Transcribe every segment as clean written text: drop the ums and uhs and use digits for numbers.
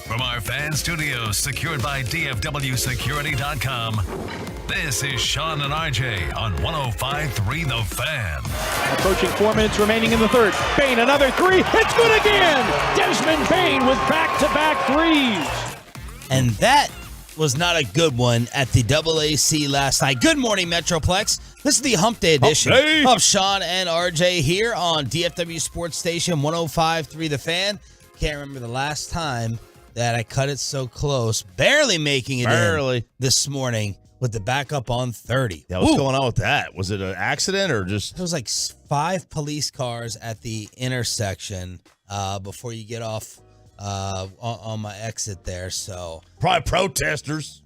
From our fan studios, secured by DFWsecurity.com, this is Sean and RJ on 105.3 The Fan. Approaching 4 minutes remaining in the third. Bain, another three. It's good again! Desmond Bain with back-to-back threes. And that was not a good one at the AAC last night. Good morning, Metroplex. This is the Hump Day edition of Sean and RJ here on DFW Sports Station 105.3 The Fan. Can't remember the last time that I cut it so close, barely making it in this morning with the backup on 30. Yeah, what's going on with that? Was it an accident or just? It was like 5 police cars at the intersection before you get off on my exit there. So Probably protesters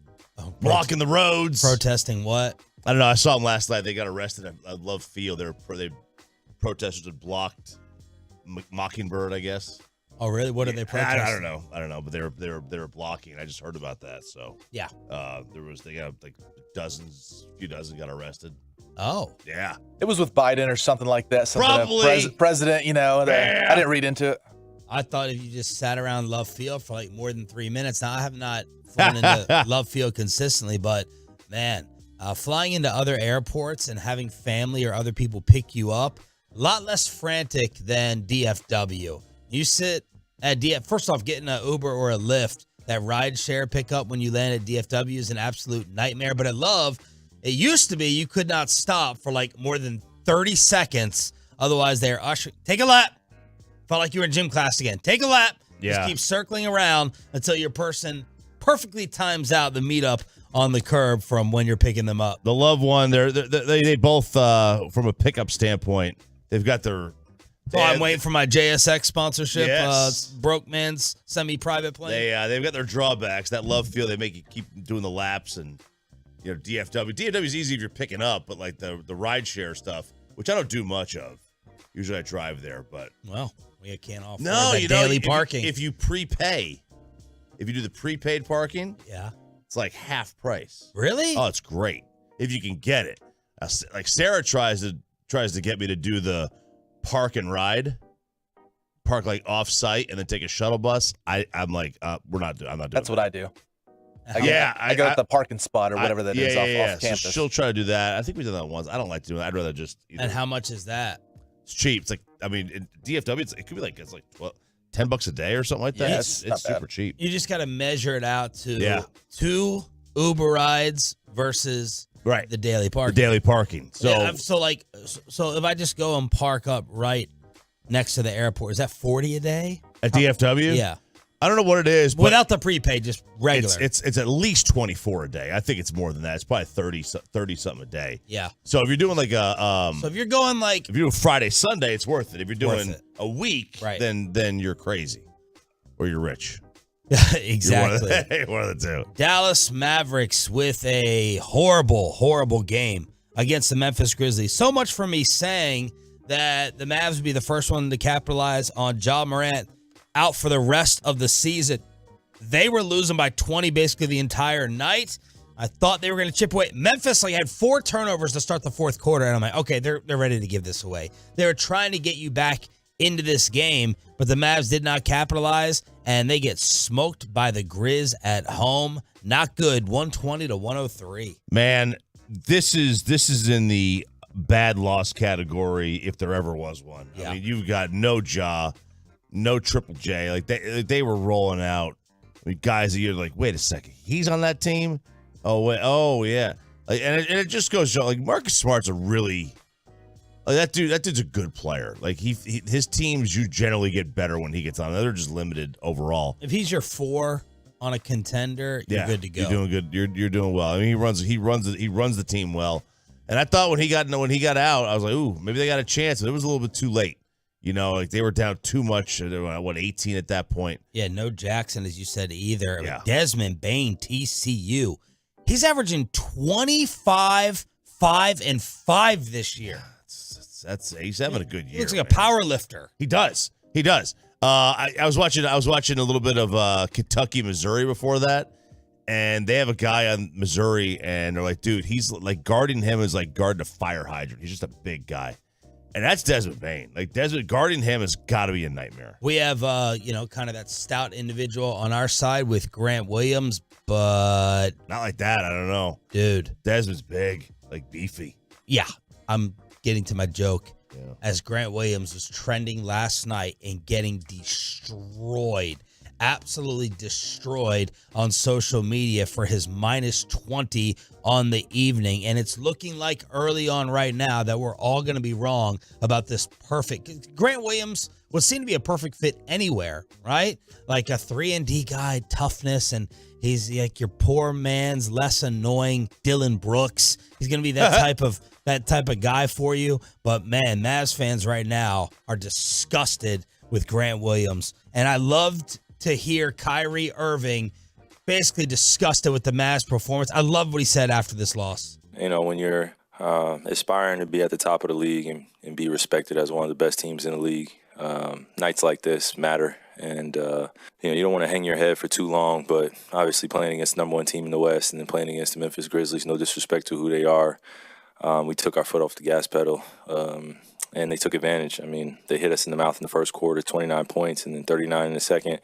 blocking the roads. Protesting what? I don't know. I saw them last night. They got arrested at Love Field. They protesters had blocked Mockingbird, I guess. Oh, really? What are they protesting? I don't know. But they were blocking. I just heard about that. So yeah, they got like a few dozen got arrested. Oh, yeah. It was with Biden or something like that. Probably president. You know, I didn't read into it. I thought if you just sat around Love Field for like more than 3 minutes. Now I have not flown into Love Field consistently, but man, flying into other airports and having family or other people pick you up, a lot less frantic than DFW. You sit at first off, getting an Uber or a Lyft, that ride share pickup when you land at DFW is an absolute nightmare. But at Love, it used to be you could not stop for like more than 30 seconds. Otherwise, they're ushering. Take a lap. Felt like you were in gym class again. Take a lap. Yeah. Just keep circling around until your person perfectly times out the meetup on the curb from when you're picking them up. The Love one, they both, from a pickup standpoint, they've got their. Oh, I'm waiting for my JSX sponsorship. Yes. Broke man's semi-private plane. They've got their drawbacks. That Love Field, they make you keep doing the laps, and DFW. DFW is easy if you're picking up, but like the ride share stuff, which I don't do much of. Usually I drive there, but we can't offer daily parking. If you prepay, if you do the prepaid parking, it's like half price. Really? Oh, it's great if you can get it. Like Sarah tries to get me to do the park and ride, park like off site and then take a shuttle bus. I'm like, I'm not doing That's what I do. I go at the parking spot or whatever that is off campus. So she'll try to do that. I think we've done that once. I don't like to do it. I'd rather just. And how much is that? It's cheap. It's like, I mean, in DFW, it could be like, $10 a day or something like that. Yeah, it's super cheap. You just got to measure it out to 2 Uber rides versus the daily parking. The daily parking. So if I just go and park up right next to the airport. Is that 40 a day? At DFW? Yeah. I don't know what it is, but without the prepaid, just regular. It's at least 24 a day. I think it's more than that. It's probably 30 something a day. Yeah. So if you're doing like a so if you're going like if you're doing Friday, Sunday, it's worth it. If you're doing a week, right, then you're crazy. Or you're rich. Exactly. One of the two. Dallas Mavericks with a horrible game against the Memphis Grizzlies. So much for me saying that the Mavs would be the first one to capitalize on Ja Morant out for the rest of the season. They were losing by 20 basically the entire night. I thought they were going to chip away. Memphis had 4 turnovers to start the fourth quarter, and I'm like, okay, they're ready to give this away. They were trying to get you back into this game, but the Mavs did not capitalize, and they get smoked by the Grizz at home. Not good, 120-103. Man, this is in the bad loss category if there ever was one. Yeah. I mean, you've got no Ja, no Triple J. Like they were rolling out guys that you're like, wait a second, he's on that team? Oh wait, oh yeah. Like, and it just goes to like Marcus Smart's a really that dude's a good player. Like his teams, you generally get better when he gets on. They're just limited overall. If he's your 4 on a contender, you're good to go. You're doing good. You're doing well. I mean, he runs the team well. And I thought when he got out, I was like, ooh, maybe they got a chance. But it was a little bit too late. You know, like they were down too much. They were, 18 at that point. Yeah, no Jackson, as you said, either. Yeah. Desmond Bane, TCU. He's averaging 25, 5, and 5 this year. He's having a good year. He looks like a power lifter. He does. I was watching a little bit of Kentucky, Missouri before that, and they have a guy on Missouri, and they're like, dude, he's like guarding him is like guarding a fire hydrant. He's just a big guy. And that's Desmond Bane. Like guarding him has got to be a nightmare. We have kind of that stout individual on our side with Grant Williams, but not like that. I don't know. Dude. Desmond's big, like beefy. Yeah. I'm getting to my joke. Yeah. As Grant Williams was trending last night and getting destroyed, absolutely destroyed on social media for his minus 20 on the evening. And it's looking like early on right now that we're all going to be wrong about this perfect. Grant Williams would seem to be a perfect fit anywhere, right? Like a 3-and-D guy, toughness, and he's like your poor man's less annoying Dylan Brooks. He's going to be that type of guy for you. But man, Mavs fans right now are disgusted with Grant Williams. And I loved to hear Kyrie Irving basically disgusted with the Mavs performance. I love what he said after this loss. You know, when you're aspiring to be at the top of the league and be respected as one of the best teams in the league, nights like this matter. And, you don't want to hang your head for too long, but obviously playing against the number 1 team in the West and then playing against the Memphis Grizzlies, no disrespect to who they are, we took our foot off the gas pedal, and they took advantage. I mean, they hit us in the mouth in the first quarter, 29 points, and then 39 in the second.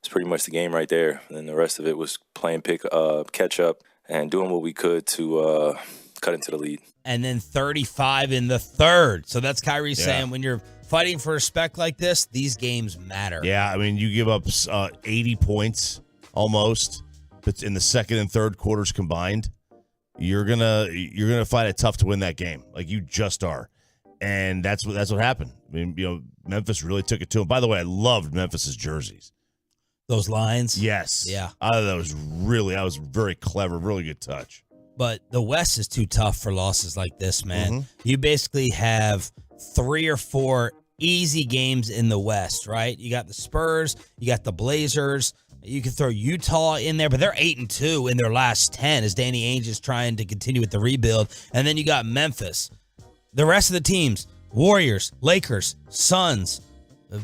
It's pretty much the game right there. And then the rest of it was playing catch up and doing what we could to cut into the lead. And then 35 in the third. So that's Kyrie saying when you're fighting for respect like this, these games matter. Yeah, I mean, you give up 80 points almost in the second and third quarters combined. You're gonna find it tough to win that game. Like you just are. And that's what happened. I mean, Memphis really took it to him. By the way, I loved Memphis's jerseys. Those lines? Yes. Yeah. I thought that was very clever, really good touch. But the West is too tough for losses like this, man. Mm-hmm. You basically have 3 or 4 easy games in the West, right? You got the Spurs, you got the Blazers. You can throw Utah in there, but they're 8-2 in their last 10 as Danny Ainge is trying to continue with the rebuild. And then you got Memphis. The rest of the teams, Warriors, Lakers, Suns,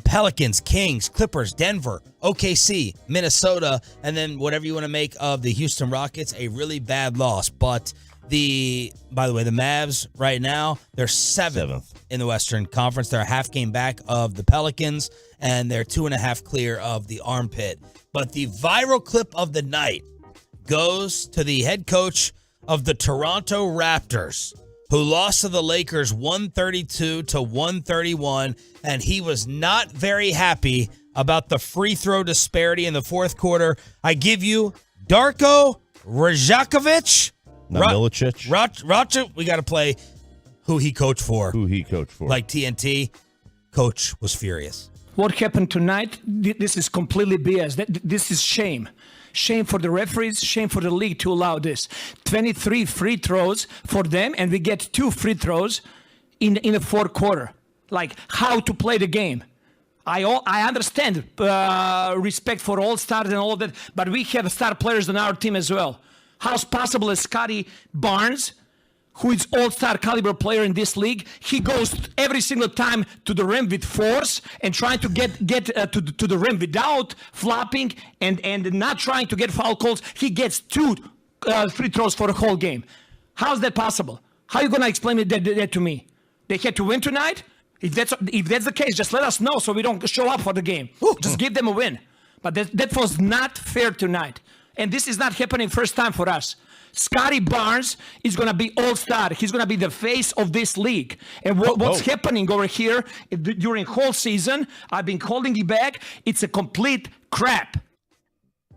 Pelicans, Kings, Clippers, Denver, OKC, Minnesota, and then whatever you want to make of the Houston Rockets, a really bad loss. But by the way, the Mavs right now, they're 7th in the Western Conference. They're a half game back of the Pelicans, and they're 2.5 clear of the armpit. But the viral clip of the night goes to the head coach of the Toronto Raptors, who lost to the Lakers 132-131, and he was not very happy about the free throw disparity in the fourth quarter. I give you Darko Rajakovic. Milicic. We got to play who he coached for. Who he coached for. Like TNT. Coach was furious. What happened tonight, this is completely BS. This is shame. Shame for the referees, shame for the league to allow this. 23 free throws for them, and we get 2 free throws in the fourth quarter. Like, how to play the game. I understand respect for all stars and all that, but we have star players on our team as well. How's possible that Scotty Barnes, who is all-star caliber player in this league, he goes every single time to the rim with force and trying to get to the rim without flopping and not trying to get foul calls. He gets 2 free throws for the whole game. How's that possible? How are you going to explain that to me? They had to win tonight? If that's the case, just let us know so we don't show up for the game. Just give them a win. But that was not fair tonight. And this is not happening first time for us. Scotty Barnes is going to be all-star. He's going to be the face of this league. And what's happening over here during whole season, I've been calling it back, it's a complete crap.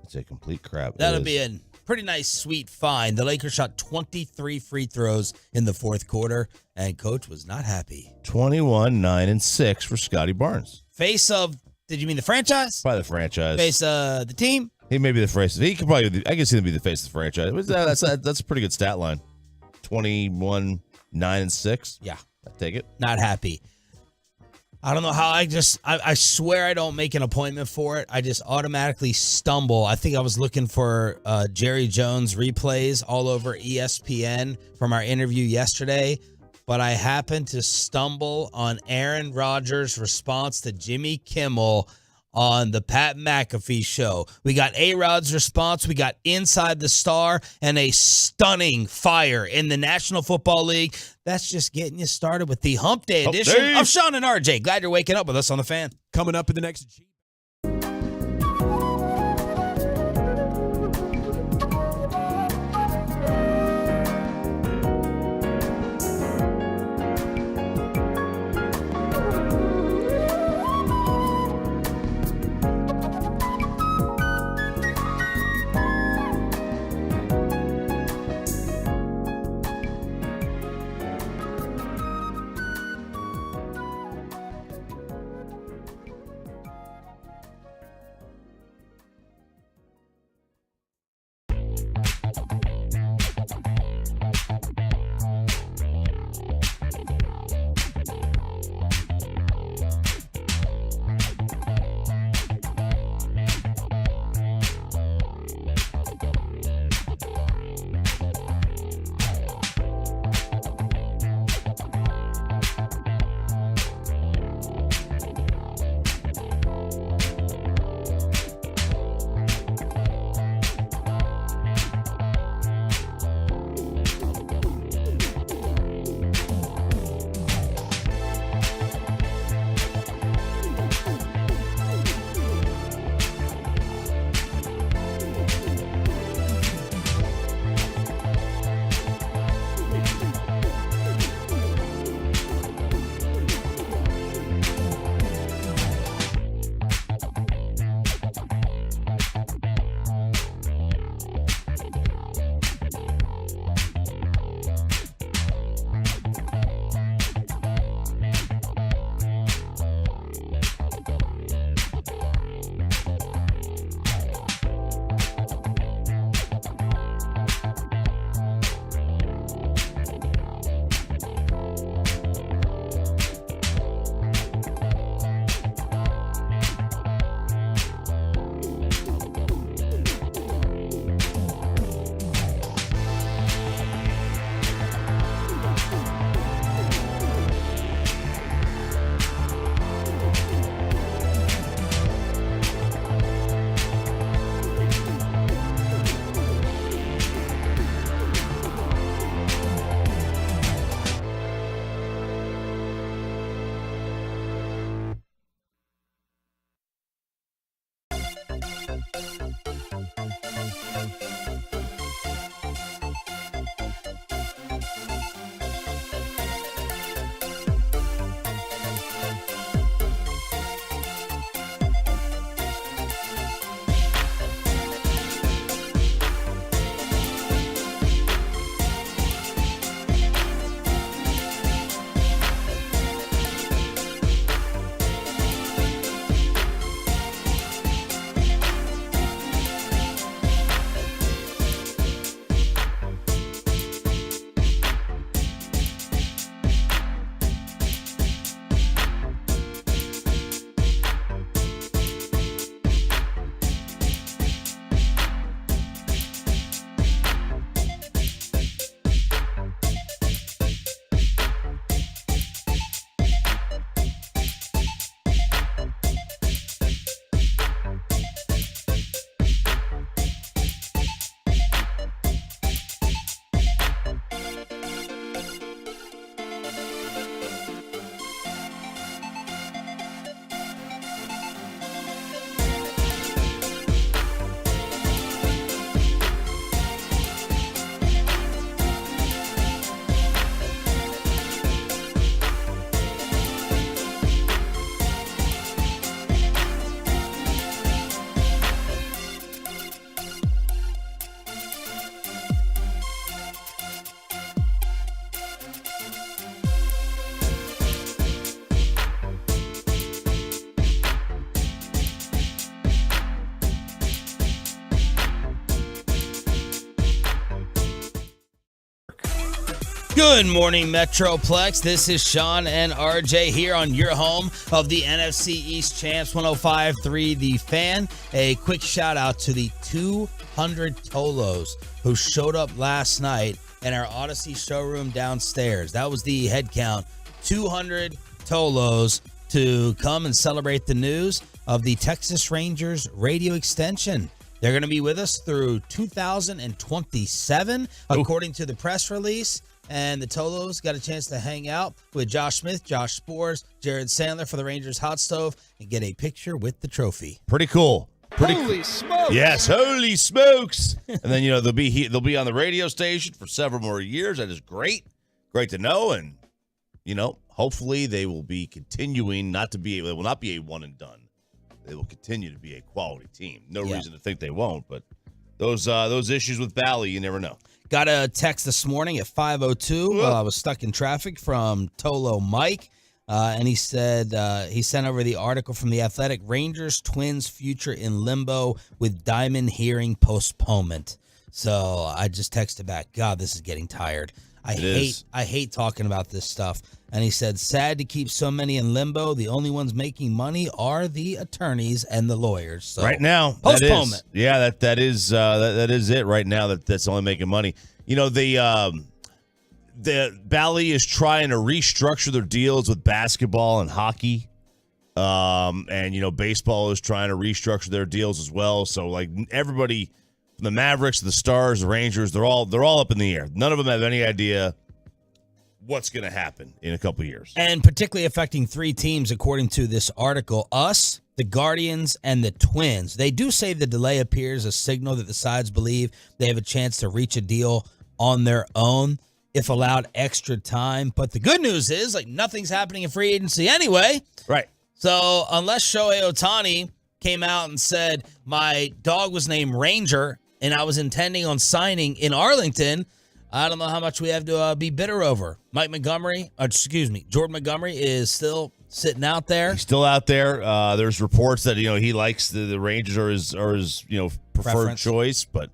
It's a complete crap. That'll be a pretty nice, sweet find. The Lakers shot 23 free throws in the fourth quarter, and Coach was not happy. 21, 9, and 6 for Scotty Barnes. Face of, did you mean the franchise? Probably the franchise. Face of the team? He may be the face. He could probably. I can see him be the face of the franchise. That's a pretty good stat line. 21, 9, and 6. Yeah, I take it. Not happy. I don't know how. I swear I don't make an appointment for it. I just automatically stumble. I think I was looking for Jerry Jones replays all over ESPN from our interview yesterday, but I happened to stumble on Aaron Rodgers' response to Jimmy Kimmel on the Pat McAfee show. We got A-Rod's response, we got Inside the Star, and a stunning fire in the National Football League. That's just getting you started with the Hump Day edition of Sean and RJ. Glad you're waking up with us on The Fan. Coming up in the next... Good morning, Metroplex. This is Sean and RJ here on your home of the NFC East champs, 105.3 The Fan. A quick shout out to the 200 Tolos who showed up last night in our Odyssey showroom downstairs. That was the head count. 200 Tolos to come and celebrate the news of the Texas Rangers radio extension. They're going to be with us through 2027, according to the press release. And the Tolos got a chance to hang out with Josh Smith, Josh Spores, Jared Sandler for the Rangers Hot Stove and get a picture with the trophy. Pretty cool. Holy smokes! Yes, holy smokes! And then they'll be on the radio station for several more years. That is great to know. And hopefully they will be continuing they will not be a one and done. They will continue to be a quality team. No reason to think they won't, but those issues with Bally, you never know. Got a text this morning at 5:02 while I was stuck in traffic from Tolo Mike. And he said he sent over the article from The Athletic. Rangers Twins future in limbo with Diamond hearing postponement. So I just texted back, God, this is getting tired. I hate talking about this stuff. And he said, sad to keep so many in limbo. The only ones making money are the attorneys and the lawyers. So right now, postponement. That is it right now. That's only making money. The Bally is trying to restructure their deals with basketball and hockey. And baseball is trying to restructure their deals as well. So like everybody from the Mavericks, the Stars, the Rangers, they're all up in the air. None of them have any idea what's going to happen in a couple years. And particularly affecting three teams, according to this article, us, the Guardians, and the Twins. They do say the delay appears a signal that the sides believe they have a chance to reach a deal on their own if allowed extra time. But the good news is, nothing's happening in free agency anyway. Right. So unless Shohei Ohtani came out and said, my dog was named Ranger and I was intending on signing in Arlington, I don't know how much we have to be bitter over. Jordan Montgomery is still sitting out there. He's still out there. There's reports that he likes the Rangers are his preferred Preference. choice, but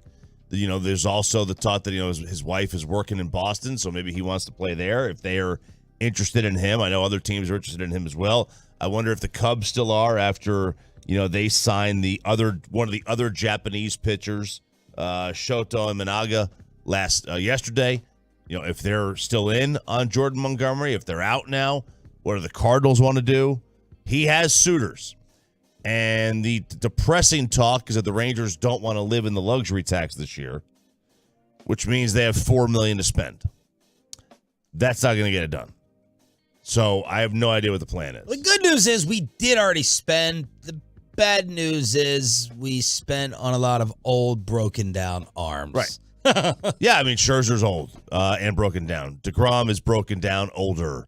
there's also the thought that his wife is working in Boston, so maybe he wants to play there if they are interested in him. I know other teams are interested in him as well. I wonder if the Cubs still are after they signed one of the other Japanese pitchers, Shoto Imanaga. Yesterday, if they're still in on Jordan Montgomery, if they're out now, what do the Cardinals want to do? He has suitors. And the depressing talk is that the Rangers don't want to live in the luxury tax this year, which means they have $4 million to spend. That's not going to get it done. So I have no idea what the plan is. The good news is we did already spend. The bad news is we spent on a lot of old, broken down arms. Right. Yeah, Scherzer's old and broken down. DeGrom is broken down, older.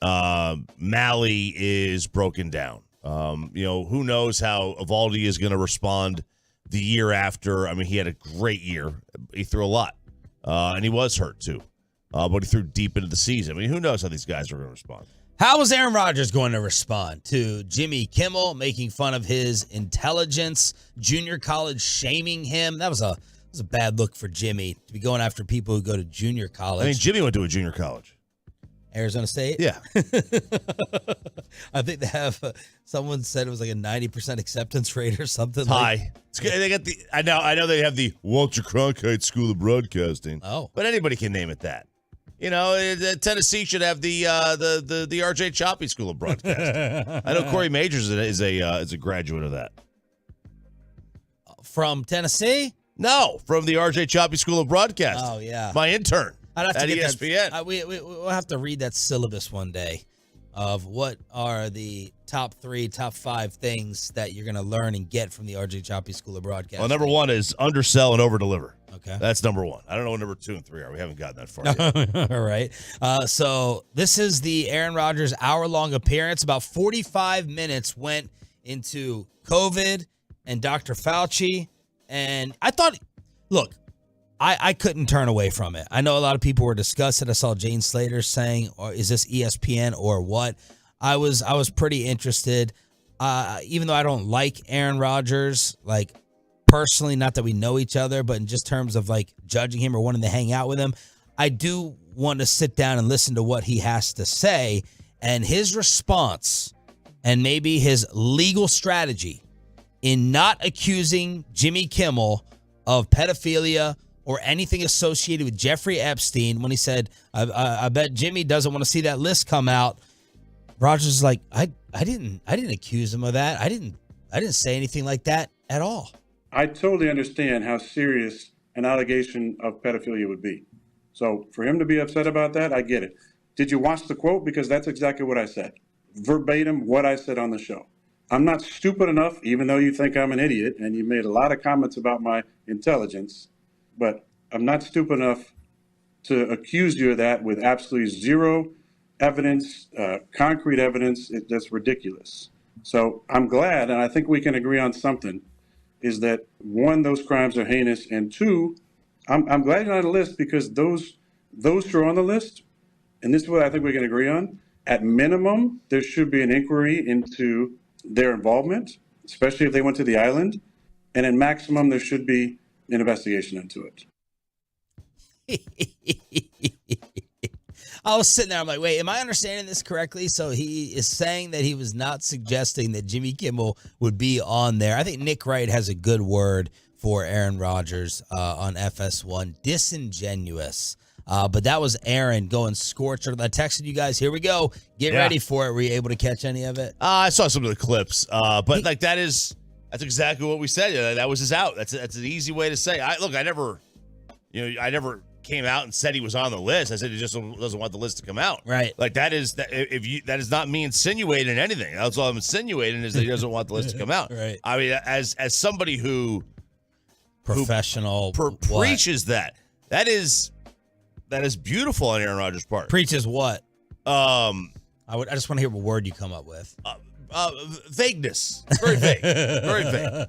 Malley is broken down. Who knows how Evaldi is going to respond the year after. He had a great year. He threw a lot, and he was hurt too. But he threw deep into the season. Who knows how these guys are going to respond? How was Aaron Rodgers going to respond to Jimmy Kimmel making fun of his intelligence, junior college shaming him? That was a bad look for Jimmy to be going after people who go to junior college. Jimmy went to a junior college. Arizona State? Yeah. I think they have, someone said it was like a 90% acceptance rate or something. High. They got I know they have the Walter Cronkite School of Broadcasting. Oh. But anybody can name it that. Tennessee should have the RJ Choppy School of Broadcasting. I know Corey Majors is a graduate of that. From Tennessee? No, from the RJ Choppy School of Broadcasting. Oh, yeah. My intern I'd have to at get ESPN. We'll have to read that syllabus one day of what are the top 3, top 5 things that you're going to learn and get from the RJ Choppy School of Broadcasting. Well, number 1 is undersell and overdeliver. Okay. That's number 1. I don't know what number 2 and 3 are. We haven't gotten that far yet. All right. So this is the Aaron Rodgers hour-long appearance. About 45 minutes went into COVID and Dr. Fauci. And I thought, look, I couldn't turn away from it. I know a lot of people were discussing. I saw Jane Slater saying, or is this ESPN or what? I was pretty interested. Even though I don't like Aaron Rodgers, personally, not that we know each other, but in just terms of judging him or wanting to hang out with him, I do want to sit down and listen to what he has to say. And his response and maybe his legal strategy in not accusing Jimmy Kimmel of pedophilia or anything associated with Jeffrey Epstein when he said, I bet Jimmy doesn't want to see that list come out. Rodgers is like, I didn't accuse him of that. I didn't say anything like that at all. I totally understand how serious an allegation of pedophilia would be. So for him to be upset about that, I get it. Did you watch the quote? Because that's exactly what I said. Verbatim what I said on the show. I'm not stupid enough, even though you think I'm an idiot, and you made a lot of comments about my intelligence, but I'm not stupid enough to accuse you of that with absolutely zero evidence, concrete evidence. That's ridiculous. So I'm glad, and I think we can agree on something, is that one, those crimes are heinous, and two, I'm glad you're on the list because those who are on the list, and this is what I think we can agree on, at minimum, there should be an inquiry into their involvement, especially if they went to the island, and at maximum, there should be an investigation into it. I was sitting there, I'm like, wait, am I understanding this correctly? So he is saying that he was not suggesting that Jimmy Kimmel would be on there. I think Nick Wright has a good word for Aaron Rodgers on FS1. Disingenuous. But that was Aaron going scorcher. I texted you guys, here we go. Get ready for it. Were you able to catch any of it? I saw some of the clips. But like that's exactly what we said. That was his out. That's an easy way to say. I never came out and said he was on the list. I said he just doesn't want the list to come out. Right. Like that is that is not me insinuating anything. That's all I'm insinuating is that he doesn't want the list to come out. Right. I mean, as somebody who professional preaches that is beautiful on Aaron Rodgers' part. Preaches what? I just want to hear what word you come up with. Vagueness. Very vague. Very vague.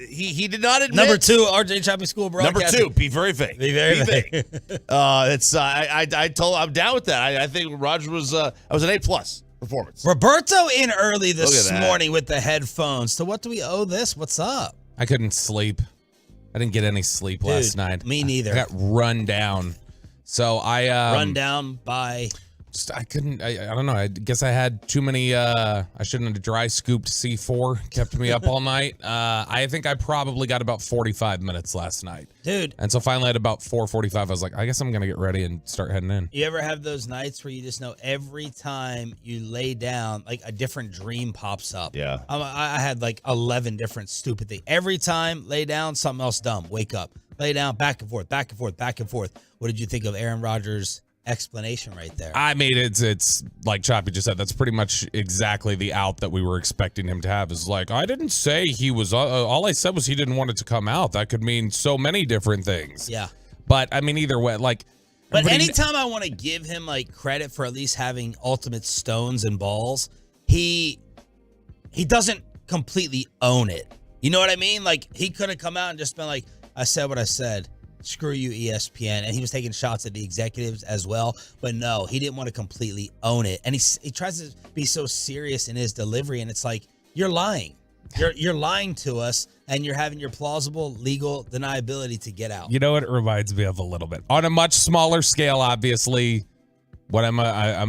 He did not admit. Number 2, RJ Chopping School broadcast. Number 2, be very vague. Be very vague. I'm down with that. I think Rodgers was an A+ performance. Roberto in early this morning with the headphones. So what do we owe this? What's up? I couldn't sleep. I didn't get any sleep last night. Me neither. I got run down. So I run down by. I couldn't. I don't know. I guess I had too many. I shouldn't have dry scooped C4. Kept me up all night. I think I probably got about 45 minutes last night, dude. And so finally at about 4:45, I was like, I guess I'm gonna get ready and start heading in. You ever have those nights where you just know every time you lay down, like a different dream pops up? Yeah. I had like 11 different stupid things. Every time lay down, something else dumb. Wake up, lay down, back and forth, back and forth, back and forth. What did you think of Aaron Rodgers' explanation right there? I mean, it's like Choppy just said. That's pretty much exactly the out that we were expecting him to have. Is like, I didn't say he was. All I said was he didn't want it to come out. That could mean so many different things. Yeah. But I mean, either way, like. But anytime I want to give him like credit for at least having ultimate stones and balls, he doesn't completely own it. You know what I mean? Like he could have come out and just been like, I said what I said. Screw you, ESPN. And he was taking shots at the executives as well. But no, he didn't want to completely own it. And he tries to be so serious in his delivery. And it's like, you're lying. You're lying to us. And you're having your plausible legal deniability to get out. You know what it reminds me of a little bit? On a much smaller scale, obviously, what I'm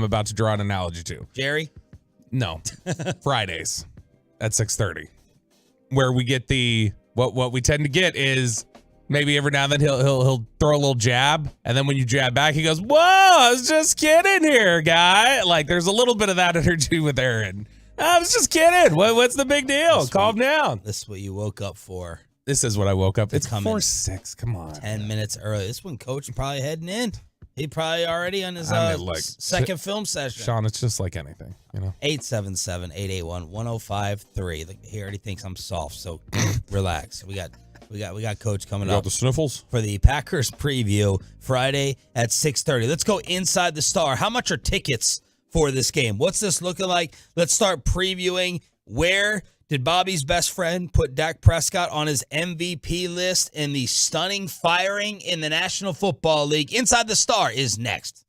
about to draw an analogy to. Jerry? No. Fridays at 6:30. Where we get what we tend to get is maybe every now and then he'll throw a little jab, and then when you jab back, he goes, "Whoa, I was just kidding here, guy." Like there's a little bit of that energy with Aaron. I was just kidding. What's the big deal? Calm down. This is what you woke up for. This is what I woke up. It's coming 4:06. Come on. 10 minutes early. This one, Coach probably heading in. He probably already on his second film session. Sean, it's just like anything, you know. 877-881-1053. He already thinks I'm soft, so relax. We got Coach coming up. Got the sniffles for the Packers preview Friday at 6:30. Let's go inside the Star. How much are tickets for this game? What's this looking like? Let's start previewing. Where did Bobby's best friend put Dak Prescott on his MVP list in the stunning firing in the National Football League? Inside the Star is next.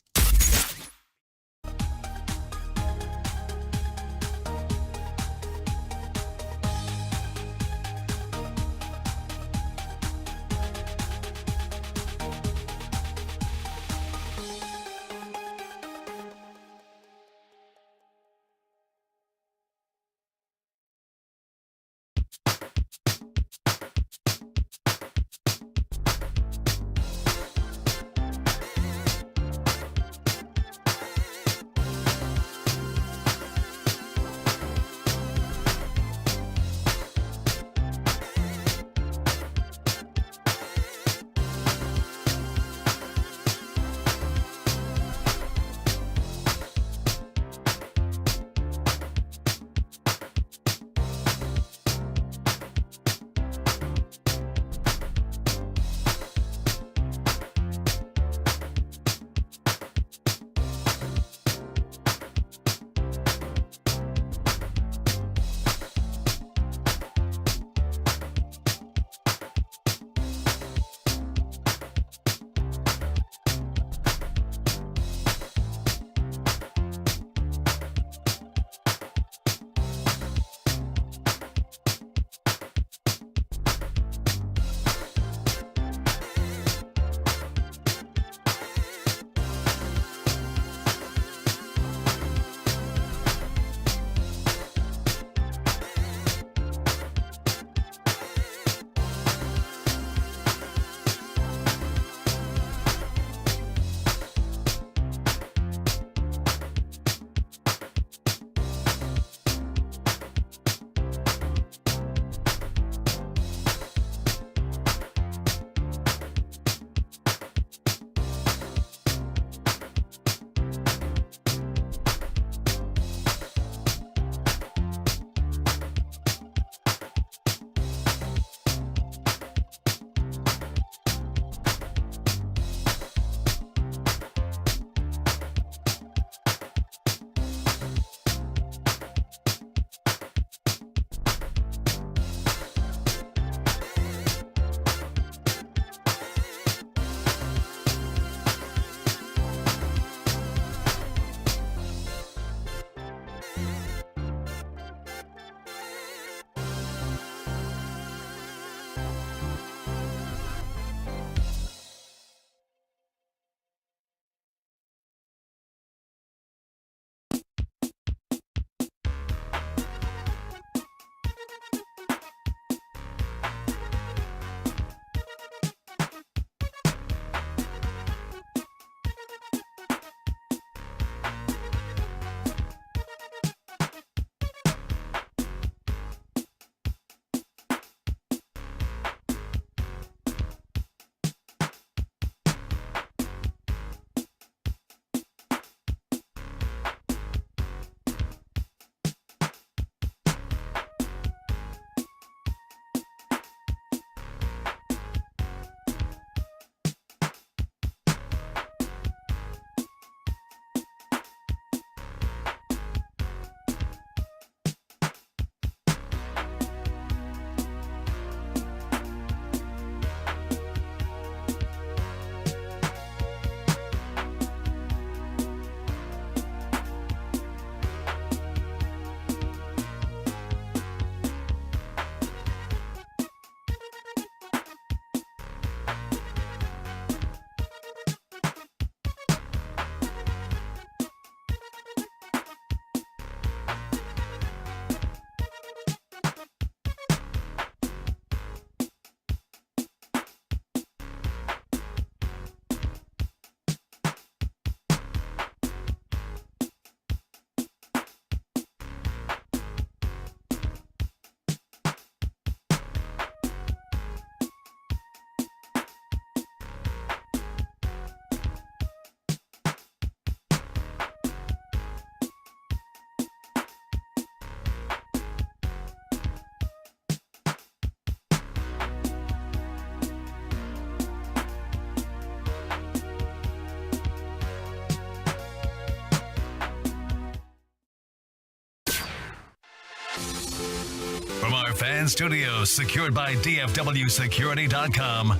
Fan Studios, secured by DFWSecurity.com.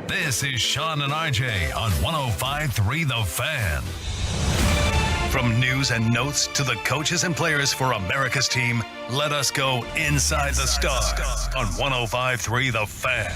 This is Sean and RJ on 105.3 The Fan. From news and notes to the coaches and players for America's team, let us go inside the stars on 105.3 The Fan.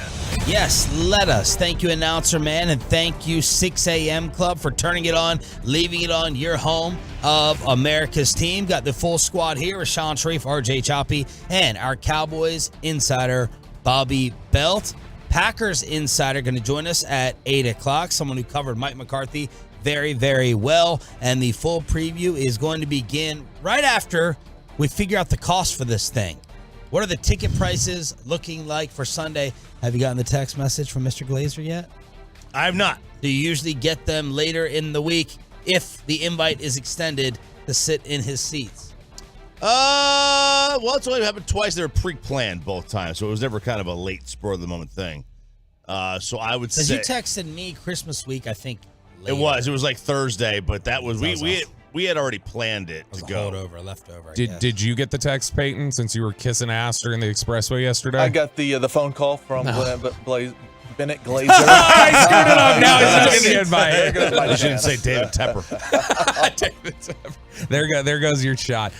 Yes, let us. Thank you, announcer man, and thank you, 6 a.m. Club, for turning it on, leaving it on your home of America's team. Got the full squad here with Sean Sharif, RJ Choppy, and our Cowboys Insider, Bobby Belt. Packers Insider going to join us at 8 o'clock, someone who covered Mike McCarthy very, very well. And the full preview is going to begin right after we figure out the cost for this thing. What are the ticket prices looking like for Sunday? Have you gotten the text message from Mr. Glazer yet? I have not. Do you usually get them later in the week if the invite is extended to sit in his seats? Well, it's only happened twice. They were pre-planned both times, so it was never kind of a late spur-of-the-moment thing. So I would say... Because you texted me Christmas week, I think, later. It was like Thursday, but that was... We had already planned it to go. Leftover. Did you get the text, Peyton, since you were kissing ass during the expressway yesterday? I got the phone call from Bennett Glazer. I screwed it up. Now he's not going to invite. You shouldn't say David Tepper. David Tepper. There goes your shot.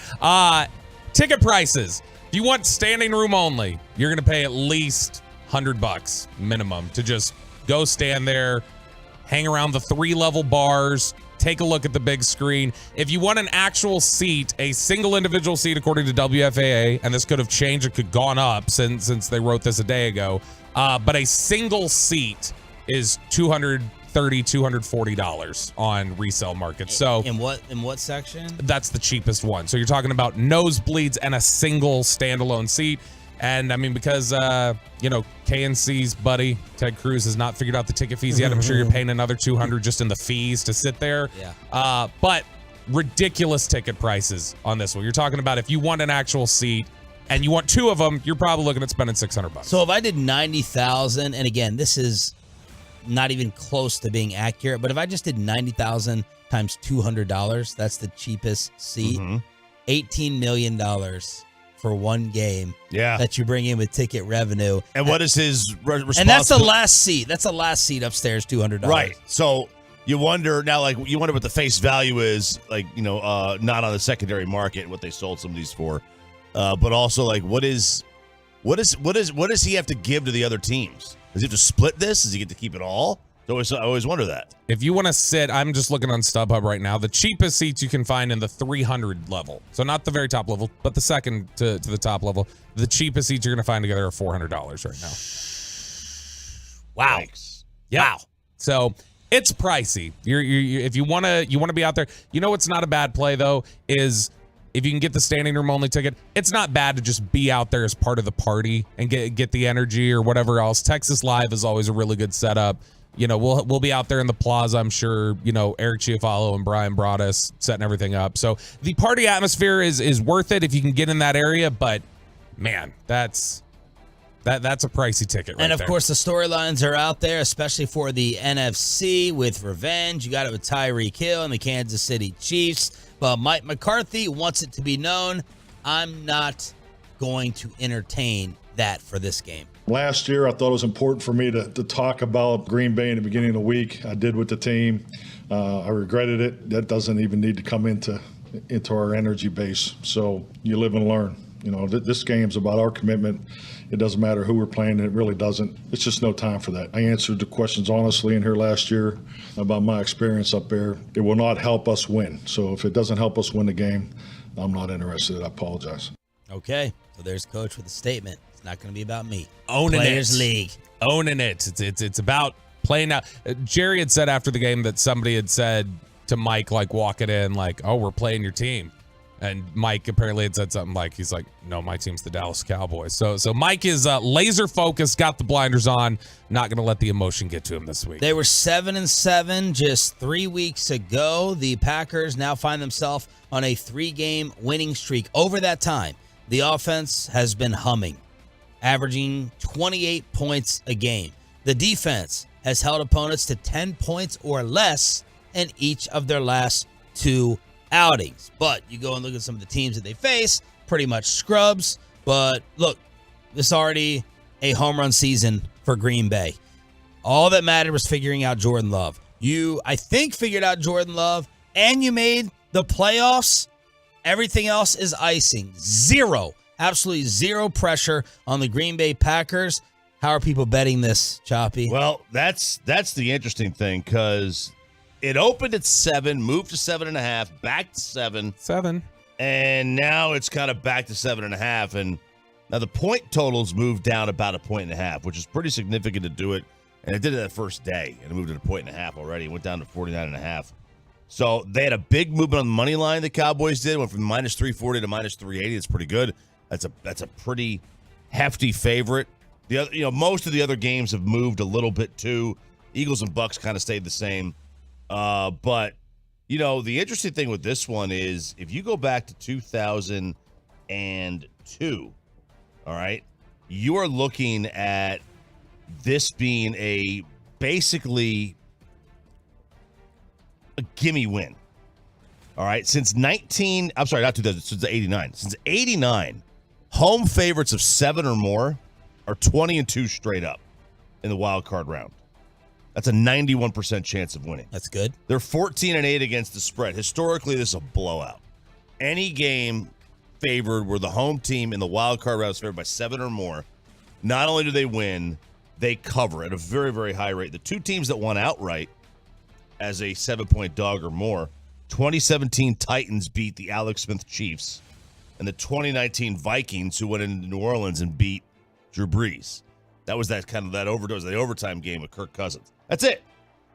Ticket prices. If you want standing room only, you're going to pay at least $100 minimum to just go stand there, hang around the 3-level bars, take a look at the big screen. If you want an actual seat, a single individual seat according to WFAA, and this could have changed, it could have gone up since they wrote this a day ago, but a single seat is $230, $240 on resale market. So in what section? That's the cheapest one. So you're talking about nosebleeds and a single standalone seat. And I mean, because KNC's buddy Ted Cruz has not figured out the ticket fees yet, I'm sure you're paying another $200 just in the fees to sit there. Yeah. But ridiculous ticket prices on this one. You're talking about if you want an actual seat and you want 2 of them, you're probably looking at spending $600. So if I did 90,000, and again, this is not even close to being accurate, but if I just did 90,000 times $200, that's the cheapest seat. $18 million. For one game that you bring in with ticket revenue. And what is his responsibility? And that's the last seat. That's the last seat upstairs, $200. Right. So you wonder now, what the face value is, not on the secondary market, what they sold some of these for, but also what does he have to give to the other teams? Does he have to split this? Does he get to keep it all? I always wonder that. If you want to sit, I'm just looking on StubHub right now. The cheapest seats you can find in the 300 level. So not the very top level, but the second to the top level. The cheapest seats you're going to find together are $400 right now. Wow. Thanks. Yep. Wow. So it's pricey. You're if you want to be out there. You know what's not a bad play though is if you can get the standing room only ticket. It's not bad to just be out there as part of the party and get the energy or whatever else. Texas Live is always a really good setup. We'll be out there in the plaza, I'm sure, Eric Chiafalo and Brian Broaddus setting everything up. So the party atmosphere is worth it if you can get in that area, but man, that's a pricey ticket right And of there. course the storylines are out there, especially for the NFC with revenge. You got it with Tyreek Hill and the Kansas City Chiefs. But Mike McCarthy wants it to be known, I'm not going to entertain that for this game. Last year, I thought it was important for me to talk about Green Bay in the beginning of the week. I did with the team. I regretted it. That doesn't even need to come into our energy base. So you live and learn. This game's about our commitment. It doesn't matter who we're playing. It really doesn't. It's just no time for that. I answered the questions honestly in here last year about my experience up there. It will not help us win. So if it doesn't help us win the game, I'm not interested. I apologize. Okay, so there's Coach with a statement. Not going to be about me. Owning Players it. League. Owning it. It's about playing out. Jerry had said after the game that somebody had said to Mike, walking in, oh, we're playing your team. And Mike apparently had said something he's like, no, my team's the Dallas Cowboys. So Mike is laser focused, got the blinders on, not going to let the emotion get to him this week. They were 7-7 just 3 weeks ago. The Packers now find themselves on a 3-game winning streak. Over that time, the offense has been humming, averaging 28 points a game. The defense has held opponents to 10 points or less in each of their last 2 outings. But you go and look at some of the teams that they face, pretty much scrubs. But look, this is already a home run season for Green Bay. All that mattered was figuring out Jordan Love. You, I think, figured out Jordan Love, and you made the playoffs. Everything else is icing. Absolutely zero pressure on the Green Bay Packers. How are people betting this, Choppy? Well, that's the interesting thing, because it opened at 7, moved to 7.5, back to 7. 7. And now it's kind of back to 7.5. And now the point totals moved down about 1.5, which is pretty significant to do it. And it did it that first day, and it moved at 1.5 already. It went down to 49.5. So they had a big movement on the money line. The Cowboys did, went from minus 340 to minus 380. It's pretty good. That's a pretty hefty favorite. The other, most of the other games have moved a little bit too. Eagles and Bucks kind of stayed the same. But the interesting thing with this one is if you go back to 2002, all right, you are looking at this being basically a gimme win. All right, since 89. Since 89, home favorites of 7 or more are 20-2 straight up in the wild card round. That's a 91% chance of winning. That's good. They're 14-8 against the spread. Historically, this is a blowout. Any game favored where the home team in the wild card round is favored by 7 or more, not only do they win, they cover at a very, very high rate. The two teams that won outright as a 7-point dog or more, 2017 Titans beat the Alex Smith Chiefs, and the 2019 Vikings, who went into New Orleans and beat Drew Brees. That was that the overtime game with Kirk Cousins. That's it.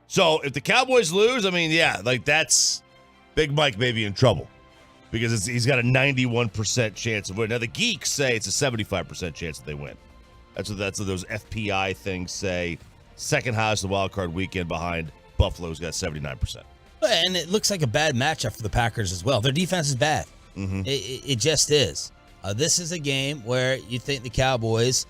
So if the Cowboys lose, that's Big Mike may be in trouble because he's got a 91% chance of winning. Now the geeks say it's a 75% chance that they win. That's what those FPI things say. Second highest the wild card weekend behind Buffalo's got 79%. And it looks like a bad matchup for the Packers as well. Their defense is bad. Mm-hmm. It just is. This is a game where you think the Cowboys,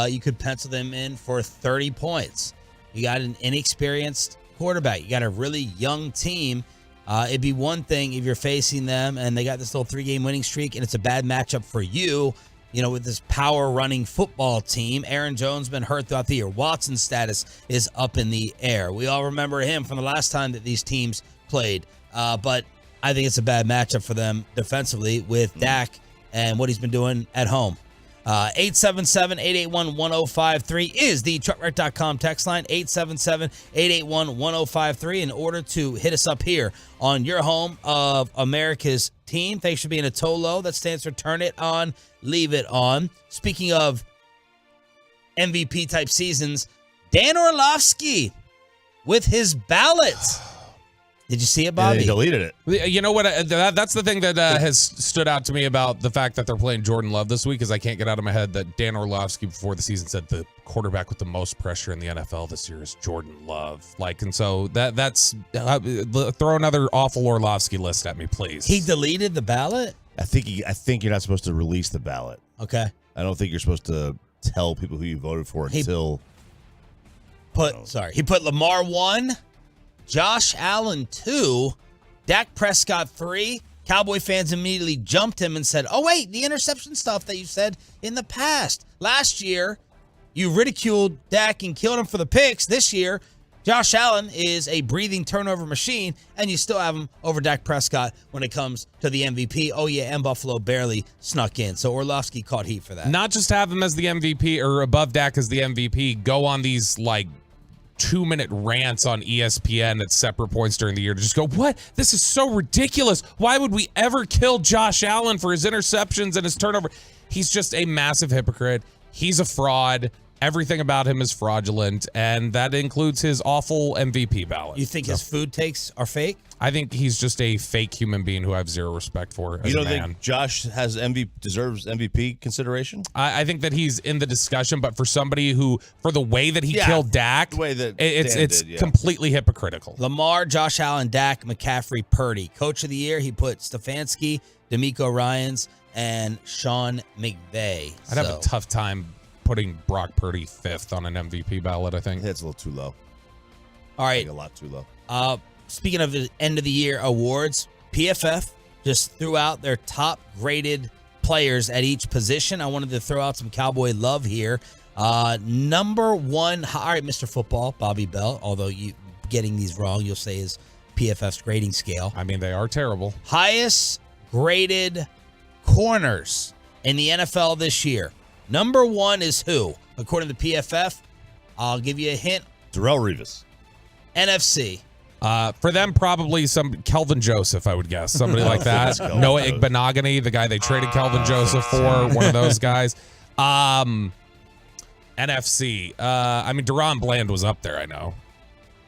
you could pencil them in for 30 points. You got an inexperienced quarterback. You got a really young team. It'd be one thing if you're facing them and they got this little 3-game winning streak and it's a bad matchup for you, with this power-running football team. Aaron Jones been hurt throughout the year. Watson's status is up in the air. We all remember him from the last time that these teams played. But I think it's a bad matchup for them defensively with Dak and what he's been doing at home. 877-881-1053 is the truckwreck.com text line. 877-881-1053 in order to hit us up here on your home of America's team. Thanks for being a TOLO. That stands for Turn It On, Leave It On. Speaking of MVP type seasons, Dan Orlovsky with his ballot. Did you see it, Bobby? Yeah, they deleted it. You know what? That's the thing that has stood out to me about the fact that they're playing Jordan Love this week is I can't get out of my head that Dan Orlovsky before the season said the quarterback with the most pressure in the NFL this year is Jordan Love. And so that's throw another awful Orlovsky list at me, please. He deleted the ballot? I think you're not supposed to release the ballot. Okay. I don't think you're supposed to tell people who you voted for until he put Lamar 1. Josh Allen 2, Dak Prescott 3. Cowboy fans immediately jumped him and said, oh, wait, the interception stuff that you said in the past. Last year, you ridiculed Dak and killed him for the picks. This year, Josh Allen is a breathing turnover machine, and you still have him over Dak Prescott when it comes to the MVP. Oh, yeah, and Buffalo barely snuck in. So Orlovsky caught heat for that. Not just have him as the MVP or above Dak as the MVP, go on these, 2-minute rants on ESPN at separate points during the year to just go, what? This is so ridiculous. Why would we ever kill Josh Allen for his interceptions and his turnover? He's just a massive hypocrite. He's a fraud. Everything about him is fraudulent, and that includes his awful MVP ballot. You think his food takes are fake? I think he's just a fake human being who I have zero respect for as a man. You don't think Josh deserves MVP consideration? I think that he's in the discussion, but for somebody who, for the way that he killed Dak, the way that it's completely hypocritical. Lamar, Josh Allen, Dak, McCaffrey, Purdy. Coach of the year, he put Stefanski, D'Amico Ryans, and Sean McVay. I'd have a tough time putting Brock Purdy 5th on an MVP ballot, I think. That's a little too low. All right. A lot too low. Speaking of the end of the year awards, PFF just threw out their top graded players at each position. I wanted to throw out some Cowboy love here. Number one, all right, Mr. Football, Bobby Bell, although you getting these wrong, you'll say is PFF's grading scale. I mean, they are terrible. Highest graded corners in the NFL this year. Number one is who? According to PFF, I'll give you a hint. Darrelle Revis. NFC. For them, probably some Kelvin Joseph, I would guess. Somebody like that. Noah Igbenogany, the guy they traded Kelvin Joseph for, one of those guys. NFC. I mean, Deron Bland was up there, I know.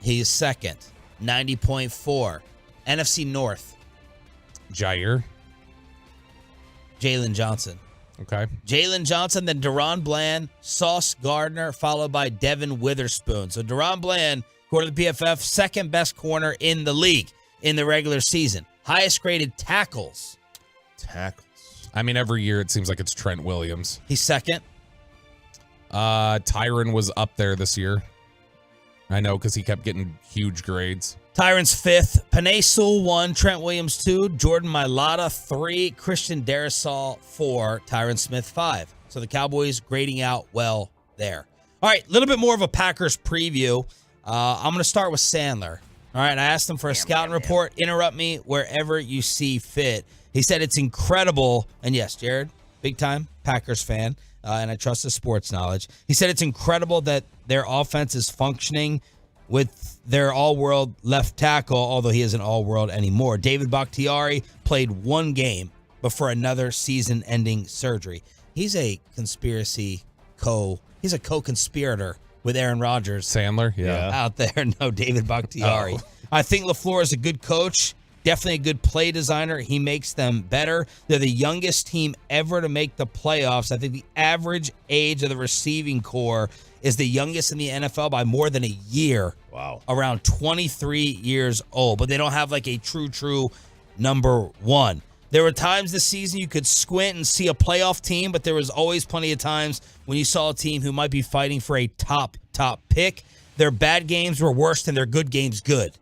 He's second, 90.4. NFC North. Jair. Jalen Johnson. Okay. Jalen Johnson, then Deron Bland, Sauce Gardner, followed by Devin Witherspoon. So Deron Bland, according to the PFF, second best corner in the league in the regular season. Highest graded tackles. I mean, every year it seems like it's Trent Williams. He's second. Tyron was up there this year. I know because he kept getting huge grades. Tyron's fifth. Penei Sewell 1, Trent Williams 2, Jordan Mailata 3, Christian Darrisaw 4, Tyron Smith 5. So the Cowboys grading out well there. All right, a little bit more of a Packers preview. I'm going to start with Sandler. All right, I asked him for a scouting report. Interrupt me wherever you see fit. He said it's incredible. And yes, Jared, big time Packers fan, and I trust his sports knowledge. He said it's incredible that their offense is functioning with their all-world left tackle, although he isn't all-world anymore. David Bakhtiari played one game before another season-ending surgery. He's a he's a co-conspirator with Aaron Rodgers. Sandler, yeah. Out there. No, David Bakhtiari. Oh. I think LaFleur is a good coach, definitely a good play designer. He makes them better. They're the youngest team ever to make the playoffs. I think the average age of the receiving core is the youngest in the NFL by more than a year. Wow. Around 23 years old. But they don't have like a true number one. There were times this season you could squint and see a playoff team, but there was always plenty of times when you saw a team who might be fighting for a top pick. Their bad games were worse than their good games good.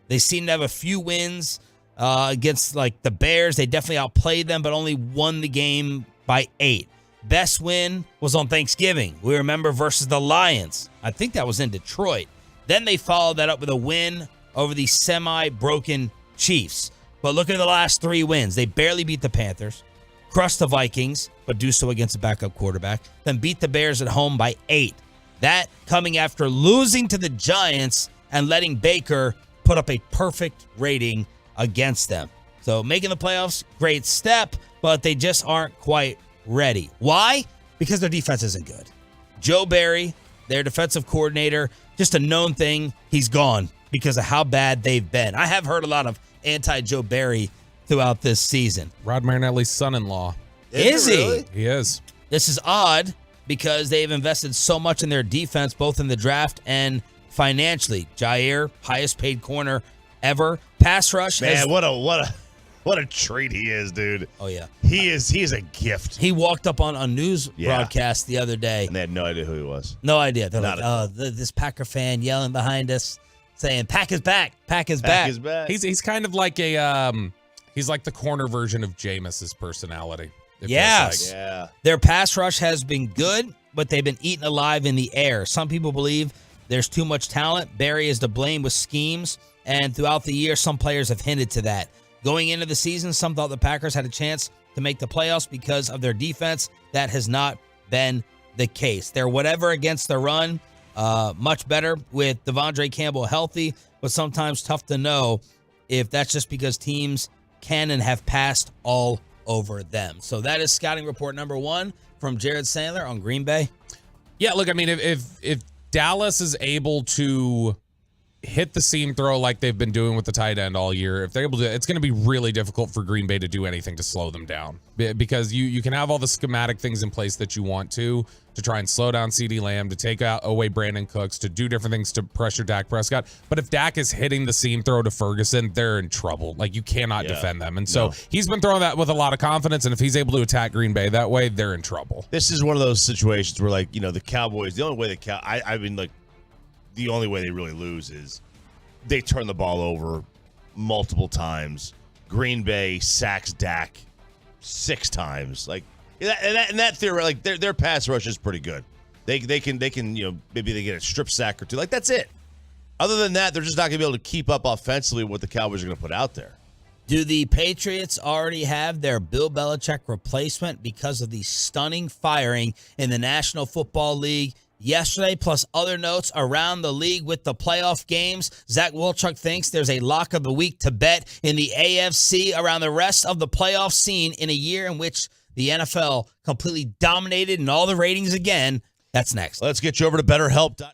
They seem to have a few wins against like the Bears. They definitely outplayed them, but only won the game by 8. Best win was on Thanksgiving. We remember versus the Lions. I think that was in Detroit. Then they followed that up with a win over the semi-broken Chiefs. But look at the last 3 wins. They barely beat the Panthers, crushed the Vikings, but do so against a backup quarterback, then beat the Bears at home by 8. That coming after losing to the Giants and letting Baker put up a perfect rating against them. So making the playoffs, great step, but they just aren't quite ready. Why? Because their defense isn't good. Joe Barry, their defensive coordinator, just a known thing, he's gone because of how bad they've been. I have heard a lot of anti-Joe Barry throughout this season. Rod Marinelli's son-in-law. Is he? Really? He is. This is odd because they've invested so much in their defense, both in the draft and financially. Jair, highest paid corner ever. Pass rush. Man, what a treat he is, dude. Oh, yeah. He is a gift. He walked up on a news broadcast the other day. And they had no idea who he was. No idea. They're like, this Packer fan yelling behind us saying, Pack is back. Pack is back. He's kind of like he's like the corner version of Jameis's personality. Yes. Yeah. Their pass rush has been good, but they've been eaten alive in the air. Some people believe there's too much talent. Barry is to blame with schemes, and throughout the year, some players have hinted to that. Going into the season, some thought the Packers had a chance to make the playoffs because of their defense. That has not been the case. They're whatever against the run, much better with Devondre Campbell healthy, but sometimes tough to know if that's just because teams can and have passed all over them. So that is scouting report number 1 from Jared Sandler on Green Bay. Yeah, look, I mean, if Dallas is able to hit the seam throw like they've been doing with the tight end all year, if they're able to, it's going to be really difficult for Green Bay to do anything to slow them down, because you can have all the schematic things in place that you want to try and slow down CeeDee Lamb, to take away Brandon Cooks, to do different things to pressure Dak Prescott. But if Dak is hitting the seam throw to Ferguson, they're in trouble. Like, you cannot defend them. And so he's been throwing that with a lot of confidence, and if he's able to attack Green Bay that way, they're in trouble. This is one of those situations where, like, the Cowboys, the only way the only way they really lose is they turn the ball over multiple times. Green Bay sacks Dak 6 times. Like and that theory, like their pass rush is pretty good. They can maybe they get a strip sack or 2. Like that's it. Other than that, they're just not going to be able to keep up offensively what the Cowboys are going to put out there. Do the Patriots already have their Bill Belichick replacement because of the stunning firing in the National Football League yesterday, plus other notes around the league with the playoff games? Zach Wilczuk thinks there's a lock of the week to bet in the AFC around the rest of the playoff scene in a year in which the NFL completely dominated in all the ratings again. That's next. Let's get you over to BetterHelp.com.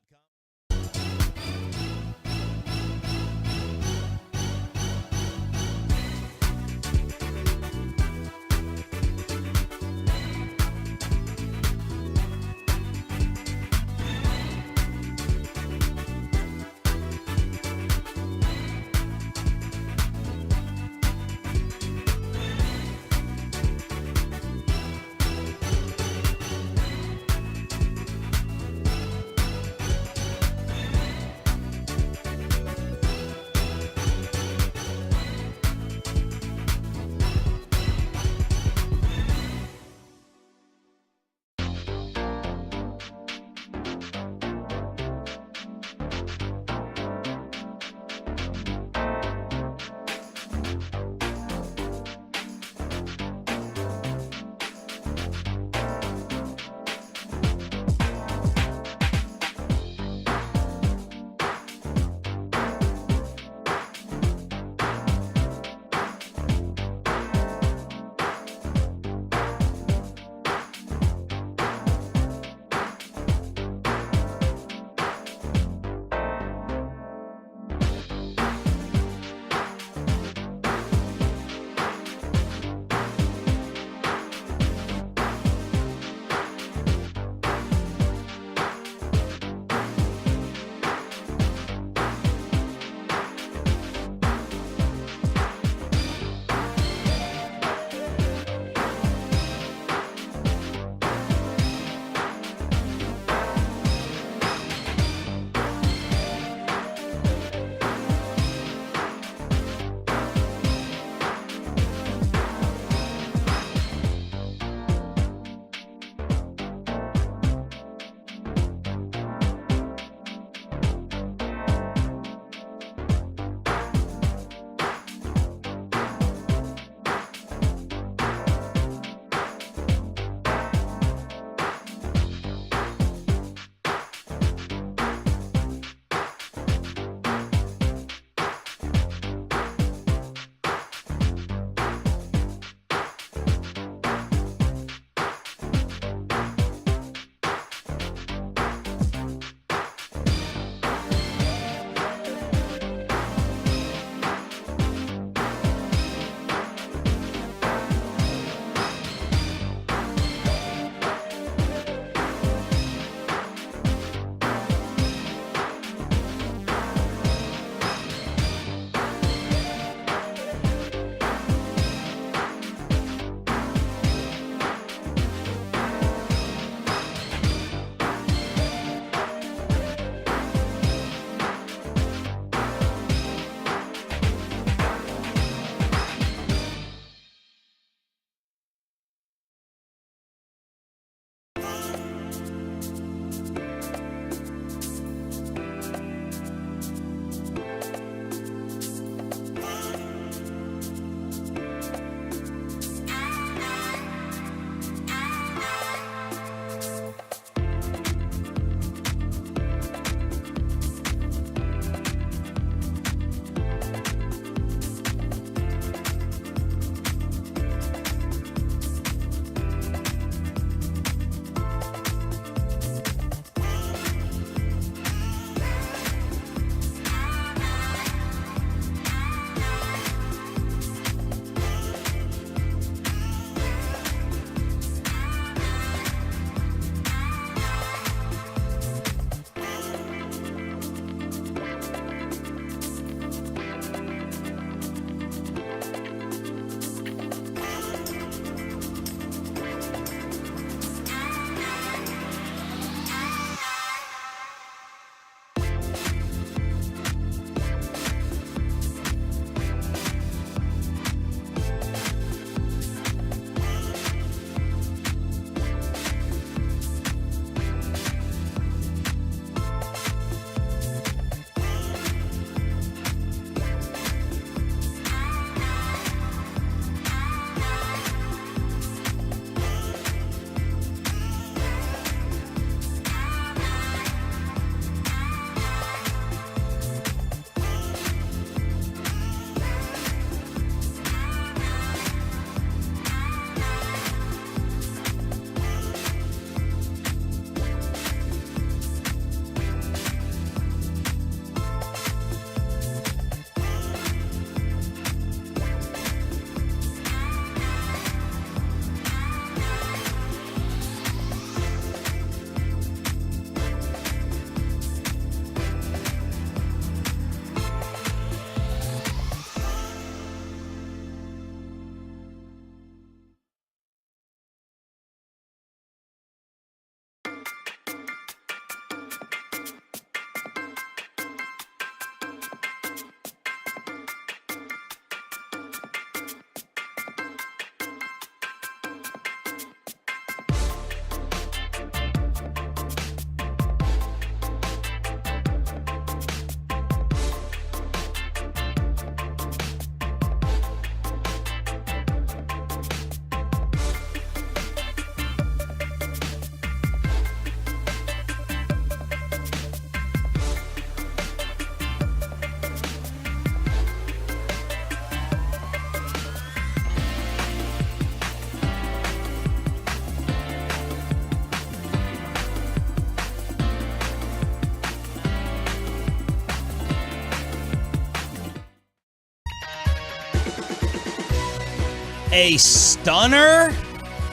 a stunner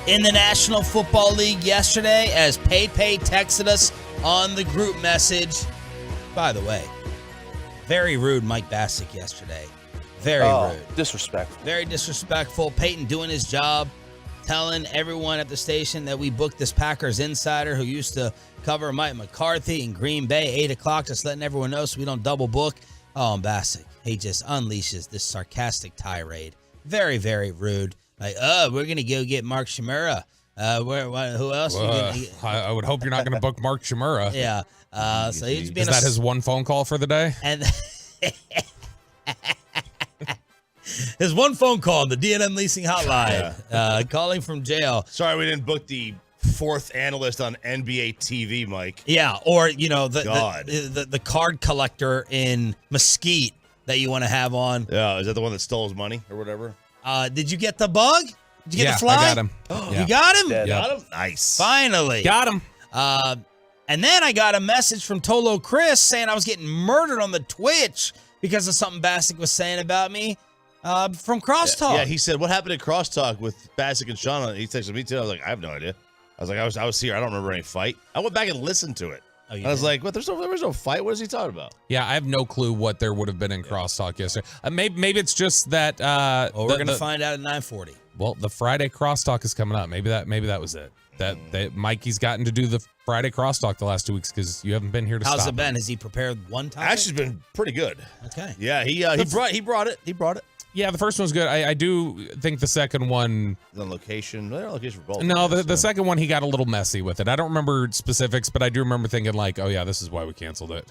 in the National Football League yesterday as Pay texted us on the group message. By the way, very rude Mike Bassick yesterday. Very rude. Disrespectful. Very disrespectful. Peyton doing his job, telling everyone at the station that we booked this Packers insider who used to cover Mike McCarthy in Green Bay, 8 o'clock, just letting everyone know so we don't double book. Oh, and Bassick, he just unleashes this sarcastic tirade. Very, very rude. Like, we're going to go get Mark Shimura. Who else? I would hope you're not going to book Mark Shimura. Yeah. So he's been Is that his one phone call for the day? And his one phone call, the D&M leasing hotline, calling from jail. Sorry, we didn't book the 4th analyst on NBA TV, Mike. Yeah, or the card collector in Mesquite that you want to have on. Yeah, is that the one that stole his money or whatever? Did you get the bug? Did you get the fly? I got him. You got him? Yeah. Got him? Nice. Finally. Got him. And then I got a message from Tolo Chris saying I was getting murdered on the Twitch because of something Bassick was saying about me from Crosstalk. Yeah, he said, what happened at Crosstalk with Bassick and Sean? He texted me too. I was like, I have no idea. I was like, I was here. I don't remember any fight. I went back and listened to it. I was like, what? There was no fight. What is he talking about? Yeah, I have no clue what there would have been in Crosstalk yesterday. Maybe it's just that. We're going to find out at 9:40. Well, the Friday Crosstalk is coming up. Maybe that was it. That Mikey's gotten to do the Friday Crosstalk the last 2 weeks because you haven't been here to stop. How's it been? Has he prepared one time? Actually, it's been pretty good. Okay. Yeah, he brought it. He brought it. Yeah, the first one's good. I do think the second one. The location. They're on location for both. No, the second one, he got a little messy with it. I don't remember specifics, but I do remember thinking like, oh yeah, this is why we canceled it.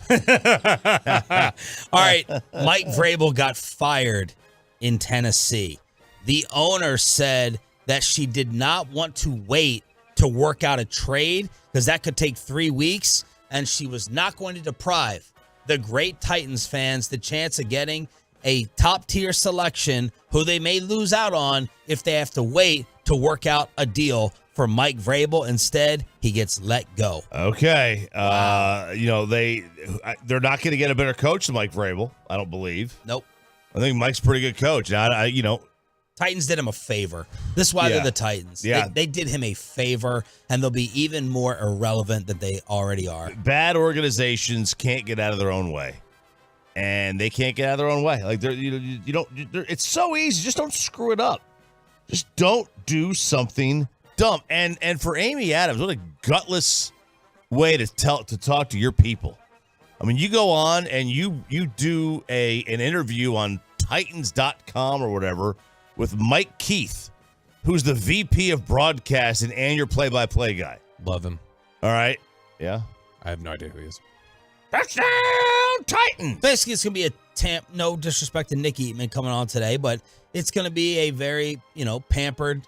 All right. Mike Vrabel got fired in Tennessee. The owner said that she did not want to wait to work out a trade because that could take 3 weeks, and she was not going to deprive the great Titans fans the chance of getting a top-tier selection who they may lose out on if they have to wait to work out a deal for Mike Vrabel. Instead, he gets let go. Okay. They're not going to get a better coach than Mike Vrabel, I don't believe. Nope. I think Mike's a pretty good coach. Titans did him a favor. This is why they're the Titans. Yeah. They did him a favor, and they'll be even more irrelevant than they already are. Bad organizations can't get out of their own way. And they can't get out of their own way. Like it's so easy. Just don't screw it up. Just don't do something dumb. And for Amy Adams, what a gutless way to talk to your people. I mean, you go on and you do an interview on Titans.com or whatever with Mike Keith, who's the VP of broadcasting and your play-by-play guy. Love him. All right. Yeah. I have no idea who he is. Touchdown Titans. Basically, it's going to be a no disrespect to Nick Eatman coming on today, but it's going to be a very, pampered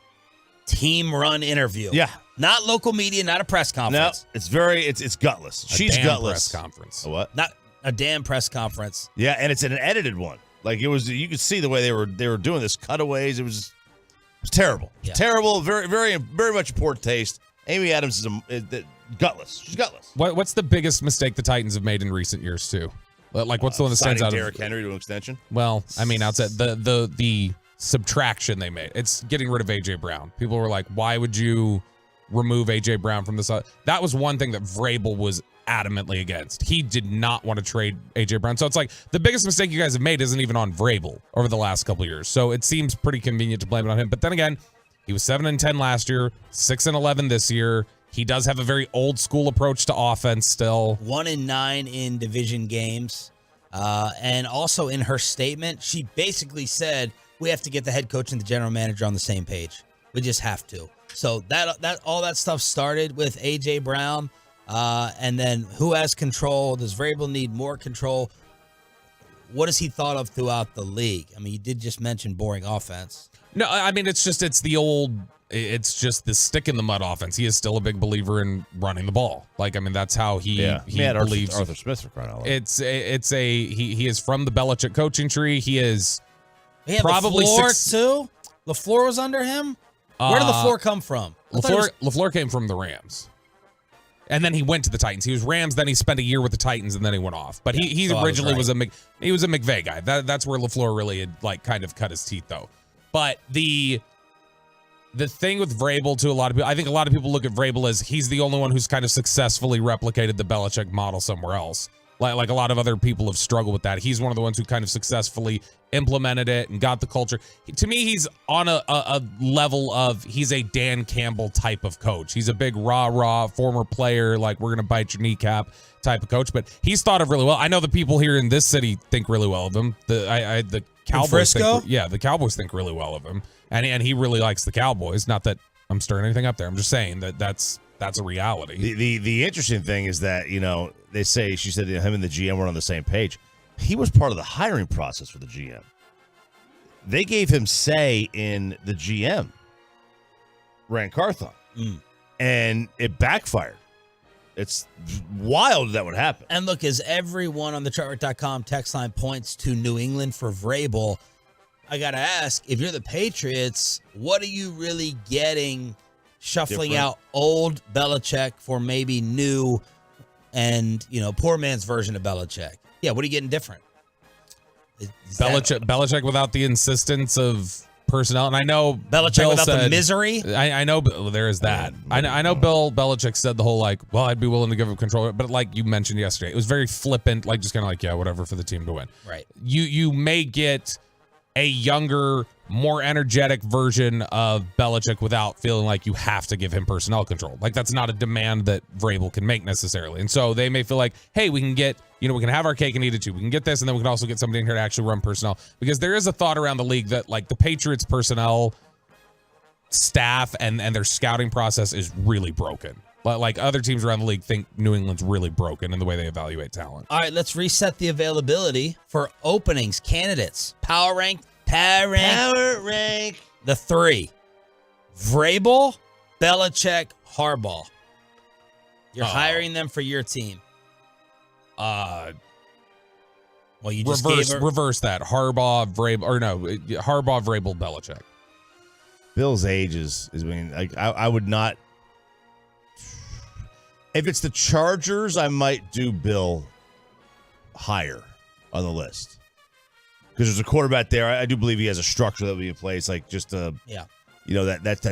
team-run interview. Yeah. Not local media, not a press conference. No, it's gutless. She's gutless. Press conference. A what? Not a damn press conference. Yeah, and it's an edited one. Like it was, you could see the way they were doing this cutaways. It was terrible. Yeah. Terrible. Very, very, very much poor taste. Amy Adams is gutless. She's gutless. What's the biggest mistake the Titans have made in recent years too? Like what's the one that stands out? Derrick Henry to an extension. Well, I mean, outside the subtraction they made, it's getting rid of AJ Brown. People were like, why would you remove AJ Brown from this? That was one thing that Vrabel was adamantly against. He did not want to trade AJ Brown. So it's like the biggest mistake you guys have made isn't even on Vrabel over the last couple of years. So it seems pretty convenient to blame it on him. But then again, he was 7-10 last year, 6-11 this year. He does have a very old school approach to offense still. 1-9 in division games. And also in her statement, she basically said, we have to get the head coach and the general manager on the same page. We just have to. So that all that stuff started with AJ Brown. And then who has control? Does Vrabel need more control? What has he thought of throughout the league? I mean, you did just mention boring offense. No, I mean, it's just the stick in the mud offense. He is still a big believer in running the ball. Like, I mean, that's how he believes. Arthur Smith for crying out loud. He is from the Belichick coaching tree. He is probably LaFleur too. LaFleur was under him. Where did LaFleur come from? LaFleur came from the Rams. And then he went to the Titans. He was Rams, then he spent a year with the Titans, and then he went off. But he originally was a McVay guy. That's where LaFleur really had kind of cut his teeth, though. But the The thing with Vrabel, to a lot of people, I think a lot of people look at Vrabel as he's the only one who's kind of successfully replicated the Belichick model somewhere else. Like a lot of other people have struggled with that. He's one of the ones who kind of successfully implemented it and got the culture. To me, he's on a level of, he's a Dan Campbell type of coach. He's a big rah-rah former player, like we're going to bite your kneecap type of coach, but he's thought of really well. I know the people here in this city think really well of him. The Cowboys think, the Cowboys think really well of him, and he really likes the Cowboys. Not that I'm stirring anything up there. I'm just saying that's a reality. The interesting thing is that, they say, she said him and the GM were on the same page. He was part of the hiring process for the GM. They gave him say in the GM, Rand Carthon, and it backfired. It's wild that would happen. And look, as everyone on the chartwright.com text line points to New England for Vrabel, I got to ask, if you're the Patriots, what are you really getting shuffling out old Belichick for maybe new and, poor man's version of Belichick? Yeah, what are you getting different? Belichick without the insistence of personnel, and I know Belichick Bill without said, the misery. I know there is that. I know Bill Belichick said the whole I'd be willing to give him control, but like you mentioned yesterday, it was very flippant, just kind of whatever for the team to win. Right. You may get a younger, more energetic version of Belichick without feeling like you have to give him personnel control. That's not a demand that Vrabel can make necessarily. And so they may feel like, hey, we can get, we can have our cake and eat it too. We can get this, and then we can also get somebody in here to actually run personnel. Because there is a thought around the league that the Patriots personnel staff and their scouting process is really broken. But other teams around the league think New England's really broken in the way they evaluate talent. All right, let's reset the availability for openings, candidates, power rank. The 3. Vrabel, Belichick, Harbaugh. You're hiring them for your team. Well, you just reverse that. Harbaugh, Vrabel, Belichick. Bill's age I would not. If it's the Chargers, I might do Bill higher on the list. Because there's a quarterback there. I do believe he has a structure that would be in place. That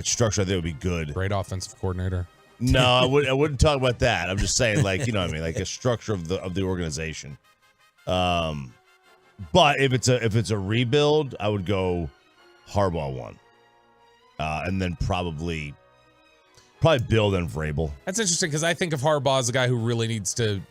structure I think would be good. Great offensive coordinator. No, I wouldn't talk about that. I'm just saying, you know what I mean, a structure of the organization. But if it's a rebuild, I would go Harbaugh 1, and then probably Bill, then Vrabel. That's interesting because I think of Harbaugh as a guy who really needs to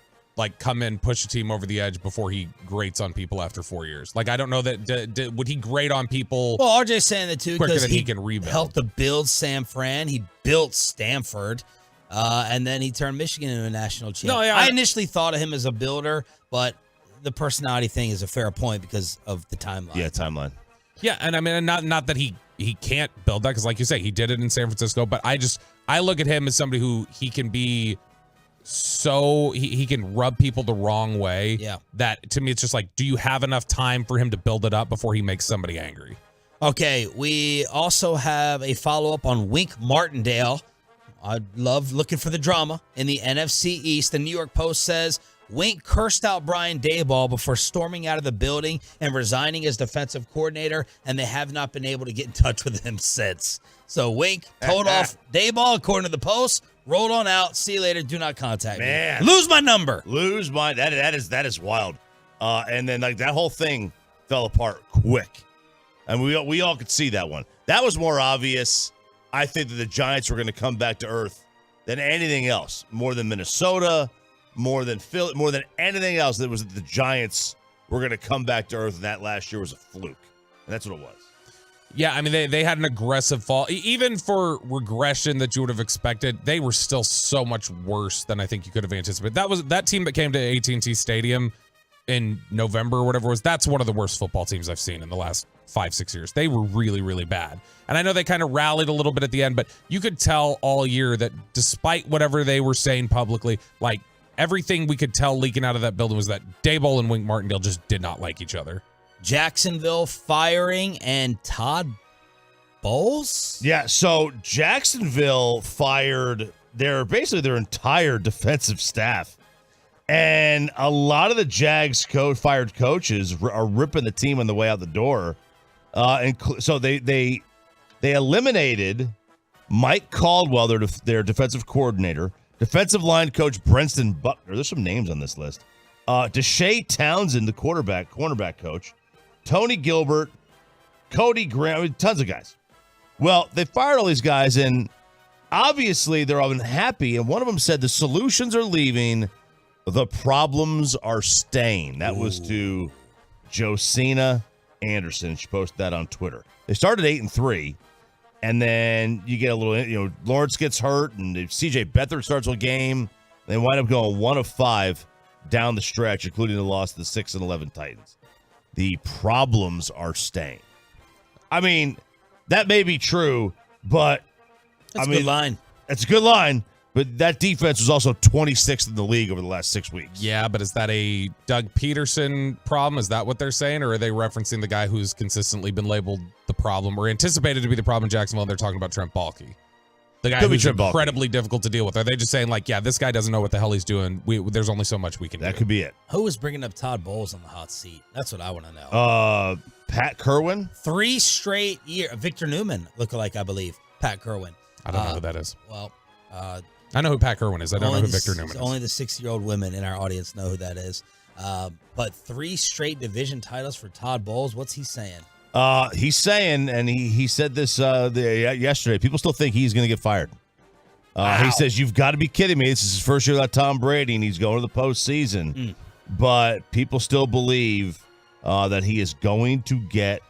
come in, push a team over the edge before he grates on people after 4 years. I don't know that would he grate on people. Well, RJ's saying that too because he can rebuild. Helped to build San Fran. He built Stanford, and then he turned Michigan into a national champ. No, yeah, I initially thought of him as a builder, but the personality thing is a fair point because of the timeline. Yeah, timeline. Yeah, and I mean, not that he can't build that because, like you say, he did it in San Francisco. But I look at him as somebody who he can be. So he can rub people the wrong way. Yeah. That to me, it's just do you have enough time for him to build it up before he makes somebody angry? Okay. We also have a follow-up on Wink Martindale. I love looking for the drama in the NFC East. The New York Post says Wink cursed out Brian Daboll before storming out of the building and resigning as defensive coordinator, and they have not been able to get in touch with him since. So Wink told off Daboll, according to the Post. Rolled on out. See you later. Do not contact me. Lose my number. Lose my that is wild. And then that whole thing fell apart quick. And we all could see that one. That was more obvious. I think that the Giants were going to come back to earth than anything else. More than Minnesota, more than Philly, more than anything else. That was the Giants were going to come back to earth, and that last year was a fluke. And that's what it was. Yeah, I mean, they had an aggressive fall. Even for regression that you would have expected, they were still so much worse than I think you could have anticipated. That team that came to AT&T Stadium in November or whatever it was, that's one of the worst football teams I've seen in the last 5-6 years. They were really, really bad. And I know they kind of rallied a little bit at the end, but you could tell all year that despite whatever they were saying publicly, everything we could tell leaking out of that building was that Daboll and Wink Martindale just did not like each other. Jacksonville firing and Todd Bowles? Yeah, so Jacksonville fired their entire defensive staff. And a lot of the Jags fired coaches are ripping the team on the way out the door. And so they eliminated Mike Caldwell, their defensive coordinator, defensive line coach Brenston Buckner. There's some names on this list. Deshae Townsend, the cornerback coach, Tony Gilbert, Cody Graham, tons of guys. Well, they fired all these guys, and obviously they're all unhappy, and one of them said the solutions are leaving, the problems are staying. That was to Josina Anderson. She posted that on Twitter. They started 8-3, and then you get a little, Lawrence gets hurt, and CJ Beathard starts a game. They wind up going 1-5 down the stretch, including the loss to the 6-11 Titans. The problems are staying. I mean, that may be true, but That's a good line. It's a good line, but that defense was also 26th in the league over the last 6 weeks. Yeah, but is that a Doug Peterson problem? Is that what they're saying? Or are they referencing the guy who's consistently been labeled the problem or anticipated to be the problem in Jacksonville? And they're talking about Trent Baalke. The guy who's incredibly difficult to deal with. Are they just saying, this guy doesn't know what the hell he's doing? There's only so much we can do. That could be it. Who was bringing up Todd Bowles on the hot seat? That's what I want to know. Pat Kerwin? 3 straight years. Victor Newman lookalike, I believe. Pat Kerwin. I don't know who that is. Well, I know who Pat Kerwin is. I don't know who Victor Newman is. Only the 6-year-old women in our audience know who that is. But 3 straight division titles for Todd Bowles. What's he saying? He's saying, and he said this yesterday, people still think he's going to get fired. Wow. He says, you've got to be kidding me. This is his first year without Tom Brady, and he's going to the postseason. But people still believe that he is going to get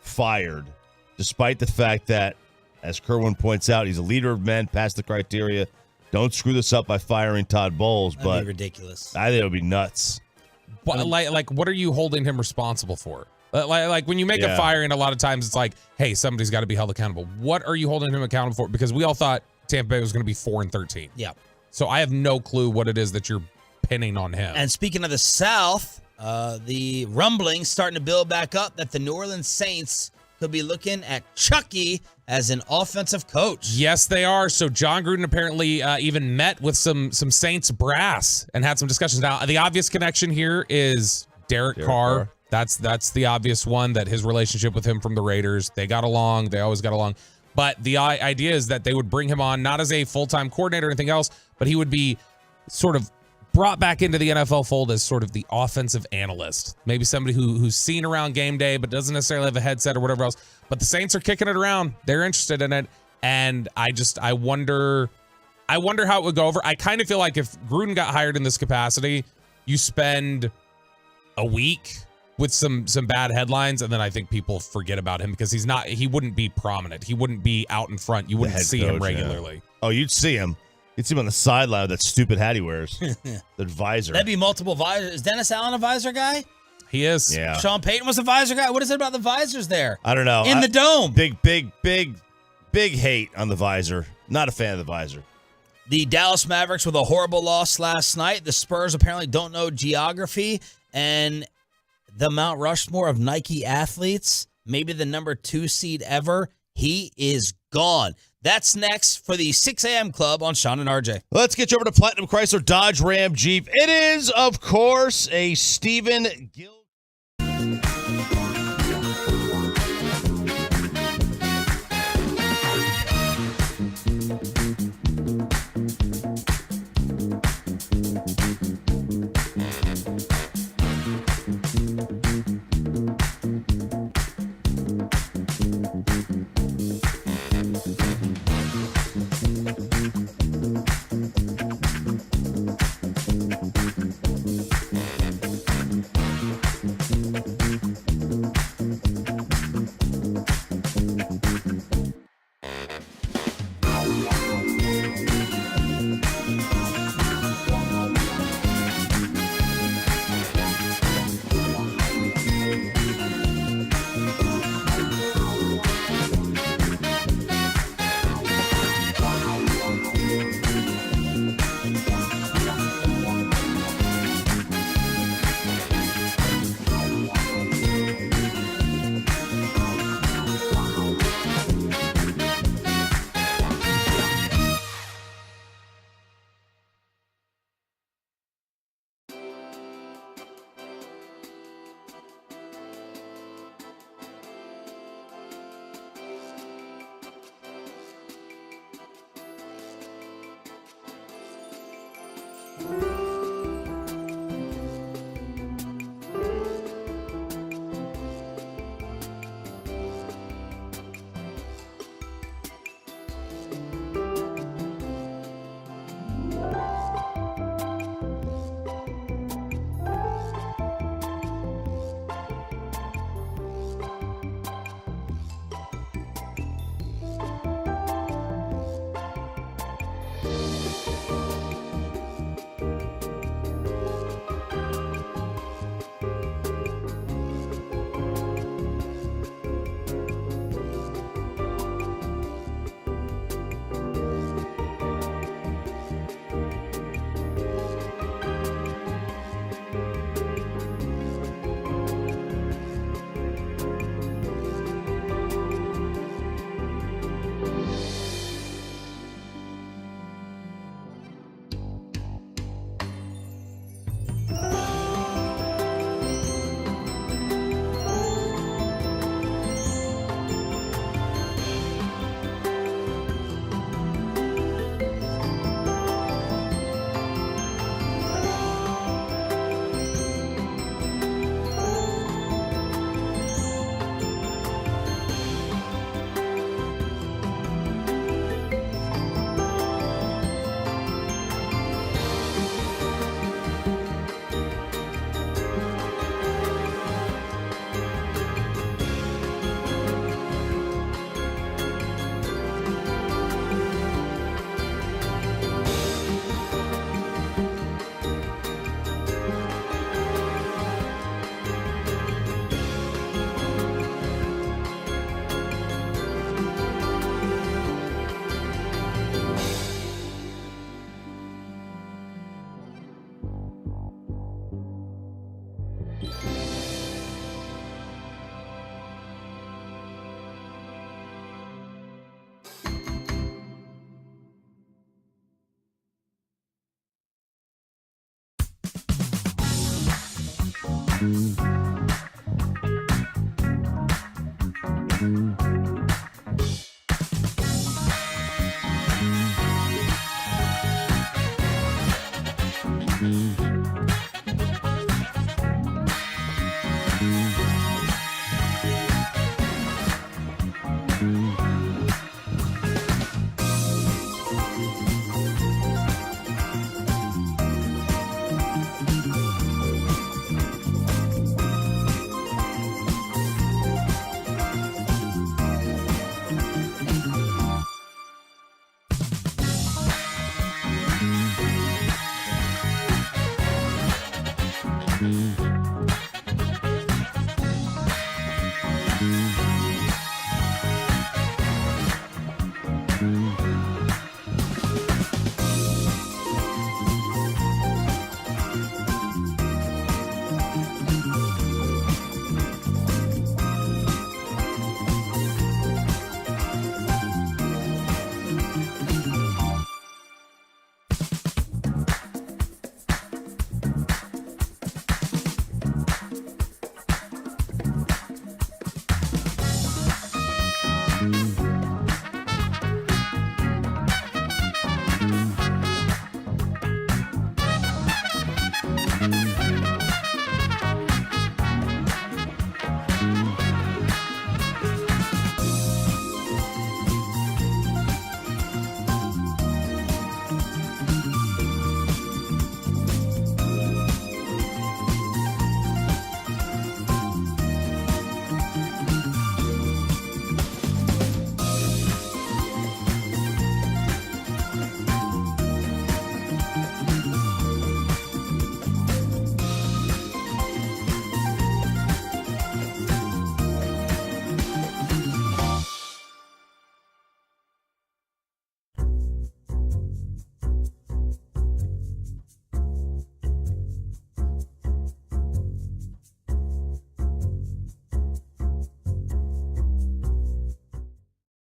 fired, despite the fact that, as Kerwin points out, he's a leader of men, past the criteria. Don't screw this up by firing Todd Bowles. That'd be ridiculous. I think it would be nuts. But, what are you holding him responsible for? Like when you make a firing, a lot of times it's like, hey, somebody's got to be held accountable. What are you holding him accountable for? Because we all thought Tampa Bay was going to be 4-13. Yeah. So I have no clue what it is that you're pinning on him. And speaking of the South, the rumblings starting to build back up that the New Orleans Saints could be looking at Chucky as an offensive coach. Yes, they are. So John Gruden apparently even met with some Saints brass and had some discussions. Now, the obvious connection here is Derek Carr. That's the obvious one, that his relationship with him from the Raiders, they got along. They always got along. But the idea is that they would bring him on not as a full-time coordinator or anything else, but he would be sort of brought back into the NFL fold as sort of the offensive analyst. Maybe somebody who's seen around game day but doesn't necessarily have a headset or whatever else. But the Saints are kicking it around. They're interested in it. And I wonder how it would go over. I kind of feel like if Gruden got hired in this capacity, you spend a week with some bad headlines, and then I think people forget about him because he wouldn't be prominent. He wouldn't be out in front. You wouldn't see him regularly. Yeah. Oh, you'd see him. You'd see him on the sideline with that stupid hat he wears. The visor. That'd be multiple visors. Is Dennis Allen a visor guy? He is. Yeah. Sean Payton was a visor guy. What is it about the visors there? I don't know. In the dome. Big hate on the visor. Not a fan of the visor. The Dallas Mavericks with a horrible loss last night. The Spurs apparently don't know geography. And the Mount Rushmore of Nike athletes, maybe the number 2 seed ever, he is gone. That's next for the 6 a.m. Club on Sean and RJ. Let's get you over to Platinum Chrysler Dodge Ram Jeep. It is, of course, a Stephen Gill.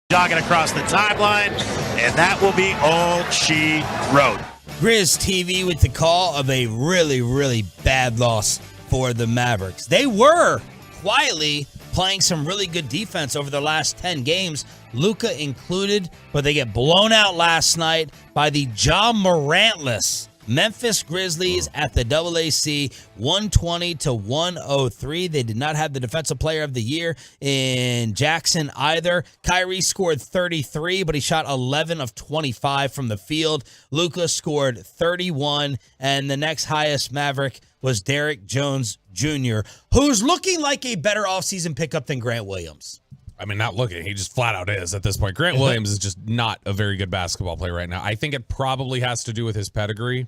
Jogging across the timeline, and that will be all she wrote. Grizz TV with the call of a really, really bad loss for the Mavericks. They were quietly playing some really good defense over the last 10 games, Luka included, but they get blown out last night by the Ja Morantless Memphis Grizzlies at the AAC, 120-103. They did not have the Defensive Player of the Year in Jackson either. Kyrie scored 33, but he shot 11 of 25 from the field. Luka scored 31, and the next highest Maverick was Derrick Jones Jr., who's looking like a better offseason pickup than Grant Williams. I mean, not looking. He just flat out is at this point. Grant Williams is just not a very good basketball player right now. I think it probably has to do with his pedigree,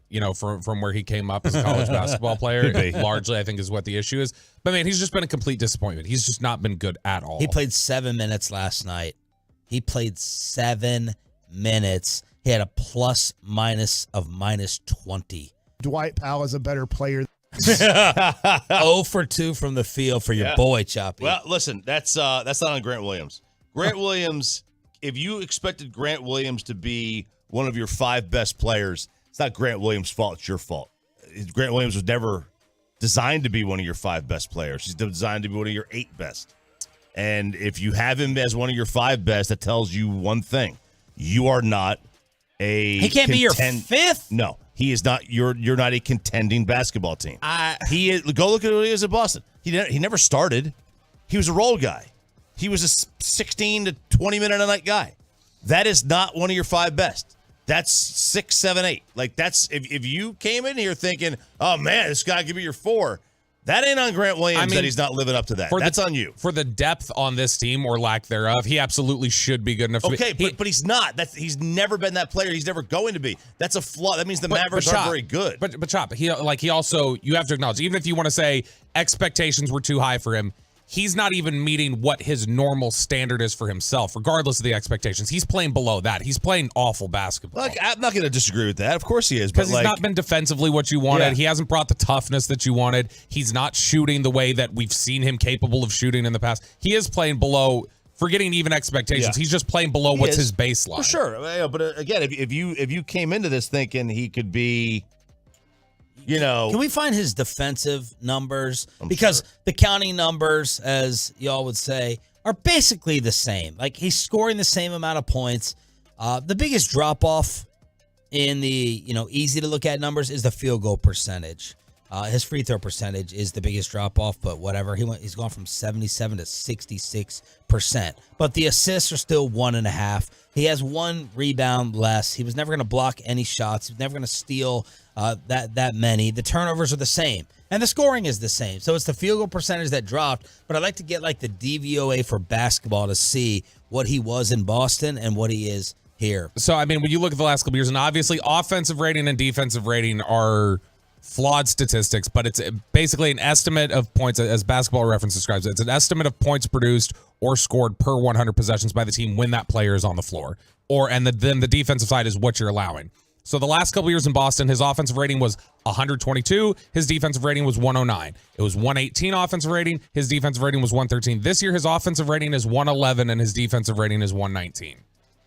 you know, from where he came up as a college basketball player. Largely, I think, is what the issue is. But, man, he's just been a complete disappointment. He's just not been good at all. He played 7 minutes last night. He played 7 minutes. He had a plus-minus of -20. Dwight Powell is a better player. 0 for 2 from the field for your boy, Choppy. Well, listen, that's not on Grant Williams. Grant Williams, if you expected Grant Williams to be one of your 5 best players, it's not Grant Williams' fault. It's your fault. Grant Williams was never designed to be one of your 5 best players. He's designed to be one of your 8 best. And if you have him as one of your 5 best, that tells you one thing. You are not a He can't be your 5th? No. He is not. You're not a contending basketball team. He is. Go look at what he is at Boston. He never started. He was a role guy. He was a 16 to 20 minute a night guy. That is not one of your 5 best. That's 6, 7, 8. Like that's if you came in here thinking, oh man, this guy could be your 4. That ain't on Grant Williams that he's not living up to that. That's on you. For the depth on this team or lack thereof, he absolutely should be good enough to be. But he's not. He's never been that player. He's never going to be. That's a flaw. That means the Mavericks aren't very good. But Chop, he also, you have to acknowledge, even if you want to say expectations were too high for him, he's not even meeting what his normal standard is for himself, regardless of the expectations. He's playing below that. He's playing awful basketball. Look, I'm not going to disagree with that. Of course he is. Because he's not been defensively what you wanted. Yeah. He hasn't brought the toughness that you wanted. He's not shooting the way that we've seen him capable of shooting in the past. He is playing below, forgetting even expectations. Yeah. He's just playing below what's his baseline. For sure. But again, if you came into this thinking he could be, Can we find his defensive numbers? Because the counting numbers, as y'all would say, are basically the same. Like, he's scoring the same amount of points. The biggest drop-off in the, easy to look at numbers is the field goal percentage. His free throw percentage is the biggest drop-off, but whatever. He's gone from 77 to 66%. But the assists are still 1.5. He has 1 rebound less. He was never going to block any shots. He was never going to steal that many. The turnovers are the same. And the scoring is the same. So it's the field goal percentage that dropped. But I'd like to get like the DVOA for basketball to see what he was in Boston and what he is here. So, I mean, when you look at the last couple years, and obviously offensive rating and defensive rating are flawed statistics, but it's basically an estimate of points, as Basketball Reference describes it. It's an estimate of points produced or scored per 100 possessions by the team when that player is on the floor. Then the defensive side is what you're allowing. So the last couple years in Boston, his offensive rating was 122. His defensive rating was 109. It was 118 offensive rating. His defensive rating was 113. This year, his offensive rating is 111 and his defensive rating is 119.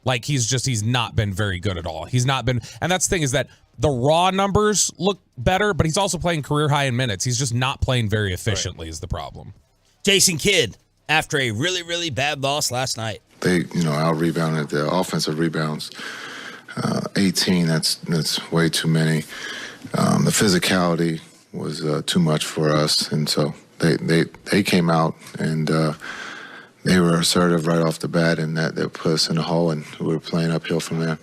Like, he's not been very good at all. He's not been, and that's the thing, is that the raw numbers look better, but he's also playing career high in minutes. He's just not playing very efficiently is the problem. Jason Kidd, after a really, really bad loss last night. They, out-rebounded the offensive rebounds. 18, that's way too many. The physicality was too much for us, and so they came out and they were assertive right off the bat, and that put us in a hole, and we were playing uphill from there.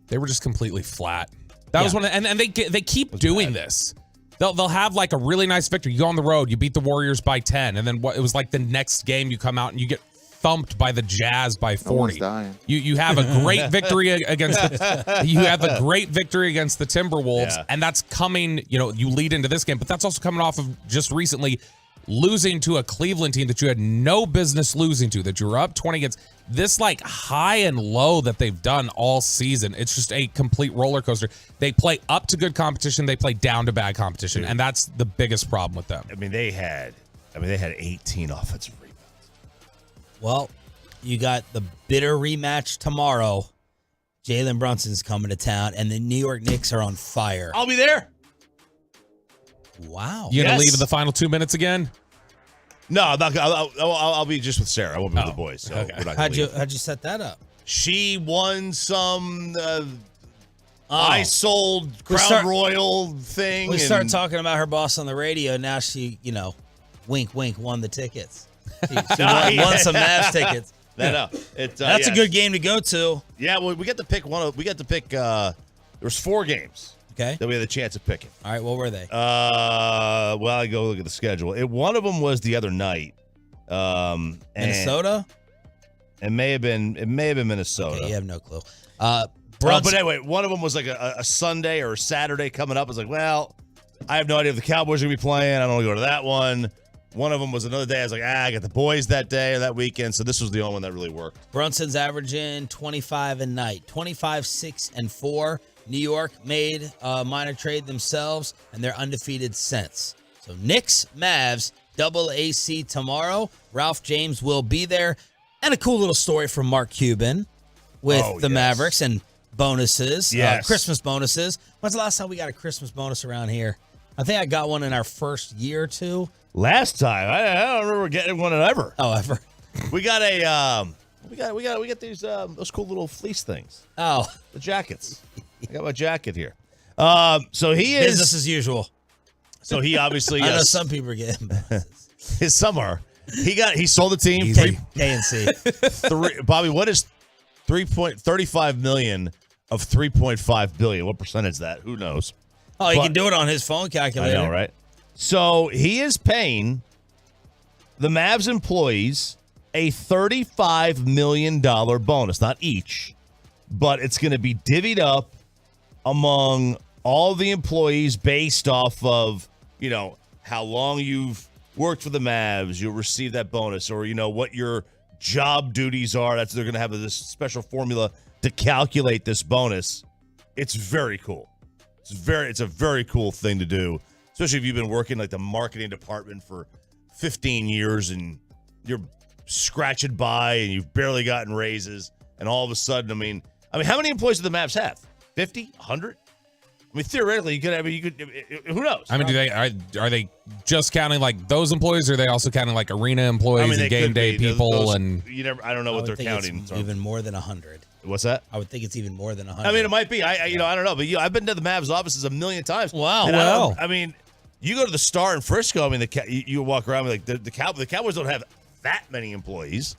They were just completely flat. That was one of, and they keep doing this. They'll have like a really nice victory. You go on the road, you beat the Warriors by 10, and then it was like the next game you come out and you get thumped by the Jazz by 40. You have a great victory against the Timberwolves, and that's coming, you lead into this game, but that's also coming off of just recently losing to a Cleveland team that you had no business losing to, that you were up 20 against. This like high and low that they've done all season, it's just a complete roller coaster. They play up to good competition, they play down to bad competition, and that's the biggest problem with them. They had 18 offensive rebounds. Well, you got the bitter rematch tomorrow. Jalen Brunson's coming to town, and the New York Knicks are on fire. I'll be there. Wow. You gonna leave in the final 2 minutes again? No, I'm not. I'll be just with Sarah. I won't be with the boys. So okay. we're not How'd you set that up? She won some I sold Crown Royal thing. We start talking about her boss on the radio. Now she, wink, wink, won the tickets. She won some Mavs tickets. That's a good game to go to. Yeah, well, we get to pick one. We got to pick. There's 4 games. Okay. That we had a chance of picking. All right, what were they? Well, I go look at the schedule. One of them was the other night. Minnesota? It may have been Minnesota. Okay, you have no clue. But anyway, one of them was like a Sunday or a Saturday coming up. I was like, well, I have no idea if the Cowboys are going to be playing. I don't want to go to that one. One of them was another day. I was like, I got the boys that day or that weekend. So this was the only one that really worked. Brunson's averaging 25 a night, 25, 6, and 4. New York made a minor trade themselves, and they're undefeated since. So Knicks, Mavs, double AC tomorrow. Ralph James will be there. And a cool little story from Mark Cuban with the Mavericks and bonuses, Christmas bonuses. When's the last time we got a Christmas bonus around here? I think I got one in our first year or two. Last time, I don't remember getting one ever. Oh, ever. We got a we got these those cool little fleece things. Oh, the jackets. I got my jacket here. So he is business as usual. So he obviously I know some people are getting bonuses. His summer. He sold the team. KNC. Bobby, what is 3.35 million of 3.5 billion? What percentage is that? Who knows? Oh, he can do it on his phone calculator. I know, right? So he is paying the Mavs employees a $35 million bonus, not each, but it's going to be divvied up among all the employees based off of, how long you've worked for the Mavs. You'll receive that bonus, or, what your job duties are. They're going to have this special formula to calculate this bonus. It's very cool. It's a very cool thing to do, especially if you've been working like the marketing department for 15 years and you're scratching by and you've barely gotten raises, and all of a sudden, I mean, how many employees do the Mavs have? 50? 100? I mean, theoretically, you could. Who knows? I mean, are they just counting like those employees, or are they also counting like arena employees and game day people? And I don't know what they're counting. It's even more than 100. What's that? I would think it's even more than 100. I mean, it might be. I don't know, but I've been to the Mavs offices a million times. Wow. And I mean, you go to the Star in Frisco. I mean, you walk around like the Cowboys don't have that many employees,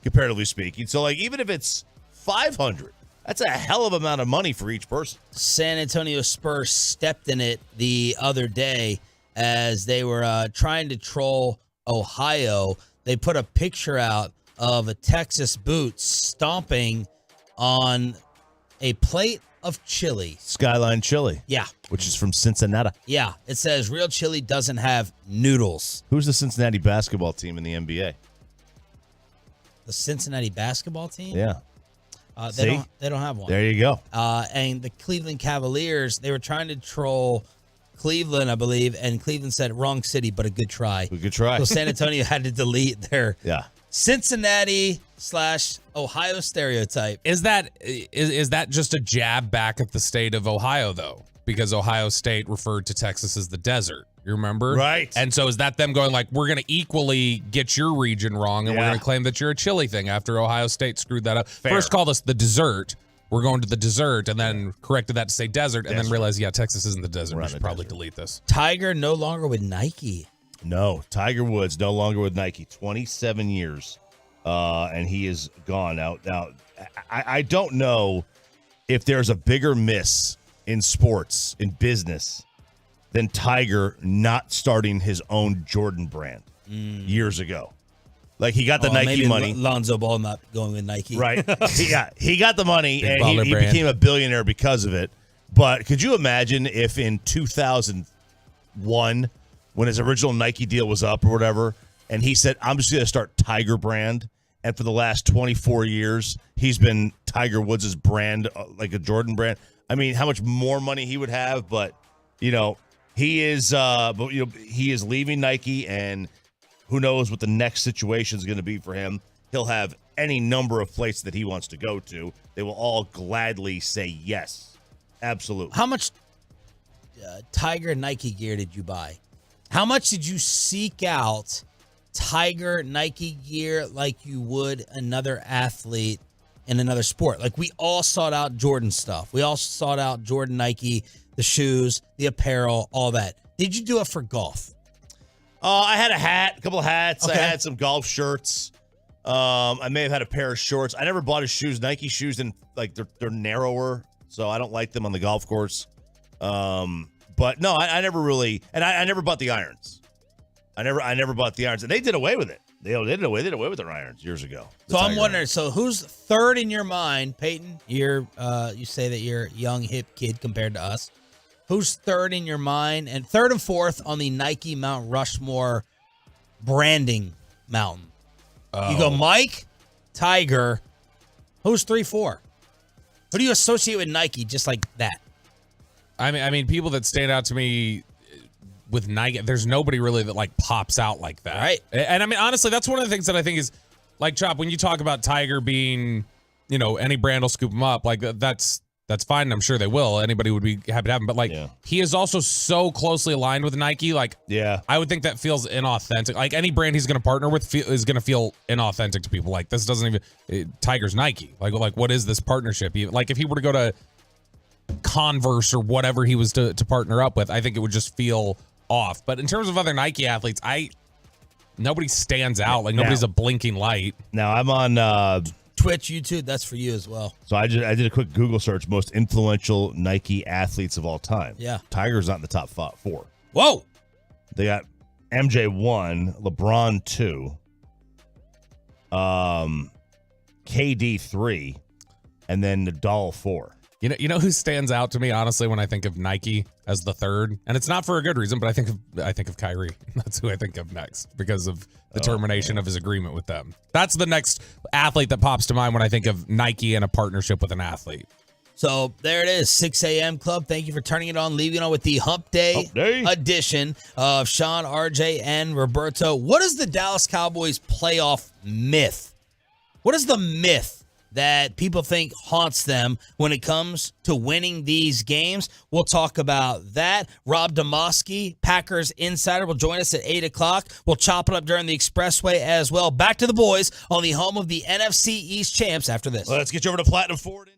comparatively speaking. So like, even if it's 500. That's a hell of an amount of money for each person. San Antonio Spurs stepped in it the other day as they were trying to troll Ohio. They put a picture out of a Texas boot stomping on a plate of chili. Skyline chili. Yeah. Which is from Cincinnati. Yeah. It says real chili doesn't have noodles. Who's the Cincinnati basketball team in the NBA? The Cincinnati basketball team? Yeah. They don't have one. There you go. And the Cleveland Cavaliers, they were trying to troll Cleveland, I believe, and Cleveland said, wrong city, but a good try. Good try. So San Antonio had to delete their Cincinnati/Ohio stereotype. Is that just a jab back at the state of Ohio, though? Because Ohio State referred to Texas as the desert. You remember? Right. And so is that them going like, we're going to equally get your region wrong, and we're going to claim that you're a chili thing after Ohio State screwed that up? Fair. First called us the dessert. We're going to the dessert, and then corrected that to say desert, and then realized, Texas isn't the desert. We should probably delete this. Tiger no longer with Nike. No, Tiger Woods no longer with Nike. 27 years, and he is gone. Now, I don't know if there's a bigger miss in sports, in business, than Tiger not starting his own Jordan brand years ago. Like, he got the Nike money. Lonzo Ball not going with Nike. Right. He got the money, Big and he brand. became a billionaire because of it. But could you imagine if in 2001, when his original Nike deal was up or whatever, and he said, I'm just going to start Tiger brand, and for the last 24 years, he's been Tiger Woods' brand, like a Jordan brand. I mean, how much more money he would have, but, he is he is leaving Nike, and who knows what the next situation is going to be for him. He'll have any number of places that he wants to go to. They will all gladly say yes. Absolutely. How much Tiger Nike gear did you buy? How much did you seek out Tiger Nike gear like you would another athlete in another sport? Like, we all sought out Jordan stuff. We all sought out Jordan Nike, the shoes, the apparel, all that. Did you do it for golf? I had a couple of hats. Okay. I had some golf shirts. I may have had a pair of shorts. I never bought his shoes. Nike shoes, and like they're narrower, so I don't like them on the golf course. But no, I never really, and I never bought the irons. I never bought the irons, and they did away with it. They did away with their irons years ago. So I'm wondering, so who's third in your mind, Peyton? You say that you're a young, hip kid compared to us. Who's third in your mind, and third and fourth on the Nike Mount Rushmore branding mountain? You go Mike, Tiger. Who's 3-4? Who do you associate with Nike just like that? I mean, people that stand out to me with Nike, there's nobody really that like pops out like that. Right. And I mean, honestly, that's one of the things that I think is like, Chop, when you talk about Tiger being, any brand will scoop him up, like that's fine. And I'm sure they will. Anybody would be happy to have him. But like, he is also so closely aligned with Nike. Like, I would think that feels inauthentic. Like, any brand he's going to partner with is going to feel inauthentic to people. Like, this doesn't even, Tiger's Nike. Like, what is this partnership? Like, if he were to go to Converse or whatever he was to partner up with, I think it would just feel off. But in terms of other Nike athletes, nobody stands out. Like, nobody's a blinking light. Now I'm on Twitch, YouTube, that's for you as well. So I did a quick Google search, most influential Nike athletes of all time. Yeah. Tiger's not in the top 4. Whoa. They got MJ 1, LeBron 2, KD 3, and then Nadal 4. You know who stands out to me, honestly, when I think of Nike as the third, and it's not for a good reason, but I think of Kyrie. That's who I think of next because of the termination of his agreement with them. That's the next athlete that pops to mind when I think of Nike and a partnership with an athlete. So there it is, 6 a.m. Club. Thank you for turning it on, leaving on with the Hump Day edition of Sean, RJ, and Roberto. What is the Dallas Cowboys playoff myth? What is the myth that people think haunts them when it comes to winning these games. We'll talk about that. Rob Demovsky, Packers Insider, will join us at 8 o'clock. We'll chop it up during the Expressway as well. Back to the boys on the home of the NFC East champs after this. Let's get you over to Platinum Ford.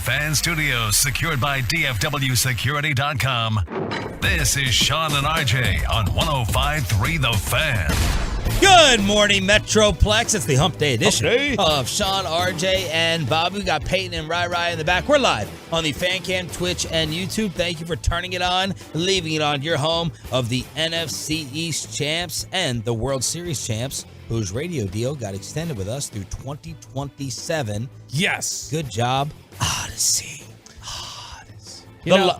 Fan Studios, secured by DFWSecurity.com. This is Sean and RJ on 105.3 The Fan. Good morning, Metroplex. It's the Hump Day edition of Sean, RJ, and Bobby. We got Peyton and Rai in the back. We're live on the Fan Cam, Twitch, and YouTube. Thank you for turning it on, leaving it on. Your home of the NFC East champs and the World Series champs, whose radio deal got extended with us through 2027. Yes. Good job. Odyssey. You know,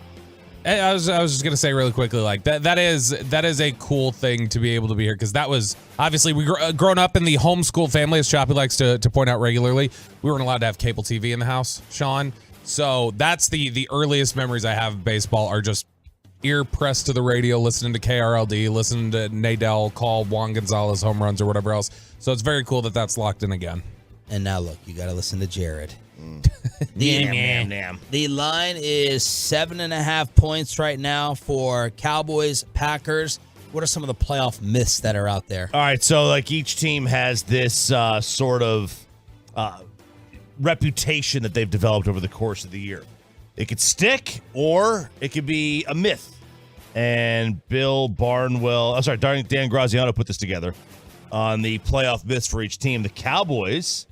I was just gonna say really quickly, like that is a cool thing to be able to be here, because that was obviously we grown up in the homeschool family, as Choppy likes to point out regularly. We weren't allowed to have cable TV in the house, Sean. So that's the earliest memories I have of baseball are just ear pressed to the radio, listening to KRLD, listening to Nadell call Juan Gonzalez home runs or whatever else. So it's very cool that that's locked in again. And now look, you got to listen to Jared. Damn. The line is 7.5 points right now for Cowboys, Packers. What are some of the playoff myths that are out there? All right, so like each team has this sort of reputation that they've developed over the course of the year. It could stick, or it could be a myth. And Dan Graziano put this together on the playoff myths for each team. The Cowboys,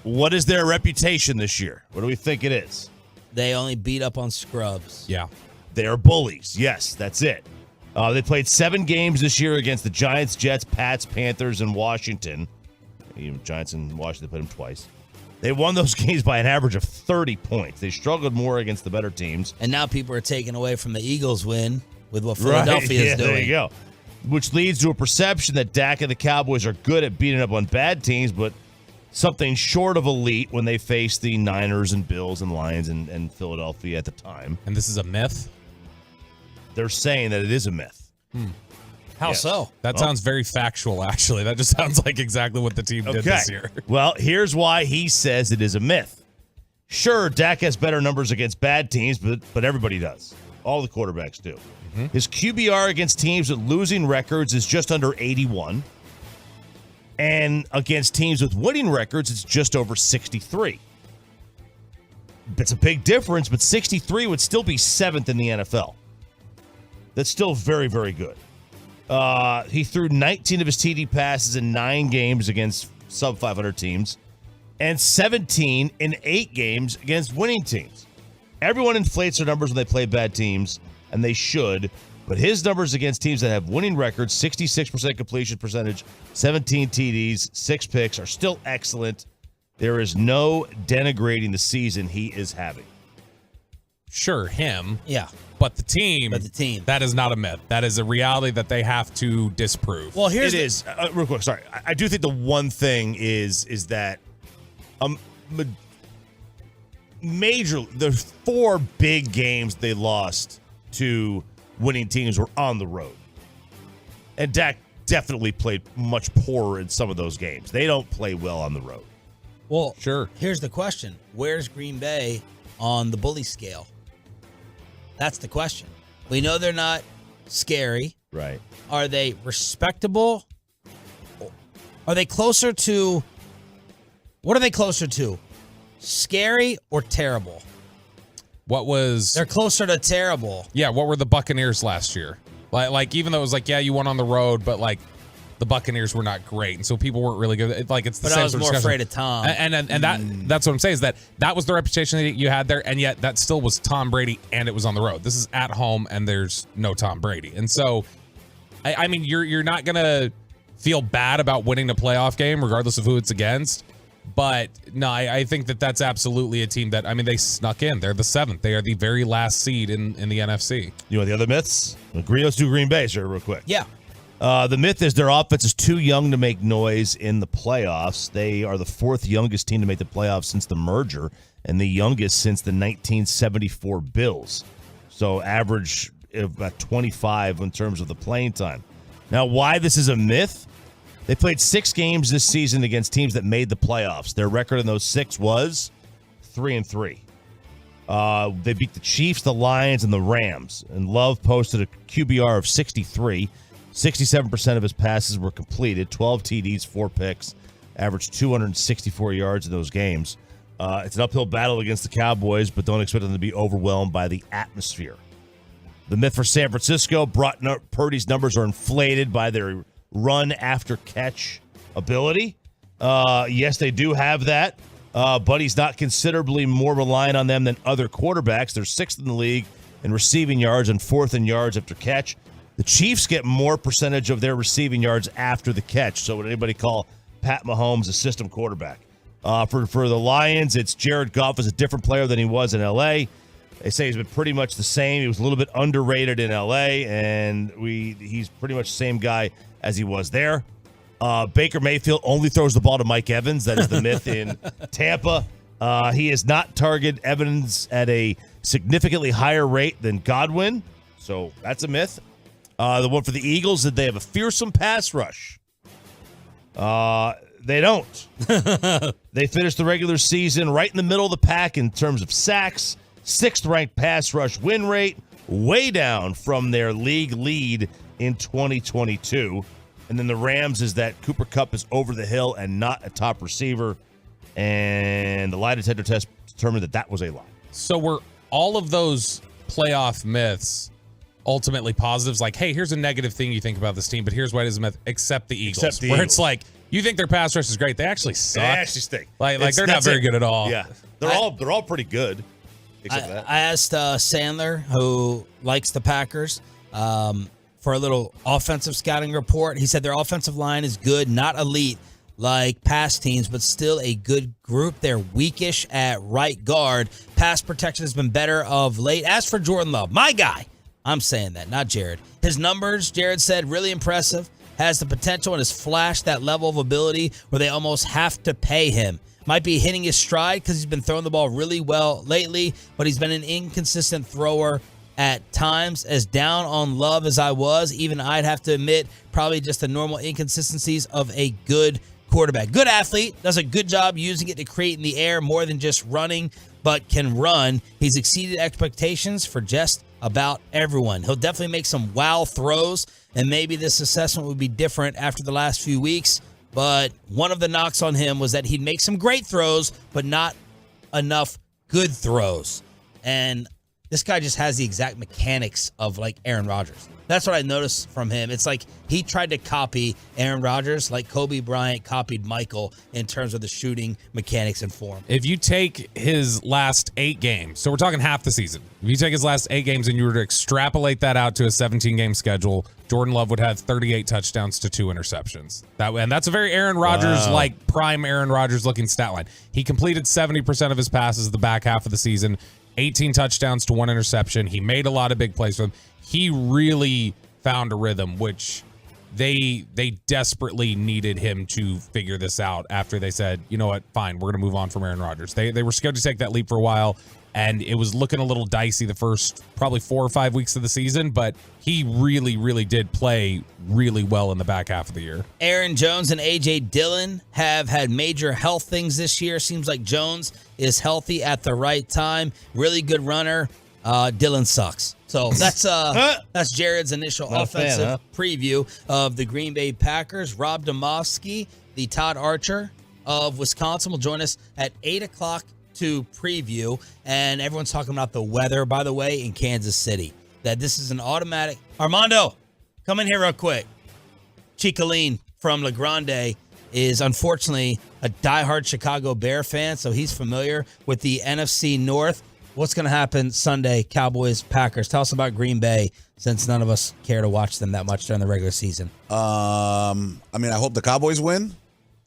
what is their reputation this year? What do we think it is? They only beat up on scrubs. Yeah. They are bullies. Yes, that's it. They played 7 games this year against the Giants, Jets, Pats, Panthers, and Washington. Even Giants and Washington played them twice. They won those games by an average of 30 points. They struggled more against the better teams. And now people are taking away from the Eagles win with what Philadelphia is doing. There you go. Which leads to a perception that Dak and the Cowboys are good at beating up on bad teams, but something short of elite when they face the Niners and Bills and Lions and Philadelphia at the time. And this is a myth? They're saying that it is a myth. How so? That sounds very factual, actually. That just sounds like exactly what the team did this year. Well, here's why he says it is a myth. Sure, Dak has better numbers against bad teams, but everybody does. All the quarterbacks do. His QBR against teams with losing records is just under 81. And against teams with winning records, it's just over 63. It's a big difference, but 63 would still be 7th in the NFL. That's still very, very good. He threw 19 of his TD passes in 9 games against sub-500 teams and 17 in 8 games against winning teams. Everyone inflates their numbers when they play bad teams, and they should. But his numbers against teams that have winning records, 66% completion percentage, 17 TDs, 6 picks, are still excellent. There is no denigrating the season he is having. Sure, him. Yeah. But the team. That is not a myth. That is a reality that they have to disprove. Well, real quick, sorry. I do think the one thing is that the 4 big games they lost to winning teams were on the road. And Dak definitely played much poorer in some of those games. They don't play well on the road. Well, sure. Here's the question. Where's Green Bay on the bully scale? That's the question. We know they're not scary. Right. Are they respectable? Are they closer to... What are they closer to? Scary or terrible? They're closer to terrible. Yeah, what were the Buccaneers last year? Like even though it was like, yeah, you won on the road, but like the Buccaneers were not great, and so people weren't really good. It's the same. But I was more afraid of Tom. And that's what I'm saying is that was the reputation that you had there, and yet that still was Tom Brady, and it was on the road. This is at home, and there's no Tom Brady, and so I mean you're not gonna feel bad about winning a playoff game regardless of who it's against. But no, I think that's absolutely a team that, I mean, they snuck in. They're the 7th. They are the very last seed in the NFC. You know the other myths? Let's do Green Bay, sir, real quick. Yeah. The myth is their offense is too young to make noise in the playoffs. They are the 4th youngest team to make the playoffs since the merger, and the youngest since the 1974 Bills. So average about 25 in terms of the playing time. Now, why this is a myth? They played 6 games this season against teams that made the playoffs. Their record in those 6 was 3-3. They beat the Chiefs, the Lions, and the Rams. And Love posted a QBR of 63. 67% of his passes were completed. 12 TDs, 4 picks. Averaged 264 yards in those games. It's an uphill battle against the Cowboys, but don't expect them to be overwhelmed by the atmosphere. The myth for San Francisco, Purdy's numbers are inflated by their run after catch ability. Yes, they do have that, but he's not considerably more reliant on them than other quarterbacks. They're 6th in the league in receiving yards and 4th in yards after catch. The Chiefs get more percentage of their receiving yards after the catch. So would anybody call Pat Mahomes a system quarterback? For the Lions, it's Jared Goff is a different player than he was in L.A. They say he's been pretty much the same. He was a little bit underrated in L.A., and he's pretty much the same guy as he was there. Baker Mayfield only throws the ball to Mike Evans. That is the myth in Tampa. He has not targeted Evans at a significantly higher rate than Godwin, so that's a myth. The one for the Eagles, that they have a fearsome pass rush. They don't. They finished the regular season right in the middle of the pack in terms of sacks. 6th-ranked pass rush win rate, way down from their league lead in 2022. And then the Rams is that Cooper Kupp is over the hill and not a top receiver. And the lie detector test determined that was a lie. So were all of those playoff myths ultimately positives? Like, hey, here's a negative thing you think about this team, but here's why it is a myth, except the Eagles. Where it's like, you think their pass rush is great. They actually suck. They actually stink. Like they're not very good at all. Yeah. They're all pretty good. Except that. I asked Sandler, who likes the Packers, for a little offensive scouting report. He said their offensive line is good, not elite like past teams, but still a good group. They're weakish at right guard. Pass protection has been better of late. As for Jordan Love, my guy, I'm saying that, not Jared. His numbers, Jared said, really impressive. Has the potential and has flashed that level of ability where they almost have to pay him. Might be hitting his stride because he's been throwing the ball really well lately, but he's been an inconsistent thrower at times. As down on Love as I was, even I'd have to admit probably just the normal inconsistencies of a good quarterback. Good athlete, does a good job using it to create in the air more than just running, but can run. He's exceeded expectations for just about everyone. He'll definitely make some wow throws, and maybe this assessment would be different after the last few weeks. But one of the knocks on him was that he'd make some great throws, but not enough good throws. And this guy just has the exact mechanics of like Aaron Rodgers. That's what I noticed from him. It's like he tried to copy Aaron Rodgers like Kobe Bryant copied Michael in terms of the shooting mechanics and form. If you take his last 8 games, so we're talking half the season. If you take his last 8 games and you were to extrapolate that out to a 17-game schedule, Jordan Love would have 38 touchdowns to 2 interceptions. And that's a very Aaron Rodgers, like prime Aaron Rodgers looking stat line. He completed 70% of his passes the back half of the season, 18 touchdowns to 1 interception. He made a lot of big plays for them. He really found a rhythm, which they desperately needed him to figure this out after they said, you know what, fine, we're going to move on from Aaron Rodgers. They were scared to take that leap for a while, and it was looking a little dicey the first probably 4 or 5 weeks of the season, but he really, really did play really well in the back half of the year. Aaron Jones and A.J. Dillon have had major health things this year. Seems like Jones is healthy at the right time. Really good runner. Dillon sucks. So that's Jared's initial offensive preview of the Green Bay Packers. Rob Demovsky, the Todd Archer of Wisconsin, will join us at 8 o'clock to preview. And everyone's talking about the weather, by the way, in Kansas City. That this is an automatic. Armando, come in here real quick. Chicaline from La Grande is unfortunately a diehard Chicago Bear fan, so he's familiar with the NFC North. What's going to happen Sunday, Cowboys, Packers? Tell us about Green Bay, since none of us care to watch them that much during the regular season. I mean, I hope the Cowboys win.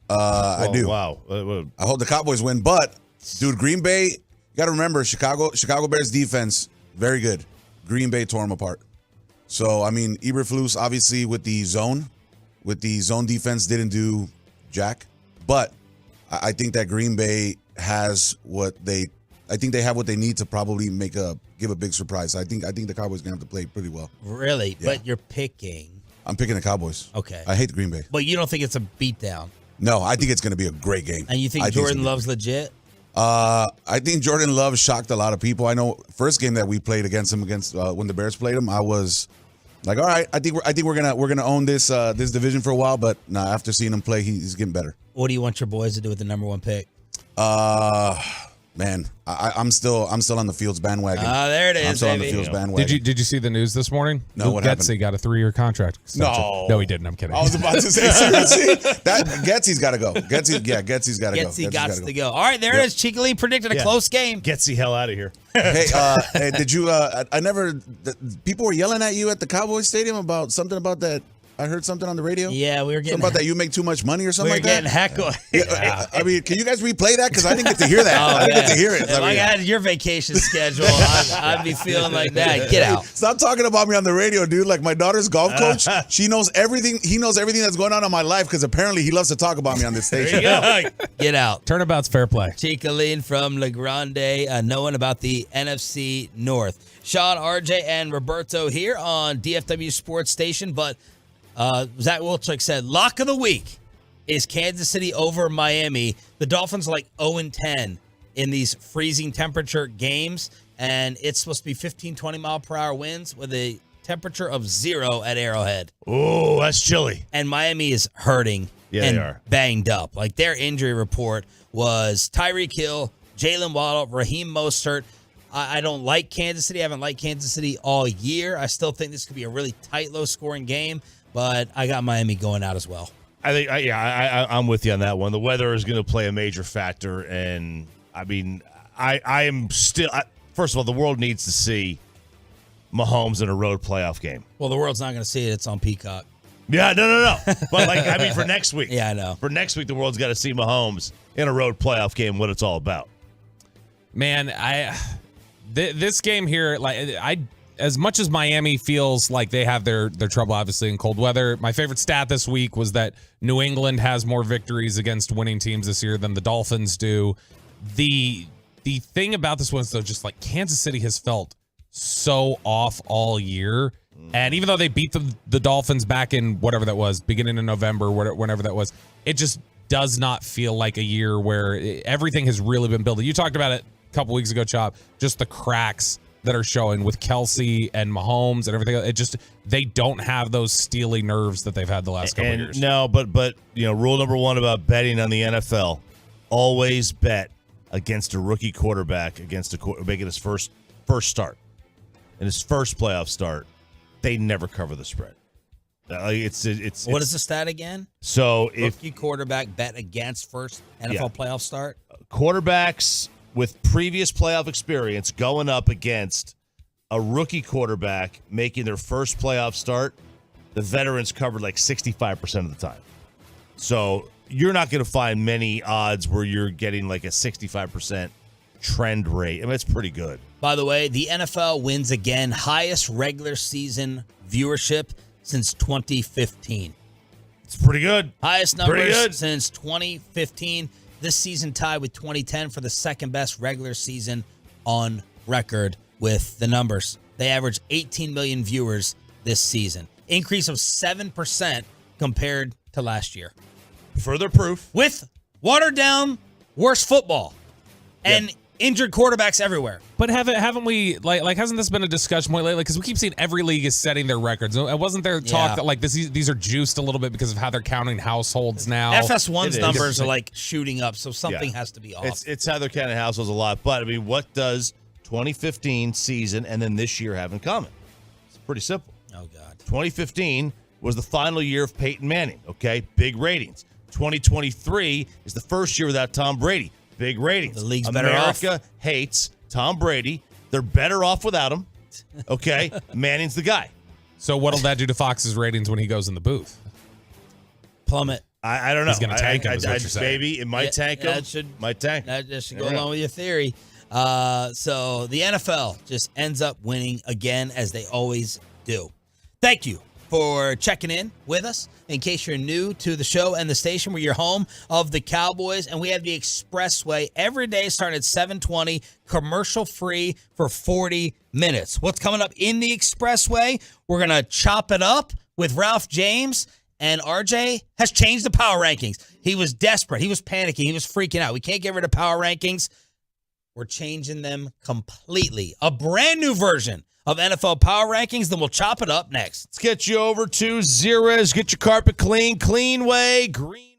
I do. Wow. I hope the Cowboys win. But, dude, Green Bay, you got to remember, Chicago Bears defense, very good. Green Bay tore them apart. So, I mean, Eberflus, obviously, with the zone defense, didn't do jack. But I think that Green Bay has what they need to probably make a give a big surprise. I think the Cowboys gonna have to play pretty well. Really? Yeah. But you're picking. I'm picking the Cowboys. Okay. I hate the Green Bay. But you don't think it's a beatdown? No, I think it's gonna be a great game. And you think Jordan Love's legit? I think Jordan Love shocked a lot of people. I know first game that we played against him when the Bears played him, I was like, all right, I think we're gonna own this division for a while. But after seeing him play, he's getting better. What do you want your boys to do with the number 1 pick? Man, I'm still on the Fields bandwagon. There it is. I'm still on the Fields bandwagon. Did you see the news this morning? No, what happened? Getsy got a 3-year contract extension. No, he didn't. I'm kidding. I was about to say, seriously, that Getsy's got to go. Getsy's got to go. Getsy got to go. All right, there it is. Chicolini predicted a close game. Getsy hell out of here. Hey, did you? People were yelling at you at the Cowboys Stadium about something about that. I heard something on the radio. Yeah, we were getting something about that. You make too much money or something like that. We were getting heckled. Yeah. I mean, can you guys replay that? Because I didn't get to hear that. I didn't get to hear it. If I had your vacation schedule, I'd be feeling like that. Get out. Stop talking about me on the radio, dude. Like my daughter's golf coach, she knows everything. He knows everything that's going on in my life because apparently he loves to talk about me on this station. There you go. Get out. Turnabout's fair play. Chicolini from La Grande, knowing about the NFC North. Sean, RJ, and Roberto here on DFW Sports Station, but Zach Wilczek said, lock of the week is Kansas City over Miami. The Dolphins are like 0-10 in these freezing temperature games, and it's supposed to be 15, 20-mile-per-hour winds with a temperature of 0 at Arrowhead. Oh, that's chilly. And Miami is hurting and they are banged up. Like, their injury report was Tyreek Hill, Jalen Waddle, Raheem Mostert. I don't like Kansas City. I haven't liked Kansas City all year. I still think this could be a really tight, low-scoring game. But I got Miami going out as well. I think, I'm with you on that one. The weather is going to play a major factor, and I mean, I am still. First of all, the world needs to see Mahomes in a road playoff game. Well, the world's not going to see it. It's on Peacock. Yeah, no. But I mean, for next week. Yeah, I know. For next week, the world's got to see Mahomes in a road playoff game. What it's all about. Man, this game here, as much as Miami feels like they have their trouble, obviously, in cold weather, my favorite stat this week was that New England has more victories against winning teams this year than the Dolphins do. The thing about this one is, though, just like Kansas City has felt so off all year. And even though they beat the Dolphins back in whatever that was, beginning of November, whenever that was, it just does not feel like a year where everything has really been building. You talked about it a couple weeks ago, Chop, just the cracks that are showing with Kelsey and Mahomes and everything. It just, they don't have those steely nerves that they've had the last couple of years. No, but rule number 1 about betting on the NFL, always bet against a rookie quarterback making his first start. In his first playoff start, they never cover the spread. What is the stat again? So rookie quarterback bet against first NFL playoff start? Quarterbacks with previous playoff experience going up against a rookie quarterback making their first playoff start, the veterans covered like 65% of the time. So you're not going to find many odds where you're getting like a 65% trend rate. I mean, it's pretty good. By the way, the NFL wins again, highest regular season viewership since 2015. It's pretty good. Highest numbers since 2015. This season tied with 2010 for the second best regular season on record with the numbers. They averaged 18 million viewers this season. Increase of 7% compared to last year. Further proof. With watered down worse football and injured quarterbacks everywhere. But haven't we, like hasn't this been a discussion point lately? Because we keep seeing every league is setting their records. Wasn't there talk that like these are juiced a little bit because of how they're counting households now? FS1's numbers are like shooting up, so something has to be off. It's how they're counting households a lot. But I mean, what does 2015 season and then this year have in common? It's pretty simple. Oh God. 2015 was the final year of Peyton Manning. Okay, big ratings. 2023 is the first year without Tom Brady. Big ratings. The league's better off. America hates Tom Brady. They're better off without him. Okay? Manning's the guy. So what'll that do to Fox's ratings when he goes in the booth? Plummet. I don't know. He's going to tank him, is what you're saying. Maybe it might tank him. Might tank. That should go along with your theory. So the NFL just ends up winning again, as they always do. Thank you for checking in with us. In case you're new to the show and the station, where you're home of the Cowboys, and we have the Expressway every day starting at 7:20, commercial-free for 40 minutes. What's coming up in the Expressway? We're going to chop it up with Ralph James, and RJ has changed the power rankings. He was desperate. He was panicking. He was freaking out. We can't get rid of power rankings. We're changing them completely. A brand new version of NFL Power Rankings. Then we'll chop it up next. Let's get you over to Zira's. Get your carpet clean. Clean way. Green.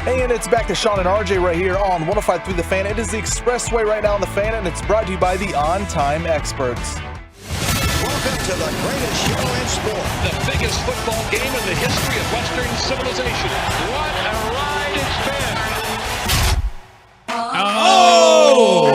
And it's back to Sean and RJ right here on 105.3 The Fan. It is the Expressway right now on The Fan, and it's brought to you by the On Time Experts. Welcome to the greatest show in sport. The biggest football game in the history of Western civilization. What a ride it's been. Oh,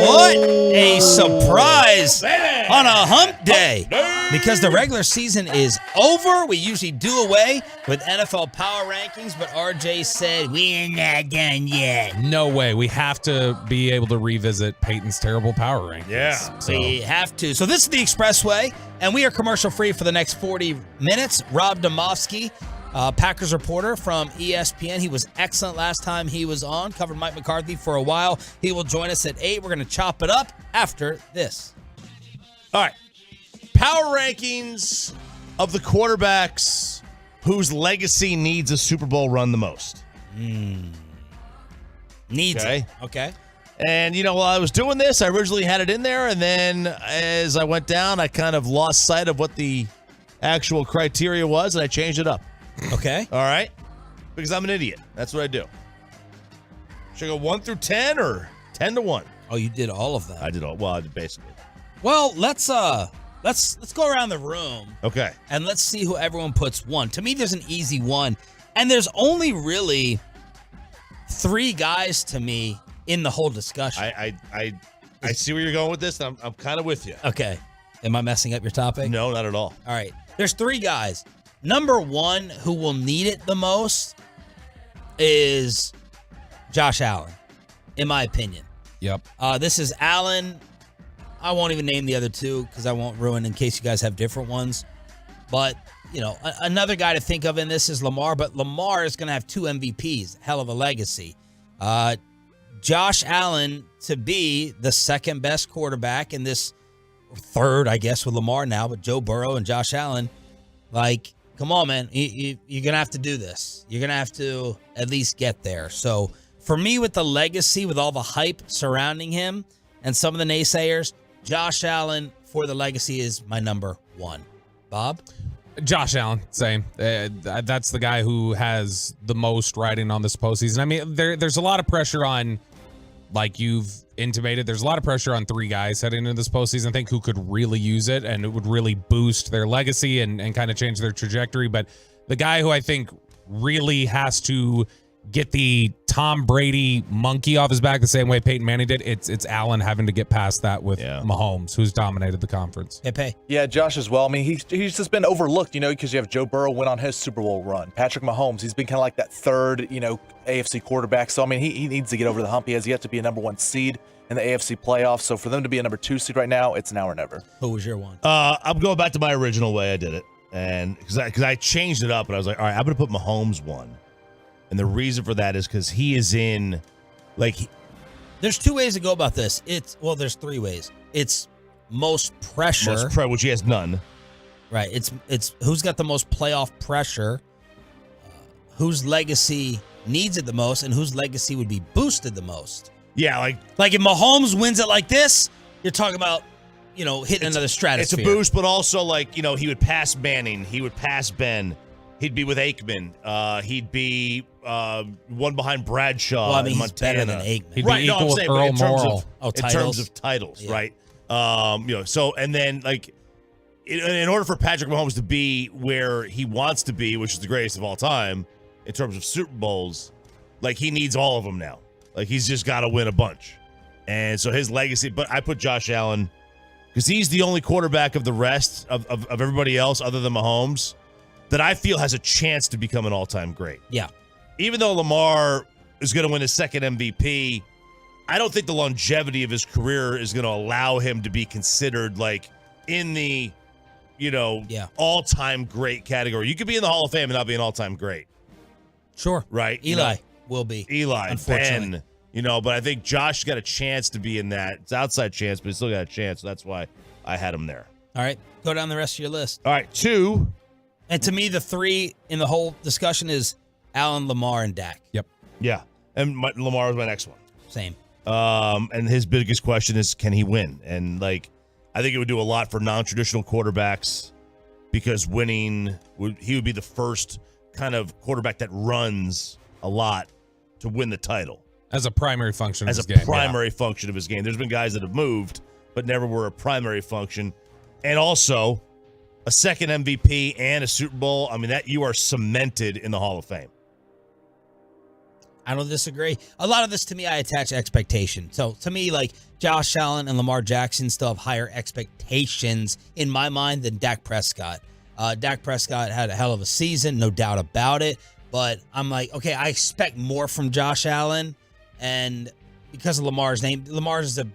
what a surprise on a hump day. Because the regular season is over, we usually do away with NFL power rankings, but RJ said, we're not done yet. No way. We have to be able to revisit Peyton's terrible power rankings. Yeah. So. We have to. So this is the Expressway, and we are commercial-free for the next 40 minutes. Rob Demovsky, Packers reporter from ESPN. He was excellent last time he was on, covered Mike McCarthy for a while. He will join us at 8. We're going to chop it up after this. All right. Power rankings of the quarterbacks whose legacy needs a Super Bowl run the most. Needs it. Okay. And, while I was doing this, I originally had it in there, and then as I went down, I kind of lost sight of what the actual criteria was, and I changed it up. Okay. All right? Because I'm an idiot. That's what I do. Should I go 1 through 10 or 10 to 1? Oh, you did all of that. I did all. Well, I did basically. Well, let's go around the room. Okay. And let's see who everyone puts 1. To me, there's an easy 1. And there's only really 3 guys to me in the whole discussion. I see where you're going with this. I'm kind of with you. Okay. Am I messing up your topic? No, not at all. All right. There's 3 guys. Number 1 who will need it the most is Josh Allen, in my opinion. Yep. This is Allen. I won't even name the other 2 because I won't ruin in case you guys have different ones. But, another guy to think of in this is Lamar, but Lamar is going to have 2 MVPs. Hell of a legacy. Josh Allen to be the second best quarterback in this third, I guess, with Lamar now, but Joe Burrow and Josh Allen. Like, come on, man. You're going to have to do this. You're going to have to at least get there. So, for me, with the legacy, with all the hype surrounding him and some of the naysayers, Josh Allen for the legacy is my number 1. Bob? Josh Allen, same. That's the guy who has the most riding on this postseason. I mean, there's a lot of pressure on, like you've intimated, there's a lot of pressure on 3 guys heading into this postseason, I think, who could really use it, and it would really boost their legacy and kind of change their trajectory. But the guy who I think really has to get the Tom Brady monkey off his back the same way Peyton Manning did, it's Allen having to get past that with Mahomes, who's dominated the conference. Pepe. Yeah, Josh as well. I mean, he's just been overlooked, because you have Joe Burrow went on his Super Bowl run. Patrick Mahomes, he's been kind of like that third, AFC quarterback. So, I mean, he needs to get over the hump. He has yet to be a number 1 seed in the AFC playoffs. So, for them to be a number 2 seed right now, it's now or never. Who was your 1? I'm going back to my original way I did it. And because I changed it up, and I was like, all right, I'm going to put Mahomes 1. And the reason for that is because he is in, there's 2 ways to go about this. There's 3 ways. It's most pressure. Which he has none. Right. It's who's got the most playoff pressure, whose legacy needs it the most, and whose legacy would be boosted the most. Yeah, like if Mahomes wins it like this, you're talking about, hitting another stratosphere. It's a boost, but also he would pass Manning, he would pass Ben. He'd be with Aikman. He'd be one behind Bradshaw. Well, I mean, in he's Montana. better than Aikman. He'd be equal with Earl Morrall. In terms of titles, yeah. Right? So, and then, in order for Patrick Mahomes to be where he wants to be, which is the greatest of all time, in terms of Super Bowls, he needs all of them now. He's just got to win a bunch. And so his legacy, but I put Josh Allen, because he's the only quarterback of the rest of everybody else other than Mahomes that I feel has a chance to become an all-time great. Yeah. Even though Lamar is going to win his second MVP, I don't think the longevity of his career is going to allow him to be considered in the, all-time great category. You could be in the Hall of Fame and not be an all-time great. Sure. Right? Eli will be. Eli, Ben, but I think Josh got a chance to be in that. It's outside chance, but he still got a chance. So that's why I had him there. All right. Go down the rest of your list. All right. 2. And to me, the 3 in the whole discussion is Allen, Lamar, and Dak. Yep. Yeah. And Lamar was my next one. Same. And his biggest question is, can he win? And I think it would do a lot for non-traditional quarterbacks because winning, he would be the first kind of quarterback that runs a lot to win the title. As a primary function of As his a game. primary function of his game. There's been guys that have moved, but never were a primary function. And also, a second MVP and a Super Bowl. I mean, that you are cemented in the Hall of Fame. I don't disagree. A lot of this, to me, I attach expectation. So, to me, like, Josh Allen and Lamar Jackson still have higher expectations in my mind than Dak Prescott. Dak Prescott had a hell of a season, no doubt about it. But I'm like, okay, I expect more from Josh Allen. And because of Lamar's name, Lamar's it's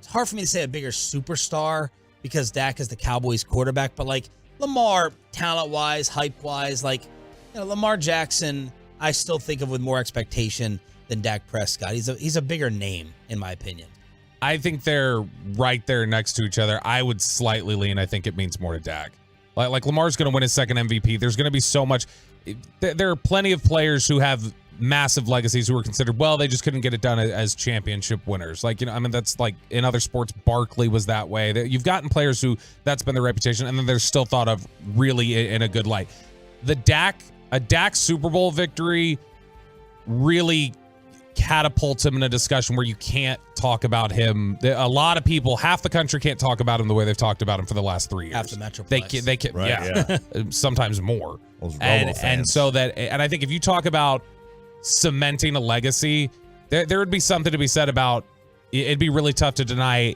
hard for me to say a bigger superstar because Dak is the Cowboys quarterback. But, like, Lamar, talent-wise, hype-wise, like, Lamar Jackson, I still think of with more expectation than Dak Prescott. He's a bigger name, in my opinion. I think they're right there next to each other. I would slightly lean. I think it means more to Dak. Like Lamar's going to win his second MVP. There's going to be so much. There are plenty of players who have massive legacies who are considered, well, they just couldn't get it done as championship winners. Like, that's like in other sports, Barkley was that way. You've gotten players who that's been their reputation, and then they're still thought of really in a good light. A Dak Super Bowl victory really catapults him in a discussion where you can't talk about him. A lot of people, half the country can't talk about him the way they've talked about him for the last 3 years. Half the Metroplex. They can, Right, yeah. Sometimes more. Those Romo And fans. so I think if you talk about cementing a legacy, there would be something to be said about, it'd be really tough to deny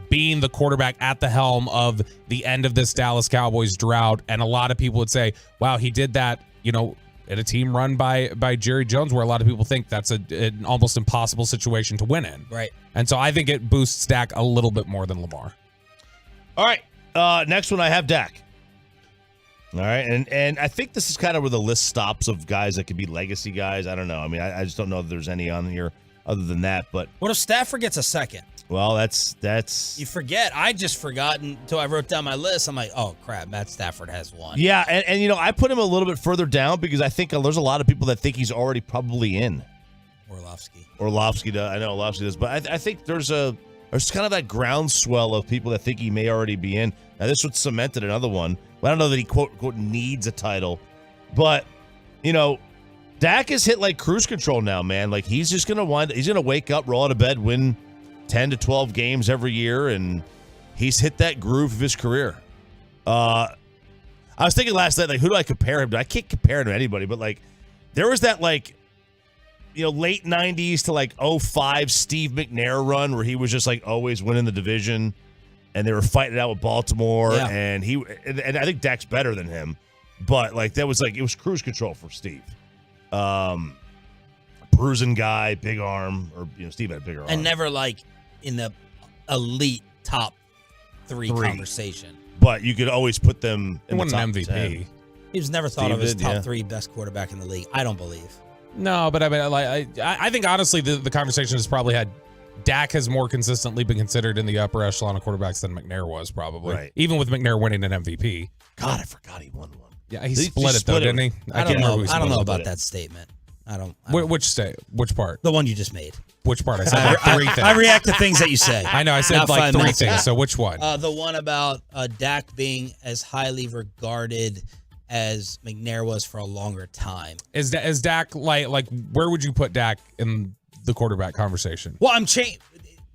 being the quarterback at the helm of the end of this Dallas Cowboys drought. And a lot of people would say, wow, he did that, at a team run by Jerry Jones, where a lot of people think that's an almost impossible situation to win in. Right. And so I think it boosts Dak a little bit more than Lamar. All right. Next one, I have Dak. All right. And I think this is kind of where the list stops of guys that could be legacy guys. I don't know. I mean, I just don't know if there's any on here other than that. But What if Stafford gets a second? well, that's You forget. I just forgotten until I wrote down my list. I'm like, oh, crap, Matt Stafford has one. yeah. And I put him a little bit further down because I think there's a lot of people that think he's already probably in. Orlovsky does. I know Orlovsky does, but I think there's kind of that groundswell of people that think he may already be in. Now this would cemented another one. But I don't know that he quote needs a title, but Dak is hit like cruise control now, man. Like he's just gonna wake up, roll out of bed, win 10 to 12 games every year, and he's hit that groove of his career. I was thinking last night, like, who do I compare him to? I can't compare him to anybody, but like, there was that late 90s to like 05 Steve McNair run where he was just like always winning the division, and they were fighting it out with Baltimore, Yeah. and I think Dak's better than him, but like that was like it was cruise control for Steve. Bruising guy, big arm, or Steve had a bigger arm, And never like in the elite top three conversation. But you could always put them in He won the top an MVP. 10. He was never thought Steve of as did, top yeah. three best quarterback in the league. I don't believe. No, but I mean, I think honestly the conversation has probably had Dak has more consistently been considered in the upper echelon of quarterbacks than McNair was probably. Right. Even with McNair winning an MVP. God, I forgot he won one. Yeah, he He split it split though, it. didn't he? I don't can't remember who he know. I don't split know it. about that statement. I don't. Which part? The one you just made. Which part? I said like three things. I react to things that you say. I know. I said Not like 5 three minutes things. ago. So which one? The one about Dak being as highly regarded as McNair was for a longer time. Is Dak like where would you put Dak in the quarterback conversation? Well,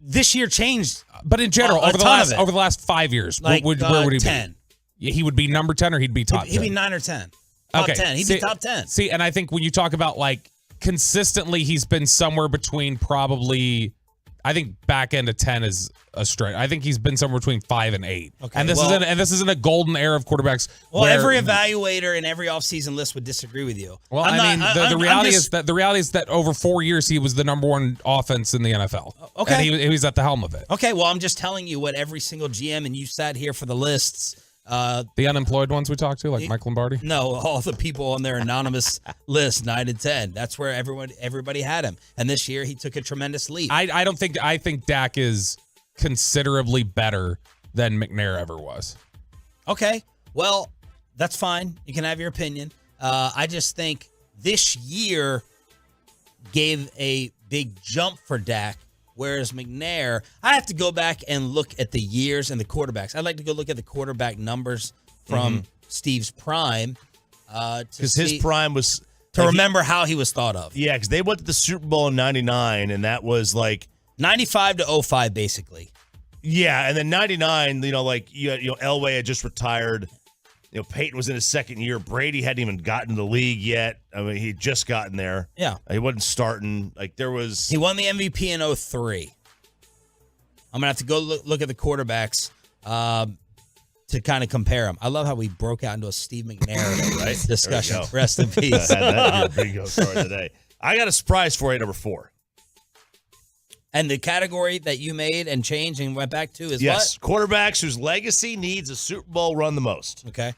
this year changed, but in general, a over the last 5 years, Like, where would he 10. be? Yeah, he would be number 10 or he'd be top 10? He'd be 9 or 10. Top 10. He'd be top 10. See, and I think when you talk about like consistently, he's been somewhere between probably, I think back end of 10 is a straight. I think he's been somewhere between 5 and 8. Okay, and this isn't a golden era of quarterbacks. Well, where- every evaluator and every offseason list would disagree with you. Well, the reality is that over 4 years he was the number one offense in the NFL. Okay. And he was at the helm of it. Okay, well, I'm just telling you what every single GM, and you sat here for the lists. The unemployed ones we talked to, like Mike Lombardi? No, all the people on their anonymous list, 9 and 10. That's where everybody had him. And this year he took a tremendous leap. I think Dak is considerably better than McNair ever was. Okay, well, that's fine. You can have your opinion. I just think this year gave a big jump for Dak, whereas McNair, I have to go back and look at the years and the quarterbacks. I'd like to go look at the quarterback numbers from Steve's prime. Because his prime was To remember how he was thought of. Yeah, because they went to the Super Bowl in 99, and that was like 95 to 05, basically. Yeah, and then 99, Elway had just retired. Peyton was in his second year. Brady hadn't even gotten to the league yet. I mean, he'd just gotten there. Yeah. He wasn't starting. He won the MVP in 03. I'm going to have to go look at the quarterbacks to kind of compare them. I love how we broke out into a Steve McNair discussion. Rest in peace. I had that in your bingo card today. I got a surprise for you, number 4. And the category that you made and changed and went back to is yes, quarterbacks whose legacy needs a Super Bowl run the most. Okay.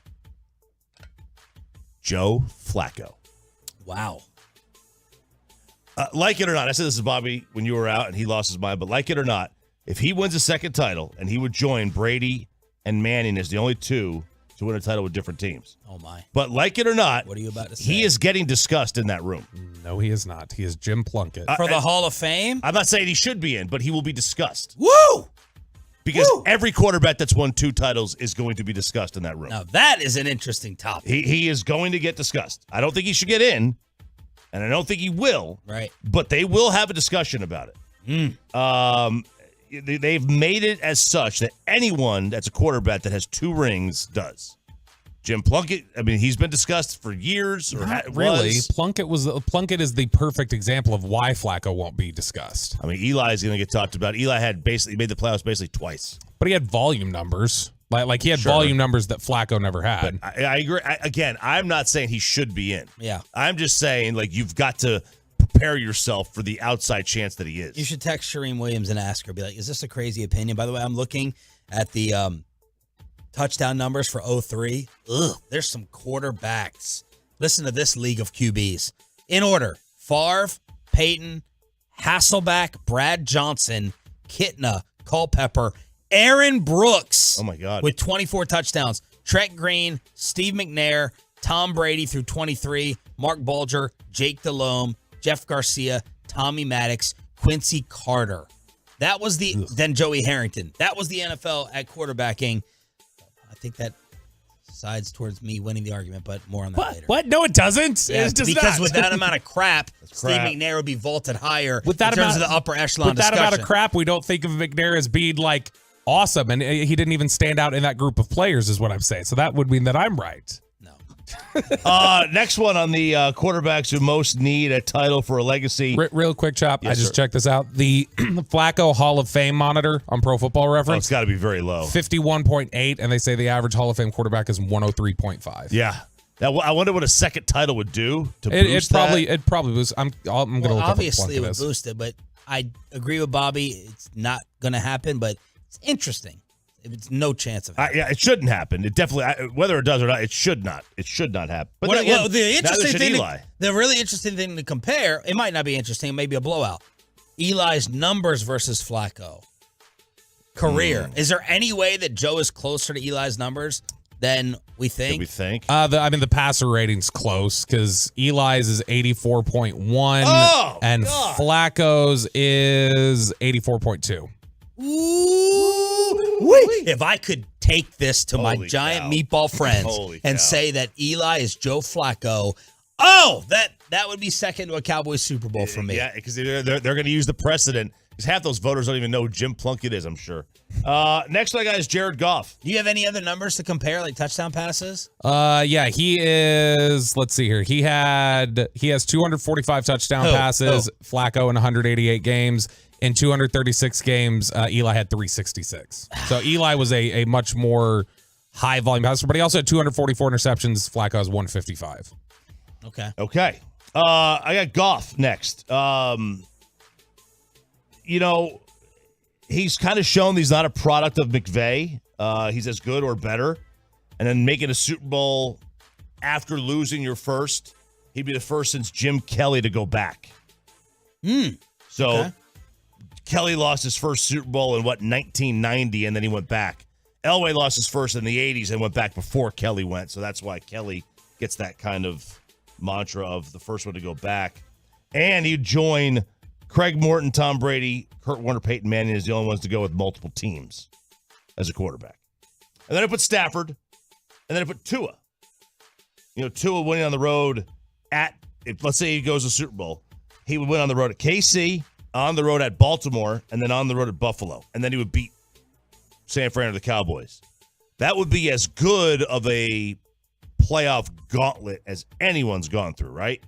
Joe Flacco. Wow. Like it or not, I said this to Bobby when you were out and he lost his mind, but like it or not, if he wins a second title and he would join Brady and Manning as the only two to win a title with different teams. Oh, my. But like it or not, what are you about to say? He is getting discussed in that room. No, he is not. He is Jim Plunkett. For the Hall of Fame? I'm not saying he should be in, but he will be discussed. Woo! Because every quarterback that's won 2 titles is going to be discussed in that room. Now, that is an interesting topic. He is going to get discussed. I don't think he should get in, and I don't think he will. Right. But they will have a discussion about it. They've made it as such that anyone that's a quarterback that has 2 rings does. Jim Plunkett, I mean, he's been discussed for years. Really, Plunkett is the perfect example of why Flacco won't be discussed. I mean, Eli's going to get talked about. Eli had made the playoffs basically twice, but he had volume numbers. Like he had volume numbers that Flacco never had. But I agree. Again, I'm not saying he should be in. Yeah, I'm just saying you've got to prepare yourself for the outside chance that he is. You should text Shereen Williams and ask her, be like, is this a crazy opinion? By the way, I'm looking at the touchdown numbers for 03. Ugh, there's some quarterbacks. Listen to this league of QBs. In order, Favre, Peyton, Hasselbeck, Brad Johnson, Kitna, Culpepper, Aaron Brooks. Oh, my God. With 24 touchdowns. Trent Green, Steve McNair, Tom Brady through 23, Mark Bulger, Jake Delhomme, Jeff Garcia, Tommy Maddox, Quincy Carter. That was then Joey Harrington. That was the NFL at quarterbacking. I think that sides towards me winning the argument, but more on that later. What? No, it doesn't. Yeah, it does because not. with that amount of crap, Steve McNair would be vaulted higher with that in terms amount, of the upper echelon with discussion. that amount of crap, we don't think of McNair as being awesome, and he didn't even stand out in that group of players, is what I'm saying. So that would mean that I'm right. Next one on the quarterbacks who most need a title for a legacy. Real quick, Chop. Yes, I just sir. checked this out. The Flacco Hall of Fame monitor on Pro Football Reference. It's got to be very low. 51.8, and they say the average Hall of Fame quarterback is 103.5. Yeah. Now, I wonder what a second title would do to boost that. It probably was. I'm going to look up obviously, it what would boost it, but I agree with Bobby. It's not going to happen, but it's interesting. It's no chance of happening. Yeah, it shouldn't happen. It definitely, whether it does or not, it should not. It should not happen. But the neither interesting should thing, Eli. the really interesting thing to compare, it might not be interesting, it may be a blowout. Eli's numbers versus Flacco. Career. Is there any way that Joe is closer to Eli's numbers than we think? The passer rating's close because Eli's is 84.1 and God. Flacco's is 84.2. If I could take this to my giant meatball friends and say that Eli is Joe Flacco, that would be second to a Cowboys Super Bowl for me. Yeah, because they're going to use the precedent. Because half those voters don't even know who Jim Plunkett is, I'm sure. Next one I got is Jared Goff. Do you have any other numbers to compare, like touchdown passes? Yeah, he is. Let's see here. He has 245 touchdown passes. Flacco in 188 games. In 236 games, Eli had 366. So Eli was a much more high volume passer, but he also had 244 interceptions. Flacco has 155. Okay. I got Goff next. He's kind of shown he's not a product of McVay. He's as good or better. And then making a Super Bowl after losing your first, he'd be the first since Jim Kelly to go back. So Kelly lost his first Super Bowl in 1990, and then he went back. Elway lost his first in the 80s and went back before Kelly went. So that's why Kelly gets that kind of mantra of the first one to go back. And he'd join Craig Morton, Tom Brady, Kurt Warner, Peyton Manning as the only ones to go with multiple teams as a quarterback. And then I put Stafford, and then I put Tua. Tua winning on the road at if let's say he goes to Super Bowl, he would win on the road at KC, on the road at Baltimore, and then on the road at Buffalo. And then he would beat San Fran or the Cowboys. That would be as good of a playoff gauntlet as anyone's gone through, right?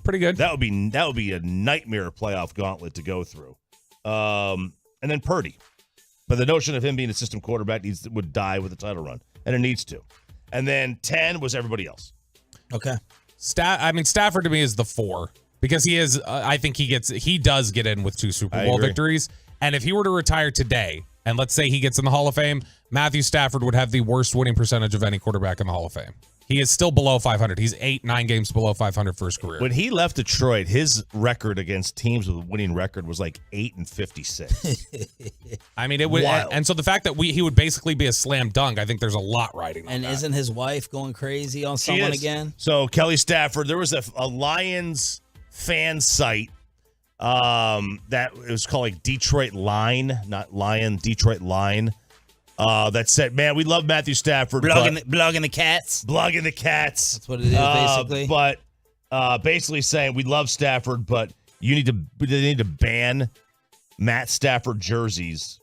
Pretty good. That would be a nightmare playoff gauntlet to go through. And then Purdy. But the notion of him being a system quarterback would die with the title run, and it needs to. And then 10 was everybody else. Okay. Stafford to me is the 4 because he is. I think he does get in with 2 Super Bowl victories. And if he were to retire today, and let's say he gets in the Hall of Fame, Matthew Stafford would have the worst winning percentage of any quarterback in the Hall of Fame. He is still below 500. He's 8-9 games below 500 for his career. When he left Detroit, his record against teams with a winning record was like 8-56. I mean, it would, and so the fact that he would basically be a slam dunk, I think there's a lot riding on that. And isn't his wife going crazy on someone again? So Kelly Stafford, there was a Lions fan site that it was called like Detroit Line, not Lion, Detroit Line. That said, man, we love Matthew Stafford. Blogging the cats. Blogging the cats. That's what it is, basically. But basically saying we love Stafford, but they need to ban Matt Stafford jerseys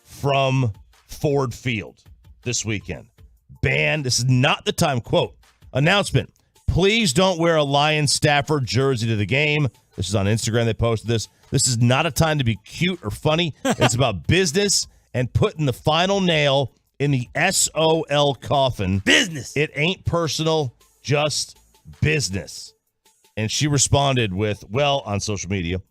from Ford Field this weekend. Ban. This is not the time. Quote, announcement. Please don't wear a Lions Stafford jersey to the game. This is on Instagram. They posted this. This is not a time to be cute or funny. It's about business and putting the final nail in the SOL coffin. Business. It ain't personal, just business. And she responded with, on social media,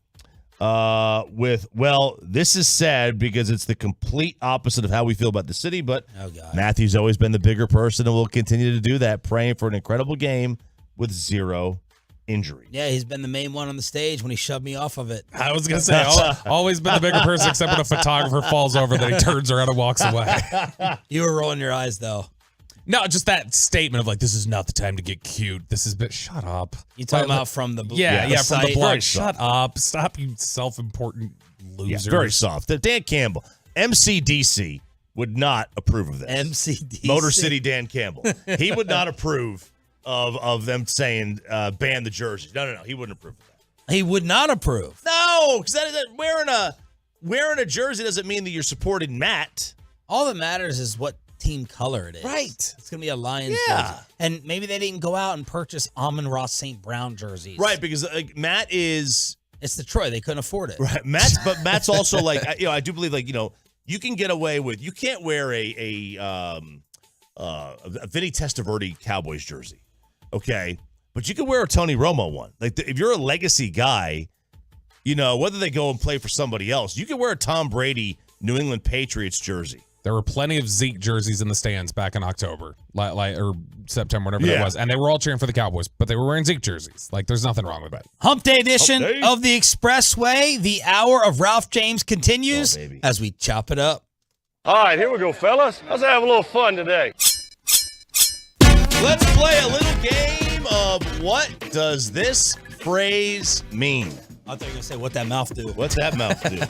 this is sad because it's the complete opposite of how we feel about the city, but Matthew's always been the bigger person and will continue to do that, praying for an incredible game with 0 injury. Yeah, he's been the main one on the stage when he shoved me off of it. I was going to say, always been the bigger person, except when a photographer falls over, then he turns around and walks away. You were rolling your eyes, though. No, just that statement of like, this is not the time to get cute. This has been, shut up. You talking about from the from the blog. Shut up. Stop, you self-important losers. Yeah, very soft. Dan Campbell, MCDC, would not approve of this. MCDC. Motor City Dan Campbell. He would not approve of them saying ban the jersey. No. He wouldn't approve of that. He would not approve. No, because wearing a jersey doesn't mean that you're supporting Matt. All that matters is what team color it is. Right. It's going to be a Lions jersey. And maybe they didn't go out and purchase Amon-Ra St. Brown jerseys. Right, because Matt is... It's Detroit. They couldn't afford it. Right. Matt's also like, I do believe like, you can get away with, you can't wear a Vinny Testaverde Cowboys jersey. Okay. But you can wear a Tony Romo one. Like if you're a legacy guy, whether they go and play for somebody else, you can wear a Tom Brady New England Patriots jersey. There were plenty of Zeke jerseys in the stands back in October, or September, whatever that was, and they were all cheering for the Cowboys, but they were wearing Zeke jerseys. Like, there's nothing wrong with that. Hump Day edition of the Expressway. The hour of Ralph James continues as we chop it up. All right, here we go, fellas. Let's have a little fun today. Let's play a little game of what does this phrase mean? I thought you were going to say what that mouth do. What's that mouth do?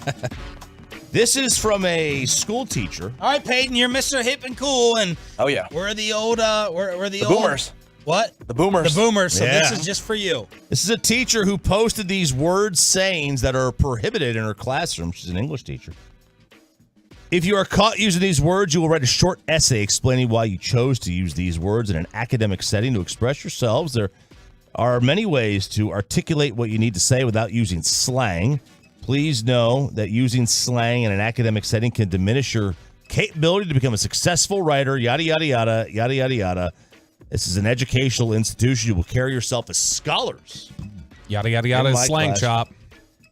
This is from a school teacher. All right, Peyton, you're Mr. Hip and Cool, and we're the old we're the old boomers. What? The boomers. The boomers. So this is just for you. This is a teacher who posted these word sayings that are prohibited in her classroom. She's an English teacher. If you are caught using these words, you will write a short essay explaining why you chose to use these words in an academic setting to express yourselves. There are many ways to articulate what you need to say without using slang. Please know that using slang in an academic setting can diminish your capability to become a successful writer, yada, yada, yada, yada, yada, yada. This is an educational institution. You will carry yourself as scholars. Yada, yada, yada, slang class. chop.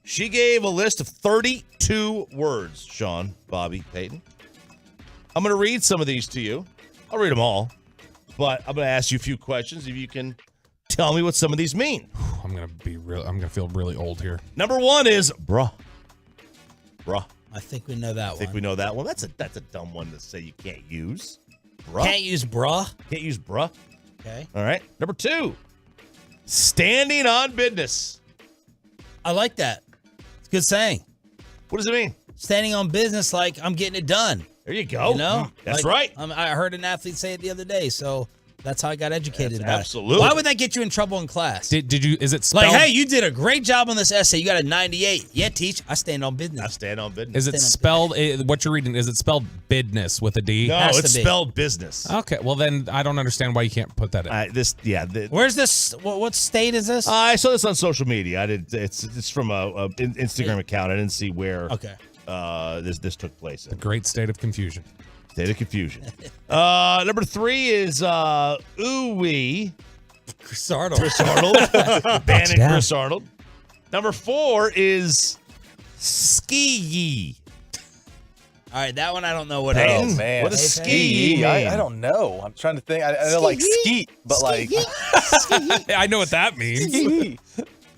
She gave a list of 32 words, Sean, Bobby, Peyton. I'm going to read some of these to you. I'll read them all, but I'm going to ask you a few questions if you can tell me what some of these mean. I'm going to feel really old here. Number 1 is bruh. Bruh. I think we know that one. I think we know that one. That's a dumb one to say you can't use. Bruh. Can't use bruh. Can't use bruh. Okay. All right. Number 2, standing on business. I like that. It's a good saying. What does it mean? Standing on business like I'm getting it done. There you go. You know? That's right. I heard an athlete say it the other day, so That's how I got educated about absolutely. it. Why would that get you in trouble in class? Did you? Is it spelled? Like, hey, you did a great job on this essay. You got a 98. Yeah, teach. I stand on business. I stand on business. Is it spelled? What you're reading? Is it spelled business with a D? No, it's spelled business. Okay, well then I don't understand why you can't put that in. Where's this? What state is this? I saw this on social media. I did. It's from a Instagram account. I didn't see where. Okay. This took place. The great state of confusion. State of confusion. Number 3 is Ooey. Chris Arnold. Chris Arnold. Banning Chris Arnold. Number 4 is Ski. All right, that one I don't know what Oh, it is. man. What is Hey, ski mean? I don't know. I'm trying to think. I know like skeet, but like. I know what that means.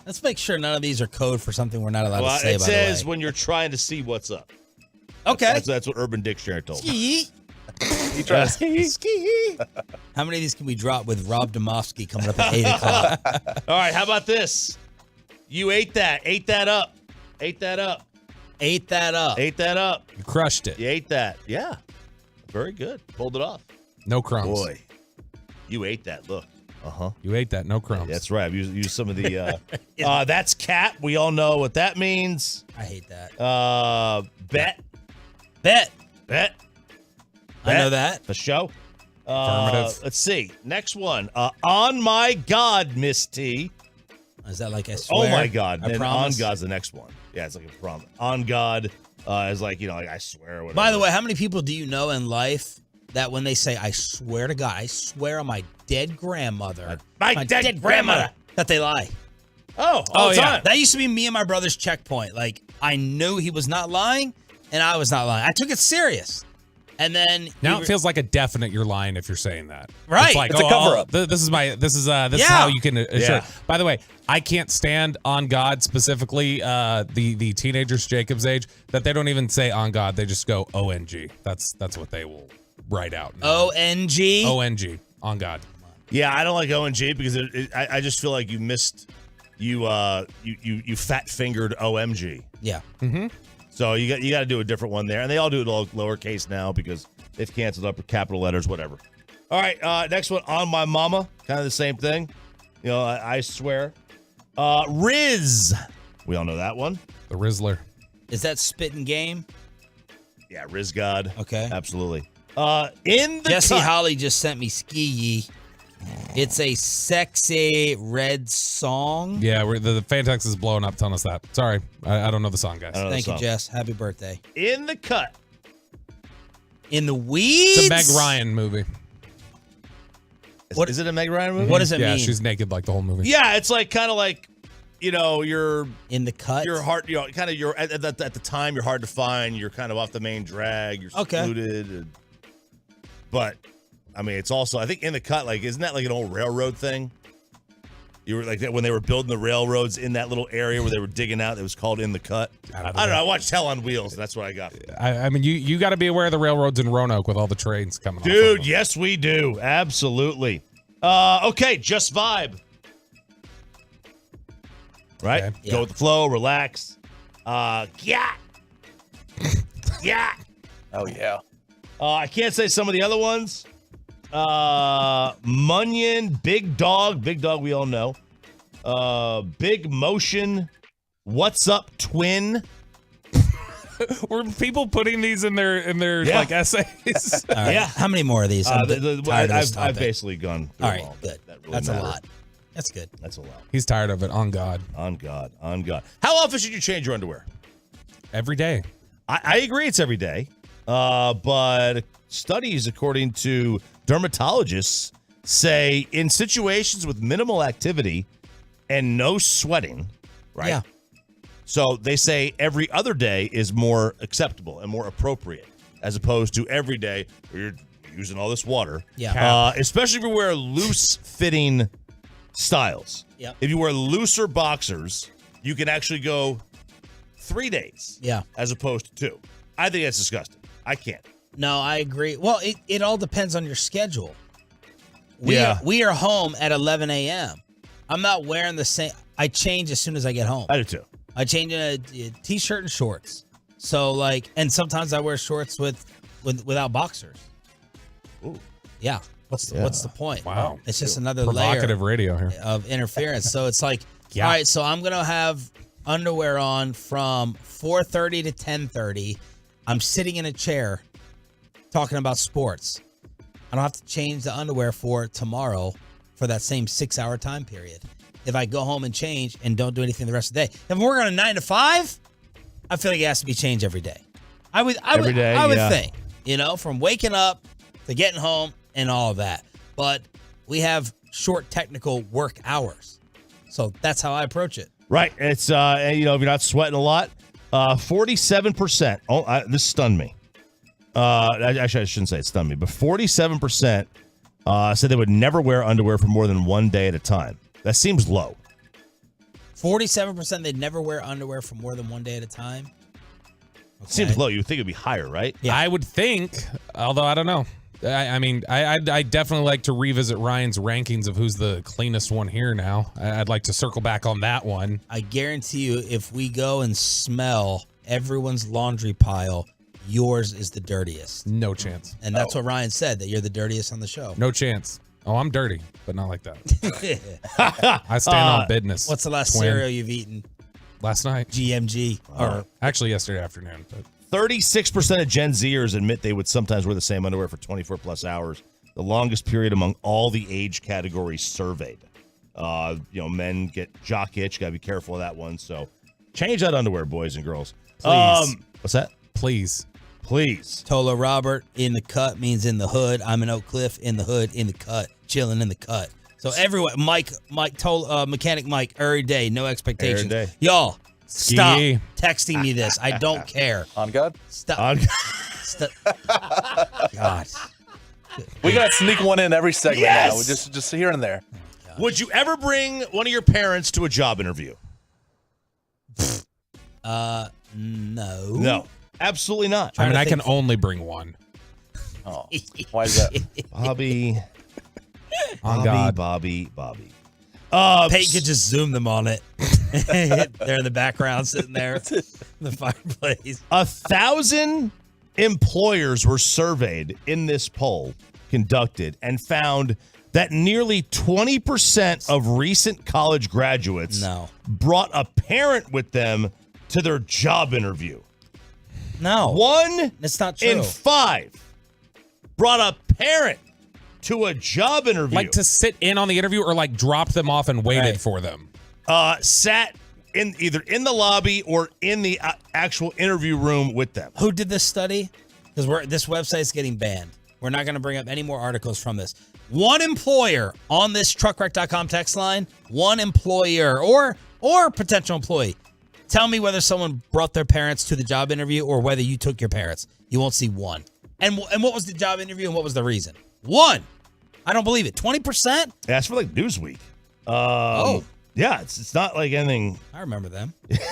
Let's make sure none of these are code for something we're not allowed to say, It by says the way. when you're trying to see what's up. Okay. That's what Urban Dictionary told me. Ski. You try to ski. How many of these can we drop with Rob Demovsky coming up at 8 o'clock? All right, how about this? You ate that. Ate that up. Ate that up. Ate that up. Ate that up. You crushed it. You ate that. Yeah. Very good. Pulled it off. No crumbs. Boy, you ate that. Look. Uh-huh. You ate that. No crumbs. That's right. I've used some of the that's cat. We all know what that means. I hate that. Bet. I know that. The show. Affirmative. Let's see. Next one. On my God, Miss T. Is that like I swear? Oh my God. I And promise? on God's the next one. Yeah, it's like a promise. On God is like, like I swear. Or whatever. By the way, how many people do you know in life that when they say, I swear to God, I swear on my dead grandmother, My dead grandmother, that they lie? Oh, all the time. That used to be me and my brother's checkpoint. Like, I knew he was not lying, and I was not lying. I took it serious. And then Now it feels like a definite you're lying if you're saying that. Right. It's like, It's a cover-up. This is how you can assure. Yeah. By the way, I can't stand on God, specifically the teenagers Jacob's age, that they don't even say on God. They just go ONG. That's what they will write out. ONG? ONG. On God. Yeah, I don't like ONG because I just feel like you missed you fat fingered OMG. Yeah. Mm-hmm. So you got to do a different one there, and they all do it all lowercase now because they've canceled up capital letters, whatever. All right, next one, on my mama, kind of the same thing. I swear. Riz, we all know that one. The Rizzler. Is that spitting game? Yeah, Riz God. Okay. Absolutely. In the Jesse cut. Holly just sent me Ski Yee. It's a sexy red song. Yeah, the Fantex is blowing up telling us that. Sorry, I don't know the song, guys. I don't know the Thank you, song. Jess. Happy birthday. In the cut. In the weeds? It's a Meg Ryan movie. What- Is it a Meg Ryan movie? What does it Yeah, mean? she's naked like the whole movie. Yeah, it's like kind of like, you're in the cut? You're hard, kind of you're at the time you're hard to find. You're kind of off the main drag. You're Okay. secluded. But I mean, it's also, I think in the cut, like, isn't that like an old railroad thing? You were like that when they were building the railroads in that little area where they were digging out. It was called In the Cut. I don't know. I watched Hell on Wheels. And that's what I got. I mean, you got to be aware of the railroads in Roanoke with all the trains coming off. Dude, of them. yes, we do. Absolutely. Okay, just vibe. Right? Okay. Yeah. Go with the flow, relax. Yeah. Yeah. Oh yeah. I can't say some of the other ones. Munyon, Big Dog we all know. Big Motion, What's Up Twin. Were people putting these in their Yeah. like essays? All right. Yeah. How many more of these? I'm tired of this I've topic. basically gone through All them right, all. good. That really That's matter. a lot. That's good. That's a lot. He's tired of it. On God. On God. How often should you change your underwear? Every day. I agree it's every day. But studies, according to dermatologists, say in situations with minimal activity and no sweating, right? Yeah. So they say every other day is more acceptable and more appropriate as opposed to every day where you're using all this water. Yeah. Especially if you wear loose-fitting styles. Yep. If you wear looser boxers, you can actually go 3 days. Yeah. As opposed to 2. I think that's disgusting. I can't. No, I agree. Well, it all depends on your schedule. Yeah. We are home at 11 a.m. I'm not wearing the same. I change as soon as I get home. I do too. I change in a t-shirt and shorts. So like, and sometimes I wear shorts without boxers. Ooh. Yeah. What's the point? Wow. It's just another provocative layer radio here of interference. So it's like, all right, so I'm going to have underwear on from 4:30 to 10:30. I'm sitting in a chair talking about sports. I don't have to change the underwear for tomorrow for that same 6-hour time period. If I go home and change and don't do anything the rest of the day. If I'm working on a 9 to 5, I feel like it has to be changed every day. I would think, from waking up to getting home and all of that. But we have short technical work hours. So that's how I approach it. Right. It's, if you're not sweating a lot, 47%. Oh, this stunned me. Actually, I shouldn't say it stunned me, but 47% said they would never wear underwear for more than one day at a time. That seems low. 47% they'd never wear underwear for more than one day at a time. Okay. Seems low. You would think it'd be higher, right? Yeah. I would think, although I don't know. I definitely like to revisit Ryan's rankings of who's the cleanest one here now. I'd like to circle back on that one. I guarantee you, if we go and smell everyone's laundry pile, yours is the dirtiest. No chance. And that's what Ryan said, that you're the dirtiest on the show. No chance. Oh, I'm dirty, but not like that. I stand on business. What's the last cereal you've eaten? Last night. GMG. Or actually yesterday afternoon. But 36% of Gen Zers admit they would sometimes wear the same underwear for 24 plus hours, the longest period among all the age categories surveyed. Men get jock itch. Got to be careful of that one. So change that underwear, boys and girls. Please. What's that? Please. Tolo Robert, in the cut means in the hood. I'm in Oak Cliff, in the hood, in the cut, chilling in the cut. So everyone, Mechanic Mike, every day, no expectations. Every day. Y'all, stop texting me this. I don't care. On God? Stop. God. We got to sneak one in every segment now. Just here and there. Would you ever bring one of your parents to a job interview? No. No. Absolutely not. I can only bring one. Oh, why is that? Bobby. On God. Bobby. Peyton could just zoom them on it. They're in the background sitting there in the fireplace. 1,000 employers were surveyed in this poll conducted and found that nearly 20% of recent college graduates brought a parent with them to their job interview. No. That's not true. in 5 brought a parent to a job interview. Like to sit in on the interview or like drop them off and waited for them? Sat either in the lobby or in the actual interview room with them. Who did this study? Because this website's getting banned. We're not going to bring up any more articles from this. One employer on this truckwreck.com text line, one employer or potential employee. Tell me whether someone brought their parents to the job interview or whether you took your parents. You won't see one. And what was the job interview and what was the reason? One. I don't believe it. 20%? That's for like Newsweek. Yeah, it's not like anything. I remember them. It's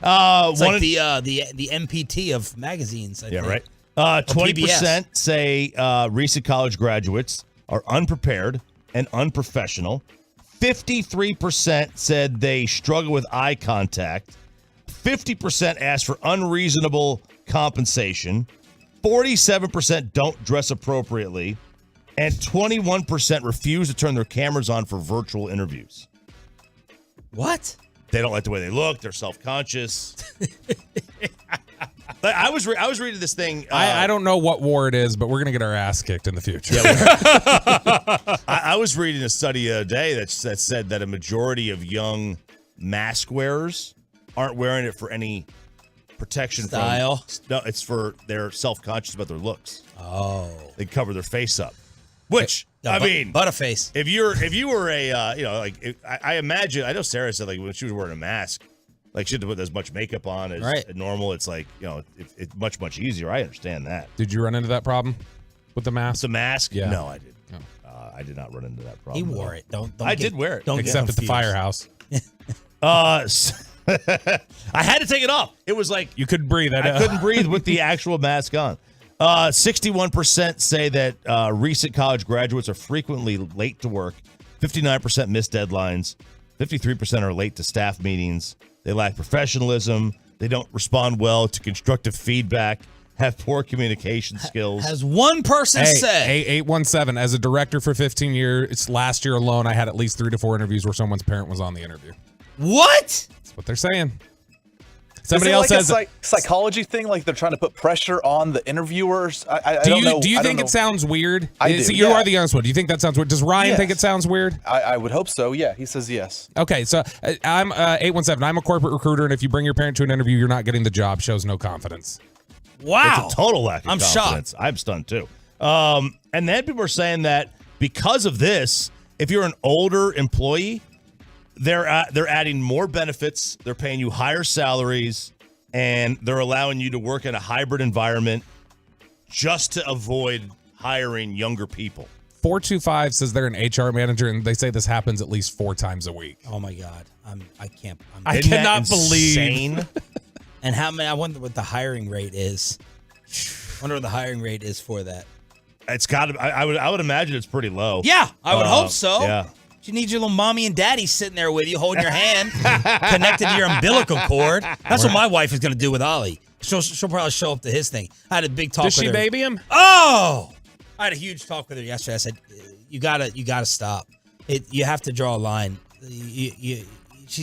like the MPT of magazines. I think. Right. 20% say recent college graduates are unprepared and unprofessional. 53% said they struggle with eye contact. 50% asked for unreasonable compensation. 47% don't dress appropriately. And 21% refuse to turn their cameras on for virtual interviews. What? They don't like the way they look. They're self-conscious. I was reading this thing. I don't know what war it is, but we're going to get our ass kicked in the future. I was reading a study the other day that said that a majority of young mask wearers aren't wearing it for any protection style. No, it's for they're self-conscious about their looks. Oh. They cover their face up. Which, Butterface. If you were a, I imagine, I know Sarah said like when she was wearing a mask, like she had to put as much makeup on as normal. It's like, it's much, much easier. I understand that. Did you run into that problem with the mask? The mask? Yeah. No, I didn't. I did not run into that problem. He wore it. I did wear it. Except at the firehouse. I had to take it off. It was like you couldn't breathe. I couldn't breathe with the actual mask on. 61% say that recent college graduates are frequently late to work. 59% miss deadlines. 53% are late to staff meetings. They lack professionalism. They don't respond well to constructive feedback. have poor communication skills. Has one person said. 817, as a director for 15 years, last year alone, I had at least 3 to 4 interviews where someone's parent was on the interview. What? That's what they're saying. Somebody else says a psychology thing, like they're trying to put pressure on the interviewers. I don't know. Do you think it sounds weird? I do. You are the honest one. Do you think that sounds weird? Does Ryan think it sounds weird? I would hope so. Yeah, he says yes. Okay, so I'm 817. I'm a corporate recruiter, and if you bring your parent to an interview, you're not getting the job. Shows no confidence. Wow. It's a total lack of I'm confidence. shocked. I'm stunned too. And then people are saying that because of this, if you're an older employee, they're adding more benefits. They're paying you higher salaries. And they're allowing you to work in a hybrid environment just to avoid hiring younger people. 425 says they're an HR manager, and they say this happens at least 4 times a week. Oh my God, I can't. I cannot believe. And how many? I wonder what the hiring rate is. I wonder what the hiring rate is for that. It's got to. I would imagine it's pretty low. Yeah, I would hope so. Yeah. You need your little mommy and daddy sitting there with you, holding your hand, connected to your umbilical cord. That's what my wife is going to do with Ollie. She'll probably show up to his thing. I had a big talk with her. Does she baby him? Oh! I had a huge talk with her yesterday. I said, you gotta stop. You have to draw a line.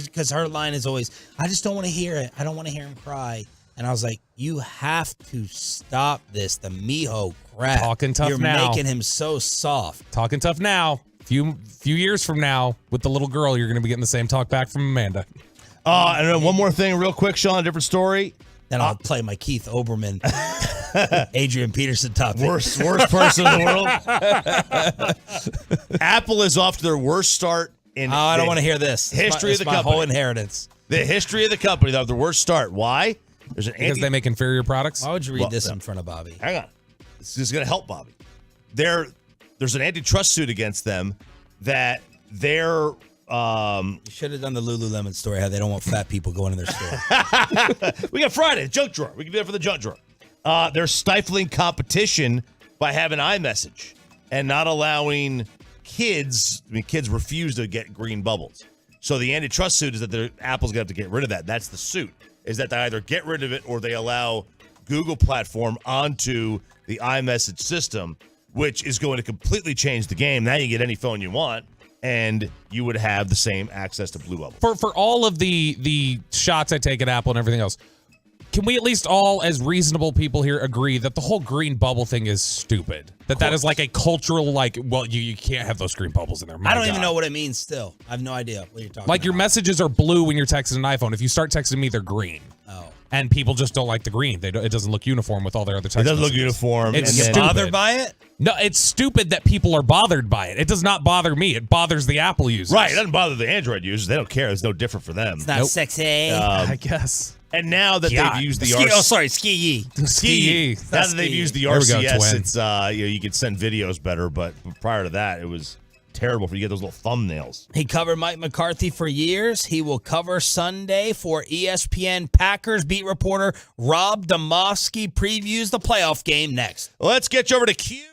Because her line is always, I just don't want to hear it. I don't want to hear him cry. And I was like, you have to stop this. The Miho crap. Talking tough You're now. making him so soft. Talking tough now. Few years from now, with the little girl, you're going to be getting the same talk back from Amanda. And then one more thing real quick, Sean, a different story. Then I'll play my Keith Olbermann, Adrian Peterson topic. Worst person in the world. Apple is off to their worst start in I don't want to hear this. History of the company. My whole inheritance. The history of the company. They have their worst start. Why? Because they make inferior products? Why would you read this in front of Bobby? Hang on. This is going to help Bobby. There's an antitrust suit against them that they're you should have done the Lululemon story, how they don't want fat people going in their store. We got Friday, junk drawer. We can do that for the junk drawer. They're stifling competition by having iMessage and not allowing kids. I mean, kids refuse to get green bubbles. So the antitrust suit is that Apple's going to have to get rid of that. That's the suit, is that they either get rid of it or they allow Google platform onto the iMessage system, which is going to completely change the game. Now you get any phone you want, and you would have the same access to Blue Bubble. For all of the shots I take at Apple and everything else, can we at least all, as reasonable people here, agree that the whole green bubble thing is stupid? That is like a cultural, you can't have those green bubbles in there. I don't even know what it means still. I have no idea what you're talking about. Like, your messages are blue when you're texting an iPhone. If you start texting me, they're green. Oh. And people just don't like the green. It doesn't look uniform with all their other text It doesn't look messages. uniform. It's You're stupid. bothered by it? No, it's stupid that people are bothered by it. It does not bother me. It bothers the Apple users. Right. It doesn't bother the Android users. They don't care. It's no different for them. It's not sexy. I guess. And now that they've used the ski. Now that they've used the There we go, RCS, twin. it's you can send videos better. But prior to that, it was terrible for you to get those little thumbnails. He covered Mike McCarthy for years. He will cover Sunday for ESPN. Packers beat reporter Rob Demovsky previews the playoff game next. Let's get you over to Q.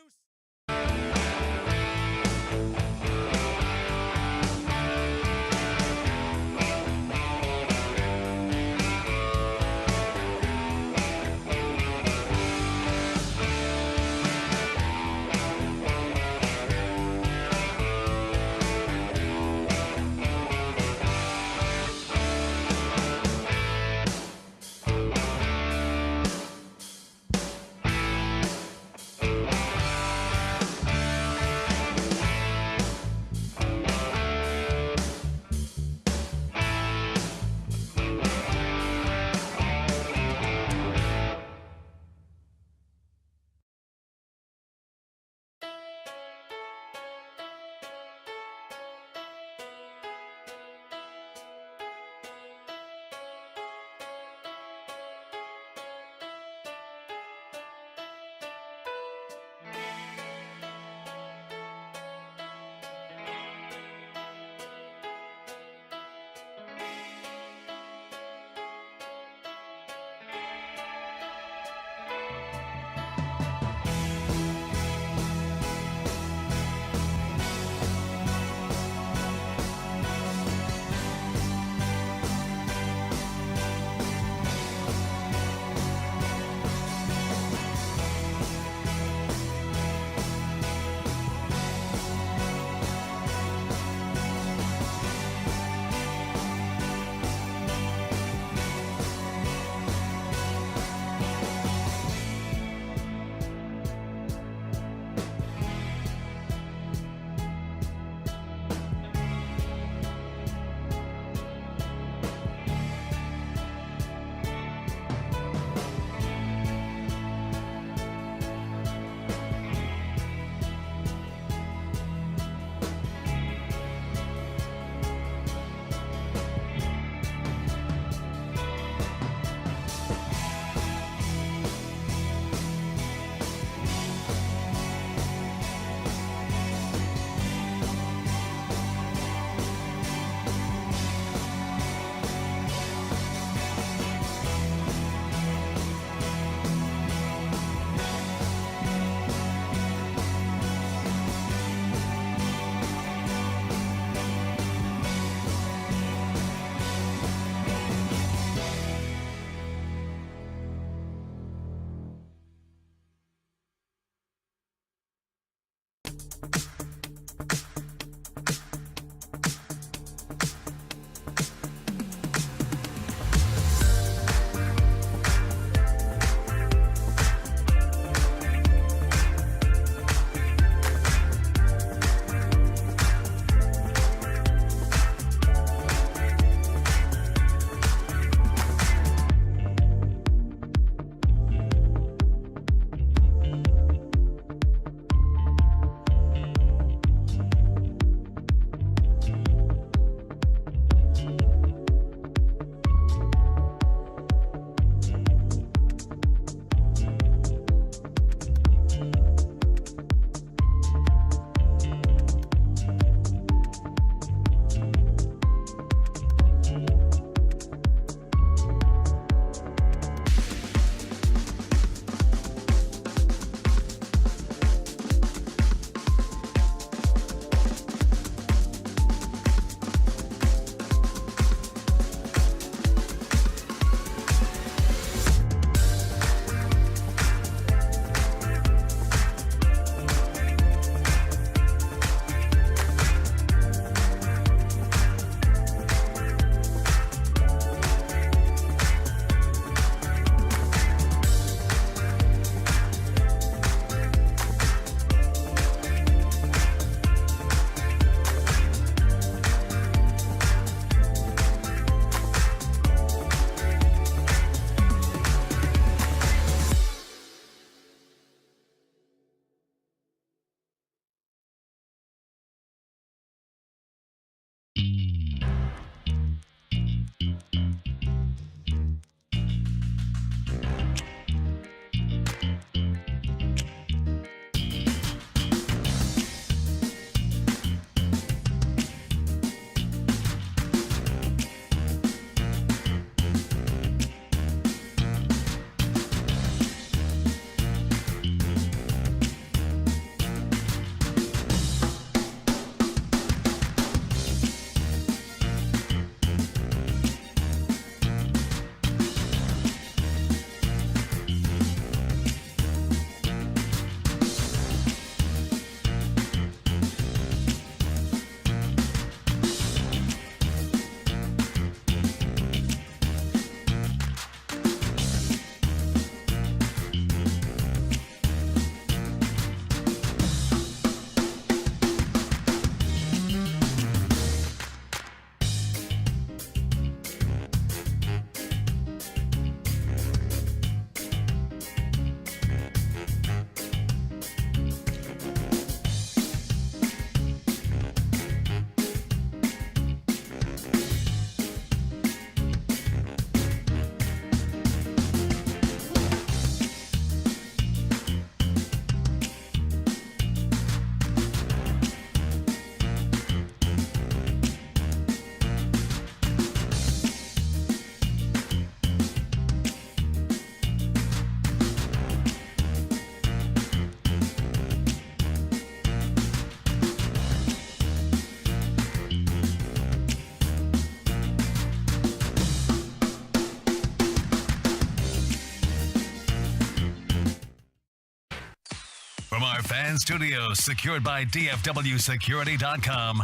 fan studios secured by DFWsecurity.com.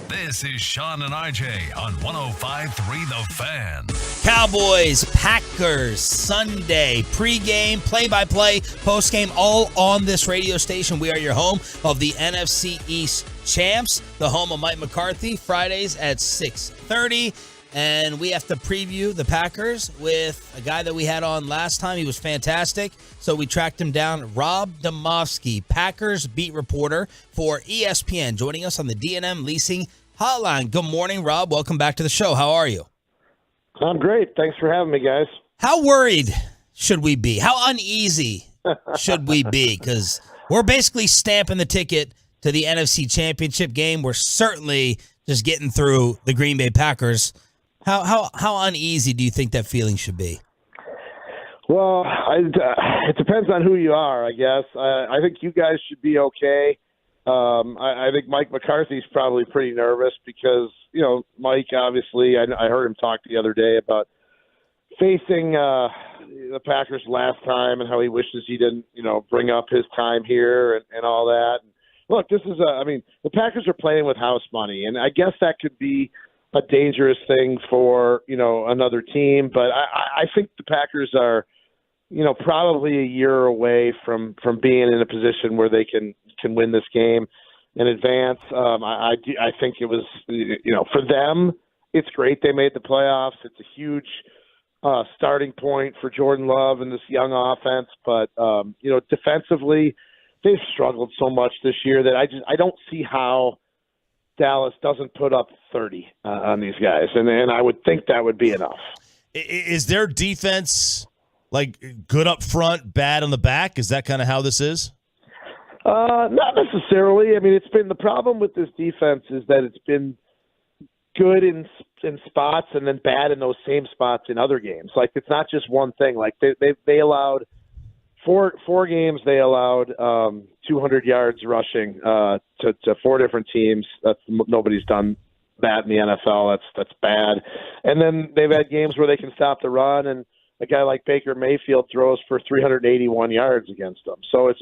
This is Sean and RJ on 105.3 The Fan. Cowboys, Packers, Sunday, pregame, play-by-play, postgame, all on this radio station. We are your home of the NFC East champs, the home of Mike McCarthy, Fridays at 6:30. And we have to preview the Packers with a guy that we had on last time. He was fantastic. So we tracked him down. Rob Demovsky, Packers beat reporter for ESPN, joining us on the D&M Leasing Hotline. Good morning, Rob. Welcome back to the show. How are you? I'm great. Thanks for having me, guys. How worried should we be? How uneasy should we be? Because we're basically stamping the ticket to the NFC Championship game. We're certainly just getting through the Green Bay Packers. How uneasy do you think that feeling should be? Well, it depends on who you are, I guess. I think you guys should be okay. I think Mike McCarthy's probably pretty nervous because, Mike, obviously, I heard him talk the other day about facing the Packers last time and how he wishes he didn't, bring up his time here and all that. Look, this is the Packers are playing with house money, and I guess that could be a dangerous thing for, another team. But I think the Packers are, probably a year away from being in a position where they can win this game in advance. I think it was, for them, it's great they made the playoffs. It's a huge starting point for Jordan Love and this young offense. But, defensively, they've struggled so much this year that I don't see how Dallas doesn't put up 30 on these guys, and I would think that would be enough. Is their defense good up front, bad on the back? Is that kind of how this is? Not necessarily. I mean, it's been the problem with this defense is that it's been good in spots and then bad in those same spots in other games. It's not just one thing. They allowed four games. They allowed 200 yards rushing to four different teams. Nobody's done that in the NFL. That's bad. And then they've had games where they can stop the run, and a guy like Baker Mayfield throws for 381 yards against them. So it's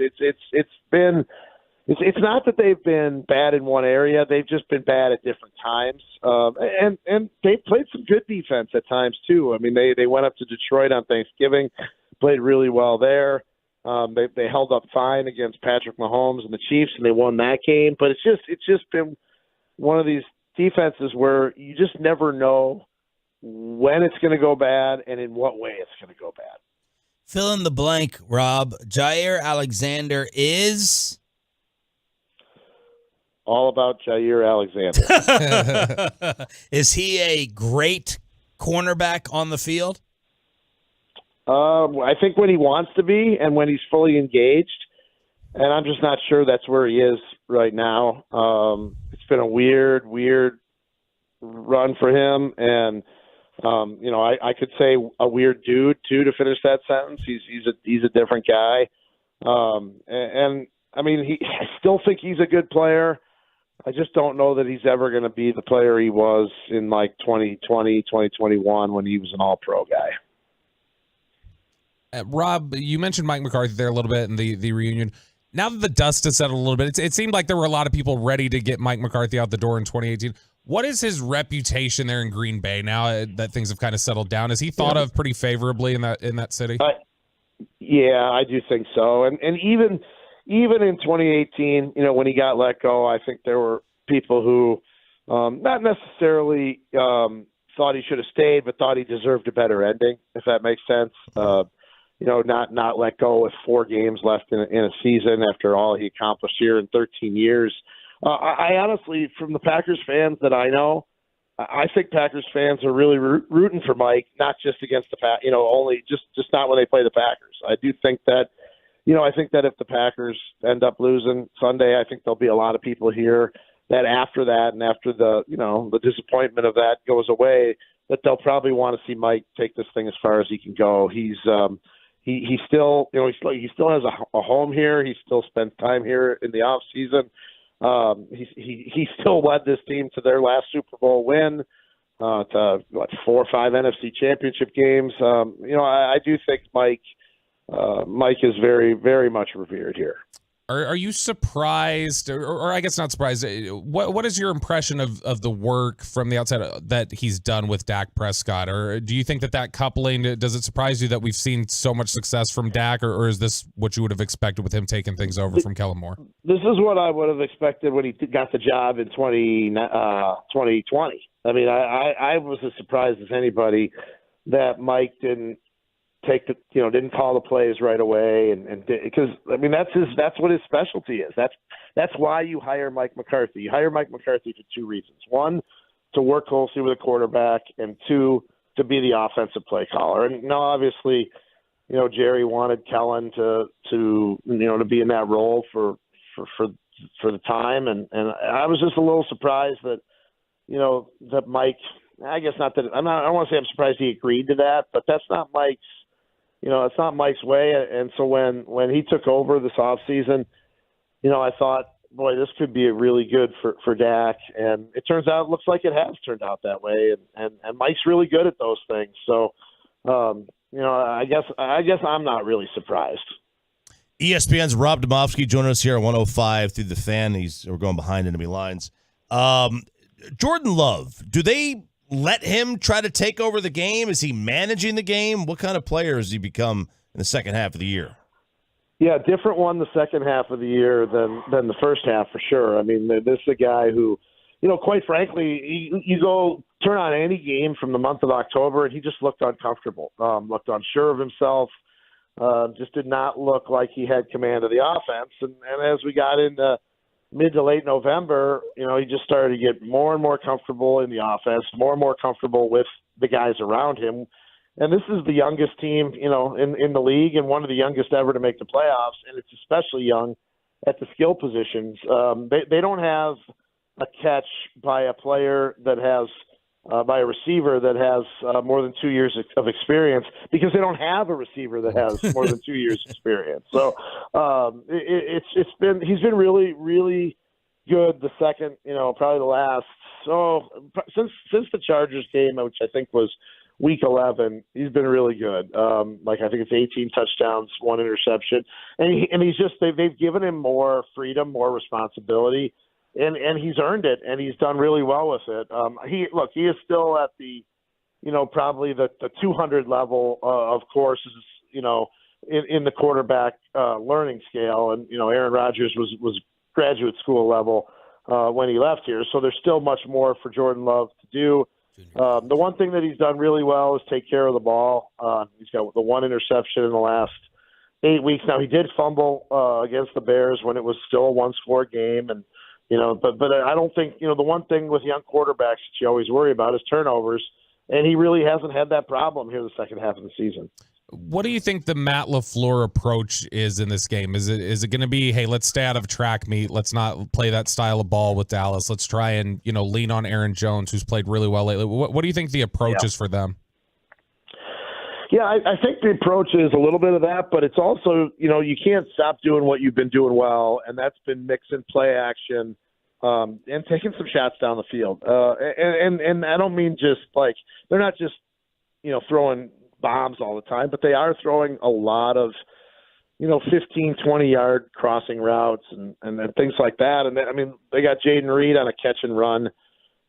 not that they've been bad in one area. They've just been bad at different times. And they played some good defense at times too. I mean, they went up to Detroit on Thanksgiving, played really well there. They held up fine against Patrick Mahomes and the Chiefs, and they won that game. But it's just been one of these defenses where you just never know when it's going to go bad and in what way it's going to go bad. Fill in the blank, Rob. Jair Alexander is all about Jair Alexander. Is he a great cornerback on the field? I think when he wants to be and when he's fully engaged, and I'm just not sure that's where he is right now. It's been a weird run for him, and I could say a weird dude too to finish that sentence. He's a different guy, and I mean I still think he's a good player. I just don't know that he's ever going to be the player he was in 2020, 2021 when he was an all-pro guy. Rob, you mentioned Mike McCarthy there a little bit in the reunion. Now that the dust has settled a little bit, it seemed like there were a lot of people ready to get Mike McCarthy out the door in 2018. What is his reputation there in Green Bay now that things have kind of settled down? Is he thought of pretty favorably in that city? Yeah, I do think so. And even in 2018, when he got let go, I think there were people who not necessarily thought he should have stayed, but thought he deserved a better ending, if that makes sense. Not let go with 4 games left in a season after all he accomplished here in 13 years. I honestly, from the Packers fans that I know, I think Packers fans are really rooting for Mike, not just against the only just not when they play the Packers. I do think that, I think that if the Packers end up losing Sunday, I think there'll be a lot of people here that after that and after the, the disappointment of that goes away, that they'll probably want to see Mike take this thing as far as he can go. He still, he still has a home here. He still spends time here in the off season. He still led this team to their last Super Bowl win, to 4 or 5 NFC Championship games. I do think Mike is very, very much revered here. Are you surprised, or I guess not surprised? What is your impression of the work from the outside that he's done with Dak Prescott? Or do you think that coupling, does it surprise you that we've seen so much success from Dak, or is this what you would have expected with him taking things over from Kellen Moore? This is what I would have expected when he got the job in 2020. I mean, I was as surprised as anybody that Mike didn't didn't call the plays right away, and because I mean that's what his specialty is. That's why you hire Mike McCarthy. You hire Mike McCarthy for two reasons: one, to work closely with a quarterback, and two, to be the offensive play caller. And now, obviously, Jerry wanted Kellen to be in that role for the time, and I was just a little surprised that that Mike. I guess not that I don't want to say I'm surprised he agreed to that, but that's not Mike's. It's not Mike's way. And so when he took over this offseason, I thought, boy, this could be really good for Dak. And it looks like it has turned out that way. And Mike's really good at those things. So, I guess I'm not really surprised. ESPN's Rob Demovsky joining us here at 105 through the Fan. We're going behind enemy lines. Jordan Love, do they let him try to take over the game? Is he managing the game? What kind of player has he become in the second half of the year? Yeah, different one the second half of the year than the first half for sure. I mean, this is a guy who, quite frankly, you go turn on any game from the month of October and he just looked uncomfortable, looked unsure of himself, just did not look like he had command of the offense. And as we got into mid to late November, he just started to get more and more comfortable in the offense, more and more comfortable with the guys around him. And this is the youngest team, in the league and one of the youngest ever to make the playoffs. And it's especially young at the skill positions. They don't have a catch by a player that has, by a receiver that has more than 2 years of experience, because they don't have a receiver that has more than 2 years experience. So he's been really, really good the second, probably the last, since the Chargers game, which I think was week 11, he's been really good. I think it's 18 touchdowns, 1 interception. And he's just, they've given him more freedom, more responsibility. And he's earned it, and he's done really well with it. He is still at the, probably the 200 level, of course, in the quarterback learning scale. And, Aaron Rodgers was graduate school level when he left here. So there's still much more for Jordan Love to do. The one thing that he's done really well is take care of the ball. He's got the 1 interception in the last 8 weeks. Now, he did fumble against the Bears when it was still a 1-score game, and but I don't think, the one thing with young quarterbacks that you always worry about is turnovers, and he really hasn't had that problem here the second half of the season. What do you think the Matt LaFleur approach is in this game? Is it going to be, hey, let's stay out of track meet, let's not play that style of ball with Dallas, let's try and lean on Aaron Jones, who's played really well lately? What do you think the approach is for them? Yeah, I think the approach is a little bit of that, but it's also, you can't stop doing what you've been doing well, and that's been mixing play action and taking some shots down the field. And I don't mean just they're not just, throwing bombs all the time, but they are throwing a lot of, 15, 20-yard crossing routes and things like that. And they got Jaden Reed on a catch and run.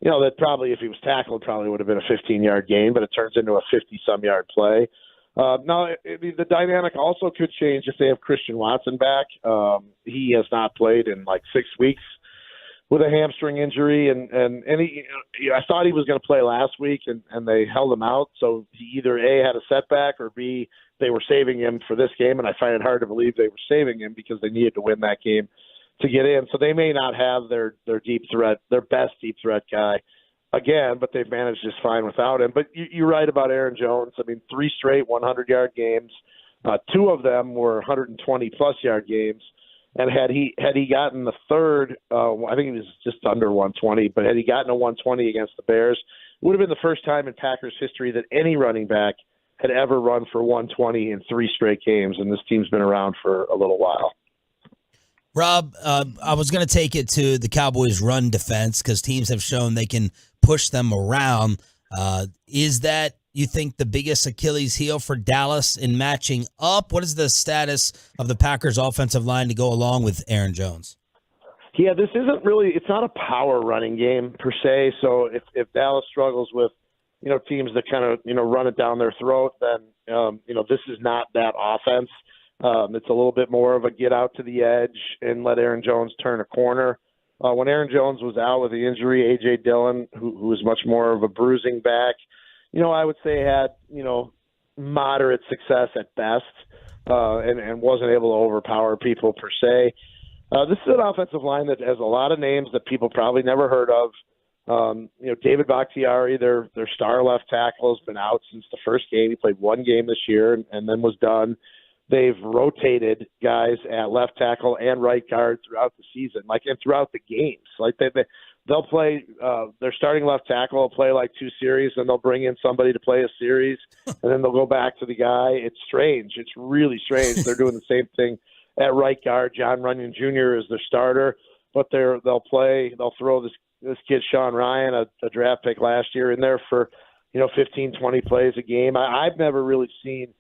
That probably, if he was tackled, probably would have been a 15-yard gain, but it turns into a 50-some-yard play. Now, the dynamic also could change if they have Christian Watson back. He has not played in 6 weeks with a hamstring injury, and I thought he was going to play last week, and they held him out. So he either A, had a setback, or B, they were saving him for this game, and I find it hard to believe they were saving him because they needed to win that game to get in. So they may not have their deep threat, their best deep threat guy again, but they've managed just fine without him. But you're right about Aaron Jones. 3 straight 100-yard games. 2 of them were 120-plus yard games. And had he gotten the third, I think he was just under 120, but had he gotten a 120 against the Bears, it would have been the first time in Packers history that any running back had ever run for 120 in 3 straight games. And this team's been around for a little while. Rob, I was going to take it to the Cowboys' run defense because teams have shown they can push them around. Is that you think the biggest Achilles heel for Dallas in matching up? What is the status of the Packers offensive line to go along with Aaron Jones? Yeah, this isn't really – it's not a power running game per se. So if Dallas struggles with, teams that kind of, run it down their throat, then, this is not that offense. It's a little bit more of a get out to the edge and let Aaron Jones turn a corner. When Aaron Jones was out with the injury, A.J. Dillon, who was much more of a bruising back, I would say had, moderate success at best and wasn't able to overpower people per se. This is an offensive line that has a lot of names that people probably never heard of. David Bakhtiari, their star left tackle, has been out since the first game. He played one game this year and then was done. They've rotated guys at left tackle and right guard throughout the season, and throughout the games. They'll play their starting left tackle will play 2 series, and they'll bring in somebody to play a series, and then they'll go back to the guy. It's strange. It's really strange. They're doing the same thing at right guard. John Runyon Jr. is their starter, but they'll throw this kid Sean Ryan, a draft pick last year, in there for 15, 20 plays a game. I've never really seen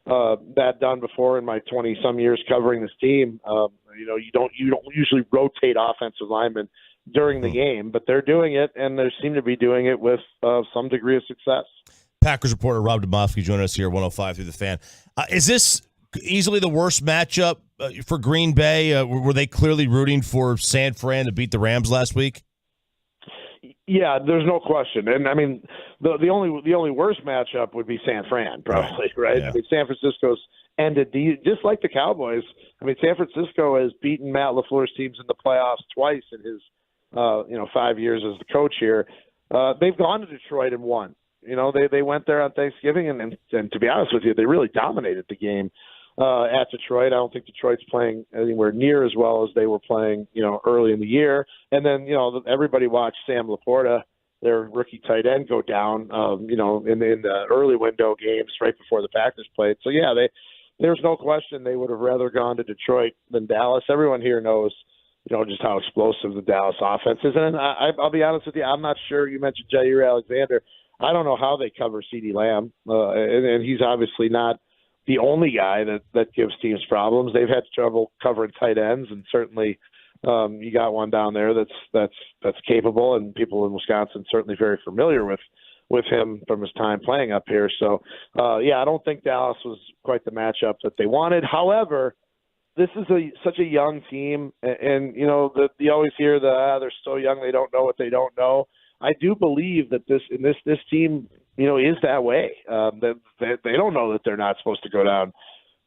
that done before in my 20-some years covering this team. You don't usually rotate offensive linemen during the game, but they're doing it, and they seem to be doing it with some degree of success. Packers reporter Rob Demovsky joining us here, 105 through the Fan. Is this easily the worst matchup for Green Bay? Were they clearly rooting for San Fran to beat the Rams last week? Yeah, there's no question. And I mean, the only worst matchup would be San Fran, probably, right? Yeah. I mean, San Francisco's ended just like the Cowboys. I mean, San Francisco has beaten Matt LaFleur's teams in the playoffs twice in his 5 years as the coach here. They've gone to Detroit and won. They went there on Thanksgiving, and to be honest with you, they really dominated the game at Detroit. I don't think Detroit's playing anywhere near as well as they were playing, early in the year. And then, everybody watched Sam Laporta, their rookie tight end, go down, in the early window games right before the Packers played. So, yeah, there's no question they would have rather gone to Detroit than Dallas. Everyone here knows, just how explosive the Dallas offense is. And I'll be honest with you, I'm not sure. You mentioned Jair Alexander. I don't know how they cover CeeDee Lamb, and he's obviously not the only guy that gives teams problems. They've had trouble covering tight ends, and certainly you got one down there that's capable, and people in Wisconsin certainly very familiar with him from his time playing up here. So, I don't think Dallas was quite the matchup that they wanted. However, this is such a young team, and you always hear they're so young they don't know what they don't know. I do believe that this team, is that way. They don't know that they're not supposed to go down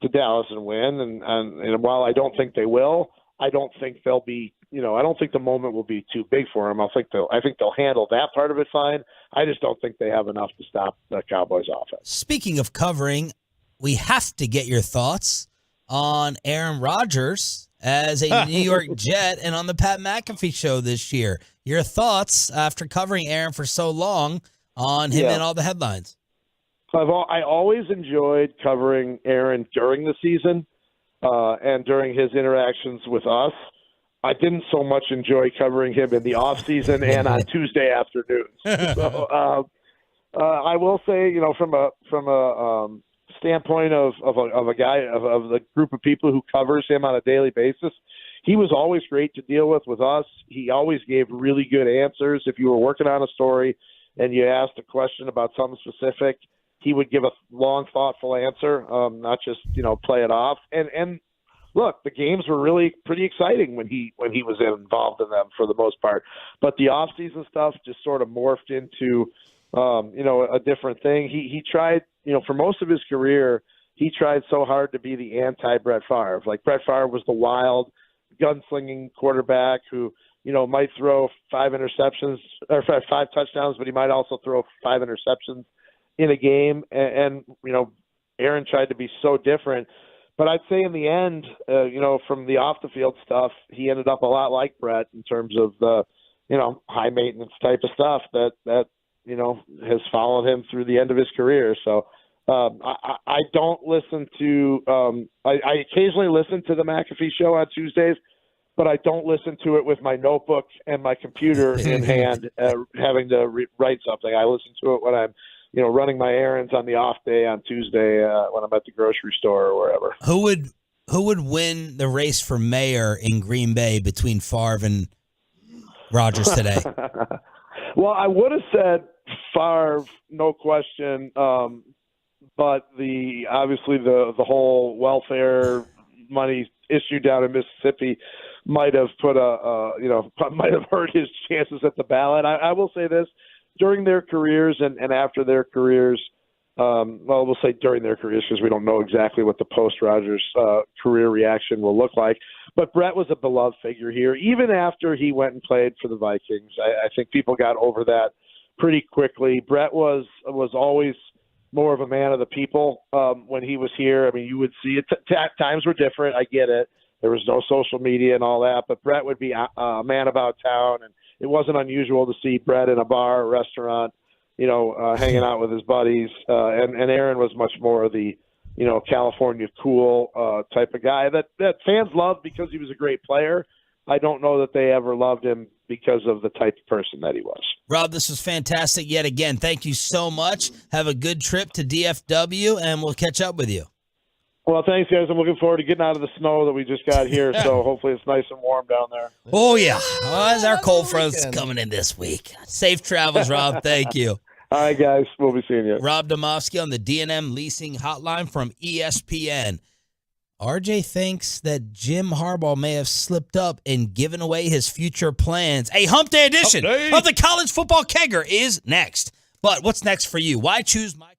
to Dallas and win. And while I don't think they will, I don't think they'll be, I don't think the moment will be too big for them. I think they'll handle that part of it fine. I just don't think they have enough to stop the Cowboys offense. Speaking of covering, we have to get your thoughts on Aaron Rodgers as a New York Jet and on the Pat McAfee show this year. Your thoughts after covering Aaron for so long on him and all the headlines. I always enjoyed covering Aaron during the season and during his interactions with us. I didn't so much enjoy covering him in the off season and on Tuesday afternoons. So I will say, from a standpoint of a guy of the group of people who covers him on a daily basis, he was always great to deal with us. He always gave really good answers. If you were working on a story and you asked a question about something specific, he would give a long, thoughtful answer, not just play it off. And look, the games were really pretty exciting when he was involved in them for the most part. But the off-season stuff just sort of morphed into a different thing. He tried, for most of his career, he tried so hard to be the anti-Brett Favre. Like Brett Favre was the wild, gunslinging quarterback who, might throw 5 interceptions or 5 touchdowns, but he might also throw 5 interceptions in a game. And Aaron tried to be so different. But I'd say in the end, from the off the field stuff, he ended up a lot like Brett in terms of the, high maintenance type of stuff that has followed him through the end of his career. So I don't listen to I occasionally listen to the McAfee show on Tuesdays, but I don't listen to it with my notebook and my computer in hand, having to write something. I listen to it when I'm running my errands on the off day on Tuesday when I'm at the grocery store or wherever. Who would win the race for mayor in Green Bay between Favre and Rodgers today? Well, I would have said Favre, no question. But obviously the whole welfare money issue down in Mississippi might have might have hurt his chances at the ballot. I will say this: during their careers and after their careers, we'll say during their careers because we don't know exactly what the post-Rodgers career reaction will look like. But Brett was a beloved figure here. Even after he went and played for the Vikings, I think people got over that pretty quickly. Brett was always more of a man of the people when he was here. I mean, you would see it. Times were different. I get it. There was no social media and all that, but Brett would be a man about town, and it wasn't unusual to see Brett in a bar or restaurant, hanging out with his buddies. And Aaron was much more of the, California cool type of guy that fans loved because he was a great player. I don't know that they ever loved him because of the type of person that he was. Rob, this was fantastic yet again. Thank you so much. Have a good trip to DFW, and we'll catch up with you. Well, thanks, guys. I'm looking forward to getting out of the snow that we just got here, so hopefully it's nice and warm down there. Oh, yeah. Well, as our cold front's coming in this week. Safe travels, Rob. Thank you. All right, guys. We'll be seeing you. Rob Demovsky on the D&M Leasing Hotline from ESPN. RJ thinks that Jim Harbaugh may have slipped up and given away his future plans. A hump day edition of the College Football Kegger is next. But what's next for you? Why choose my...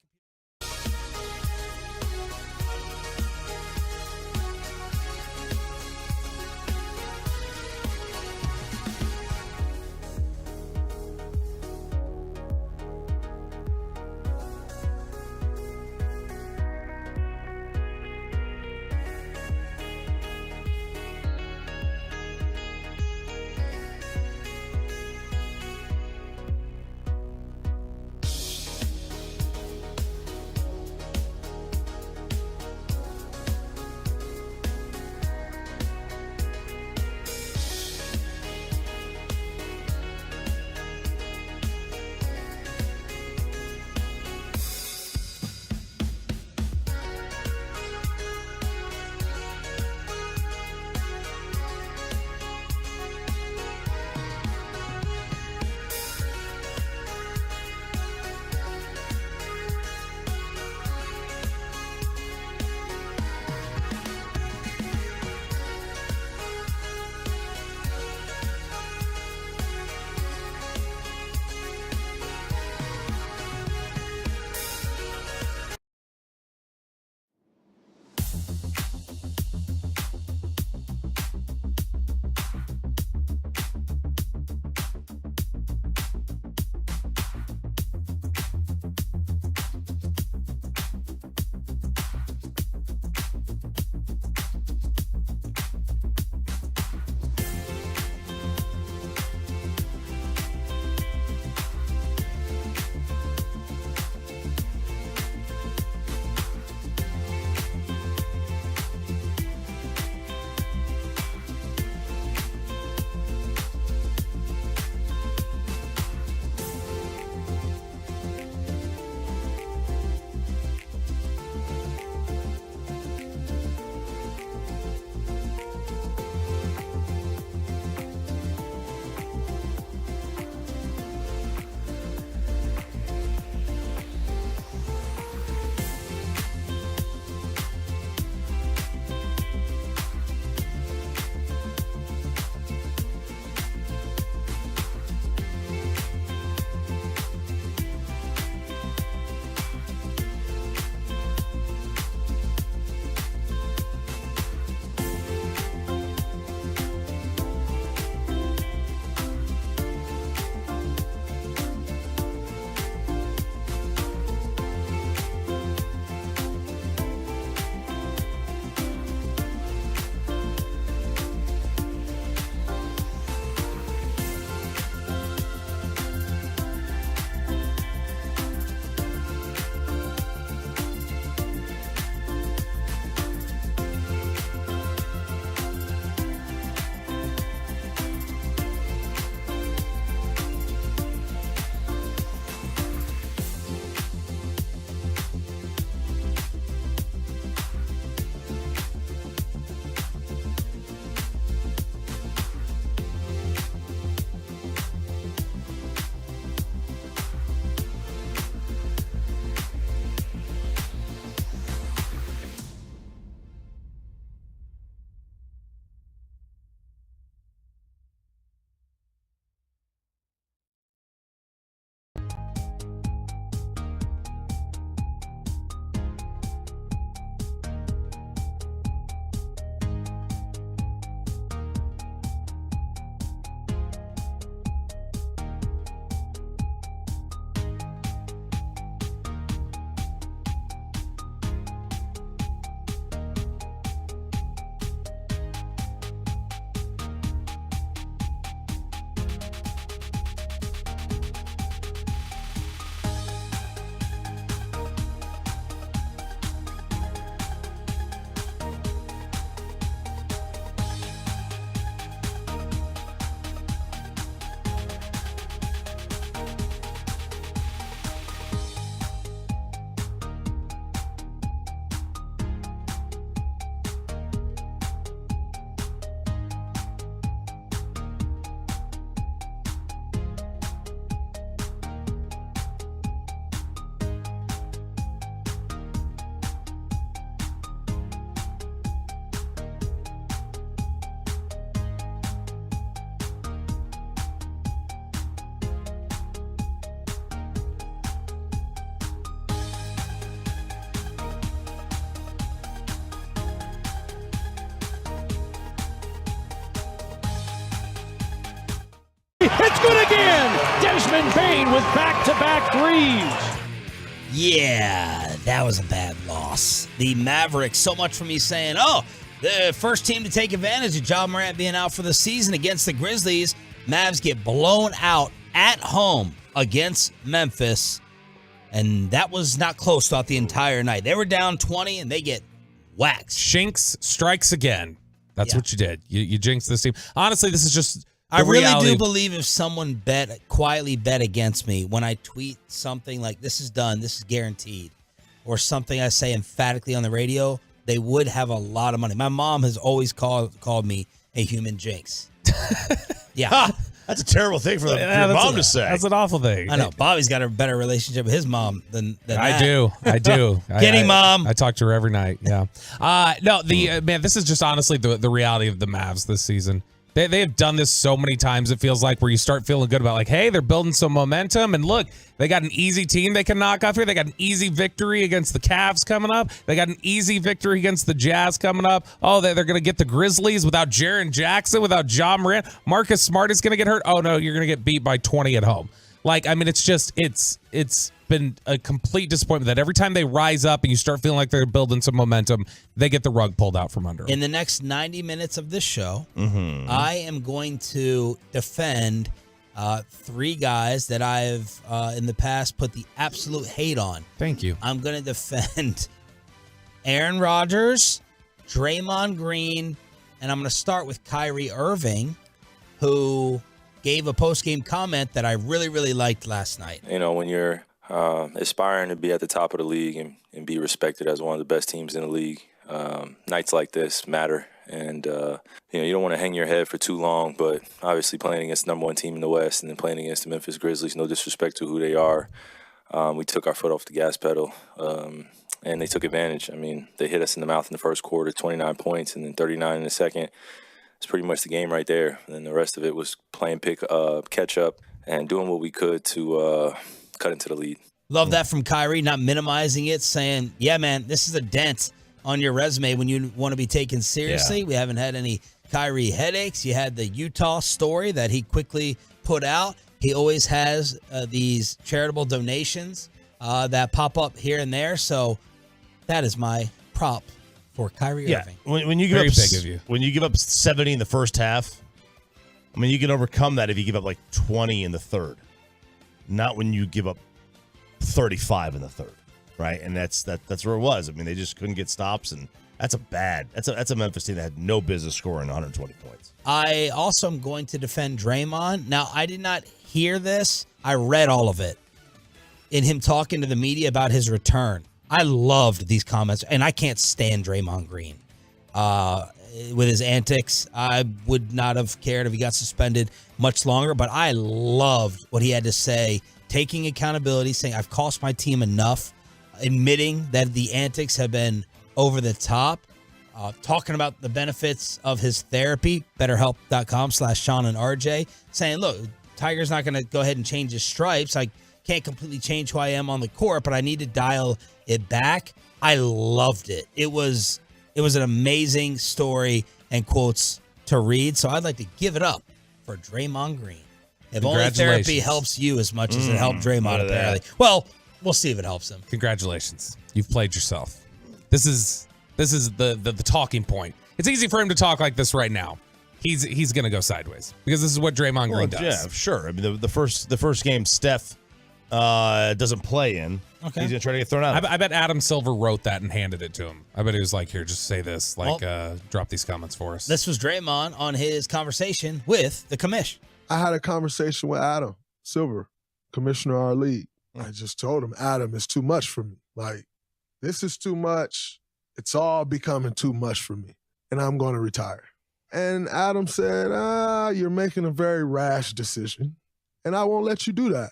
It's good again. Desmond Bain with back-to-back threes. Yeah, that was a bad loss. The Mavericks, so much for me saying, the first team to take advantage of Ja Morant being out for the season against the Grizzlies. Mavs get blown out at home against Memphis. And that was not close throughout the entire night. They were down 20, and they get waxed. Shinks strikes again. That's what you did. You jinxed this team. Honestly, this is just I really do believe if someone quietly bet against me when I tweet something like, this is done, this is guaranteed, or something I say emphatically on the radio, they would have a lot of money. My mom has always called me a human jinx. Yeah. That's a terrible thing for your mom to say. That's an awful thing. I know. Bobby's got a better relationship with his mom than I do. Getty mom. I talk to her every night. Yeah. Man, this is just honestly the reality of the Mavs this season. They have done this so many times, it feels like, where you start feeling good about, like, hey, they're building some momentum. And look, they got an easy team they can knock off here. They got an easy victory against the Cavs coming up. They got an easy victory against the Jazz coming up. Oh, they're going to get the Grizzlies without Jaren Jackson, without Ja Morant. Marcus Smart is going to get hurt. Oh, no, you're going to get beat by 20 at home. Like, I mean, it's just, it's been a complete disappointment that every time they rise up and you start feeling like they're building some momentum, they get the rug pulled out from under them. In the next 90 minutes of this show, I am going to defend three guys that I've in the past put the absolute hate on. Thank you. I'm going to defend Aaron Rodgers, Draymond Green, and I'm going to start with Kyrie Irving, who gave a post-game comment that I really, really liked last night. You know, when you're aspiring to be at the top of the league and be respected as one of the best teams in the league, nights like this matter. And, you don't want to hang your head for too long, but obviously playing against the number one team in the West and then playing against the Memphis Grizzlies, no disrespect to who they are, we took our foot off the gas pedal, and they took advantage. I mean, they hit us in the mouth in the first quarter, 29 points, and then 39 in the second. It's pretty much the game right there. And then the rest of it was playing catch up and doing what we could to cut into the lead. Love that from Kyrie, not minimizing it, saying, yeah, man, this is a dent on your resume when you want to be taken seriously. Yeah. We haven't had any Kyrie headaches. You had the Utah story that he quickly put out. He always has these charitable donations that pop up here and there. So that is my prop for Kyrie Irving. When you give Very up big of you. When you give up 70 in the first half, I mean, you can overcome that if you give up like 20 in the third. Not when you give up 35 in the third, right? And that's where it was. I mean, they just couldn't get stops, and that's a Memphis team that had no business scoring 120 points. I also am going to defend Draymond. Now, I did not hear this. I read all of it in him talking to the media about his return. I loved these comments, and I can't stand Draymond Green. With his antics, I would not have cared if he got suspended much longer, but I loved what he had to say, taking accountability, saying, I've cost my team enough, admitting that the antics have been over the top, talking about the benefits of his therapy, betterhelp.com/Sean and RJ, saying, look, Tiger's not going to go ahead and change his stripes. I can't completely change who I am on the court, but I need to dial it back. I loved it. It was an amazing story and quotes to read. So I'd like to give it up for Draymond Green. If only therapy helps you as much as it helped Draymond, apparently. Well, we'll see if it helps him. Congratulations. You've played yourself. This is the talking point. It's easy for him to talk like this right now. He's going to go sideways because this is what Draymond Green does. Yeah, sure. I mean, the first game Steph doesn't play in. Okay. He's going to try to get thrown out. I bet Adam Silver wrote that and handed it to him. I bet he was like, here, just say this. Like, drop these comments for us. This was Draymond on his conversation with the commish. I had a conversation with Adam Silver, commissioner of our league. I just told him, Adam, it's too much for me. Like, this is too much. It's all becoming too much for me, and I'm going to retire. And Adam said, you're making a very rash decision, and I won't let you do that.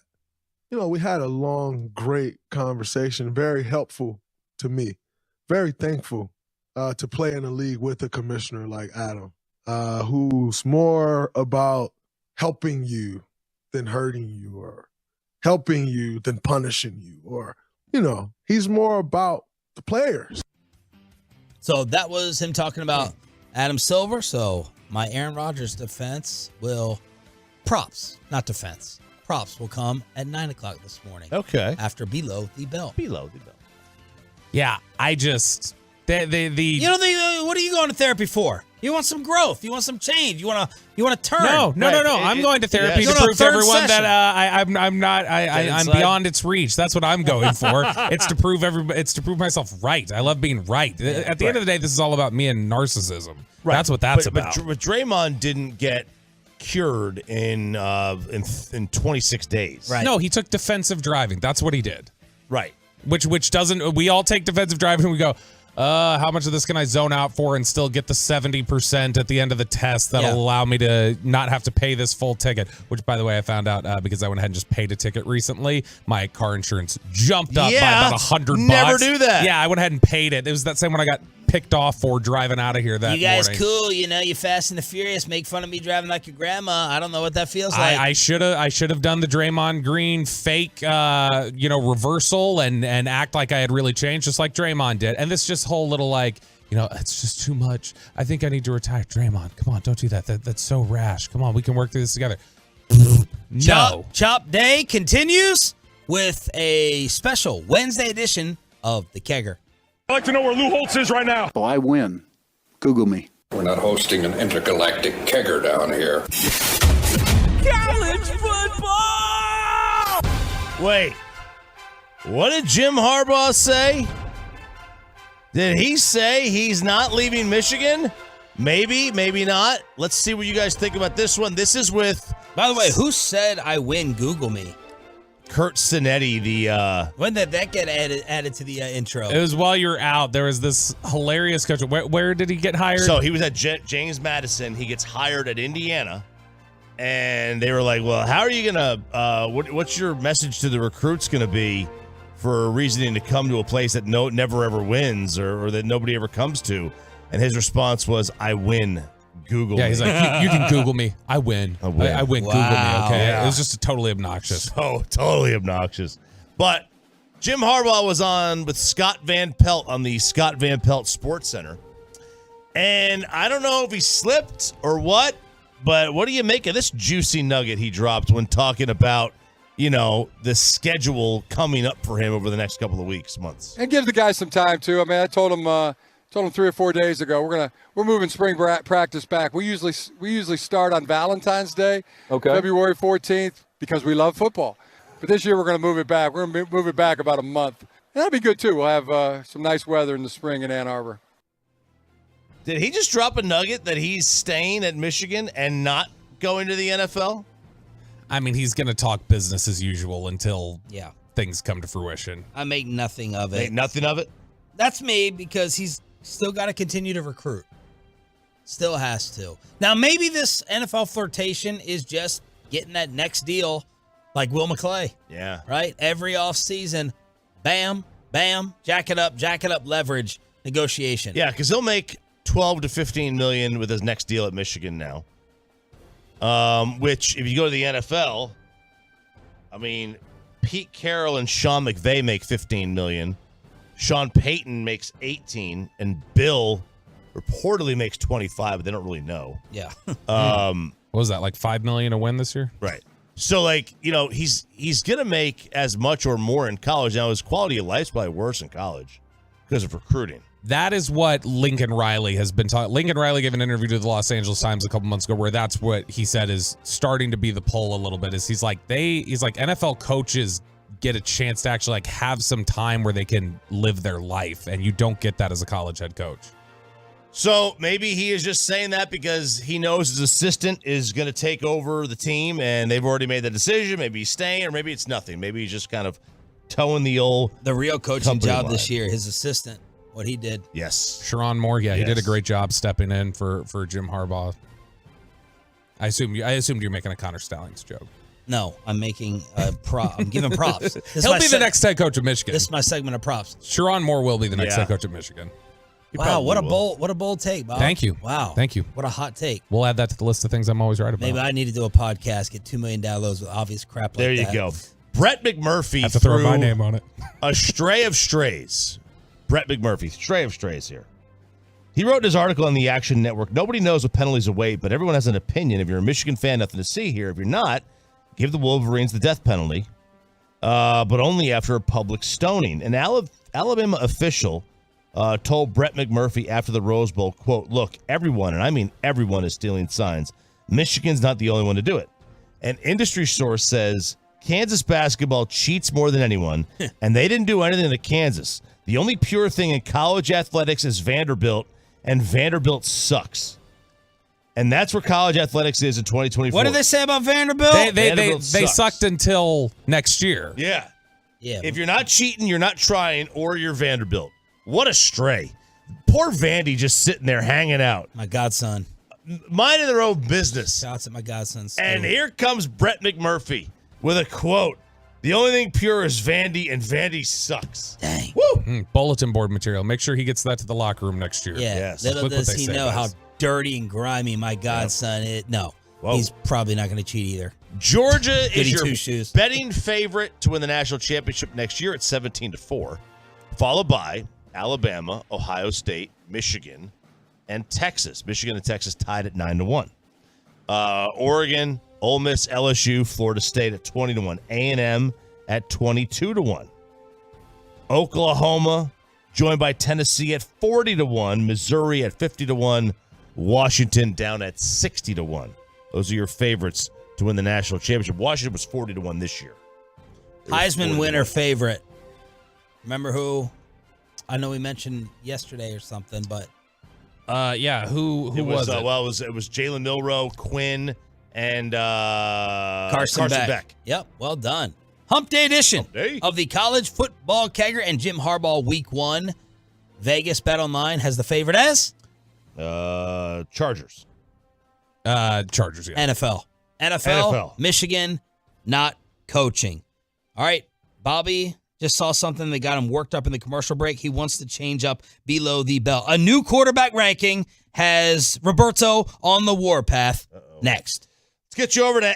You know, we had a long, great conversation, very helpful to me. Very thankful to play in a league with a commissioner like Adam, who's more about helping you than hurting you, or helping you than punishing you, or, you know, he's more about the players. So that was him talking about Adam Silver. So my Aaron Rodgers defense will props, not defense. Props will come at 9 o'clock this morning. Okay. After Below the Bell. Below the Bell. Yeah, I just the You don't think, what are you going to therapy for? You want some growth. You want some change. You want to turn. No. I'm going to therapy to prove to everyone that I'm beyond its reach. That's what I'm going for. It's to prove It's to prove myself right. I love being right. At the end of the day, this is all about me and narcissism. Right. That's what that's about. But Draymond didn't get cured in 26 days. Right. No, he took defensive driving. That's what he did. Right. Which doesn't. We all take defensive driving and we go, how much of this can I zone out for and still get the 70% at the end of the test that'll allow me to not have to pay this full ticket? Which, by the way, I found out because I went ahead and just paid a ticket recently. My car insurance jumped up by about $100. Never do that. Yeah, I went ahead and paid it. It was that same one I got picked off for driving out of here that morning. You guys cool, you Fast and the Furious, make fun of me driving like your grandma. I don't know what that feels like. I should have done the Draymond Green fake reversal and act like I had really changed, just like Draymond did. And this just whole little it's just too much. I think I need to retire. Draymond, come on, don't do that. That's so rash. Come on, we can work through this together. No. Chop Day continues with a special Wednesday edition of the Kegger. I'd like to know where Lou Holtz is right now. Oh, I win. Google me. We're not hosting an intergalactic kegger down here. College football! Wait. What did Jim Harbaugh say? Did he say he's not leaving Michigan? Maybe, maybe not. Let's see what you guys think about this one. This is with... By the way, who said I win? Google me. Kurt Cinetti, When did that get added to the intro? It was while you were out. There was this hilarious coach. Where did he get hired? So he was at James Madison. He gets hired at Indiana. And they were like, well, how are you going to, what's your message to the recruits going to be for reasoning to come to a place that never ever wins or that nobody ever comes to? And his response was, I win. Google me. He's like, you can Google me. I win. I win. Wow. Google me, okay? Yeah. It was just totally obnoxious. So totally obnoxious. But Jim Harbaugh was on with Scott Van Pelt on the Scott Van Pelt Sports Center. And I don't know if he slipped or what, but what do you make of this juicy nugget he dropped when talking about, the schedule coming up for him over the next couple of weeks, months? And give the guys some time, too. I mean, I told him 3 or 4 days ago we're moving spring practice back. We usually start on Valentine's Day, February 14th, because we love football. But this year we're going to move it back. We're going to move it back about a month. And that'll be good too. We'll have some nice weather in the spring in Ann Arbor. Did he just drop a nugget that he's staying at Michigan and not going to the NFL? I mean, he's going to talk business as usual until things come to fruition. I make nothing of it. Make nothing of it? That's me because he's still got to continue to recruit. Still has to. Now, maybe this NFL flirtation is just getting that next deal like Will McClay. Yeah. Right? Every offseason, bam, bam, jack it up, leverage, negotiation. Yeah, because he'll make $12 to $15 million with his next deal at Michigan now. Which, if you go to the NFL, I mean, Pete Carroll and Sean McVay make $15 million. Sean Payton makes 18, and Bill reportedly makes 25, but they don't really know. Yeah. What was that, like $5 million a win this year? Right. So, he's going to make as much or more in college. Now, his quality of life's probably worse in college because of recruiting. That is what Lincoln Riley has been talking. Lincoln Riley gave an interview to the Los Angeles Times a couple months ago where that's what he said is starting to be the pull a little bit. Is he's like NFL coaches get a chance to actually have some time where they can live their life, and you don't get that as a college head coach. So maybe he is just saying that because he knows his assistant is going to take over the team, and they've already made the decision. Maybe he's staying, or maybe it's nothing. Maybe he's just kind of towing the real coaching job this year. His assistant, what he did. Yes, Sharon Moore. Yeah, he did a great job stepping in for Jim Harbaugh. I assumed you're making a Connor Stallings joke. No, I'm making I'm giving props. He'll be the next head coach of Michigan. This is my segment of props. Sharon Moore will be the next head coach of Michigan. Wow, what a bold take, Bob. Thank you. Wow. Thank you. What a hot take. We'll add that to the list of things I'm always right about. Maybe I need to do a podcast, get 2 million downloads with obvious crap like that. There you go. Brett McMurphy have to throw my name on it. A stray of strays. Brett McMurphy, stray of strays here. He wrote in his article on the Action Network, nobody knows what penalties await, but everyone has an opinion. If you're a Michigan fan, nothing to see here. If you're not, give the Wolverines the death penalty, but only after a public stoning. An Alabama official told Brett McMurphy after the Rose Bowl, quote, look, everyone, and I mean everyone, is stealing signs. Michigan's not the only one to do it. An industry source says Kansas basketball cheats more than anyone, and they didn't do anything to Kansas. The only pure thing in college athletics is Vanderbilt, and Vanderbilt sucks. And that's where college athletics is in 2024. What did they say about Vanderbilt? They sucked until next year. Yeah. If you're not cheating, you're not trying, or you're Vanderbilt. What a stray. Poor Vandy just sitting there hanging out. My godson. Minding their own business. Shouts at my godson. And here comes Brett McMurphy with a quote. The only thing pure is Vandy, and Vandy sucks. Dang. Woo! Bulletin board material. Make sure he gets that to the locker room next year. Yeah. Yes. Little Look what does they he say know about how us. dirty and grimy my godson is. No, Whoa. he's probably not going to cheat either. Georgia is Goody your two-shoes. betting favorite to win the national championship next year at 17-4, followed by Alabama, Ohio State, Michigan, and Texas. Michigan and Texas tied at 9-1. Oregon, Ole Miss, LSU, Florida State at 20-1. A&M at 22-1. Oklahoma joined by Tennessee at 40-1. Missouri at 50-1. Washington down at 60-1. Those are your favorites to win the national championship. Washington was 40-1 this year. Heisman winner favorite. Remember who? I know we mentioned yesterday or something, but yeah, who was it? Well, it was Jalen Milroe, Quinn, and Carson Beck. Yep, well done. Hump Day edition of the College Football Kegger and Jim Harbaugh Week 1. Vegas Bet Online has the favorite as? Chargers. Chargers, yeah. NFL. Michigan, not coaching. All right, Bobby just saw something that got him worked up in the commercial break. He wants to change up below the belt. A new quarterback ranking has Roberto on the warpath. Next. Let's get you over to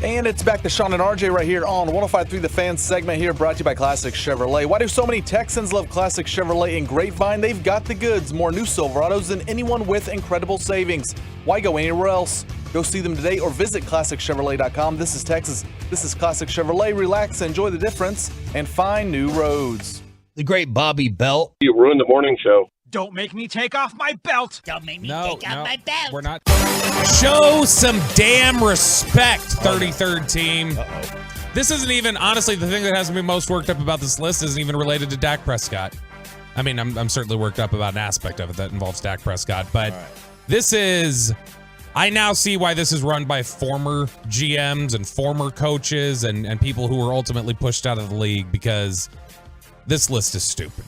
And it's back to Sean and RJ right here on 105.3 The Fan segment here, brought to you by Classic Chevrolet. Why do so many Texans love Classic Chevrolet in Grapevine? They've got the goods, more new Silverados than anyone with incredible savings. Why go anywhere else? Go see them today or visit ClassicChevrolet.com. This is Texas. This is Classic Chevrolet. Relax, enjoy the difference, and find new roads. The great Bobby Belt. You ruined the morning show. Don't make me take off my belt. Don't make me take off my belt. We're not. Show some damn respect, 33rd team. This isn't even, honestly, the thing that has me most worked up about this list isn't even related to Dak Prescott. I mean, I'm certainly worked up about an aspect of it that involves Dak Prescott, but this is, I now see why this is run by former GMs and former coaches and people who were ultimately pushed out of the league, because this list is stupid.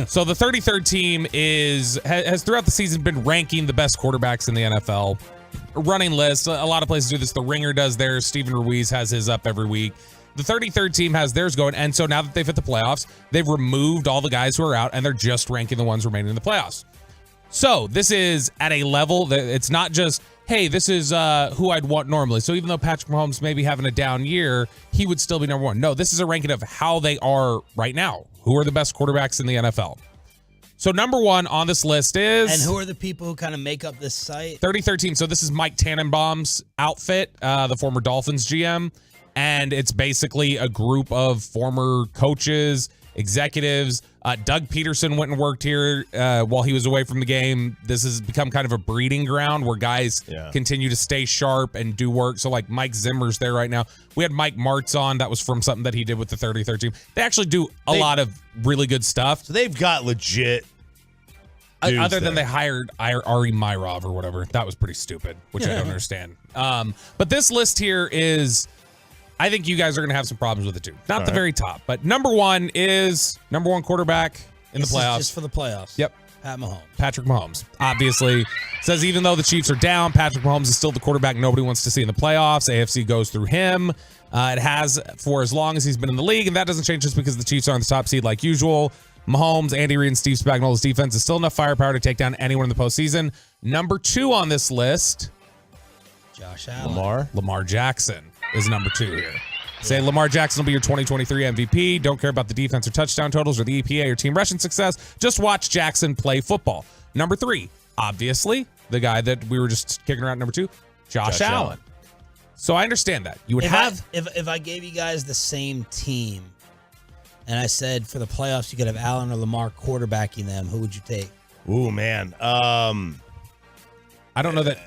So the 33rd team has throughout the season been ranking the best quarterbacks in the NFL. A running list. A lot of places do this. The Ringer does theirs. Steven Ruiz has his up every week. The 33rd team has theirs going. And so now that they've hit the playoffs, they've removed all the guys who are out and they're just ranking the ones remaining in the playoffs. So this is at a level that it's not just, hey, this is who I'd want normally. So even though Patrick Mahomes may be having a down year, he would still be number one. No, this is a ranking of how they are right now. Who are the best quarterbacks in the NFL? So number one on this list is... And who are the people who kind of make up this site? 33rd team. So this is Mike Tannenbaum's outfit, the former Dolphins GM. And it's basically a group of former coaches, executives. Doug Peterson went and worked here while he was away from the game. This has become kind of a breeding ground where guys continue to stay sharp and do work. So like Mike Zimmer's there right now. We had Mike Martz on. That was from something that he did with the 33rd team. They actually do a lot of really good stuff. So they've got legit other than they hired Ari Myrov or whatever. That was pretty stupid, which I don't understand. But this list here is... I think you guys are going to have some problems with it too. Not the very top, but number one quarterback in the playoffs. Just for the playoffs. Yep. Patrick Mahomes. Obviously, says even though the Chiefs are down, Patrick Mahomes is still the quarterback nobody wants to see in the playoffs. AFC goes through him. It has for as long as he's been in the league, and that doesn't change just because the Chiefs are on the top seed like usual. Mahomes, Andy Reid, and Steve Spagnuolo's defense is still enough firepower to take down anyone in the postseason. Number two on this list, Josh Allen. Lamar Jackson is number two here. Say Lamar Jackson will be your 2023 MVP. Don't care about the defense or touchdown totals or the EPA or team rushing success. Just watch Jackson play football. Number three, obviously, the guy that we were just kicking around number two, Josh Allen. So I understand that. You would if I gave you guys the same team and I said for the playoffs you could have Allen or Lamar quarterbacking them, who would you take? Ooh, man. I don't know that.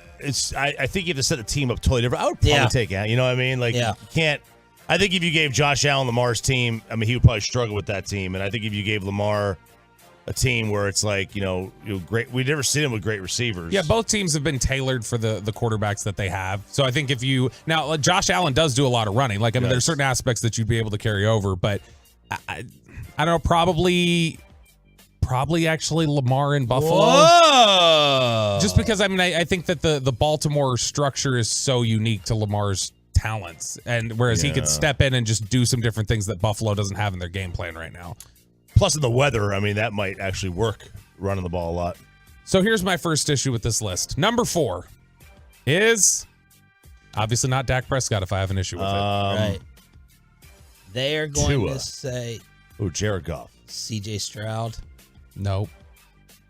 I think you have to set the team up totally different. I would probably take it. You know what I mean? Like, you can't. I think if you gave Josh Allen Lamar's team, I mean, he would probably struggle with that team. And I think if you gave Lamar a team where it's like, great, we've never seen him with great receivers. Yeah, both teams have been tailored for the quarterbacks that they have. So I think now Josh Allen does do a lot of running. Like, I mean, there's certain aspects that you'd be able to carry over, but I don't know, probably actually Lamar in Buffalo. Whoa! Just because, I mean, I think that the Baltimore structure is so unique to Lamar's talents, and whereas he could step in and just do some different things that Buffalo doesn't have in their game plan right now. Plus in the weather, I mean, that might actually work, running the ball a lot. So here's my first issue with this list. Number four is obviously not Dak Prescott if I have an issue with it. Right. They are going to say... Oh, Jared Goff. CJ Stroud. Nope.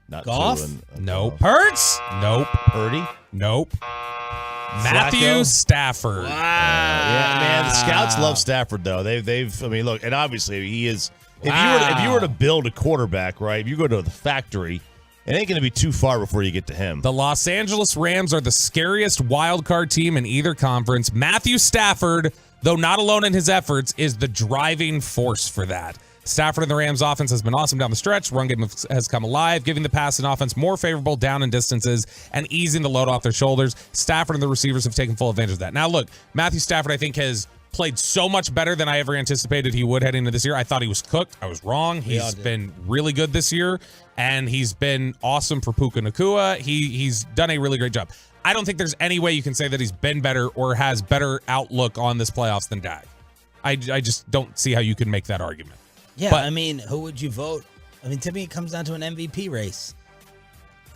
Not Goff? Nope. Hurts? Nope. Purdy? Nope. Matthew Stafford. Wow. Yeah, man. The scouts love Stafford, though. They've. I mean, look, and obviously he is. If you were to build a quarterback, right? If you go to the factory, it ain't going to be too far before you get to him. The Los Angeles Rams are the scariest wild card team in either conference. Matthew Stafford, though not alone in his efforts, is the driving force for that. Stafford and the Rams offense has been awesome down the stretch. Run game has come alive, giving the pass and offense more favorable down and distances and easing the load off their shoulders. Stafford and the receivers have taken full advantage of that. Now, look, Matthew Stafford, I think, has played so much better than I ever anticipated he would heading into this year. I thought he was cooked. I was wrong. He's been really good this year, and he's been awesome for Puka Nacua. He's done a really great job. I don't think there's any way you can say that he's been better or has better outlook on this playoffs than Dak. I just don't see how you can make that argument. Yeah, but, I mean, who would you vote? I mean, to me, it comes down to an MVP race.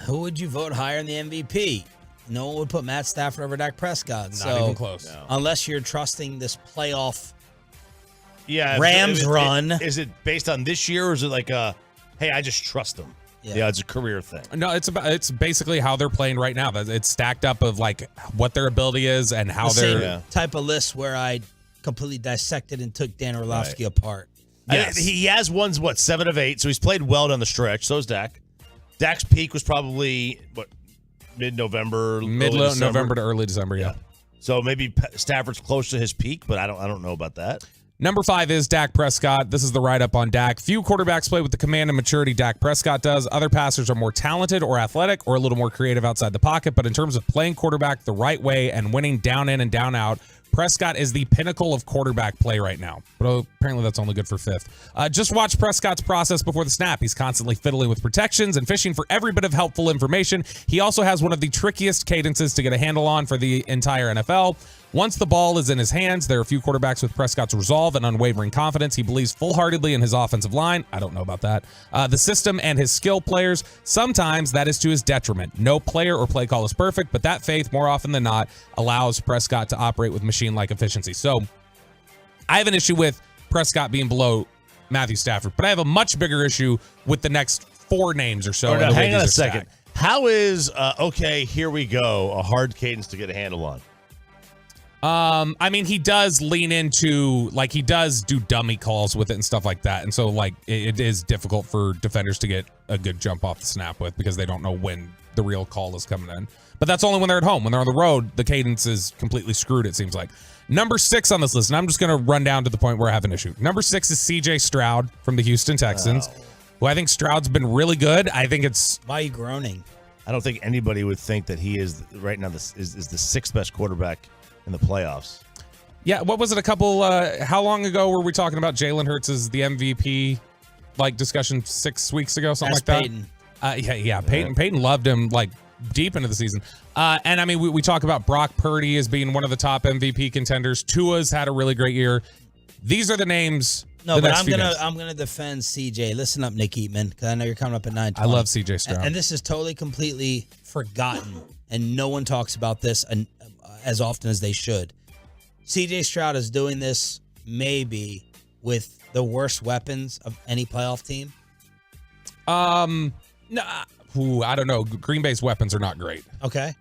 Who would you vote higher in the MVP? no one would put Matt Stafford over Dak Prescott. Not even close. No. Unless you're trusting this playoff Yeah, Rams run. Is it based on this year, or is it like hey, I just trust them? Yeah, it's a career thing. No, it's basically how they're playing right now. It's stacked up of like what their ability is and how the they're same type of list where I completely dissected and took Dan Orlovsky apart. Yes. He has won, 7 of 8, so he's played well down the stretch. So is Dak. Dak's peak was probably, mid-November? Mid-November to early December, yeah. So maybe Stafford's close to his peak, but I don't know about that. Number 5 is Dak Prescott. This is the write-up on Dak. Few quarterbacks play with the command and maturity Dak Prescott does. Other passers are more talented or athletic or a little more creative outside the pocket. But in terms of playing quarterback the right way and winning down in and down out, Prescott is the pinnacle of quarterback play right now. But apparently that's only good for 5th. Just watch Prescott's process before the snap. He's constantly fiddling with protections and fishing for every bit of helpful information. He also has one of the trickiest cadences to get a handle on for the entire NFL. Once the ball is in his hands, there are a few quarterbacks with Prescott's resolve and unwavering confidence. He believes full-heartedly in his offensive line. I don't know about that. The system and his skill players. Sometimes that is to his detriment. No player or play call is perfect, but that faith, more often than not, allows Prescott to operate with machine-like efficiency. So I have an issue with Prescott being below Matthew Stafford, but I have a much bigger issue with the next 4 names or so. Hang on a second. How is, okay, here we go, a hard cadence to get a handle on? I mean, he does lean into, like, he does do dummy calls with it and stuff like that. And so, like, it is difficult for defenders to get a good jump off the snap with because they don't know when the real call is coming in. But that's only when they're at home. When they're on the road, the cadence is completely screwed, it seems like. Number 6 on this list, and I'm just going to run down to the point where I have an issue. Number 6 is CJ Stroud from the Houston Texans, who I think Stroud's been really good. I think it's... Why are you groaning? I don't think anybody would think that he is, right now, is the 6th best quarterback in the playoffs. Yeah, what was it how long ago were we talking about Jalen Hurts as the MVP, like, discussion 6 weeks ago, something like that? Peyton. Peyton loved him, like, deep into the season. And, I mean, we talk about Brock Purdy as being one of the top MVP contenders. Tua's had a really great year. These are the names. No, but I'm gonna defend CJ. Listen up, Nick Eatman, because I know you're coming up at 9:20. I love CJ Stroud. And this is totally, completely forgotten, and no one talks about this as often as they should. CJ Stroud is doing this maybe with the worst weapons of any playoff team. No, I don't know. Green Bay's weapons are not great. Okay.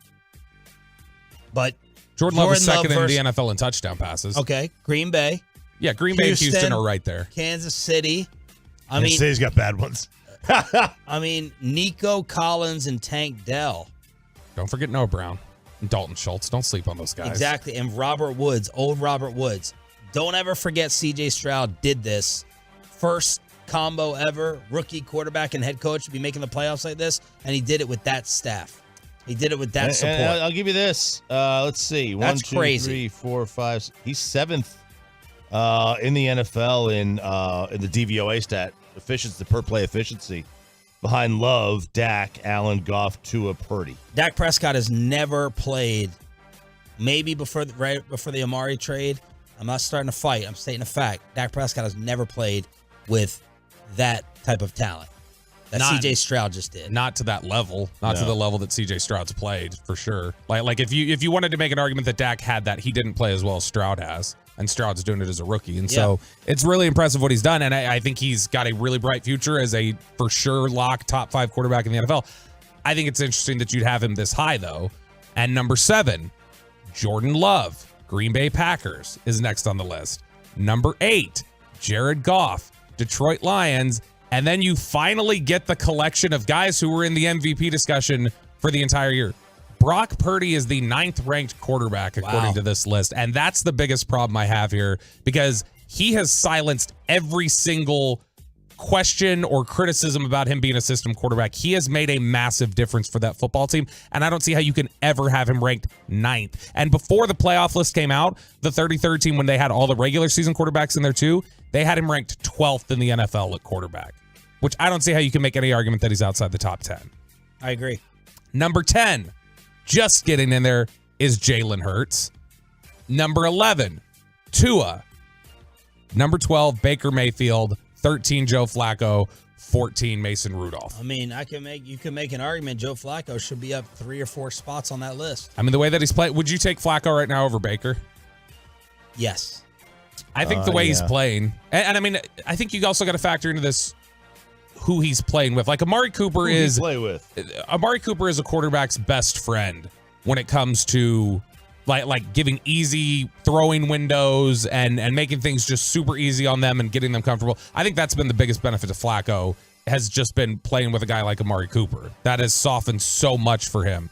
But Jordan Love is second in the NFL in touchdown passes. Okay. Green Bay. Yeah, Green Bay and Houston are right there. Kansas City. Kansas City's got bad ones. I mean, Nico Collins and Tank Dell. Don't forget Noah Brown and Dalton Schultz. Don't sleep on those guys. Exactly. And Robert Woods, old Robert Woods. Don't ever forget CJ Stroud did this. First combo ever, rookie quarterback and head coach to be making the playoffs like this, and he did it with that staff. He did it with that support. And I'll give you this. Let's see. That's 1, 2, crazy. 3, 4, 5. He's 7th in the NFL in the DVOA stat efficiency, per play efficiency, behind Love, Dak, Allen, Goff, Tua, Purdy. Dak Prescott has never played. Maybe right before the Amari trade. I'm not starting to fight. I'm stating a fact. Dak Prescott has never played with that type of talent that CJ Stroud just did. Not to that level. Not to the level that CJ Stroud's played, for sure. Like if you wanted to make an argument that Dak had that, he didn't play as well as Stroud has. And Stroud's doing it as a rookie. And so it's really impressive what he's done. And I think he's got a really bright future as a, for sure, lock top 5 quarterback in the NFL. I think it's interesting that you'd have him this high, though. And number 7, Jordan Love, Green Bay Packers, is next on the list. Number 8, Jared Goff, Detroit Lions. And then you finally get the collection of guys who were in the MVP discussion for the entire year. Brock Purdy is the 9th ranked quarterback according to this list. And that's the biggest problem I have here, because he has silenced every single question or criticism about him being a system quarterback. He has made a massive difference for that football team. And I don't see how you can ever have him ranked 9th. And before the playoff list came out, the 33rd team, when they had all the regular season quarterbacks in there too, they had him ranked 12th in the NFL at quarterback, which I don't see how you can make any argument that he's outside the top 10. I agree. Number 10, just getting in there, is Jalen Hurts. Number 11, Tua. Number 12, Baker Mayfield. 13, Joe Flacco. 14 Mason Rudolph. I mean, you can make an argument Joe Flacco should be up 3 or 4 spots on that list. I mean, the way that he's playing, would you take Flacco right now over Baker? Yes. I think the way he's playing, and I mean, I think you also got to factor into this who he's playing with. Like Amari Cooper Amari Cooper is a quarterback's best friend when it comes to like giving easy throwing windows and making things just super easy on them and getting them comfortable. I think that's been the biggest benefit to Flacco, has just been playing with a guy like Amari Cooper. That has softened so much for him.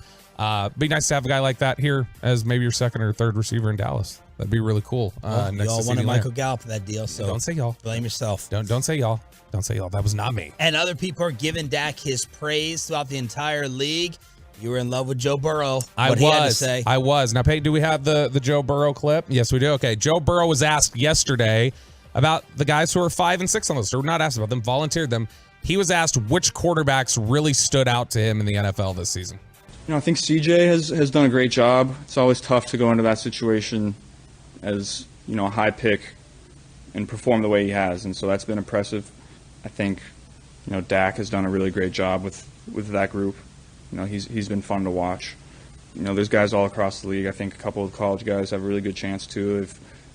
Be nice to have a guy like that here as maybe your second or third receiver in Dallas. That'd be really cool. Y'all wanted Michael Gallup for that deal, so don't say y'all. Blame yourself. Don't say y'all. Don't say y'all. That was not me. And other people are giving Dak his praise throughout the entire league. You were in love with Joe Burrow. He had to say. I was. Now, Peyton, do we have the Joe Burrow clip? Yes, we do. Okay. Joe Burrow was asked yesterday about the guys who are 5 and 6 on the list. Or not asked about them, volunteered them. He was asked which quarterbacks really stood out to him in the NFL this season. I think CJ has done a great job. It's always tough to go into that situation as, a high pick and perform the way he has. And so that's been impressive. I think, Dak has done a really great job with that group. He's been fun to watch. There's guys all across the league. I think a couple of college guys have a really good chance too.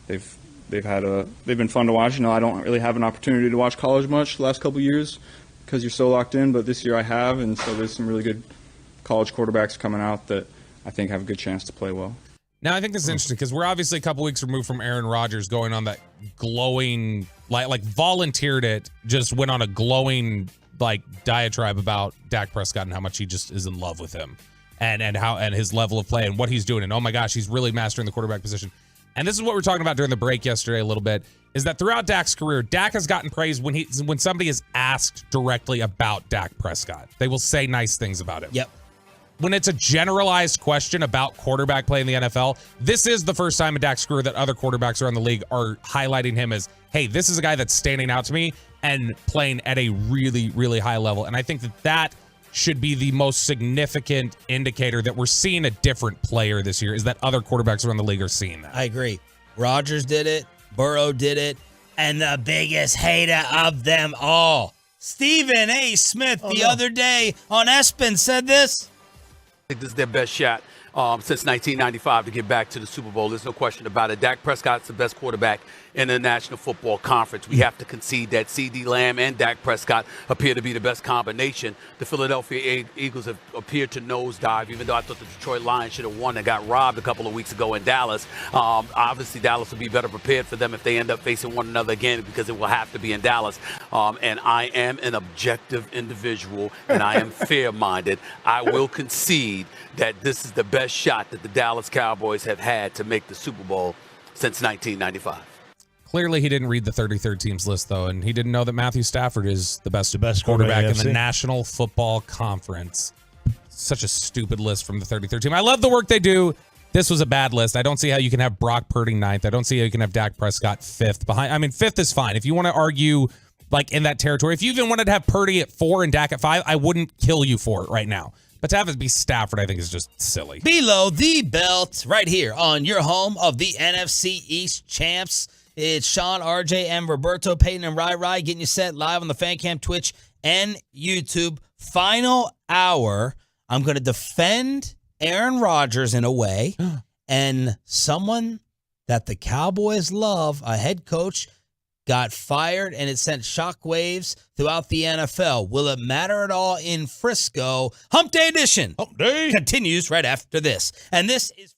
They've been fun to watch. I don't really have an opportunity to watch college much the last couple of years because you're so locked in, but this year I have, and so there's some really good college quarterbacks coming out that I think have a good chance to play well. Now, I think this is interesting because we're obviously a couple weeks removed from Aaron Rodgers going on that glowing, like volunteered it, just went on a glowing diatribe about Dak Prescott and how much he just is in love with him and his level of play and what he's doing. And oh my gosh, he's really mastering the quarterback position. And this is what we were talking about during the break yesterday a little bit, is that throughout Dak's career, Dak has gotten praise when somebody is asked directly about Dak Prescott. They will say nice things about him. Yep. When it's a generalized question about quarterback play in the NFL, this is the first time in Dak's career that other quarterbacks around the league are highlighting him as, hey, this is a guy that's standing out to me and playing at a really, really high level. And I think that should be the most significant indicator that we're seeing a different player this year, is that other quarterbacks around the league are seeing that. I agree. Rodgers did it. Burrow did it. And the biggest hater of them all, Stephen A. Smith, other day on ESPN said this. I think this is their best shot since 1995 to get back to the Super Bowl. There's no question about it. Dak Prescott's the best quarterback in the National Football Conference. We have to concede that CeeDee Lamb and Dak Prescott appear to be the best combination. The Philadelphia Eagles have appeared to nosedive, even though I thought the Detroit Lions should have won and got robbed a couple of weeks ago in Dallas. Obviously, Dallas will be better prepared for them if they end up facing one another again, because it will have to be in Dallas. And I am an objective individual, and I am fair-minded. I will concede that this is the best shot that the Dallas Cowboys have had to make the Super Bowl since 1995. Clearly, he didn't read the 33rd teams list, though, and he didn't know that Matthew Stafford is the best quarterback in the National Football Conference. Such a stupid list from the 33rd team. I love the work they do. This was a bad list. I don't see how you can have Brock Purdy 9th. I don't see how you can have Dak Prescott 5th. Behind. I mean, 5th is fine. If you want to argue in that territory, if you even wanted to have Purdy at 4 and Dak at 5, I wouldn't kill you for it right now. But to have it be Stafford, I think, is just silly. Below the belt, right here on your home of the NFC East champs. It's Sean, RJ, and Roberto, Peyton, and Rai getting you set live on the Fan Cam, Twitch, and YouTube. Final hour. I'm going to defend Aaron Rodgers in a way, and someone that the Cowboys love, a head coach, got fired, and it sent shockwaves throughout the NFL. Will it matter at all in Frisco? Hump Day edition. Hump Day continues right after this. And this is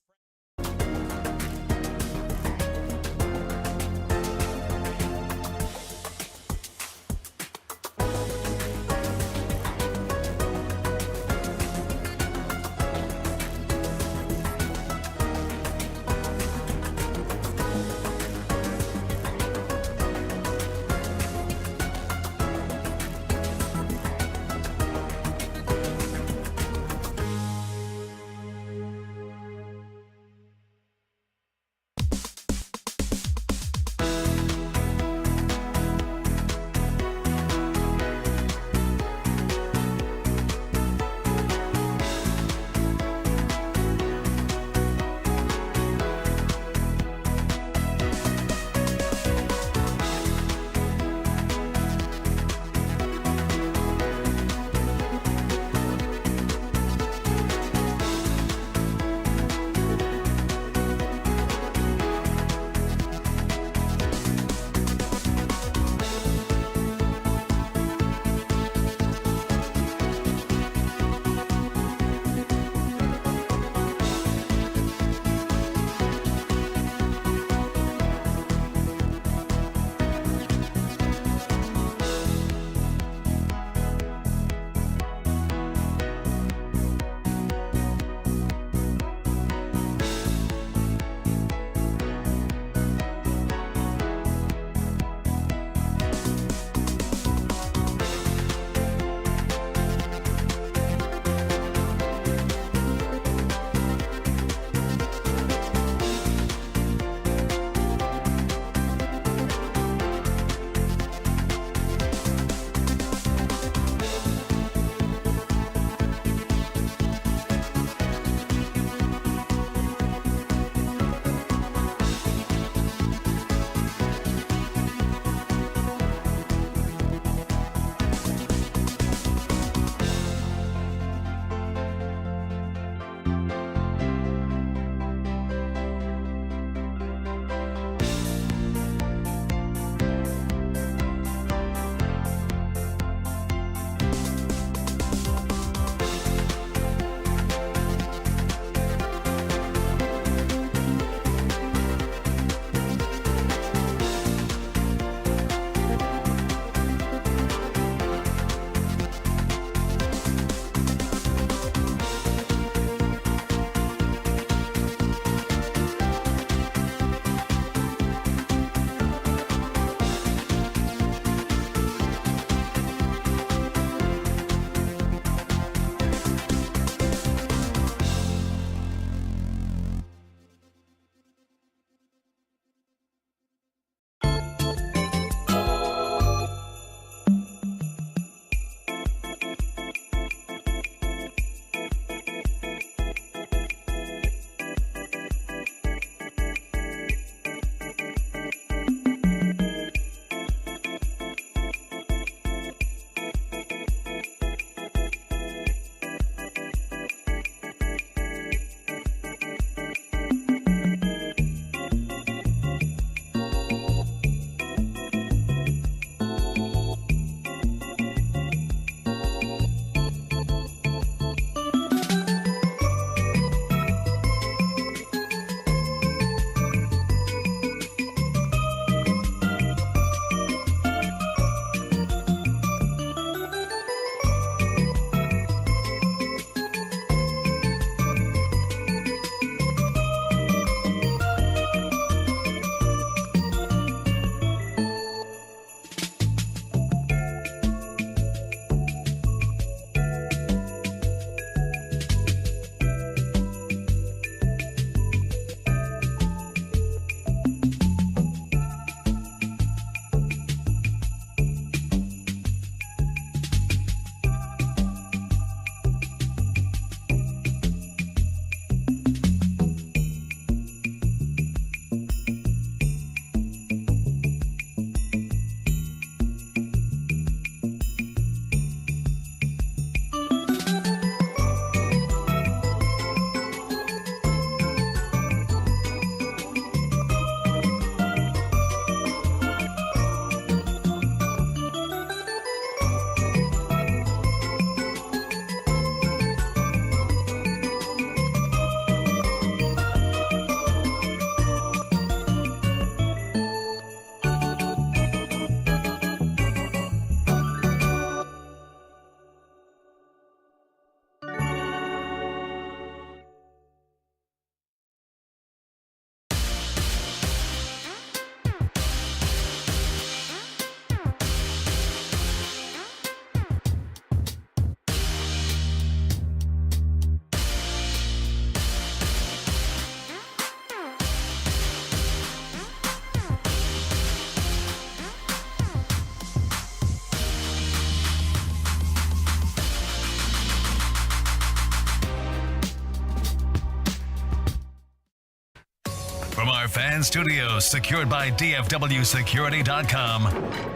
our fan studios secured by DFWsecurity.com.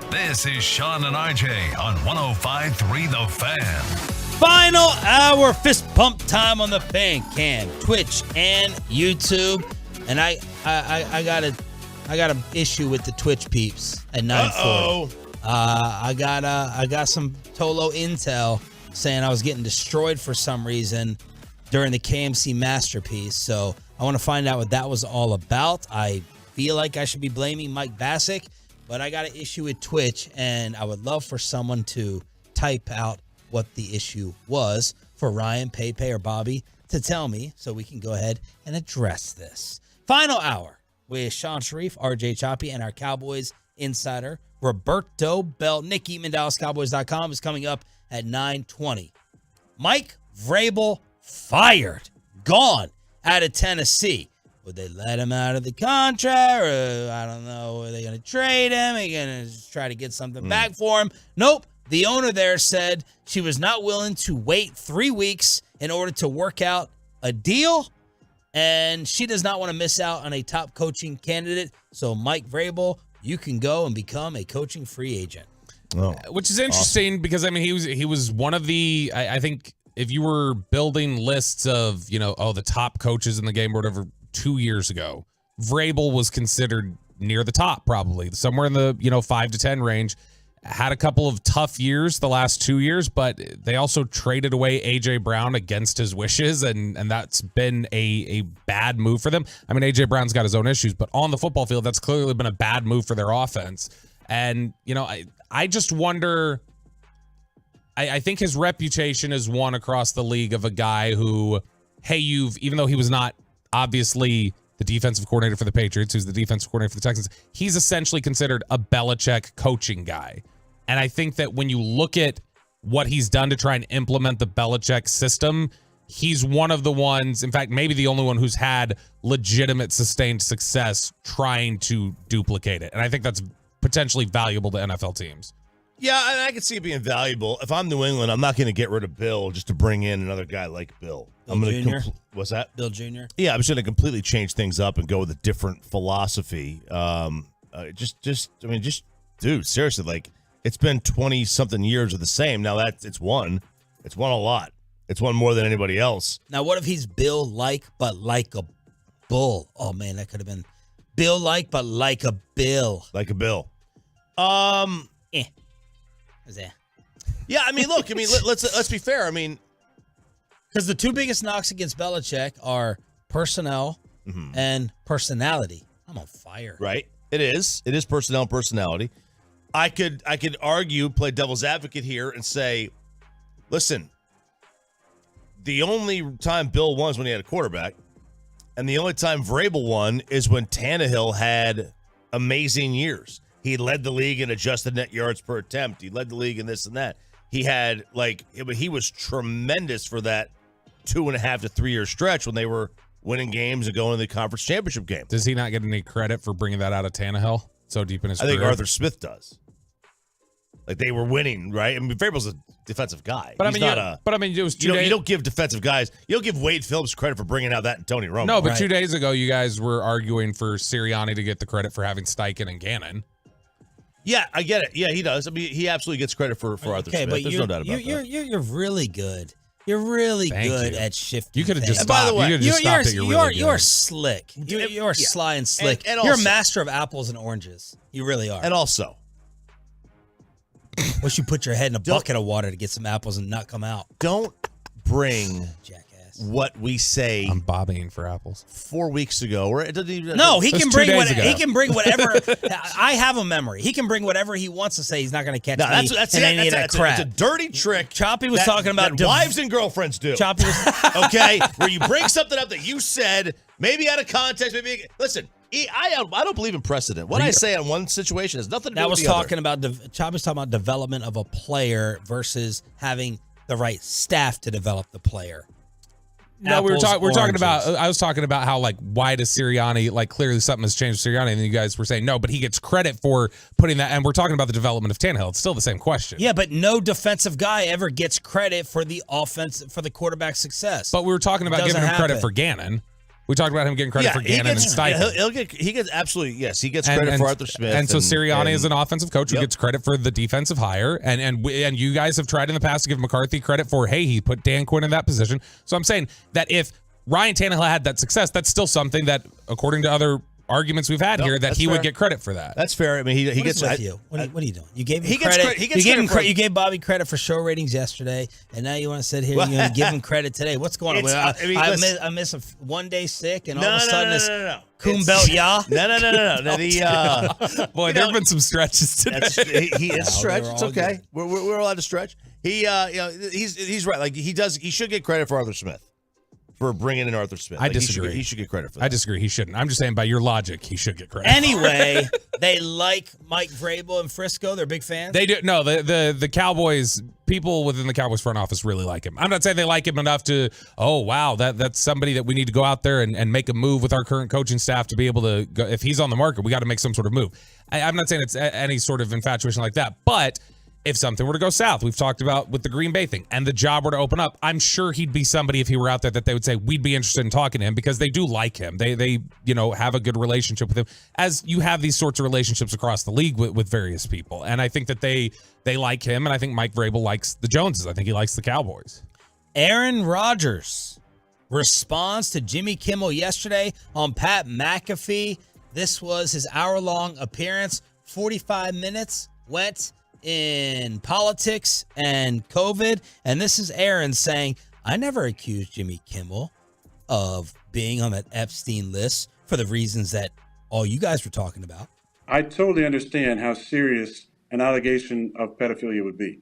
This is Sean and RJ on 105.3 The Fan. Final hour fist pump time on the Fan Cam, Twitch and YouTube. And I got an issue with the Twitch peeps at 9:40. I got some Tolo intel saying I was getting destroyed for some reason during the KMC masterpiece. So I want to find out what that was all about. I feel like I should be blaming Mike Bassick, but I got an issue with Twitch, and I would love for someone to type out what the issue was for Ryan, Pepe, or Bobby to tell me so we can go ahead and address this. Final hour with Sean Sharif, RJ Choppy, and our Cowboys Insider, Roberto Bell. Nick Eatman, DallasCowboys.com is coming up at 9:20. Mike Vrabel fired, gone out of Tennessee. Would they let him out of the contract? Or, I don't know. Are they going to trade him? Are they going to try to get something back for him? Nope. The owner there said she was not willing to wait 3 weeks in order to work out a deal, and she does not want to miss out on a top coaching candidate. So, Mike Vrabel, you can go and become a coaching free agent. Oh, which is interesting because, I mean, he was one of the, I think, if you were building lists of, the top coaches in the game or whatever 2 years ago, Vrabel was considered near the top, probably somewhere in the 5 to 10 range. Had a couple of tough years the last 2 years, but they also traded away A.J. Brown against his wishes, and that's been a bad move for them. I mean, A.J. Brown's got his own issues, but on the football field, that's clearly been a bad move for their offense. And, I just wonder, I think his reputation is one across the league of a guy who, hey, even though he was not obviously the defensive coordinator for the Patriots, who's the defensive coordinator for the Texans, he's essentially considered a Belichick coaching guy. And I think that when you look at what he's done to try and implement the Belichick system, he's one of the ones, in fact, maybe the only one who's had legitimate sustained success trying to duplicate it. And I think that's potentially valuable to NFL teams. Yeah, I can see it being valuable. If I'm New England, I'm not going to get rid of Bill just to bring in another guy like Bill. I'm going Jr.? What's that? Bill Jr.? Yeah, I'm just going to completely change things up and go with a different philosophy. Dude, seriously, like, it's been 20-something years of the same. Now it's won a lot. It's won more than anybody else. Now, what if he's Bill-like, but like a bull? Oh, man, that could have been Bill-like, but like a Bill. Like a Bill. Yeah, I mean, look, let's be fair. I mean, because the two biggest knocks against Belichick are personnel and personality. I'm on fire. Right. It is personnel and personality. I could argue, play devil's advocate here and say, listen, the only time Bill won is when he had a quarterback, and the only time Vrabel won is when Tannehill had amazing years. He led the league in adjusted net yards per attempt. He led the league in this and that. He had, he was tremendous for that 2.5 to 3 year stretch when they were winning games and going to the conference championship game. Does he not get any credit for bringing that out of Tannehill so deep in his career? I think Arthur Smith does. Like, they were winning, right? I mean, Vrabel's a defensive guy. But it was 2 days. You don't give defensive guys. You don't give Wade Phillips credit for bringing out that and Tony Romo. No, but 2 days ago, you guys were arguing for Sirianni to get the credit for having Steichen and Gannon. Yeah, I get it. Yeah, he does. I mean, he absolutely gets credit for Arthur Smith. But There's no doubt about that. You're really good. You're really good at shifting. You could have just things. stopped. By the way, you could have just stopped at you're really good. You're slick. You're sly and slick. And you're also, a master of apples and oranges. You really are. And also, wish you put your head in a bucket of water to get some apples and not come out. Don't bring what we say. I'm bobbing for apples. 4 weeks ago, or it doesn't even. No, he can bring whatever. I have a memory. He can bring whatever he wants to say. He's not going to catch me in any of that crap. It's a dirty trick. Choppy was talking about that wives and girlfriends do. Choppy was okay, where you bring something up that you said, maybe out of context. Maybe listen. I don't believe in precedent. What I say on one situation has nothing to do with the other. Choppy was talking about development of a player versus having the right staff to develop the player. No, we're talking about. I was talking about how, like, why does Sirianni, like, clearly something has changed with Sirianni, and then you guys were saying no, but he gets credit for putting that. And we're talking about the development of Tannehill. It's still the same question. Yeah, but no defensive guy ever gets credit for the offense for the quarterback's success. But we were talking about giving him credit for Gannon. We talked about him getting credit for Gannon and Steichen. He gets absolutely, yes, he gets credit for Arthur Smith. And so Sirianni is an offensive coach who gets credit for the defensive hire. And you guys have tried in the past to give McCarthy credit for, hey, he put Dan Quinn in that position. So I'm saying that if Ryan Tannehill had that success, that's still something that, according to other arguments we've had here, that he would get credit for that. That's fair. I mean, he gets with you. What are you doing? You gave him credit. You gave Bobby credit for show ratings yesterday, and now you want to sit here and you're going to give him credit today. What's going on? I miss a 1 day sick, and all of a sudden it's Coon Belt No. Boy, there have been some stretches today. It's stretch. It's okay. We're allowed to stretch. He's right. Like he should get credit for Arthur Smith. For bringing in Arthur Smith. I disagree. He should get credit for that. I disagree. He shouldn't. I'm just saying by your logic, he should get credit. Anyway, they like Mike Vrabel in Frisco. They're big fans. They do. No, the Cowboys, people within the Cowboys front office really like him. I'm not saying they like him enough to, oh, wow, that's somebody that we need to go out there and make a move with our current coaching staff to be able to go. If he's on the market, we got to make some sort of move. I'm not saying it's any sort of infatuation like that, but if something were to go south, we've talked about with the Green Bay thing, and the job were to open up, I'm sure he'd be somebody, if he were out there, that they would say, we'd be interested in talking to him because they do like him. They have a good relationship with him, as you have these sorts of relationships across the league with various people. And I think that they like him, and I think Mike Vrabel likes the Joneses. I think he likes the Cowboys. Aaron Rodgers responds to Jimmy Kimmel yesterday on Pat McAfee. This was his hour-long appearance. 45 minutes went in politics and COVID. And this is Aaron saying, I never accused Jimmy Kimmel of being on that Epstein list for the reasons that all you guys were talking about. I totally understand how serious an allegation of pedophilia would be.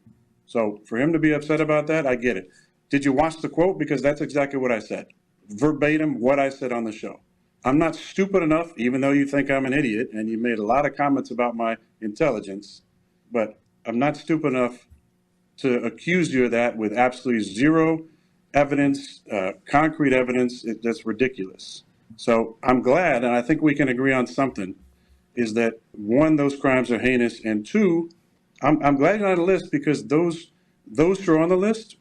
So for him to be upset about that, I get it. Did you watch the quote? Because that's exactly what I said. Verbatim what I said on the show. I'm not stupid enough, even though you think I'm an idiot, and you made a lot of comments about my intelligence, but I'm not stupid enough to accuse you of that with absolutely zero evidence, concrete evidence. That's ridiculous. So I'm glad, and I think we can agree on something, is that one, those crimes are heinous, and two, I'm glad you're on the list because those who are on the list,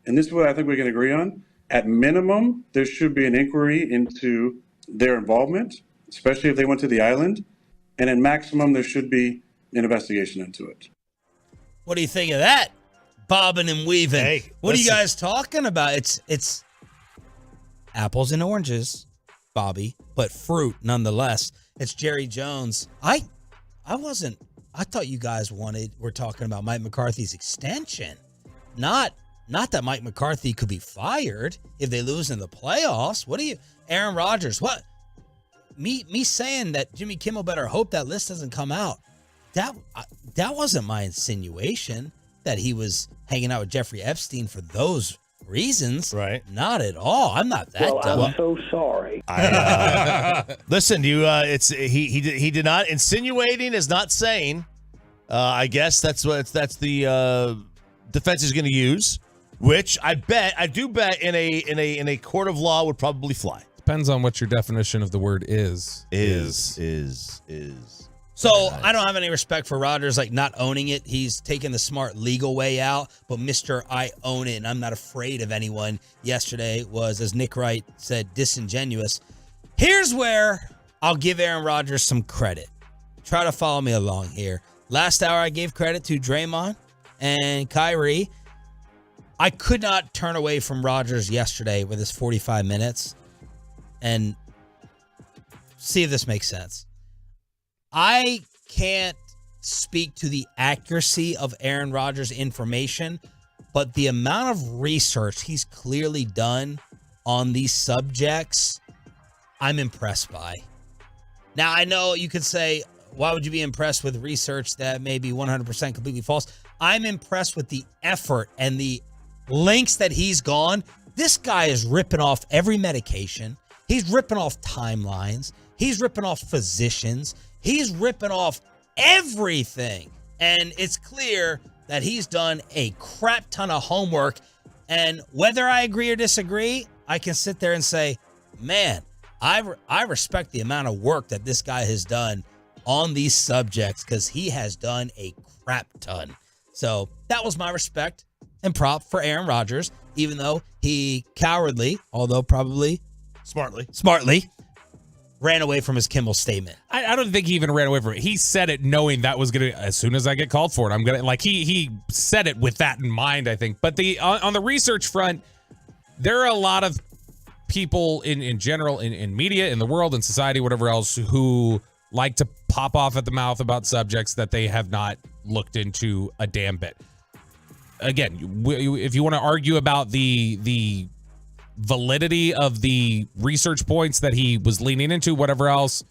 and this is what I think we can agree on, at minimum, there should be an inquiry into their involvement, especially if they went to the island, and at maximum, there should be an investigation into it. What do you think of that? Bobbing and weaving. Hey, what are you guys talking about? It's apples and oranges, Bobby, but fruit nonetheless. It's Jerry Jones. I thought you guys were talking about Mike McCarthy's extension. Not that Mike McCarthy could be fired if they lose in the playoffs. Aaron Rodgers, what? Me saying that Jimmy Kimmel better hope that list doesn't come out. That wasn't my insinuation that he was hanging out with Jeffrey Epstein for those reasons. Right. Not at all. I'm not that dumb. I'm so sorry. Listen, he did not. Insinuating is not saying. I guess that's the defense is going to use, which I do bet in a court of law would probably fly. Depends on what your definition of the word is. So I don't have any respect for Rodgers, like not owning it. He's taking the smart legal way out, but Mr. I own it and I'm not afraid of anyone yesterday was, as Nick Wright said, disingenuous. Here's where I'll give Aaron Rodgers some credit. Try to follow me along here. Last hour I gave credit to Draymond and Kyrie. I could not turn away from Rodgers yesterday with his 45 minutes and see if this makes sense. I can't speak to the accuracy of Aaron Rodgers' information, but the amount of research he's clearly done on these subjects, I'm impressed by. Now, I know you could say, why would you be impressed with research that may be 100% completely false? I'm impressed with the effort and the lengths that he's gone. This guy is ripping off every medication. He's ripping off timelines. He's ripping off physicians. He's ripping off everything. And it's clear that he's done a crap ton of homework. And whether I agree or disagree, I can sit there and say, man, I respect the amount of work that this guy has done on these subjects because he has done a crap ton. So that was my respect and prop for Aaron Rodgers, even though he cowardly, although probably smartly, ran away from his Kimmel statement. I don't think he even ran away from it. He said it knowing that was going to, as soon as I get called for it, I'm going to, like, he said it with that in mind, I think. But on the research front, there are a lot of people in general, in media, in the world, in society, whatever else, who like to pop off at the mouth about subjects that they have not looked into a damn bit. Again, if you want to argue about the validity of the research points that he was leaning into, whatever else,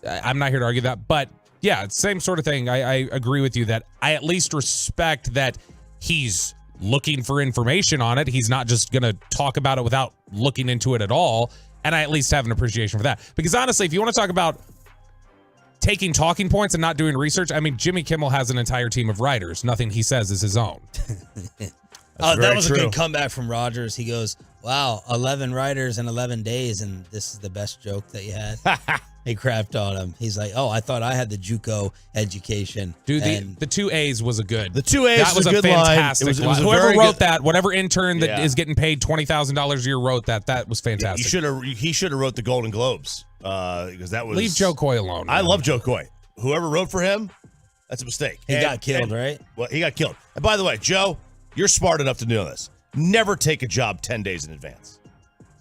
I'm not here to argue that. But yeah, same sort of thing. I agree with you that I at least respect that he's looking for information on it. He's not just going to talk about it without looking into it at all. And I at least have an appreciation for that. Because honestly, if you want to talk about taking talking points and not doing research, I mean, Jimmy Kimmel has an entire team of writers. Nothing he says is his own. That was a good comeback from Rodgers. He goes, wow, 11 writers in 11 days, and this is the best joke that you had. He crapped on him. He's like, oh, I thought I had the JUCO education. Dude, the 2 A's was a good. The 2 A's that was a good fantastic line. It was whoever wrote that, whatever intern that is getting paid $20,000 a year wrote that. That was fantastic. He should have wrote the Golden Globes because that was. Leave Joe Coy alone. I love Joe Coy. Whoever wrote for him, that's a mistake. He got killed, right? Well, he got killed. And by the way, Joe, you're smart enough to know this. Never take a job 10 days in advance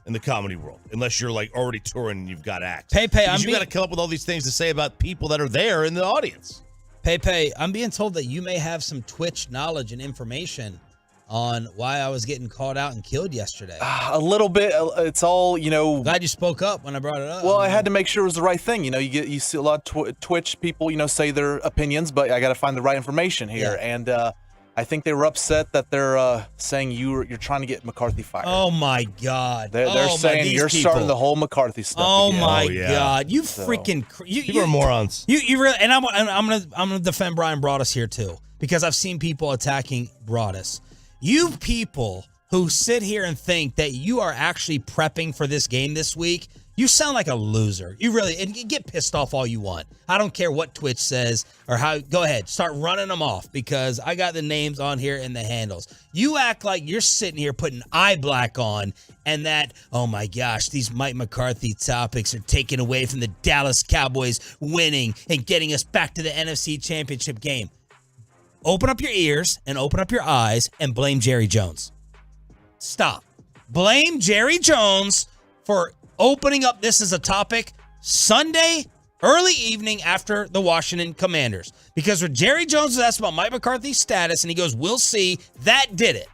in the comedy world, unless you're like already touring and you've got acts. Pepe, you got to come up with all these things to say about people that are there in the audience. Pepe, I'm being told that you may have some Twitch knowledge and information on why I was getting called out and killed yesterday. A little bit. It's all, Glad you spoke up when I brought it up. Well, I had to make sure it was the right thing. You see a lot of Twitch people, say their opinions, but I got to find the right information here. Yeah. And I think they were upset that they're saying you're trying to get McCarthy fired. Oh my God! They're saying you're starting the whole McCarthy stuff. Oh again. my God! You freaking people are morons. You really, and I'm gonna defend Brian Broaddus here too, because I've seen people attacking Broaddus. You people who sit here and think that you are actually prepping for this game this week, you sound like a loser. You really, and you get pissed off all you want. I don't care what Twitch says or how. Go ahead, start running them off because I got the names on here and the handles. You act like you're sitting here putting eye black on and that, oh my gosh, these Mike McCarthy topics are taken away from the Dallas Cowboys winning and getting us back to the NFC Championship game. Open up your ears and open up your eyes and blame Jerry Jones. Stop. Blame Jerry Jones for opening up this as a topic Sunday, early evening after the Washington Commanders. Because when Jerry Jones was asked about Mike McCarthy's status and he goes, we'll see, that did it.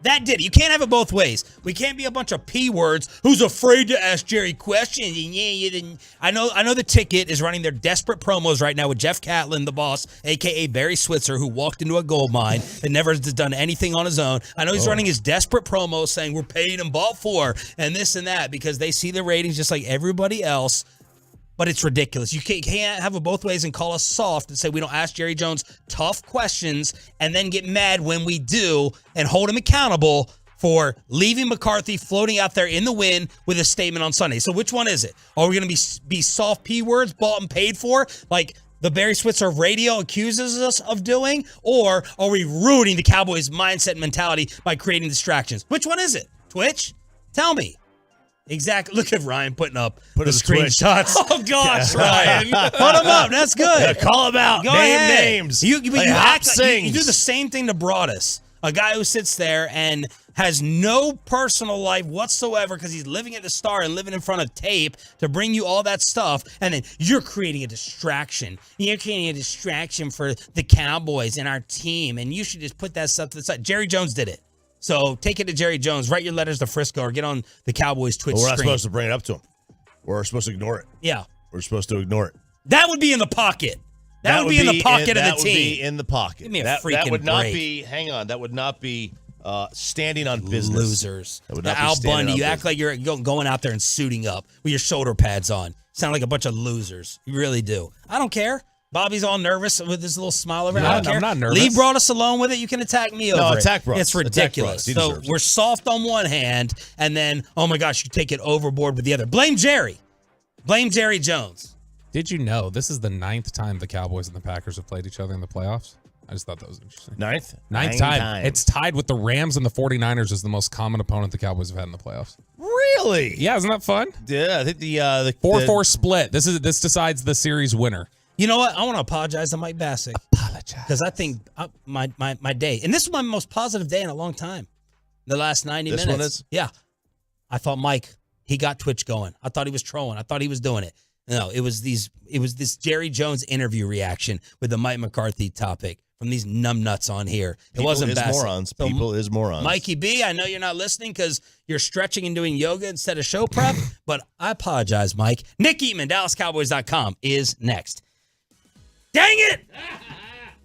That did it. You can't have it both ways. We can't be a bunch of P words who's afraid to ask Jerry questions. And yeah, you didn't. I know the Ticket is running their desperate promos right now with Jeff Catlin, the boss, a.k.a. Barry Switzer, who walked into a gold mine and never has done anything on his own. I know he's running his desperate promos saying we're paid and bought for and this and that because they see the ratings just like everybody else. But it's ridiculous. You can't have it both ways and call us soft and say we don't ask Jerry Jones tough questions and then get mad when we do and hold him accountable for leaving McCarthy floating out there in the wind with a statement on Sunday. So which one is it? Are we going to be soft P words bought and paid for like the Barry Switzer of radio accuses us of doing? Or are we ruining the Cowboys' mindset and mentality by creating distractions? Which one is it? Twitch? Tell me. Exactly. Look at Ryan putting up the screenshots. Oh, gosh, Ryan. Put them up. That's good. Yeah, call them out. Go Name ahead. names. You act like you do the same thing to Broaddus, a guy who sits there and has no personal life whatsoever because he's living at the Star and living in front of tape to bring you all that stuff, and then you're creating a distraction. You're creating a distraction for the Cowboys and our team, and you should just put that stuff to the side. Jerry Jones did it. So take it to Jerry Jones. Write your letters to Frisco or get on the Cowboys Twitch We're not screen. supposed to bring it up to him. We're supposed to ignore it. Yeah. We're supposed to ignore it. That would be in the pocket. That would be in the pocket of the team. That would be in the pocket. Give me a that would freaking not break. be, hang on, that would not be standing on business. Losers. That would not Al be standing Bundy, on you business. act like you're going out there and suiting up with your shoulder pads on. Sound like a bunch of losers. You really do. I don't care. Bobby's all nervous with his little smile over. I don't care. I'm not nervous. Leave Broaddus alone with it. You can attack me over it. attack Broaddus. It's ridiculous. So we're soft on one hand, and then, oh my gosh, you take it overboard with the other. Blame Jerry. Blame Jerry Jones. Did you know this is the 9th time the Cowboys and the Packers have played each other in the playoffs? I just thought that was interesting. Ninth time. It's tied with the Rams and the 49ers as the most common opponent the Cowboys have had in the playoffs. Really? Really? Yeah, isn't that fun? Yeah, I think the 4-4 split. This decides the series winner. You know what? I want to apologize to Mike Bassick. Apologize. Because I think my day, and this is my most positive day in a long time. The last 90 This minutes. one is? Yeah. I thought Mike, he got Twitch going. I thought he was trolling. I thought he was doing it. No, it was this Jerry Jones interview reaction with the Mike McCarthy topic from these numbnuts on here. It wasn't Bassick. Morons. People is morons. Mikey B, I know you're not listening because you're stretching and doing yoga instead of show prep, but I apologize, Mike. Nick Eatman, DallasCowboys.com is next. Dang it!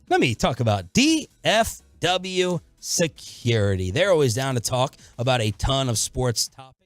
Let me talk about DFW Security. They're always down to talk about a ton of sports topics.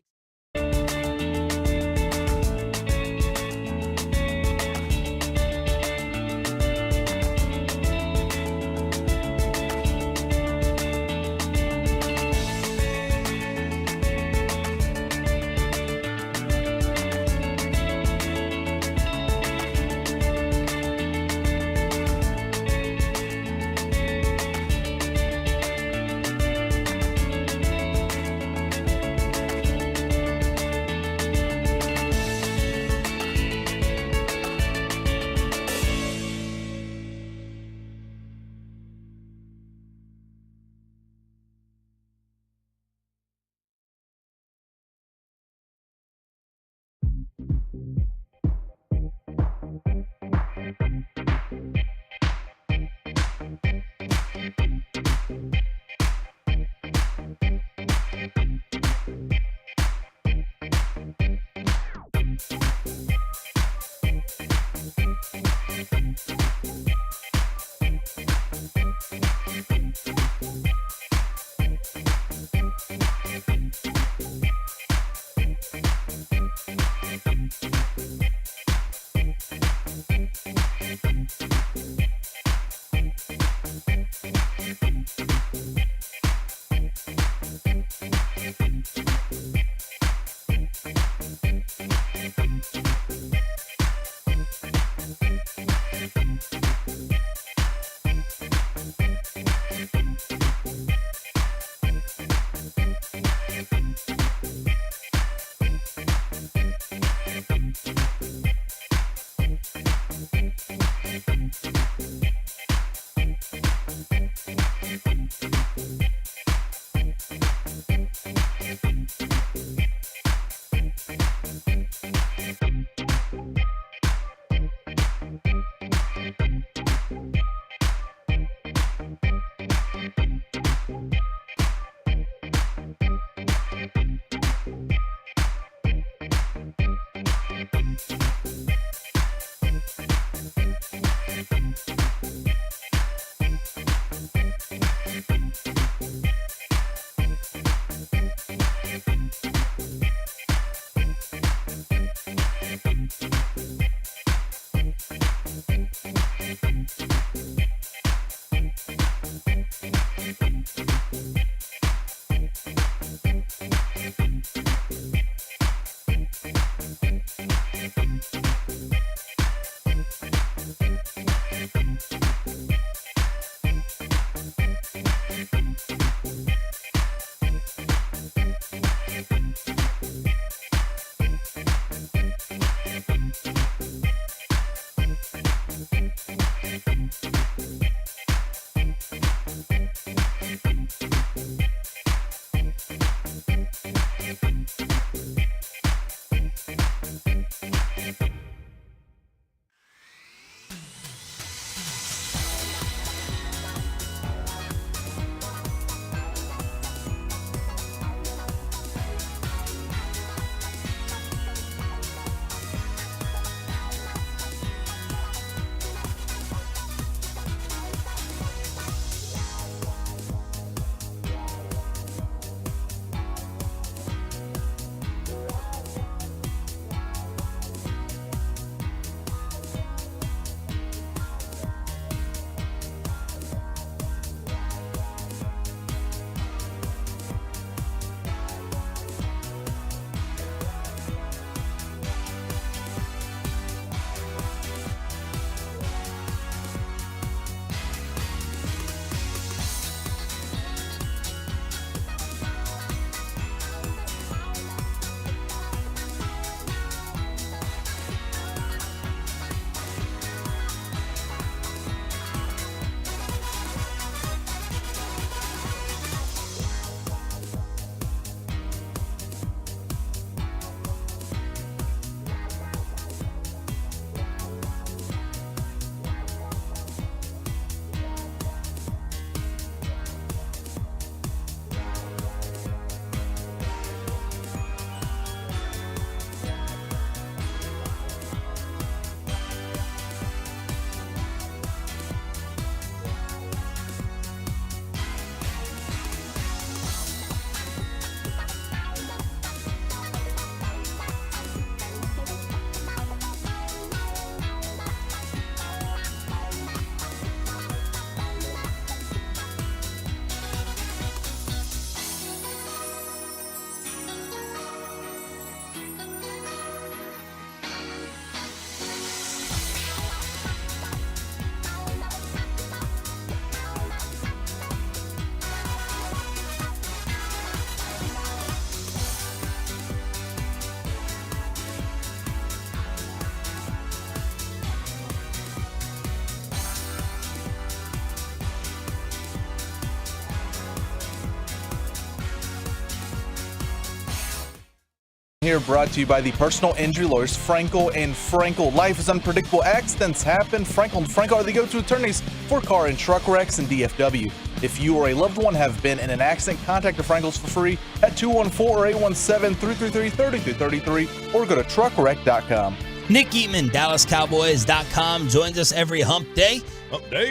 here, brought to you by the personal injury lawyers Frankel and Frankel. Life is unpredictable. Accidents happen. Frankel and Frankel are the go-to attorneys for car and truck wrecks and DFW. If you or a loved one have been in an accident, contact the Frankels for free at 214 or 817-333-3333 or go to truckwreck.com. Nick Eatman, DallasCowboys.com, joins us every hump day.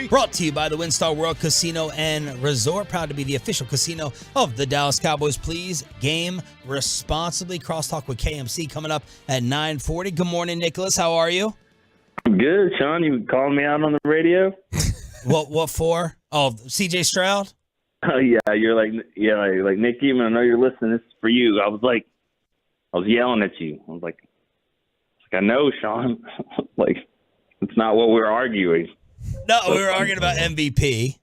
Brought to you by the WinStar World Casino and Resort. Proud to be the official casino of the Dallas Cowboys. Please game responsibly. Crosstalk with KMC coming up at 9:40. Good morning, Nicholas. How are you? I'm good, Sean. You calling me out on the radio? What for? Oh, CJ Stroud? Oh, yeah. You're like Nick Eatman, I know you're listening. This is for you. I was yelling at you. I was like, I know, Sean. It's not what we're arguing. No, we were arguing about MVP.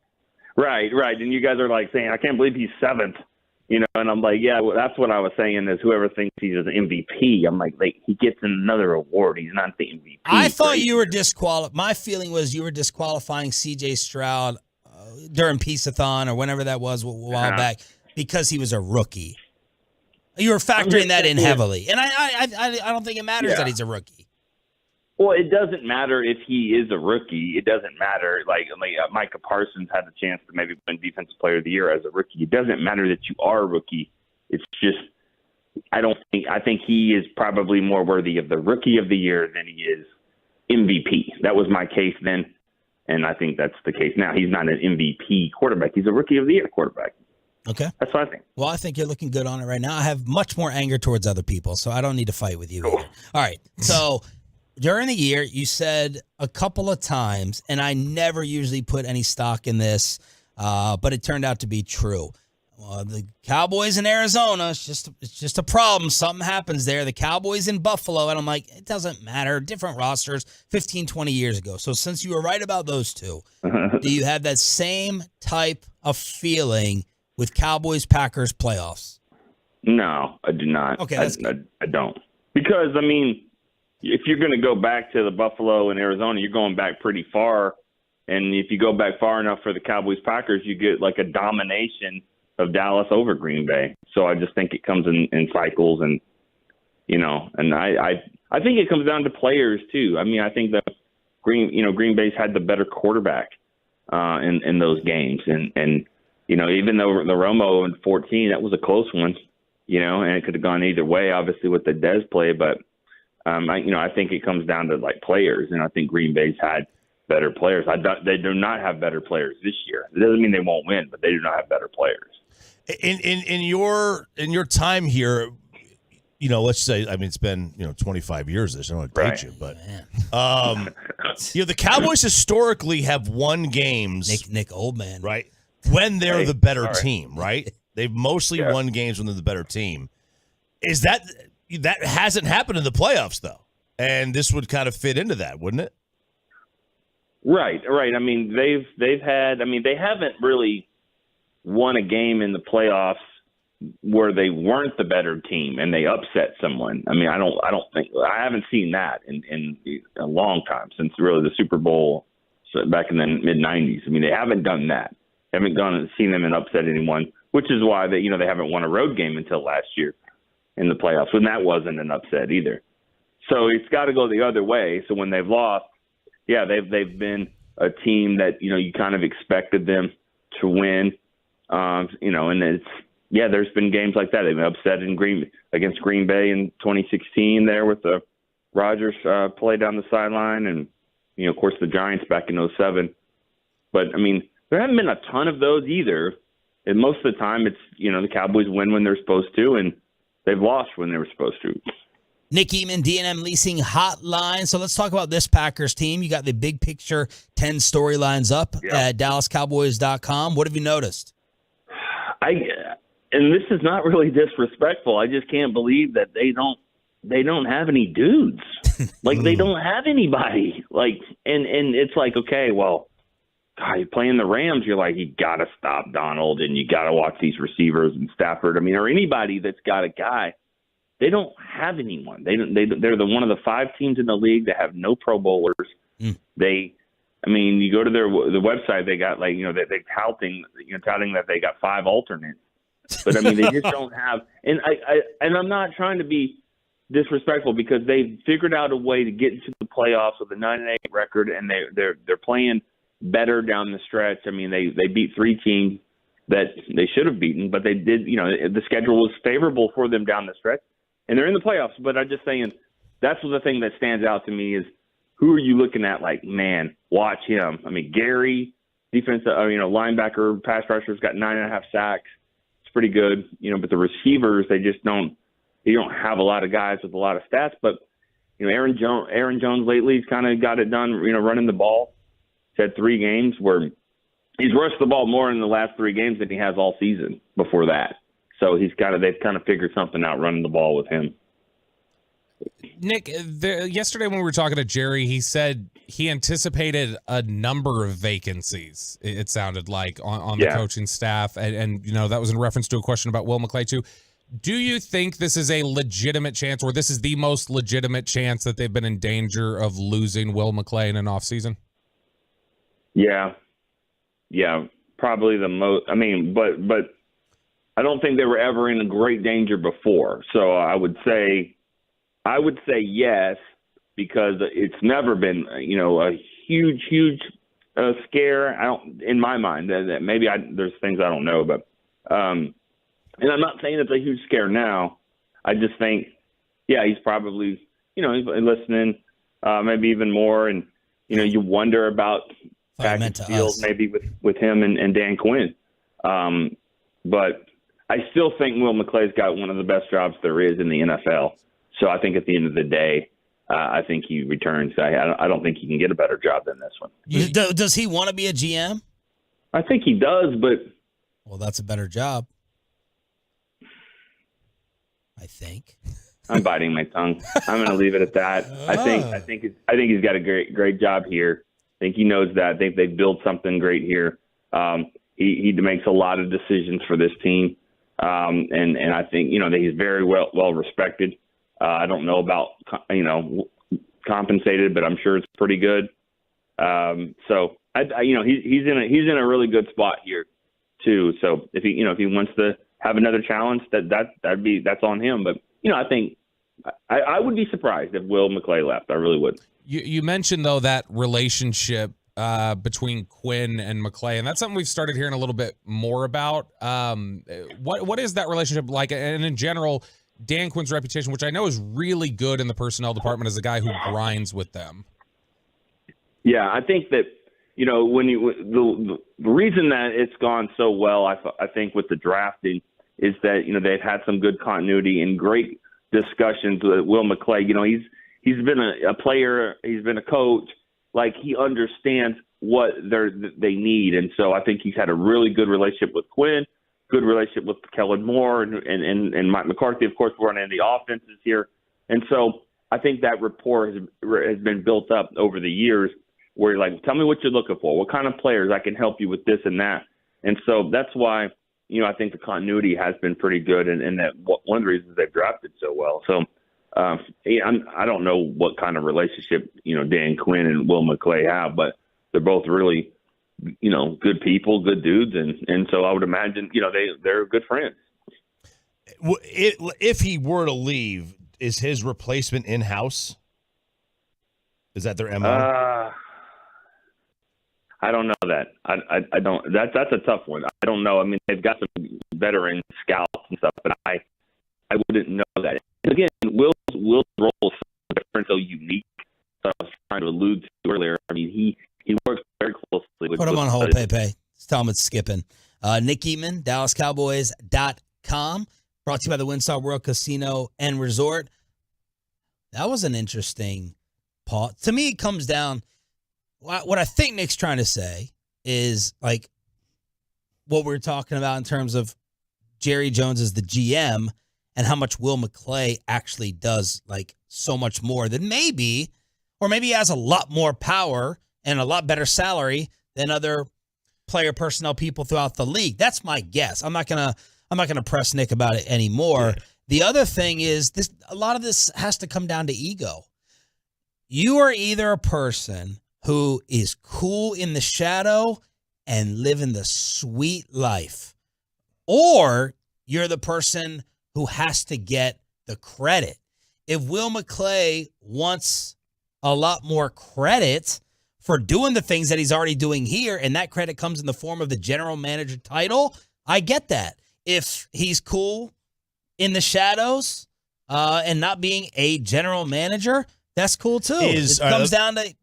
Right. And you guys are saying, I can't believe he's 7th, and I'm like, yeah, well, that's what I was saying is whoever thinks he's an MVP, I'm like, he gets another award. He's not the MVP. I thought you were my feeling was you were disqualifying CJ Stroud during Peace-a-thon or whenever that was a while back because he was a rookie. You were factoring that in heavily. And I don't think it matters that he's a rookie. Well, it doesn't matter if he is a rookie. It doesn't matter. Micah Parsons had the chance to maybe win Defensive Player of the Year as a rookie. It doesn't matter that you are a rookie. It's just I think he is probably more worthy of the Rookie of the Year than he is MVP. That was my case then, and I think that's the case now. He's not an MVP quarterback. He's a Rookie of the Year quarterback. Okay. That's what I think. Well, I think you're looking good on it right now. I have much more anger towards other people, so I don't need to fight with you either. All right. So during the year, you said a couple of times, and I never usually put any stock in this, but it turned out to be true. The Cowboys in Arizona, it's just a problem. Something happens there. The Cowboys in Buffalo, and I'm like, it doesn't matter. Different rosters 15, 20 years ago. So since you were right about those two, do you have that same type of feeling with Cowboys-Packers playoffs? No, I do not. Okay, that's good. I don't. Because, if you're going to go back to the Buffalo and Arizona, you're going back pretty far. And if you go back far enough for the Cowboys-Packers, you get a domination of Dallas over Green Bay. So I just think it comes in cycles. And, and I think it comes down to players, too. I think that Green Bay's had the better quarterback in those games. And even though the Romo in 14, that was a close one, and it could have gone either way, obviously, with the Dez play. But, I think it comes down to, players, and I think Green Bay's had better players. They do not have better players this year. It doesn't mean they won't win, but they do not have better players. In your time here, let's say, it's been 25 years. I don't want to date you, but the Cowboys historically have won games. Nick Oldman, right? When they're the better team, right? They've mostly won games when they're the better team. Is that hasn't happened in the playoffs though, and this would kind of fit into that, wouldn't it? Right. They've had. They haven't really won a game in the playoffs where they weren't the better team and they upset someone. I haven't seen that in a long time, since really the Super Bowl back in the mid '90s. They haven't done that. Haven't gone and seen them and upset anyone, which is why they haven't won a road game until last year in the playoffs, when that wasn't an upset either. So it's got to go the other way. So when they've lost, they've been a team that you kind of expected them to win. And there's been games like that. They've been upset against Green Bay in 2016 there with the Rodgers play down the sideline, and of course the Giants back in 2007. But there haven't been a ton of those either. And most of the time it's, the Cowboys win when they're supposed to, and they've lost when they were supposed to. Nick Eatman, D&M Leasing Hotline. So let's talk about this Packers team. You got the big picture 10 storylines up at DallasCowboys.com. What have you noticed? And this is not really disrespectful. I just can't believe that they don't have any dudes. They don't have anybody. And it's okay, well, God, you're playing the Rams. You're you got to stop Donald, and you got to watch these receivers and Stafford. Or anybody that's got a guy. They don't have anyone. They're one of the 5 teams in the league that have no Pro Bowlers. You go to the website, they got they're touting that they got 5 alternates, but they just don't have. And I'm not trying to be disrespectful because they've figured out a way to get into the playoffs with a 9-8 record, and they're playing better down the stretch. I mean, they beat 3 teams that they should have beaten, but they did. You know, the schedule was favorable for them down the stretch, and they're in the playoffs. But I'm just saying, that's the thing that stands out to me is who are you looking at? Like, man, watch him. I mean, Gary, defensive, linebacker, pass rusher's got 9.5 sacks. It's pretty good, But the receivers, they just don't. You don't have a lot of guys with a lot of stats, but Aaron Jones lately has kind of got it done. Running the ball. He's had 3 games where he's rushed the ball more in the last 3 games than he has all season before that. So they've kind of figured something out running the ball with him. Nick, yesterday when we were talking to Jerry, he said he anticipated a number of vacancies. It sounded like on the coaching staff, and that was in reference to a question about Will McClay too. Do you think this is a legitimate chance, or this is the most legitimate chance that they've been in danger of losing Will McClay in an offseason? Yeah, probably the most. I mean, but I don't think they were ever in a great danger before. So I would say yes, because it's never been a huge scare. In my mind that maybe there's things I don't know, but. And I'm not saying it's a huge scare now. I just think, he's probably, he's listening, maybe even more. And, you wonder about package deals maybe with him and Dan Quinn. But I still think Will McClay's got one of the best jobs there is in the NFL. So I think at the end of the day, I think he returns. I don't think he can get a better job than this one. Does he want to be a GM? I think he does, but. Well, that's a better job. I think. I'm biting my tongue. I'm going to leave it at that. I think he's got a great job here. I think he knows that. I think they've built something great here. He makes a lot of decisions for this team, and I think that he's very well respected. I don't know about compensated, but I'm sure it's pretty good. So he's in a really good spot here too. So if he wants to have another challenge, that's on him. But I think I would be surprised if Will McClay left. I really would. You mentioned though that relationship between Quinn and McClay, and that's something we've started hearing a little bit more about. What is that relationship like? And in general, Dan Quinn's reputation, which I know is really good in the personnel department, as a guy who grinds with them. Yeah, I think that. When the reason that it's gone so well, I think with the drafting is that they've had some good continuity and great discussions with Will McClay. He's been a player, he's been a coach, like he understands what they need, and so I think he's had a really good relationship with Quinn, good relationship with Kellen Moore and Mike McCarthy, of course, running the offenses here, and so I think that rapport has been built up over the years. Where you're like, tell me what you're looking for. What kind of players I can help you with this and that. And so that's why, I think the continuity has been pretty good, and that one of the reasons they've drafted so well. So I don't know what kind of relationship, Dan Quinn and Will McClay have, but they're both really, good people, good dudes. And so I would imagine, they're good friends. If he were to leave, is his replacement in-house? Is that their MO? I don't know that. I don't. That's a tough one. I don't know. I mean, they've got some veteran scouts and stuff, but I wouldn't know that. And again, Will's role is so different, so unique. So I was trying to allude to earlier. I mean, he works very closely with. Put him on hold, Pepe. Tell him it's skipping. Nick Eatman, DallasCowboys.com. Brought to you by the Windstar World Casino and Resort. That was an interesting part. To me, it comes down. What I think Nick's trying to say is like what we're talking about in terms of Jerry Jones as the GM and how much Will McClay actually does like so much more than maybe he has a lot more power and a lot better salary than other player personnel people throughout the league. That's my guess. I'm not gonna press Nick about it anymore. Yeah. The other thing is a lot of this has to come down to ego. You are either a person who is cool in the shadow and living the sweet life, or you're the person who has to get the credit. if Will McClay wants a lot more credit for doing the things that he's already doing here, and that credit comes in the form of the general manager title, I get that. If he's cool in the shadows and not being a general manager, that's cool too. It comes down to,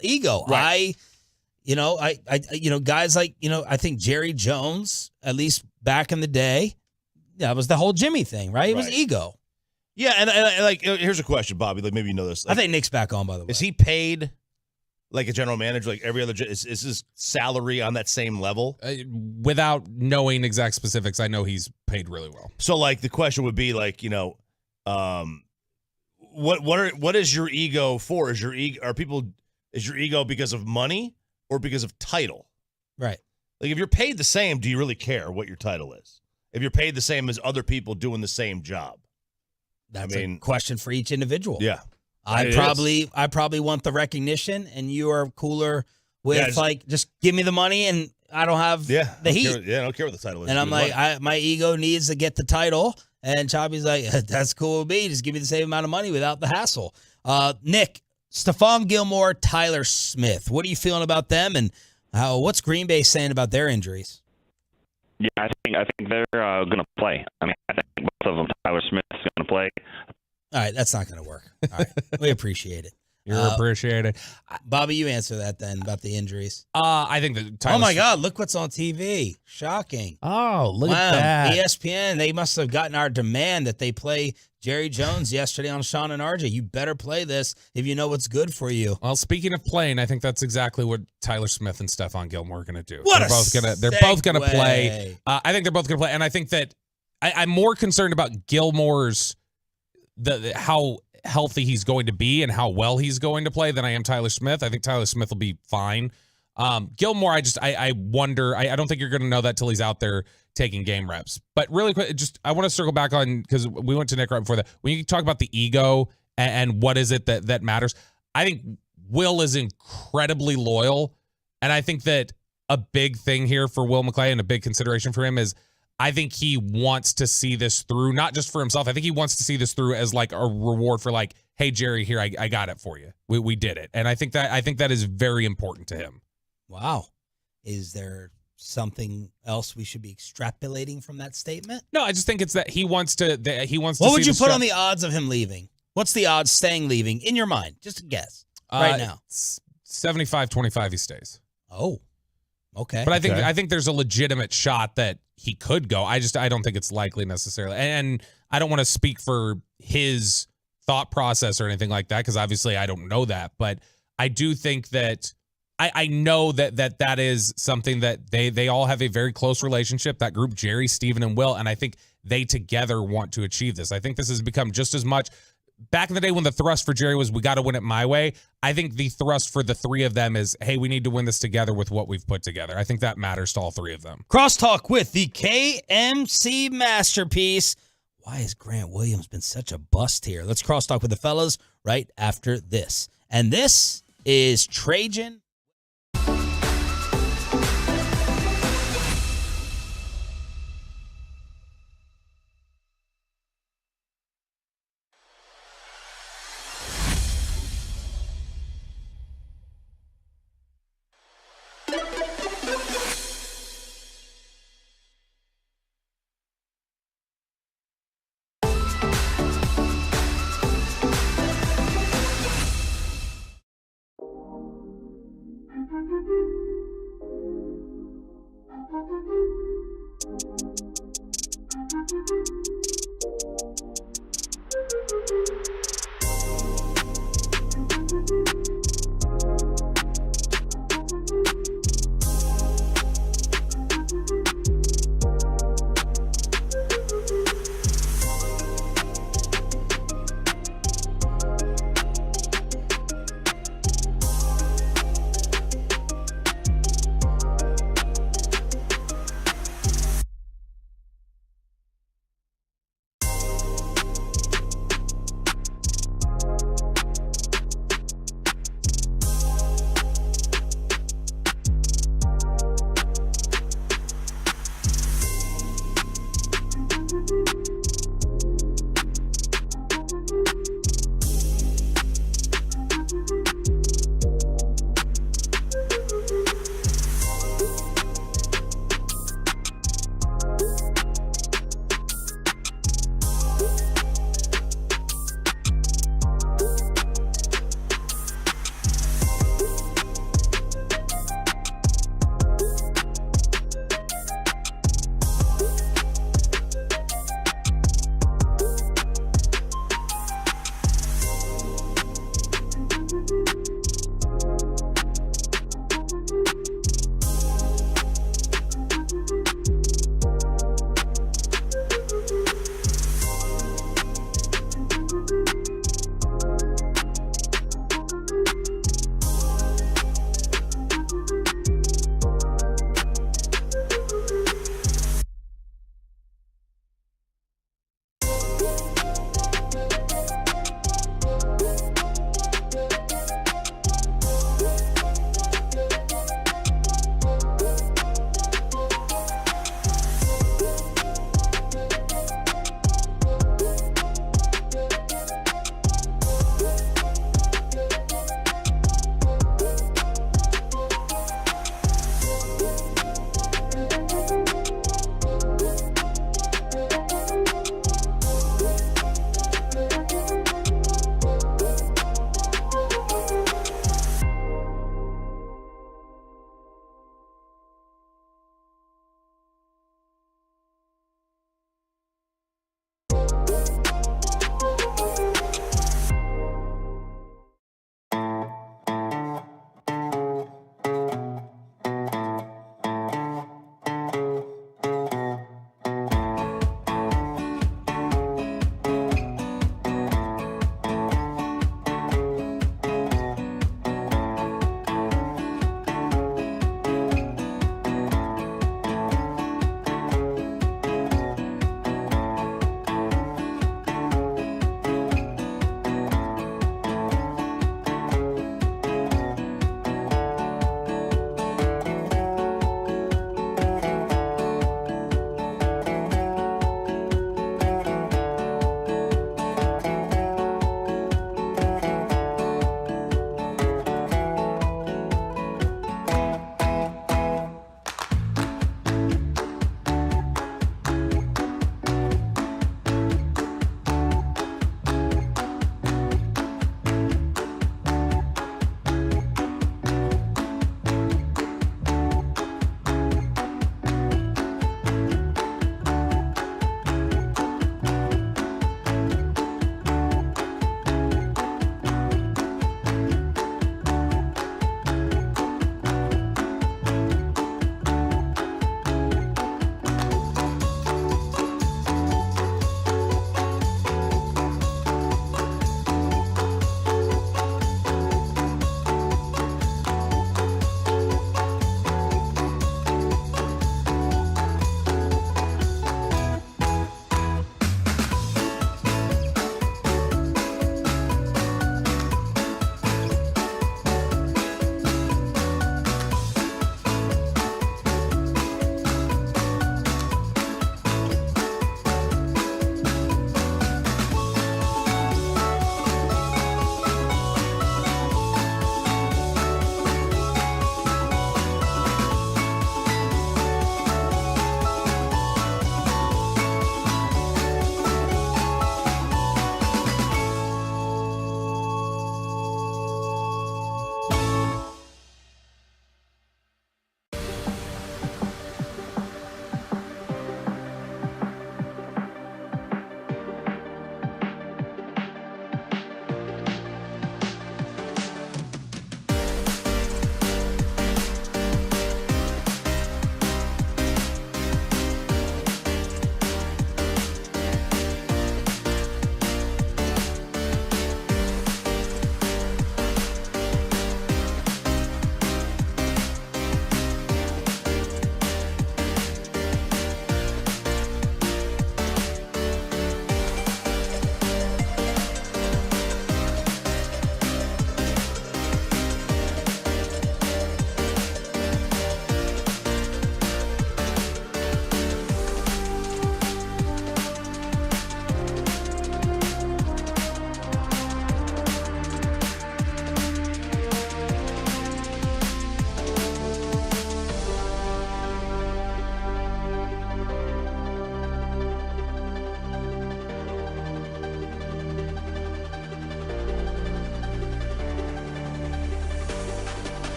ego. Right. Guys like, I think Jerry Jones, at least back in the day, that was the whole Jimmy thing, right? It was ego. Yeah, and like, here's a question, Bobby. Like, maybe you know this. Like, I think Nick's back on, by the way. Is he paid like a general manager, like every other? Is his salary on that same level? Without knowing exact specifics, I know he's paid really well. So, like, the question would be, like, what is your ego for? Is your ego because of money or because of title? Right. Like, if you're paid the same, do you really care what your title is? If you're paid the same as other people doing the same job? That's a question for each individual. Yeah. I probably want the recognition, and you are cooler with just give me the money and I don't have the heat. I don't care what the title is. And I'm like, my ego needs to get the title. And Choppy's like, that's cool with me. Just give me the same amount of money without the hassle. Nick, Stephon Gilmore, Tyler Smith. What are you feeling about them, and what's Green Bay saying about their injuries? Yeah, I think they're going to play. I mean, I think both of them, Tyler Smith's going to play. All right, that's not going to work. All right, we appreciate it. You're appreciated. Bobby, you answer that then about the injuries. I think that Tyler Oh my God, look what's on TV. Shocking. Oh, look at that. ESPN, they must have gotten our demand that they play Jerry Jones yesterday on Sean and RJ. You better play this if you know what's good for you. Well, speaking of playing, I think that's exactly what Tyler Smith and Stephon Gilmore are going to do. They're both going to play. I think they're both going to play, and I think that I'm more concerned about Gilmore's how healthy he's going to be and how well he's going to play than I am Tyler Smith. I think Tyler Smith will be fine. Gilmore, I wonder. I don't think you're going to know that till he's out there taking game reps. But really quick, I want to circle back on, because we went to Nick right before that. When you talk about the ego and what is it that matters, I think Will is incredibly loyal. And I think that a big thing here for Will McClay and a big consideration for him is I think he wants to see this through, not just for himself. I think he wants to see this through as like a reward for like, hey, Jerry, here, I got it for you. We did it. And I think that is very important to him. Wow. Is there something else we should be extrapolating from that statement? No, I just think it's that he wants to. What would you put on the odds of him leaving? What's the odds staying leaving in your mind? Just a guess right now. 75-25 he stays. Oh, okay. But I think there's a legitimate shot that he could go. I don't think it's likely necessarily. And I don't want to speak for his thought process or anything like that, because obviously I don't know that. But I do think that I know that is something that they all have a very close relationship, that group, Jerry, Steven, and Will, and I think they together want to achieve this. I think this has become just as much, back in the day when the thrust for Jerry was, we got to win it my way, I think the thrust for the three of them is, hey, we need to win this together with what we've put together. I think that matters to all three of them. Crosstalk with the KMC masterpiece. Why has Grant Williams been such a bust here? Let's crosstalk with the fellas right after this. And this is Trajan.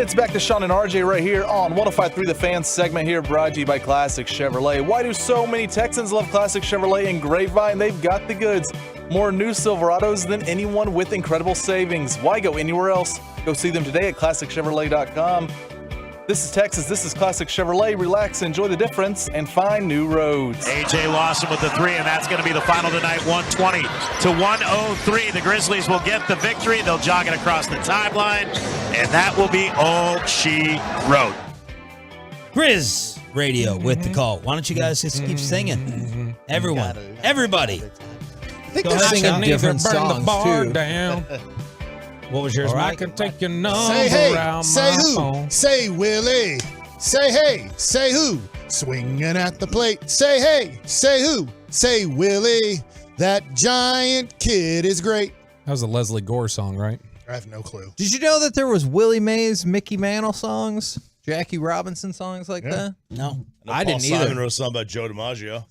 It's back to Sean and RJ right here on 105.3 The Fan segment here, brought to you by Classic Chevrolet. Why do so many Texans love Classic Chevrolet and Grapevine? They've got the goods. More new Silverados than anyone with incredible savings. Why go anywhere else? Go see them today at ClassicChevrolet.com. This is Texas. This is Classic Chevrolet. Relax, enjoy the difference, and find new roads. A.J. Lawson with the three, and that's going to be the final tonight, 120 to 103. The Grizzlies will get the victory. They'll jog it across the timeline, and that will be all she wrote. Grizz Radio with the call. Why don't you guys just keep singing? Everyone. Everybody. I think they're singing different songs, too. Down. What was yours, Or Mike? I can take your number Say hey, around say my who, phone. say Willie. Say hey, say who, swinging at the plate. Say hey, say who, say Willie. That giant kid is great. That was a Leslie Gore song, right? I have no clue. Did you know that there was Willie Mays, Mickey Mantle songs, Jackie Robinson songs like that? No. I didn't Paul Simon either. wrote a song about Joe DiMaggio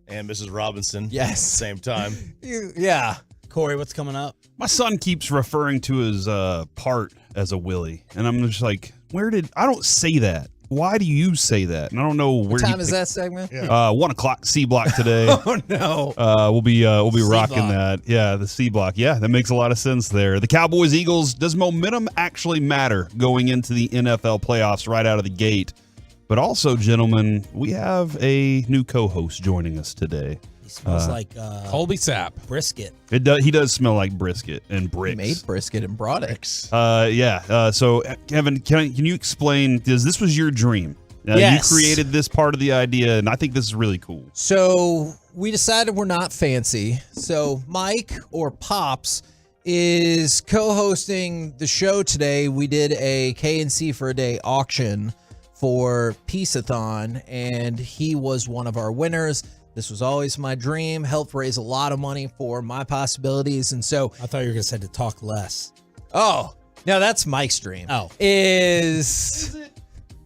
and Mrs. Robinson. Yes. At the same time. Yeah. Corey, what's coming up? My son keeps referring to his part as a Willie, and I'm just like, I don't say that. Why do you say that? And I don't know where. What time is that segment? 1 o'clock C block today. Oh no. We'll be rocking block. that. Yeah, the C block. Yeah, that makes a lot of sense there. The Cowboys Eagles. Does momentum actually matter going into the NFL playoffs right out of the gate? But also, gentlemen, we have a new co-host joining us today. He smells like Colby Sapp. brisket. He does smell like brisket and bricks. He made brisket and brought it. So Kevin, can you explain? Because this was your dream. Yes. You created this part of the idea, and I think this is really cool. So we decided we're not fancy. So Mike, or Pops, is co-hosting the show today. We did a KNC for a Day auction for Peace-a-thon, and he was one of our winners. This was always my dream, helped raise a lot of money for my possibilities. And so I thought you were going to say to talk less. Oh, no, that's Mike's dream. Oh.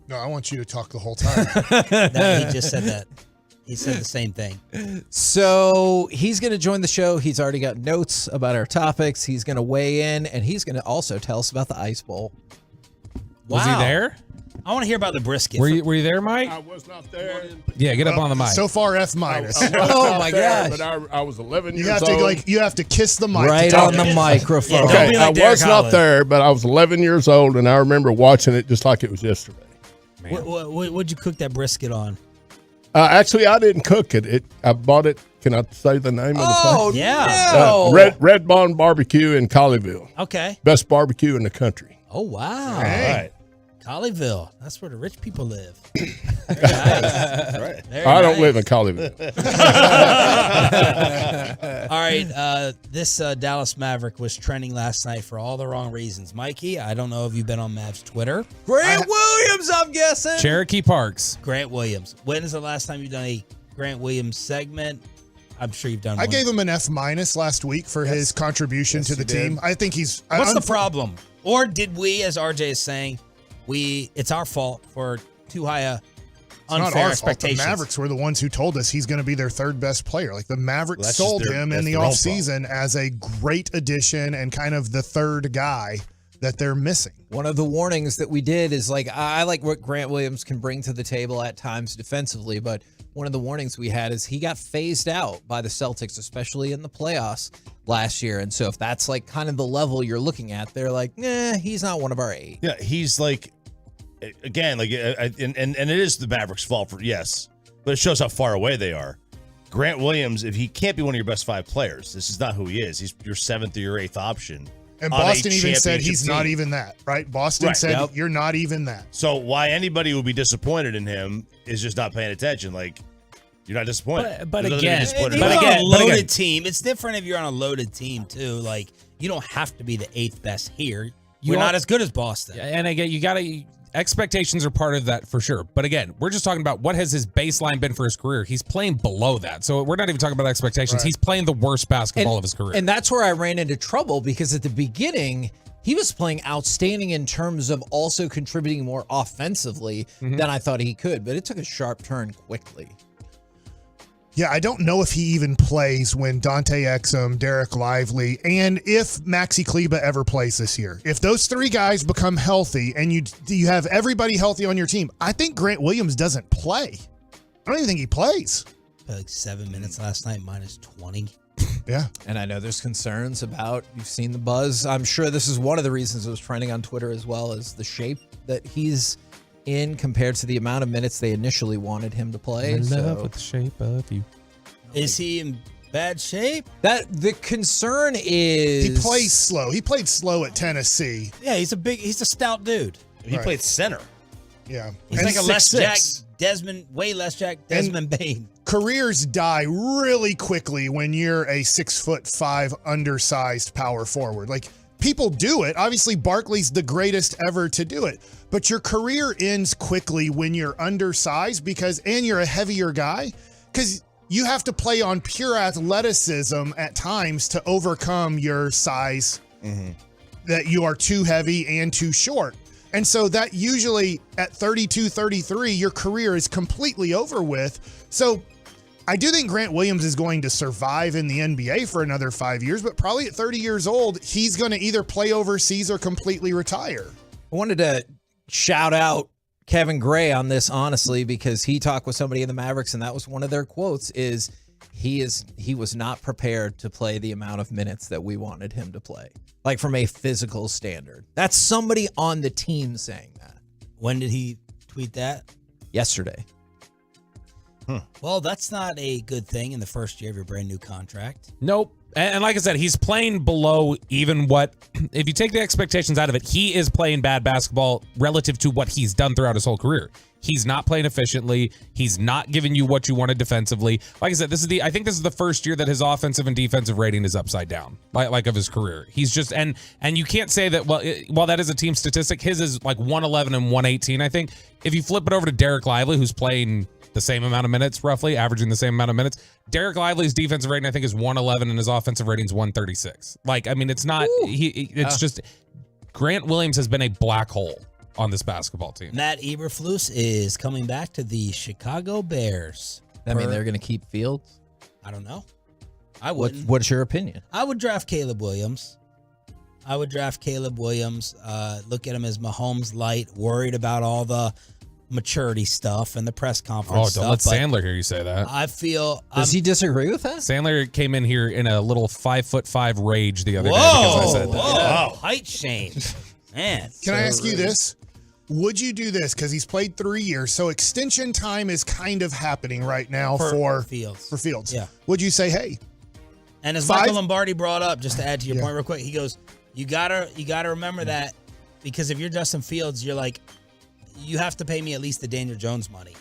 No, I want you to talk the whole time. No, he just said that. He said the same thing. So he's going to join the show. He's already got notes about our topics. He's going to weigh in, and he's going to also tell us about the Ice Bowl. Was he there? I want to hear about the brisket. Were you there, Mike? I was not there. Yeah, get up on the mic. So far, F minus. Oh my gosh! But I was 11 You years have old. to you have to kiss the mic. Right to talk. on the microphone. Yeah, don't Okay, be like I Derek was Holland. not there, but I was 11 years old, and I remember watching it just like it was yesterday. What'd you cook that brisket on? Actually, I didn't cook it. I bought it. Can I say the name of the Oh place? Yeah. no! Red Bond Barbecue in Colleyville. Okay. Best barbecue in the country. Oh, wow. Hey. All right. Colleyville. That's where the rich people live. Very nice. Right. Very I don't nice. live in Colleyville. All right. This Dallas Maverick was trending last night for all the wrong reasons. Mikey, I don't know if you've been on Mavs Twitter. Grant Williams, I'm guessing. Cherokee Parks. Grant Williams. When is the last time you've done a Grant Williams segment? I'm sure you've done I one. gave him an F minus last week for his contribution to the team. I think he's. What's the problem? Or did we, as RJ is saying, it's our fault for too high a It's not unfair our fault. expectations? The Mavericks were the ones who told us he's going to be their third best player. Like the Mavericks Well, that's sold just their- him in that's the their own offseason as a great addition and kind of the third guy that they're missing. One of the warnings that we did is like, I like what Grant Williams can bring to the table at times defensively, but one of the warnings we had is he got phased out by the Celtics, especially in the playoffs last year. And so if that's like kind of the level you're looking at, they're like, he's not one of our 8. Yeah, he's like, again, like, and it is the Mavericks' fault for yes, but it shows how far away they are. Grant Williams, if he can't be one of your best 5 players, this is not who he is. He's your 7th or your 8th option. And on a Boston even said championship he's not team. even that, right? Boston Right. said Yep. you're not even that. So why anybody would be disappointed in him is just not paying attention. Like, you're not disappointed. But There's nothing to be again- disappointed But about. again, loaded team. It's different if you're on a loaded team too. Like you don't have to be the 8th best here. You're not as good as Boston. And again, you got to expectations are part of that for sure. But again, we're just talking about what has his baseline been for his career. He's playing below that. So we're not even talking about expectations. Right. He's playing the worst basketball of his career. And that's where I ran into trouble because at the beginning, he was playing outstanding in terms of also contributing more offensively than I thought he could. But it took a sharp turn quickly. Yeah, I don't know if he even plays when Dante Exum, Derek Lively, and if Maxi Kleba ever plays this year. If those three guys become healthy and you have everybody healthy on your team, I think Grant Williams doesn't play. I don't even think he plays. Played like 7 minutes last night, minus 20. Yeah. And I know there's concerns about, you've seen the buzz. I'm sure this is one of the reasons it was trending on Twitter as well, as the shape that he's in compared to the amount of minutes they initially wanted him to play. In love with the shape of you. Is he in bad shape? That the concern is he plays slow. He played slow at Tennessee. Yeah, he's a stout dude. He played center. Yeah. He's And like a less 6'6". Jack Desmond, way less Jack Desmond Bain. Careers die really quickly when you're a 6'5" undersized power forward. Like, people do it. Obviously, Barkley's the greatest ever to do it. But your career ends quickly when you're undersized and you're a heavier guy, because you have to play on pure athleticism at times to overcome your size, that you are too heavy and too short. And so that usually at 32, 33, your career is completely over with. So I do think Grant Williams is going to survive in the NBA for another 5 years, but probably at 30 years old, he's going to either play overseas or completely retire. I wanted to shout out Kevin Gray on this, honestly, because he talked with somebody in the Mavericks, and that was one of their quotes, is he was not prepared to play the amount of minutes that we wanted him to play, like from a physical standard. That's somebody on the team saying that. When did he tweet that? Yesterday. Well, that's not a good thing in the first year of your brand new contract. Nope. And like I said, he's playing below even what, if you take the expectations out of it, he is playing bad basketball relative to what he's done throughout his whole career. He's not playing efficiently. He's not giving you what you wanted defensively. Like I said, I think this is the first year that his offensive and defensive rating is upside down, like of his career. He's just, and you can't say that, while that is a team statistic, his is like 111 and 118, I think. If you flip it over to Derek Lively, who's playing the same amount of minutes, roughly, averaging the same amount of minutes, Derek Lively's defensive rating, I think, is 111, and his offensive rating is 136. Like, I mean, it's not, just, Grant Williams has been a black hole on this basketball team. Matt Eberflus is coming back to the Chicago Bears. I mean, they're going to keep Fields? I don't know. I wouldn't. What's your opinion? I would draft Caleb Williams. Look at him as Mahomes light, worried about all the maturity stuff and the press conference stuff. Don't let Sandler hear you say that. I feel... Does he disagree with that? Sandler came in here in a little 5'5" rage the other day because I said that. Whoa, height shame. Man. Can I ask you this? Would you do this? Because he's played 3 years, so extension time is kind of happening right now for Fields. Yeah. Would you say, hey? And as Michael Lombardi brought up, just to add to your point real quick, he goes, you gotta remember that, because if you're Justin Fields, you're like, you have to pay me at least the Daniel Jones money.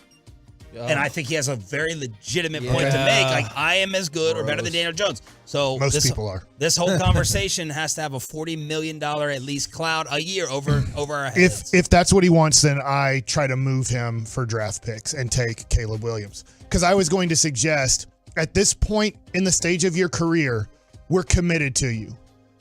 And I think he has a very legitimate point to make. Like, I am as good or better than Daniel Jones. So most people are. This whole conversation has to have a $40 million at least cloud a year over our heads. If that's what he wants, then I try to move him for draft picks and take Caleb Williams. Because I was going to suggest, at this point in the stage of your career, we're committed to you.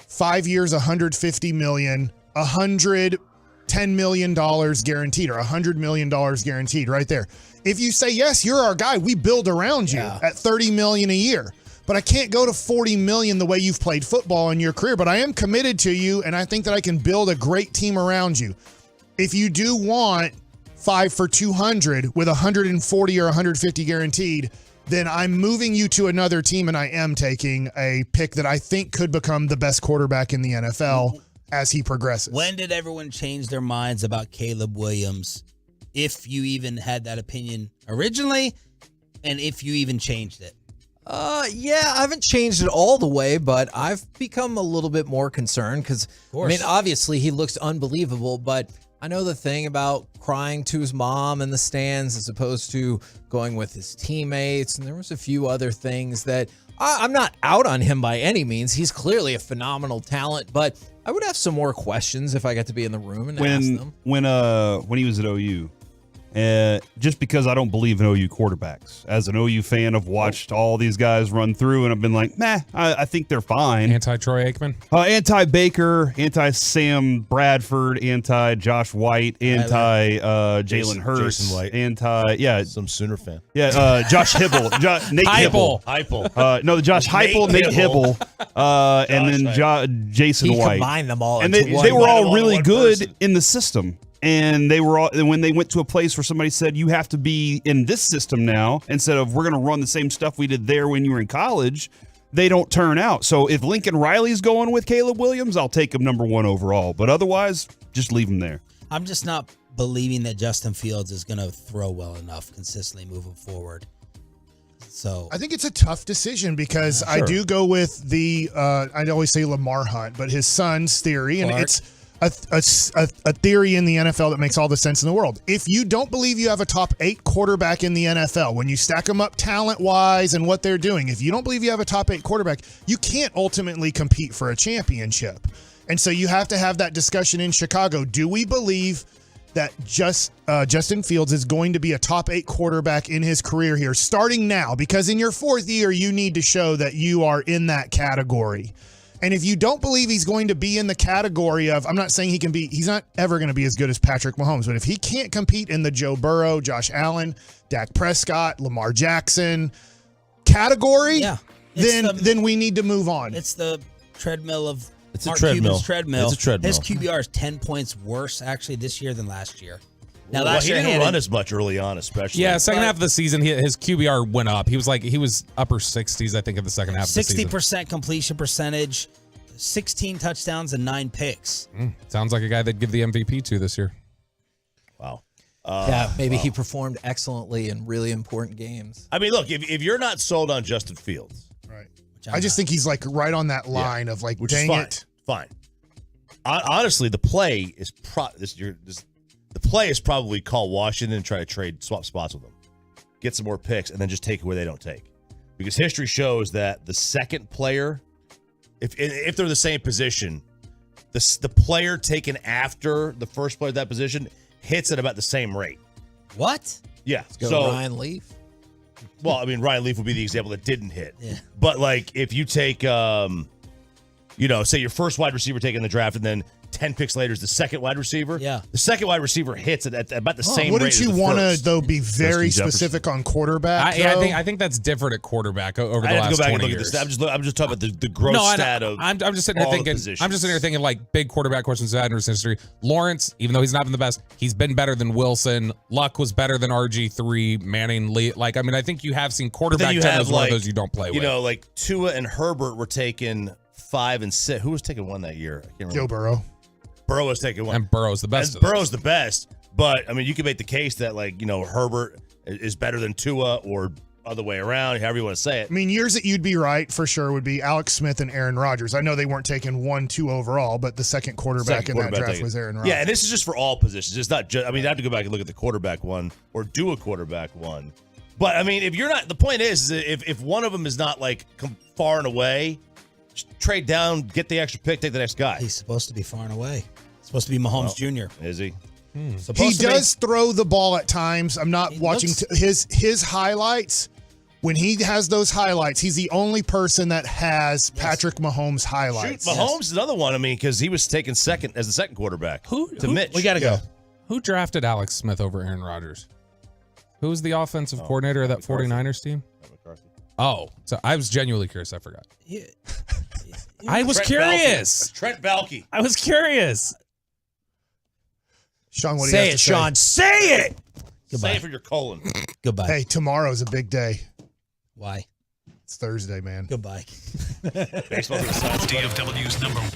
5 years, $150 million, $10 million guaranteed, or $100 million guaranteed right there. If you say, yes, you're our guy, we build around you at $30 million a year. But I can't go to $40 million the way you've played football in your career, but I am committed to you, and I think that I can build a great team around you. If you do want 5 for $200 with 140 or 150 guaranteed, then I'm moving you to another team, and I am taking a pick that I think could become the best quarterback in the NFL as he progresses. When did everyone change their minds about Caleb Williams, if you even had that opinion originally, and if you even changed it? Yeah, I haven't changed it all the way, but I've become a little bit more concerned because, I mean, obviously he looks unbelievable, but I know the thing about crying to his mom in the stands as opposed to going with his teammates, and there was a few other things that I'm not out on him by any means. He's clearly a phenomenal talent, but I would have some more questions if I got to be in the room and ask them. When he was at OU, just because I don't believe in OU quarterbacks. As an OU fan, I've watched all these guys run through, and I've been like, meh, I think they're fine. Anti-Troy Aikman? Anti-Baker, anti-Sam Bradford, anti-Josh White, anti-Jalen Hurts. Jason White. Some Sooner fan. Yeah, Josh Hibble. Nate Hibble. No, Josh Heupel, Nate Hibble, and then Jason He White. combined them all And into they one. were all One really good person. in the system. And they were all, when they went to a place where somebody said, you have to be in this system now, instead of we're going to run the same stuff we did there when you were in college, they don't turn out. So if Lincoln Riley's going with Caleb Williams, I'll take him number 1 overall. But otherwise, just leave him there. I'm just not believing that Justin Fields is going to throw well enough consistently moving forward. So I think it's a tough decision because I do go with the I'd always say Lamar Hunt, but his son's theory, and it's a theory in the NFL that makes all the sense in the world. If you don't believe you have a top 8 quarterback in the NFL, when you stack them up talent-wise and what they're doing, if you don't believe you have a top 8 quarterback, you can't ultimately compete for a championship. And so you have to have that discussion in Chicago. Do we believe that Justin Fields is going to be a top 8 quarterback in his career here, starting now? Because in your 4th year, you need to show that you are in that category. And if you don't believe he's going to be in the category of, I'm not saying he's not ever going to be as good as Patrick Mahomes, but if he can't compete in the Joe Burrow, Josh Allen, Dak Prescott, Lamar Jackson category, then we need to move on. It's the treadmill of It's a Mark treadmill. Cuban's treadmill. It's a treadmill. His QBR is 10 points worse actually this year than last year. Now Well, last he year didn't run as much early on, especially. Yeah, second half of the season, his QBR went up. He was upper 60s, I think, in the second half of the season. 60% completion percentage, 16 touchdowns and 9 picks. Sounds like a guy they'd give the MVP to this year. Wow. Maybe he performed excellently in really important games. I mean, look, if you're not sold on Justin Fields, right? I just think he's like right on that line of like, which dang is fine. it. Fine. Honestly, the play is the play is probably call Washington and try to swap spots with them, get some more picks, and then just take where they don't take. Because history shows that the second player, if they're the same position, the player taken after the first player at that position hits at about the same rate. What? Yeah. Let's go Ryan Leaf. Well, I mean, Ryan Leaf would be the example that didn't hit. Yeah. But like, if you take, say your first wide receiver taken in the draft, and then 10 picks later is the second wide receiver. Yeah. The second wide receiver hits it at about the same rate. Wouldn't you want to though be very specific on quarterback? I think that's different at quarterback over the last 20 years. I'm just talking about the gross stat of. I'm just sitting here thinking. I'm just sitting here thinking like big quarterback questions in history. Lawrence, even though he's not been the best, he's been better than Wilson. Luck was better than RG3. Manning, Lee. Like, I mean, I think you have seen quarterback turn as one of those you don't play with. Like Tua and Herbert were taken 5 and 6. Who was taking 1 that year? I can't remember. Joe Burrow. Burrow was taking 1. And Burrow's the best. And Burrow's the best. But, I mean, you could make the case that, Herbert is better than Tua or other way around, however you want to say it. I mean, years that you'd be right for sure would be Alex Smith and Aaron Rodgers. I know they weren't taking 1, 2 overall, but the second quarterback in that draft was Aaron Rodgers. Yeah, and this is just for all positions. It's not just, I mean, I have to go back and look at the quarterback one or do a quarterback one. But, I mean, if you're not, the point is if one of them is not far and away, just trade down, get the extra pick, take the next guy. He's supposed to be far and away. It's supposed to be Mahomes Jr. Is he? He does throw the ball at times. I'm not watching his highlights. When he has those highlights, he's the only person that has Patrick Mahomes highlights. Shoot, Mahomes is another one. I mean, because he was taken second as the second quarterback to Mitch. We got to go. Who drafted Alex Smith over Aaron Rodgers? Who was the offensive coordinator of that 49ers team? Oh, so I was genuinely curious. I forgot. Yeah. I was curious. Trent Baalke. I was curious. Sean, what do you Say have it, to Sean. Say it. Goodbye. Say it for your colon. Goodbye. Hey, tomorrow's a big day. Why? It's Thursday, man. Goodbye. Baseball DFW's number 1.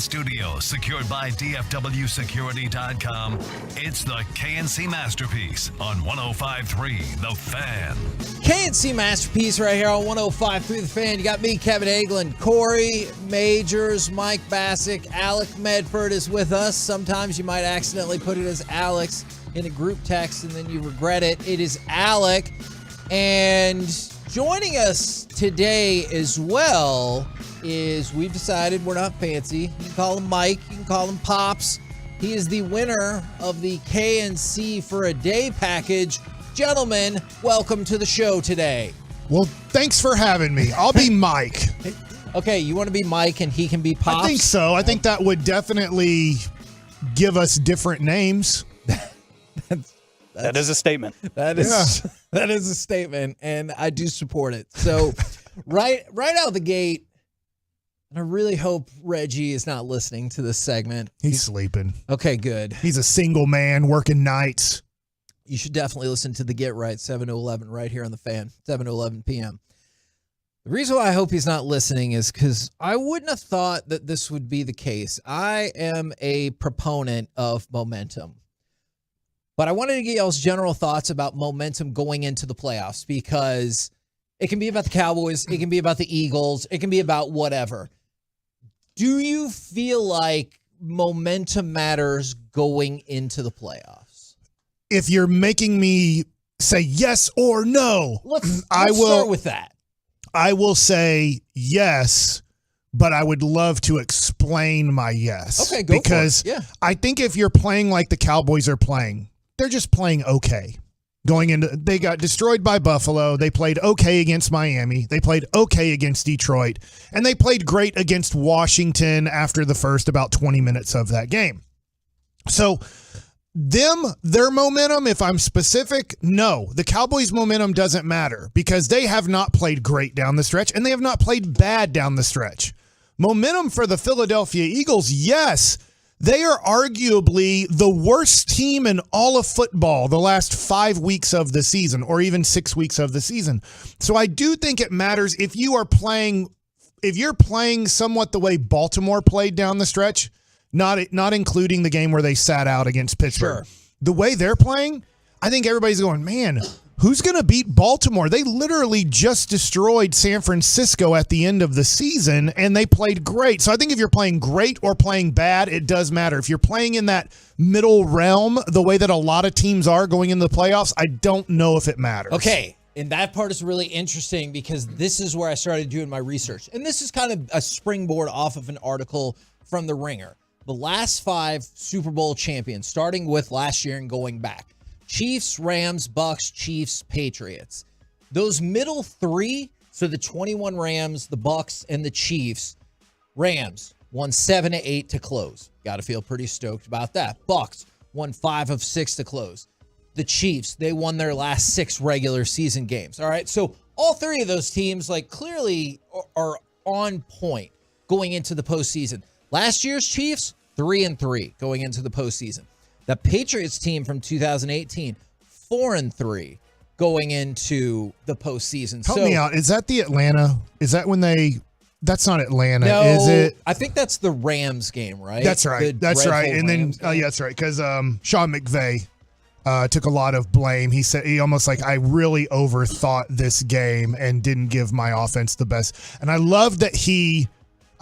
studio, secured by DFWsecurity.com. It's the KNC Masterpiece on 105.3 The Fan. KNC Masterpiece right here on 105.3 The Fan. You got me, Kevin Hagelin, Corey Majors, Mike Bassick, Alec Medford is with us. Sometimes you might accidentally put it as Alex in a group text and then you regret it. It is Alec. And joining us today as well is, we've decided we're not fancy. You can call him Mike. You can call him Pops. He is the winner of the KNC for a Day package. Gentlemen, welcome to the show today. Well, thanks for having me. I'll be Mike. Okay, you want to be Mike and he can be Pops? I think so. I think that would definitely give us different names. That is a statement. That is a statement, and I do support it. So right out the gate, and I really hope Reggie is not listening to this segment. He's sleeping. Okay, good. He's a single man working nights. You should definitely listen to the Get Right 7 to 11 right here on the Fan, 7 to 11 p.m. The reason why I hope he's not listening is because I wouldn't have thought that this would be the case. I am a proponent of momentum. But I wanted to get y'all's general thoughts about momentum going into the playoffs, because it can be about the Cowboys, it can be about the Eagles, it can be about whatever. Do you feel like momentum matters going into the playoffs? If you're making me say yes or no, let's start with that. I will say yes, but I would love to explain my yes. Okay, go because for it. Yeah. I think if you're playing like the Cowboys are playing, they're just playing okay. They got destroyed by Buffalo. They played okay against Miami. They played okay against Detroit. And they played great against Washington after the first about 20 minutes of that game. So their momentum, if I'm specific, no. The Cowboys' momentum doesn't matter because they have not played great down the stretch and they have not played bad down the stretch. Momentum for the Philadelphia Eagles, yes. They are arguably the worst team in all of football the last 5 weeks of the season, or even 6 weeks of the season. So I do think it matters if you're playing somewhat the way Baltimore played down the stretch, not including the game where they sat out against Pittsburgh. Sure. The way they're playing, I think everybody's going, man, who's going to beat Baltimore? They literally just destroyed San Francisco at the end of the season, and they played great. So I think if you're playing great or playing bad, it does matter. If you're playing in that middle realm, the way that a lot of teams are going into the playoffs, I don't know if it matters. Okay, and that part is really interesting because this is where I started doing my research. And this is kind of a springboard off of an article from The Ringer. The last 5 Super Bowl champions, starting with last year and going back. Chiefs, Rams, Bucks, Chiefs, Patriots. Those middle 3, so the 21 Rams, the Bucks, and the Chiefs, Rams won 7-8 to close. Got to feel pretty stoked about that. Bucks won 5 of 6 to close. The Chiefs, they won their last 6 regular season games. All right, so all 3 of those teams clearly are on point going into the postseason. Last year's Chiefs, 3-3 going into the postseason. The Patriots team from 2018, 4-3 going into the postseason. Help me out. Is that the Atlanta? Is that when they? That's not Atlanta, no, is it? I think that's the Rams game, right? That's right. That's right. And then, yeah, that's right. Because Sean McVay took a lot of blame. He said he almost I really overthought this game and didn't give my offense the best. And I love that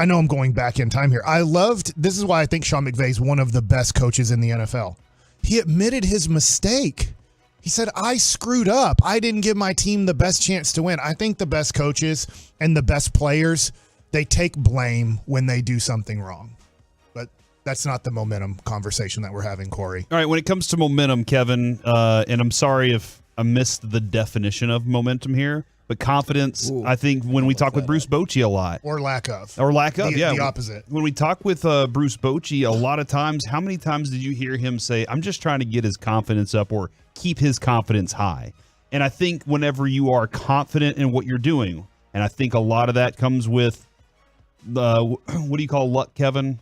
I know I'm going back in time here. This is why I think Sean McVay is one of the best coaches in the NFL. He admitted his mistake. He said, I screwed up. I didn't give my team the best chance to win. I think the best coaches and the best players, they take blame when they do something wrong. But that's not the momentum conversation that we're having, Corey. All right, when it comes to momentum, Kevin, and I'm sorry if I missed the definition of momentum here, but confidence, I think when we talk with Bruce Bochy a lot. Or lack of. Yeah. The opposite. When we talk with Bruce Bochy, a lot of times, how many times did you hear him say, I'm just trying to get his confidence up or keep his confidence high? And I think whenever you are confident in what you're doing, and I think a lot of that comes with, what do you call luck, Kevin?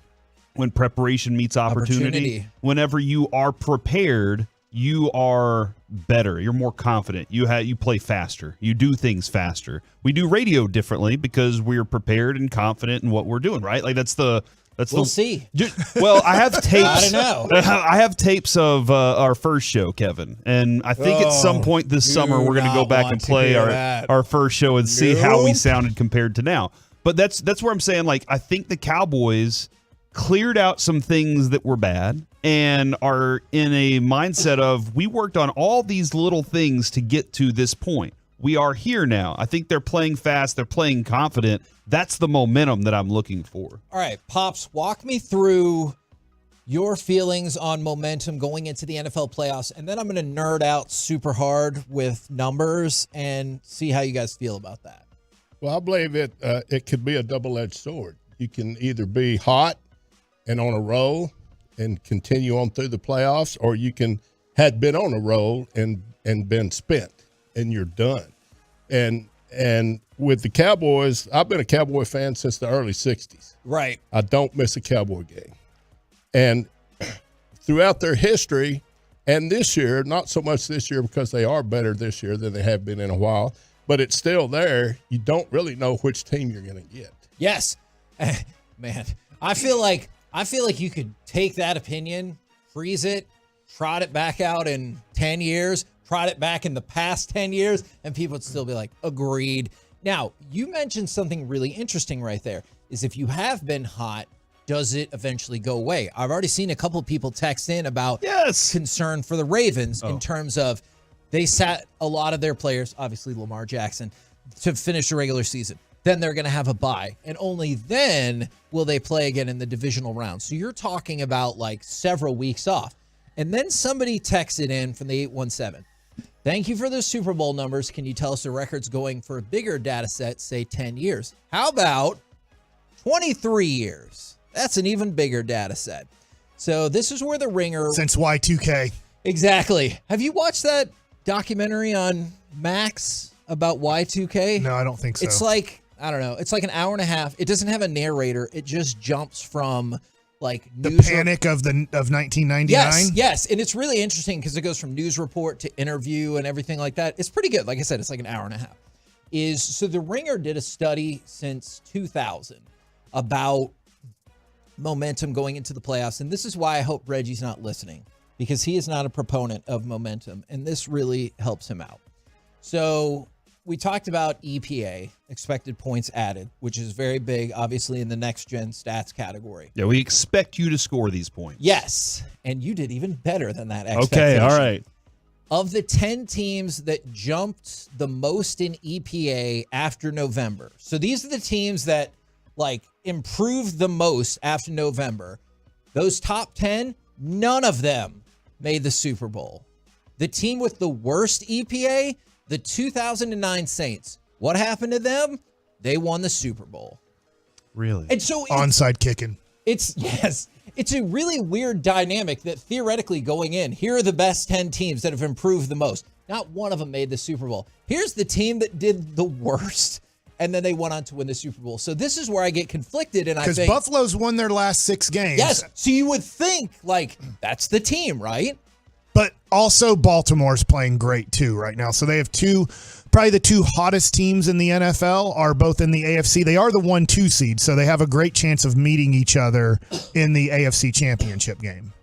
When preparation meets opportunity. Whenever you are prepared, you are better. You're more confident. You play faster. You do things faster. We do radio differently because we're prepared and confident in what we're doing, right? That's the We'll see. Well, I have tapes. I don't know. I have tapes of our first show, Kevin, and I think at some point this summer we're going to go back and play our first show and see how we sounded compared to now. But that's where I'm saying, like, I think the Cowboys cleared out some things that were bad and are in a mindset of, we worked on all these little things to get to this point. We are here now. I think they're playing fast. They're playing confident. That's the momentum that I'm looking for. All right, Pops, walk me through your feelings on momentum going into the NFL playoffs, and then I'm going to nerd out super hard with numbers and see how you guys feel about that. Well, I believe it could be a double-edged sword. You can either be hot and on a roll and continue on through the playoffs, or you can had been on a roll and been spent and you're done. And with the Cowboys, I've been a Cowboy fan since the early 60s. Right. I don't miss a Cowboy game. And throughout their history, and this year, not so much this year because they are better this year than they have been in a while, but it's still there. You don't really know which team you're going to get. Yes. Man, I feel like you could take that opinion, freeze it, trot it back out in 10 years, trot it back in the past 10 years, and people would still be like, agreed. Now, you mentioned something really interesting right there, is if you have been hot, does it eventually go away? I've already seen a couple of people text in about concern for the Ravens in terms of they sat a lot of their players, obviously Lamar Jackson, to finish the regular season. Then they're going to have a bye, and only then will they play again in the divisional round. So you're talking about like several weeks off. And then somebody texted in from the 817. Thank you for the Super Bowl numbers. Can you tell us the records going for a bigger data set, say 10 years? How about 23 years? That's an even bigger data set. So this is where the Ringer... Since Y2K. Exactly. Have you watched that documentary on Max about Y2K? No, I don't think so. It's like, I don't know, it's like an hour and a half. It doesn't have a narrator. It just jumps from like the news panic of 1999. Yes, and it's really interesting because it goes from news report to interview and everything like that. It's pretty good. Like I said, it's like an hour and a half. So the Ringer did a study since 2000 about momentum going into the playoffs, and this is why I hope Reggie's not listening, because he is not a proponent of momentum, and this really helps him out. So we talked about EPA, expected points added, which is very big, obviously, in the next-gen stats category. Yeah, we expect you to score these points. Yes, and you did even better than that expectation. Okay, all right. Of the 10 teams that jumped the most in EPA after November, so these are the teams that, like, improved the most after November. Those top 10, none of them made the Super Bowl. The team with the worst EPA, the 2009 Saints. What happened to them? They won the Super Bowl. Really? And so onside kicking. It's a really weird dynamic that theoretically going in, here are the best 10 teams that have improved the most. Not one of them made the Super Bowl. Here's the team that did the worst, and then they went on to win the Super Bowl. So this is where I get conflicted, and I think... Because Buffalo's won their last 6 games. Yes, so you would think, like, that's the team, right? But also Baltimore's playing great, too, right now. So they have probably the 2 hottest teams in the NFL are both in the AFC. They are the 1-2 seed, so they have a great chance of meeting each other in the AFC Championship game.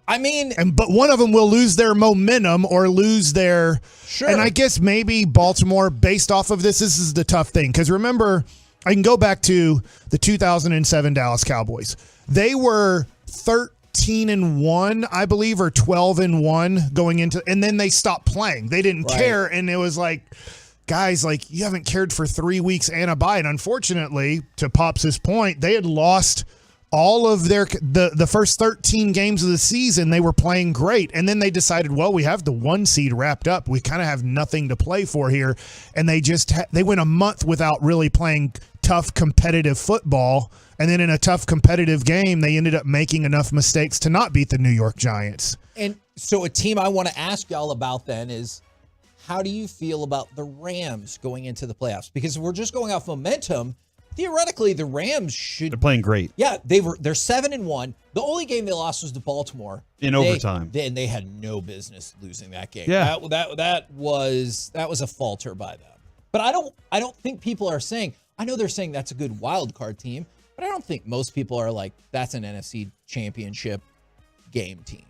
I mean... But one of them will lose their momentum or lose their... Sure. And I guess maybe Baltimore, based off of this is the tough thing. Because remember, I can go back to the 2007 Dallas Cowboys. They were 13-1, I believe, or 12-1 going into... And then they stopped playing. They didn't care, and it was like... Guys, like, you haven't cared for 3 weeks and a bye. And unfortunately, to Pops' point, they had lost... all of the first 13 games of the season, they were playing great. And then they decided, well, we have the 1 seed wrapped up. We kind of have nothing to play for here. And they just they went a month without really playing tough competitive football. And then in a tough competitive game, they ended up making enough mistakes to not beat the New York Giants. And so a team I want to ask y'all about then is, how do you feel about the Rams going into the playoffs? Because if we're just going off momentum, theoretically, the Rams should... They're playing great. Yeah, they're 7-1. The only game they lost was to Baltimore. In overtime. And they had no business losing that game. Yeah. That was a falter by them. But I don't think people are saying... I know they're saying that's a good wild card team, but But I don't think most people are like, that's an NFC championship game team.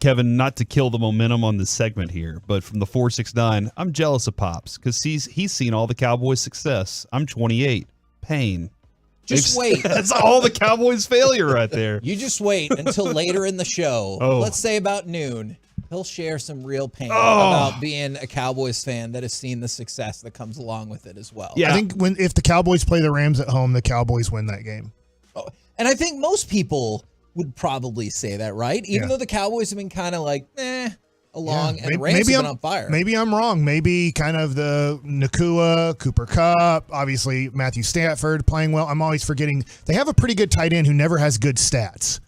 Kevin, not to kill the momentum on this segment here, but from the 469, I'm jealous of Pops because he's seen all the Cowboys' success. I'm 28. Pain. Just wait. That's all the Cowboys' failure right there. You just wait until later in the show. Oh. Let's say about noon. He'll share some real pain Oh. about being a Cowboys fan that has seen the success that comes along with it as well. I think if the Cowboys play the Rams at home, the Cowboys win that game. And I think most people would probably say that, right? Even Yeah. though the Cowboys have been kind of like, along, and the Rams have been on fire. Maybe I'm wrong. Maybe kind of the Nakua, Cooper Kupp, obviously Matthew Stafford playing well. I'm always forgetting they have a pretty good tight end who never has good stats.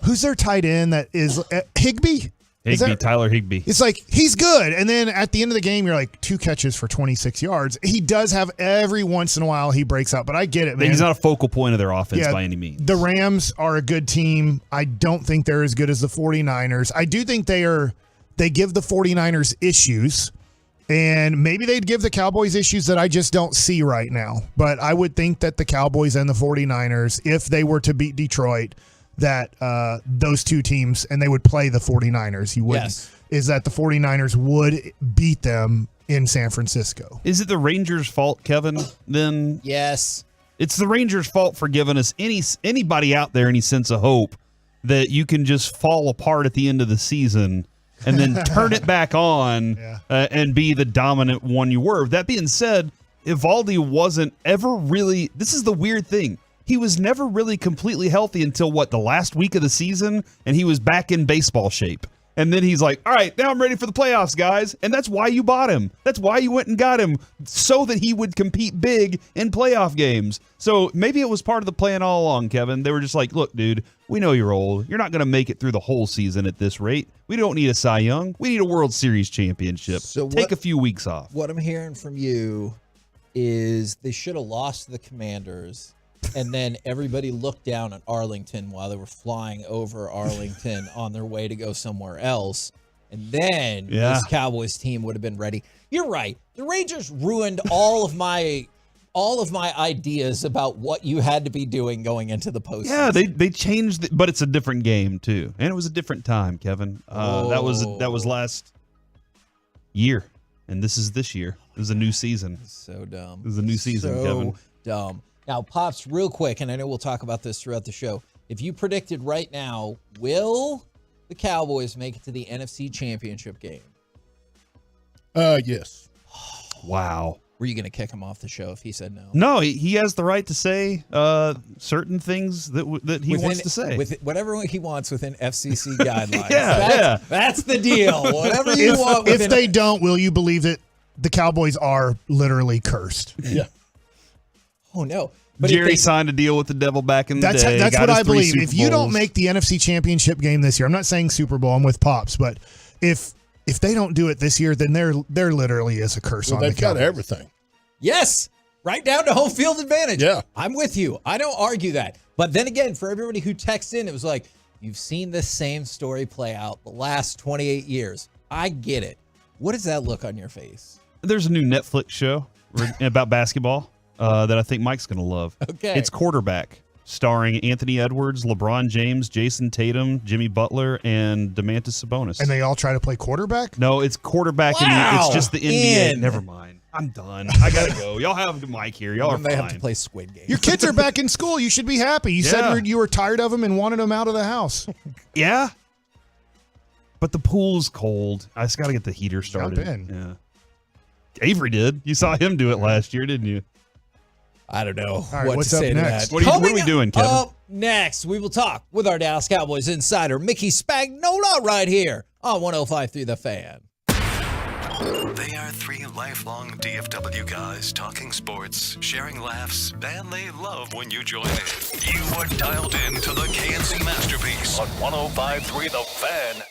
Who's their tight end that is Higbee? Tyler Higbee. It's like he's good, and then at the end of the game, you're like 2 catches for 26 yards. He does have every once in a while he breaks out, but I get it, man. He's not a focal point of their offense by any means. The Rams are a good team. I don't think they're as good as the 49ers. I do think they give the 49ers issues, and maybe they'd give the Cowboys issues that I just don't see right now. But I would think that the Cowboys and the 49ers, if they were to beat Detroit, that those two teams, and they would play the 49ers, is that the 49ers would beat them in San Francisco. Is it the Rangers' fault, Kevin, then? Yes. It's the Rangers' fault for giving us anybody out there any sense of hope that you can just fall apart at the end of the season and then turn it back on and be the dominant one you were. That being said, Evaldi wasn't ever really – this is the weird thing. He was never really completely healthy until, the last week of the season, and he was back in baseball shape. And then he's like, all right, now I'm ready for the playoffs, guys. And that's why you bought him. That's why you went and got him, so that he would compete big in playoff games. So maybe it was part of the plan all along, Kevin. They were just like, look, dude, we know you're old. You're not going to make it through the whole season at this rate. We don't need a Cy Young. We need a World Series championship. So Take a few weeks off. What I'm hearing from you is they should have lost to the Commanders, and then everybody looked down at Arlington while they were flying over Arlington on their way to go somewhere else. And then this Cowboys team would have been ready. You're right. The Rangers ruined all of my ideas about what you had to be doing going into the postseason. Yeah, they changed, but it's a different game too, and it was a different time, Kevin. That was last year, and this is this year. It was a new season. So dumb. It was a new season, Kevin. Dumb. Now, Pops, real quick, and I know we'll talk about this throughout the show. If you predicted right now, will the Cowboys make it to the NFC Championship game? Yes. Wow. Were you going to kick him off the show if he said no? No, he has the right to say certain things that he wants to say. With whatever he wants within FCC guidelines. That's the deal. Whatever you want. If they don't, will you believe that the Cowboys are literally cursed? Yeah. Oh, no. But Jerry signed a deal with the devil back in the day. That's what I believe. If you don't make the NFC Championship game this year, I'm not saying Super Bowl, I'm with Pops, but if they don't do it this year, then there literally is a curse on the Cowboys. They've got everything. Yes, right down to home field advantage. Yeah. I'm with you. I don't argue that. But then again, for everybody who texts in, it was like, you've seen this same story play out the last 28 years. I get it. What does that look on your face? There's a new Netflix show about basketball that I think Mike's going to love. Okay. It's Quarterback, starring Anthony Edwards, LeBron James, Jason Tatum, Jimmy Butler, and Domantas Sabonis. And they all try to play quarterback? No, it's quarterback. Wow. It's just the NBA. Never mind. I'm done. I got to go. Y'all have the mic here. Y'all are they fine. have to play Squid Game. Your kids are back in school. You should be happy. You said you were tired of them and wanted them out of the house. Yeah. But the pool's cold. I just got to get the heater started. Jump in. Yeah. Avery did. You saw him do it last year, didn't you? I don't know right, what what's to up say next? to that. What are we doing, Kevin? Up next, we will talk with our Dallas Cowboys insider, Mickey Spagnola, right here on 105.3 The Fan. They are three lifelong DFW guys talking sports, sharing laughs, and they love when you join in. You are dialed in to the KNC Masterpiece on 105.3 The Fan.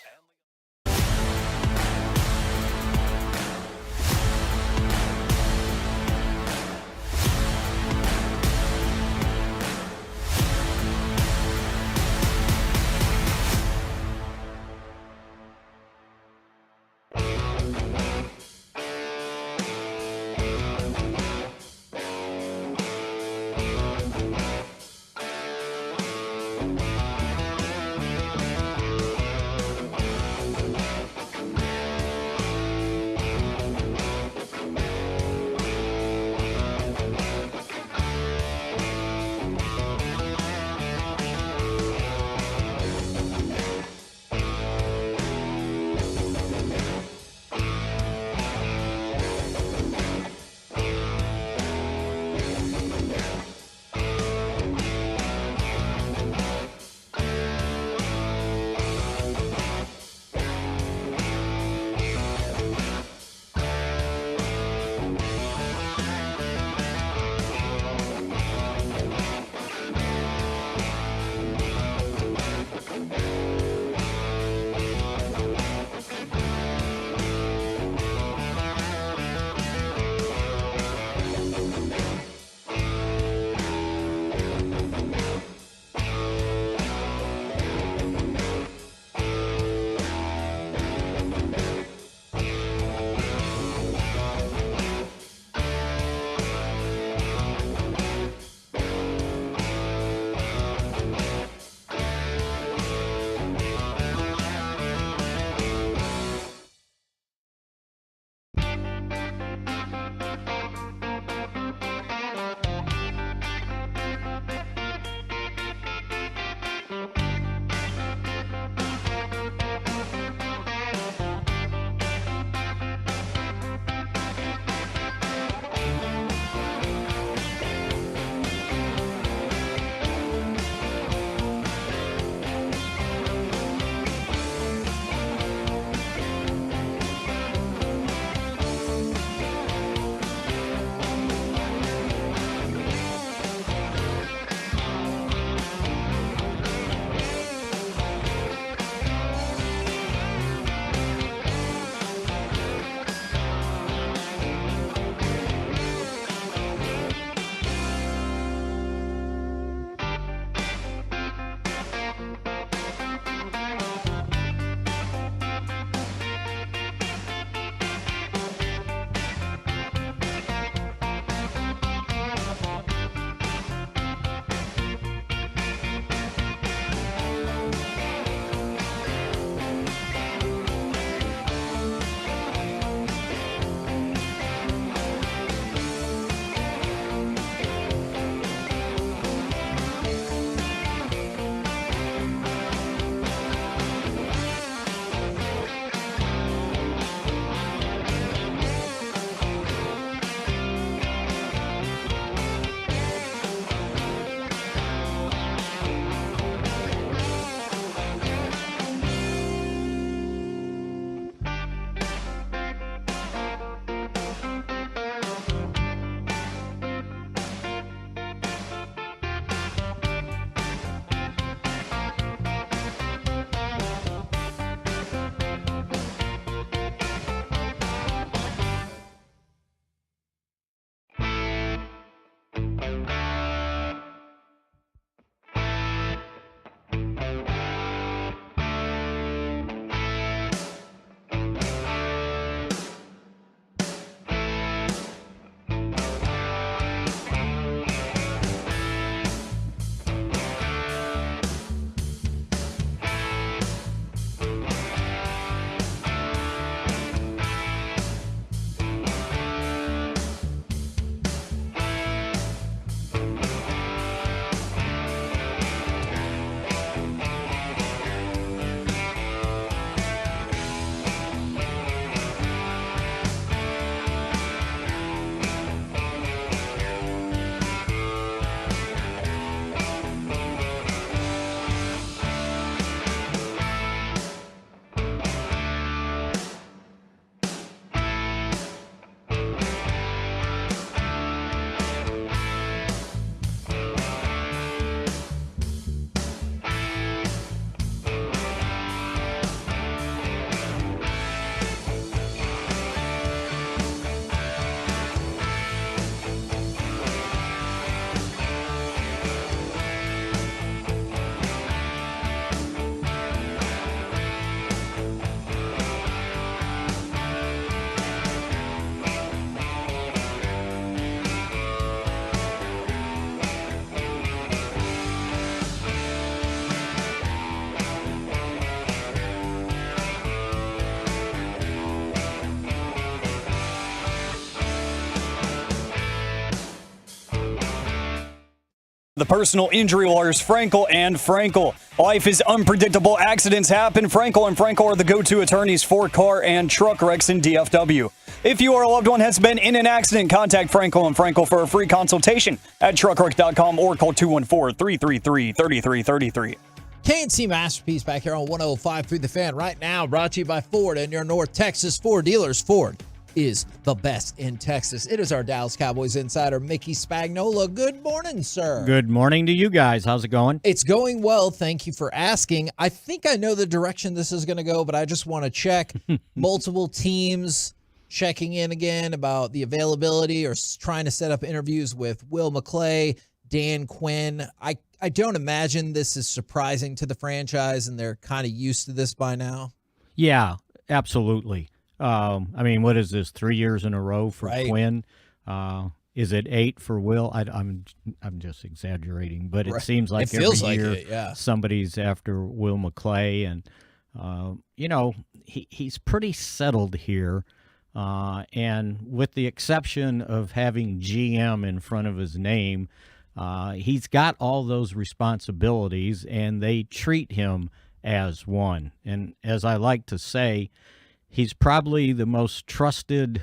The personal injury lawyers Frankel and Frankel. Life is unpredictable. Accidents happen. Frankel and Frankel are the go-to attorneys for car and truck wrecks in DFW. If you or a loved one has been in an accident, contact Frankel and Frankel for a free consultation at truckwreck.com or call 214-333-3333. KNC Masterpiece back here on 105 through the Fan right now, brought to you by Ford and your North Texas Ford dealers. Ford is the best in Texas. It is our Dallas Cowboys Insider, Mickey Spagnola. Good morning, sir. Good morning to you guys. How's it going? It's going well. Thank you for asking. I think I know the direction this is going to go, but I just want to check. Multiple teams checking in again about the availability or trying to set up interviews with Will McClay, Dan Quinn. I don't imagine this is surprising to the franchise, and they're kind of used to this by now. Yeah, absolutely. I mean, what is this? 3 years in a row for Quinn? Is it 8 for Will? I'm just exaggerating, but it seems like it feels every year like it, yeah. Somebody's after Will McClay, and he's pretty settled here. And with the exception of having GM in front of his name, he's got all those responsibilities, and they treat him as one. And as I like to say, he's probably the most trusted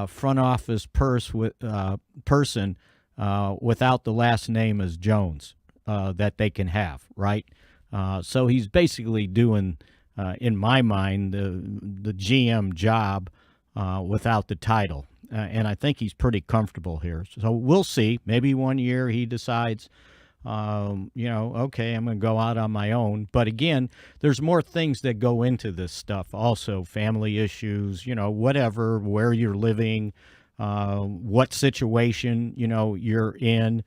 front office person without the last name as Jones that they can have, right? So he's basically doing, in my mind, the GM job without the title. And I think he's pretty comfortable here. So we'll see. Maybe one year he decides, okay, I'm going to go out on my own. But again, there's more things that go into this stuff. Also, family issues, whatever, where you're living, what situation, you're in.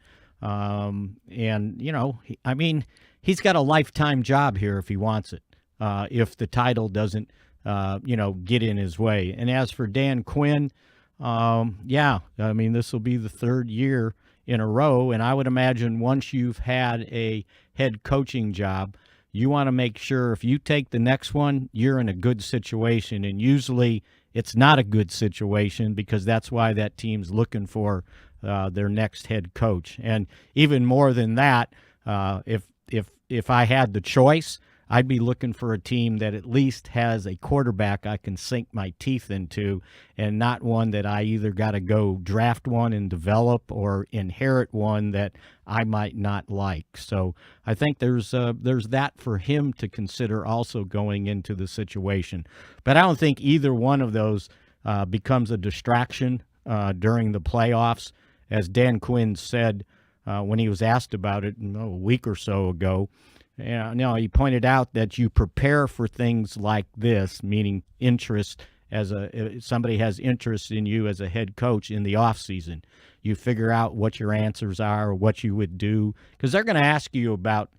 He's got a lifetime job here if he wants it, if the title doesn't, get in his way. And as for Dan Quinn, this will be the third year in a row, and I would imagine once you've had a head coaching job, you want to make sure if you take the next one, you're in a good situation, and usually it's not a good situation because that's why that team's looking for their next head coach. And even more than that, if I had the choice, I'd be looking for a team that at least has a quarterback I can sink my teeth into, and not one that I either got to go draft one and develop or inherit one that I might not like. So I think there's that for him to consider also going into the situation. But I don't think either one of those becomes a distraction during the playoffs. As Dan Quinn said when he was asked about it a week or so ago, he pointed out that you prepare for things like this, meaning interest if somebody has interest in you as a head coach in the off season. You figure out what your answers are, or what you would do, because they're going to ask you about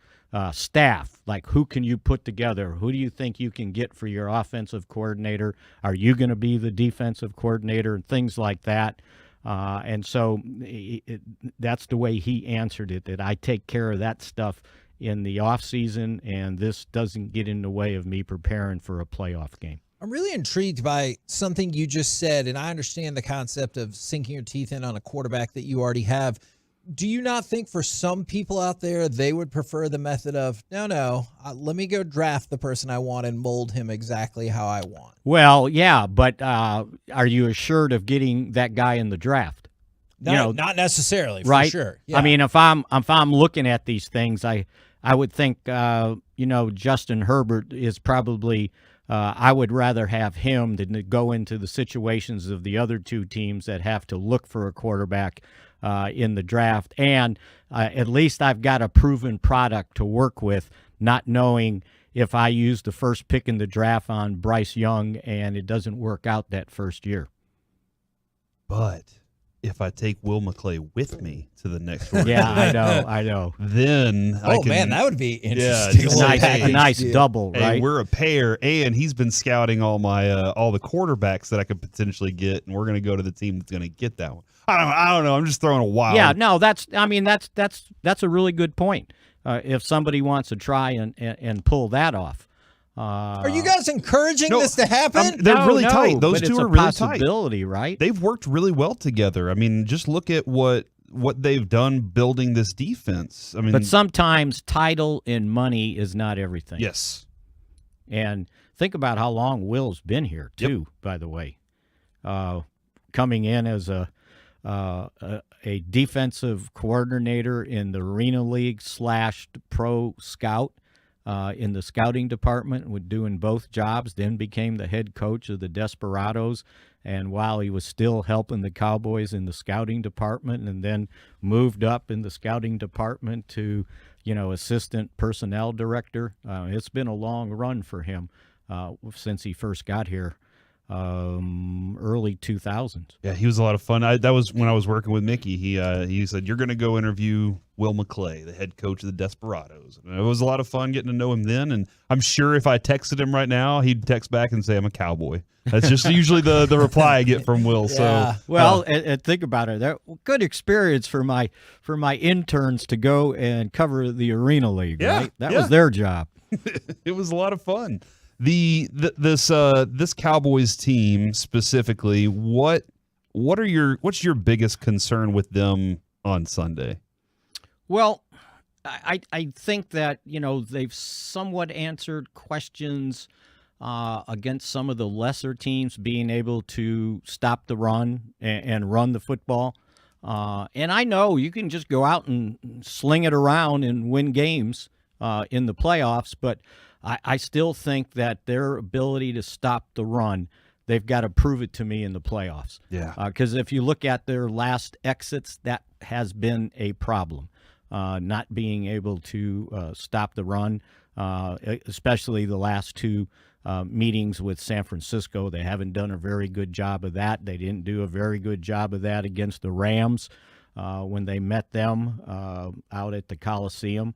staff, like who can you put together? Who do you think you can get for your offensive coordinator? Are you going to be the defensive coordinator, and things like that? And so that's the way he answered it, that I take care of that stuff in the off season, and this doesn't get in the way of me preparing for a playoff game. I'm really intrigued by something you just said, and I understand the concept of sinking your teeth in on a quarterback that you already have. Do you not think for some people out there, they would prefer the method of, no, let me go draft the person I want and mold him exactly how I want? Well, yeah, but are you assured of getting that guy in the draft? No, not necessarily, for right? sure. Yeah. I mean, if I'm looking at these things, I would think, Justin Herbert is probably, I would rather have him than to go into the situations of the other two teams that have to look for a quarterback in the draft. And at least I've got a proven product to work with, not knowing if I use the first pick in the draft on Bryce Young and it doesn't work out that first year. But if I take Will McClay with me to the next one, I know. Then I can, man, that would be interesting. A nice double, right? Hey, we're a pair, and he's been scouting all the quarterbacks that I could potentially get, and we're going to go to the team that's going to get that one. I don't know. I'm just throwing a wild. Yeah, no, that's a really good point. If somebody wants to try and pull that off. Are you guys encouraging this to happen? They're really tight. Those two are really tight. Possibility, right? They've worked really well together. I mean, just look at what what they've done building this defense. I mean, but sometimes title and money is not everything. Yes. And think about how long Will's been here, too, by the way. Coming in as a defensive coordinator in the Arena League / pro scout in the scouting department, with doing both jobs, then became the head coach of the Desperados. And while he was still helping the Cowboys in the scouting department, and then moved up in the scouting department to, assistant personnel director, it's been a long run for him since he first got here. Early 2000s. Yeah, he was a lot of fun. That was when I was working with Mickey. He said, you're going to go interview Will McClay, the head coach of the Desperados. And it was a lot of fun getting to know him then. And I'm sure if I texted him right now, he'd text back and say, I'm a Cowboy. That's just usually the reply I get from Will. Yeah. So, well, and think about it. That good experience for my interns to go and cover the Arena League. Right? That was their job. It was a lot of fun. This Cowboys team specifically, what's your biggest concern with them on Sunday? Well, I think that they've somewhat answered questions against some of the lesser teams being able to stop the run and run the football. And I know you can just go out and sling it around and win games in the playoffs, but I still think that their ability to stop the run, they've got to prove it to me in the playoffs. Yeah. Because if you look at their last exits, that has been a problem, not being able to stop the run, especially the last two meetings with San Francisco. They haven't done a very good job of that. They didn't do a very good job of that against the Rams when they met them out at the Coliseum.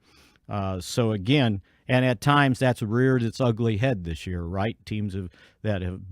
So again, and at times that's reared its ugly head this year, right? Teams that have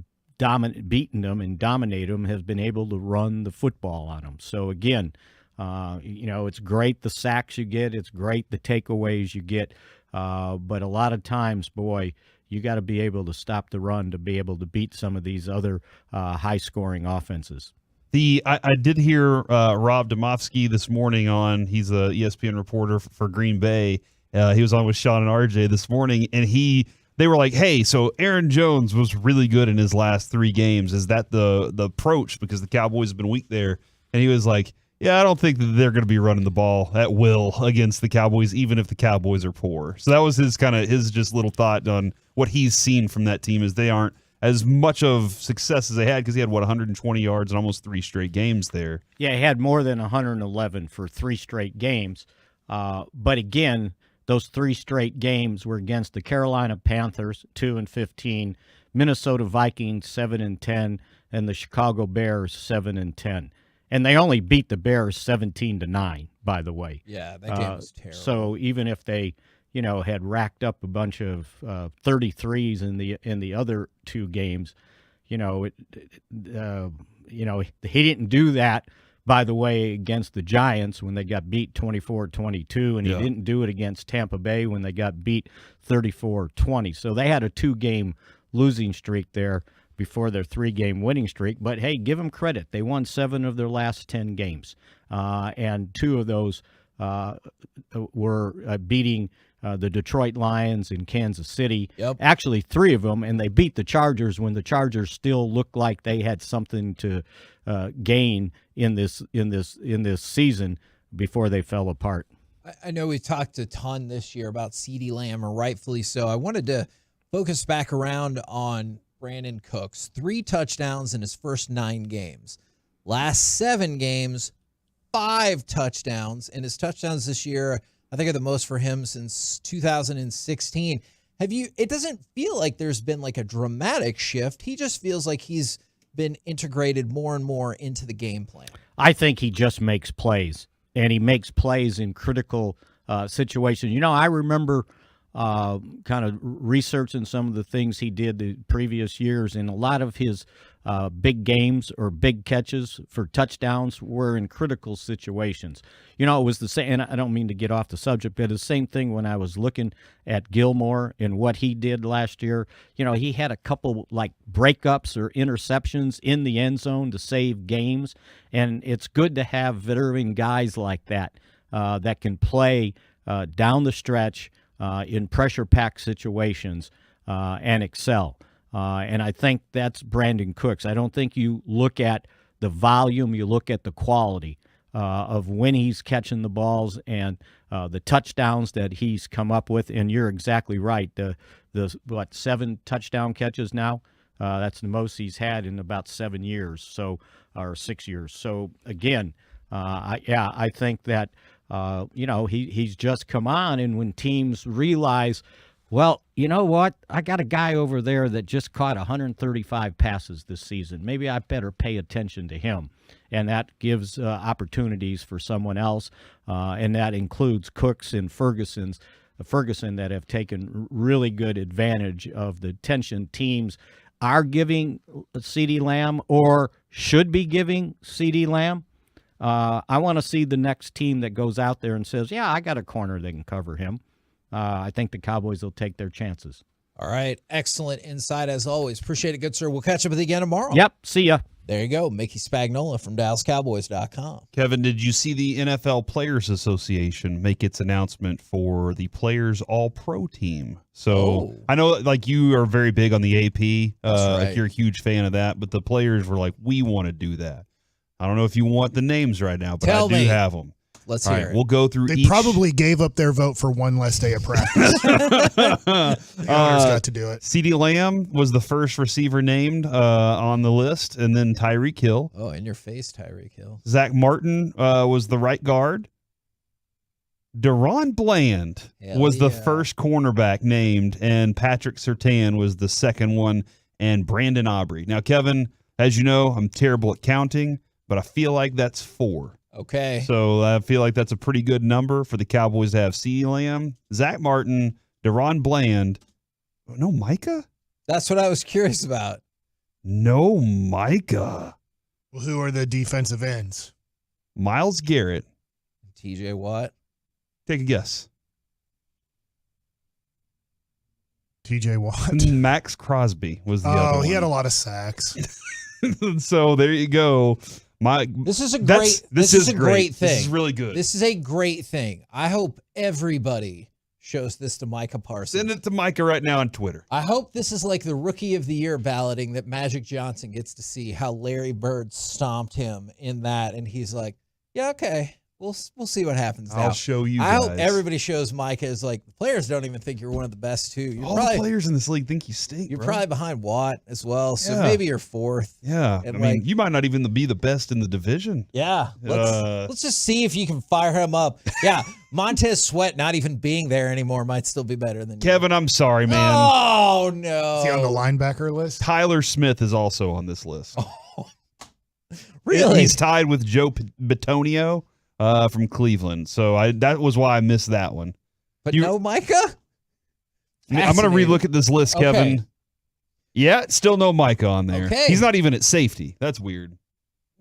beaten them and dominated them have been able to run the football on them. So again, it's great the sacks you get, it's great the takeaways you get, but a lot of times, boy, you got to be able to stop the run to be able to beat some of these other high-scoring offenses. I did hear Rob Demovsky this morning he's a ESPN reporter for Green Bay. He was on with Sean and RJ this morning, and they were like, hey, so Aaron Jones was really good in his last 3 games. Is that the approach? Because the Cowboys have been weak there. And he was like, yeah, I don't think that they're going to be running the ball at will against the Cowboys, even if the Cowboys are poor. So that was his just little thought on what he's seen from that team, is they aren't as much of success as they had, because he had, 120 yards in almost 3 straight games there. Yeah, he had more than 111 for 3 straight games. But again, those 3 straight games were against the Carolina Panthers, 2-15, Minnesota Vikings, 7-10, and the Chicago Bears, 7-10. And they only beat the Bears 17-9, by the way. Yeah, that game was terrible. So even if they, had racked up a bunch of 33s in the other 2 games, he didn't do that, by the way, against the Giants when they got beat 24-22, and he didn't do it against Tampa Bay when they got beat 34-20. So they had a 2-game losing streak there before their 3-game winning streak. But, hey, give them credit. They won 7 of their last 10 games, and 2 of those were beating the Detroit Lions in Kansas City. Yep. Actually, 3 of them, and they beat the Chargers when the Chargers still looked like they had something to gain in this season before they fell apart. I know we talked a ton this year about CeeDee Lamb, and rightfully so. I wanted to focus back around on Brandon Cooks. 3 touchdowns in his first 9 games. Last 7 games, 5 touchdowns, and his touchdowns this year, I think, are the most for him since 2016. It doesn't feel like there's been like a dramatic shift. He just feels like he's been integrated more and more into the game plan. I think he just makes plays, and he makes plays in critical situations. I remember kind of researching some of the things he did the previous years, and a lot of his big games or big catches for touchdowns were in critical situations. It was the same, and I don't mean to get off the subject, but the same thing when I was looking at Gilmore and what he did last year. He had a couple like breakups or interceptions in the end zone to save games, and it's good to have veteran guys like that that can play down the stretch in pressure-packed situations and excel. And I think that's Brandon Cooks. I don't think you look at the volume, you look at the quality of when he's catching the balls and the touchdowns that he's come up with. And you're exactly right. The 7 touchdown catches now? That's the most he's had in about 7 years, or 6 years. So again, I think that he's just come on, and when teams realize, well, you know what? I got a guy over there that just caught 135 passes this season. Maybe I better pay attention to him. And that gives opportunities for someone else, and that includes Cooks and Ferguson that have taken really good advantage of the attention teams are giving CeeDee Lamb or should be giving CeeDee Lamb. I want to see the next team that goes out there and says, yeah, I got a corner that can cover him. I think the Cowboys will take their chances. All right. Excellent insight as always. Appreciate it, good sir. We'll catch up with you again tomorrow. Yep. See ya. There you go. Mickey Spagnola from DallasCowboys.com. Kevin, did you see the NFL Players Association make its announcement for the Players All-Pro team? So I know like you are very big on the AP. Right. Like you're a huge fan of that, but the players were like, we want to do that. I don't know if you want the names right now, but I do have them. Let's All hear right, it. we'll go through They each. probably gave up their vote for one less day of practice. The owners got to do it. CeeDee Lamb was the first receiver named on the list, and then Tyreek Hill. Oh, in your face, Tyreek Hill. Zach Martin was the right guard. Deron Bland was the first cornerback named, and Patrick Surtain was the second one, and Brandon Aubrey. Now, Kevin, as you know, I'm terrible at counting, but I feel like that's 4. Okay. So I feel like that's a pretty good number for the Cowboys to have CeeDee Lamb, Zach Martin, Deron Bland. No Micah? That's what I was curious about. No Micah. Well, who are the defensive ends? Myles Garrett. TJ Watt. Take a guess. TJ Watt. Max Crosby was the other one. Oh, he had a lot of sacks. So there you go. This is a great thing. This is really good. This is a great thing. I hope everybody shows this to Micah Parsons. Send it to Micah right now on Twitter. I hope this is like the Rookie of the Year balloting that Magic Johnson gets to see how Larry Bird stomped him in that, and he's like, yeah, okay. We'll see what happens now. I'll show you I guys. hope everybody shows Micah as like, the players don't even think you're one of the best too. You're All probably, the players in this league think you stink. You're bro. probably behind Watt as well, so Yeah. maybe you're 4th. Yeah, And I mean, like- you might not even be the best in the division. Yeah, let's just see if you can fire him up. Yeah, Montez Sweat not even being there anymore might still be better than Kevin, I'm sorry, man. Oh no! Is he on the linebacker list? Tyler Smith is also on this list. Really? He's tied with Joe Bitonio from Cleveland. So that was why I missed that one. But no Micah? I'm going to relook at this list, Kevin. Okay. Yeah, still no Micah on there. Okay. He's not even at safety. That's weird.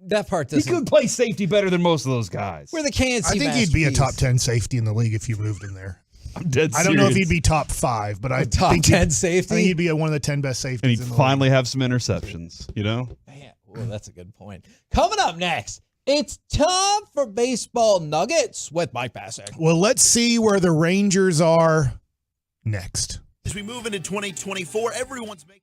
That part He doesn't. could play safety better than most of those guys. We're the KNC I think he'd be a masterpiece. top 10 safety in the league if you moved him there. I'm dead I don't know if serious. he'd be top 5, but I top think 10 I safety? think he'd be one of the 10 best And safeties he'd in the finally have some interceptions, you know? Man, well, that's a good point. Coming up next, it's time for Baseball Nuggets with Mike Bassett. league. Well, let's see where the Rangers are next. As we move into 2024, everyone's making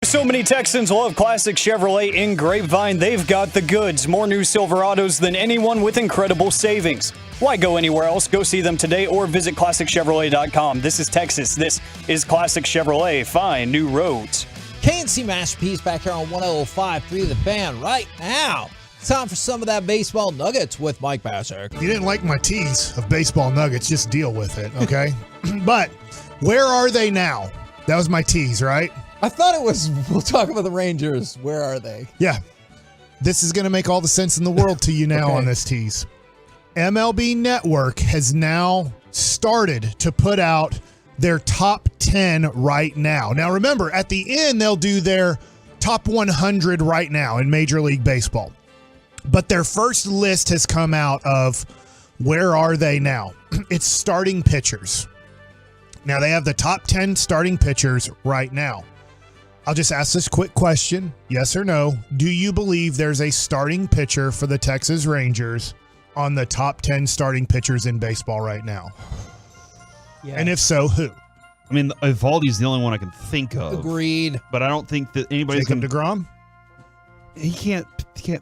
So many Texans love classic Chevrolet in Grapevine. They've got the goods. More new Silverados than anyone with incredible savings. Why go anywhere else? Go see them today or visit ClassicChevrolet.com. This is Texas. This is Classic Chevrolet. Find new roads. KNC Masterpiece back here on 105.3 The Fan right now. Time for some of that baseball nuggets with Mike Bassett. You didn't like my tease of baseball nuggets. Just deal with it, okay? But where are they now? That was my tease, right? I thought it was, we'll talk about the Rangers. Where are they? Yeah. This is going to make all the sense in the world to you now Okay. on this tease. MLB Network has now started to put out their top 10 right now. Now, remember, at the end, they'll do their top 100 right now in Major League Baseball. But their first list has come out of where are they now? It's starting pitchers. Now, they have the top 10 starting pitchers right now. I'll just ask this quick question, yes or no. Do you believe there's a starting pitcher for the Texas Rangers on the top 10 starting pitchers in baseball right now? Yeah. And if so, who? I mean, Evaldi's the only one I can think of. Agreed. But I don't think that anybody's Jacob going DeGrom? He can't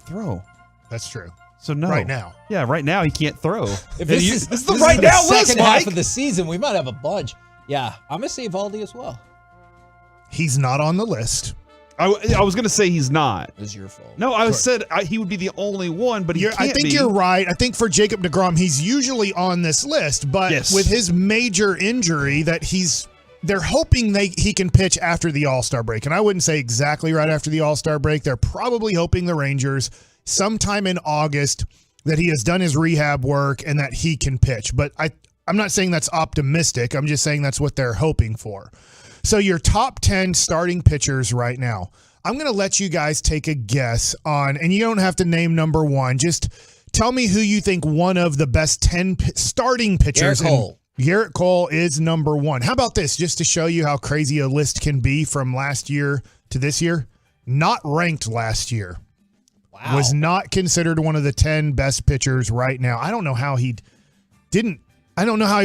throw. That's true. So no. Right now. Yeah, right now he can't throw. If this is the right now list, second half Mike. of the season, we might have a bunch. Yeah, I'm going to say Evaldi as well. He's not on the list. I was going to say he's not. It was your fault. No, I said he would be the only one, but he can't I think be. you're right. I think for Jacob DeGrom, he's usually on this list, but Yes. with his major injury that they're hoping he can pitch after the All-Star break. And I wouldn't say exactly right after the All-Star break. They're probably hoping the Rangers sometime in August that he has done his rehab work and that he can pitch. But I'm not saying that's optimistic. I'm just saying that's what they're hoping for. So your top 10 starting pitchers right now. I'm going to let you guys take a guess on, and you don't have to name number one. Just tell me who you think one of the best 10 starting pitchers. Garrett Cole. Garrett Cole is number one. How about this? Just to show you how crazy a list can be from last year to this year. Not ranked last year. Wow. Was not considered one of the 10 best pitchers right now. I don't know how he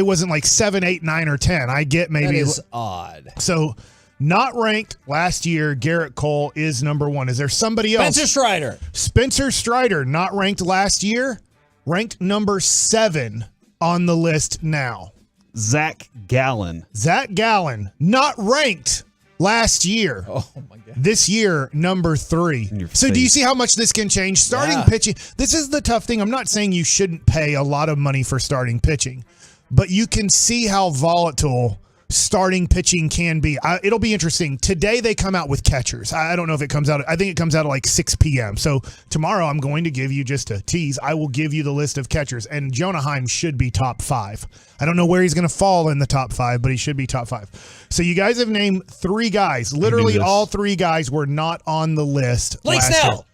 wasn't like 7, 8, 9, or 10. I get maybe. That is odd. So, not ranked last year, Garrett Cole is number one. Is there somebody else? Spencer Strider. Spencer Strider, not ranked last year, ranked number 7 on the list now. Zach Gallen. Zach Gallen, not ranked last year. Oh, my God. This year, number 3. So do you see how much this can change? Starting pitching. This is the tough thing. I'm not saying you shouldn't pay a lot of money for starting pitching, but you can see how volatile starting pitching can be. It'll be interesting. Today they come out with catchers. I don't know if it comes out. I think it comes out at like 6 p.m. So tomorrow I'm going to give you just a tease. I will give you the list of catchers, and Jonah Heim should be top 5. I don't know where he's going to fall in the top 5, but he should be top 5. So you guys have named 3 guys. Literally all 3 guys were not on the list. Blake last Snell.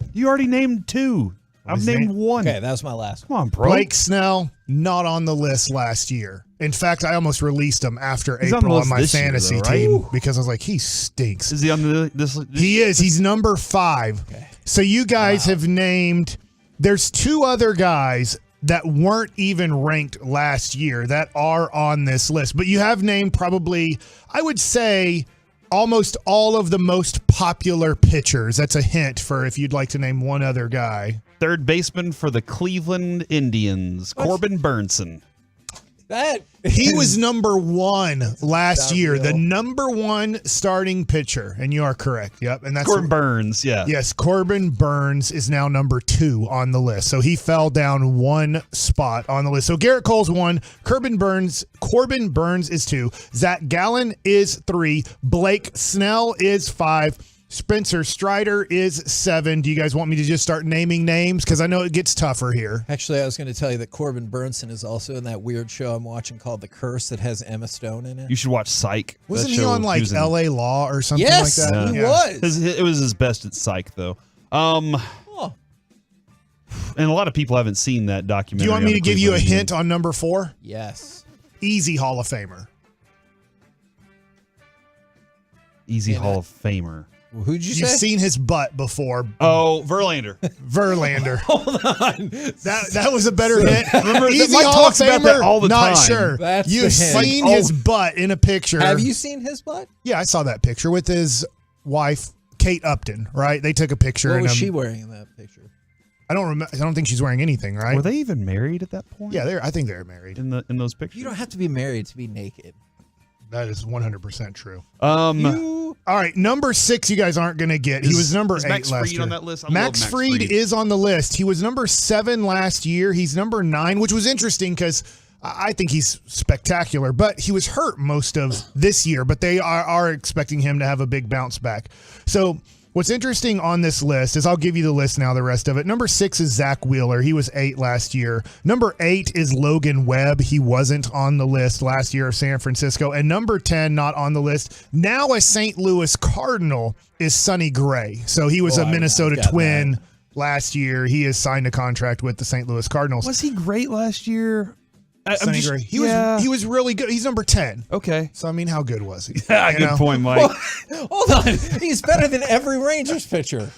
year. You already named 2. I've named 1. Okay, that was my last. Come on, bro. Blake Snell, not on the list last year. In fact, I almost released him after He's April on on my this year, fantasy though, right? team because I was like, he stinks. Is he on this? He is. He's number 5. Okay. So you guys have named, there's 2 other guys that weren't even ranked last year that are on this list. But you have named probably, I would say, almost all of the most popular pitchers. That's a hint for if you'd like to name one other guy. Third baseman for the Cleveland Indians, Corbin Burnson. He was number 1 last year, the Downhill. number 1 starting pitcher, and you are correct. Yep, and that's Corbin Burns, yeah. Yes, Corbin Burns is now number 2 on the list, so he fell down 1 spot on the list. So Garrett Cole's 1, Corbin Burns is 2, Zach Gallen is 3, Blake Snell is 5. Spencer Strider is 7. Do you guys want me to just start naming names? Because I know it gets tougher here. Actually, I was going to tell you that Corbin Burnson is also in that weird show I'm watching called The Curse that has Emma Stone in it. You should watch Psych. Wasn't That he show on like was in- L.A. Law or something Yes, like that? he was. It was his best at Psych, though. And a lot of people haven't seen that documentary. Do you want me on to the give you a Cleveland hint on number 4? Yes. Easy Hall of Famer. Easy Hall of Famer. Who'd you You've say? seen his butt before. Oh, Verlander. Verlander. Hold on. That was a better hit. Remember, Easy Mike Hall of talks about that Famer? all the Not time. sure. That's You've the hint. seen Like, his butt in a picture. Have you seen his butt? Yeah, I saw that picture with his wife, Kate Upton, right? They took a picture. What and was she wearing in that picture? I don't remember. I don't think she's wearing anything, right? Were they even married at that point? Yeah, I think they're married in those pictures. You don't have to be married to be naked. That is 100% true. All right, number 6, you guys aren't going to get. He was number 8 Max last Fried year. on that list? I Max love Max Fried Fried. is on the list. He was number 7 last year. He's number 9, which was interesting because I think he's spectacular. But he was hurt most of this year. But they are expecting him to have a big bounce back. So what's interesting on this list is I'll give you the list now, the rest of it. Number 6 is Zach Wheeler. He was 8 last year. Number 8 is Logan Webb. He wasn't on the list last year of San Francisco. And number 10, not on the list, now a St. Louis Cardinal, is Sonny Gray. So he was a Minnesota Twin last year. He has signed a contract with the St. Louis Cardinals. Was he great last year? Sonny Gray. He was really good. He's number 10. Okay. So, I mean, how good was he? Good point, Mike. Hold on. He's better than every Rangers pitcher.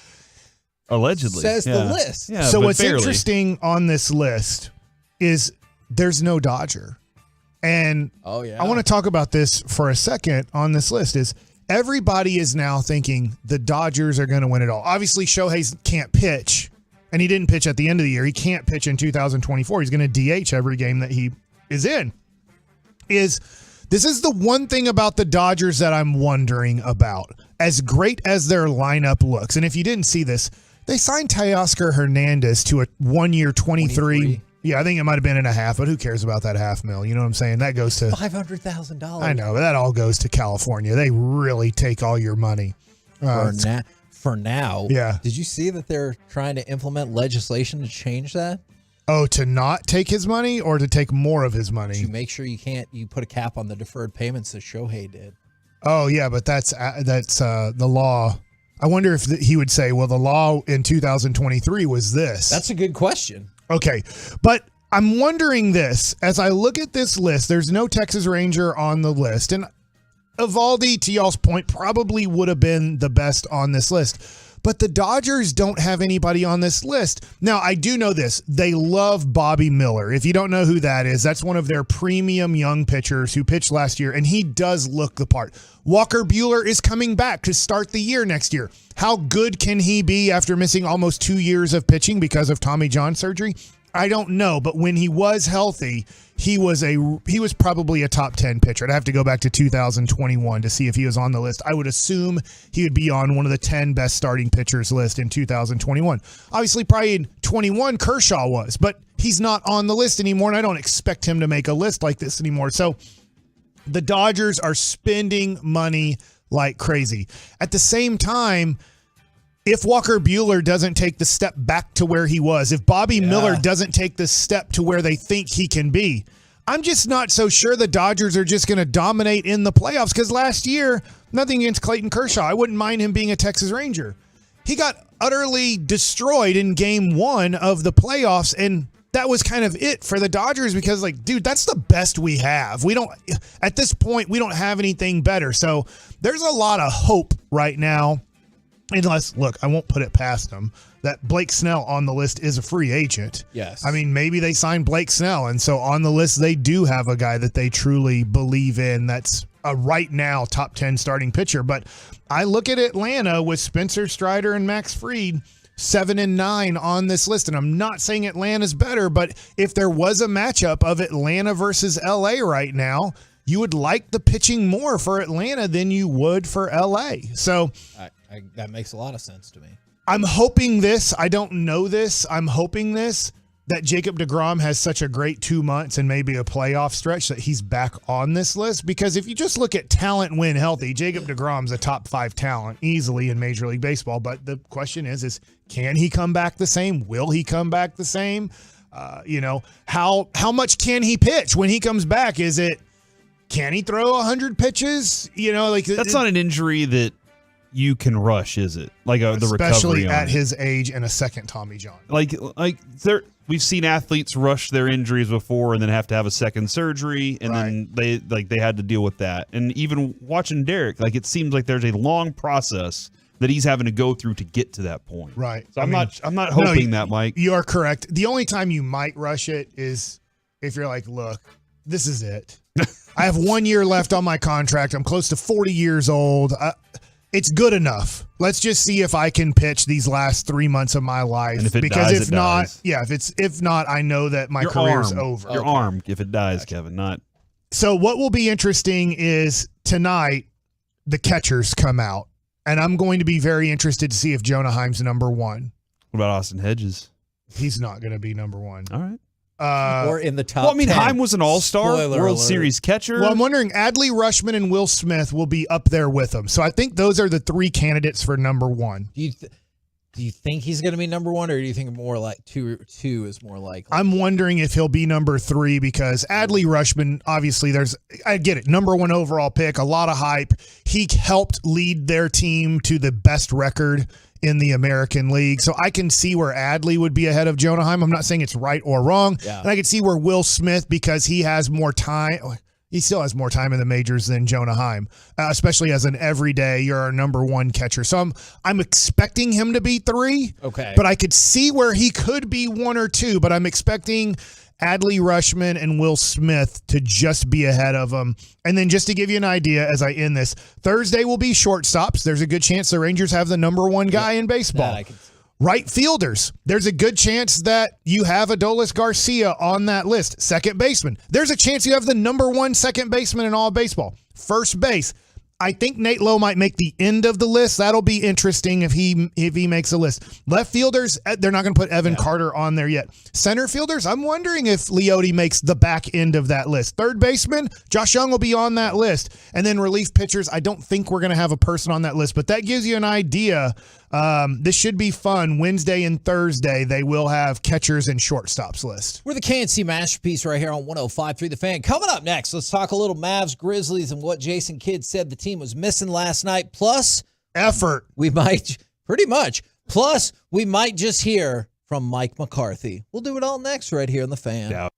Allegedly. Says the list. Yeah, so but what's barely. interesting on this list is there's no Dodger. And I want to talk about this for a second on this list is everybody is now thinking the Dodgers are going to win it all. Obviously, Shohei can't pitch, and he didn't pitch at the end of the year. He can't pitch in 2024. He's going to DH every game that he is in. This is the one thing about the Dodgers that I'm wondering about. As great as their lineup looks, and if you didn't see this, they signed Teoscar Hernandez to a 1-year, 23. Yeah, I think it might have been in a half, but who cares about that $500,000? You know what I'm saying? That goes to $500,000. I know, but that all goes to California. They really take all your money. For now. Yeah. Did you see that they're trying to implement legislation to change that? Oh, to not take his money or to take more of his money? To make sure you put a cap on the deferred payments that Shohei did. Oh, yeah, but that's the law. I wonder if he would say, well, the law in 2023 was this. That's a good question. Okay, but I'm wondering this. As I look at this list, there's no Texas Ranger on the list. And Evaldi, to y'all's point, probably would have been the best on this list. But the Dodgers don't have anybody on this list. Now, I do know this. They love Bobby Miller. If you don't know who that is, that's one of their premium young pitchers who pitched last year, and he does look the part. Walker Buehler is coming back to start the year next year. How good can he be after missing almost 2 years of pitching because of Tommy John surgery? I don't know, but when he was healthy, he was probably a top 10 pitcher. I'd have to go back to 2021 to see if he was on the list. I would assume he would be on one of the 10 best starting pitchers list in 2021. Obviously, probably in 21, Kershaw was, but he's not on the list anymore, and I don't expect him to make a list like this anymore. So the Dodgers are spending money like crazy. At the same time, if Walker Buehler doesn't take the step back to where he was, if Bobby Miller doesn't take the step to where they think he can be, I'm just not so sure the Dodgers are just going to dominate in the playoffs. Because last year, nothing against Clayton Kershaw, I wouldn't mind him being a Texas Ranger. He got utterly destroyed in game 1 of the playoffs, and that was kind of it for the Dodgers because, like, dude, that's the best we have. At this point, we don't have anything better. So there's a lot of hope right now. Unless, look, I won't put it past them that Blake Snell on the list is a free agent. Yes. I mean, maybe they signed Blake Snell, and so on the list they do have a guy that they truly believe in that's a right now top 10 starting pitcher. But I look at Atlanta with Spencer Strider and Max Fried, 7 and 9 on this list, and I'm not saying Atlanta's better, but if there was a matchup of Atlanta versus LA right now, you would like the pitching more for Atlanta than you would for LA. So that makes a lot of sense to me. I'm hoping this. I don't know this. I'm hoping this, that Jacob deGrom has such a great 2 months and maybe a playoff stretch that he's back on this list. Because if you just look at talent when healthy, Jacob deGrom's a top 5 talent easily in Major League Baseball. But the question is can he come back the same? Will he come back the same? How much can he pitch when he comes back? Can he throw 100 pitches? That's not an injury that you can rush, is it? Like the recovery, especially at his age and a second Tommy John. We've seen athletes rush their injuries before and then have to have a second surgery, and then they had to deal with that. And even watching Derek, it seems like there's a long process that he's having to go through to get to that point. Right. So I'm not hoping that, Mike. You are correct. The only time you might rush it is if you're like, look, this is it. I have 1 year left on my contract. I'm close to 40 years old. it's good enough. Let's just see if I can pitch these last 3 months of my life. And if it because dies, if it not, dies. yeah, if not, I know that my career's over. Your arm, if it dies, Kevin, not. So what will be interesting is tonight the catchers come out, and I'm going to be very interested to see if Jonah Heim's number one. What about Austin Hedges? He's not going to be number one. All right. Or in the top. Well, I mean, 10. Heim was an all-star, Spoiler World alert. Series catcher. Well, I'm wondering, Adley Rushman and Will Smith will be up there with him. So I think those are the three candidates for number one. Do you think he's going to be number one, or do you think more like two is more likely? I'm wondering if he'll be number three because Adley Rushman, obviously, I get it, number one overall pick, a lot of hype. He helped lead their team to the best record in the American League. So I can see where Adley would be ahead of Jonah Heim. I'm not saying it's right or wrong. Yeah. And I can see where Will Smith, because he has more time. He still has more time in the majors than Jonah Heim, especially as an everyday, you're our number one catcher. So I'm expecting him to be three. Okay. But I could see where he could be one or two, but I'm expecting Adley Rushman and Will Smith to just be ahead of him. And then just to give you an idea as I end this, Thursday will be shortstops. There's a good chance the Rangers have the number one guy in baseball. Right fielders, there's a good chance that you have Adolis Garcia on that list. Second baseman, there's a chance you have the number one second baseman in all of baseball. First base, I think Nate Lowe might make the end of the list. That'll be interesting if he makes a list. Left fielders, they're not going to put Evan Carter on there yet. Center fielders, I'm wondering if Leote makes the back end of that list. Third baseman, Josh Young will be on that list. And then relief pitchers, I don't think we're going to have a person on that list, but that gives you an idea. This should be fun. Wednesday and Thursday, they will have catchers and shortstops list. We're the KNC Masterpiece right here on 105.3 The Fan. Coming up next, let's talk a little Mavs, Grizzlies, and what Jason Kidd said the team was missing last night. Plus, effort. We might, pretty much. Plus, we might just hear from Mike McCarthy. We'll do it all next right here on The Fan. Yeah.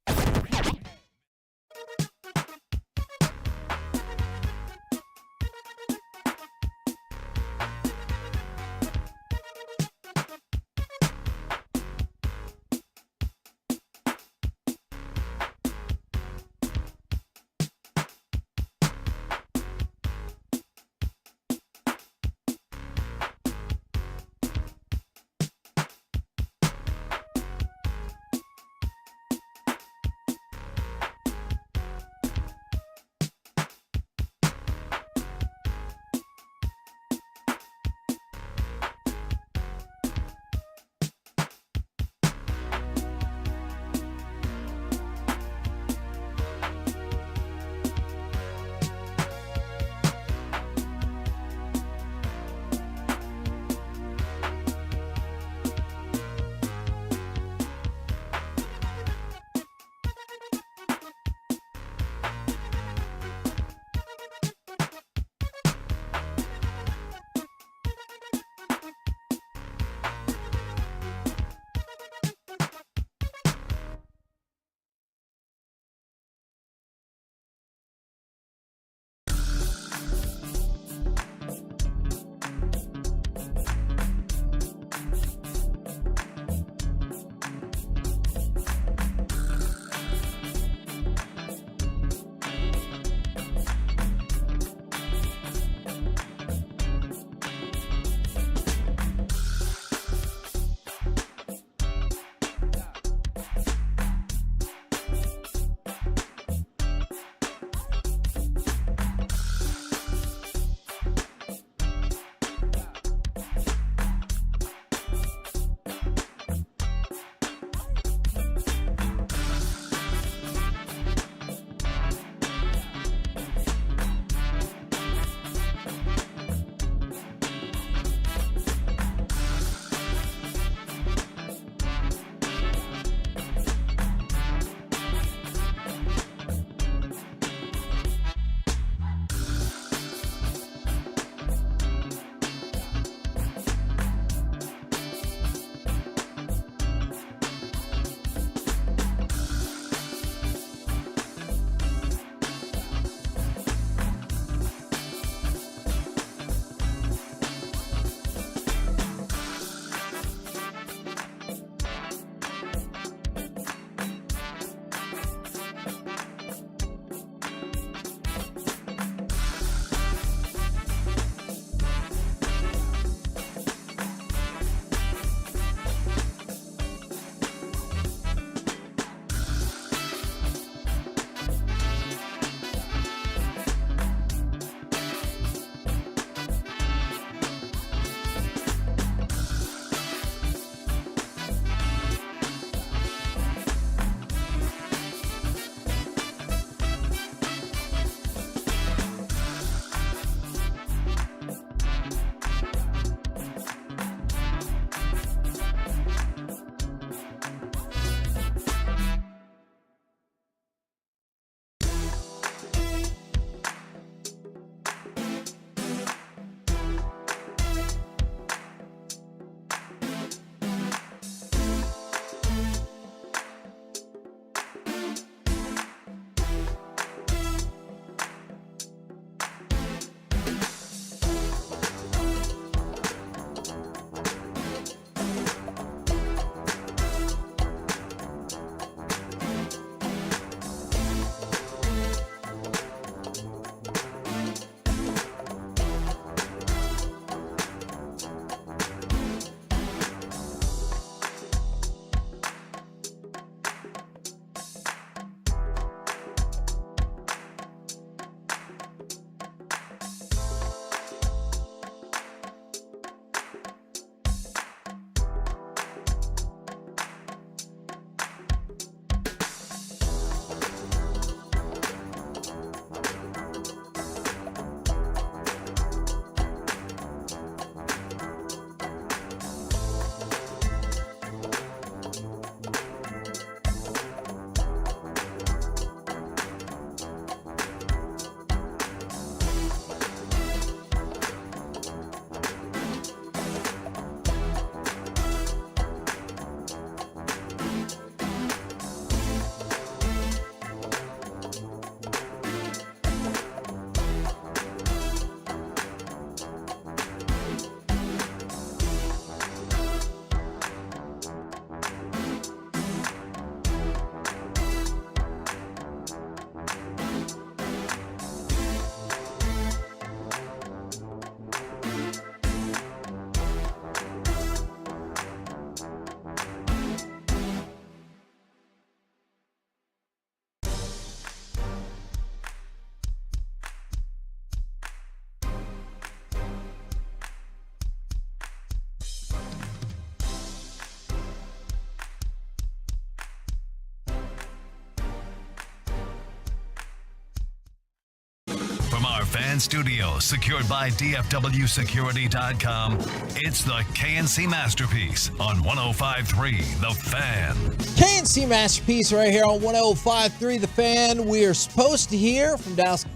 Fan Studio, secured by DFWsecurity.com. It's the KNC Masterpiece on 105.3 The Fan. KNC Masterpiece right here on 105.3 The Fan. We are supposed to hear from Dallas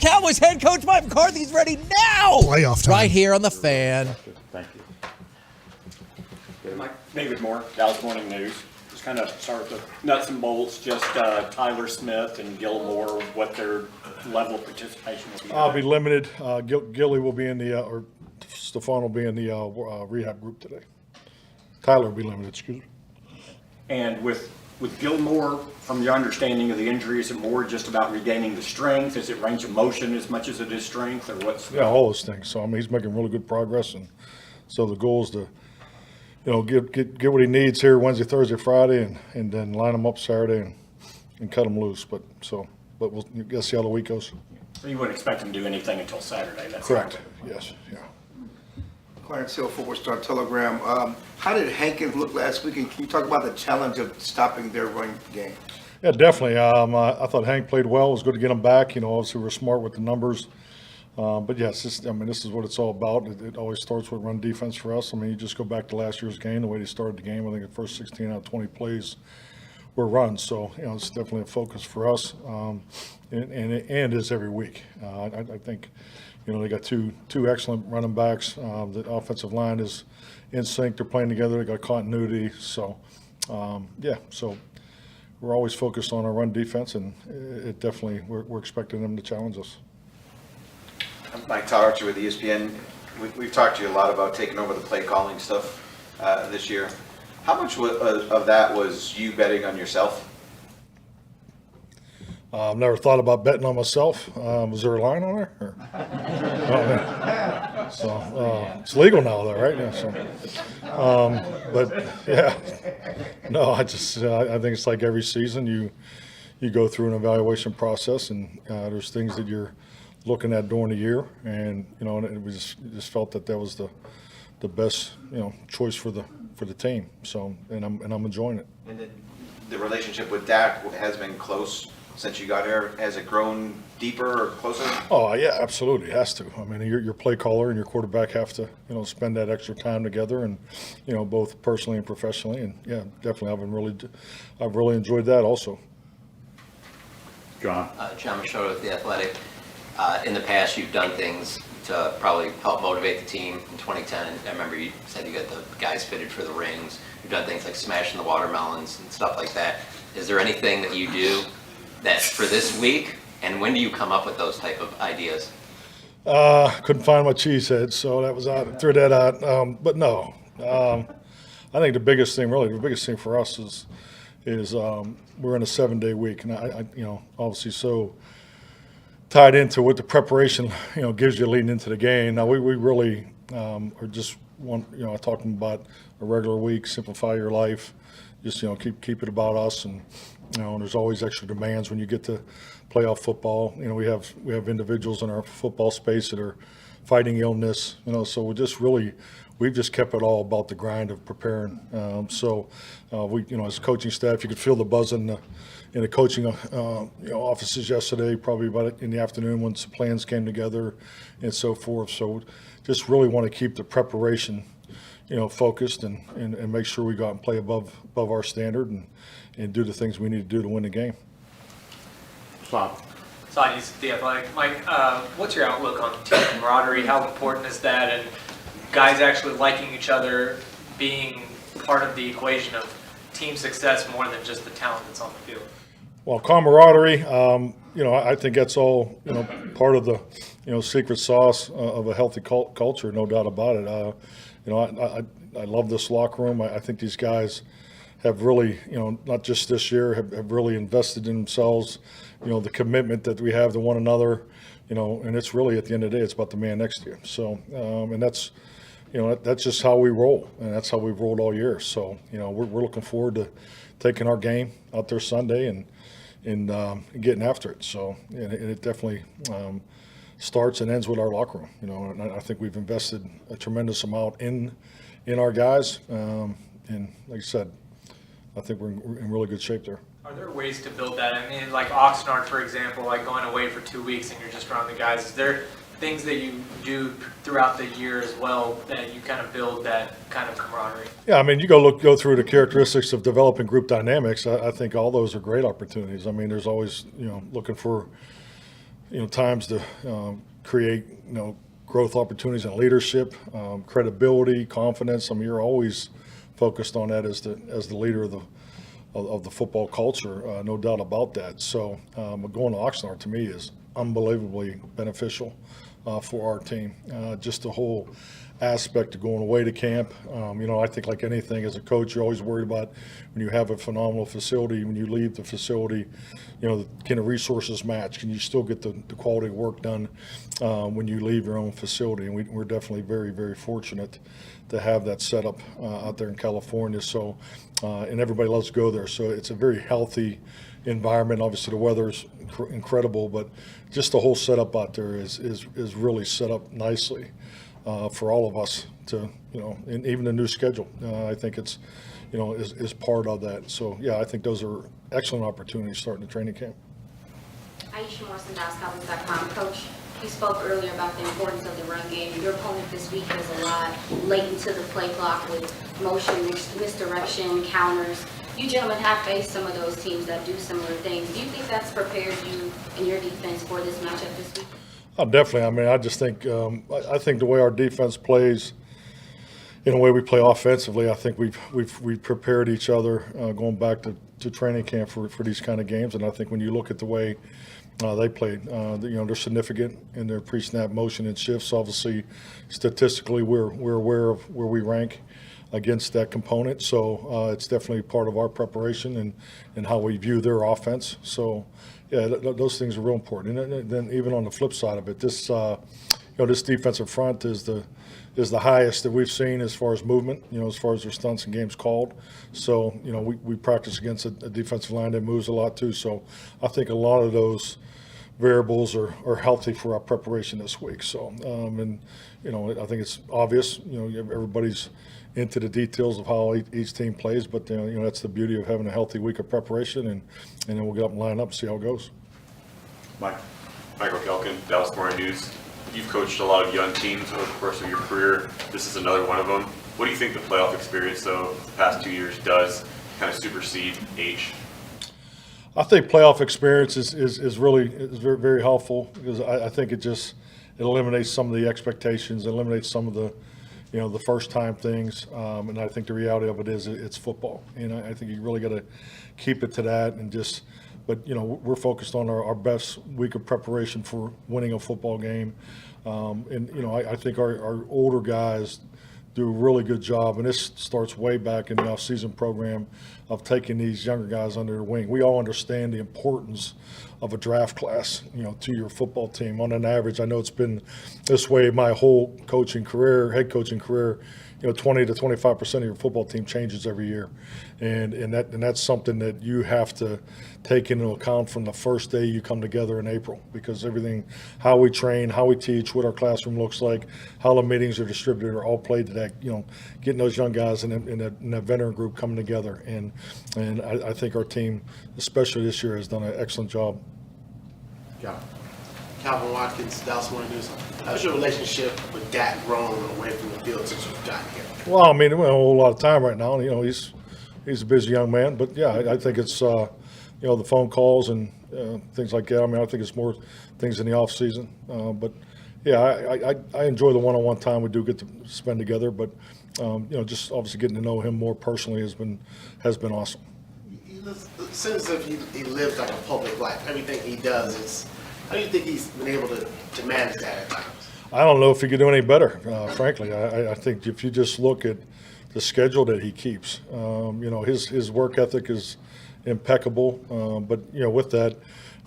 Cowboys head coach Mike McCarthy's ready now. Playoff time. Right here on The Fan. Thank you. Mike, David Moore, Dallas Morning News. Just kind of start with the nuts and bolts, just Tyler Smith and Gilmore, what their level of participation will be. I'll be limited. Gilly will be in the, or Stephon will be in the rehab group today. Tyler will be limited, excuse me. And with Gilmore, from your understanding of the injury, is it more just about regaining the strength? Is it range of motion as much as it is strength, or what's? Yeah, all those things. So I mean, he's making really good progress, and so the goal is to, get what he needs here Wednesday, Thursday, Friday, and then line him up Saturday and cut him loose. But we'll see how the week goes. So you wouldn't expect him to do anything until Saturday? That's correct. Yes. Yeah. Clarence Hill, Football Star Telegram. How did Hankins look last week? And can you talk about the challenge of stopping their running game? Yeah, definitely. I thought Hank played well. It was good to get him back. Obviously we're smart with the numbers. But yes, this is what it's all about. It always starts with run defense for us. I mean, you just go back to last year's game, the way they started the game. I think the first 16 out of 20 plays were runs. So, it's definitely a focus for us, and is every week. I think, they got two excellent running backs. The offensive line is in sync. They're playing together. They got continuity. So, so we're always focused on our run defense, and it definitely we're expecting them to challenge us. I'm Mike Tarcher with ESPN. We've talked to you a lot about taking over the play calling stuff this year. How much of that was you betting on yourself? I've never thought about betting on myself. Was there a line on there? It's legal now, though, right? Yeah, but yeah, no. I think it's like every season you go through an evaluation process, and there's things that you're looking at during the year, and and we just felt that was the best choice for the team. So and I'm enjoying it. And then the relationship with Dak has been close since you got here. Has it grown deeper or closer? Oh yeah, absolutely, it has to. I mean, your play caller and your quarterback have to spend that extra time together, and both personally and professionally. And yeah, definitely, I've really enjoyed that also. John Machado with The Athletic. In the past, you've done things to probably help motivate the team. In 2010, I remember you said you got the guys fitted for the rings. You've done things like smashing the watermelons and stuff like that. Is there anything that you do that for this week, and when do you come up with those type of ideas? Couldn't find my cheese head, so that was out. Threw that out. But no, I think the biggest thing for us is we're in a 7-day week, and I obviously so tied into what the preparation gives you leading into the game. Now we really are just talking about a regular week, simplify your life, just keep it about us, and there's always extra demands when you get to playoff football. We have individuals in our football space that are fighting illness, so we've just kept it all about the grind of preparing. We as a coaching staff, you could feel the buzz in the coaching offices yesterday, probably about in the afternoon once the plans came together and so forth. So just really want to keep the preparation focused and make sure we go out and play above our standard and do the things we need to do to win the game. Sonny's The Athletic. Mike, what's your outlook on team camaraderie? How important is that, and guys actually liking each other being part of the equation of team success more than just the talent that's on the field? Well, camaraderie, I think that's all, part of the, secret sauce of a healthy culture, no doubt about it. I love this locker room. I think these guys have really, not just this year, have really invested in themselves, the commitment that we have to one another, and it's really, at the end of the day, it's about the man next to you. So, and that's, that's just how we roll, and that's how we've rolled all year. So, we're looking forward to taking our game out there Sunday and getting after it. So, and it definitely starts and ends with our locker room. And I think we've invested a tremendous amount in our guys, and like I said, I think we're in really good shape there. Are there ways to build that? I mean, like Oxnard, for example, like going away for 2 weeks and you're just around the guys. Is there things that you do throughout the year as well that you kind of build that kind of camaraderie? Yeah, I mean, you go through the characteristics of developing group dynamics. I think all those are great opportunities. I mean, there's always, looking for, times to create, growth opportunities and leadership, credibility, confidence. I mean, you're always focused on that as the leader of the football culture, no doubt about that. So going to Oxnard to me is unbelievably beneficial for our team. Just the whole aspect of going away to camp. I think like anything as a coach, you're always worried about when you have a phenomenal facility, when you leave the facility, can the resources match? Can you still get the quality of work done when you leave your own facility? And we're definitely very, very fortunate to have that set up out there in California. So, and everybody loves to go there. So it's a very healthy environment. Obviously the weather's incredible, but just the whole setup out there is really set up nicely for all of us to, and even the new schedule. I think it's, is part of that. So yeah, I think those are excellent opportunities starting the training camp. Aisha Morrison, DallasCowboys.com. Coach, you spoke earlier about the importance of the run game. Your opponent this week does a lot late into the play clock with motion, misdirection, counters. You gentlemen have faced some of those teams that do similar things. Do you think that's prepared you and your defense for this matchup this week? Oh, definitely. I mean, I just think I think the way our defense plays, in the way we play offensively, I think we've prepared each other going back to training camp for these kind of games. And I think when you look at the way they played, they're significant in their pre-snap motion and shifts. Obviously, statistically, we're aware of where we rank against that component. So it's definitely part of our preparation and how we view their offense. So yeah, those things are real important. And then even on the flip side of it, this this defensive front is the highest that we've seen as far as movement, as far as their stunts and games called. So, we practice against a defensive line that moves a lot too. So I think a lot of those variables are healthy for our preparation this week. So, I think it's obvious, everybody's into the details of how each team plays, but that's the beauty of having a healthy week of preparation, and then we'll get up and line up and see how it goes. Michael Kelkin, Dallas Morning News. You've coached a lot of young teams over the course of your career. This is another one of them. What do you think the playoff experience, though, the past 2 years does kind of supersede age? I think playoff experience is very, very helpful because I think it eliminates some of the expectations, eliminates some of the the first time things, and I think the reality of it is it's football. I think you really got to keep it to that and just. But we're focused on our best week of preparation for winning a football game, and I think our older guys do a really good job, and this starts way back in the off-season program of taking these younger guys under their wing. We all understand the importance of a draft class, to your football team. On an average, I know it's been this way my whole coaching career, head coaching career. 20 to 25% of your football team changes every year, and that's something that you have to take into account from the first day you come together in April, because everything, how we train, how we teach, what our classroom looks like, how the meetings are distributed, are all played to that. Getting those young guys in that veteran group coming together, and I think our team, especially this year, has done an excellent job. Yeah. Calvin Watkins, Dallas Morning News. How's your relationship with Dak grown away from the field since you've gotten here? Well, I mean, we don't have a whole lot of time right now. He's a busy young man, but yeah, I think it's the phone calls and things like that. I mean, I think it's more things in the off season, but yeah, I enjoy the one-on-one time we do get to spend together. But just obviously getting to know him more personally has been awesome. It seems as if he lives like a public life. Everything he does is. How do you think he's been able to manage that at times? I don't know if he could do any better, frankly. I think if you just look at the schedule that he keeps, his work ethic is impeccable. But with that,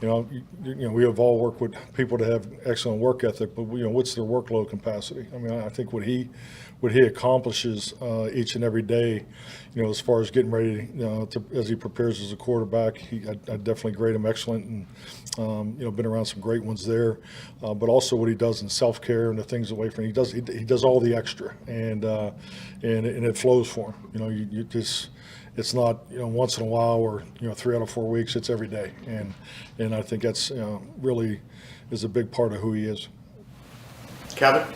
we have all worked with people that have excellent work ethic, but what's their workload capacity? I mean, I think what he accomplishes each and every day, as far as getting ready, as he prepares as a quarterback, I definitely grade him excellent, and been around some great ones there. But also what he does in self-care and the things away from him, he does all the extra, and it flows for him. You just it's not, once in a while or, 3 out of 4 weeks. It's every day. And I think that's, really is a big part of who he is. Kevin?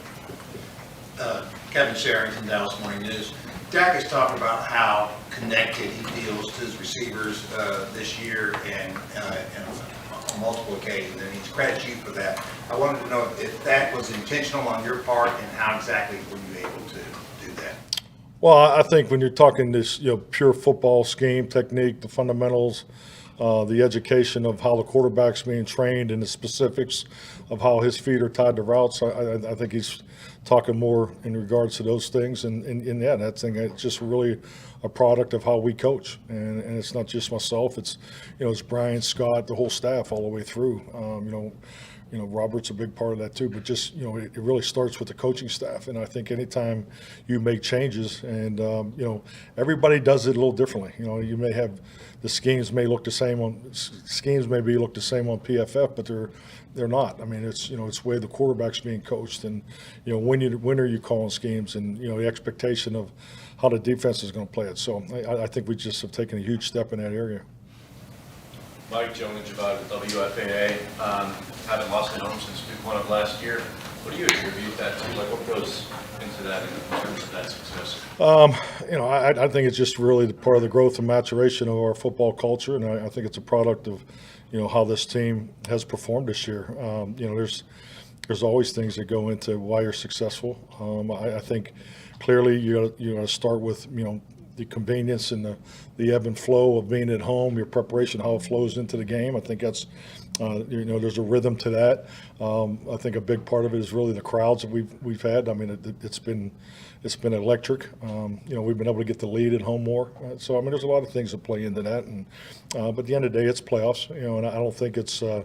Kevin Sherrington, Dallas Morning News. Dak has talked about how connected he feels to his receivers this year and on multiple occasions, and he's credited you for that. I wanted to know if that was intentional on your part and how exactly were you able to do that? Well, I think when you're talking this, pure football scheme, technique, the fundamentals, the education of how the quarterback's being trained and the specifics of how his feet are tied to routes, I think he's talking more in regards to those things. And yeah, that thing, it's just really a product of how we coach. And it's not just myself. It's, it's Brian, Scott, the whole staff all the way through. Robert's a big part of that too, but just, it really starts with the coaching staff. And I think anytime you make changes and, everybody does it a little differently. You may have, the schemes may look the same on PFF, but they're not. I mean, it's, it's the way the quarterback's being coached and, when are you calling schemes and, the expectation of how the defense is going to play it. So I think we just have taken a huge step in that area. Mike Jones about the WFAA. Haven't lost at home since week 1 of last year. What do you attribute that to? Like, what goes into that in terms of that success? I think it's just really part of the growth and maturation of our football culture, and I think it's a product of, how this team has performed this year. There's always things that go into why you're successful. I think clearly you got to start with, the convenience and the ebb and flow of being at home, your preparation, how it flows into the game. I think that's, there's a rhythm to that. I think a big part of it is really the crowds that we've had. I mean, it's been electric. We've been able to get the lead at home more. So I mean, there's a lot of things that play into that. And but at the end of the day, it's playoffs. And I don't think it's a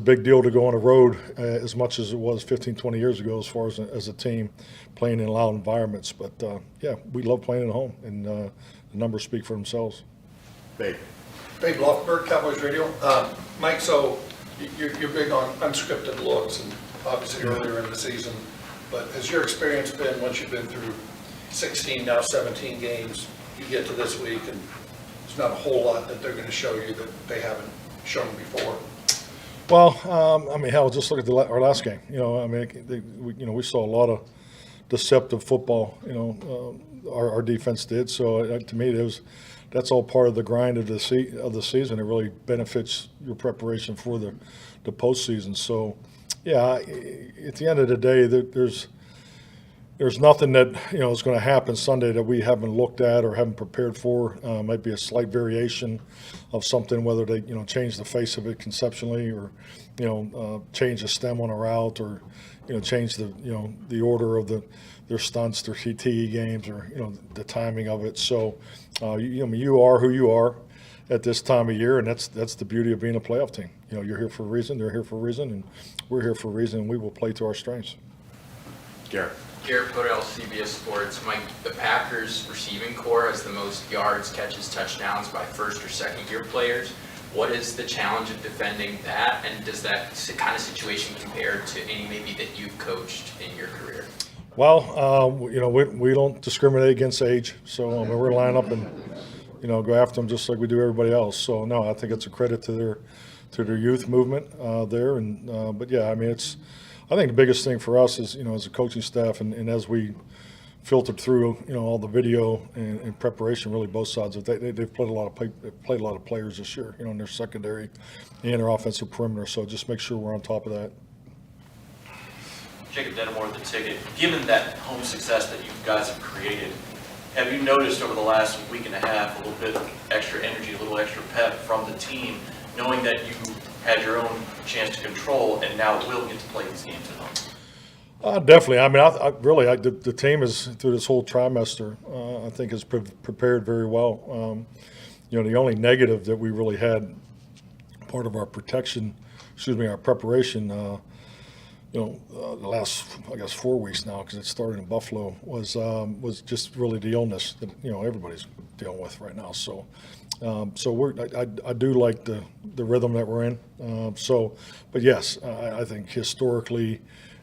big deal to go on the road as much as it was 15, 20 years ago as far as a team playing in loud environments. But, yeah, we love playing at home, and the numbers speak for themselves. Babe. Babe Lofberg, Cowboys Radio. Mike, so you're big on unscripted looks, and obviously earlier in the season. But has your experience been, once you've been through 16, now 17 games, you get to this week, and there's not a whole lot that they're going to show you that they haven't shown before? Well, I mean, hell, just look at our last game. We saw a lot of deceptive football. Our defense did. So to me, that's all part of the grind of the season. It really benefits your preparation for the postseason. So, yeah, at the end of the day, there's nothing that is going to happen Sunday that we haven't looked at or haven't prepared for. Might be a slight variation of something, whether they change the face of it conceptually, or change the stem on a route, or change the order of their stunts, their CTE games, or the timing of it. So you are who you are at this time of year, and that's the beauty of being a playoff team. You're here for a reason, they're here for a reason, and we're here for a reason, and we will play to our strengths. Garrett. Garrett Podell, CBS Sports. Mike, the Packers receiving core has the most yards, catches, touchdowns by first or second year players. What is the challenge of defending that, and does that kind of situation compare to any maybe that you've coached in your career? Well, we don't discriminate against age, so we're line up and go after them just like we do everybody else. So no, I think it's a credit to their youth movement there, and but yeah, I mean I think the biggest thing for us is, as a coaching staff and as we filtered through, all the video and preparation, really both sides of it, they've played a lot of players this year, in their secondary and their offensive perimeter. So just make sure we're on top of that. Jacob Denimore, The Ticket. Given that home success that you guys have created, have you noticed over the last week and a half a little bit of extra energy, a little extra pep from the team, knowing that you had your own chance to control and now will get to play these games at home? Definitely. I mean, the team is, through this whole trimester, I think has prepared very well. The only negative that we really had, part of our preparation, the last, I guess, 4 weeks now, because it started in Buffalo, was just really the illness that everybody's dealing with right now. So, I do like the rhythm that we're in. But yes, I think historically,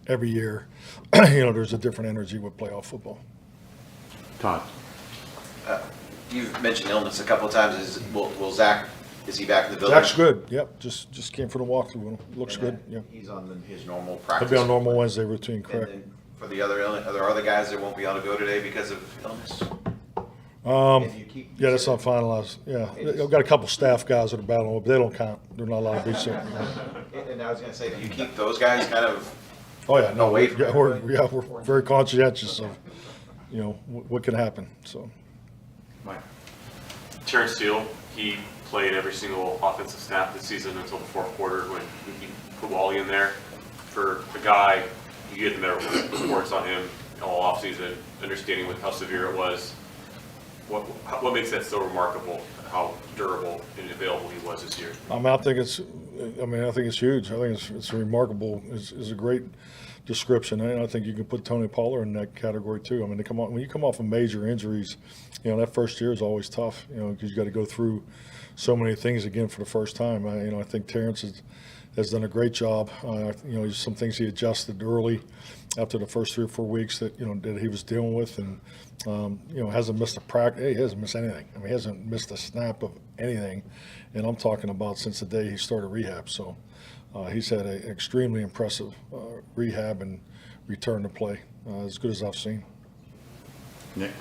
every year, there's a different energy with playoff football. Todd. You've mentioned illness a couple of times. Will Zach, is he back in the building? Zach's good. Yep. Just came for the walkthrough. Looks good. Yeah. He's on his normal practice. He'll be on normal Wednesday routine, correct. And then for the other, are there other guys that won't be able to go today because of illness? Yeah, that's not finalized. Yeah, I've got a couple staff guys that are battling, but they don't count. They're not allowed to be sick. And I was going to say, do you keep those guys kind of? Oh yeah, no, away from we're very conscientious of, what can happen. So. Terrence Steele, he played every single offensive snap this season until the fourth quarter when he put Wally in there. For a guy, you get the better reports on him all offseason, understanding how severe it was. What makes that so remarkable? How durable and available he was this year? I think it's huge. I think it's remarkable. It's a great description. And I think you can put Tony Pollard in that category too. I mean, when you come off of major injuries, that first year is always tough. Because you got to go through so many things again for the first time. I think Terrence has done a great job. Some things he adjusted early after the first 3 or 4 weeks that that he was dealing with, and hasn't missed a practice. He hasn't missed anything. I mean, he hasn't missed a snap of anything, and I'm talking about since the day he started rehab. So he's had an extremely impressive rehab and return to play, as good as I've seen. Nick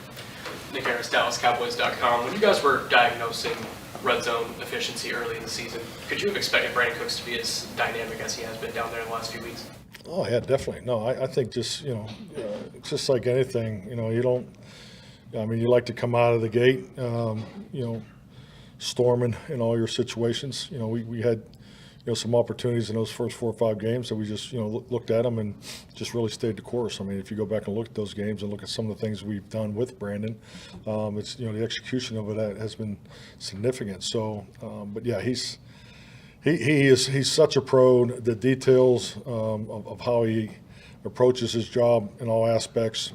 Harris, DallasCowboys.com. When you guys were diagnosing red zone efficiency early in the season, could you have expected Brandon Cooks to be as dynamic as he has been down there in the last few weeks? Oh yeah, definitely. No, I think just it's just like anything. You don't. I mean, you like to come out of the gate, storming in all your situations. We had some opportunities in those first 4 or 5 games that we just looked at them and just really stayed the course. I mean, if you go back and look at those games and look at some of the things we've done with Brandon, it's the execution of it has been significant. So, but yeah, he's such a pro. The details of how he approaches his job in all aspects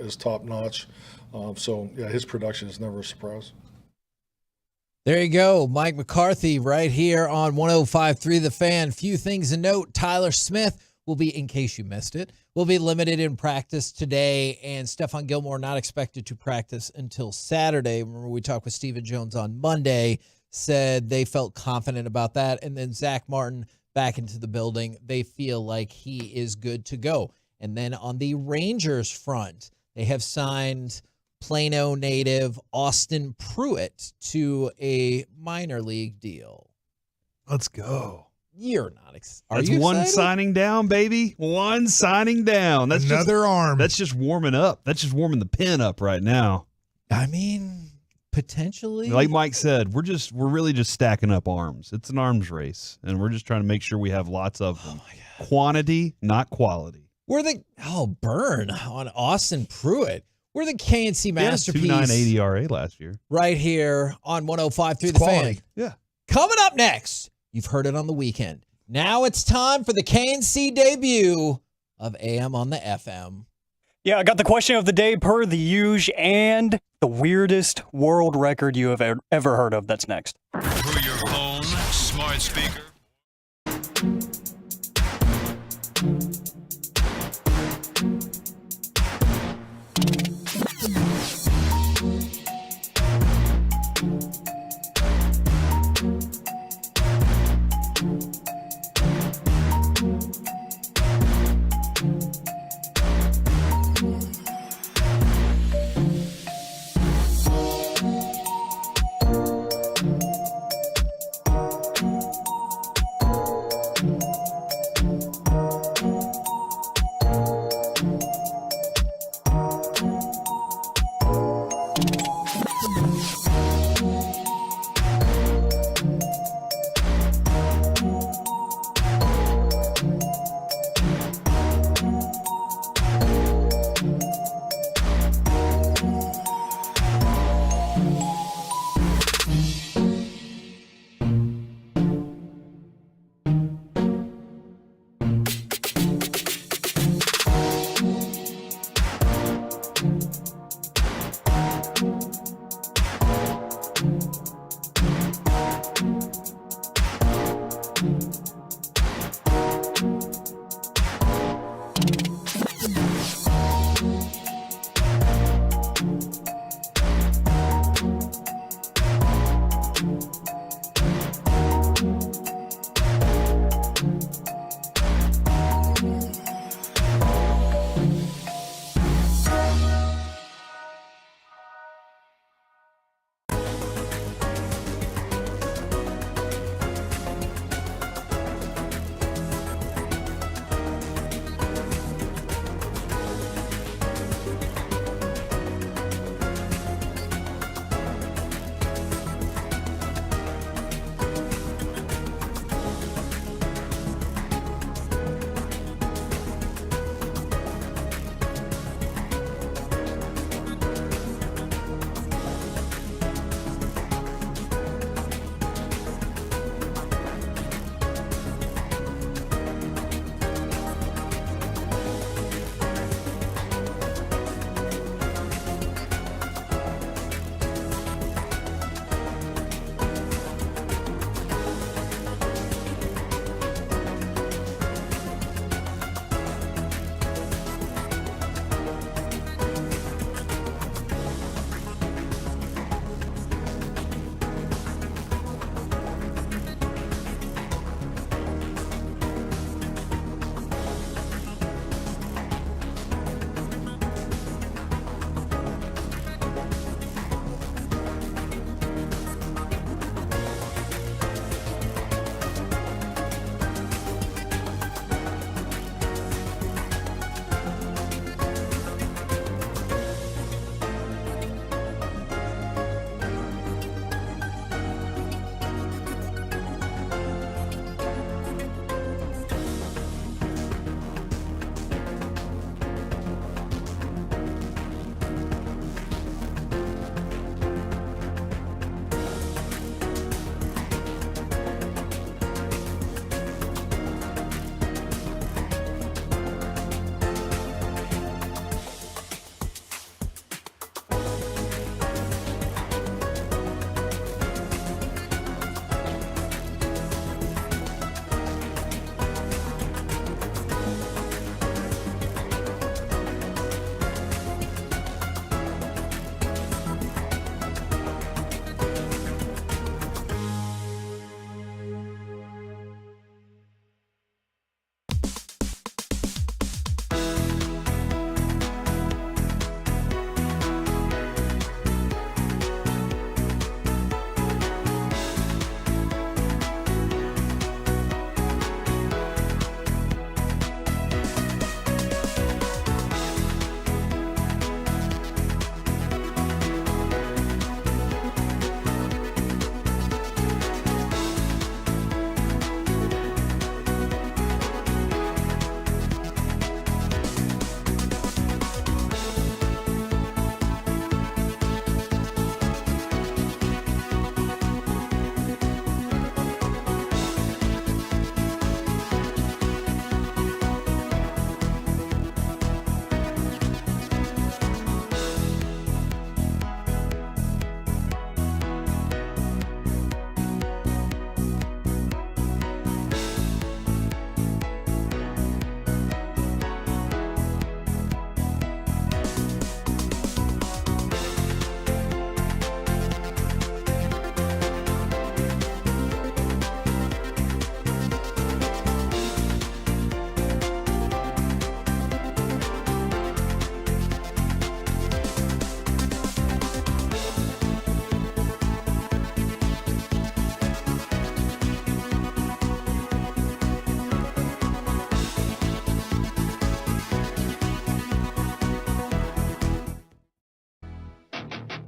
is top notch. So yeah, his production is never a surprise. There you go. Mike McCarthy right here on 105.3 The Fan. Few things to note. Tyler Smith will be, in case you missed it, will be limited in practice today, and Stephon Gilmore not expected to practice until Saturday. Remember, we talked with Stephen Jones on Monday, said they felt confident about that. And then Zach Martin back into the building. They feel like he is good to go. And then on the Rangers front, they have signed Plano native Austin Pruitt to a minor league deal. Let's go. You're not excited. That's one signing down, baby. One signing down. That's another arm. That's just warming up. That's just warming the pen up right now. I mean, potentially. Like Mike said, we're really just stacking up arms. It's an arms race, and we're just trying to make sure we have lots of them. Oh my God. Quantity, not quality. Burn on Austin Pruitt. We're the KNC masterpiece. 2.9 ERA last year. Right here on 105.3 The Fan. Yeah. Coming up next, you've heard it on the weekend. Now it's time for the KNC debut of AM on the FM. Yeah, I got the question of the day per the usual and the weirdest world record you have ever heard of. That's next. Through your phone, smart speaker.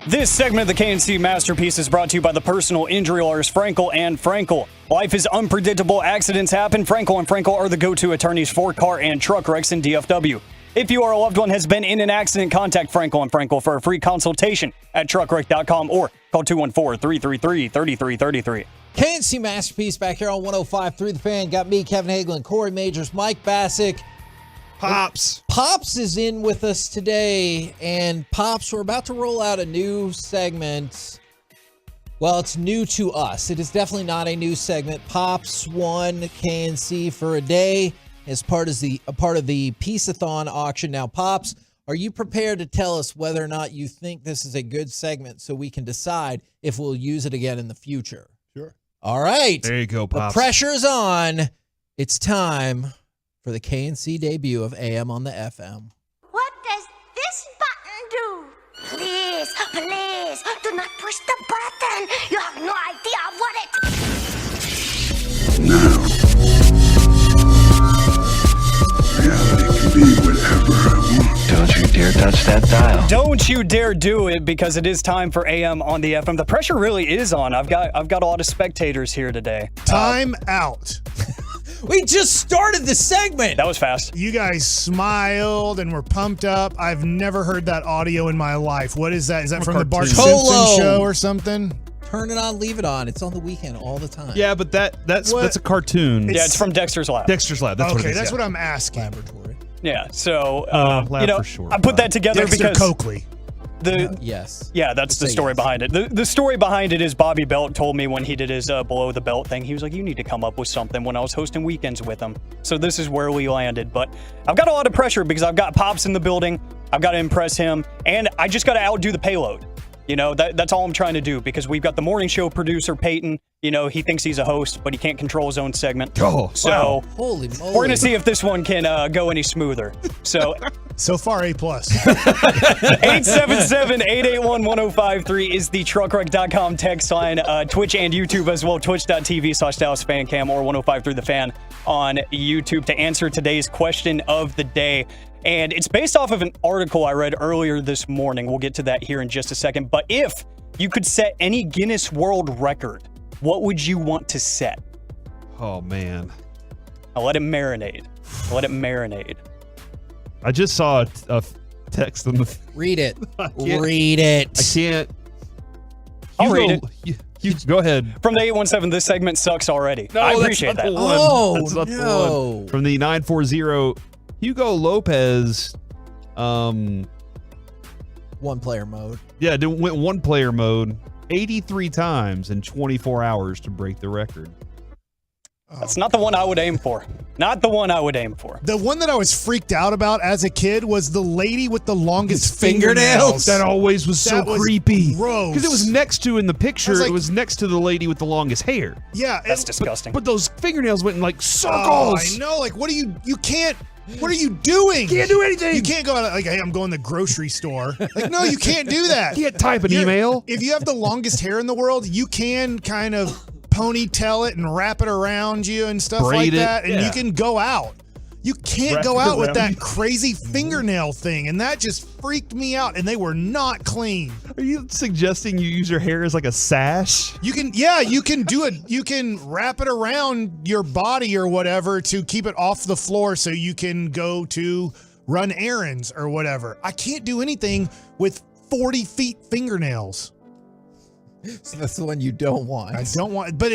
This segment of the KNC Masterpiece is brought to you by the personal injury lawyers Frankel and Frankel. Life is unpredictable. Accidents happen. Frankel and Frankel are the go-to attorneys for car and truck wrecks in DFW. If you or a loved one has been in an accident, contact Frankel and Frankel for a free consultation at truckwreck.com or call 214-333-3333. KNC Masterpiece back here on 105.3 The Fan. Got me, Kevin Hagelin, Corey Majors, Mike Bassick. Pops. Pops is in with us today. And Pops, we're about to roll out a new segment. Well, it's new to us. It is definitely not a new segment. Pops won KNC for a day as part of the Peace-a-thon auction. Now, Pops, are you prepared to tell us whether or not you think this is a good segment so we can decide if we'll use it again in the future? Sure. All right. There you go, Pops. The pressure's on. It's time for the KNC debut of AM on the FM. What does this button do? Please, please, do not push the button. You have no idea what it... Reality can be whatever I want. Don't you dare touch that dial. Don't you dare do it, because it is time for AM on the FM. The pressure really is on. I've got a lot of spectators here today. Time out. We just started the segment. That was fast. You guys smiled and were pumped up. I've never heard that audio in my life. What is that? Is that from the Bart Simpson show or something? Turn it on, leave it on. It's on the weekend all the time. Yeah, but that's a cartoon. Yeah, it's from Dexter's Lab. Dexter's Lab. That's what it is. That's yeah. what I'm asking. Laboratory. Yeah, so lab for short. I put that together Dexter because Coakley. Yes. Yeah, that's the story behind it. The story behind it is Bobby Belt told me when he did his below the belt thing, he was like, you need to come up with something when I was hosting weekends with him. So this is where we landed. But I've got a lot of pressure because I've got Pops in the building. I've got to impress him. And I just got to outdo the payload. You know, that's all I'm trying to do, because we've got the morning show producer, Peyton. You know, he thinks he's a host, but he can't control his own segment. Oh, so wow. Holy moly. We're going to see if this one can go any smoother. So far, A+. 877-881-1053 is the truckwreck.com text line. Twitch and YouTube as well. Twitch.tv/DallasFanCam or 1053 The Fan on YouTube to answer today's question of the day. And it's based off of an article I read earlier this morning. We'll get to that here in just a second. But if you could set any Guinness World Record, what would you want to set? Oh, man. I'll let it marinate. I just saw a text on the... Read it. Read it. I can't... I'll read it. Go ahead. From the 817, this segment sucks already. No, I appreciate that. That's not the one. From the 940, Hugo Lopez, one player mode. Yeah, went one player mode 83 times in 24 hours to break the record. That's not the one I would aim for. Not the one I would aim for. The one that I was freaked out about as a kid was the lady with the longest fingernails. That always was so creepy. Gross. Because it was next to, in the picture, like, it was next to the lady with the longest hair. Yeah. That's disgusting. But those fingernails went in like circles. Oh, I know. Like, what you can't, what are you doing? Can't do anything. You can't go out like, hey, I'm going to the grocery store. Like, no, you can't do that. You can't type an email. If you have the longest hair in the world, you can kind of ponytail it and wrap it around you and stuff Braid like it, that, and yeah. you can go out. You can't go out with that crazy fingernail thing, and that just freaked me out, and they were not clean. Are you suggesting you use your hair as like a sash? You can do it. You can wrap it around your body or whatever to keep it off the floor so you can go to run errands or whatever. I can't do anything with 40 feet fingernails. So that's the one you don't want. I don't want, but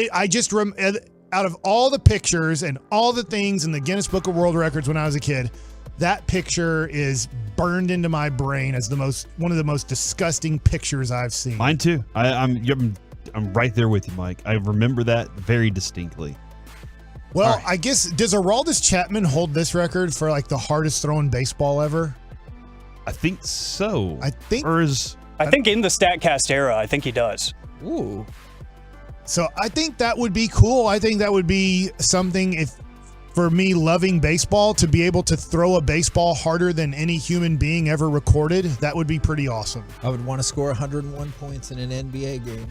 out of all the pictures and all the things in the Guinness Book of World Records when I was a kid, that picture is burned into my brain as one of the most disgusting pictures I've seen. Mine too. I'm right there with you, Mike. I remember that very distinctly. Well, right. I guess, does Aroldis Chapman hold this record for like the hardest thrown baseball ever? I think so. I think in the StatCast era, I think he does. Ooh. So I think that would be cool. I think that would be something, for me loving baseball, to be able to throw a baseball harder than any human being ever recorded. That would be pretty awesome. I would want to score 101 points in an NBA game.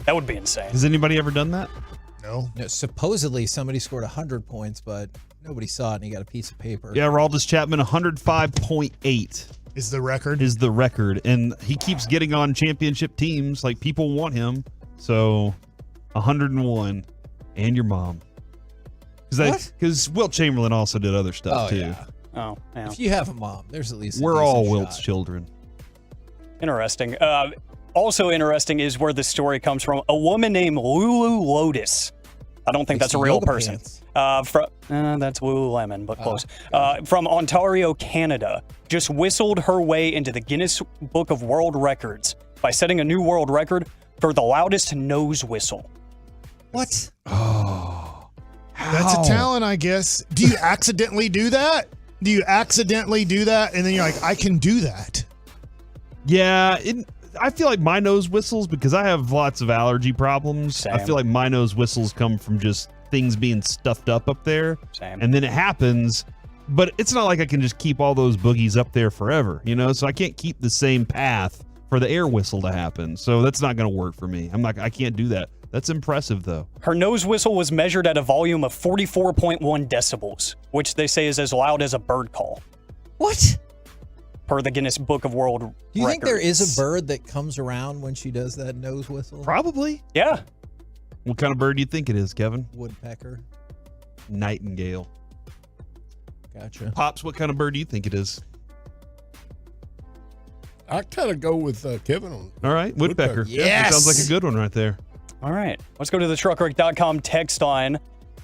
That would be insane. Has anybody ever done that? No. Supposedly somebody scored 100 points, but nobody saw it and he got a piece of paper. Yeah, Aroldis Chapman, 105.8. Is the record. And he keeps getting on championship teams. Like, people want him. So, 101. And your mom. Because Wilt Chamberlain also did other stuff, too. Yeah. Oh, yeah. If you have a mom, there's at least We're all Wilt's children. Interesting. Also interesting is where the story comes from. A woman named Lulu Lotus. I don't think that's a real person. That's Lululemon, but close. From Ontario, Canada, just whistled her way into the Guinness Book of World Records by setting a new world record for the loudest nose whistle. What? Oh. That's a talent, I guess. Do you accidentally do that? Do you accidentally do that? And then you're like, I can do that. Yeah, I feel like my nose whistles because I have lots of allergy problems. Same. I feel like my nose whistles come from just things being stuffed up there. Same. And then it happens, but it's not like I can just keep all those boogies up there forever, so I can't keep the same path for the air whistle to happen. So that's not going to work for me. I can't do that. That's impressive, though. Her nose whistle was measured at a volume of 44.1 decibels, which they say is as loud as a bird call. What? Per the Guinness Book of World Records. Do you think there is a bird that comes around when she does that nose whistle? Probably. Yeah. What kind of bird do you think it is, Kevin? Woodpecker. Nightingale. Gotcha. Pops, what kind of bird do you think it is? I kind of go with Kevin on. All right, woodpecker. Yes! Yeah, that sounds like a good one right there. All right. Let's go to the truckwreck.com text line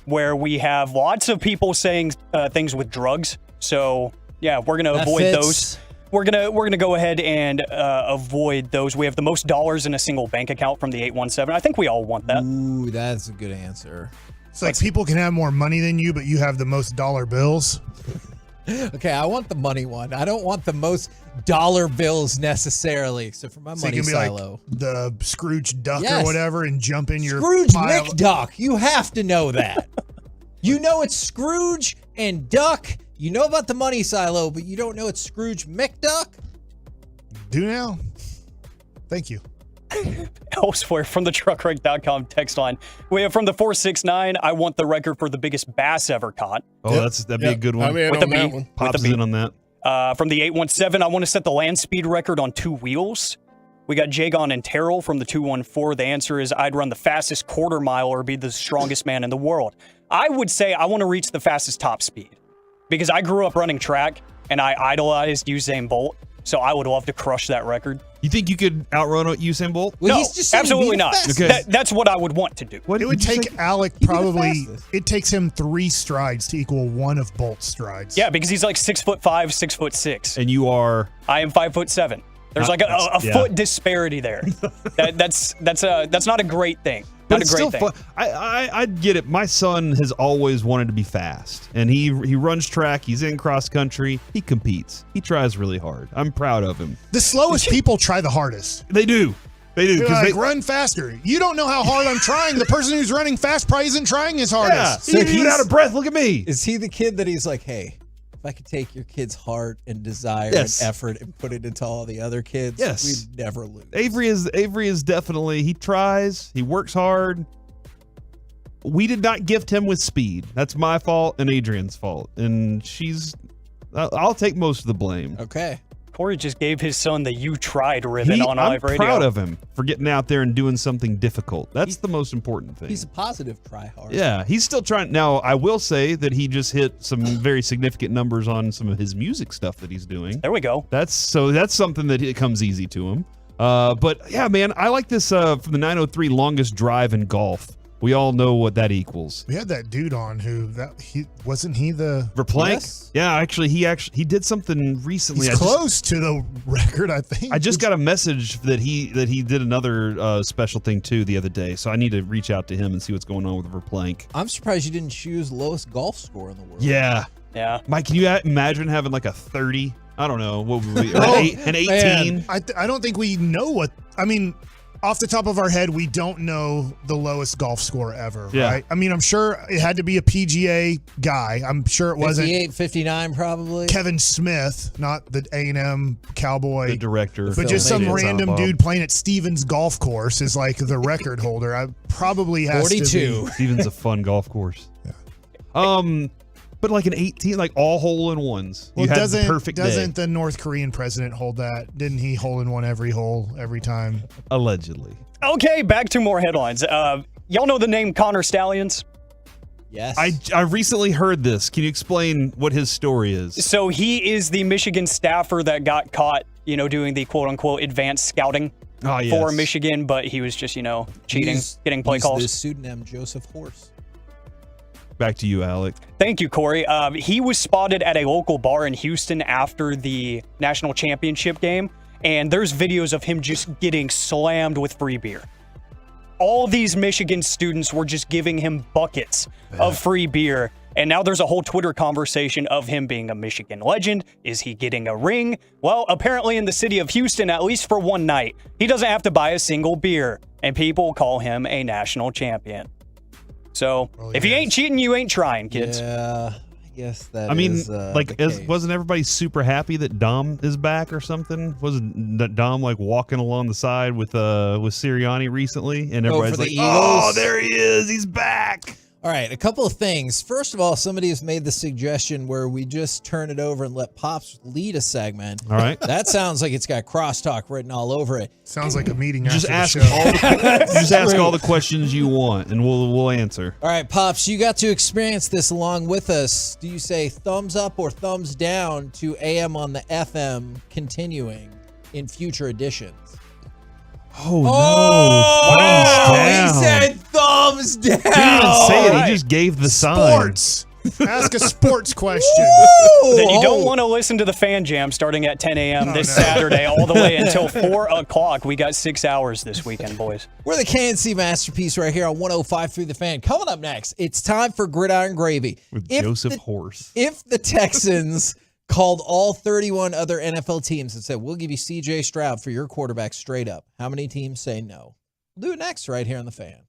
where we have lots of people saying things with drugs. So, yeah, we're going to avoid those. We're gonna go ahead and avoid those. We have the most dollars in a single bank account from the 817. I think we all want that. Ooh, that's a good answer. It's like people can have more money than you, but you have the most dollar bills. Okay, I want the money one. I don't want the most dollar bills necessarily, except for my So money you can be silo. like the Scrooge Duck Yes. or whatever and jump in your Scrooge pile. McDuck. You have to know that. You know it's Scrooge and Duck. You know about the money silo, but you don't know it's Scrooge McDuck? Do now. Thank you. Elsewhere from the truckwreck.com text line, we have from the 469, I want the record for the biggest bass ever caught. Oh, that'd be a good one. I'm in With on the that B. one. Pops in on that. From the 817, I want to set the land speed record on 2 wheels. We got Jagon and Terrell from the 214. The answer is I'd run the fastest quarter mile or be the strongest man in the world. I would say I want to reach the fastest top speed because I grew up running track and I idolized Usain Bolt. So I would love to crush that record. You think you could outrun Usain Bolt? Well, no, he's just saying absolutely be the not. fastest. Okay. That's what I would want to do. It would what'd you take say? Alec the probably, fastest. it takes him 3 strides to equal one of Bolt's strides. Yeah, because he's like 6'5", 6'6". And you are. I am 5'7". There's like a yeah. foot disparity there. That's not a great thing. But Not a it's great still thing. fun. I get it. My son has always wanted to be fast, and he runs track. He's in cross country. He competes. He tries really hard. I'm proud of him. The slowest people try the hardest. They do. They do. They're 'Cause like, run faster. You don't know how hard I'm trying. The person who's running fast probably isn't trying his hardest. Yeah, he's out of breath. Look at me. Is he the kid that he's like, hey, if I could take your kid's heart and desire Yes. and effort and put it into all the other kids, Yes. we'd never lose. Avery is definitely, he tries. He works hard. We did not gift him with speed. That's my fault and Adrian's fault. And I'll take most of the blame. Okay. Corey just gave his son the "You Tried" ribbon on live radio. I'm proud of him for getting out there and doing something difficult. That's the most important thing. He's a positive try hard. Yeah, he's still trying. Now, I will say that he just hit some very significant numbers on some of his music stuff that he's doing. There we go. That's something that it comes easy to him. But yeah, man, I like this from the 903 longest drive in golf. We all know what that equals. We had that dude on who wasn't he the Verplank? Yes. Yeah, he did something recently. He's close to the record, I think. I just got a message that he did another special thing too the other day, so I need to reach out to him and see what's going on with Verplank. I'm surprised you didn't choose lowest golf score in the world. Yeah. Yeah. Mike, can you imagine having like a 30? I don't know. What would we, an 18? Man, I don't think we know what. I mean, off the top of our head, we don't know the lowest golf score ever, Yeah. right? I mean, I'm sure it had to be a PGA guy. I'm sure it wasn't 58, 59 probably. Kevin Smith, not the A&M Cowboy The director. but just some Phil random Bob. dude playing at Stevens Golf Course is like the record holder. I probably has 42. to be. Stevens a fun golf course. Yeah. But like an 18, like all hole-in-ones. Well, you had the doesn't perfect day. the North Korean president hold that? Didn't he hole in one every hole every time? Allegedly. Okay, back to more headlines. Y'all know the name Connor Stallions? Yes. I recently heard this. Can you explain what his story is? So he is the Michigan staffer that got caught, doing the quote-unquote advanced scouting for Michigan, but he was just, cheating, getting play calls. The pseudonym Joseph Horse. Back to you, Alec. Thank you, Corey. He was spotted at a local bar in Houston after the national championship game, and there's videos of him just getting slammed with free beer. All these Michigan students were just giving him buckets of free beer. And now there's a whole Twitter conversation of him being a Michigan legend. Is he getting a ring? Well, apparently in the city of Houston, at least for one night, he doesn't have to buy a single beer. And people call him a national champion. So if you ain't cheating, you ain't trying, kids. Yeah, I guess that I mean, is, the case. wasn't everybody super happy that Dom is back or something? Wasn't Dom like walking along the side with Sirianni recently, and everybody's for like, the Eagles? "Oh, there he is! He's back!" All right, a couple of things. First of all, somebody has made the suggestion where we just turn it over and let Pops lead a segment. All right. That sounds like it's got crosstalk written all over it. Sounds like a meeting Just after ask the show. just ask all the questions you want, and we'll answer. All right, Pops, you got to experience this along with us. Do you say thumbs up or thumbs down to AM on the FM continuing in future editions? Oh, no. Thumbs down. He said thumbs down. He didn't even say it. He just gave the sign. Sports. Ask a sports question. Then you don't want to listen to the Fan Jam starting at 10 a.m. this Saturday all the way until 4 o'clock. We got 6 hours this weekend, boys. We're the KNC Masterpiece right here on 105.3 The Fan. Coming up next, it's time for Gridiron Gravy. With Joseph Horse. If the Texans called all 31 other NFL teams and said, we'll give you C.J. Stroud for your quarterback straight up, how many teams say no? We'll do it next right here on The Fan.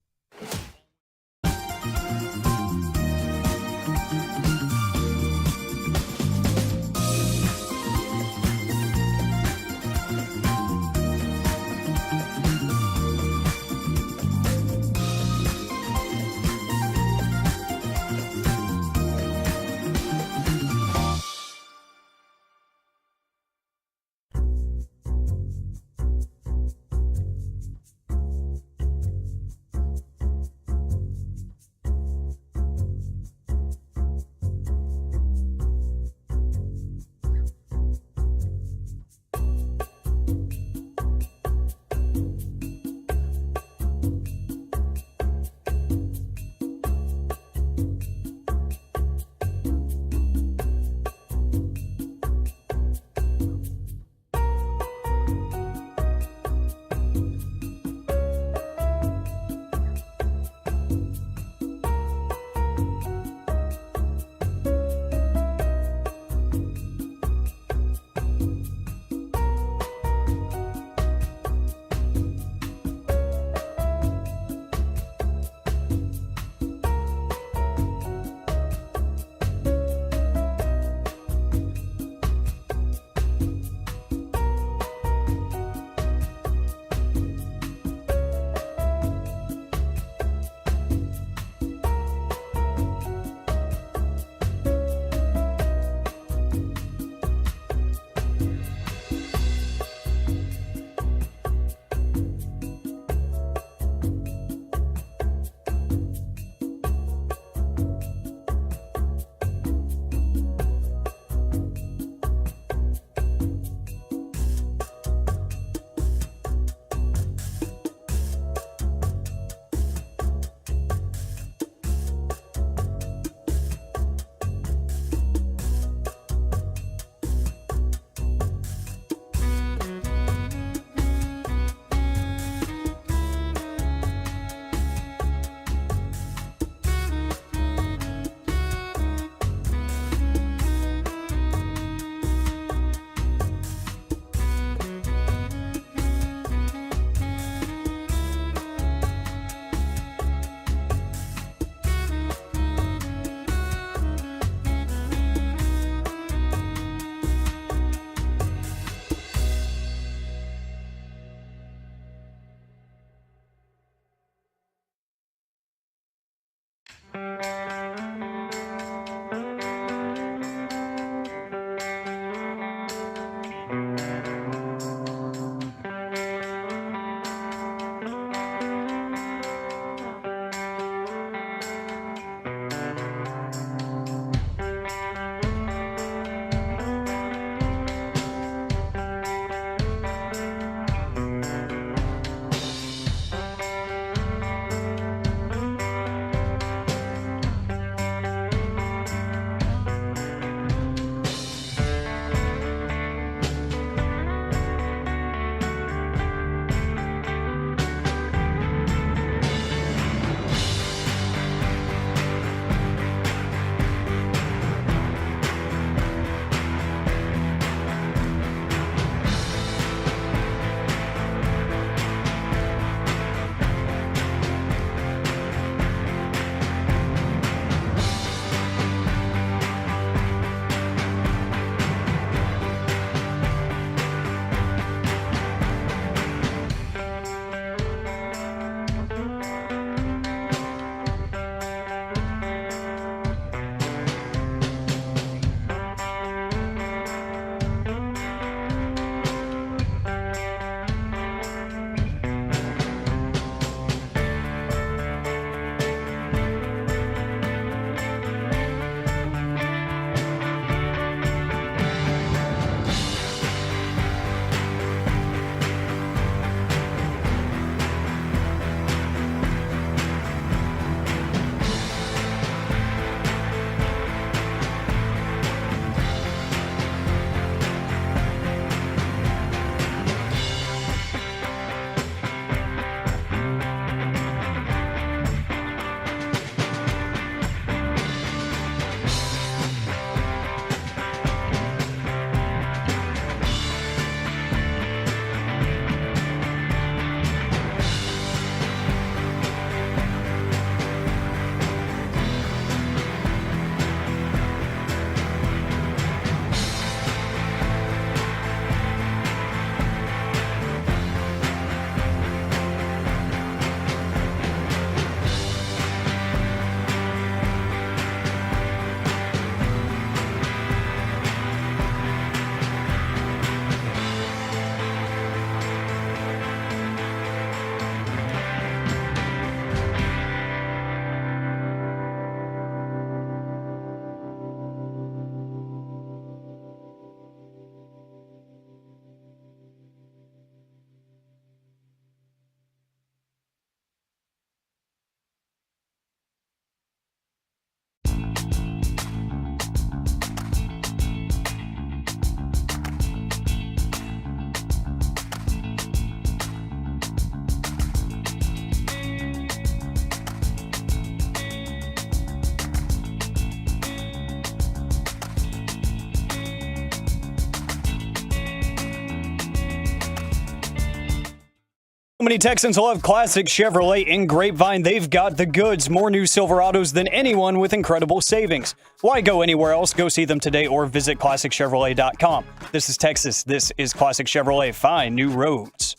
So many Texans love classic Chevrolet in Grapevine. They've got the goods, more new Silverados than anyone with incredible savings. Why go anywhere else? Go see them today or visit ClassicChevrolet.com. This is Texas. This is Classic Chevrolet. Find new roads.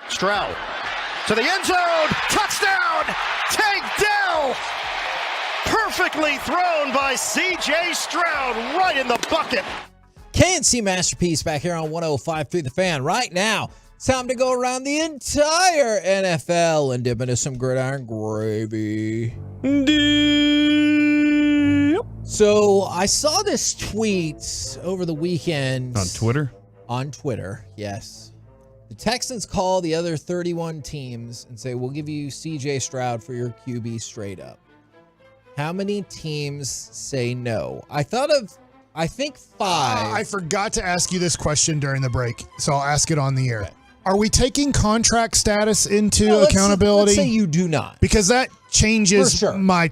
Stroud to the end zone. Touchdown! Tank Dell! Perfectly thrown by C.J. Stroud right in the bucket. KNC Masterpiece back here on 105.3 The Fan. Right now, it's time to go around the entire NFL and dip into some gridiron gravy. So I saw this tweet over the weekend. On Twitter? On Twitter, yes. The Texans call the other 31 teams and say, we'll give you C.J. Stroud for your QB straight up. How many teams say no? I think 5. I forgot to ask you this question during the break, so I'll ask it on the air. Okay. Are we taking contract status into accountability? Let's say you do not. Because that changes my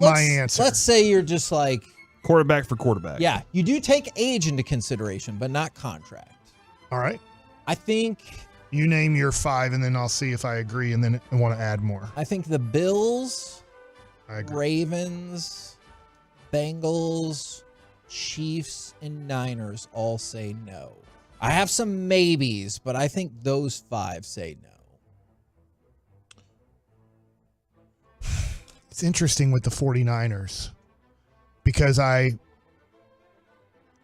answer. Let's say you're just like... Quarterback for quarterback. Yeah, you do take age into consideration, but not contract. All right. I think... You name your 5, and then I'll see if I agree, and then I want to add more. I think the Bills, Ravens, Bengals, Chiefs, and Niners all say no. I have some maybes, but I think those 5 say no. It's interesting with the 49ers because I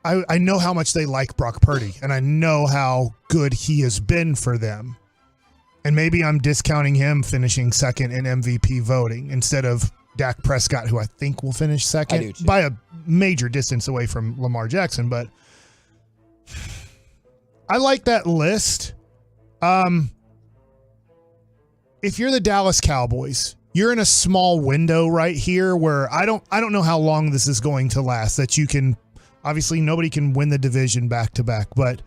know how much they like Brock Purdy, and I know how good he has been for them. And maybe I'm discounting him finishing second in MVP voting instead of Dak Prescott, who I think will finish second by a major distance away from Lamar Jackson. But I like that list. If you're the Dallas Cowboys, you're in a small window right here where I don't know how long this is going to last. That you can obviously nobody can win the division back to back, but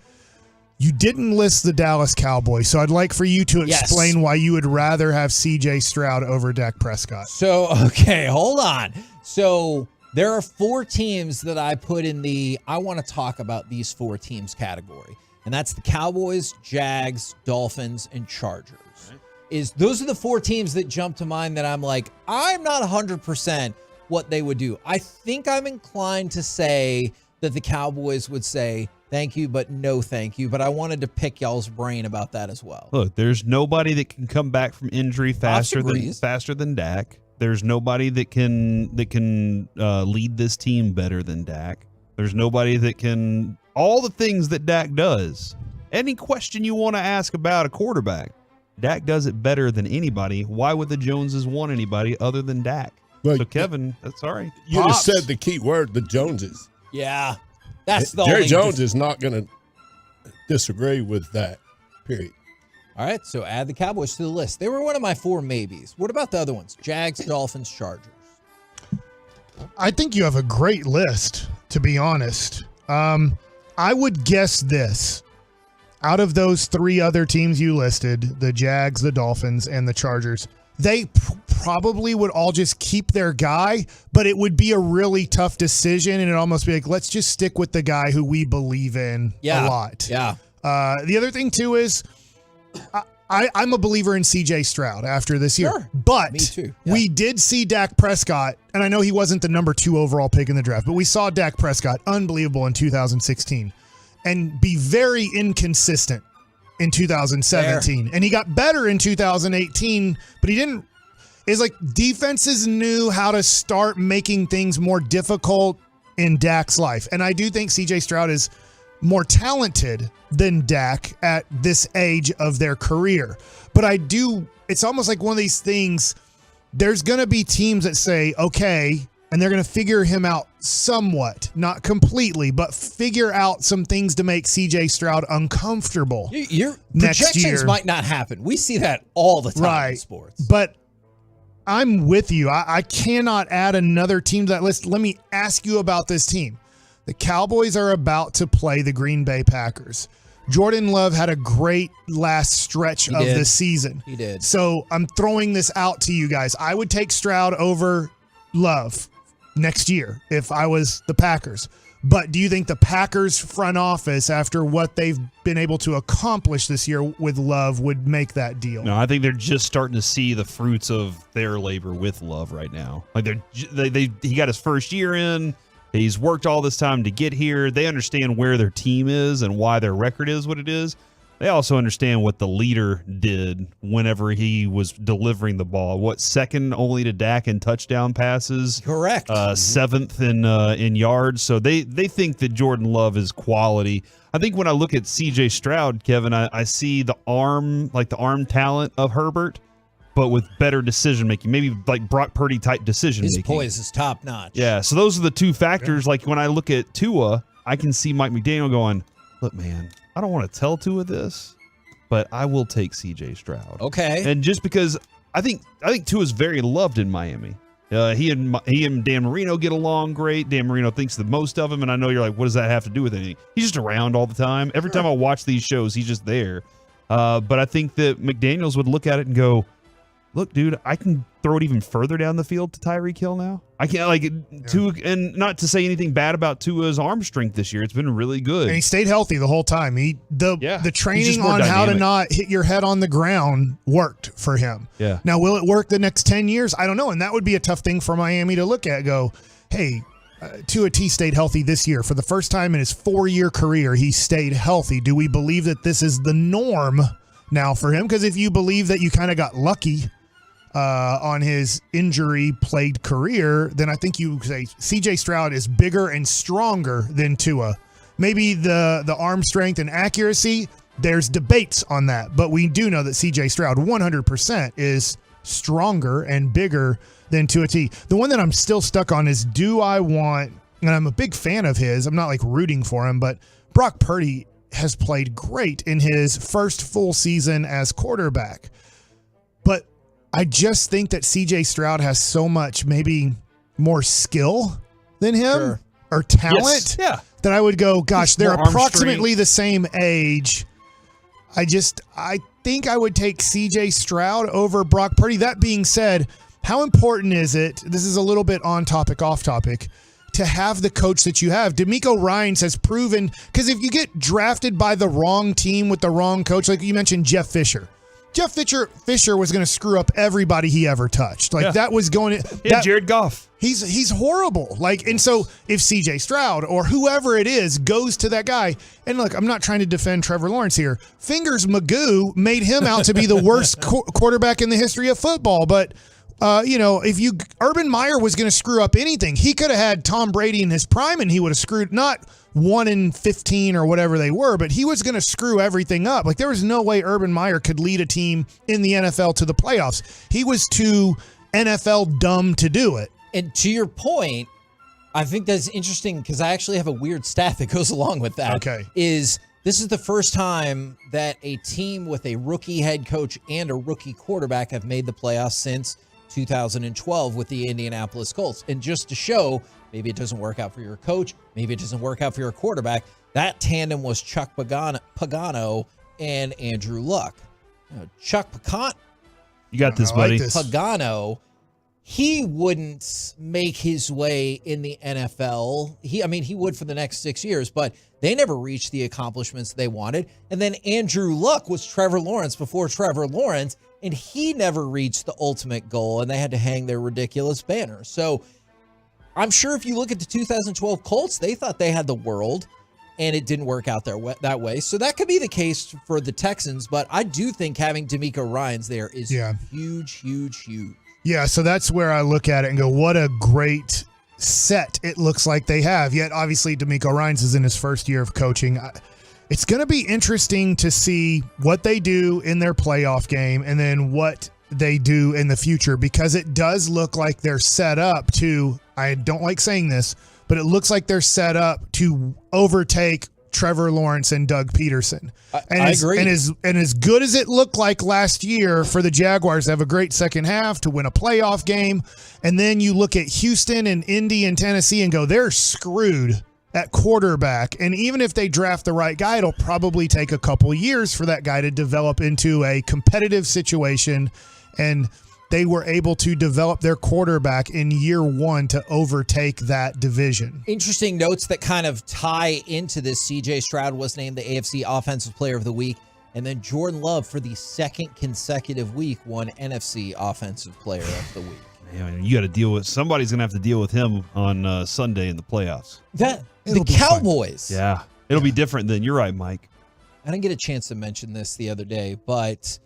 you didn't list the Dallas Cowboys, so I'd like for you to explain why you would rather have C.J. Stroud over Dak Prescott. So, okay, hold on. So there are 4 teams that I put in the I want to talk about these 4 teams category, and that's the Cowboys, Jags, Dolphins, and Chargers. Those are the 4 teams that jump to mind that I'm like, I'm not 100% what they would do. I think I'm inclined to say that the Cowboys would say, thank you, but no thank you. But I wanted to pick y'all's brain about that as well. Look, there's nobody that can come back from injury faster than Dak. There's nobody that can lead this team better than Dak. There's nobody that can all the things that Dak does. Any question you want to ask about a quarterback, Dak does it better than anybody. Why would the Joneses want anybody other than Dak? But so Kevin, that's all right. You just said the key word, the Joneses. Yeah, that's the Jerry only Jones is not going to disagree with that, period. All right, so add the Cowboys to the list. They were one of my 4 maybes. What about the other ones? Jags, Dolphins, Chargers. I think you have a great list, to be honest. I would guess this. Out of those 3 other teams you listed, the Jags, the Dolphins, and the Chargers, they probably would all just keep their guy, but it would be a really tough decision, and it'd almost be like, let's just stick with the guy who we believe in a lot. Yeah. The other thing, too, is I'm a believer in C.J. Stroud after this year. Sure. But Me too. Yeah. we did see Dak Prescott, and I know he wasn't the number 2 overall pick in the draft, but we saw Dak Prescott, unbelievable in 2016, and be very inconsistent in 2017. And he got better in 2018, but he didn't. It's like defenses knew how to start making things more difficult in Dak's life. And I do think C.J. Stroud is more talented than Dak at this age of their career. But it's almost like one of these things, there's going to be teams that say, okay, and they're going to figure him out somewhat, not completely, but figure out some things to make C.J. Stroud uncomfortable. Your next projections year might not happen. We see that all the time in sports. But I'm with you. I cannot add another team to that list. Let me ask you about this team. The Cowboys are about to play the Green Bay Packers. Jordan Love had a great last stretch of the season. He did. So I'm throwing this out to you guys. I would take Stroud over Love next year if I was the Packers. But do you think the Packers front office, after what they've been able to accomplish this year with Love, would make that deal? No, I think they're just starting to see the fruits of their labor with Love right now. Like he got his first year in. He's worked all this time to get here. They understand where their team is and why their record is what it is. They also understand what the leader did whenever he was delivering the ball. What, second only to Dak in touchdown passes? Correct. Seventh in yards. So they think that Jordan Love is quality. I think when I look at C.J. Stroud, Kevin, I see the arm talent of Herbert, but with better decision making. Maybe like Brock Purdy type decision making. His poise is top notch. Yeah. So those are the two factors. Like when I look at Tua, I can see Mike McDaniel going, look, man, I don't want to tell Tua this, but I will take C.J. Stroud. Okay. And just because I think Tua's very loved in Miami. He and Dan Marino get along great. Dan Marino thinks the most of him, and I know you're like, what does that have to do with anything? He's just around all the time. Every time I watch these shows, he's just there. But I think that McDaniels would look at it and go, look, dude, I can throw it even further down the field to Tyreek Hill now. I can't Tua, and not to say anything bad about Tua's arm strength this year. It's been really good. And he stayed healthy the whole time. The training on how to not hit your head on the ground worked for him. Yeah. Now, will it work the next 10 years? I don't know. And that would be a tough thing for Miami to look at. Go, hey, Tua T stayed healthy this year. For the first time in his 4-year career, he stayed healthy. Do we believe that this is the norm now for him? Because if you believe that you kind of got lucky on his injury-plagued career, then I think you say C.J. Stroud is bigger and stronger than Tua. Maybe the arm strength and accuracy, there's debates on that, but we do know that C.J. Stroud 100% is stronger and bigger than Tua T. The one that I'm still stuck on is, do I want, and I'm a big fan of his, I'm not like rooting for him, but Brock Purdy has played great in his first full season as quarterback. But I just think that C.J. Stroud has so much maybe more skill than him or talent that I would go, gosh, they're approximately the same age. I think I would take C.J. Stroud over Brock Purdy. That being said, how important is it, this is a little bit on topic, off topic, to have the coach that you have? D'Amico Ryans has proven, because if you get drafted by the wrong team with the wrong coach, like you mentioned Jeff Fisher. Jeff Fisher was going to screw up everybody he ever touched. That was going to Jared Goff. He's horrible. And so if CJ Stroud or whoever it is goes to that guy, and look, I'm not trying to defend Trevor Lawrence here. Fingers Magoo made him out to be the worst quarterback in the history of football, but if Urban Meyer was going to screw up anything, he could have had Tom Brady in his prime and he would have screwed, not 1 in 15 or whatever they were, but he was going to screw everything up. There was no way Urban Meyer could lead a team in the NFL to the playoffs. He was too NFL dumb to do it. And to your point, I think that's interesting because I actually have a weird stat that goes along with that. Okay. This is the first time that a team with a rookie head coach and a rookie quarterback have made the playoffs since 2012 with the Indianapolis Colts. And just to show, maybe it doesn't work out for your coach, maybe it doesn't work out for your quarterback, that tandem was Chuck Pagano and Andrew Luck. Chuck Pagano. You got this, buddy. Pagano, he wouldn't make his way in the NFL. He would for the next 6 years, but they never reached the accomplishments they wanted. And then Andrew Luck was Trevor Lawrence before Trevor Lawrence, and he never reached the ultimate goal, and they had to hang their ridiculous banner. So I'm sure if you look at the 2012 Colts, they thought they had the world, and it didn't work out that way. So that could be the case for the Texans, but I do think having D'Amico Ryans there is huge, huge, huge. Yeah, so that's where I look at it and go, what a great set it looks like they have. Yet, obviously, D'Amico Ryans is in his first year of coaching. It's going to be interesting to see what they do in their playoff game and then what they do in the future, because it does look like they're set up to, I don't like saying this, but it looks like they're set up to overtake Trevor Lawrence and Doug Peterson. I agree. And as good as it looked like last year for the Jaguars to have a great second half, to win a playoff game, and then you look at Houston and Indy and Tennessee and go, they're screwed at quarterback. And even if they draft the right guy, it'll probably take a couple years for that guy to develop into a competitive situation. And they were able to develop their quarterback in year one to overtake that division. Interesting notes that kind of tie into this. CJ Stroud was named the AFC Offensive Player of the Week. And then Jordan Love, for the second consecutive week, won NFC Offensive Player of the Week. Man, you got to deal with, somebody's going to have to deal with him on Sunday in the playoffs. The Cowboys. Yeah, it'll be different then. You're right, Mike. I didn't get a chance to mention this the other day, but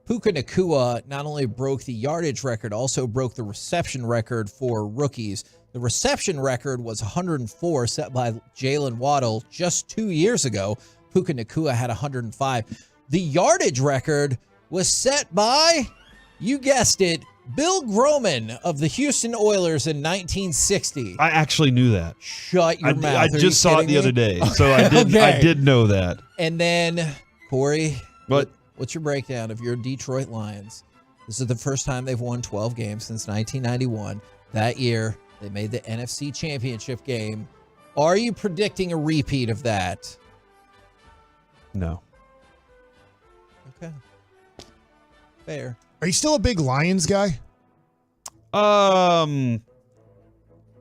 Puka Nacua not only broke the yardage record, also broke the reception record for rookies. The reception record was 104, set by Jalen Waddle just 2 years ago. Puka Nacua had 105. The yardage record was set by, you guessed it, Bill Groman of the Houston Oilers in 1960. I actually knew that. Shut your mouth. I just saw it the other day, so I did. Okay. I did know that. And then, Corey, What? What's your breakdown of your Detroit Lions? This is the first time they've won 12 games since 1991. That year, they made the NFC Championship game. Are you predicting a repeat of that? No. Okay. Fair. Are you still a big Lions guy?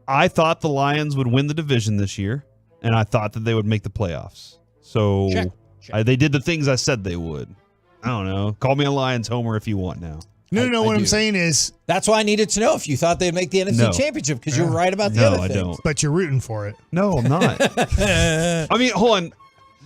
I thought the Lions would win the division this year, and I thought that they would make the playoffs. So Check. They did the things I said they would. I don't know. Call me a Lions homer if you want now. No. What I I'm do. saying is, That's why I needed to know if you thought they'd make the NFC No. Championship, because you're right about the No, other I things. don't. but you're rooting for it. No, I'm not. I mean, hold on.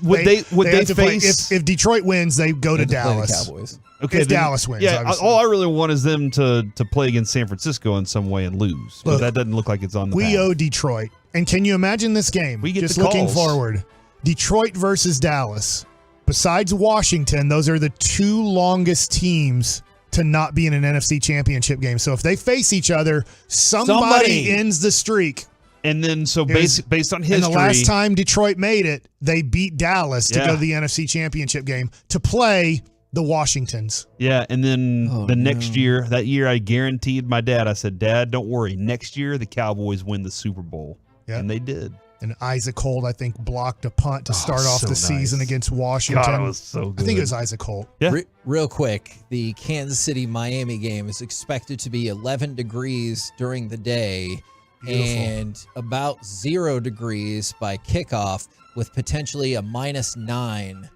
Would they have to play- face if Detroit wins, they go to They have to play the Dallas. Cowboys. If Dallas wins, Yeah, obviously. all I really want is them to play against San Francisco in some way and lose. But Look, that doesn't look like it's on the We path. owe Detroit. And can you imagine this game? We get Just the looking calls. forward. Detroit versus Dallas. Besides Washington, those are the two longest teams to not be in an NFC Championship game. So if they face each other, somebody ends the streak. And then, so Here's- based on And history, the last time Detroit made it, they beat Dallas to Yeah. go to the NFC Championship game to play the Washingtons. yeah, and then Oh, the next year, that year, I guaranteed my dad. I said, "Dad, don't worry. Next year, the Cowboys win the Super Bowl," and they did. And Isaac Holt, I think, blocked a punt to start off so the season nice. against Washington. God, it was so I think it good. was Isaac Holt. Yeah. Real quick, the Kansas City-Miami game is expected to be 11 degrees during the day Beautiful. and about 0 degrees by kickoff, with potentially a -9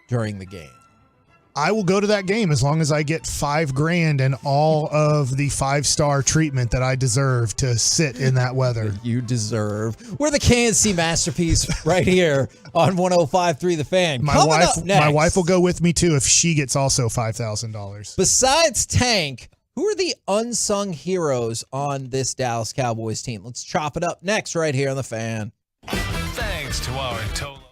during the game. I will go to that game as long as I get $5,000 and all of the 5-star treatment that I deserve to sit in that weather. You deserve. We're the KNC Masterpiece right here on 105.3 The Fan. My Coming wife, up next, my wife will go with me too if she gets also $5,000. besides Tank, who are the unsung heroes on this Dallas Cowboys team? Let's chop it up next right here on The Fan. Thanks to our Tolo.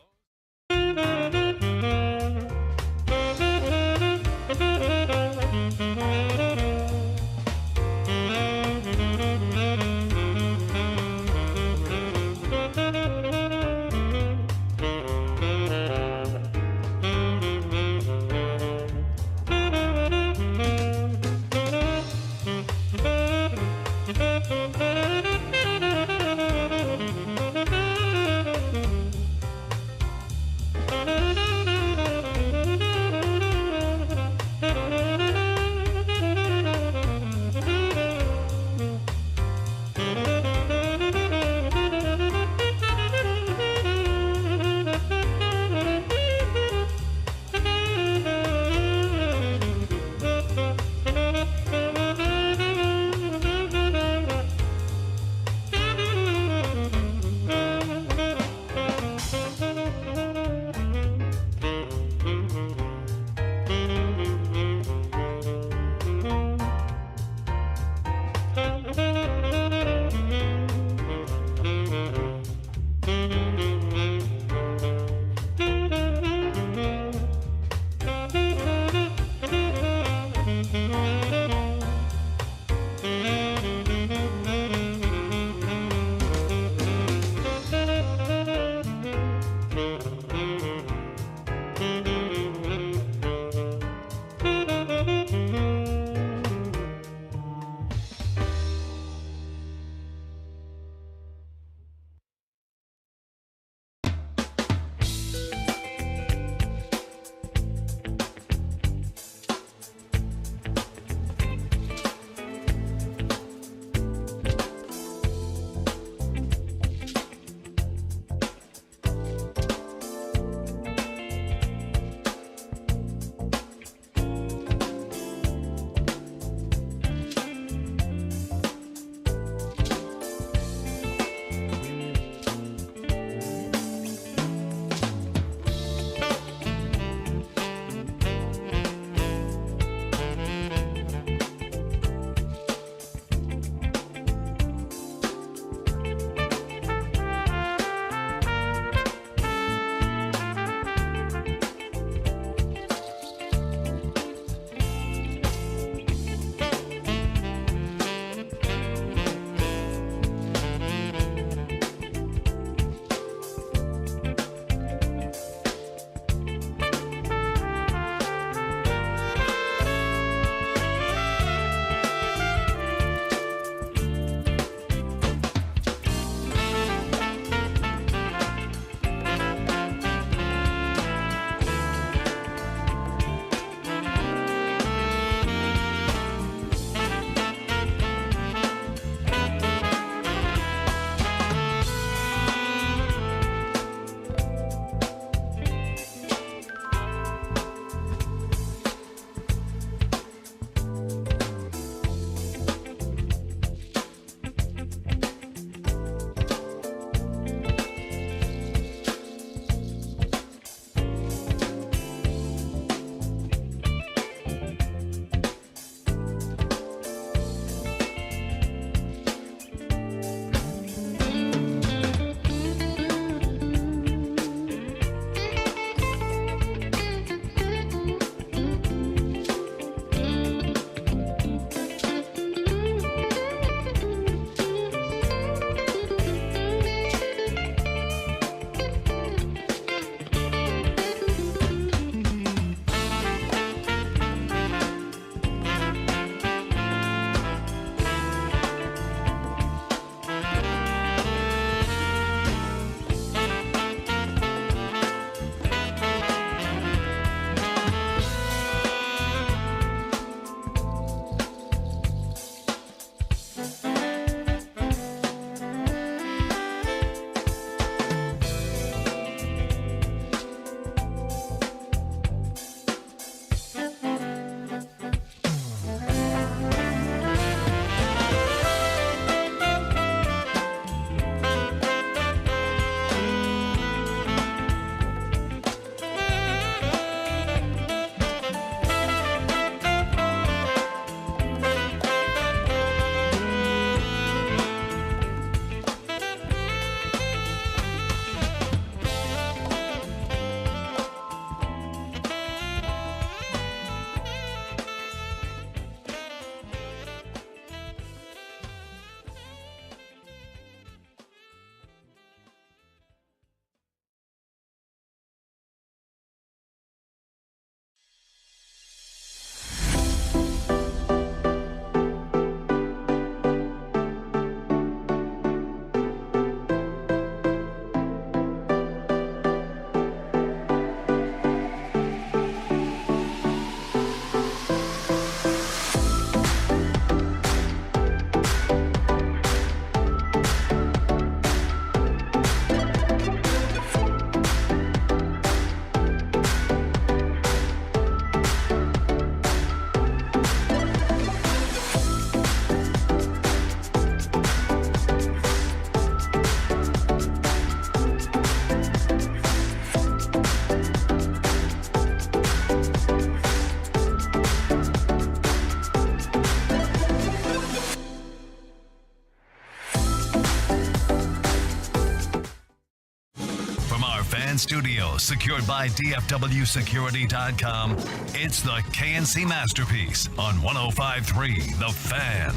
ESPN studio, secured by DFWsecurity.com. It's the KNC Masterpiece on 105.3 The Fan.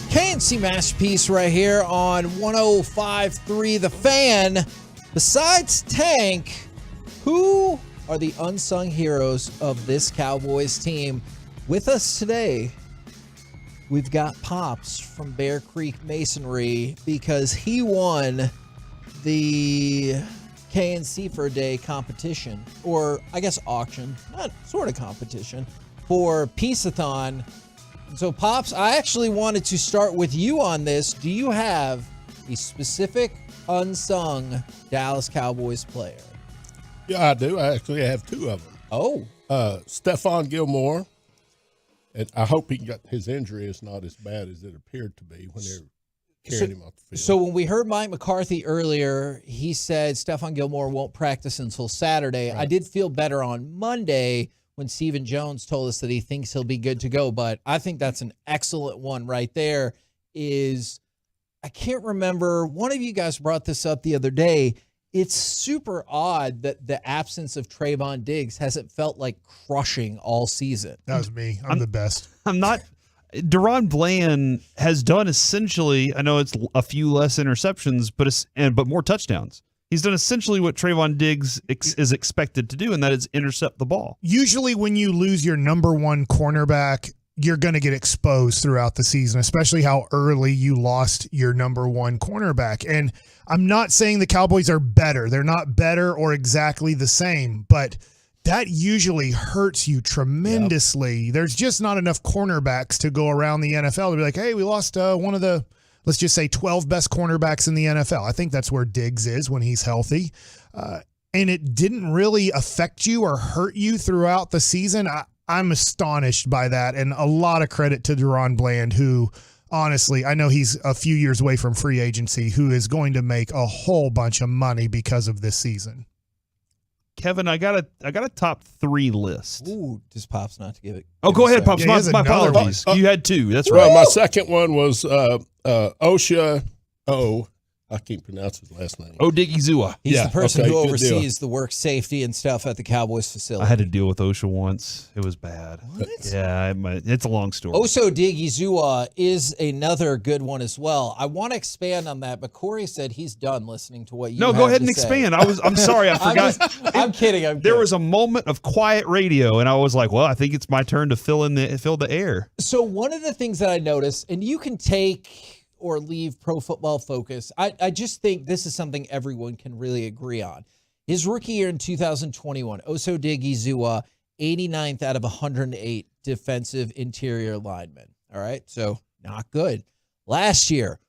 KNC Masterpiece right here on 105.3 The Fan. Besides Tank, who are the unsung heroes of this Cowboys team? With us today, we've got Pops from Bear Creek Masonry, because he won the KNC for a Day competition, or I guess auction, not sort of competition, for Peace-a-thon. So Pops, I actually wanted to start with you on this. Do you have a specific unsung Dallas Cowboys player? Yeah, I do. I actually have two of them. Oh. Stephon Gilmore, and I hope his injury is not as bad as it appeared to be when they were carrying him off the field. So when we heard Mike McCarthy earlier, he said Stephon Gilmore won't practice until Saturday. Right. I did feel better on Monday when Stephen Jones told us that he thinks he'll be good to go, but I think that's an excellent one right there. I can't remember, one of you guys brought this up the other day. It's super odd that the absence of Trayvon Diggs hasn't felt like crushing all season. That was me. I'm the best. I'm not. Deron Bland has done essentially, I know it's a few less interceptions, but more touchdowns. He's done essentially what Trayvon Diggs is expected to do, and that is intercept the ball. Usually when you lose your number one cornerback, you're going to get exposed throughout the season, especially how early you lost your number one cornerback. And I'm not saying the Cowboys are better. They're not better or exactly the same, but that usually hurts you tremendously. Yep. There's just not enough cornerbacks to go around the NFL to be like, hey, we lost one of the, let's just say 12 best cornerbacks in the NFL. I think that's where Diggs is when he's healthy. And it didn't really affect you or hurt you throughout the season. I'm astonished by that, and a lot of credit to Deron Bland, who honestly, I know he's a few years away from free agency, who is going to make a whole bunch of money because of this season. Kevin, I got a top three list. Ooh, just Pops not to give it. Oh, go ahead, Pops. My apologies. You had two. That's right. Well, my second one was OSHA. I can't pronounce his last name. Odigizua. He's the person who oversees the work safety and stuff at the Cowboys facility. I had to deal with OSHA once. It was bad. What? Yeah, it's a long story. Oso Odigizua is another good one as well. I want to expand on that, but Corey said he's done listening to what you No, go ahead and expand. I'm sorry, I forgot. I'm kidding. There was a moment of quiet radio, and I was like, well, I think it's my turn to fill the air. So one of the things that I noticed, and you can take or leave Pro Football Focus, I just think this is something everyone can really agree on. His rookie year in 2021, Oso Odigizua, 89th out of 108 defensive interior linemen. All right, so not good. Last year,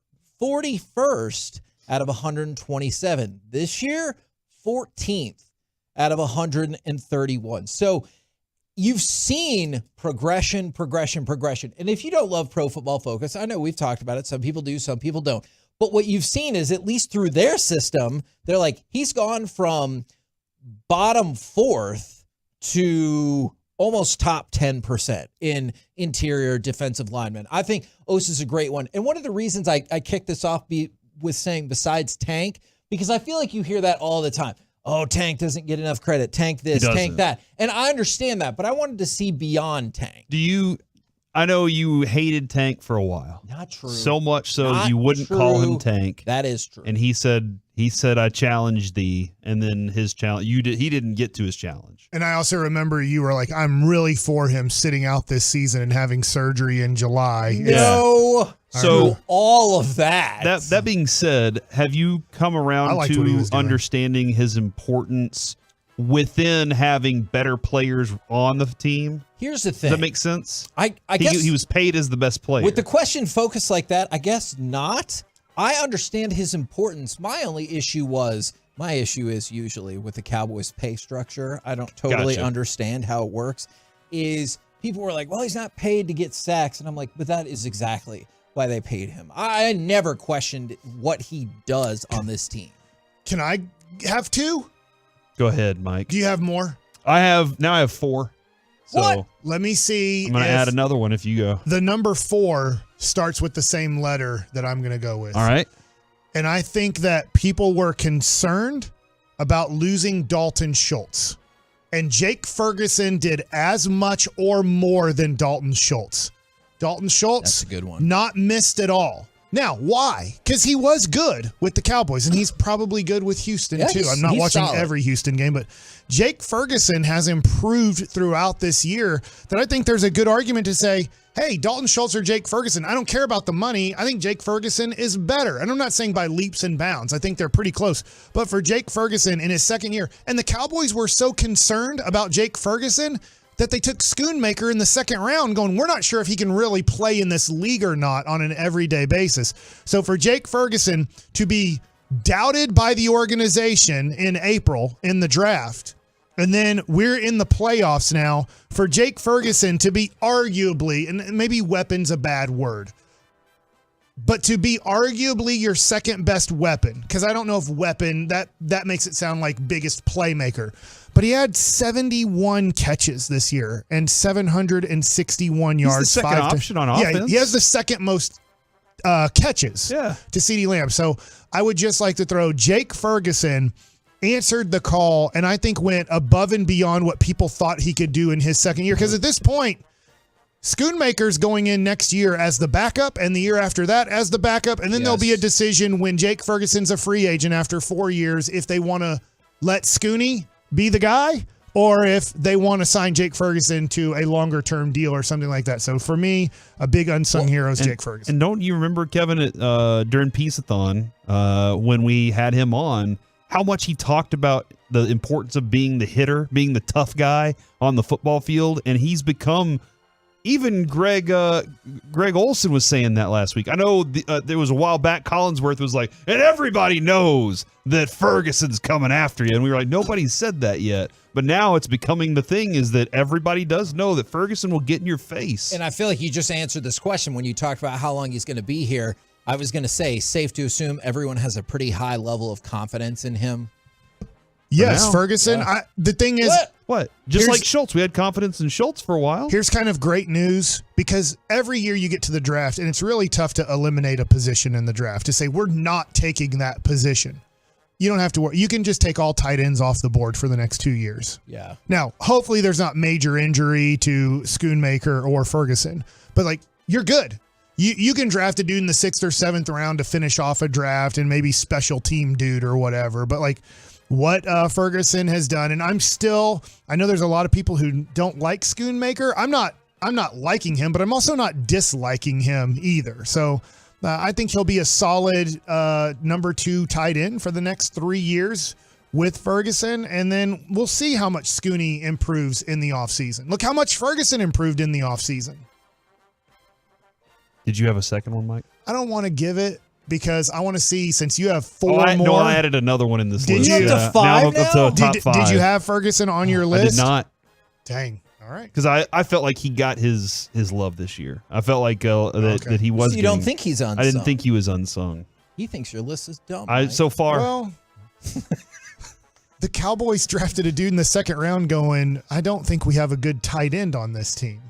41st out of 127. This year, 14th out of 131. So you've seen progression. And if you don't love Pro Football Focus, I know we've talked about it. Some people do, some people don't. But what you've seen is, at least through their system, they're like, he's gone from bottom fourth to almost top 10% in interior defensive linemen. I think Osa is a great one. And one of the reasons I kicked this off with saying besides Tank, because I feel like you hear that all the time. Oh, Tank doesn't get enough credit. Tank this, Tank that. And I understand that, but I wanted to see beyond Tank. I know you hated Tank for a while. Not true. So much so Not you wouldn't true. call him Tank. That is true. And he said I challenged thee, and then his challenge he didn't get to his challenge. And I also remember you were like, I'm really for him sitting out this season and having surgery in July. No. So all of that. That being said, have you come around to understanding his importance within having better players on the team? Here's the thing. Does that make sense? I guess he was paid as the best player. With the question focused like that, I guess not. I understand his importance. My issue is usually with the Cowboys pay structure. I don't totally understand how it works. Is people were like, well, he's not paid to get sacks. And I'm like, but that is exactly why they paid him. I never questioned what he does on this team. Can I have two? Go ahead, Mike. Do you have more? I have 4. So what? Let me see. I'm going to add another one if you go. The number 4 starts with the same letter that I'm going to go with. All right. And I think that people were concerned about losing Dalton Schultz. And Jake Ferguson did as much or more than Dalton Schultz. Dalton Schultz, That's a good one. not missed at all. Now, why? Because he was good with the Cowboys, and he's probably good with Houston, Yeah, too. I'm not he's watching solid. every Houston game, but Jake Ferguson has improved throughout this year that I think there's a good argument to say, hey, Dalton Schultz or Jake Ferguson, I don't care about the money. I think Jake Ferguson is better. And I'm not saying by leaps and bounds. I think they're pretty close. But for Jake Ferguson in his second year, and the Cowboys were so concerned about Jake Ferguson that they took Schoonmaker in the second round going, we're not sure if he can really play in this league or not on an everyday basis. So for Jake Ferguson to be doubted by the organization in April in the draft, and then we're in the playoffs now, for Jake Ferguson to be arguably, and maybe weapon's a bad word, but to be arguably your second best weapon, because I don't know if weapon, that makes it sound like biggest playmaker. But he had 71 catches this year and 761 yards. He's the second option on offense. Yeah, he has the second most catches to CeeDee Lamb. So I would just like to throw Jake Ferguson answered the call and I think went above and beyond what people thought he could do in his second year. Because at this point, Schoonmaker's going in next year as the backup and the year after that as the backup. And then there'll be a decision when Jake Ferguson's a free agent after 4 years if they want to let Scooney be the guy or if they want to sign Jake Ferguson to a longer term deal or something like that. So for me, a big unsung hero is Jake Ferguson. And don't you remember, Kevin, during Peace-a-thon, when we had him on, how much he talked about the importance of being the hitter, being the tough guy on the football field, and he's become. Even Greg Olson was saying that last week. I know there was a while back, Collinsworth was like, and everybody knows that Ferguson's coming after you. And we were like, nobody said that yet. But now it's becoming the thing is that everybody does know that Ferguson will get in your face. And I feel like you just answered this question when you talked about how long he's going to be here. I was going to say, safe to assume everyone has a pretty high level of confidence in him. Yes, Ferguson. Yeah. The thing is... What? Just like Schultz. We had confidence in Schultz for a while. Here's kind of great news because every year you get to the draft and it's really tough to eliminate a position in the draft to say we're not taking that position. You don't have to worry. You can just take all tight ends off the board for the next 2 years. Yeah. Now, hopefully there's not major injury to Schoonmaker or Ferguson, but like you're good. You can draft a dude in the 6th or 7th round to finish off a draft and maybe special team dude or whatever. But like what Ferguson has done, and I know there's a lot of people who don't like Schoonmaker. I'm not liking him, but I'm also not disliking him either. So I think he'll be a solid number 2 tight end for the next 3 years with Ferguson, and then we'll see how much Scooney improves in the offseason. Look how much Ferguson improved in the offseason. Did you have a second one, Mike? I don't want to give it because I want to see, since you have 4 more. No, I added another one in this list. Did you? Up to 5 now? Did you have Ferguson on your list? I did not. Dang. All right. Because I felt like he got his love this year. I felt like that he was. So you don't think he's unsung? I didn't think he was unsung. He thinks your list is dumb. So far. Well, the Cowboys drafted a dude in the 2nd round going, I don't think we have a good tight end on this team.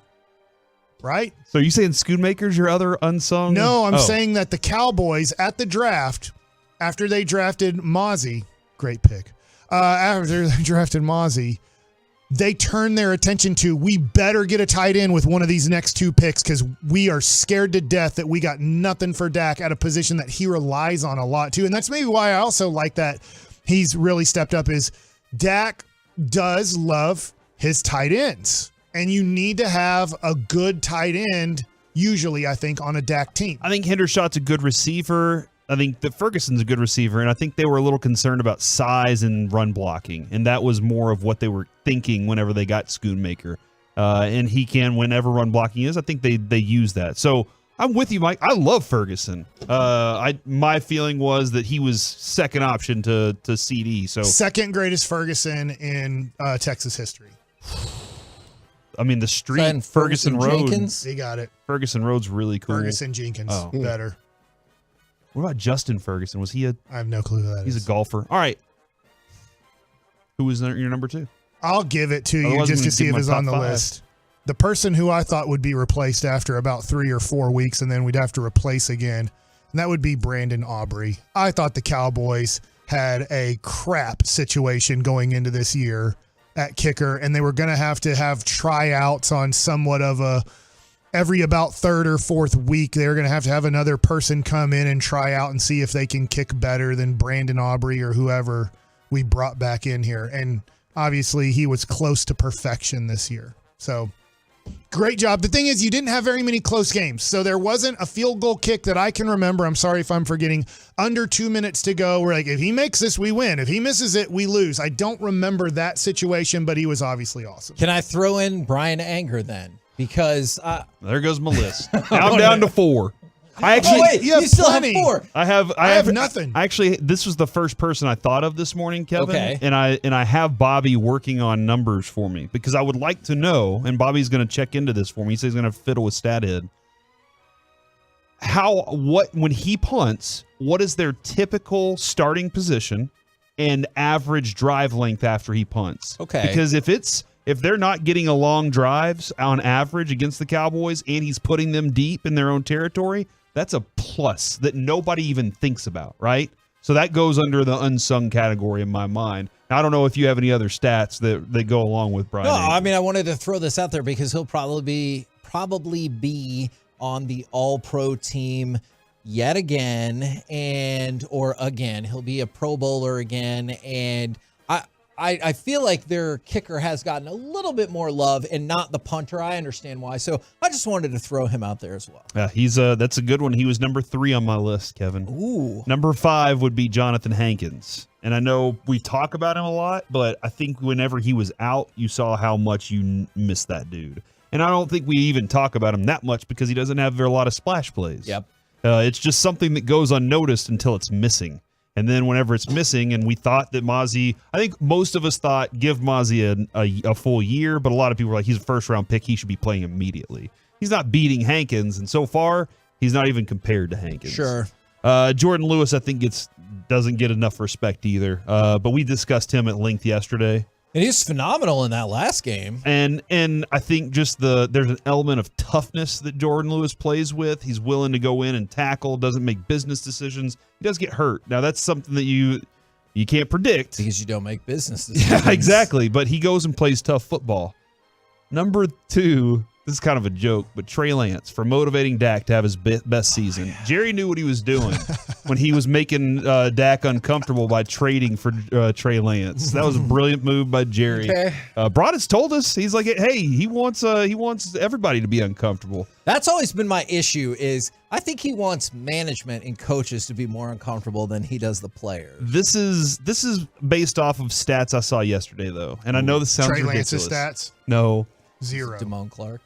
Right? So are you saying Schoonmaker's your other unsung? No, I'm saying that the Cowboys at the draft, after they drafted Mozzie, great pick, after they drafted Mozzie, they turned their attention to, we better get a tight end with one of these next 2 picks because we are scared to death that we got nothing for Dak at a position that he relies on a lot too. And that's maybe why I also like that he's really stepped up is Dak does love his tight ends. And you need to have a good tight end, usually, I think, on a Dak team. I think Hendershot's a good receiver. I think that Ferguson's a good receiver. And I think they were a little concerned about size and run blocking. And that was more of what they were thinking whenever they got Schoonmaker. And he can, whenever run blocking is, I think they use that. So I'm with you, Mike. I love Ferguson. My feeling was that he was second option to CD. So second greatest Ferguson in Texas history. I mean, the street, Ferguson Road. Jenkins. He got it. Ferguson Road's really cool. Ferguson Jenkins. Oh. Better. What about Justin Ferguson? Was he I have no clue who that is. He's a golfer. All right. Who was your number 2? I'll give it to you just to see if it's on the list. The person who I thought would be replaced after about 3 or 4 weeks, and then we'd have to replace again, and that would be Brandon Aubrey. I thought the Cowboys had a crap situation going into this year at kicker, and they were going to have tryouts on somewhat of every about third or fourth week. They were going to have another person come in and try out and see if they can kick better than Brandon Aubrey or whoever we brought back in here. And obviously he was close to perfection this year. So great job. The thing is, you didn't have very many close games. So there wasn't a field goal kick that I can remember. I'm sorry if I'm forgetting. Under 2 minutes to go, we're like, if he makes this, we win. If he misses it, we lose. I don't remember that situation, but he was obviously awesome. Can I throw in Brian Anger then? Because there goes my list. Now I'm down to 4. I actually, you still have 4. I have nothing. Actually, this was the first person I thought of this morning, Kevin. Okay. And I have Bobby working on numbers for me because I would like to know, and Bobby's going to check into this for me. He says he's going to fiddle with StatHead. When he punts, what is their typical starting position and average drive length after he punts? Okay. Because if they're not getting a long drives on average against the Cowboys and he's putting them deep in their own territory, that's a plus that nobody even thinks about, right? So that goes under the unsung category in my mind. Now, I don't know if you have any other stats that go along with Brian. No, Anger. I mean, I wanted to throw this out there because he'll probably be on the All-Pro team yet again, he'll be a Pro Bowler again, and I feel like their kicker has gotten a little bit more love and not the punter. I understand why. So I just wanted to throw him out there as well. Yeah, that's a good one. He was number 3 on my list, Kevin. Ooh. Number 5 would be Jonathan Hankins. And I know we talk about him a lot, but I think whenever he was out, you saw how much you missed that dude. And I don't think we even talk about him that much because he doesn't have a lot of splash plays. Yep. It's just something that goes unnoticed until it's missing. And then whenever it's missing, and we thought that Mozzie, I think most of us thought give Mozzie a full year, but a lot of people were like, he's a first-round pick. He should be playing immediately. He's not beating Hankins, and so far, he's not even compared to Hankins. Sure. Jordan Lewis, I think, doesn't get enough respect either, but we discussed him at length yesterday. And he's phenomenal in that last game. And I think just there's an element of toughness that Jordan Lewis plays with. He's willing to go in and tackle, doesn't make business decisions. He does get hurt. Now, that's something that you can't predict. Because you don't make business decisions. Yeah, exactly. But he goes and plays tough football. Number 2, this is kind of a joke, but Trey Lance for motivating Dak to have his best season. Yeah. Jerry knew what he was doing when he was making Dak uncomfortable by trading for Trey Lance. That was a brilliant move by Jerry. Okay. Broadus told us, he's like, hey, he wants everybody to be uncomfortable. That's always been my issue is I think he wants management and coaches to be more uncomfortable than he does the players. This is based off of stats I saw yesterday, though. And I know this sounds ridiculous. Trey Lance's stats? No. 0. Damone Clark.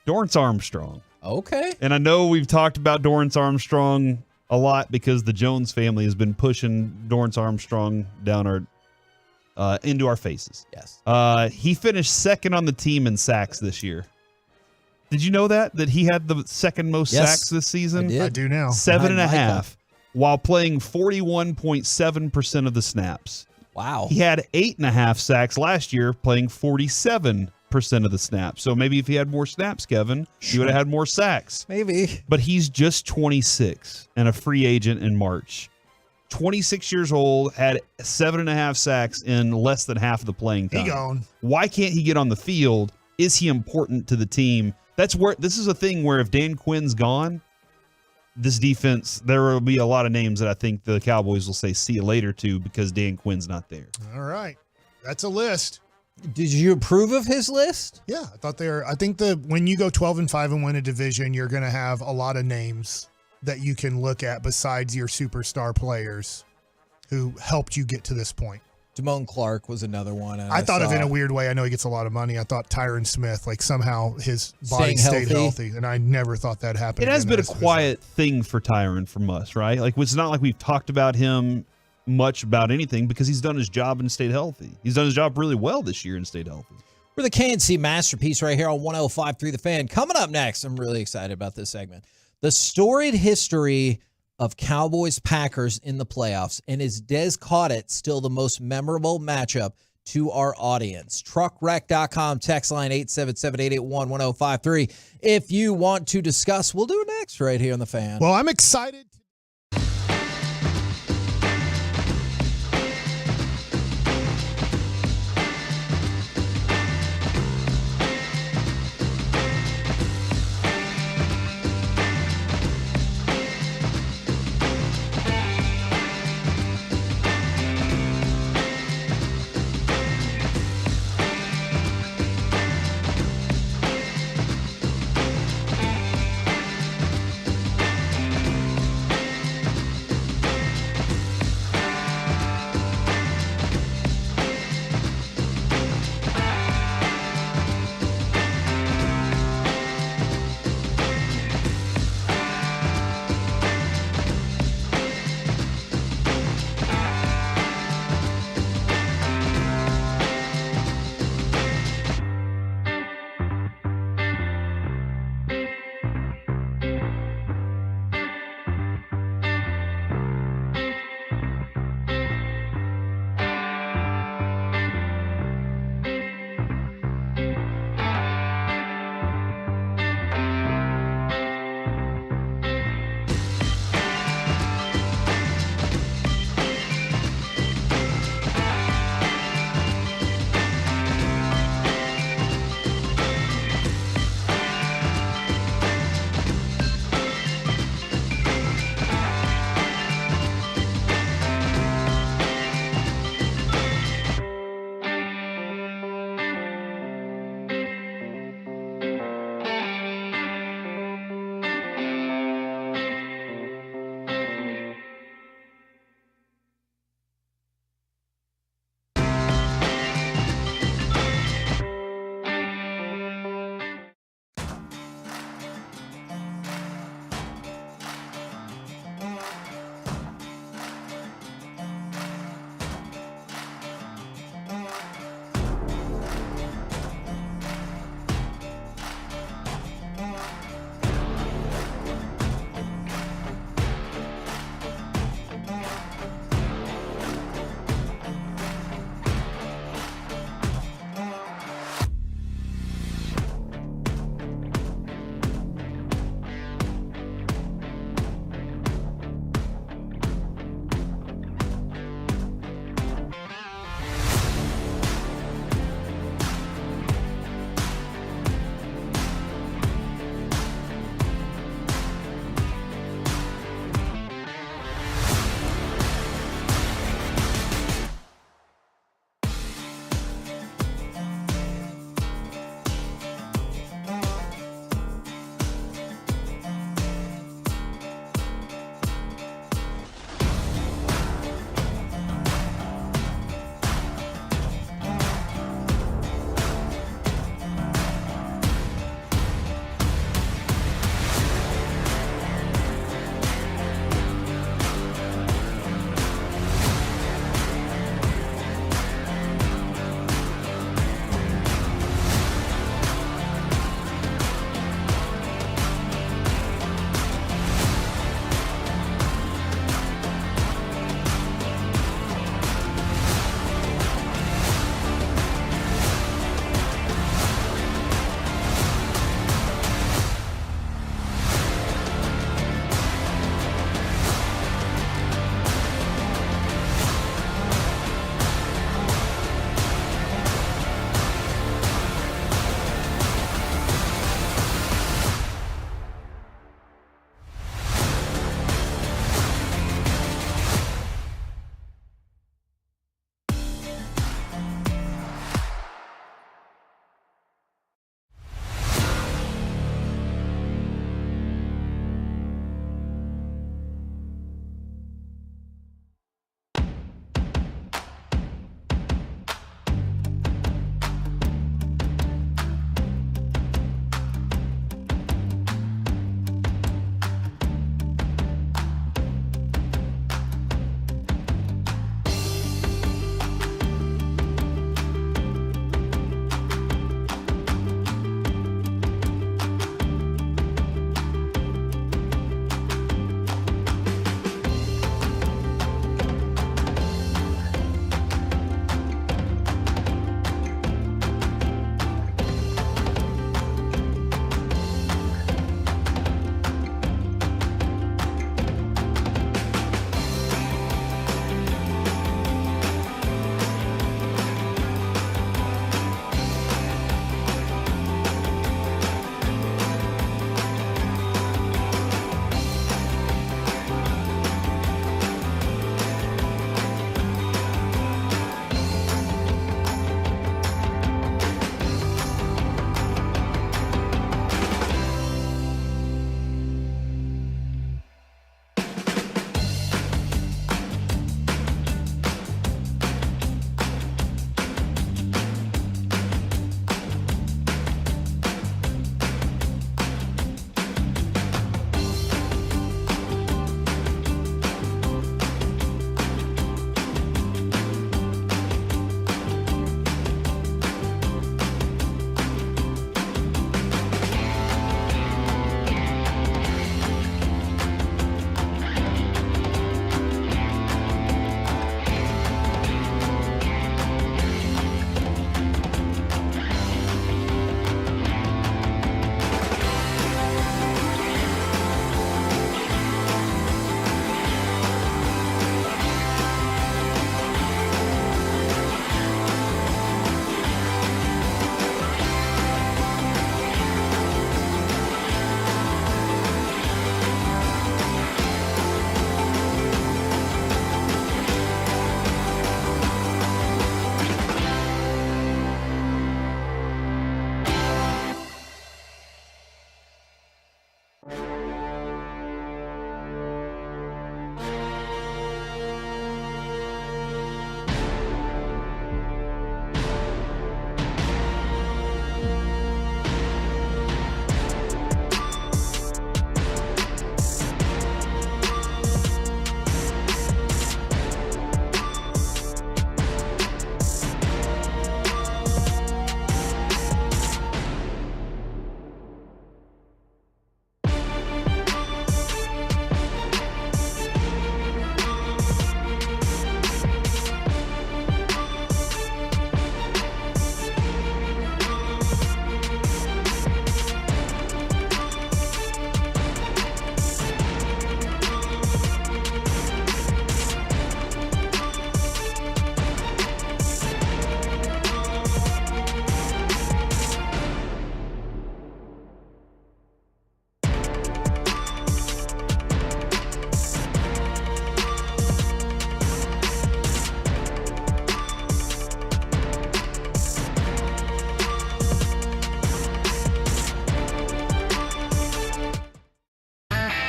Dorrance Armstrong. Okay. And I know we've talked about Dorrance Armstrong a lot because the Jones family has been pushing Dorrance Armstrong down into our faces. Yes. He finished 2nd on the team in sacks this year. Did you know that he had the second most sacks this season? I do now. 7.5, while playing 41.7% of the snaps. Wow. He had 8.5 sacks last year, playing 47% of the snaps. So maybe if he had more snaps, Kevin, he would have had more sacks. Maybe. But he's just 26 and a free agent in March. 26 years old, had 7.5 sacks in less than half of the playing time. He gone. Why can't he get on the field? Is he important to the team? This is a thing where if Dan Quinn's gone, this defense, there will be a lot of names that I think the Cowboys will say see you later to because Dan Quinn's not there. All right. That's a list. Did you approve of his list? Yeah, I think when you go 12-5 and win a division, you're going to have a lot of names that you can look at besides your superstar players who helped you get to this point. Damone Clark was another one. I thought of it in a weird way. I know he gets a lot of money. I thought Tyron Smith, like somehow his body stayed healthy, and I never thought that happened. It has been a quiet thing for Tyron from us, right? Like it's not like we've talked about him much about anything because he's done his job and stayed healthy. He's done his job really well this year and stayed healthy. We're the KNC Masterpiece right here on 105.3 The Fan. Coming up next, I'm really excited about this segment. The storied history of Cowboys-Packers in the playoffs, and is Des Cauditt still the most memorable matchup to our audience? Truckwreck.com, text line 877-881-1053. If you want to discuss, we'll do it next right here on The Fan. Well, I'm excited.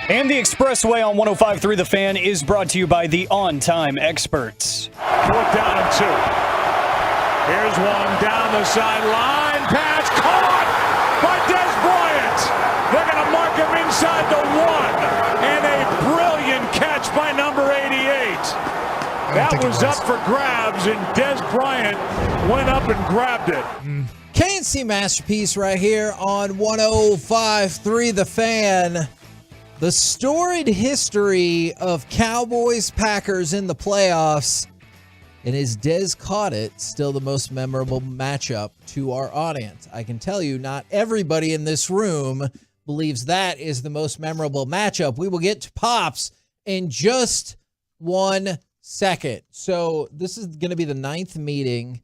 And the Expressway on 105.3 The Fan is brought to you by the On-Time Experts. 4th down and 2. Here's one down the sideline. Pass caught by Des Bryant. They're going to mark him inside the 1. And a brilliant catch by number 88. That was up for grabs, and Des Bryant went up and grabbed it. KNC Masterpiece right here on 105.3 The Fan. The storied history of Cowboys-Packers in the playoffs. And is Dez Caught It still the most memorable matchup to our audience? I can tell you not everybody in this room believes that is the most memorable matchup. We will get to Pops in just 1 second. So this is going to be the 9th meeting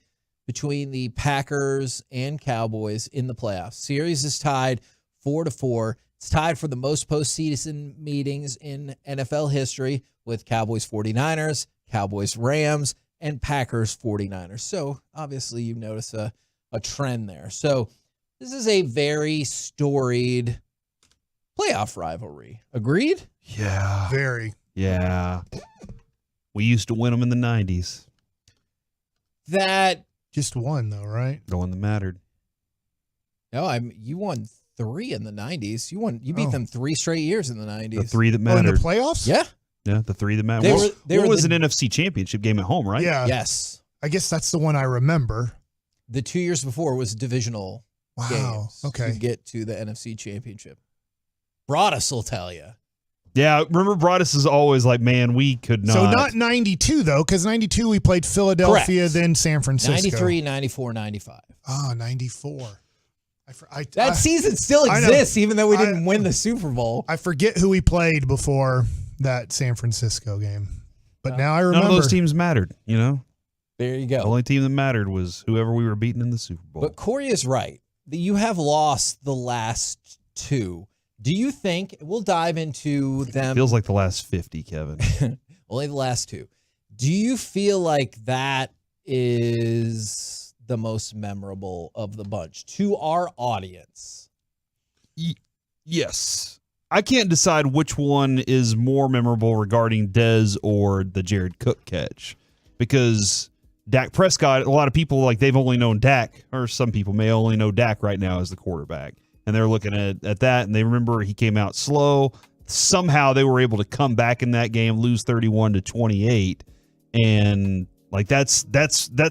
between the Packers and Cowboys in the playoffs. Series is tied 4-4. It's tied for the most postseason meetings in NFL history with Cowboys 49ers, Cowboys Rams, and Packers 49ers. So obviously you notice a trend there. So this is a very storied playoff rivalry. Agreed? Yeah. Very. Yeah. We used to win them in the 90s. That just one though, right? The one that mattered. No, you won 3 in the 90s. You beat them 3 straight years in the 90s. The 3 that mattered. in the playoffs? Yeah. Yeah, the 3 that mattered. They were was an NFC championship game at home, right? Yeah. Yes. I guess that's the one I remember. The 2 years before was divisional games okay. to get to the NFC championship. Broadus will tell you. Yeah, remember Broadus is always like, man, we could not. So not 92 though, because 92 we played Philadelphia, Correct. then San Francisco. 93, 94, 95. Oh, 94. That season still exists, even though we didn't win the Super Bowl. I forget who we played before that San Francisco game. But now I remember. None of those teams mattered, you know? There you go. The only team that mattered was whoever we were beating in the Super Bowl. But Corey is right. You have lost the last 2. Do you think, we'll dive into them. Feels like the last 50, Kevin. Only the last 2. Do you feel like that is the most memorable of the bunch to our audience? Yes. I can't decide which one is more memorable regarding Dez or the Jared Cook catch, because Dak Prescott, a lot of people, like, they've only known Dak, or some people may only know Dak right now as the quarterback. And they're looking at that, and they remember he came out slow. Somehow they were able to come back in that game, lose 31-28, and like that's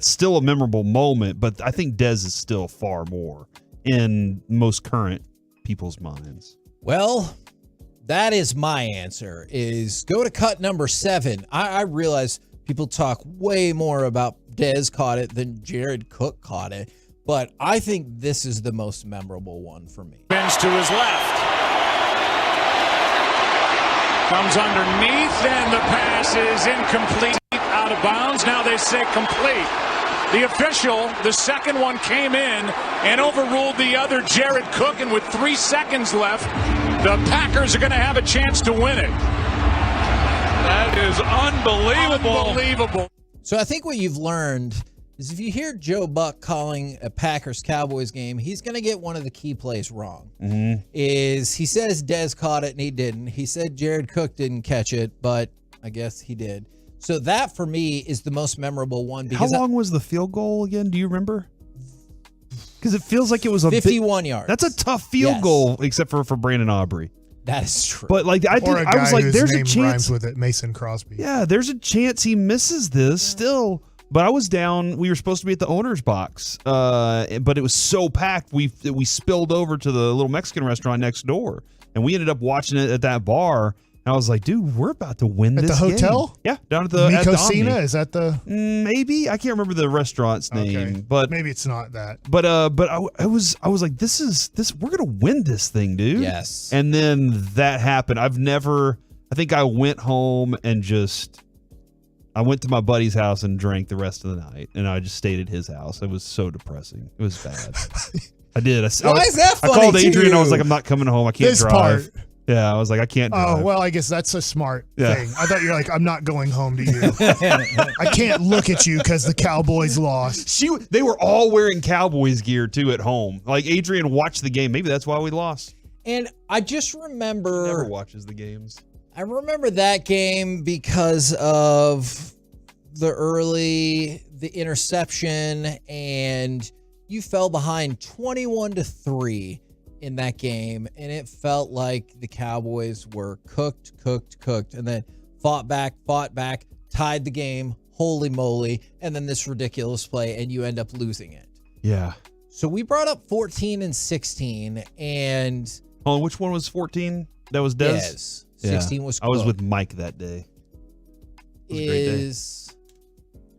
still a memorable moment. But I think Dez is still far more in most current people's minds. Well, that is my answer. Is go to cut number 7. I realize people talk way more about Dez caught it than Jared Cook caught it. But I think this is the most memorable one for me. Bends to his left. Comes underneath, and the pass is incomplete, out of bounds. Now they say complete. The official, the second one came in and overruled the other, Jared Cook, and with 3 seconds left, the Packers are going to have a chance to win it. That is unbelievable. Unbelievable. So I think what you've learned is if you hear Joe Buck calling a Packers-Cowboys game, he's going to get one of the key plays wrong. Mm-hmm. Is he says Dez caught it and he didn't. He said Jared Cook didn't catch it, but I guess he did. So that, for me, is the most memorable one. Because How long was the field goal again? Do you remember? Because it feels like it was a 51 yards. That's a tough field goal, except for Brandon Aubrey. That is true. But like I Or a was guy like, whose there's a name chance. rhymes with it, Mason Crosby. Yeah, there's a chance he misses this still. But I was down. We were supposed to be at the owner's box, but it was so packed. We spilled over to the little Mexican restaurant next door, and we ended up watching it at that bar. And I was like, dude, we're about to win At this the hotel? game. Yeah, down at the Micocina? Omni. Is that the? Maybe I can't remember the restaurant's name, but maybe it's not that. But I was like, this is we're gonna win this thing, dude. Yes. And then that happened. I think I went home and I went to my buddy's house and drank the rest of the night, and I just stayed at his house. It was so depressing. It was bad. I did. Why is that funny I called Adrian. to I was you? like, I'm not coming home. I can't This drive. part. Yeah, I was like, I can't drive. Oh, well, I guess that's a smart Yeah. thing. I thought you were like, I'm not going home to you. I can't look at you because the Cowboys lost. They were all wearing Cowboys gear, too, at home. Like, Adrian watched the game. Maybe that's why we lost. And I just remember. Never watches the games. I remember that game because of the interception, and you fell behind 21-3 in that game, and it felt like the Cowboys were cooked, and then fought back, tied the game, holy moly, and then this ridiculous play, and you end up losing it. Yeah. So we brought up 14 and 16, and... Oh, which one was 14? That was Des? Yes. 16 was I was Cook. with Mike that day. It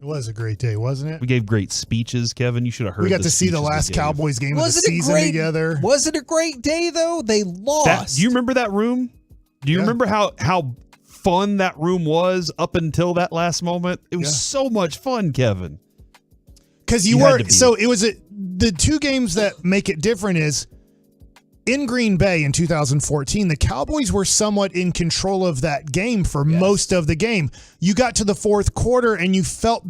was a great day, wasn't it? We gave great speeches, Kevin. You should have heard. We got to see the speeches last we gave. Cowboys game of the season together. Was it a great day, though? They lost. Do you remember that room? Do you remember how fun that room was up until that last moment? It was so much fun, Kevin. Because it was the two games that make it different is in Green Bay in 2014, the Cowboys were somewhat in control of that game for most of the game. You got to the fourth quarter and you felt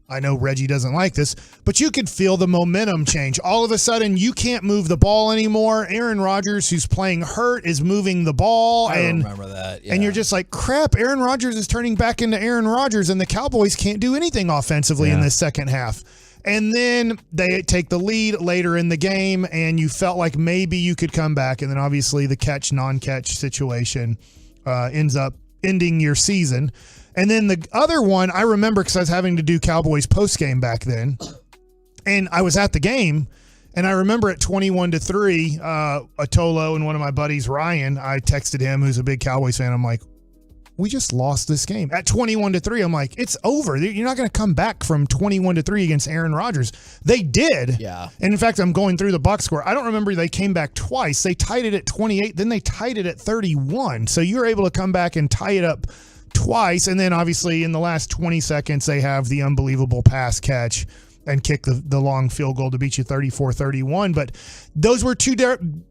I know Reggie doesn't like this, but you could feel the momentum change. All of a sudden, you can't move the ball anymore. Aaron Rodgers, who's playing hurt, is moving the ball. I remember that. Yeah. And you're just like, crap, Aaron Rodgers is turning back into Aaron Rodgers, and the Cowboys can't do anything offensively in this second half. And then they take the lead later in the game, and you felt like maybe you could come back. And then obviously the catch, non-catch situation ends up ending your season. And then the other one, I remember because I was having to do Cowboys postgame back then. And I was at the game, and I remember at 21-3, Atolo and one of my buddies, Ryan, I texted him, who's a big Cowboys fan. I'm like, we just lost this game at 21-3. I'm like, it's over. You're not going to come back from 21-3 against Aaron Rodgers. They did. Yeah. And in fact, I'm going through the box score. I don't remember they came back twice. They tied it at 28. Then they tied it at 31. So you were able to come back and tie it up twice. And then obviously in the last 20 seconds, they have the unbelievable pass catch and kick the long field goal to beat you 34-31. But those were two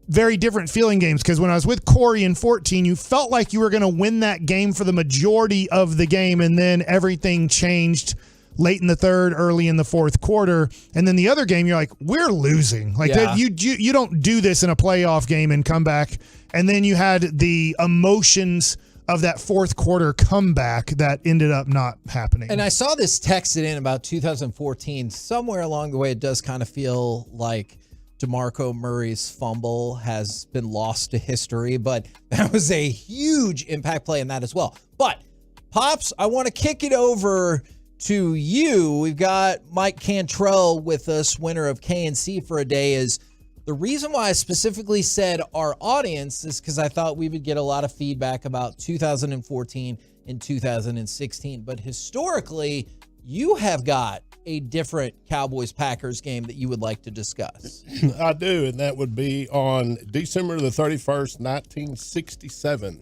very different feeling games, because when I was with Corey in 14, you felt like you were going to win that game for the majority of the game, and then everything changed late in the third, early in the fourth quarter. And then the other game, you're like, we're losing. Like you don't do this in a playoff game and come back. And then you had the emotions of that fourth quarter comeback that ended up not happening. And I saw this texted in about 2014. Somewhere along the way, it does kind of feel like DeMarco Murray's fumble has been lost to history, but that was a huge impact play in that as well. But, Pops, I want to kick it over to you. We've got Mike Cantrell with us, winner of K&C for a day. Is the reason why I specifically said our audience is because I thought we would get a lot of feedback about 2014 and 2016. But historically, you have got a different Cowboys-Packers game that you would like to discuss. I do, and that would be on December the 31st, 1967,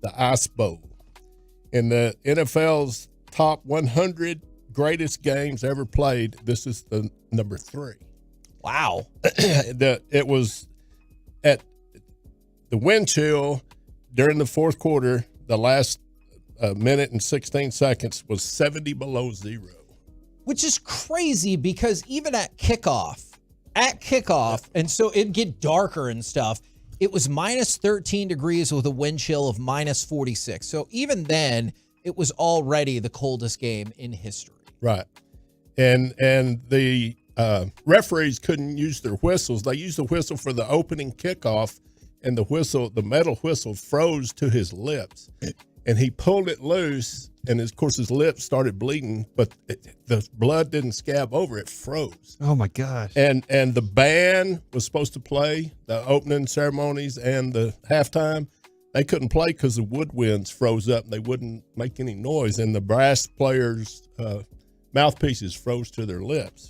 the Ice Bowl. In the NFL's top 100 greatest games ever played, this is the number 3. Wow. It was at the wind chill during the fourth quarter, the last minute and 16 seconds was 70 below zero. Which is crazy because even at kickoff, and so it'd get darker and stuff, it was minus 13 degrees with a wind chill of minus 46. So even then, it was already the coldest game in history. Right. And the referees couldn't use their whistles. They used the whistle for the opening kickoff, and the metal whistle froze to his lips. And he pulled it loose, and of course his lips started bleeding, but the blood didn't scab over. It froze. Oh my gosh. And the band was supposed to play the opening ceremonies and the halftime. They couldn't play because the woodwinds froze up and they wouldn't make any noise. And the brass players' mouthpieces froze to their lips.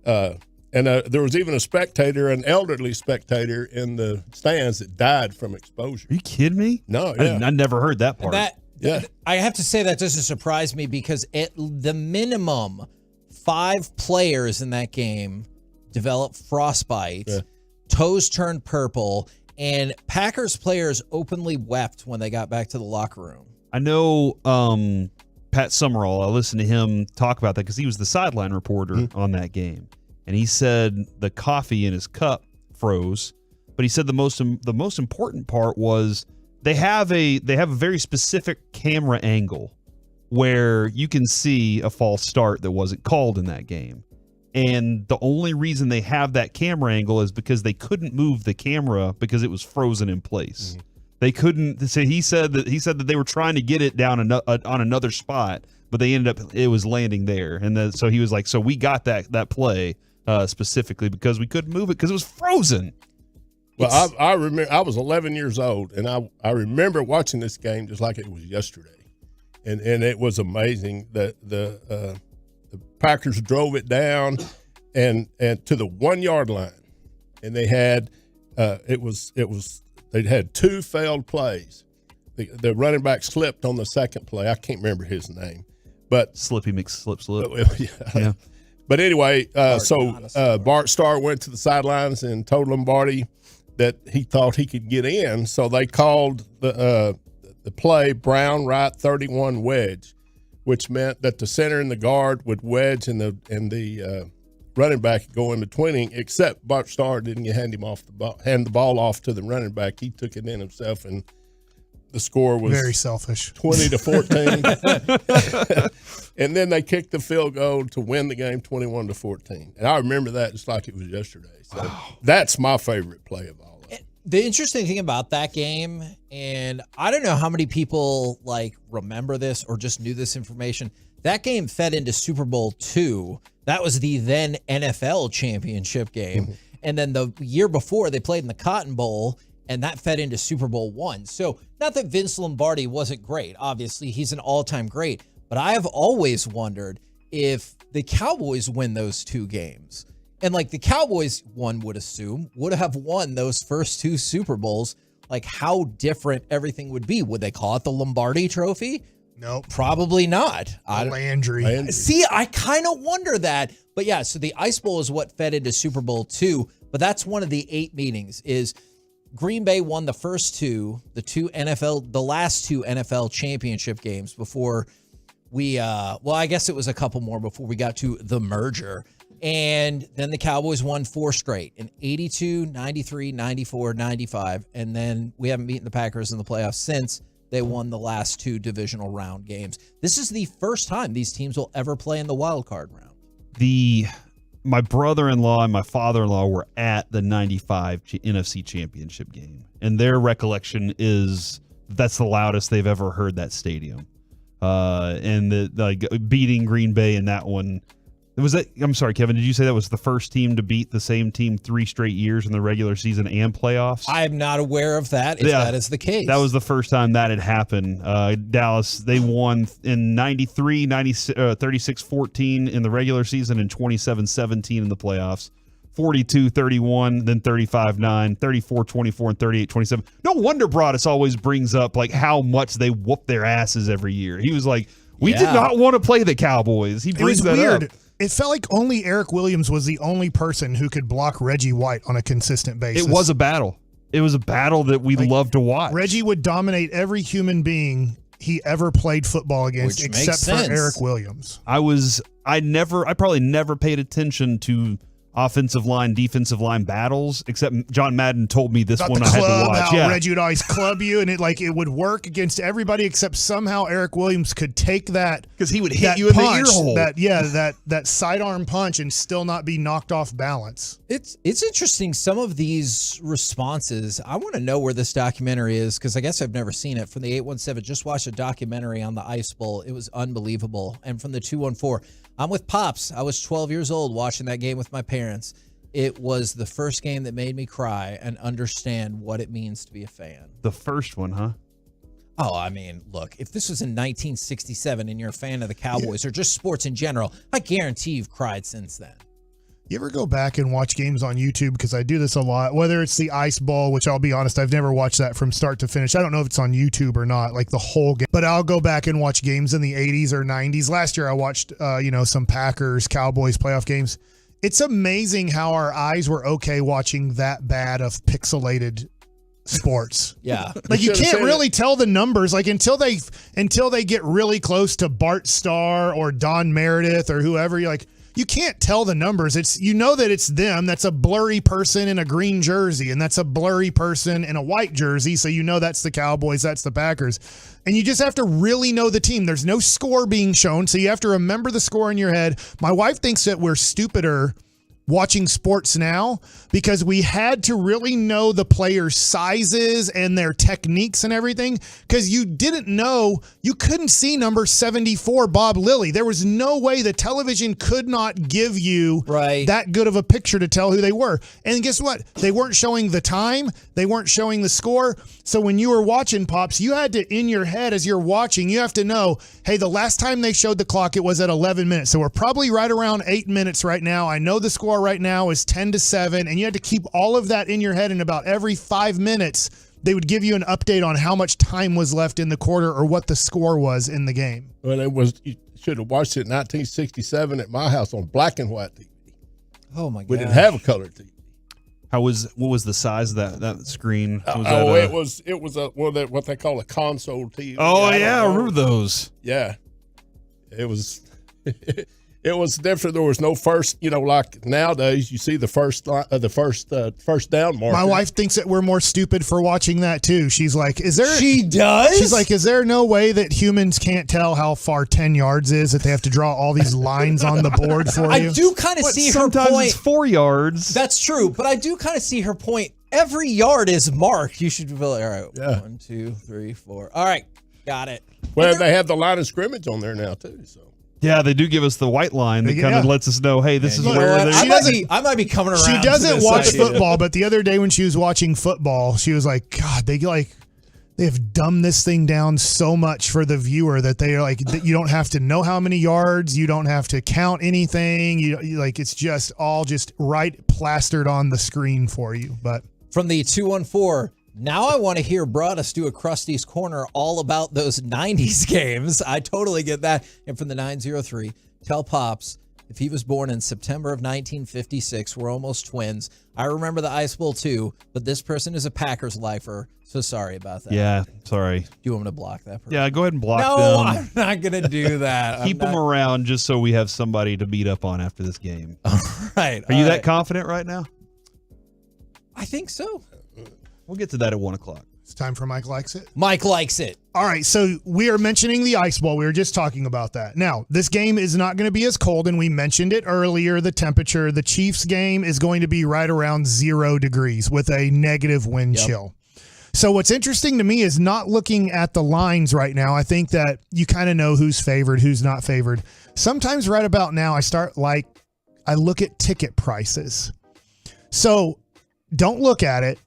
And there was even a spectator, an elderly spectator in the stands that died from exposure. Are you kidding me? No, yeah. I never heard that part. I have to say that doesn't surprise me because at the minimum, 5 players in that game developed frostbite, toes turned purple, and Packers players openly wept when they got back to the locker room. I know Pat Summerall, I listened to him talk about that because he was the sideline reporter on that game. And he said the coffee in his cup froze. But he said the most important part was they have a very specific camera angle where you can see a false start that wasn't called in that game. And the only reason they have that camera angle is because they couldn't move the camera because it was frozen in place. Mm-hmm. They couldn't. So he said that they were trying to get it down on another spot, but they ended up it was landing there. And so he was like, so we got that play specifically because we couldn't move it because it was frozen. Well, I remember I was 11 years old, and I remember watching this game just like it was yesterday, and it was amazing that the Packers drove it down and to the 1 yard line, and they had they had two failed plays. The running back slipped on the second play. I can't remember his name, but Slippy McSlip. Yeah. But anyway, Bart Starr went to the sidelines and told Lombardi that he thought he could get in, so they called the play Brown right 31 wedge, which meant that the center and the guard would wedge and the running back go in between, except Bart Starr didn't hand the ball off to the running back. He took it in himself, and the score was very selfish, 20-14. And then they kicked the field goal to win the game 21-14. And I remember that just like it was yesterday. So that's my favorite play of all of them. The interesting thing about that game, and I don't know how many people remember this or just knew this information, that game fed into Super Bowl II. That was the then NFL championship game. Mm-hmm. And then the year before, they played in the Cotton Bowl, and that fed into Super Bowl I. So not that Vince Lombardi wasn't great. Obviously, he's an all-time great. But I have always wondered if the Cowboys win those two games. And the Cowboys, one would assume, would have won those first two Super Bowls, how different everything would be. Would they call it the Lombardi Trophy? Nope. Probably not. Landry. See, I kind of wonder that. But yeah, so the Ice Bowl is what fed into Super Bowl II. But that's one of the 8 meetings is Green Bay won the last two NFL championship games before I guess it was a couple more before we got to the merger. And then the Cowboys won 4 straight in 82, 93, 94, 95. And then we haven't beaten the Packers in the playoffs since they won the last 2 divisional round games. This is the first time these teams will ever play in the wild card round. My brother-in-law and my father-in-law were at the 95 NFC championship game. And their recollection is that's the loudest they've ever heard that stadium. And beating Green Bay in that one. I'm sorry, Kevin, did you say that was the first team to beat the same team 3 straight years in the regular season and playoffs? I'm not aware of that, if that is the case. That was the first time that had happened. Dallas, they won in 93, 36-14 in the regular season and 27-17 in the playoffs. 42-31, then 35-9, 34-24, and 38-27. No wonder Broadus always brings up how much they whoop their asses every year. He was like, we did not want to play the Cowboys. He brings that weird. up. It felt like only Eric Williams was the only person who could block Reggie White on a consistent basis. It was a battle. It was a battle that we loved to watch. Reggie would dominate every human being he ever played football against, except for Eric Williams. I probably never paid attention to offensive line, defensive line battles, except John Madden told me this one I had to watch. How Reggie would always club you, and it would work against everybody, except somehow Eric Williams could take that because he would hit you in the ear hole. That sidearm punch and still not be knocked off balance. It's interesting. Some of these responses, I want to know where this documentary is because I guess I've never seen it. From the 817, just watched a documentary on the Ice Bowl. It was unbelievable. And from the 214, I'm with Pops. I was 12 years old watching that game with my parents. It was the first game that made me cry and understand what it means to be a fan. The first one, huh? Oh, I mean, look, if this was in 1967 and you're a fan of the Cowboys or just sports in general, I guarantee you've cried since then. You ever go back and watch games on YouTube? Because I do this a lot, whether it's the Ice Bowl, which I'll be honest, I've never watched that from start to finish. I don't know if it's on YouTube or not, the whole game, but I'll go back and watch games in the 80s or 90s. Last year I watched, some Packers, Cowboys playoff games. It's amazing how our eyes were okay watching that bad of pixelated sports. Yeah. You can't really tell the numbers until they get really close to Bart Starr or Don Meredith or whoever. You're you can't tell the numbers. It's, you know that it's them. That's a blurry person in a green jersey, and that's a blurry person in a white jersey. So you know that's the Cowboys, that's the Packers. And you just have to really know the team. There's no score being shown, so you have to remember the score in your head. My wife thinks that we're stupider watching sports now because we had to really know the players' sizes and their techniques and everything, because you didn't know, you couldn't see number 74 Bob Lilly. There was no way the television could not give you that good of a picture to tell who they were. And guess what? They weren't showing the time. They weren't showing the score. So when you were watching, Pops, you had to, in your head as you're watching, you have to know, hey, the last time they showed the clock, it was at 11 minutes. So we're probably right around 8 minutes right now. I know the score right now is 10-7, and you had to keep all of that in your head. And about every 5 minutes, they would give you an update on how much time was left in the quarter or what the score was in the game. Well, you should have watched it in 1967 at my house on black and white TV. Oh my god, we didn't have a color TV. What was the size of that screen? It was what they call a console TV. Oh yeah, I remember those. Yeah, it was. It was different. There was no first, like nowadays you see the first down marker. My wife thinks that we're more stupid for watching that too. She's like, She does? She's like, is there no way that humans can't tell how far 10 yards is, that they have to draw all these lines on the board for you? I do kind of see her sometimes point. It's 4 yards. That's true, but I do kind of see her point. Every yard is marked. You should be like, all right, Yeah. 1, 2, 3, 4. All right, got it. Well, they have the line of scrimmage on there now too. So. Yeah, they do give us the white line that kind of lets us know, hey, this is where they're. I might be coming around. She doesn't watch football, but the other day when she was watching football, she was like, God, they have dumbed this thing down so much for the viewer that they are like, you don't have to know how many yards, you don't have to count anything. You like, it's just all just right plastered on the screen for you. But from the 214. Now I want to hear Broadus do a Krusty's Corner all about those 90s games. I totally get that. And from the 903, tell Pops, if he was born in September of 1956, we're almost twins. I remember the Ice Bowl too, but this person is a Packers lifer, so sorry about that. Yeah, sorry. Do you want me to block that person? Yeah, go ahead and block them. No, I'm not going to do that. Keep them around just so we have somebody to beat up on after this game. All right. Are you that confident right now? I think so. We'll get to that at 1 o'clock. It's time for Mike Likes It. Mike likes it. All right, so we are mentioning the Ice Bowl. We were just talking about that. Now, this game is not going to be as cold, and we mentioned it earlier, the temperature. The Chiefs game is going to be right around 0 degrees with a negative wind chill. So what's interesting to me is not looking at the lines right now. I think that you kind of know who's favored, who's not favored. Sometimes right about now, I look at ticket prices. So don't look at it.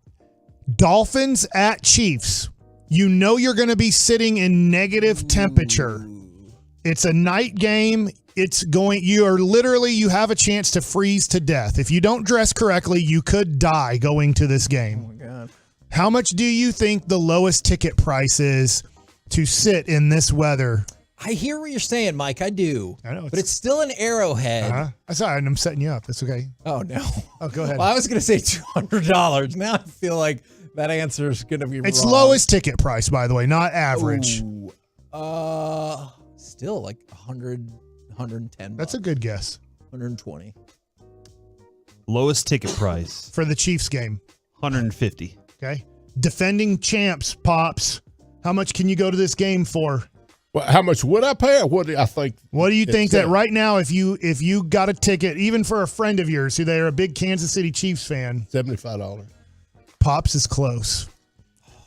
Dolphins at Chiefs. You know you're going to be sitting in negative temperature. It's a night game. You have a chance to freeze to death. If you don't dress correctly, you could die going to this game. Oh my God. How much do you think the lowest ticket price is to sit in this weather? I hear what you're saying, Mike. I do. I know. But it's still an Arrowhead. I'm sorry, I'm setting you up. That's okay. Oh, no. Oh, go ahead. Well, I was going to say $200. Now I feel like that answer is going to be wrong. It's lowest ticket price, by the way, not average. Ooh. Still like 100, 110. That's a good guess. 120. Lowest ticket price for the Chiefs game. 150. Okay. Defending champs, Pops. How much can you go to this game for? Well, how much would I pay? Or what do I think? What do you think that right now, if you got a ticket, even for a friend of yours who they're a big Kansas City Chiefs fan, $75. Pops is close.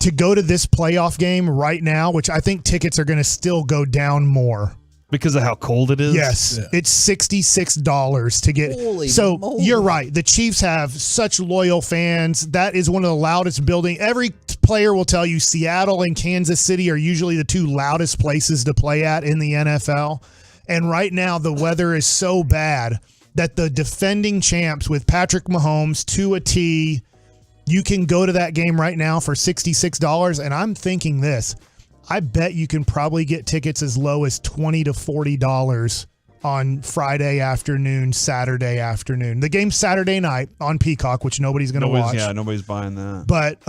To go to this playoff game right now, which I think tickets are going to still go down more. Because of how cold it is? Yes. Yeah. It's $66 to get. Holy so moly. You're right. The Chiefs have such loyal fans. That is one of the loudest buildings. Every player will tell you Seattle and Kansas City are usually the two loudest places to play at in the NFL. And right now the weather is so bad that the defending champs with Patrick Mahomes to a T, you can go to that game right now for $66. And I'm thinking this. I bet you can probably get tickets as low as $20 to $40 on Friday afternoon, Saturday afternoon. The game's Saturday night on Peacock, which nobody's going to watch. Yeah, nobody's buying that. But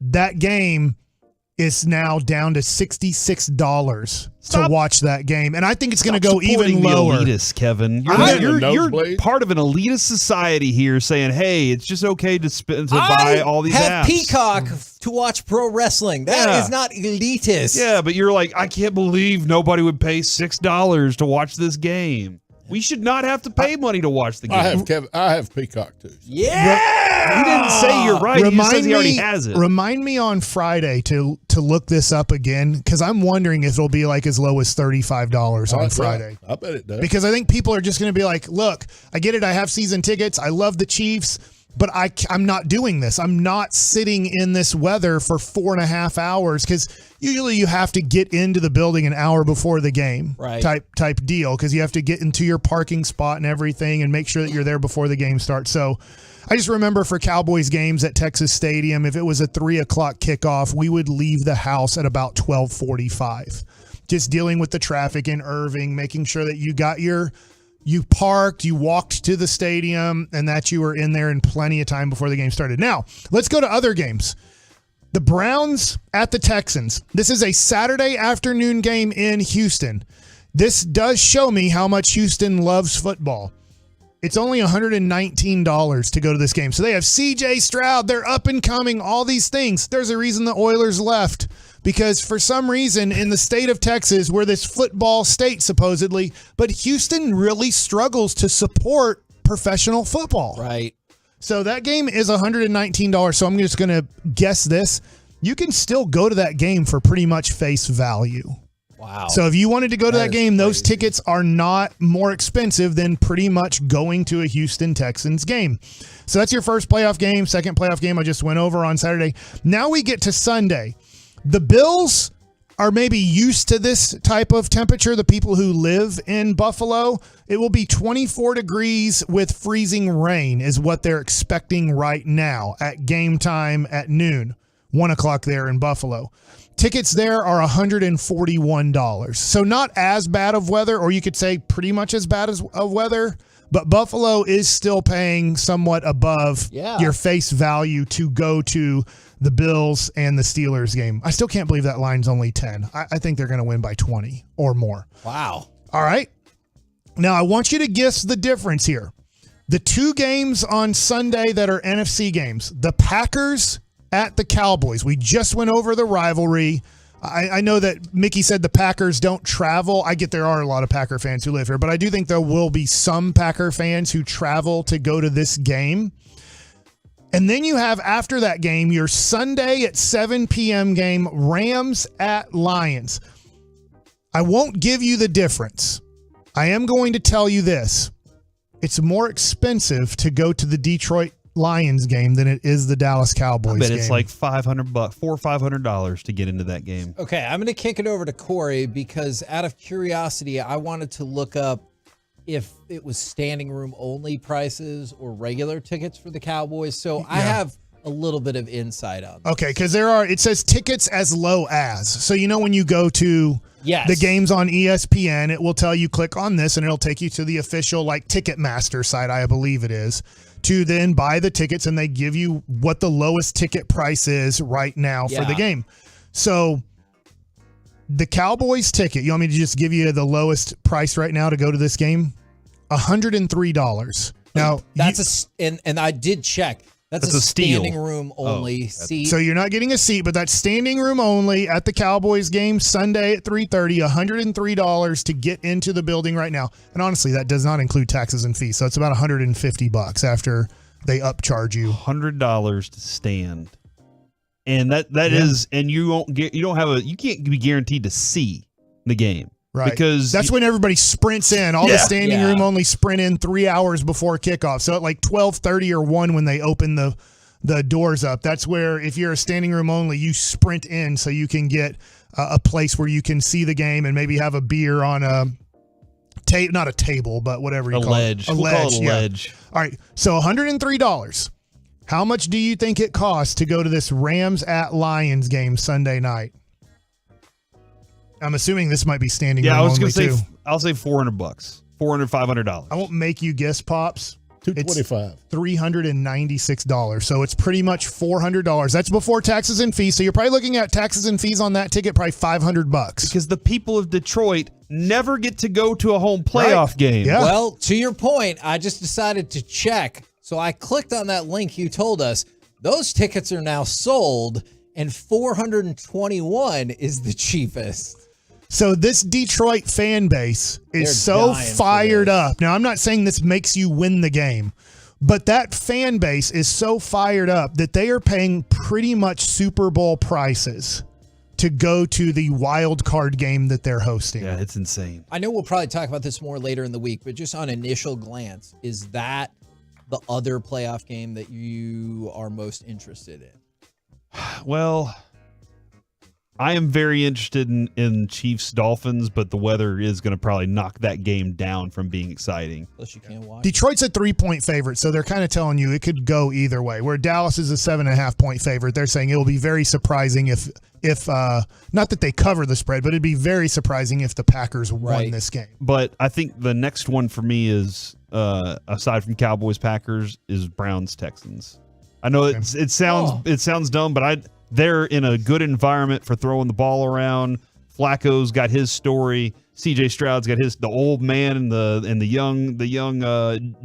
that game, is now down to $66 to watch that game. And I think it's going to go even the lower. Elitist, Kevin. You're part of an elitist society here saying, hey, it's just okay to buy all these have apps. Peacock to watch pro wrestling. That is not elitist. Yeah, but you're like, I can't believe nobody would pay $6 to watch this game. We should not have to pay money to watch the game. I have Peacock too. Yeah! He didn't say you're right. He just says he already has it. Remind me on Friday to look this up again, because I'm wondering if it'll be like as low as $35 on Friday. I bet it does. Because I think people are just going to be like, look, I get it. I have season tickets. I love the Chiefs, but I'm not doing this. I'm not sitting in this weather for 4.5 hours, because usually you have to get into the building an hour before the game, right? Type deal, because you have to get into your parking spot and everything and make sure that you're there before the game starts. So I just remember for Cowboys games at Texas Stadium, if it was a 3 o'clock kickoff, we would leave the house at about 12:45, just dealing with the traffic in Irving, making sure that you parked, you walked to the stadium, and that you were in there in plenty of time before the game started. Now, let's go to other games. The Browns at the Texans. This is a Saturday afternoon game in Houston. This does show me how much Houston loves football. It's only $119 to go to this game. So they have CJ Stroud. They're up and coming, all these things. There's a reason the Oilers left, because for some reason in the state of Texas, we're this football state supposedly, but Houston really struggles to support professional football. Right. So that game is $119. So I'm just going to guess this. You can still go to that game for pretty much face value. Wow. So if you wanted to go to that game, those tickets are not more expensive than pretty much going to a Houston Texans game. So that's your first playoff game, second playoff game I just went over on Saturday. Now we get to Sunday. The Bills are maybe used to this type of temperature, the people who live in Buffalo. It will be 24 degrees with freezing rain is what they're expecting right now at game time at noon, 1 o'clock there in Buffalo. Tickets there are $141. So not as bad of weather, or you could say pretty much as bad as of weather, but Buffalo is still paying somewhat above your face value to go to the Bills and the Steelers game. I still can't believe that line's only 10. I think they're going to win by 20 or more. Wow. All right. Now I want you to guess the difference here. The two games on Sunday that are NFC games, the Packers at the Cowboys. We just went over the rivalry. I know that Mickey said the Packers don't travel. I get there are a lot of Packer fans who live here, but I do think there will be some Packer fans who travel to go to this game. And then you have, after that game, your Sunday at 7 p.m. game, Rams at Lions. I won't give you the difference. I am going to tell you this. It's more expensive to go to the Detroit Lions game than it is the Dallas Cowboys game. I bet it's like $500, $400 or $500 to get into that game. Okay, I'm going to kick it over to Corey because out of curiosity, I wanted to look up if it was standing room only prices or regular tickets for the Cowboys. So I have a little bit of insight on that. Okay, because it says tickets as low as. So when you go to the games on ESPN, it will tell you click on this and it'll take you to the official Ticketmaster site, I believe it is, to then buy the tickets, and they give you what the lowest ticket price is right now for the game. So the Cowboys ticket, you want me to just give you the lowest price right now to go to this game? $103. Now that's and I did check. That's a standing room only seat. So you're not getting a seat, but that's standing room only at the Cowboys game Sunday at 3:30. $103 to get into the building right now. And honestly, that does not include taxes and fees. So it's about $150 after they upcharge you. $100 to stand. And that is, and you can't be guaranteed to see the game. Right. Because that's when everybody sprints in. All the standing room only sprint in 3 hours before kickoff. So at 12:30 or 1 when they open the doors up, that's where, if you're a standing room only, you sprint in so you can get a place where you can see the game and maybe have a beer on a not a table, but whatever you call it. We'll call it a ledge. All right. So $103. How much do you think it costs to go to this Rams at Lions game Sunday night? I'm assuming this might be standing room only too. I'll say $400. $400, $500. I won't make you guess, Pops. $225. $396. So it's pretty much $400. That's before taxes and fees. So you're probably looking at taxes and fees on that ticket, probably $500. Because the people of Detroit never get to go to a home playoff game. Yeah. Well, to your point, I just decided to check. So I clicked on that link you told us. Those tickets are now sold, and $421 is the cheapest. So this Detroit fan base is so fired up. Now, I'm not saying this makes you win the game, but that fan base is so fired up that they are paying pretty much Super Bowl prices to go to the wild card game that they're hosting. Yeah, it's insane. I know we'll probably talk about this more later in the week, but just on initial glance, is that the other playoff game that you are most interested in? Well, I am very interested in Chiefs Dolphins, but the weather is going to probably knock that game down from being exciting. Plus, you can't watch. Detroit's a 3-point favorite, so they're kind of telling you it could go either way. Where Dallas is a 7.5-point favorite, they're saying it will be very surprising if not that they cover the spread, but it'd be very surprising if the Packers won this game. But I think the next one for me is, aside from Cowboys Packers, is Browns Texans. I know it sounds dumb, but they're in a good environment for throwing the ball around. Flacco's got his story. CJ Stroud's got the old man and the young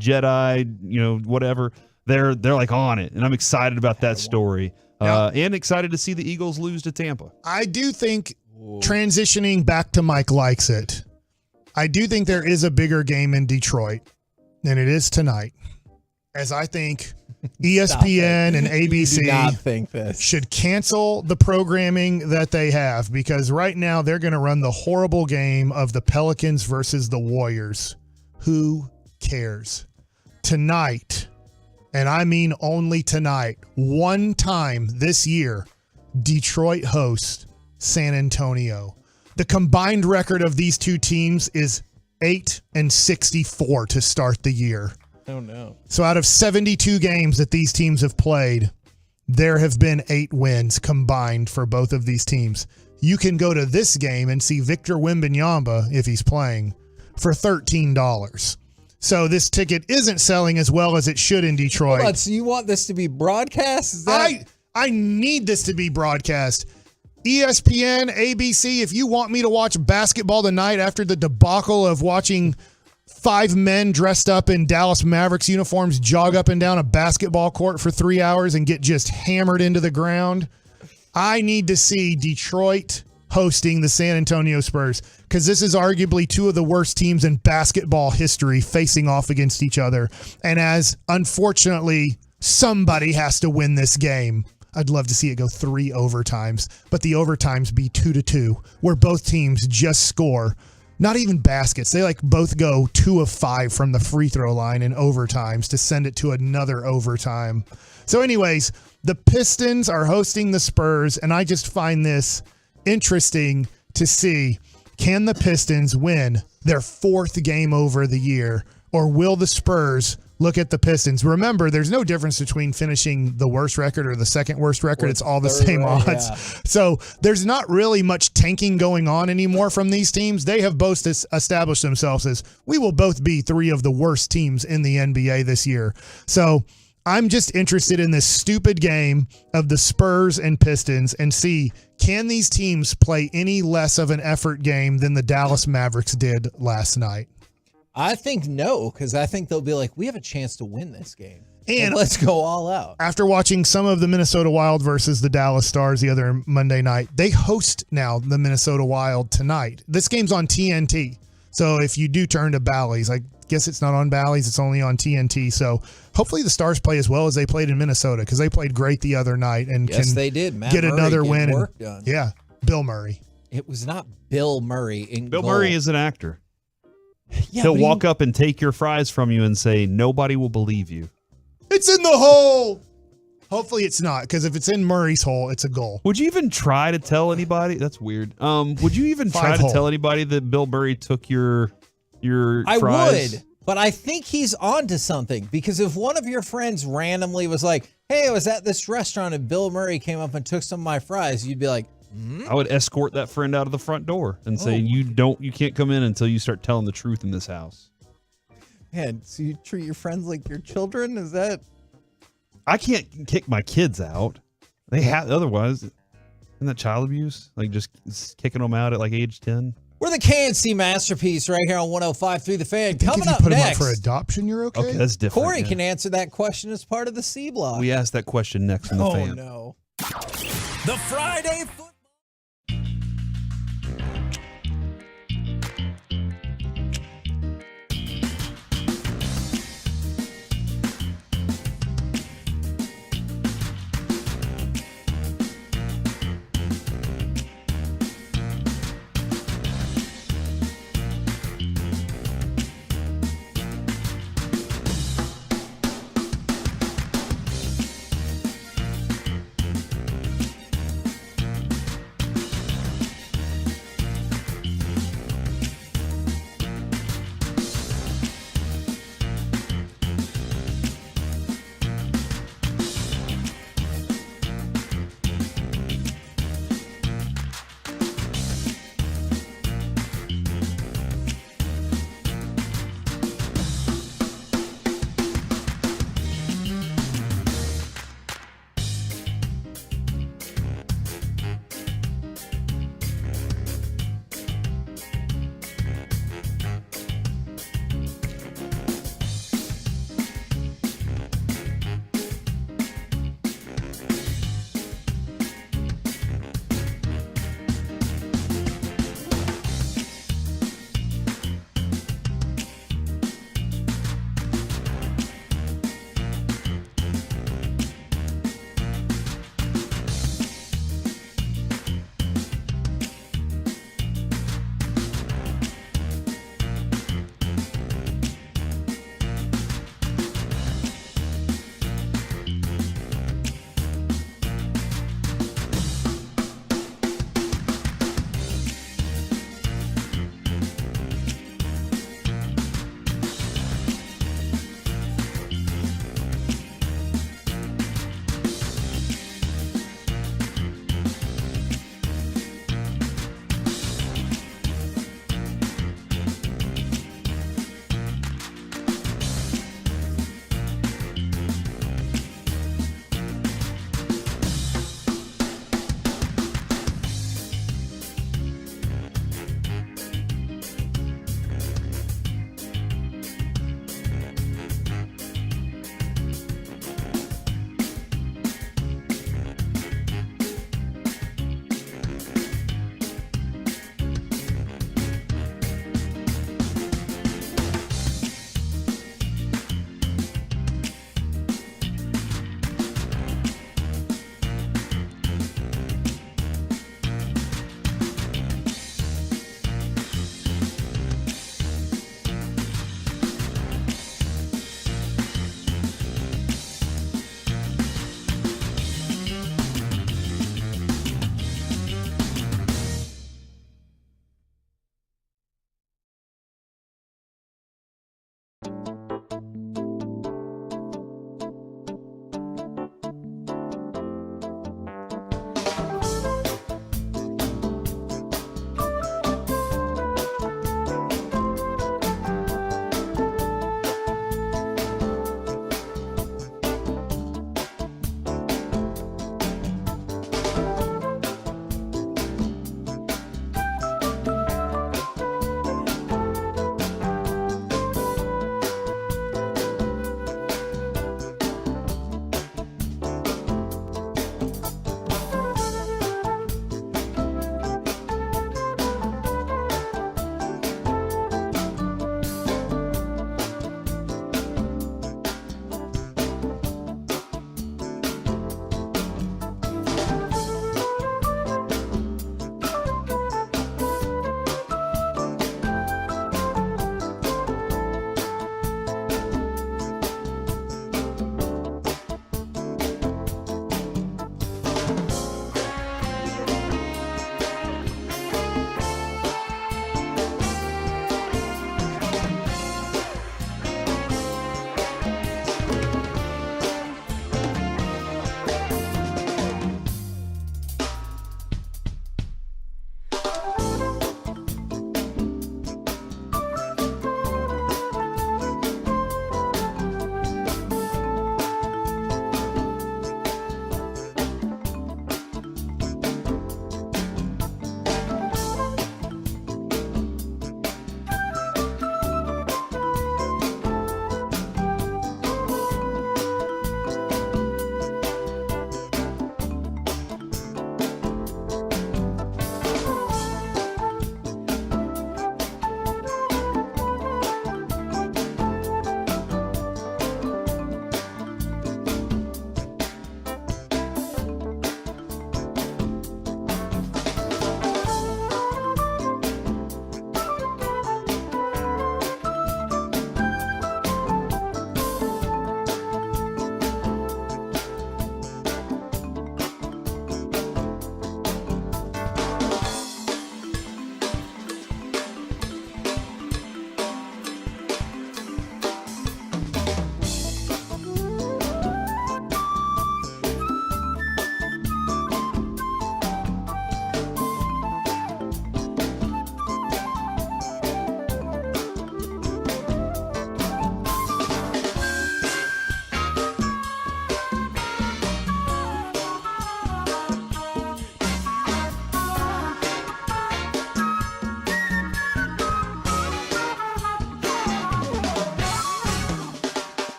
Jedi, whatever. They're like on it, and I'm excited about that story. And excited to see the Eagles lose to Tampa. I do think, transitioning back to Mike Likes It, I do think there is a bigger game in Detroit than it is tonight, as I think ESPN and ABC should cancel the programming that they have, because right now they're going to run the horrible game of the Pelicans versus the Warriors. Who cares? Tonight, and I mean only tonight, one time this year, Detroit hosts San Antonio. The combined record of these two teams is 8-64 to start the year. Oh, no. So out of 72 games that these teams have played, there have been 8 wins combined for both of these teams. You can go to this game and see Victor Wembanyama, if he's playing, for $13. So this ticket isn't selling as well as it should in Detroit. Hold on, so you want this to be broadcast? I need this to be broadcast. ESPN, ABC, if you want me to watch basketball tonight after the debacle of watching 5 men dressed up in Dallas Mavericks uniforms jog up and down a basketball court for 3 hours and get just hammered into the ground, I need to see Detroit hosting the San Antonio Spurs, because this is arguably two of the worst teams in basketball history facing off against each other. And as, unfortunately, somebody has to win this game, I'd love to see it go 3 overtimes, but the overtimes be 2-2, where both teams just score. Not even baskets. They both go 2 of 5 from the free throw line in overtimes to send it to another overtime. So anyways, the Pistons are hosting the Spurs, and I just find this interesting to see, can the Pistons win their 4th game over the year, or will the Spurs look at the Pistons? Remember, there's no difference between finishing the worst record or the second worst record. It's all the same odds. Yeah. So there's not really much tanking going on anymore from these teams. They have both established themselves as, we will both be 3 of the worst teams in the NBA this year. So I'm just interested in this stupid game of the Spurs and Pistons and see, can these teams play any less of an effort game than the Dallas Mavericks did last night? I think no, because I think they'll be like, we have a chance to win this game. And let's go all out. After watching some of the Minnesota Wild versus the Dallas Stars the other Monday night, they host now the Minnesota Wild tonight. This game's on TNT. So if you do turn to Bally's, I guess it's not on Bally's, it's only on TNT. So hopefully the Stars play as well as they played in Minnesota, because they played great the other night and they did. Matt get Murray another win. Work done. Yeah, Bill Murray. It was not Bill Murray in Bill goal. Murray is an actor. Yeah, He'll walk up and take your fries from you and say, nobody will believe you. It's in the hole. Hopefully it's not, because if it's in Murray's hole, it's a goal. Would you even try to tell anybody? That's weird. Would you even try to tell anybody that Bill Murray took your I fries? would, but I think he's onto something, because if one of your friends randomly was like, hey, I was at this restaurant and Bill Murray came up and took some of my fries, you'd be like, I would escort that friend out of the front door and say, you can't come in until you start telling the truth in this house. Man, so you treat your friends like your children? Is that? I can't kick my kids out. They have otherwise. Isn't that child abuse? Like just kicking them out at like age 10? We're the KNC Masterpiece right here on 105.3 The Fan. Coming If you up put next, them up for adoption, you're okay? Okay, that's different. Corey yeah. can answer that question as part of the C Block. We asked that question next in the fan. Oh, no. The Friday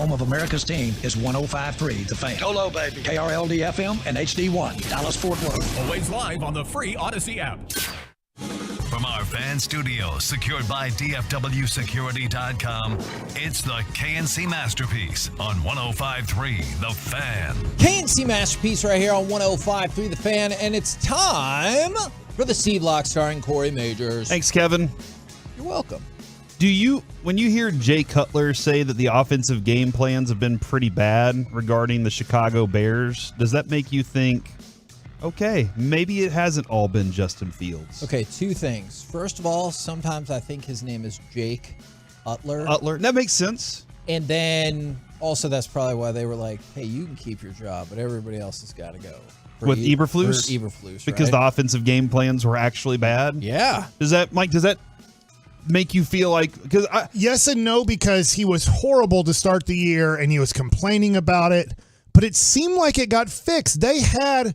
home of America's team is 105.3 The Fan. Hello, baby. KRLD FM and HD1, Dallas-Fort Worth. Always live on the free Odyssey app. From our fan studio, secured by DFWsecurity.com, it's the KNC Masterpiece on 105.3 The Fan. KNC Masterpiece right here on 105.3 The Fan, and it's time for the C Block starring Corey Majors. Thanks, Kevin. You're welcome. When you hear Jay Cutler say that the offensive game plans have been pretty bad regarding the Chicago Bears, does that make you think, okay, maybe it hasn't all been Justin Fields? Okay, two things. First of all, sometimes I think his name is Jake Utler. That makes sense. And then also that's probably why they were like, hey, you can keep your job, but everybody else has got to go. With Eberflus? For Eberflus, because right? the offensive game plans were actually bad? Yeah. Does that make you feel like, yes and no, because he was horrible to start the year and he was complaining about it, but it seemed like it got fixed. It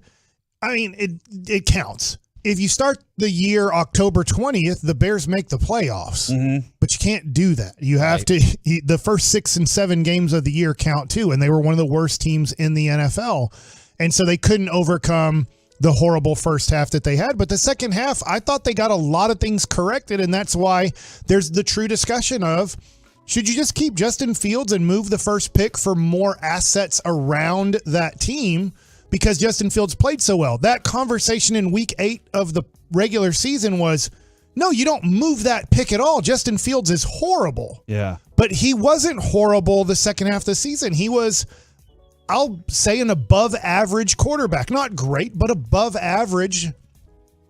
counts. If you start the year October 20th, the Bears make the playoffs, but you can't do that. You have to, the first 6 and 7 games of the year count too, and they were one of the worst teams in the NFL. And so they couldn't overcome the horrible first half that they had. But the second half, I thought they got a lot of things corrected, and that's why there's the true discussion of, should you just keep Justin Fields and move the first pick for more assets around that team because Justin Fields played so well? That conversation in week 8 of the regular season was, no, you don't move that pick at all. Justin Fields is horrible. Yeah. But he wasn't horrible the second half of the season. He was, I'll say, an above average quarterback. Not great, but above average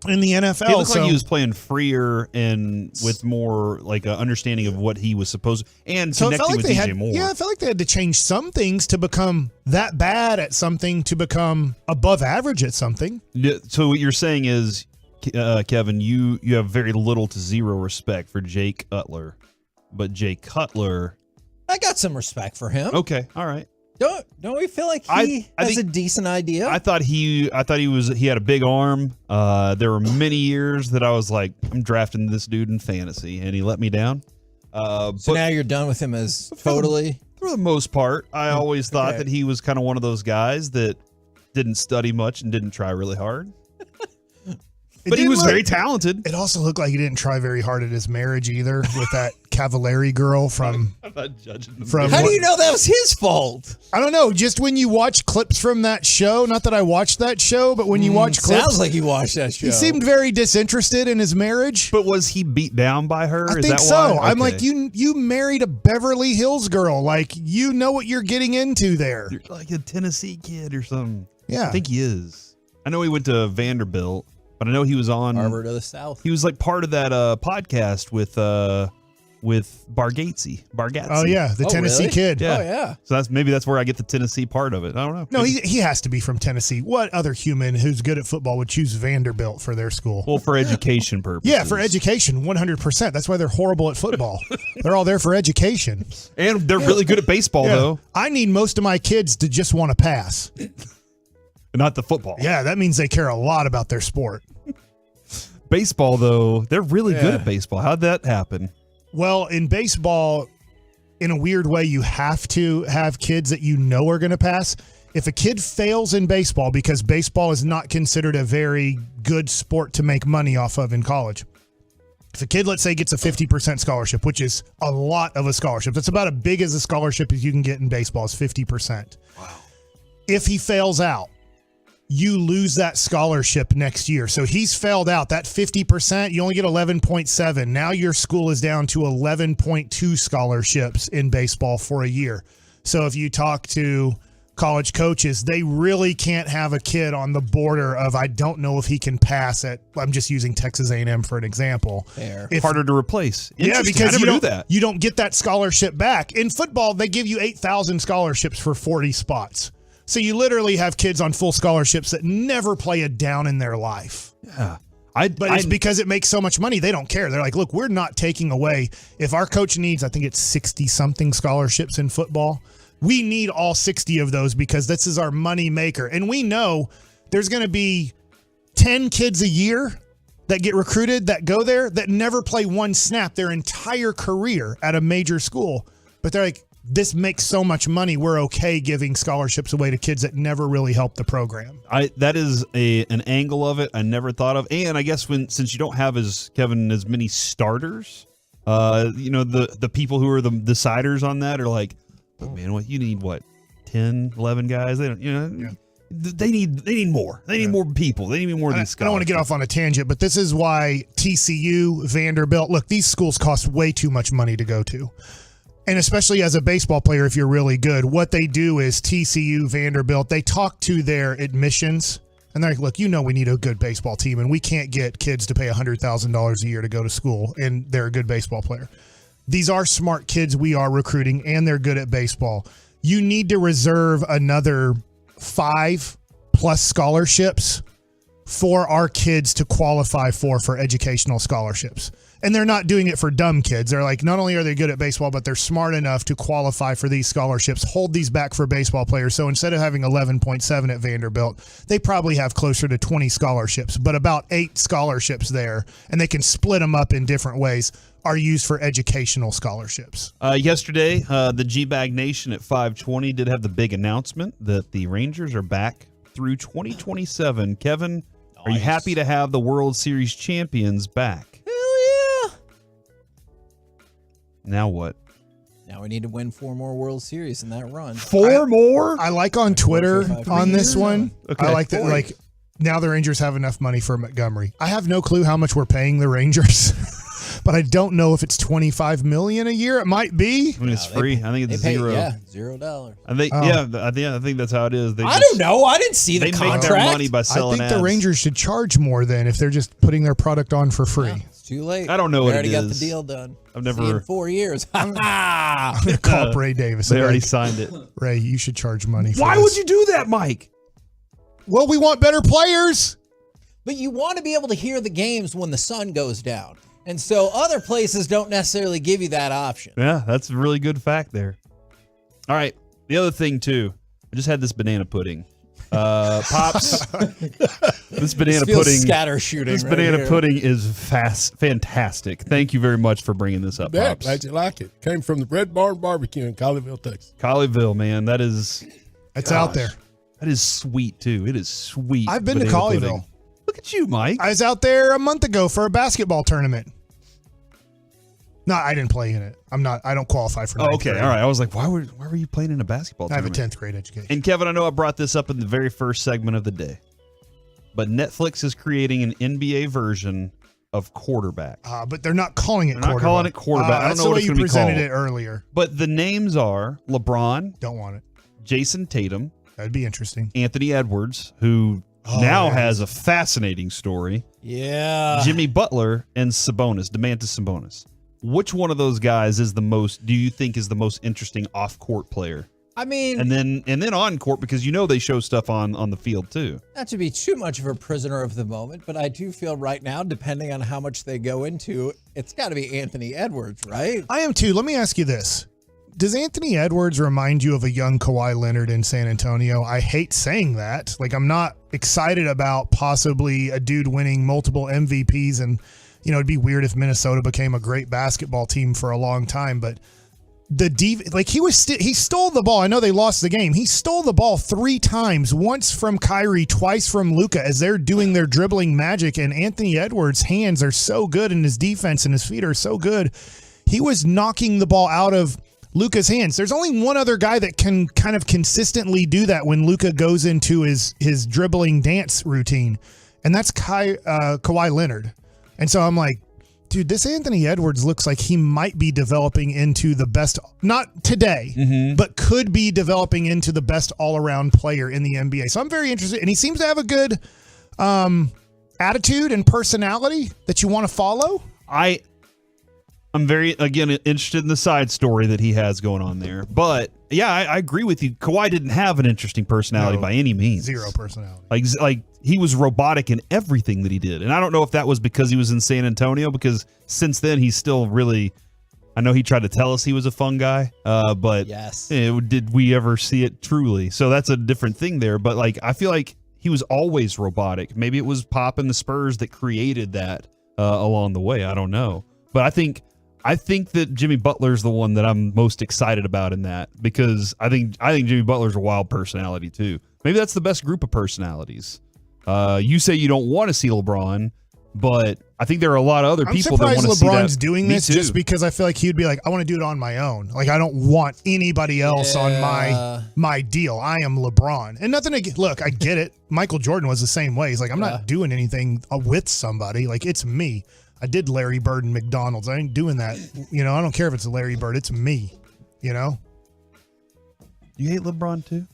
in the NFL. He looked like he was playing freer and with more like an understanding of what he was supposed and so connecting with DJ Moore. Yeah, I felt like they had to change some things to become that bad at something to become above average at something. Yeah, so what you're saying is, Kevin, you have very little to zero respect for Jake Cutler, but Jay Cutler, I got some respect for him. Okay, all right. Don't we feel like he has a decent idea? I thought he had a big arm. There were many years that I was like, I'm drafting this dude in fantasy, and he let me down. So now you're done with him as totally? For the most part, I always thought that he was kind of one of those guys that didn't study much and didn't try really hard. But he was very talented. It also looked like he didn't try very hard at his marriage either with that Cavallari girl from. I'm not judging him. How do you know that was his fault? I don't know. Just when you watch clips from that show, not that I watched that show, but when you watch clips. Sounds like you watched that show. He seemed very disinterested in his marriage. But was he beat down by her? I Is think that so. why? I'm Okay. like, you married a Beverly Hills girl. Like, you know what you're getting into there. You're like a Tennessee kid or something. Yeah. I think he is. I know he went to Vanderbilt, but I know he was on Harvard of the South. He was like part of that podcast with Bargatze. Oh, yeah, the Tennessee kid. Yeah. Oh, yeah. So that's where I get the Tennessee part of it. I don't know. No, he has to be from Tennessee. What other human who's good at football would choose Vanderbilt for their school? Well, for education purposes. Yeah, for education, 100%. That's why they're horrible at football. They're all there for education. And they're really good at baseball, though. I need most of my kids to just want to pass. Not the football. Yeah, that means they care a lot about their sport. Baseball, though, they're really good at baseball. How'd that happen? Well, in baseball, in a weird way, you have to have kids that you know are going to pass. If a kid fails in baseball, because baseball is not considered a very good sport to make money off of in college. If a kid, let's say, gets a 50% scholarship, which is a lot of a scholarship, that's about as big as a scholarship as you can get in baseball, is 50%. Wow. If he fails out, you lose that scholarship next year. So he's failed out. That 50%, you only get 11.7. Now your school is down to 11.2 scholarships in baseball for a year. So if you talk to college coaches, they really can't have a kid on the border of, I don't know if he can pass at, I'm just using Texas A&M for an example. Fair. Harder to replace. Yeah, because that. You don't get that scholarship back. In football, they give you 8,000 scholarships for 40 spots. So you literally have kids on full scholarships that never play a down in their life. Yeah. But it's because it makes so much money, they don't care. They're like, look, we're not taking away. If our coach needs, I think it's 60-something scholarships in football, we need all 60 of those because this is our money maker. And we know there's going to be 10 kids a year that get recruited, that go there, that never play one snap their entire career at a major school. But they're like, this makes so much money, we're okay giving scholarships away to kids that never really help the program. That is an angle of it I never thought of. And I guess since you don't have as many starters, the people who are the deciders on that are like, look, man, you need 10, 11 guys. They don't, they need more. They need more people. They need more of these scholarships. I don't want to get off on a tangent, but this is why TCU, Vanderbilt, look, these schools cost way too much money to go to. And especially as a baseball player, if you're really good, what they do is TCU, Vanderbilt, they talk to their admissions and they're like, look, we need a good baseball team and we can't get kids to pay $100,000 a year to go to school and they're a good baseball player. These are smart kids we are recruiting and they're good at baseball. You need to reserve another 5+ scholarships for our kids to qualify for educational scholarships. And they're not doing it for dumb kids. They're like, not only are they good at baseball, but they're smart enough to qualify for these scholarships, hold these back for baseball players. So instead of having 11.7 at Vanderbilt, they probably have closer to 20 scholarships, but about 8 scholarships there, and they can split them up in different ways, are used for educational scholarships. Yesterday, the G-Bag Nation at 520 did have the big announcement that the Rangers are back through 2027. Kevin, are you happy to have the World Series champions back? Now what? Now we need to win 4 more World Series in that run. 4 more? I like on Twitter on this one. Okay. I like that. Like now the Rangers have enough money for Montgomery. I have no clue how much we're paying the Rangers, but I don't know if it's $25 million a year. It might be. I mean, it's free. I think it's $0. Yeah, $0. I think I think that's how it is. I don't know. I didn't see the contract. They make their money by selling I think the Rangers should charge more then if they're just putting their product on for free. Yeah, it's too late. I don't know what it is. They already got the deal done. I've never. See you in 4 years. I'm going to call up Ray Davis. They already signed it. Ray, you should charge money for Why this. would you do that, Mike? Well, we want better players. But you want to be able to hear the games when the sun goes down. And so other places don't necessarily give you that option. Yeah, that's a really good fact there. All right. The other thing, too, I just had this banana pudding. Pops, this banana pudding. Scatter shooting. This right banana here. pudding is fantastic. Thank you very much for bringing this up, Yeah, Pops. glad you like it. Came from the Bread Barn Barbecue in Colleyville, Texas. Colleyville, man, that is. It's out there. That is sweet too. It is sweet. I've been to banana Colleyville. pudding. Look at you, Mike. I was out there a month ago for a basketball tournament. No, I didn't play in it. I don't qualify for ninth Okay, grade. all right. I was like, why were you playing in a basketball I have a tournament? 10th grade education. And Kevin, I know I brought this up in the very first segment of the day, but Netflix is creating an NBA version of quarterback. But they're not calling it They're quarterback. not calling it quarterback. I don't That's know the what way it's you going to be presented called. it earlier. But the names are LeBron. Don't want it. Jason Tatum. That'd be interesting. Anthony Edwards, who now has a fascinating story. Yeah. Jimmy Butler and Sabonis, Domantas Sabonis. Which one of those guys do you think is the most interesting off-court player? I mean, And then on court, because they show stuff on the field too. not to be too much of a prisoner of the moment, but I do feel right now, depending on how much they go into, it's got to be Anthony Edwards, right? I am too. Let me ask you this. Does Anthony Edwards remind you of a young Kawhi Leonard in San Antonio? I hate saying that. Like, I'm not excited about possibly a dude winning multiple MVPs, and it'd be weird if Minnesota became a great basketball team for a long time, but he stole the ball. I know they lost the game. He stole the ball 3 times, once from Kyrie, twice from Luka, as they're doing their dribbling magic, and Anthony Edwards' hands are so good and his defense and his feet are so good. He was knocking the ball out of Luka's hands. There's only one other guy that can kind of consistently do that when Luka goes into his dribbling dance routine, and that's Kawhi Leonard. And so I'm like, dude, this Anthony Edwards looks like he might be developing into the best, not today, but could be developing into the best all-around player in the NBA. So I'm very interested, and he seems to have a good attitude and personality that you want to follow. I'm very, again, interested in the side story that he has going on there. But, yeah, I agree with you. Kawhi didn't have an interesting personality by any means. Zero personality. Like he was robotic in everything that he did. And I don't know if that was because he was in San Antonio, because since then he's still really, I know he tried to tell us he was a fun guy, but yes. Did we ever see it truly? So that's a different thing there. But, I feel like he was always robotic. Maybe it was Pop and the Spurs that created that along the way. I don't know. But I think I think that Jimmy Butler's the one that I'm most excited about in that, because I think Jimmy Butler's a wild personality too. Maybe that's the best group of personalities. You say you don't want to see LeBron, but I think there are a lot of other people that want to see that. I'm surprised LeBron's doing Me this too. just because I feel like he'd be like, I want to do it on my own. Like, I don't want anybody else on my deal. I am LeBron. And nothing to look, I get it. Michael Jordan was the same way. He's like, I'm not doing anything with somebody. Like, it's me. I did Larry Bird and McDonald's. I ain't doing that. You know, I don't care if it's a Larry Bird. It's me, you know? You hate LeBron too?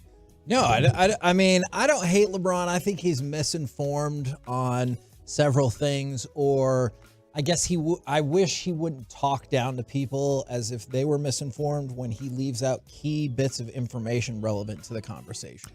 No, I mean, I don't hate LeBron. I think he's misinformed on several things, or I guess I wish he wouldn't talk down to people as if they were misinformed when he leaves out key bits of information relevant to the conversation.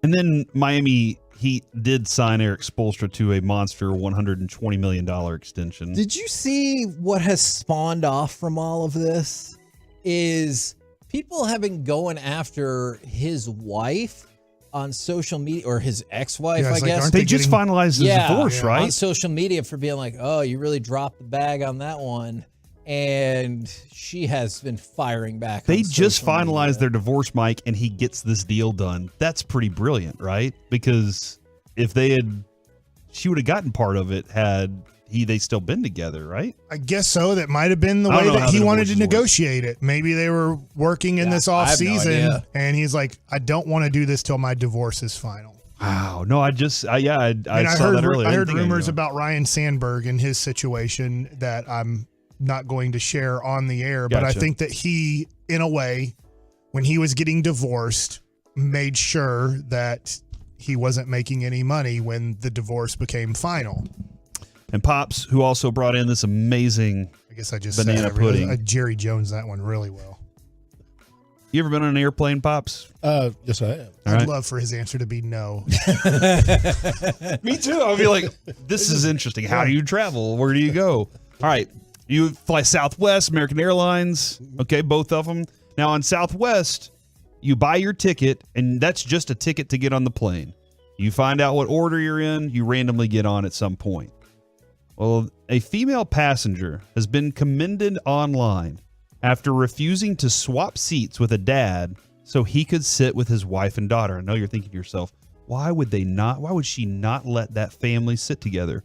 And then Miami Heat did sign Eric Spoelstra to a monster $120 million extension. Did you see what has spawned off from all of this? Is people have been going after his wife on social media, or his ex-wife, I guess. They just finalized his divorce, right? On social media for being like, oh, you really dropped the bag on that one. And she has been firing back. They just finalized their divorce, Mike, and he gets this deal done. That's pretty brilliant, right? Because if she would have gotten part of it had they still been together, right? I guess so. That might have been the way that he wanted to negotiate it. Maybe they were working in this off season, and he's like, I don't want to do this till my divorce is final. Wow. No, I saw that earlier. I heard rumors about Ryan Sandberg and his situation that I'm not going to share on the air, but I think that he, in a way, when he was getting divorced, made sure that he wasn't making any money when the divorce became final. And Pops, who also brought in this amazing banana pudding. Jerry Jones that one really well. You ever been on an airplane, Pops? Yes, I have. I'd love for his answer to be no. Me too. I'll be like, this is interesting. How do you travel? Where do you go? All right. You fly Southwest, American Airlines. Okay, both of them. Now on Southwest, you buy your ticket, and that's just a ticket to get on the plane. You find out what order you're in, you randomly get on at some point. Well, a female passenger has been commended online after refusing to swap seats with a dad so he could sit with his wife and daughter. I know you're thinking to yourself, why would she not let that family sit together?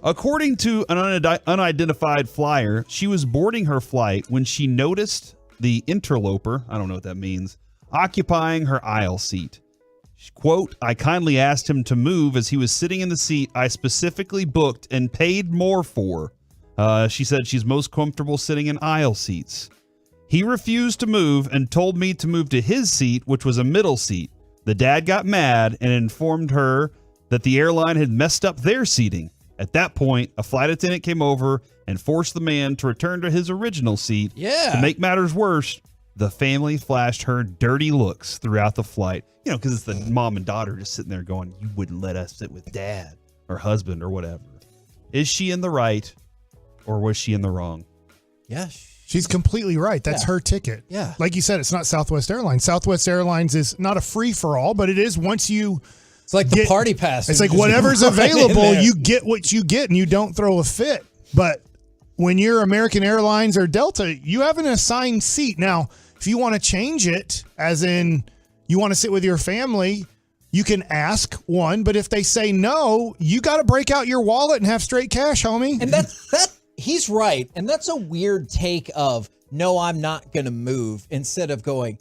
According to an unidentified flyer, she was boarding her flight when she noticed the interloper, I don't know what that means, occupying her aisle seat. Quote, I kindly asked him to move as he was sitting in the seat I specifically booked and paid more for. She said she's most comfortable sitting in aisle seats. He refused to move and told me to move to his seat, which was a middle seat. The dad got mad and informed her that the airline had messed up their seating. At that point, a flight attendant came over and forced the man to return to his original seat. Yeah. To make matters worse, the family flashed her dirty looks throughout the flight. You know, because it's the mom and daughter just sitting there going, you wouldn't let us sit with dad or husband or whatever. Is she in the right or was she in the wrong? Yeah. She's completely right. That's her ticket. Yeah. Like you said, it's not Southwest Airlines. Southwest Airlines is not a free-for-all, but it is once you... It's like the party pass. It's like whatever's available, you get what you get and you don't throw a fit. But when you're American Airlines or Delta, you have an assigned seat. Now, if you want to change it, as in you want to sit with your family, you can ask one. But if they say no, you got to break out your wallet and have straight cash, homie. And he's right. And that's a weird take of, no, I'm not going to move, instead of going,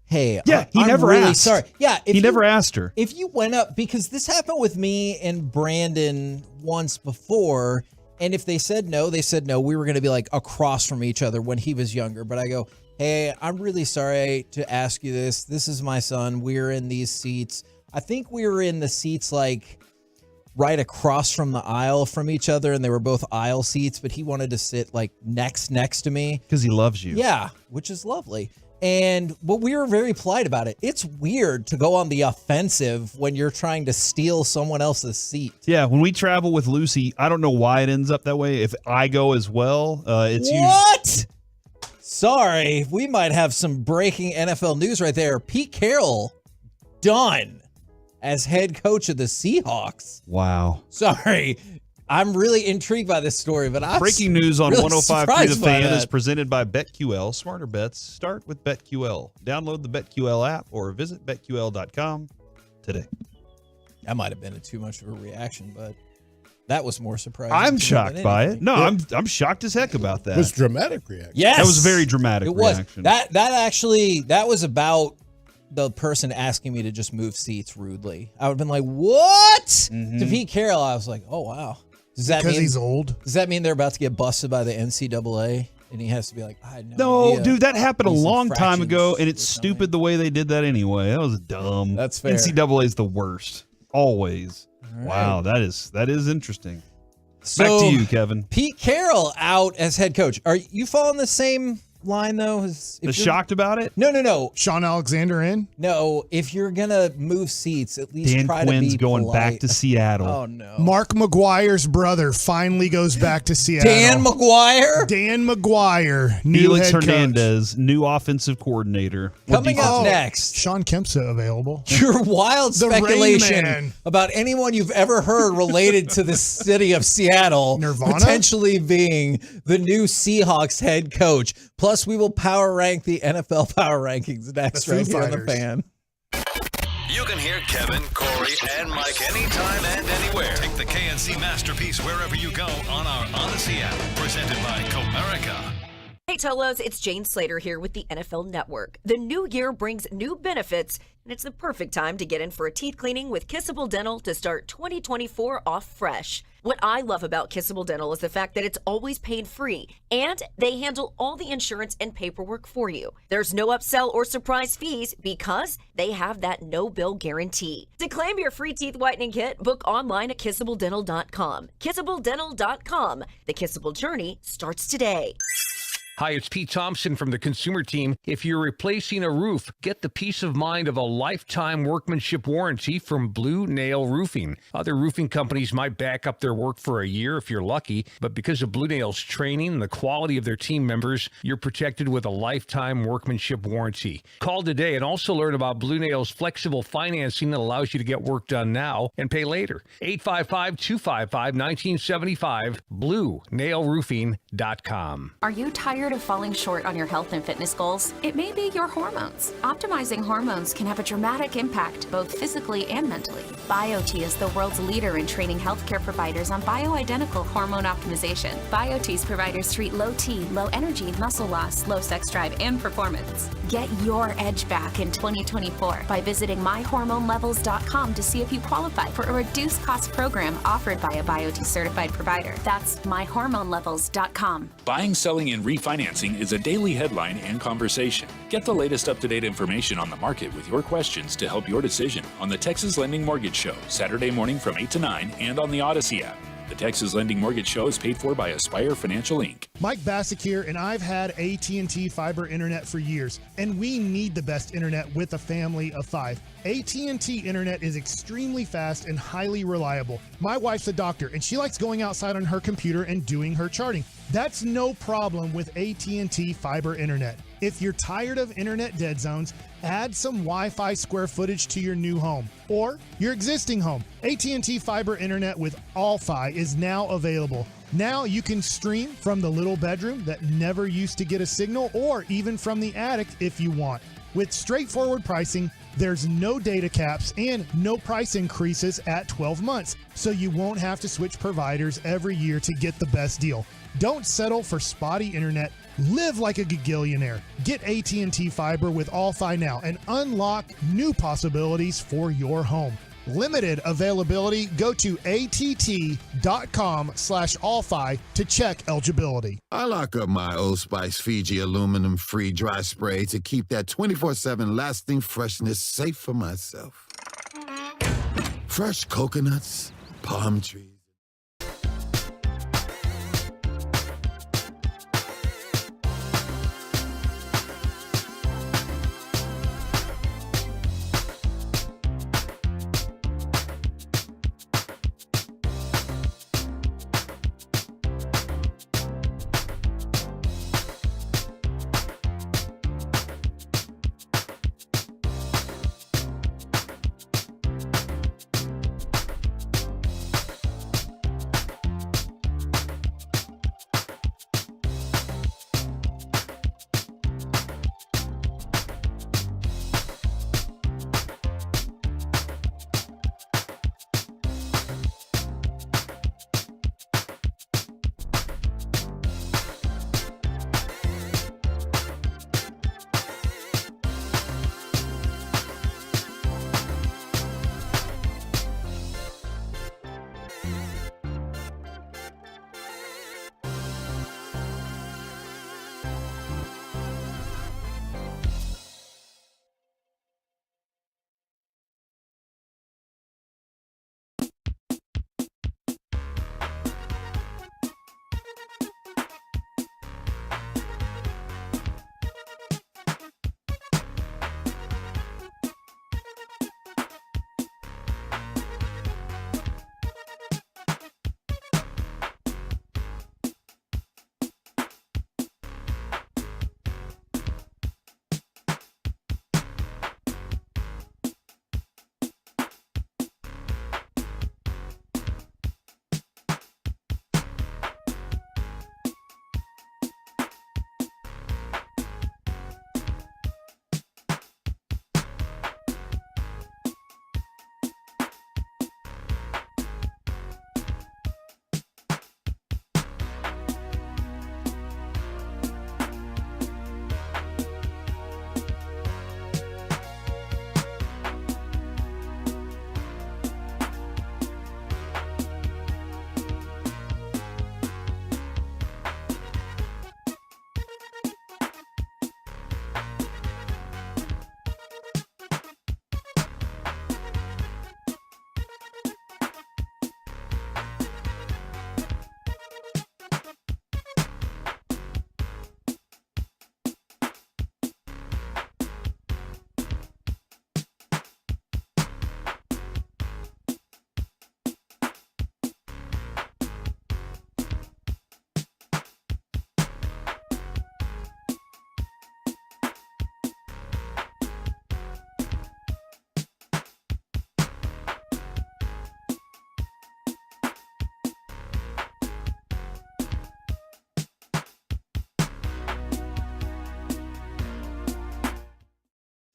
hey, yeah, I'm never really asked. sorry. Yeah, he never asked her. If you went up, because this happened with me and Brandon once before, and if they said no, they said no. We were going to be like across from each other when he was younger. But I go, hey, I'm really sorry to ask you this. This is my son. We're in these seats. I think we were in the seats like right across from the aisle from each other, and they were both aisle seats, but he wanted to sit like next to me. Because he loves you. Yeah, which is lovely. But we were very polite about it. It's weird to go on the offensive when you're trying to steal someone else's seat. Yeah, when we travel with Lucy, I don't know why it ends up that way. If I go as well, it's what? Sorry, we might have some breaking NFL news right there. Pete Carroll done as head coach of the Seahawks. Wow. Sorry. I'm really intrigued by this story, but I'm Breaking news on really 105.3 The surprised by Fan that. is presented by BetQL. Smarter bets start with BetQL. Download the BetQL app or visit BetQL.com today. That might have been too much of a reaction, but that was more surprising. I'm to me shocked than by it. anything. No, I'm shocked as heck about that. It was dramatic reaction. Yes, That was a very dramatic it was. reaction. That was about the person asking me to just move seats rudely. I would have been like, "What?" To Pete Carroll, I was like, "Oh wow." Does that Because mean he's old? Does that mean they're about to get busted by the NCAA? And he has to be like, "I had no No, idea dude, that happened a these long time infractions ago, and it's stupid the way they did that anyway. That was dumb. That's fair. NCAA is the worst. Always. All Wow, that is interesting. So, Back to you, Kevin. Pete Carroll out as head coach. Are you following the same line though? As shocked about it? No. Sean Alexander in? No, if you're gonna move seats, at least Dan try Quinn's to be going polite. back to Seattle. Oh no. Mark McGuire's brother finally goes back to Seattle. Dan McGuire? Dan McGuire, new Felix head Hernandez, new offensive coordinator. Coming up next, Sean Kempsa available. your wild The Rain speculation Man. about anyone you've ever heard related to the city of Seattle Nirvana? potentially being the new Seahawks head coach. Plus, we will power rank the NFL power rankings next The right Foo here on the Fighters. Fan. You can hear Kevin, Corey, and Mike anytime and anywhere. Take the KNC Masterpiece wherever you go on our Odyssey app. Presented by Comerica. Hey Tolos, it's Jane Slater here with the NFL Network. The new year brings new benefits, and it's the perfect time to get in for a teeth cleaning with Kissable Dental to start 2024 off fresh. What I love about Kissable Dental is the fact that it's always paid free, and they handle all the insurance and paperwork for you. There's no upsell or surprise fees because they have that no-bill guarantee. To claim your free teeth whitening kit, book online at KissableDental.com. KissableDental.com. The Kissable journey starts today. Hi, it's Pete Thompson from the Consumer Team. If you're replacing a roof, get the peace of mind of a lifetime workmanship warranty from Blue Nail Roofing. Other roofing companies might back up their work for a year if you're lucky, but because of Blue Nail's training and the quality of their team members, you're protected with a lifetime workmanship warranty. Call today and also learn about Blue Nail's flexible financing that allows you to get work done now and pay later. 855-255-1975, BlueNailRoofing.com. Are you tired of falling short on your health and fitness goals? It may be your hormones. Optimizing hormones can have a dramatic impact, both physically and mentally. BioT is the world's leader in training healthcare providers on bioidentical hormone optimization. BioT's providers treat low T, low energy, muscle loss, low sex drive, and performance. Get your edge back in 2024 by visiting myhormonelevels.com to see if you qualify for a reduced cost program offered by a BioT certified provider. That's myhormonelevels.com. Buying, selling, and refinancing is a daily headline and conversation. Get the latest up-to-date information on the market with your questions to help your decision on the Texas Lending Mortgage Show, Saturday morning from 8 to 9 and on the Odyssey app. The Texas Lending Mortgage Show is paid for by Aspire Financial Inc. Mike Bassick here, and I've had AT&T fiber internet for years, and we need the best internet with a family of 5. AT&T internet is extremely fast and highly reliable. My wife's a doctor, and she likes going outside on her computer and doing her charting. That's no problem with AT&T fiber internet. If you're tired of internet dead zones, add some Wi-Fi square footage to your new home or your existing home. AT&T fiber internet with All-Fi is now available. Now you can stream from the little bedroom that never used to get a signal, or even from the attic if you want. With straightforward pricing, there's no data caps and no price increases at 12 months, so you won't have to switch providers every year to get the best deal. Don't settle for spotty internet. Live like a gigillionaire. Get AT&T Fiber with All-Fi now and unlock new possibilities for your home. Limited availability. Go to att.com/allfi to check eligibility. I lock up my Old Spice Fiji aluminum-free dry spray to keep that 24/7 lasting freshness safe for myself. Fresh coconuts, palm trees.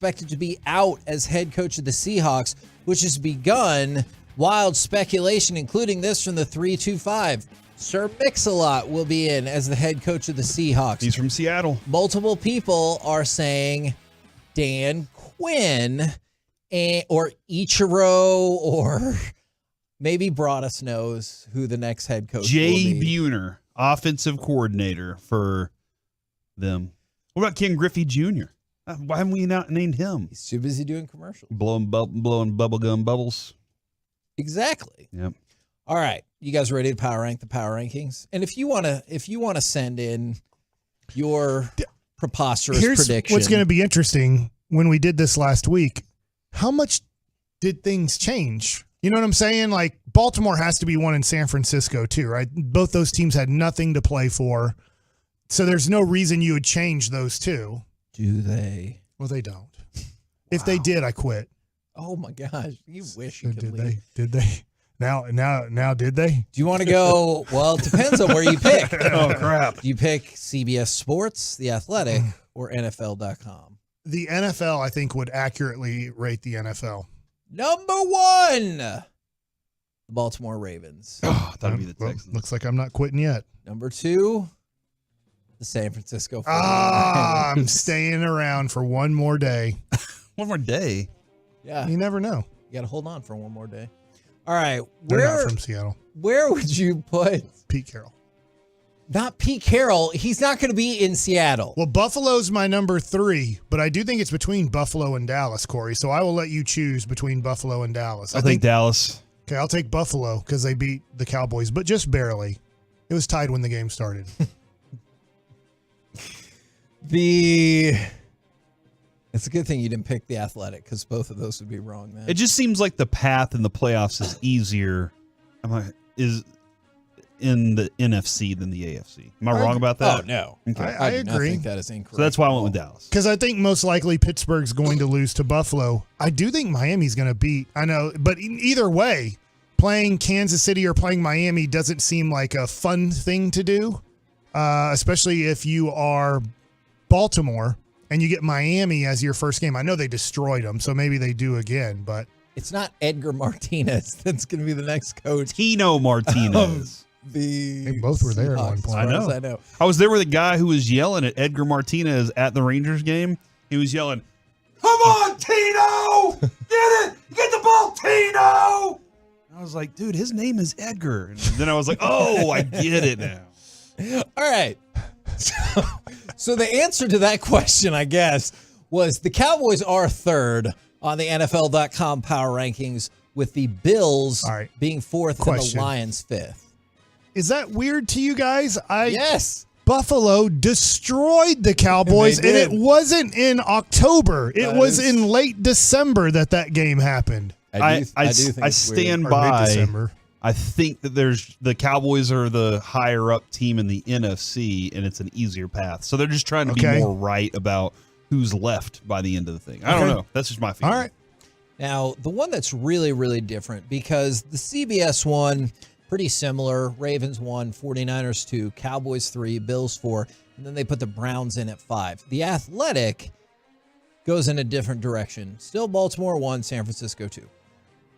expected to be out as head coach of the Seahawks, which has begun. Wild speculation, including this from the 325. Sir Mix-a-Lot will be in as the head coach of the Seahawks. He's from Seattle. Multiple people are saying Dan Quinn or Ichiro, or maybe Broadus knows who the next head coach Jay will be. Buhner, offensive coordinator for them. What about Ken Griffey Jr.? Why haven't we not named him? He's too busy doing commercials. Blowing bubblegum bubbles. Exactly. Yep. All right, you guys ready to power rank the power rankings? And if you want to send in your preposterous prediction. What's going to be interesting when we did this last week, how much did things change? You know what I'm saying? Like, Baltimore has to be one in San Francisco too, right? Both those teams had nothing to play for. So there's no reason you would change those two. Do they? Well, they don't. If they did, I quit. Oh my gosh, you wish you could Did leave. they? Did they? Now, did they? Do you want to go? Well, it depends on where you pick. Oh, crap. Do you pick CBS Sports, The Athletic, or NFL.com? The NFL, I think, would accurately rate the NFL. Number one, the Baltimore Ravens. Oh, I thought it'd be the Texans. Looks like I'm not quitting yet. Number two, the San Francisco 49ers. I'm staying around for one more day. One more day? Yeah. You never know. You got to hold on for one more day. All right. They're not from Seattle. Where would you put Pete Carroll? Not Pete Carroll. He's not going to be in Seattle. Well, Buffalo's my number 3, but I do think it's between Buffalo and Dallas, Corey. So I will let you choose between Buffalo and Dallas. I think Dallas. Okay, I'll take Buffalo because they beat the Cowboys, but just barely. It was tied when the game started. It's a good thing you didn't pick the Athletic because both of those would be wrong, man. It just seems like the path in the playoffs is easier. Is in the NFC than the AFC. Am I wrong about that? Oh, no. Okay. I do not agree. think that is incorrect. So that's why I went with Dallas. Because I think most likely Pittsburgh's going to lose to Buffalo. I do think Miami's going to beat. I know, but either way, playing Kansas City or playing Miami doesn't seem like a fun thing to do, especially if you are Baltimore and you get Miami as your first game. I know they destroyed them, so maybe they do again, but it's not Edgar Martinez that's going to be the next coach. Tino Martinez. They both were there at one point. I know. I was there with a guy who was yelling at Edgar Martinez at the Rangers game. He was yelling, "Come on, Tino! Get it! Get the ball, Tino!" I was like, dude, his name is Edgar. And then I was like, oh, I get it now. All right. So the answer to that question, I guess, was the Cowboys are third on the NFL.com power rankings, with the Bills being fourth and the Lions fifth. is that weird to you guys? Yes. Buffalo destroyed the Cowboys, and it wasn't in October. It was in late December that game happened. I stand by. I think that the Cowboys are the higher up team in the NFC, and it's an easier path. So they're just trying to be more right about who's left by the end of the thing. I don't know. That's just my feeling. All right. Now, the one that's really, really different, because the CBS one, pretty similar. Ravens 1, 49ers 2, Cowboys 3, Bills 4, and then they put the Browns in at 5. The Athletic goes in a different direction. Still Baltimore 1, San Francisco 2.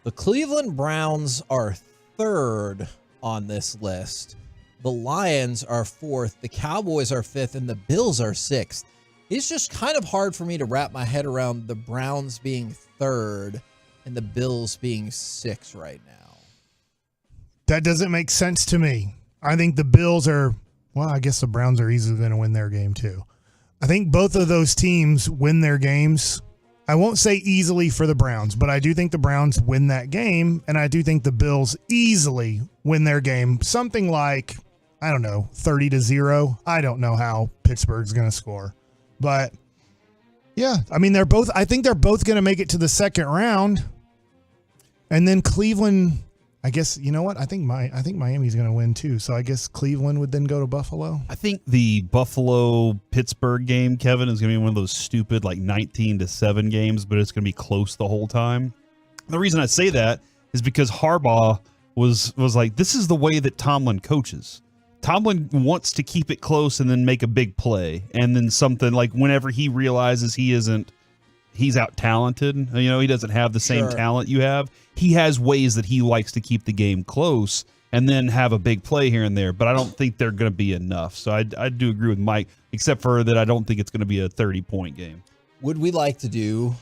The Cleveland Browns are third on this list. The Lions are fourth. The Cowboys are fifth, and the Bills are sixth. It's just kind of hard for me to wrap my head around the Browns being third and the Bills being sixth right now. That doesn't make sense to me. I think the Bills are, well, I guess the Browns are easily going to win their game too. I think both of those teams win their games. I won't say easily for the Browns, but I do think the Browns win that game, and I do think the Bills easily win their game. Something like, I don't know, 30-0. I don't know how Pittsburgh's going to score. But yeah, I mean, I think they're both going to make it to the second round. And then Cleveland, I guess, you know what? I think Miami's going to win too. So I guess Cleveland would then go to Buffalo. I think the Buffalo-Pittsburgh game, Kevin, is going to be one of those stupid 19-7 games, but it's going to be close the whole time. The reason I say that is because Harbaugh was like, this is the way that Tomlin coaches. Tomlin wants to keep it close and then make a big play. And then something like whenever he realizes he isn't he's out-talented. He doesn't have the same talent you have. He has ways that he likes to keep the game close and then have a big play here and there, but I don't think they're going to be enough. So I do agree with Mike, except for that I don't think it's going to be a 30-point game. Would we like to do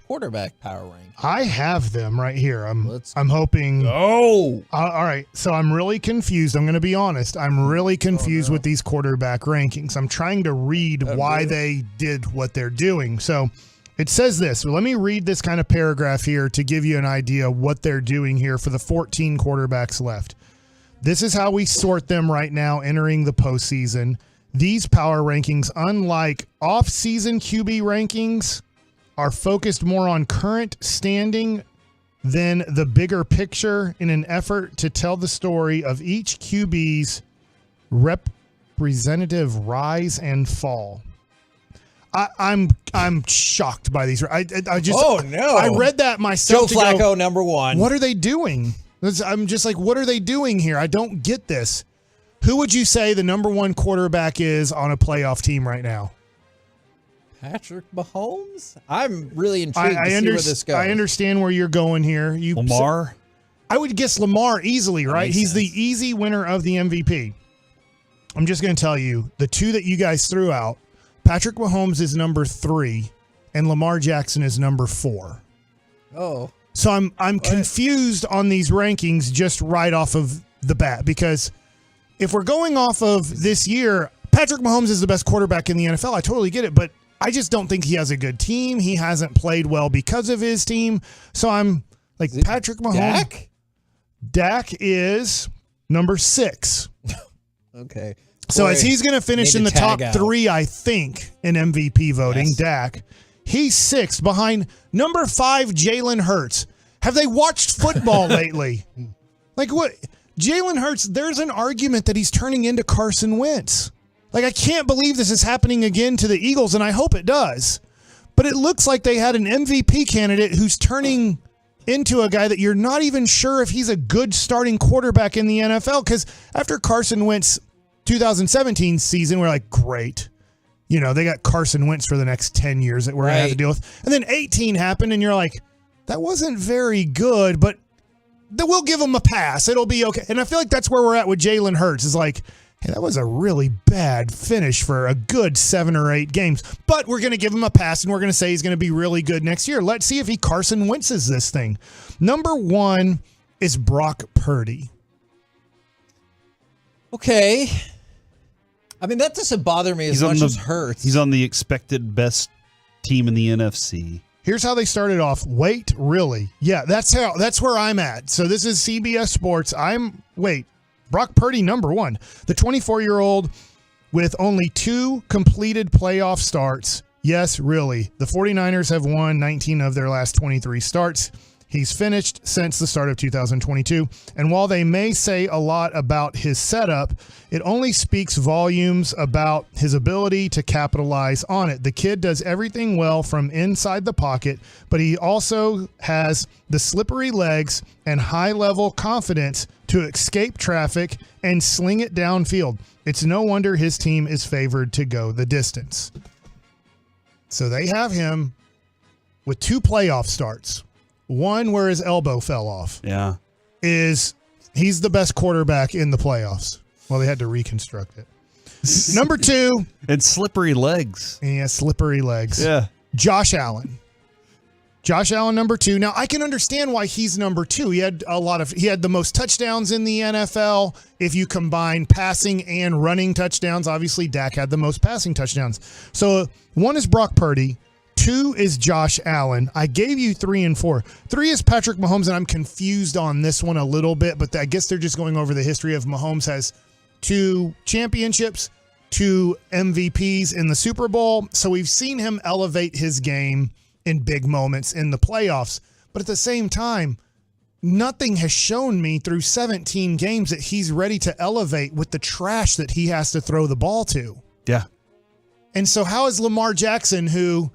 quarterback power rank? I have them right here. I'm hoping. Oh, all right. So I'm really confused. I'm going to be honest. I'm really confused with these quarterback rankings. I'm trying to read why they did what they're doing. So it says this. Let me read this kind of paragraph here to give you an idea of what they're doing here for the 14 quarterbacks left. This is how we sort them right now entering the postseason. These power rankings, unlike off-season QB rankings, are focused more on current standing than the bigger picture in an effort to tell the story of each QB's representative rise and fall. I'm shocked by these. I just I read that myself. Joe Flacco, number one. What are they doing? I'm just like, what are they doing here? I don't get this. Who would you say the number one quarterback is on a playoff team right now? Patrick Mahomes? I'm really intrigued to see where this goes. I understand where you're going here. Lamar? I would guess Lamar easily, right? He's the easy winner of the MVP. I'm just going to tell you, the two that you guys threw out, Patrick Mahomes is number 3, and Lamar Jackson is number 4. Oh. So I'm confused on these rankings just right off of the bat, because if we're going off of this year, Patrick Mahomes is the best quarterback in the NFL. I totally get it, but I just don't think he has a good team. He hasn't played well because of his team. So I'm like, Patrick Mahomes. Dak? Dak is number 6. Okay. So as he's going to finish in the top 3, I think, in MVP voting, Dak, he's 6th behind number 5, Jalen Hurts. Have they watched football lately? Like what? Jalen Hurts, there's an argument that he's turning into Carson Wentz. Like, I can't believe this is happening again to the Eagles, and I hope it does. But it looks like they had an MVP candidate who's turning into a guy that you're not even sure if he's a good starting quarterback in the NFL. Because after Carson Wentz 2017 season, we're like, great. They got Carson Wentz for the next 10 years that we're going to have to deal with. And then 18 happened, and you're like, that wasn't very good, but we'll give him a pass. It'll be okay. And I feel like that's where we're at with Jalen Hurts. Is like, hey, that was a really bad finish for a good 7 or 8 games. But we're going to give him a pass, and we're going to say he's going to be really good next year. Let's see if he Carson Wentz's this thing. Number 1 is Brock Purdy. Okay. I mean, that doesn't bother me as much as Hurts. He's on the expected best team in the NFC. Here's how they started off. Wait, really? Yeah, that's where I'm at. So this is CBS Sports. Brock Purdy, number 1. The 24-year-old with only 2 completed playoff starts. Yes, really. The 49ers have won 19 of their last 23 starts. He's finished since the start of 2022. And while they may say a lot about his setup, it only speaks volumes about his ability to capitalize on it. The kid does everything well from inside the pocket, but he also has the slippery legs and high-level confidence to escape traffic and sling it downfield. It's no wonder his team is favored to go the distance. So they have him with 2 playoff starts. One where his elbow fell off. Yeah. He's the best quarterback in the playoffs. Well, they had to reconstruct it. Number 2. And slippery legs. Yeah, slippery legs. Yeah. Josh Allen. Josh Allen, number 2. Now, I can understand why he's number 2. He had the most touchdowns in the NFL. If you combine passing and running touchdowns, obviously Dak had the most passing touchdowns. So 1 is Brock Purdy. 2 is Josh Allen. I gave you 3 and 4. 3 is Patrick Mahomes, and I'm confused on this one a little bit, but I guess they're just going over the history of Mahomes has 2 championships, 2 MVPs in the Super Bowl. So we've seen him elevate his game in big moments in the playoffs. But at the same time, nothing has shown me through 17 games that he's ready to elevate with the trash that he has to throw the ball to. Yeah. And so how is Lamar Jackson, who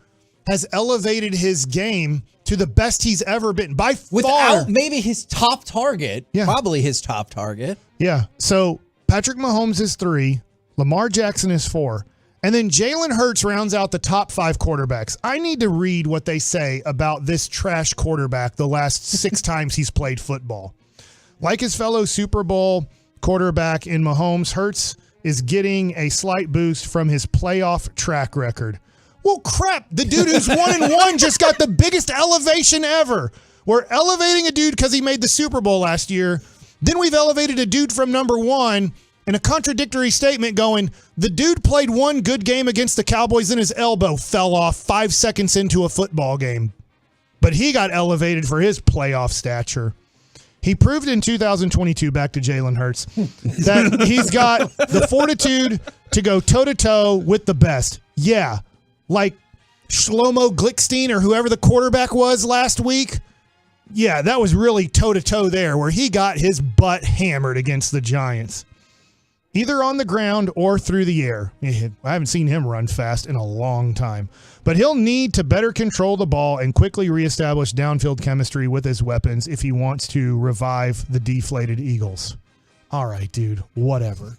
has elevated his game to the best he's ever been by far? Without maybe his top target. Yeah. Probably his top target. Yeah. So Patrick Mahomes is 3. Lamar Jackson is 4. And then Jalen Hurts rounds out the top 5 quarterbacks. I need to read what they say about this trash quarterback the last 6 times he's played football. Like his fellow Super Bowl quarterback in Mahomes, Hurts is getting a slight boost from his playoff track record. Well, crap. The dude who's 1-1 just got the biggest elevation ever. We're elevating a dude because he made the Super Bowl last year. Then we've elevated a dude from number 1 in a contradictory statement going, the dude played one good game against the Cowboys and his elbow fell off 5 seconds into a football game. But he got elevated for his playoff stature. He proved in 2022, back to Jalen Hurts, that he's got the fortitude to go toe-to-toe with the best. Yeah, like Shlomo Glickstein or whoever the quarterback was last week. Yeah, that was really toe-to-toe there where he got his butt hammered against the Giants. Either on the ground or through the air. I haven't seen him run fast in a long time. But he'll need to better control the ball and quickly reestablish downfield chemistry with his weapons if he wants to revive the deflated Eagles. All right, dude, whatever.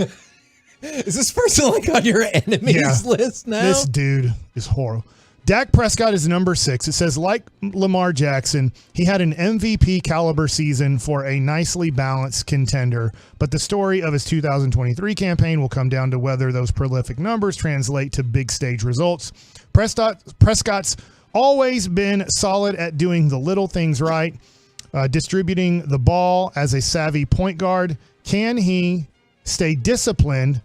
Is this person like on your enemies list now? This dude is horrible. Dak Prescott is number 6. It says, like Lamar Jackson, he had an MVP caliber season for a nicely balanced contender, but the story of his 2023 campaign will come down to whether those prolific numbers translate to big stage results. Prescott's always been solid at doing the little things right, distributing the ball as a savvy point guard. Can he stay disciplined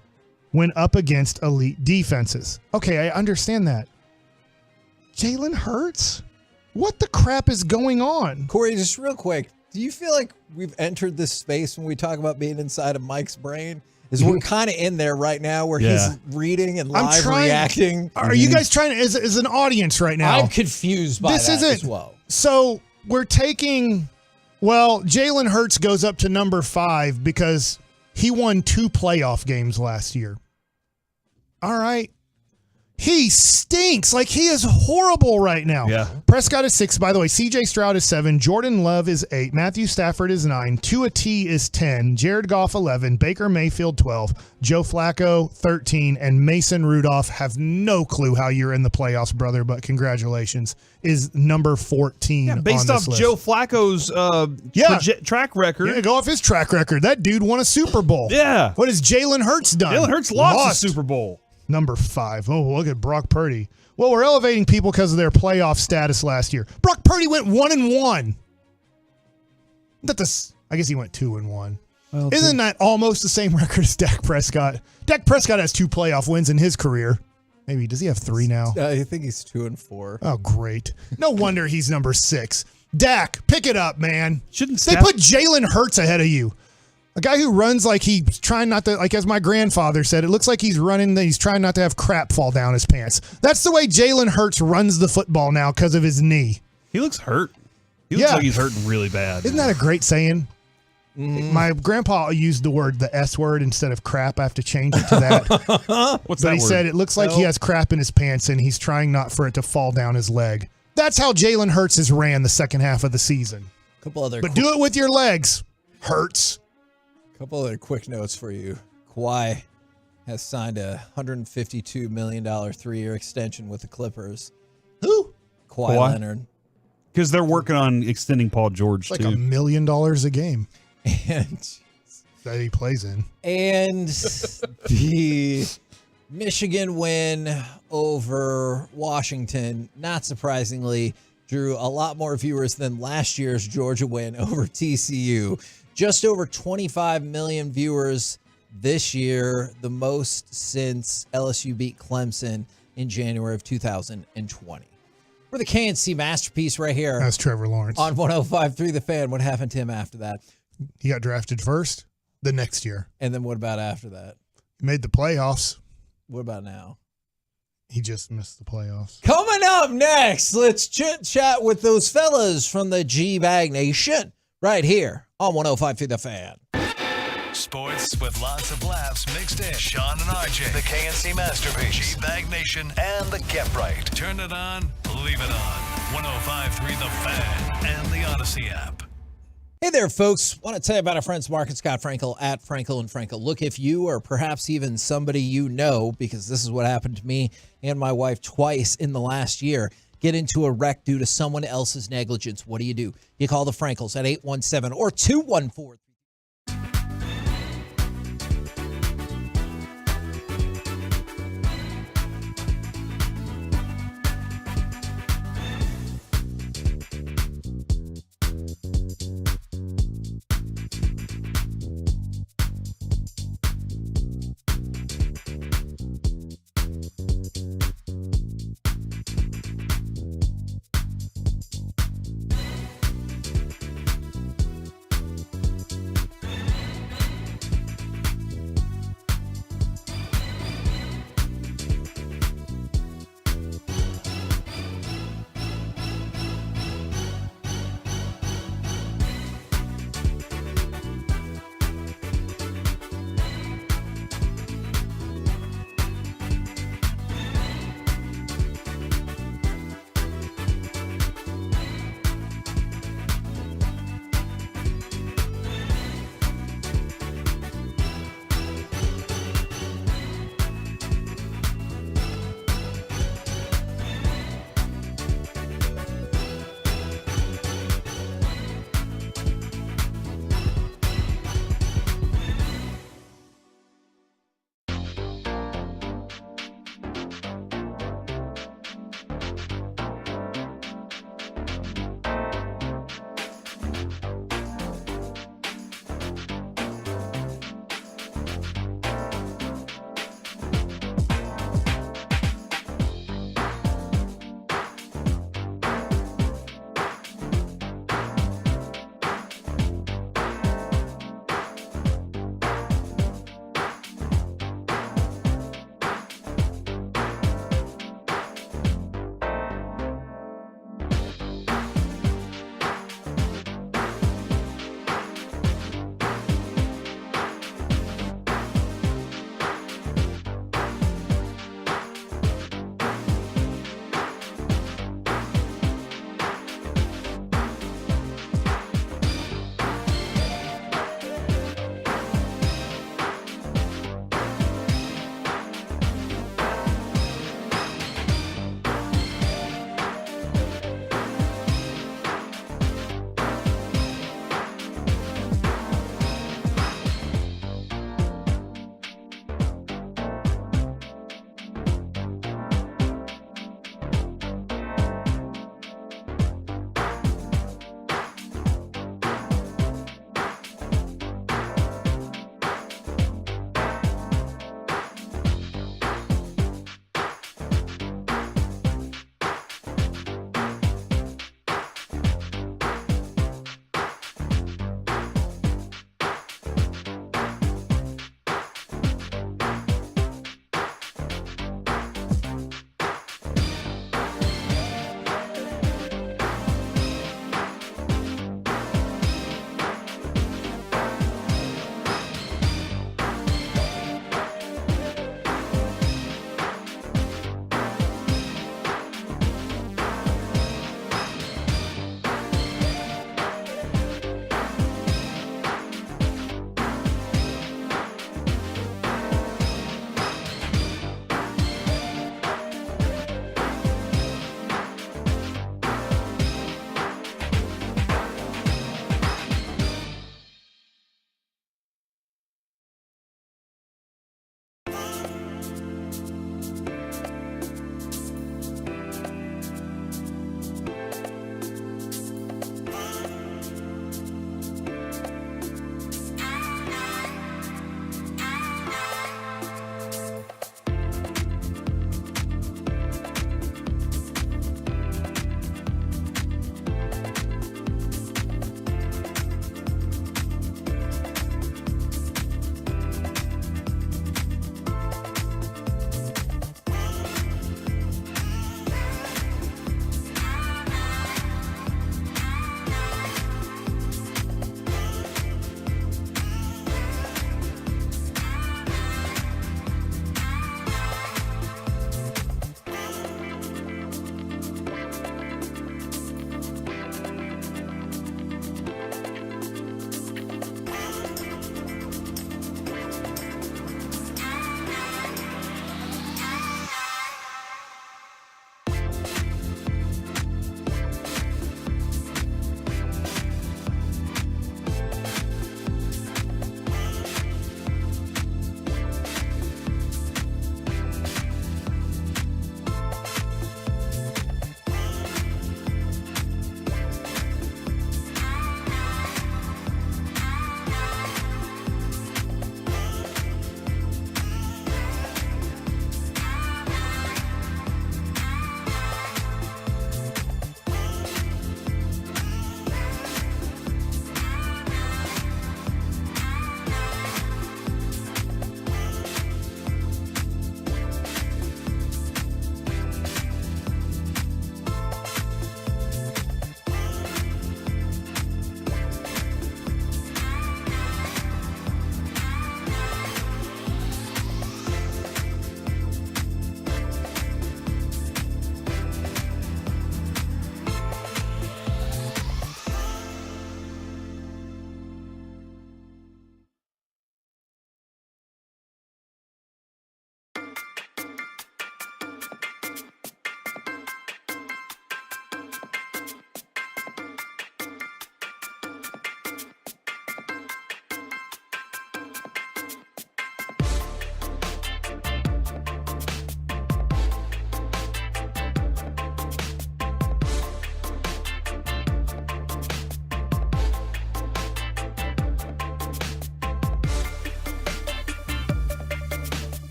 when up against elite defenses? Okay, I understand that. Jalen Hurts? What the crap is going on? Corey, just real quick, do you feel like we've entered this space when we talk about being inside of Mike's brain? Is we're kind of in there right now where he's reading and live reacting. Are you guys trying to, as an audience right now? I'm confused by that as well. So we're taking, Jalen Hurts goes up to number 5 because he won 2 playoff games last year. All right. He stinks. Like, he is horrible right now. Yeah. Prescott is 6, by the way. CJ Stroud is 7. Jordan Love is 8. Matthew Stafford is 9. Tua T is 10. Jared Goff 11. Baker Mayfield 12. Joe Flacco 13. And Mason Rudolph, have no clue how you're in the playoffs, brother, but congratulations, is number 14 based on off this list. Joe Flacco's track record. Yeah, go off his track record. That dude won a Super Bowl. Yeah. What has Jalen Hurts done? Jalen Hurts lost the Super Bowl. Number 5. Oh, look at Brock Purdy. Well, we're elevating people because of their playoff status last year. Brock Purdy went 1-1. I guess he went 2-1. Well, isn't that almost the same record as Dak Prescott? Dak Prescott has 2 playoff wins in his career. Maybe, does he have 3 now? I think he's 2-4. Oh, great. No wonder he's number 6. Dak, pick it up, man. They put Jalen Hurts ahead of you. A guy who runs like he's trying not to, like as my grandfather said, it looks like he's running, he's trying not to have crap fall down his pants. That's the way Jalen Hurts runs the football now because of his knee. He looks hurt. He looks like he's hurting really bad. Isn't that a great saying? My grandpa used the word, the S word, instead of crap. I have to change it to that. What's but that he word? said it looks like he has crap in his pants and he's trying not for it to fall down his leg. That's how Jalen Hurts has ran the second half of the season. But do it with your legs. Hurts. Couple other quick notes for you. Kawhi has signed a $152 million 3-year extension with the Clippers. Who? Kawhi Leonard. Because they're working on extending Paul George, It's too. like $1 million a game And that he plays in. And the Michigan win over Washington, not surprisingly, drew a lot more viewers than last year's Georgia win over TCU. Just over 25 million viewers this year, the most since LSU beat Clemson in January of 2020. For the KNC masterpiece right here. That's Trevor Lawrence. On 105.3 The Fan. What happened to him after that? He got drafted first the next year. And then what about after that? He made the playoffs. What about now? He just missed the playoffs. Coming up next, let's chit-chat with those fellas from the G-Bag Nation right here on 105.3 The Fan. Sports with lots of laughs mixed in. Sean and RJ, the KNC Masterpiece, G-Bag Nation, and the Get Right. Turn it on, leave it on. 105.3 The Fan and the Odyssey app. Hey there, folks. Want to tell you about our friends Mark and Scott Frankel at Frankel and Frankel. Look, if you or perhaps even somebody you know, because this is what happened to me and my wife twice in the last year, get into a wreck due to someone else's negligence, what do? You call the Frankels at 817 or 214.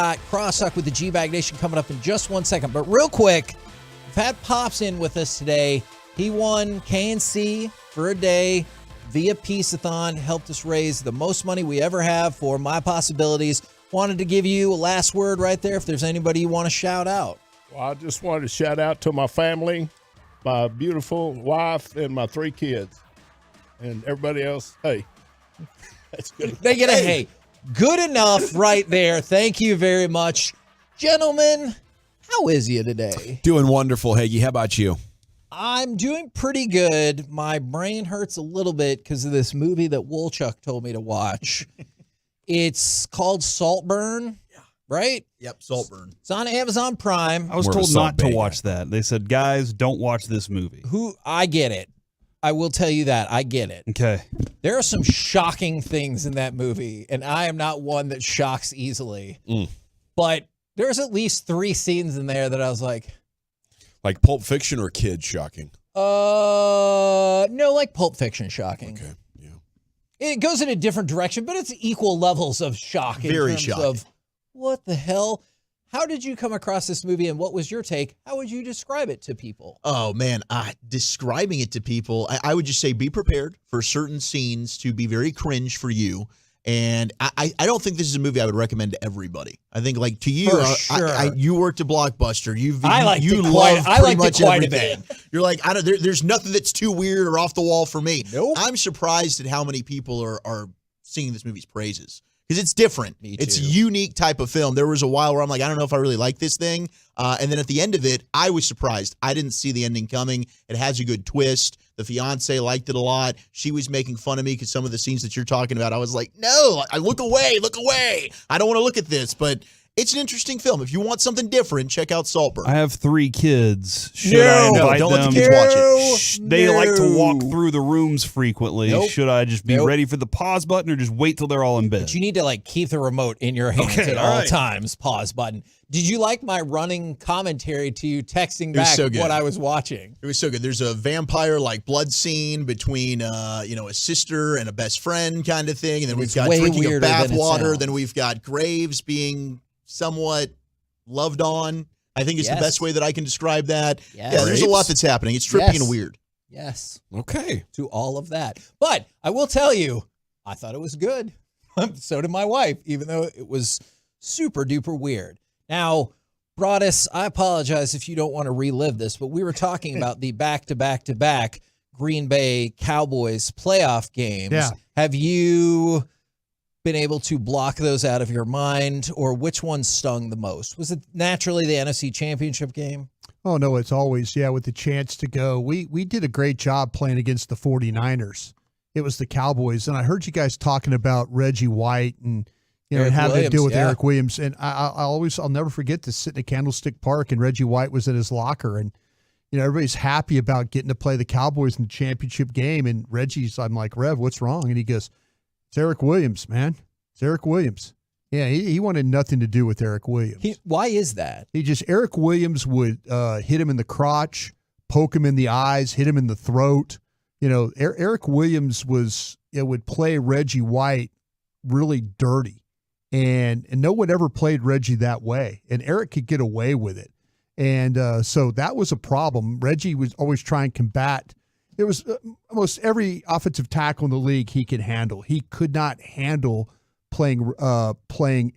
got Crosstalk with the G-Bag Nation coming up in just 1 second. But real quick, we've had Pops in with us today. He won KNC for a day via Peace-a-thon, helped us raise the most money we ever have for My Possibilities. Wanted to give you a last word right there if there's anybody you want to shout out. Well, I just wanted to shout out to my family, my beautiful wife, and my 3 kids. And everybody else, hey. That's good. They get a hey. Good enough right there. Thank you very much. Gentlemen, how is you today? Doing wonderful, Hagee. How about you? I'm doing pretty good. My brain hurts a little bit because of this movie that Woolchuck told me to watch. It's called Saltburn, right? Yep, Saltburn. It's on Amazon Prime. I was told not to watch that. They said, guys, don't watch this movie. I get it. I will tell you that. I get it. Okay. There are some shocking things in that movie, and I am not one that shocks easily. But there's at least 3 scenes in there that I was like... Like Pulp Fiction or Kid shocking? No, like Pulp Fiction shocking. Okay, It goes in a different direction, but it's equal levels of shock. Very in terms shocking. of what the hell? How did you come across this movie, and what was your take? How would you describe it to people? Oh, man, describing it to people, I would just say be prepared for certain scenes to be very cringe for you. And I don't think this is a movie I would recommend to everybody. I think, like, to you, you worked at Blockbuster. You love pretty much everything. You're like, there's nothing that's too weird or off the wall for me. Nope. I'm surprised at how many people are singing this movie's praises. Because it's different. It's a unique type of film. There was a while where I'm like, I don't know if I really like this thing. And then at the end of it, I was surprised. I didn't see the ending coming. It has a good twist. The fiance liked it a lot. She was making fun of me because some of the scenes that you're talking about, I was like, no, I look away. I don't want to look at this. But it's an interesting film. If you want something different, check out Saltburn. I have 3 kids. Should I invite don't them? let the kids watch it. They like to walk through the rooms frequently. Nope. Should I just be ready for the pause button or just wait till they're all in bed? But you need to keep the remote in your hands at all times. Pause button. Did you like my running commentary to you texting back what I was watching? It was so good. There's a vampire blood scene between a sister and a best friend kind of thing, and then we've got drinking of bathwater. Then we've got Graves being somewhat loved on. I think it's the best way that I can describe that. Yes. Yeah, there's a lot that's happening. It's trippy and weird. Yes. Okay. To all of that. But I will tell you, I thought it was good. So did my wife, even though it was super duper weird. Now, Broadus, I apologize if you don't want to relive this, but we were talking about the back-to-back-to-back Green Bay Cowboys playoff games. Yeah. Have you been able to block those out of your mind, or which one stung the most? Was it naturally the NFC Championship game? Oh, no, it's always, with the chance to go. We did a great job playing against the 49ers. It was the Cowboys, and I heard you guys talking about Reggie White and having to deal with Eric Williams. And I'll never forget to sit in Candlestick Park, and Reggie White was in his locker, and everybody's happy about getting to play the Cowboys in the championship game. And I'm like, Rev, what's wrong? And he goes, it's Eric Williams, man. It's Eric Williams. Yeah, he wanted nothing to do with Eric Williams. Why is that? Eric Williams would hit him in the crotch, poke him in the eyes, hit him in the throat. Eric Williams would play Reggie White really dirty. And no one ever played Reggie that way. And Eric could get away with it. And so that was a problem. Reggie was always trying to combat. There was almost every offensive tackle in the league he could handle. He could not handle playing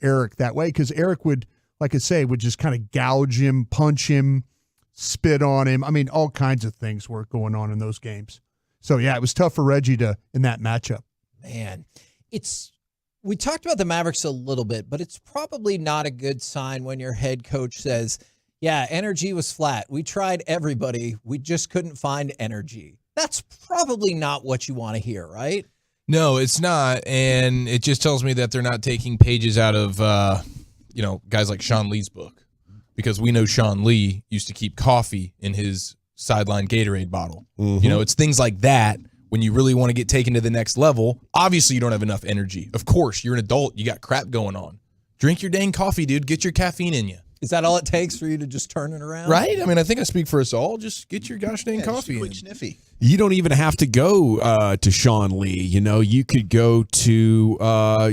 Eric that way because Eric would, like I say, would just kind of gouge him, punch him, spit on him. I mean, all kinds of things were going on in those games. So, it was tough for Reggie in that matchup. Man, we talked about the Mavericks a little bit, but it's probably not a good sign when your head coach says, energy was flat. We tried everybody. We just couldn't find energy. That's probably not what you want to hear, right? No, it's not. And it just tells me that they're not taking pages out of, guys like Sean Lee's book. Because we know Sean Lee used to keep coffee in his sideline Gatorade bottle. Mm-hmm. It's things like that. When you really want to get taken to the next level, obviously you don't have enough energy. Of course, you're an adult. You got crap going on. Drink your dang coffee, dude. Get your caffeine in you. Is that all it takes for you to just turn it around? Right? I mean, I think I speak for us all. Just get your gosh dang coffee. Quick sniffy. You don't even have to go to Sean Lee. You could go to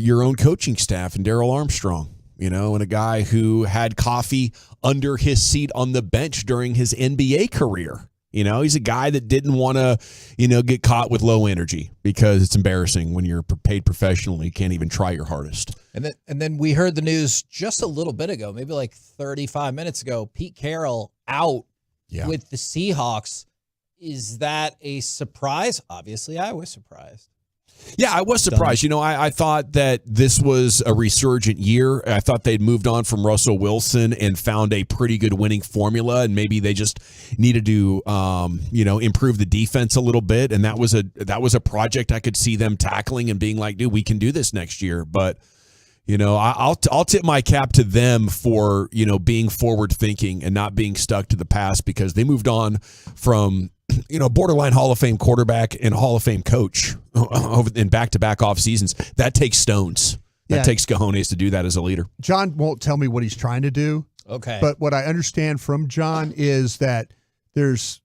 your own coaching staff and Daryl Armstrong. and a guy who had coffee under his seat on the bench during his NBA career. He's a guy that didn't want to, get caught with low energy because it's embarrassing when you're paid professionally. You can't even try your hardest. And then we heard the news just a little bit ago, maybe like 35 minutes ago. Pete Carroll out with the Seahawks. Is that a surprise? Obviously, I was surprised. Yeah, I was surprised. I thought that this was a resurgent year. I thought they'd moved on from Russell Wilson and found a pretty good winning formula, and maybe they just needed to, improve the defense a little bit. And that was a project I could see them tackling and being like, dude, we can do this next year. But I'll tip my cap to them for being forward thinking and not being stuck to the past, because they moved on from borderline Hall of Fame quarterback and Hall of Fame coach in back-to-back off seasons. That takes stones. That takes cojones to do that as a leader. John won't tell me what he's trying to do. Okay. But what I understand from John is that there's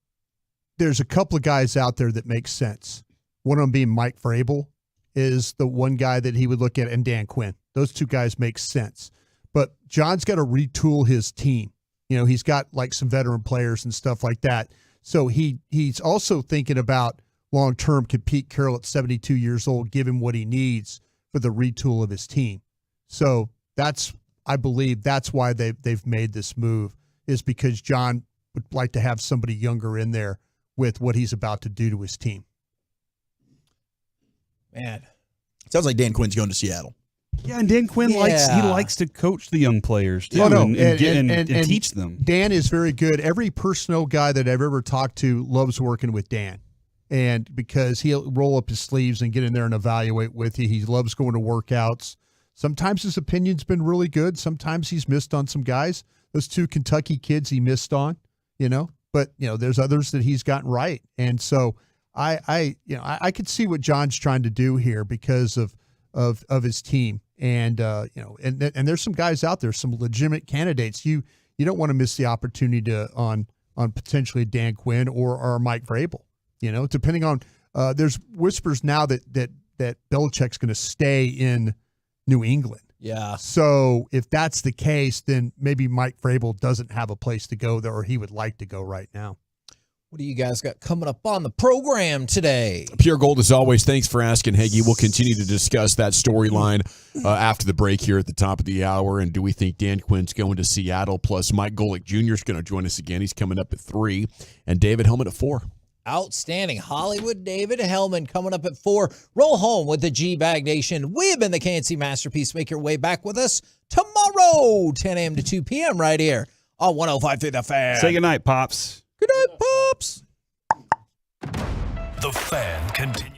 a couple of guys out there that make sense. One of them being Mike Vrabel is the one guy that he would look at, and Dan Quinn. Those two guys make sense. But John's got to retool his team. He's got like some veteran players and stuff like that. So he's also thinking about long-term, could Pete Carroll at 72 years old give him what he needs for the retool of his team? So I believe that's why they've made this move, is because John would like to have somebody younger in there with what he's about to do to his team. Man. Sounds like Dan Quinn's going to Seattle. Yeah, and Dan Quinn likes to coach the young players too, and teach them. Dan is very good. Every personnel guy that I've ever talked to loves working with Dan, and because he'll roll up his sleeves and get in there and evaluate with you. He loves going to workouts. Sometimes his opinion's been really good. Sometimes he's missed on some guys. Those two Kentucky kids he missed on, but there's others that he's gotten right, and so I could see what John's trying to do here because of his team. And and there's some guys out there, some legitimate candidates. You don't want to miss the opportunity on potentially Dan Quinn or Mike Vrabel. Depending on there's whispers now that Belichick's going to stay in New England. Yeah. So if that's the case, then maybe Mike Vrabel doesn't have a place to go there, or he would like to go right now. What do you guys got coming up on the program today? Pure Gold, as always. Thanks for asking, Heggie. We'll continue to discuss that storyline after the break here at the top of the hour. And do we think Dan Quinn's going to Seattle? Plus, Mike Golick Jr. is going to join us again. He's coming up at 3. And David Helman at 4. Outstanding. Hollywood David Helman coming up at 4. Roll home with the G-Bag Nation. We have been the KNC Masterpiece. Make your way back with us tomorrow, 10 a.m. to 2 p.m. right here on 105.3 The Fan. Say goodnight, Pops. Good night, Pops. The Fan continues.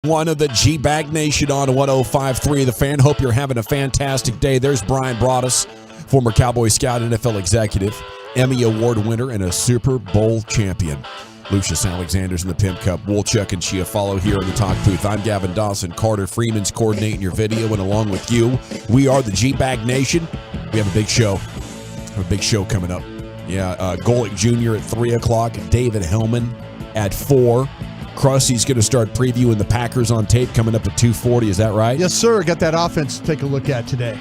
one of the G-Bag Nation on 105.3 The Fan. Hope you're having a fantastic day. There's Brian Broaddus, former Cowboy scout, NFL executive, Emmy Award winner, and a Super Bowl champion. Lucius Alexander's in the Pimp Cup. Wolchuk and Chiafalo here in the Talk Booth. I'm Gavin Dawson. Carter Freeman's coordinating your video, and along with you, we are the G-Bag Nation. We have a big show. Coming up. Yeah, Golick Jr. at 3 o'clock. David Helman at 4. Krusty's going to start previewing the Packers on tape coming up at 2:40. Is that right? Yes, sir. Got that offense to take a look at today.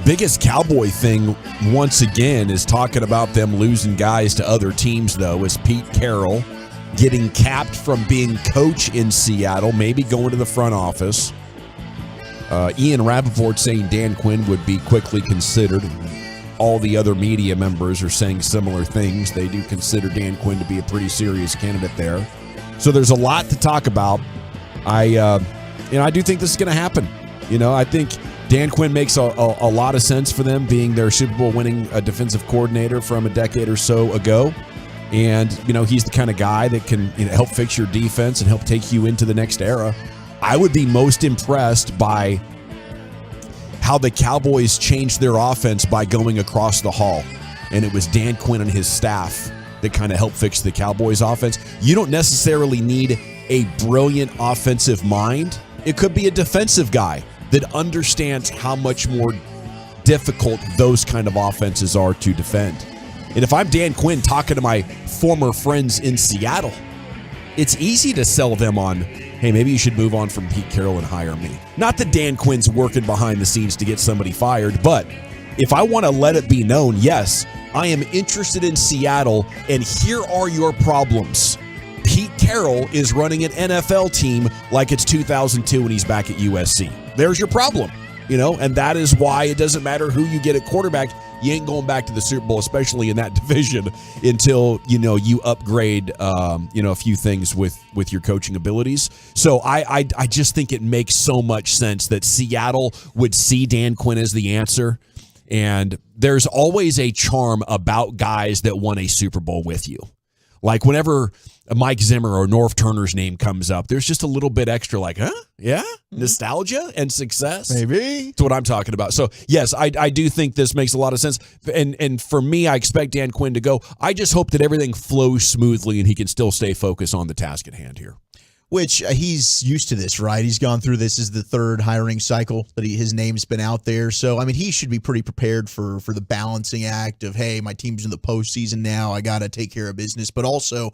Biggest Cowboy thing, once again, is talking about them losing guys to other teams, though, is Pete Carroll getting capped from being coach in Seattle, maybe going to the front office. Ian Rappaport saying Dan Quinn would be quickly considered. All the other media members are saying similar things. They do consider Dan Quinn to be a pretty serious candidate there. So there's a lot to talk about. I do think this is going to happen. I think Dan Quinn makes a lot of sense for them, being their Super Bowl winning defensive coordinator from a decade or so ago. And, he's the kind of guy that can help fix your defense and help take you into the next era. I would be most impressed by how the Cowboys changed their offense by going across the hall. And it was Dan Quinn and his staff that kind of helped fix the Cowboys offense. You don't necessarily need a brilliant offensive mind. It could be a defensive guy that understands how much more difficult those kind of offenses are to defend. And if I'm Dan Quinn talking to my former friends in Seattle, it's easy to sell them on, hey, maybe you should move on from Pete Carroll and hire me. Not that Dan Quinn's working behind the scenes to get somebody fired, but if I want to let it be known, yes, I am interested in Seattle, and here are your problems. Pete Carroll is running an NFL team like it's 2002 when he's back at USC. There's your problem, and that is why it doesn't matter who you get at quarterback. You ain't going back to the Super Bowl, especially in that division, until, you upgrade, a few things with your coaching abilities. So I just think it makes so much sense that Seattle would see Dan Quinn as the answer. And there's always a charm about guys that won a Super Bowl with you. Like whenever Mike Zimmer or Norv Turner's name comes up, there's just a little bit extra like, huh? Yeah? Nostalgia and success? Maybe. That's what I'm talking about. So, yes, I do think this makes a lot of sense. And for me, I expect Dan Quinn to go. I just hope that everything flows smoothly and he can still stay focused on the task at hand here. Which he's used to this, right? He's gone through this as the third hiring cycle that his name's been out there. So, he should be pretty prepared for the balancing act of, hey, my team's in the postseason now. I got to take care of business. But also,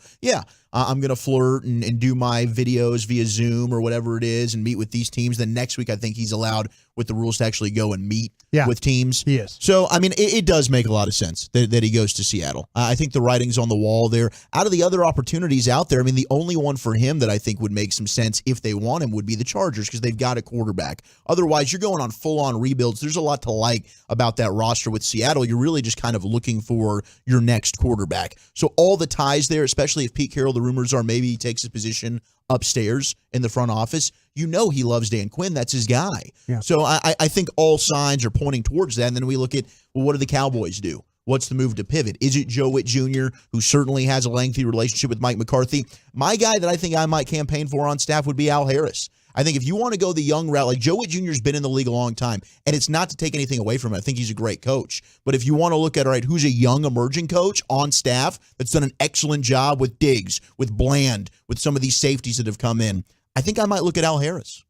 I'm going to flirt and do my videos via Zoom or whatever it is and meet with these teams. Then next week, I think he's allowed with the rules to actually go and meet with teams. He is. So, it does make a lot of sense that he goes to Seattle. I think the writing's on the wall there. Out of the other opportunities out there, the only one for him that I think would make some sense if they want him would be the Chargers because they've got a quarterback. Otherwise, you're going on full-on rebuilds. There's a lot to like about that roster with Seattle. You're really just kind of looking for your next quarterback. So all the ties there, especially if Pete Carroll, the rumors are maybe he takes his position upstairs in the front office. He loves Dan Quinn. That's his guy. Yeah. So I think all signs are pointing towards that. And then we look at, well, what do the Cowboys do? What's the move to pivot? Is it Joe Witt Jr., who certainly has a lengthy relationship with Mike McCarthy? My guy that I think I might campaign for on staff would be Al Harris. I think if you want to go the young route, like Joe Witt Jr. has been in the league a long time, and it's not to take anything away from him. I think he's a great coach. But if you want to look at, all right, who's a young emerging coach on staff that's done an excellent job with Diggs, with Bland, with some of these safeties that have come in, I think I might look at Al Harris.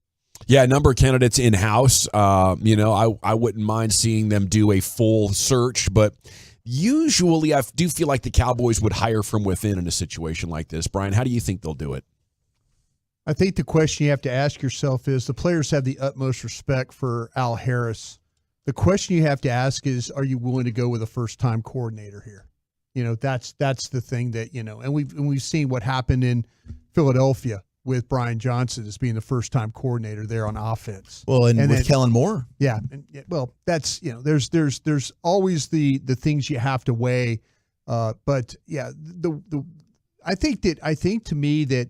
Yeah, a number of candidates in-house. I wouldn't mind seeing them do a full search, but usually I do feel like the Cowboys would hire from within in a situation like this. Brian, how do you think they'll do it? I think the question you have to ask yourself is the players have the utmost respect for Al Harris. The question you have to ask is, are you willing to go with a first-time coordinator here? That's the thing that, and we've seen what happened in Philadelphia with Brian Johnson as being the first-time coordinator there on offense. Well, and with Kellen Moore. Yeah. That's, there's always the things you have to weigh. But yeah, I think to me that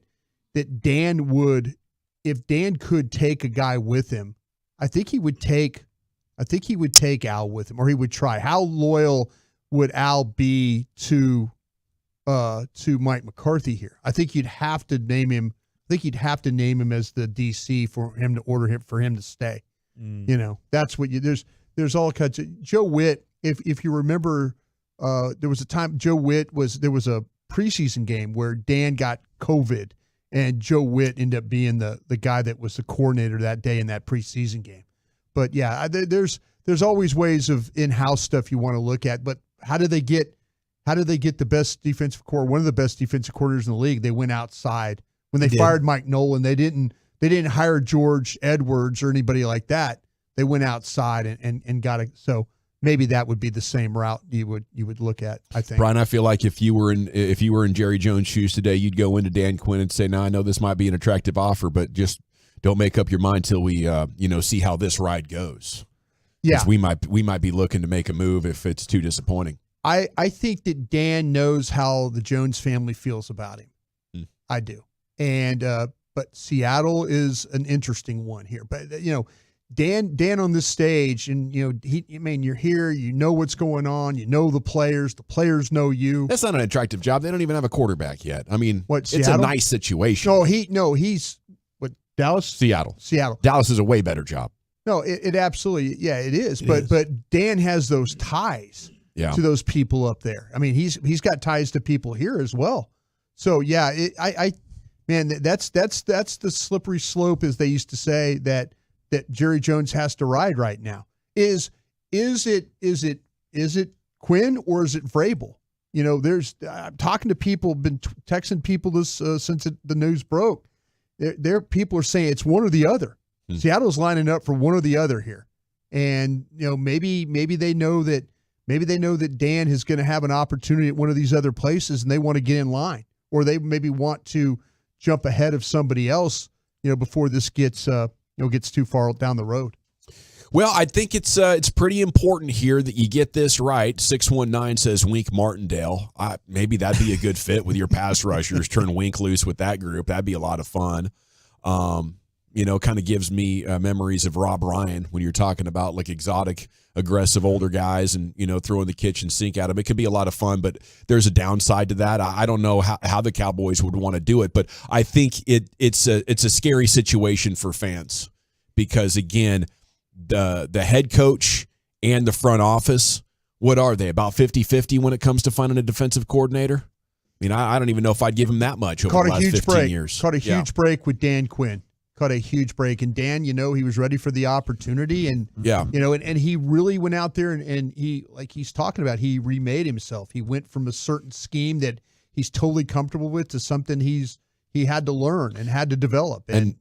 Dan would, if Dan could take a guy with him, I think he would take Al with him, or he would try. How loyal would Al be to Mike McCarthy here? I think you'd have to name him think you'd have to name him as the DC for him to order him for him to stay. You know, that's what there's all kinds of Joe Witt. If you remember, there was a time there was a preseason game where Dan got COVID and Joe Witt ended up being the guy that was the coordinator that day in that preseason game. But yeah, there's always ways of in-house stuff you want to look at. But how do they get the best defensive core? One of the best defensive coordinators in the league. They went outside when they fired Mike Nolan. They didn't hire George Edwards or anybody like that. They went outside and got it. So maybe that would be the same route you would look at, I think. Brian, I feel like if you were in Jerry Jones' shoes today, you'd go into Dan Quinn and say, "No, I know this might be an attractive offer, but just don't make up your mind till we see how this ride goes." Yeah, we might be looking to make a move if it's too disappointing. I think that Dan knows how the Jones family feels about him. I do, and but Seattle is an interesting one here. But Dan on this stage, and you're here, you know what's going on, you know the players know you. That's not an attractive job. They don't even have a quarterback yet. I mean, it's Seattle? a nice situation. He's what, Dallas? Seattle. Dallas is a way better job. No, it absolutely, it is. But Dan has those ties to those people up there. I mean, he's got ties to people here as well. So yeah, that's the slippery slope, as they used to say, that Jerry Jones has to ride right now. Is it Quinn or is it Vrabel? I'm talking to people, been texting people this since the news broke. There people are saying it's one or the other. Seattle's lining up for one or the other here, and maybe they know that Dan is going to have an opportunity at one of these other places, and they want to get in line, or they maybe want to jump ahead of somebody else, before this gets too far down the road. Well, I think it's pretty important here that you get this right. 619 says Wink Martindale. Maybe that'd be a good fit with your pass rushers. Turn Wink loose with that group. That'd be a lot of fun. Kind of gives me memories of Rob Ryan when you're talking about like exotic, aggressive older guys and, throwing the kitchen sink at them. It could be a lot of fun, but there's a downside to that. I don't know how the Cowboys would want to do it, but I think it's a scary situation for fans because, again, the head coach and the front office, what are they, about 50-50 when it comes to finding a defensive coordinator? I mean, I don't even know if I'd give him that much over the last 15 years. Caught a huge break with Dan Quinn. Caught a huge break, and Dan, he was ready for the opportunity, and and he really went out there and he, like he's talking about, he remade himself. He went from a certain scheme that he's totally comfortable with to something he had to learn and had to develop. And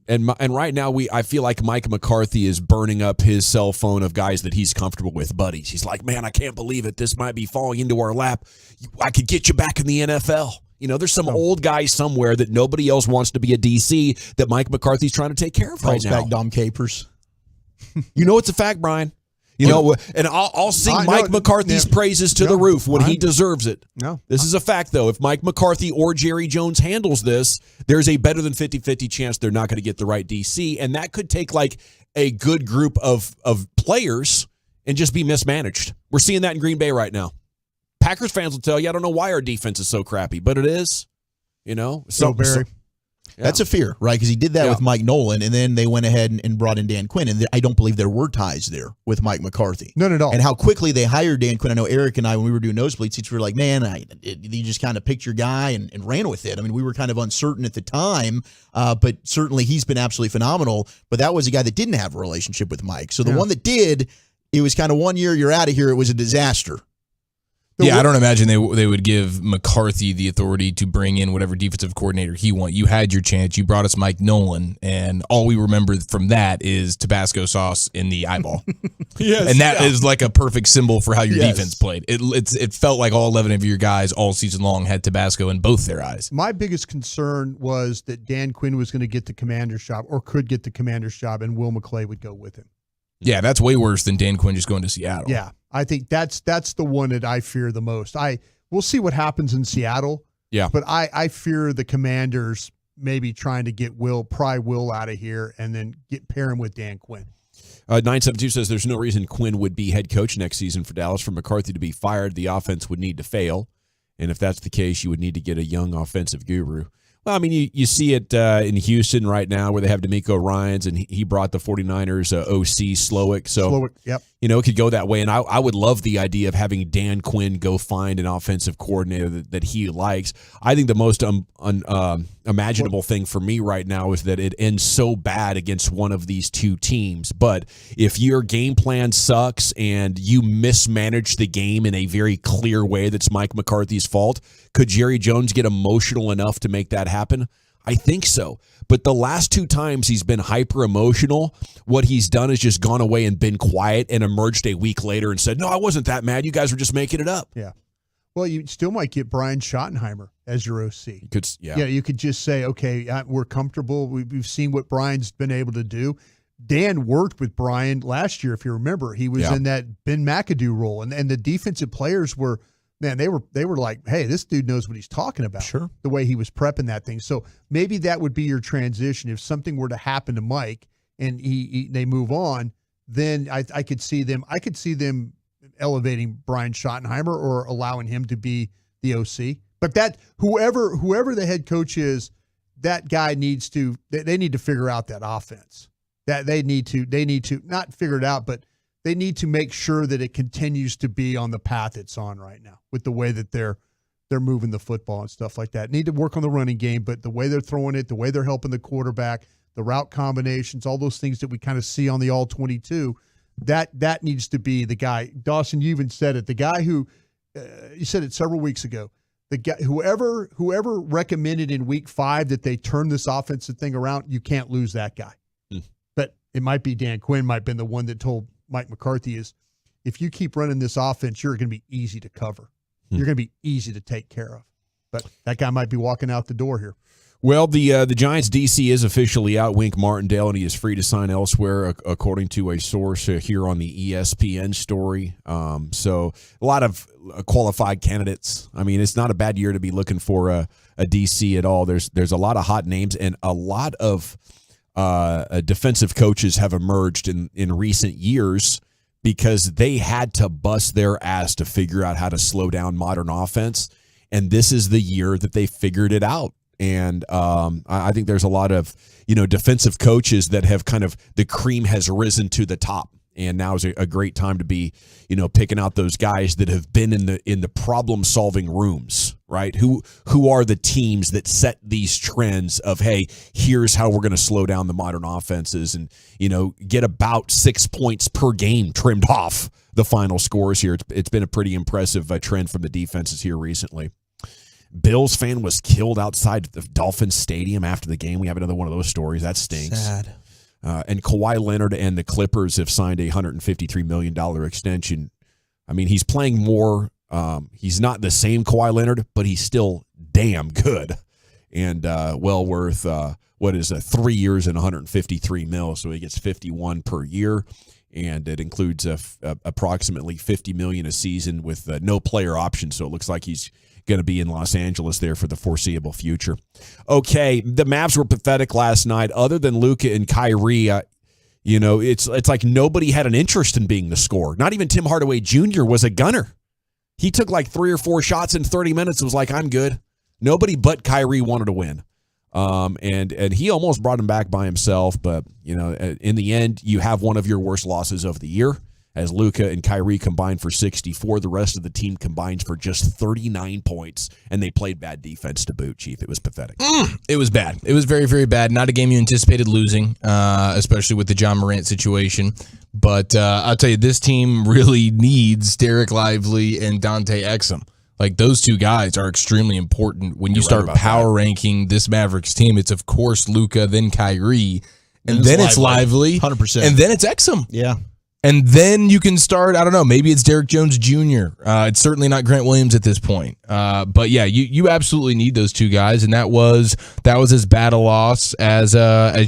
right now I feel like Mike McCarthy is burning up his cell phone of guys that he's comfortable with, buddies. He's like, man, I can't believe it. This might be falling into our lap. I could get you back in the NFL. There's some old guy somewhere that nobody else wants to be a DC that Mike McCarthy's trying to take care of right now. Calls back Dom Capers. It's a fact, Brian. And I'll sing Mike McCarthy's praises to the roof when he deserves it. No. This is a fact, though. If Mike McCarthy or Jerry Jones handles this, there's a better than 50-50 chance they're not going to get the right DC, and that could take like a good group of players and just be mismanaged. We're seeing that in Green Bay right now. Packers fans will tell you, I don't know why our defense is so crappy, but it is. That's a fear, right? Because he did that with Mike Nolan, and then they went ahead and brought in Dan Quinn, and I don't believe there were ties there with Mike McCarthy. None at all. And how quickly they hired Dan Quinn. I know Eric and I, when we were doing nosebleed seats, we were like, man, you just kind of picked your guy and ran with it. I mean, we were kind of uncertain at the time, but certainly he's been absolutely phenomenal. But that was a guy that didn't have a relationship with Mike. So the one that did, it was kind of 1 year, you're out of here. It was a disaster. Yeah, I don't imagine they would give McCarthy the authority to bring in whatever defensive coordinator he wants. You had your chance. You brought us Mike Nolan, and all we remember from that is Tabasco sauce in the eyeball. Yes, and that is like a perfect symbol for how your defense played. It felt like all 11 of your guys all season long had Tabasco in both their eyes. My biggest concern was that Dan Quinn was going to get the commander's job, or could get the commander's job, and Will McClay would go with him. Yeah, that's way worse than Dan Quinn just going to Seattle. Yeah, I think that's the one that I fear the most. We'll see what happens in Seattle. Yeah, but I fear the Commanders maybe trying to pry Will out of here and then pair him with Dan Quinn. 972 says there's no reason Quinn would be head coach next season for Dallas. For McCarthy to be fired, the offense would need to fail, and if that's the case, you would need to get a young offensive guru. Well, I mean, you see it in Houston right now where they have D'Amico Ryans, and he brought the 49ers OC Slowick. So, yep. It could go that way. And I would love the idea of having Dan Quinn go find an offensive coordinator that he likes. I think the most imaginable thing for me right now is that it ends so bad against one of these two teams. But if your game plan sucks and you mismanage the game in a very clear way that's Mike McCarthy's fault, could Jerry Jones get emotional enough to make that happen? I think so. But the last two times he's been hyper emotional, what he's done is just gone away and been quiet and emerged a week later and said, no, I wasn't that mad. You guys were just making it up. Yeah. Well, you still might get Brian Schottenheimer as your OC. You could just say, okay, we're comfortable. We've seen what Brian's been able to do. Dan worked with Brian last year, if you remember. He was in that Ben McAdoo role, and the defensive players were – man, they were like, hey, this dude knows what he's talking about. Sure. The way he was prepping that thing. So maybe that would be your transition. If something were to happen to Mike and they move on, then I could see them elevating Brian Schottenheimer or allowing him to be the OC. But that whoever the head coach is, that guy needs to they need to figure out that offense. That they need to not figure it out, but they need to make sure that it continues to be on the path it's on right now with the way that they're moving the football and stuff like that. Need to work on the running game, but the way they're throwing it, the way they're helping the quarterback, the route combinations, all those things that we kind of see on the All-22, that needs to be the guy. Dawson, you even said it. The guy who you said it several weeks ago. The guy, whoever recommended in Week 5 that they turn this offensive thing around, you can't lose that guy. But it might be Dan Quinn, might have been the one that told Mike McCarthy is, if you keep running this offense, you're going to be easy to cover. You're going to be easy to take care of. But that guy might be walking out the door here. Well, the Giants' DC is officially out, Wink Martindale, and he is free to sign elsewhere, according to a source here on the ESPN story. So a lot of qualified candidates. I mean, it's not a bad year to be looking for a DC at all. There's a lot of hot names, and a lot of defensive coaches have emerged in recent years because they had to bust their ass to figure out how to slow down modern offense. And this is the year that they figured it out. And I think there's a lot of, defensive coaches that have kind of, the cream has risen to the top. And now is a great time to be, picking out those guys that have been in the problem-solving rooms, right? Who are the teams that set these trends of, hey, here's how we're going to slow down the modern offenses and, get about 6 points per game trimmed off the final scores here. It's been a pretty impressive trend from the defenses here recently. Bills fan was killed outside the Dolphins Stadium after the game. We have another one of those stories. That stinks. Sad. And Kawhi Leonard and the Clippers have signed a $153 million extension. I mean, he's playing more. He's not the same Kawhi Leonard, but he's still damn good and well worth, 3 years and $153 million. So he gets 51 per year, and it includes approximately $50 million a season with no player option. So it looks like he's going to be in Los Angeles there for the foreseeable future. Okay, the Mavs were pathetic last night. Other than Luka and Kyrie, it's like nobody had an interest in being the scorer. Not even Tim Hardaway Jr. was a gunner. He took like 3 or 4 shots in 30 minutes and was like, I'm good. Nobody but Kyrie wanted to win. And he almost brought him back by himself. But, in the end, you have one of your worst losses of the year. As Luka and Kyrie combined for 64, the rest of the team combines for just 39 points, and they played bad defense to boot, Chief. It was pathetic. It was bad. It was very, very bad. Not a game you anticipated losing, especially with the John Morant situation. But I'll tell you, this team really needs Derek Lively and Dante Exum. Like, those two guys are extremely important. When you start power ranking this Mavericks team, it's, of course, Luka, then Kyrie, and then it's Lively, 100%. and then it's Exum. Yeah. And then you can start, I don't know, maybe it's Derek Jones Jr. It's certainly not Grant Williams at this point. But yeah, you absolutely need those two guys, and that was as bad a loss as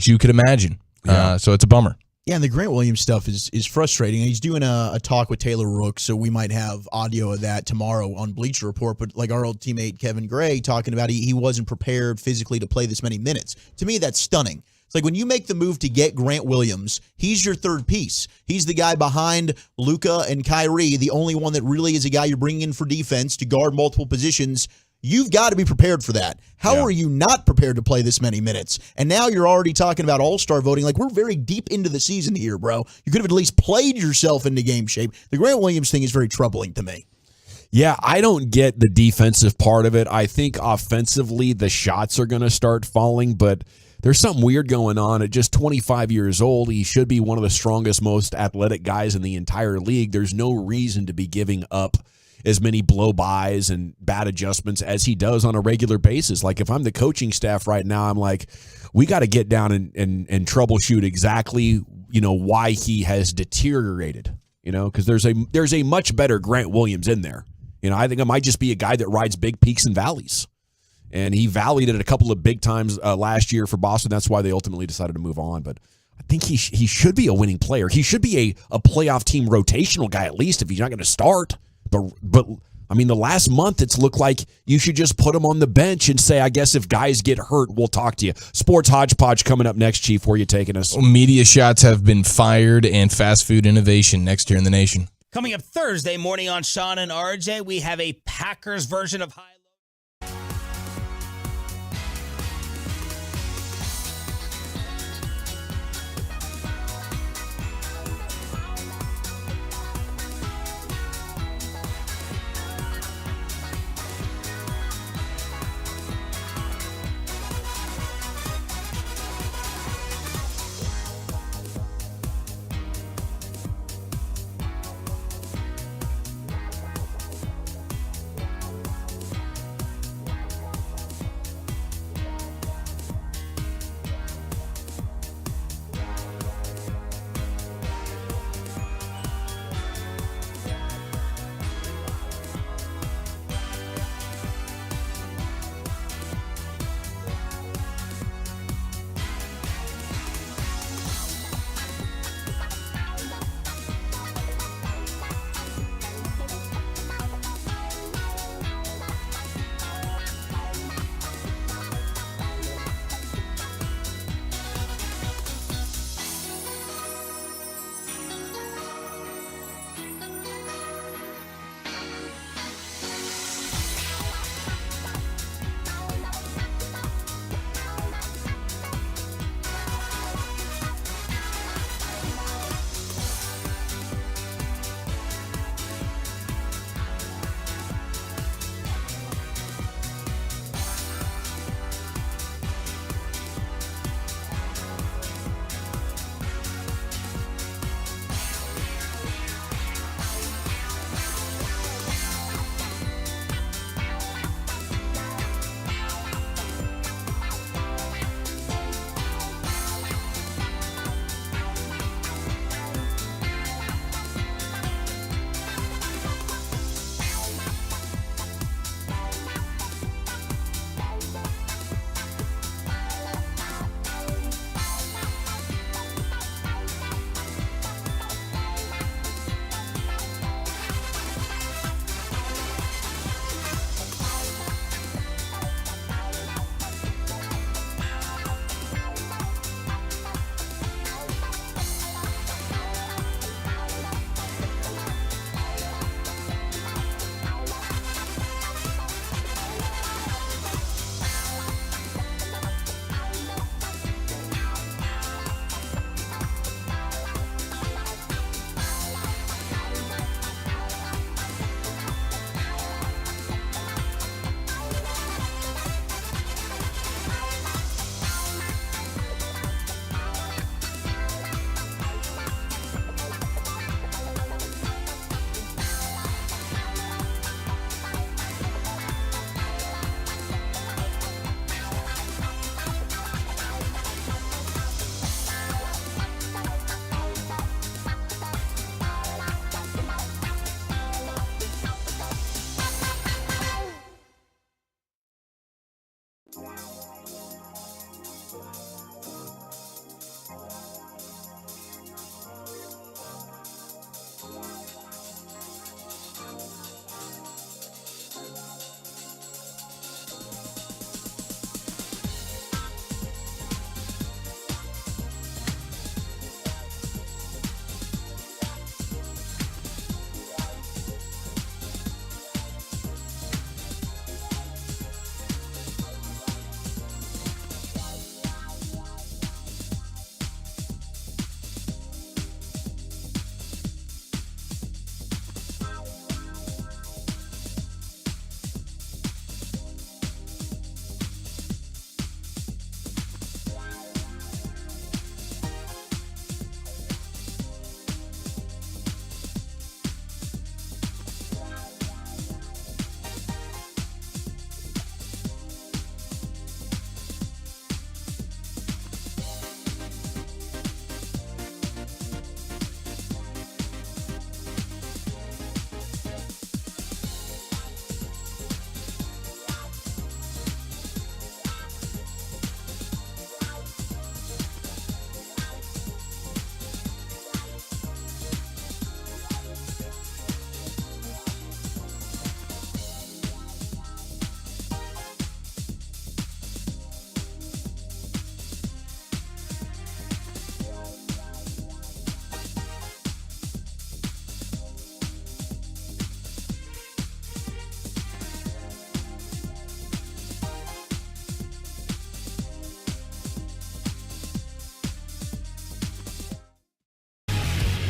you could imagine. So it's a bummer. Yeah, and the Grant Williams stuff is frustrating. He's doing a talk with Taylor Rook, so we might have audio of that tomorrow on Bleacher Report. But like our old teammate Kevin Gray talking about, he wasn't prepared physically to play this many minutes. To me, that's stunning. It's like when you make the move to get Grant Williams, he's your third piece. He's the guy behind Luka and Kyrie, the only one that really is a guy you're bringing in for defense to guard multiple positions. You've got to be prepared for that. How are you not prepared to play this many minutes? And now you're already talking about all-star voting. Like, we're very deep into the season here, bro. You could have at least played yourself into game shape. The Grant Williams thing is very troubling to me. Yeah, I don't get the defensive part of it. I think offensively the shots are going to start falling, but there's something weird going on. At just 25 years old, he should be one of the strongest, most athletic guys in the entire league. There's no reason to be giving up as many blow-bys and bad adjustments as he does on a regular basis. Like, if I'm the coaching staff right now, I'm like, we got to get down and troubleshoot exactly, why he has deteriorated, because there's a much better Grant Williams in there. I think it might just be a guy that rides big peaks and valleys. And he valleyed it a couple of big times last year for Boston. That's why they ultimately decided to move on. But I think he should be a winning player. He should be a playoff team rotational guy at least if he's not going to start. But I mean, the last month it's looked like you should just put him on the bench and say, I guess if guys get hurt, we'll talk to you. Sports Hodgepodge coming up next, Chief. Where are you taking us? Media shots have been fired and fast food innovation next here in the nation. Coming up Thursday morning on Sean and RJ, we have a Packers version of High.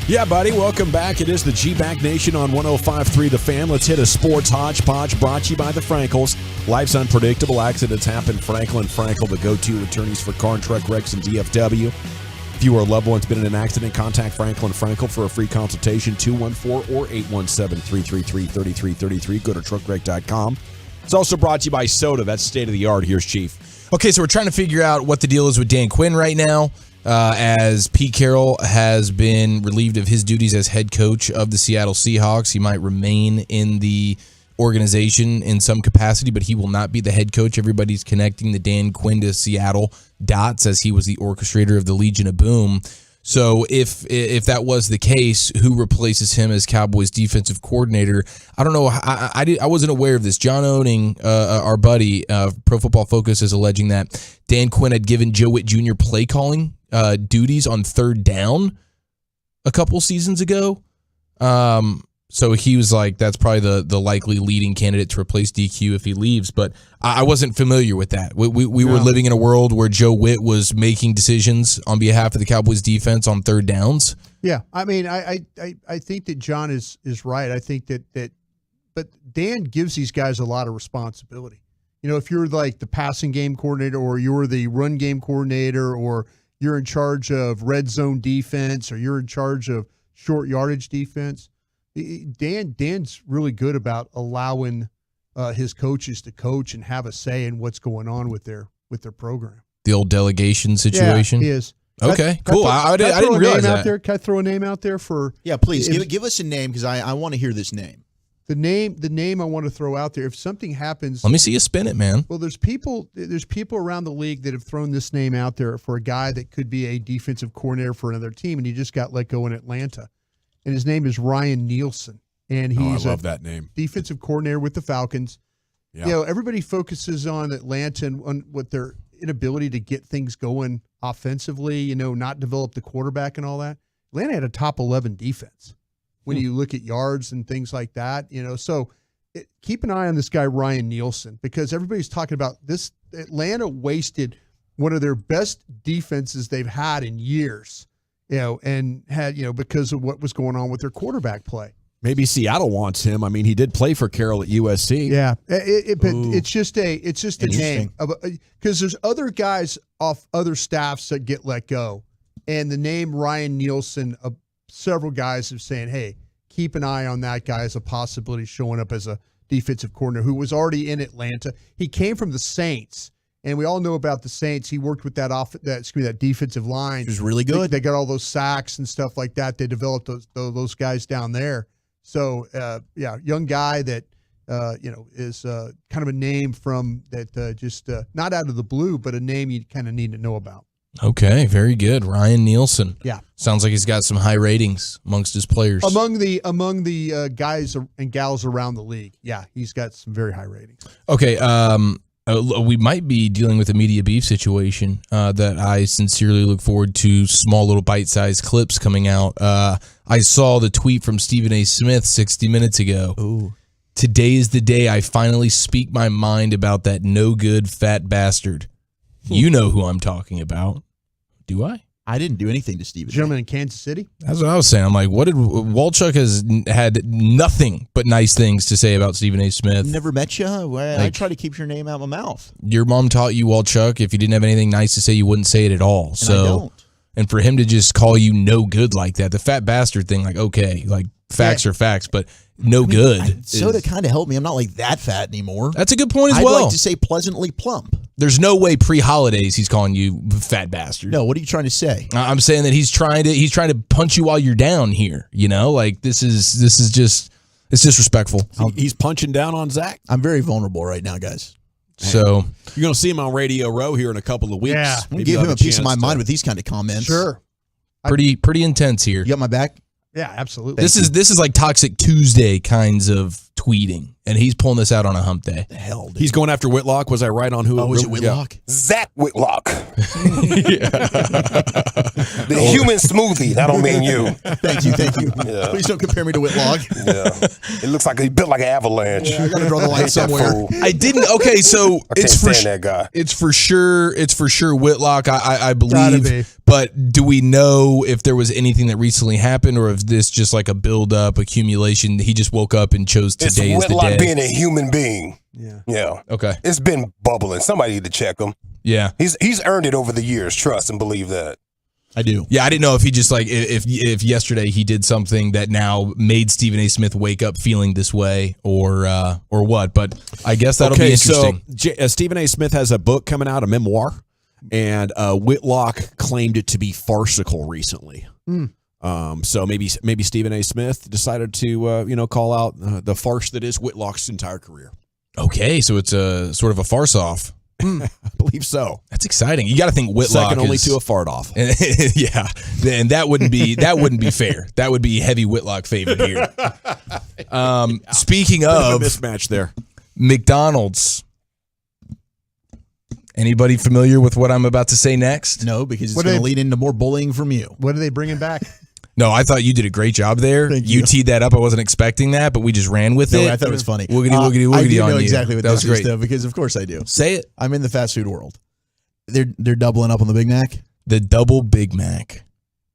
Yeah, buddy, welcome back. It is the G-Back Nation on 105.3 The Fan. Let's hit a sports hodgepodge brought to you by the Frankels. Life's unpredictable. Accidents happen. Frankel and Frankel, the go-to attorneys for car and truck wrecks and DFW. If you or a loved one's been in an accident, contact Frankel and Frankel for a free consultation, 214 or 817-333-3333. Go to truckwreck.com. It's also brought to you by Soda. That's state-of-the-art. Here's Chief. Okay, so we're trying to figure out what the deal is with Dan Quinn right now. As Pete Carroll has been relieved of his duties as head coach of the Seattle Seahawks. He might remain in the organization in some capacity, but he will not be the head coach. Everybody's connecting the Dan Quinn to Seattle dots as he was the orchestrator of the Legion of Boom. So if that was the case, who replaces him as Cowboys defensive coordinator? I don't know. I wasn't aware of this. John Owning, our buddy, Pro Football Focus, is alleging that Dan Quinn had given Joe Witt Jr. play calling duties on third down a couple seasons ago. So he was like, that's probably the likely leading candidate to replace DQ if he leaves. But I wasn't familiar with that. We were living in a world where Joe Witt was making decisions on behalf of the Cowboys defense on third downs. Yeah, I mean, I think that John is right. I think that but Dan gives these guys a lot of responsibility. You know, if you're like the passing game coordinator, or you're the run game coordinator, or you're in charge of red zone defense, or you're in charge of short yardage defense, Dan's really good about allowing his coaches to coach and have a say in what's going on with their program. The old delegation situation? Yeah, he is. Okay, cool. I didn't realize that. Can I throw a name out there for? Yeah, please give us a name, because I want to hear this name. The name I want to throw out there. If something happens, let me see you spin it, man. Well, there's people around the league that have thrown this name out there for a guy that could be a defensive coordinator for another team, and he just got let go in Atlanta. And his name is Ryan Nielsen, and he's I love that name. Defensive coordinator with the Falcons. Yeah. You know, everybody focuses on Atlanta and on what their inability to get things going offensively, you know, not develop the quarterback and all that. Atlanta had a top 11 defense when you look at yards and things like that, you know. So keep an eye on this guy, Ryan Nielsen, because everybody's talking about this. Atlanta wasted one of their best defenses they've had in years, you know, and had, you know, because of what was going on with their quarterback play. Maybe Seattle wants him. I mean, he did play for Carroll at USC. Yeah, but it's just a name, because there's other guys off other staffs that get let go, and the name Ryan Nielsen, several guys have saying, hey, keep an eye on that guy as a possibility showing up as a defensive coordinator who was already in Atlanta. He came from the Saints, and we all know about the Saints. He worked with that defensive line. He was really good. They got all those sacks and stuff like that. They developed those guys down there. So, young guy that, is kind of a name from that just not out of the blue, but a name you kind of need to know about. Okay, very good. Ryan Nielsen. Yeah. Sounds like he's got some high ratings amongst his players. Among the guys and gals around the league. Yeah, he's got some very high ratings. Okay, we might be dealing with a media beef situation that I sincerely look forward to small little bite-sized clips coming out. I saw the tweet from Stephen A. Smith 60 minutes ago. Ooh. Today is the day I finally speak my mind about that no-good fat bastard. You know who I'm talking about. Do I? I didn't do anything to Stephen. Gentleman in Kansas City? That's what I was saying. I'm like, Walchuk has had nothing but nice things to say about Stephen A. Smith. Never met you? I try to keep your name out of my mouth. Your mom taught you, Walchuk, if you didn't have anything nice to say, you wouldn't say it at all. And I don't. And for him to just call you no good like that, the fat bastard thing, like, okay, like facts are facts, but no good. Soda kind of helped me. I'm not like that fat anymore. That's a good point as I'd well. like to say pleasantly plump. There's no way pre-holidays he's calling you fat bastard. No, what are you trying to say? I'm saying that he's trying to punch you while you're down here. You know, like this is just it's disrespectful. He's punching down on Zach. I'm very vulnerable right now, guys. So you're going to see him on Radio Row here in a couple of weeks. Yeah, give him a piece of my mind with these kind of comments. Sure, pretty intense here. You got my back? Yeah, absolutely. This is like Toxic Tuesday kinds of tweeting. and he's pulling this out on a hump day. The hell, dude. He's going after Whitlock. Was I right on who? Was it Whitlock? Zach Whitlock. The human smoothie. That don't mean you. Thank you. Yeah. Please don't compare me to Whitlock. Yeah. It looks like he built like an avalanche. Yeah, I gotta draw the line somewhere. I didn't. Okay, so I can't stand that guy. It's for sure Whitlock. I Gotta believe. be. But do we know if there was anything that recently happened, or if this just like a build-up accumulation? He just woke up and chose today as the Whitlock day. being a human being. Yeah. Okay. It's been bubbling. Somebody need to check him. Yeah. He's earned it over the years. Trust and believe that. I do. Yeah, I didn't know if he just like if yesterday he did something that now made Stephen A. Smith wake up feeling this way, or what. But I guess that'll be interesting. So Stephen A. Smith has a book coming out, a memoir, and Whitlock claimed it to be farcical recently. So maybe Stephen A. Smith decided to call out the farce that is Whitlock's entire career. Okay, so it's a sort of a farce off. I believe so. That's exciting. You got to think Whitlock second only is, to a fart off. Yeah, and that wouldn't be fair. That would be heavy Whitlock favorite here. Speaking of mismatch there, McDonald's. Anybody familiar with what I'm about to say next? No, because it's going to lead into more bullying from you. What are they bringing back? No, I thought you did a great job there. Thank You you. teed that up. I wasn't expecting that, but we just ran with it. I thought it was funny. Woogity, woogity, woogity I do on know you. exactly what that was this is, great. though, because of course I do. Say it. I'm in the fast food world. They're doubling up on the Big Mac. The double Big Mac.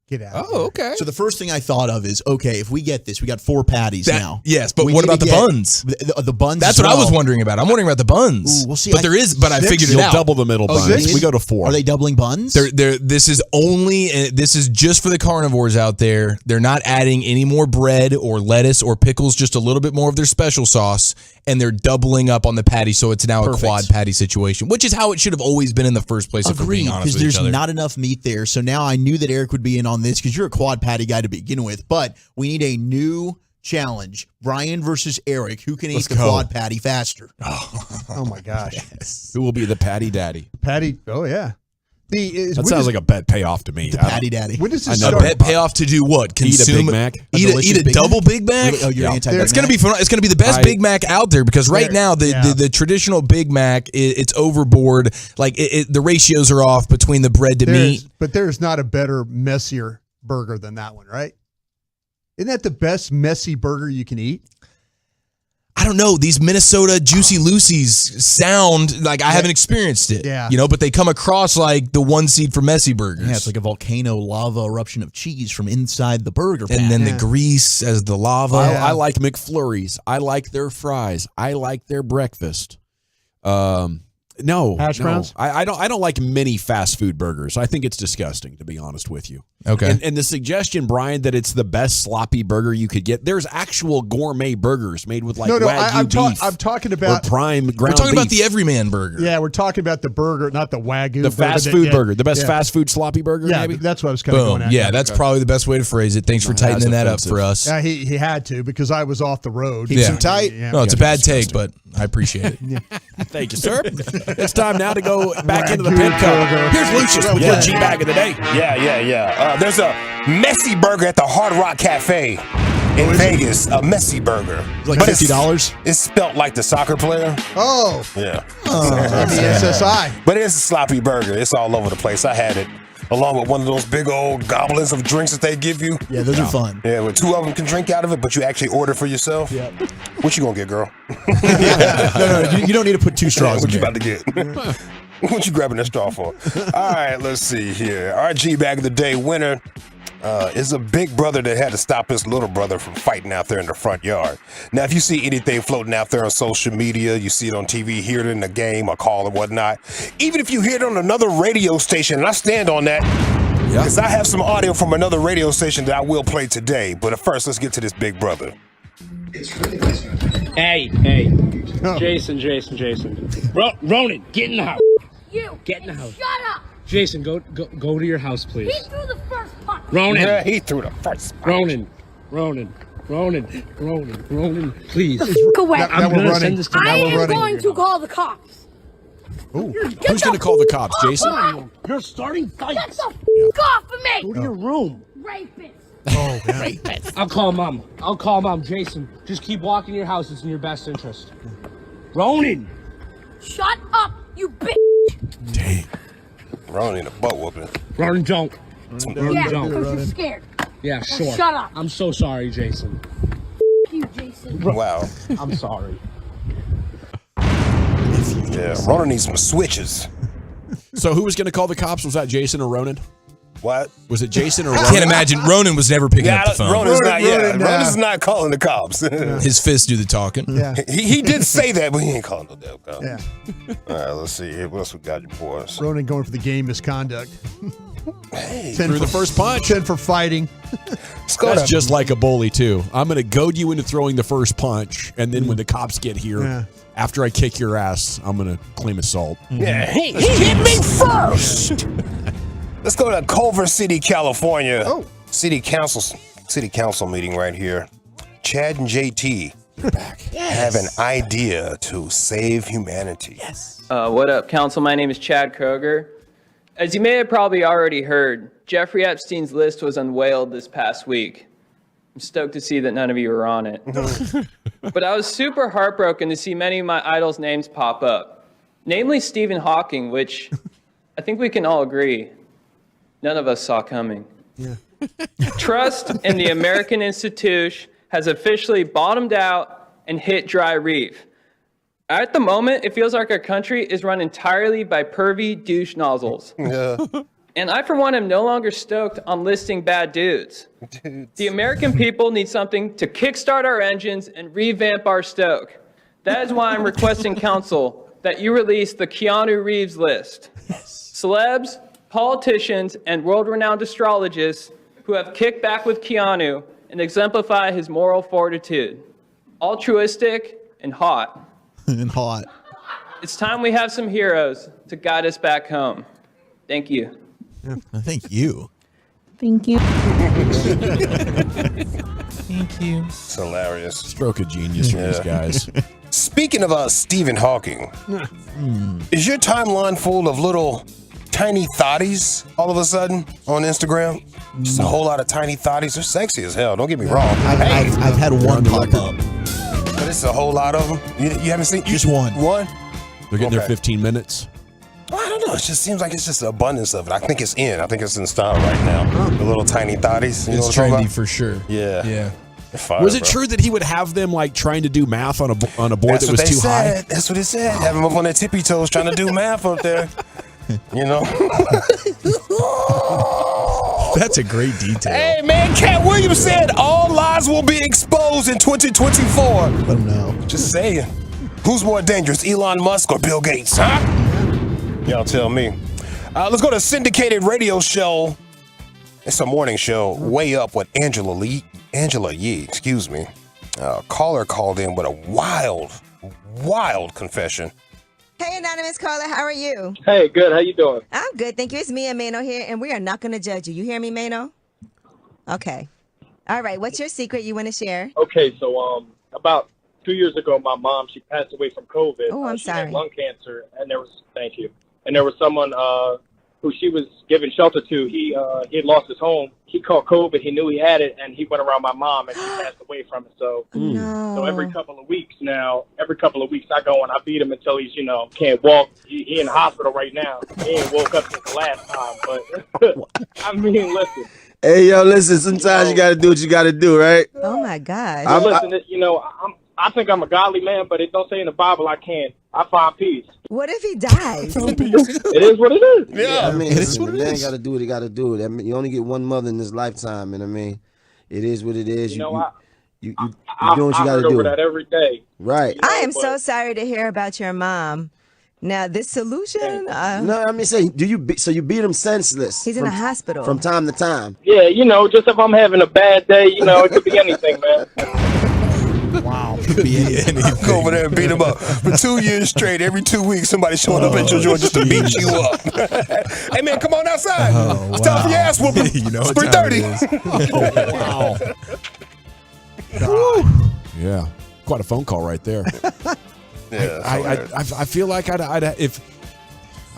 Get out. Oh, okay. So the first thing I thought of is, okay, if we get this, we got 4 patties now. Yes, but We what need about to the get buns? The buns. That's as what I was well. wondering about. I'm wondering about the buns. Ooh, well, see, but I figured it You'll out. double the middle buns. six? We go to 4. Are they doubling buns? This is just for the carnivores out there. They're not adding any more bread or lettuce or pickles, just a little bit more of their special sauce, and they're doubling up on the patty, so it's now Perfect. a quad patty situation, which is how it should have always been in the first place, if we're being Agreed, honest because with each there's other. not enough meat there. So now I knew that Eric would be in on this because you're a quad patty guy to begin with. But we need a new challenge: Brian versus Eric. Who can eat the quad patty faster? Oh my gosh. Who will be the patty daddy? Patty. Oh yeah. That sounds like a bet payoff to me. The patty daddy. When does this A start? bet payoff to do what? Eat a Big Mac. Eat a Big double Mac? Big Mac? Oh, you're anti Big It's gonna be fun. It's gonna be the best Big Mac out there because right now the traditional Big Mac it's overboard. Like the ratios are off between the bread to meat. But there's not a better, messier burger than that one, right? Isn't that the best messy burger you can eat? I don't know. These Minnesota Juicy Lucy's sound like I haven't experienced it. Yeah. But they come across like the one seed for messy burgers. Yeah, it's like a volcano lava eruption of cheese from inside the burger patty. And then the grease as the lava. I like McFlurries. I like their fries. I like their breakfast. No, Hash browns? I don't like many fast food burgers. I think it's disgusting, to be honest with you. Okay. And the suggestion, Brian, that it's the best sloppy burger you could get. There's actual gourmet burgers made with like Wagyu beef. I'm talking about or prime ground We're talking about beef. the everyman burger. Yeah, we're talking about the burger, not the Wagyu. The fast food burger, the best fast food sloppy burger. Yeah, maybe that's what I was kind of Boom. going at. Yeah, that's probably the best way to phrase it. Thanks for tightening that up for us. Yeah, he had to because I was off the road. Keeps him tight. Yeah. No, it's a bad take, but I appreciate it. Thank you, sir. It's time now to go back into the pimp cup. Here's Lucius with your G-Bag of the day. Yeah. There's a messy burger at the Hard Rock Cafe in Vegas. A messy burger. Like $50? It's spelt like the soccer player. Oh. Yeah. SSI. But it's a sloppy burger. It's all over the place. I had it along with one of those big old goblins of drinks that they give you. Yeah, those are fun. Yeah, well, 2 of them can drink out of it, but you actually order for yourself. Yeah. What you gonna get, girl? No, you don't need to put 2 straws What in you there. about to get? What you grabbing that straw for? All right, let's see here. Our G-Bag of the day winner is a big brother that had to stop his little brother from fighting out there in the front yard. Now, if you see anything floating out there on social media, you see it on TV, hear it in the game, a call or whatnot, even if you hear it on another radio station, and I stand on that, because I have some audio from another radio station that I will play today. But first, let's get to this big brother. Hey. Jason. Ronan, get in the house. You. Get in the house. Shut up. Jason, go to your house, please. He threw the first punch. Ronan. Yeah, he threw the first punch. Ronan, please. The f*** away. I'm going to send this to I am going to call the cops. Ooh. Who's going to call the cops, Jason? You're starting fights. Get the f*** off of me. Go to your room. Rapist. Oh, man. Rapist. I'll call Mom. Jason, just keep walking your house. It's in your best interest. Ronan! Shut up, you bitch! Dang. Ronan need a butt whooping. Ronan, don't. Yeah, because you're scared. Yeah, Now sure. shut up. I'm so sorry, Jason. You, Jason. Wow. I'm sorry. Yeah, Ronan needs some switches. So who was going to call the cops? Was that Jason or Ronan? What? Was it Jason or I Ronan? can't imagine. Ronan was never picking up the phone. Ronan's not calling the cops. His fists do the talking. Yeah. He did say that, but he ain't calling no damn cops. Yeah. All right, let's see here. What else we got, you boys? Ronan going for the game misconduct. Hey, threw the first punch. 10 for fighting. That's just like a bully, too. I'm going to goad you into throwing the first punch, and then when the cops get here, after I kick your ass, I'm going to claim assault. Yeah, he hit me first. Let's go to Culver City, California. Oh. City council meeting right here. Chad and JT have an idea to save humanity. Yes. What up, council? My name is Chad Kroger. As you may have probably already heard, Jeffrey Epstein's list was unveiled this past week. I'm stoked to see that none of you are on it. But I was super heartbroken to see many of my idols' names pop up, namely Stephen Hawking, which I think we can all agree none of us saw coming. Yeah. Trust in the American institution has officially bottomed out and hit dry reef. At the moment, it feels like our country is run entirely by pervy douche nozzles. Yeah. And I, for one, am no longer stoked on listing bad dudes. The American people need something to kickstart our engines and revamp our stoke. That is why I'm requesting, council, that you release the Keanu Reeves list. Celebs, politicians, and world-renowned astrologists who have kicked back with Keanu and exemplify his moral fortitude. Altruistic and hot. And hot. It's time we have some heroes to guide us back home. Thank you. Thank you. Thank you. Thank you. It's hilarious. Stroke of genius for these guys. Speaking of Stephen Hawking, is your timeline full of little tiny thotties all of a sudden on Instagram? Just a whole lot of tiny thotties. They're sexy as hell. Don't get me wrong. I've had one pop up. But it's a whole lot of them. You haven't seen just one. One? They're getting their 15 minutes. Well, I don't know. It just seems like it's just an abundance of it. I think it's in. I think it's in style right now. The little tiny thotties. You know It's what I'm talking trendy about? for sure. Yeah. Yeah. Fire, Was it bro. true that he would have them like trying to do math on a board That's that what was they too said. high? That's what it said. Have them up on their tippy toes trying to do math up there. You know? That's a great detail. Hey, man, Cat Williams said all lies will be exposed in 2024. Let them know. Just saying. Who's more dangerous, Elon Musk or Bill Gates, huh? Y'all tell me. Let's go to syndicated radio show. It's a morning show, Way Up with Angela Yee, excuse me. Caller called in with a wild confession. Hey, Anonymous Caller, how are you? Hey, good. How you doing? I'm good, thank you. It's me and Mano here, and we are not going to judge you. You hear me, Mano? Okay. All right, what's your secret you want to share? Okay, so about 2 years ago, my mom, she passed away from COVID. Oh, I'm she had sorry. lung cancer, and thank you. And there was someone who she was giving shelter to. He had lost his home. He caught COVID. He knew he had it, and he went around my mom, and she passed away from it. So, so every couple of weeks I go and I beat him until he's, can't walk. He in the hospital right now. He ain't woke up since the last time. But I mean, listen. Hey, yo, listen. Sometimes you got to do what you got to do, right? Oh my gosh. Listen, I think I'm a godly man, but it don't say in the Bible I can't. I find peace. What if he dies? It is what it is. Yeah, I mean, it is what the it man is. got to do what he got to do. That you only get one mother in this lifetime, and I mean, it is what it is. You you're doing what you got to heard over do. that every day. Right. I am so sorry to hear about your mom. Now, this solution? No, I mean, say, so you beat him senseless? He's in a hospital. From time to time. Yeah, just if I'm having a bad day, it could be anything, man. Wow. Could be anything. Go over there and beat him up. For 2 years straight, every 2 weeks, somebody showing up at your joint just to beat you up. Hey, man, come on outside. It's time for your ass whooping. It's 3:30. Wow. Yeah. Quite a phone call right there. Yeah, I feel like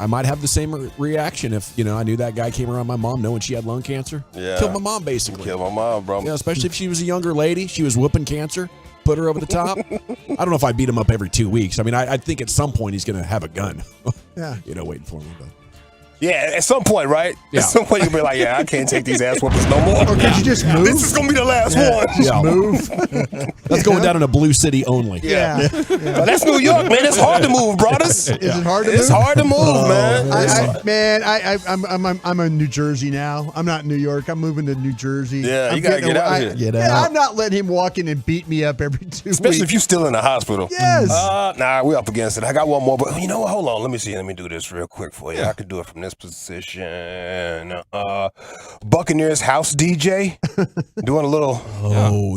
I might have the same reaction if, I knew that guy came around my mom knowing she had lung cancer. Yeah. Killed my mom, basically. Killed my mom, bro. Especially if she was a younger lady. She was whooping cancer. Put her over the top. I don't know if I beat him up every 2 weeks. I mean, I think at some point he's going to have a gun. Yeah. Waiting for me. But. Yeah, at some point, right? Yeah. At some point, you'll be like, I can't take these ass whoopers no more. Or could you just move? This is going to be the last one. Just move. That's going down in a blue city only. Yeah. But that's New York, man. It's hard to move, brothers. Is it hard to move? It's hard to move, man. I'm in New Jersey now. I'm not in New York. I'm moving to New Jersey. Yeah, you got to get out of here. Get out. I'm not letting him walk in and beat me up every 2 weeks. Especially if you're still in the hosptal. Yes. Nah, we're up against it. I got one more, but you know what? Hold on. Let me see. Let me do this real quick for you. I can do it from this position. Buccaneers house DJ doing a little.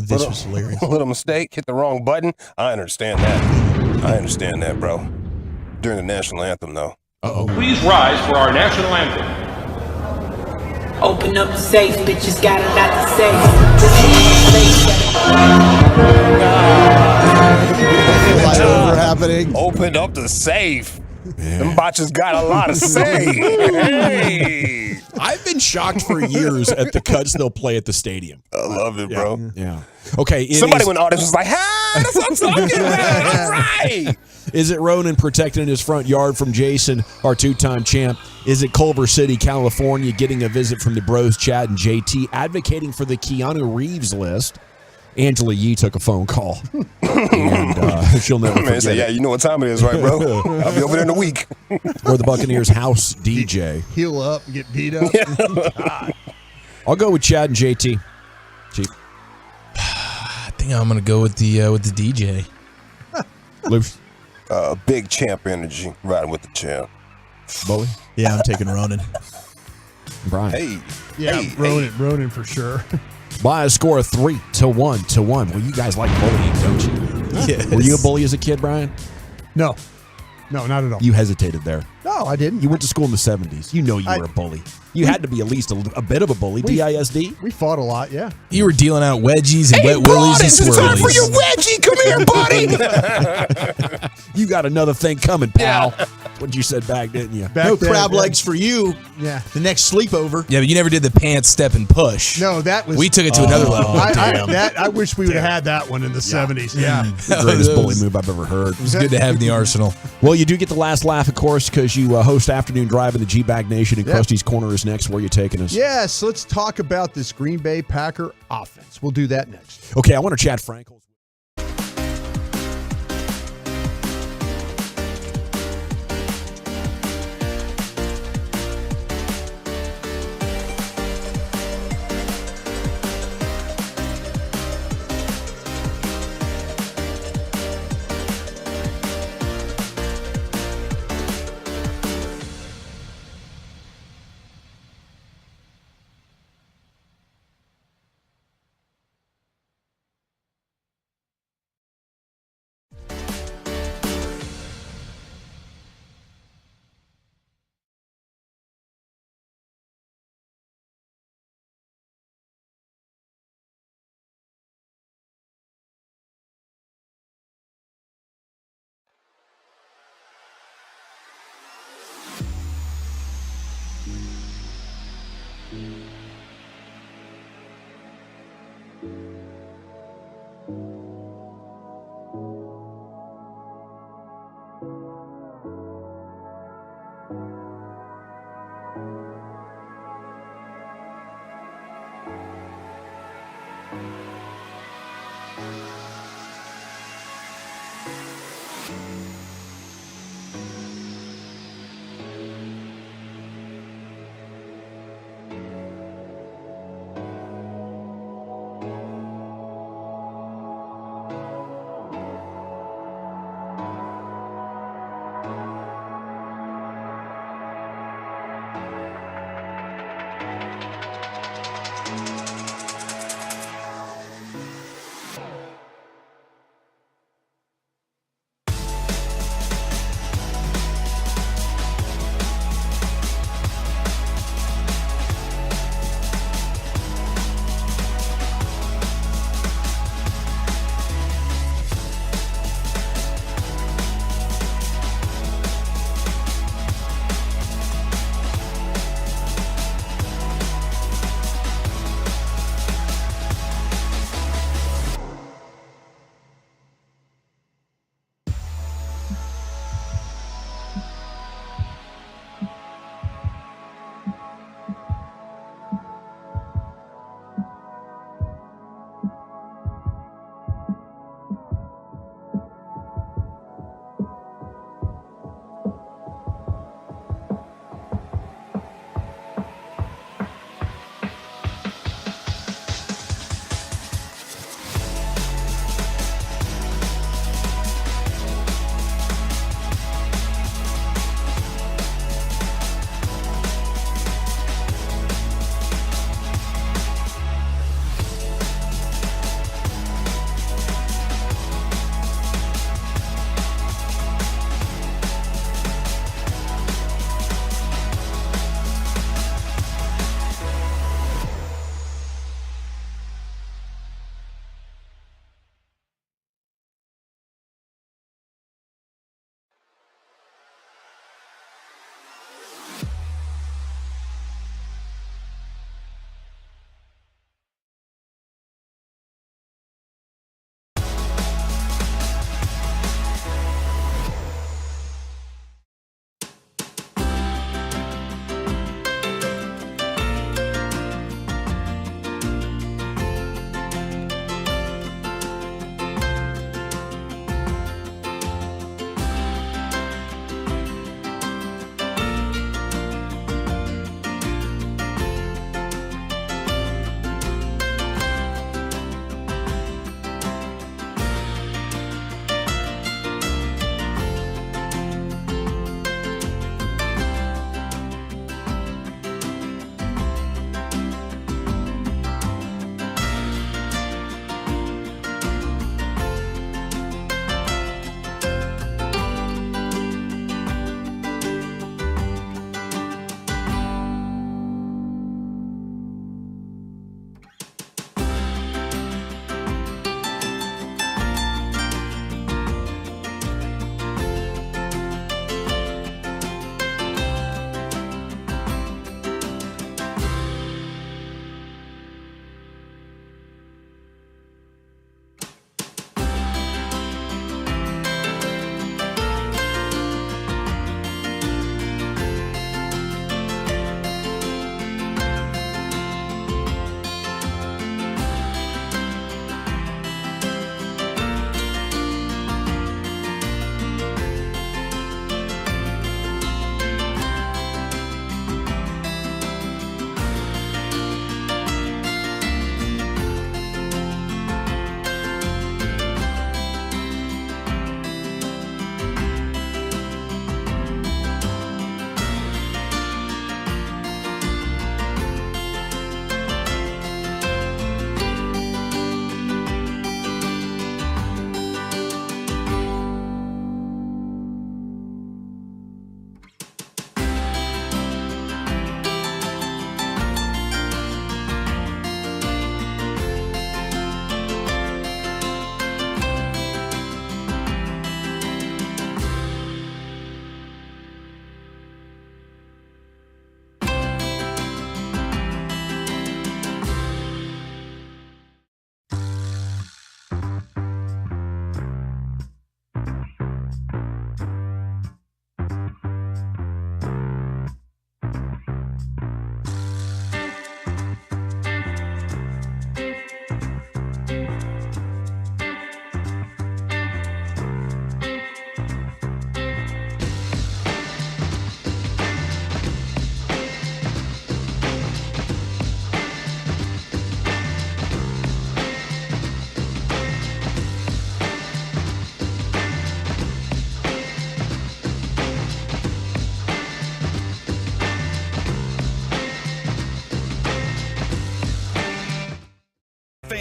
This was hilarious. A little mistake. Hit the wrong button. I understand that, bro. During the national anthem, though. Please rise for our national anthem. Open up the safe, bitches got a lot to say. Happening. Open up the safe. Them botches got a lot to say. Hey. I've been shocked for years at the cuts they'll play at the stadium. I love it, bro. Yeah. Okay. Somebody went audience was like, that's what I'm talking about. All right. Is it Ronan protecting his front yard from Jason, our two-time champ? Is it Culver City, California, getting a visit from the bros, Chad and JT, advocating for the Keanu Reeves list? Angela Yee took a phone call, and she'll never forget say, it. you know what time it is, right, bro? I'll be over there in a week. Or the Buccaneers house DJ. Heal up, get beat up. Yeah. I'll go with Chad and JT. Chief. I think I'm going to go with the DJ. Luke. Big champ energy, riding with the champ. Bowie? Yeah, I'm taking Ronan. Brian. Hey. Yeah, Ronan for sure. By a score of 3-1. Well, you guys like bullying, don't you? Yes. Were you a bully as a kid, Brian? No, not at all. You hesitated there. No, I didn't. You went to school in the 70s. You know you were a bully. You had to be at least a bit of a bully. DISD? We fought a lot, yeah. You were dealing out wedgies and wet willies and swirlies. It's time for your wedgie. Come here, buddy. You got another thing coming, pal. That's what you said back, didn't you? No crab legs for you. Yeah. The next sleepover. Yeah, but you never did the pants, step, and push. No, that was. We took it to another level. I wish we would have had that one in the 70s. Yeah. The greatest bully move I've ever heard. It was good to have in the arsenal. Well, you do get the last laugh, of course, because you host Afternoon Drive in the G-Bag Nation, and Krusty's Corner is next. Where are you taking us? Yes, let's talk about this Green Bay Packer offense. We'll do that next. Okay, I want to chat Frankel.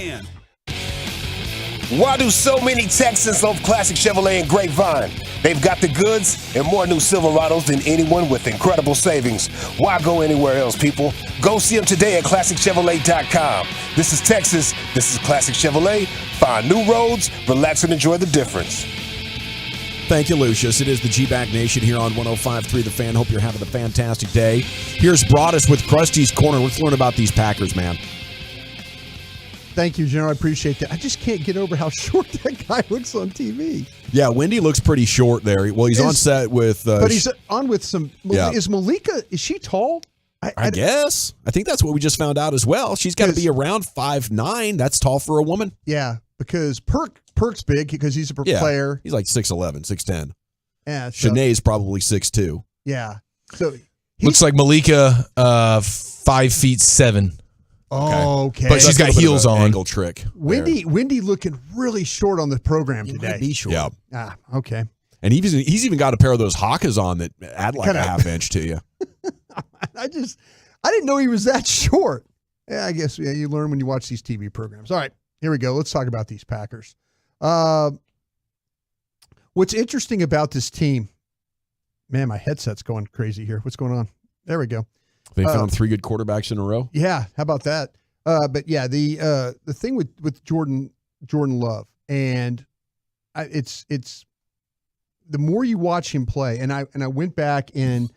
Fan. Why do so many Texans love classic Chevrolet and Grapevine? They've got the goods and more new Silverados than anyone with incredible savings. Why go anywhere else, people? Go see them today at ClassicChevrolet.com. This is Texas. This is Classic Chevrolet. Find new roads, relax, and enjoy the difference. Thank you, Lucius. It is the G-Back Nation here on 105.3 The Fan. Hope you're having a fantastic day. Here's Broadus with Krusty's Corner. Let's learn about these Packers, man. Thank you, General. I appreciate that. I just can't get over how short that guy looks on TV. Yeah, Wendy looks pretty short there. Well, he's on set with... but he's on with some... Yeah. Is Malika, is she tall? I guess. I think that's what we just found out as well. She's got to be around 5'9". That's tall for a woman. Yeah, because Perk's big because he's a player. He's like 6'11", 6'10". Yeah. So, Shanae's probably 6'2". Yeah. So looks like Malika 5'7". Oh, okay. But she's got heels on. Angle trick. Wendy looking really short on the program today. Might be short. Yeah. Ah, okay. And he's even got a pair of those Hawkas on that add like a half inch to you. I didn't know he was that short. Yeah, I guess you learn when you watch these TV programs. All right, here we go. Let's talk about these Packers. What's interesting about this team, man, my headset's going crazy here. What's going on? There we go. They found 3 good quarterbacks in a row. Yeah, how about that? But yeah, the thing with Jordan Love, and it's the more you watch him play, and I went back and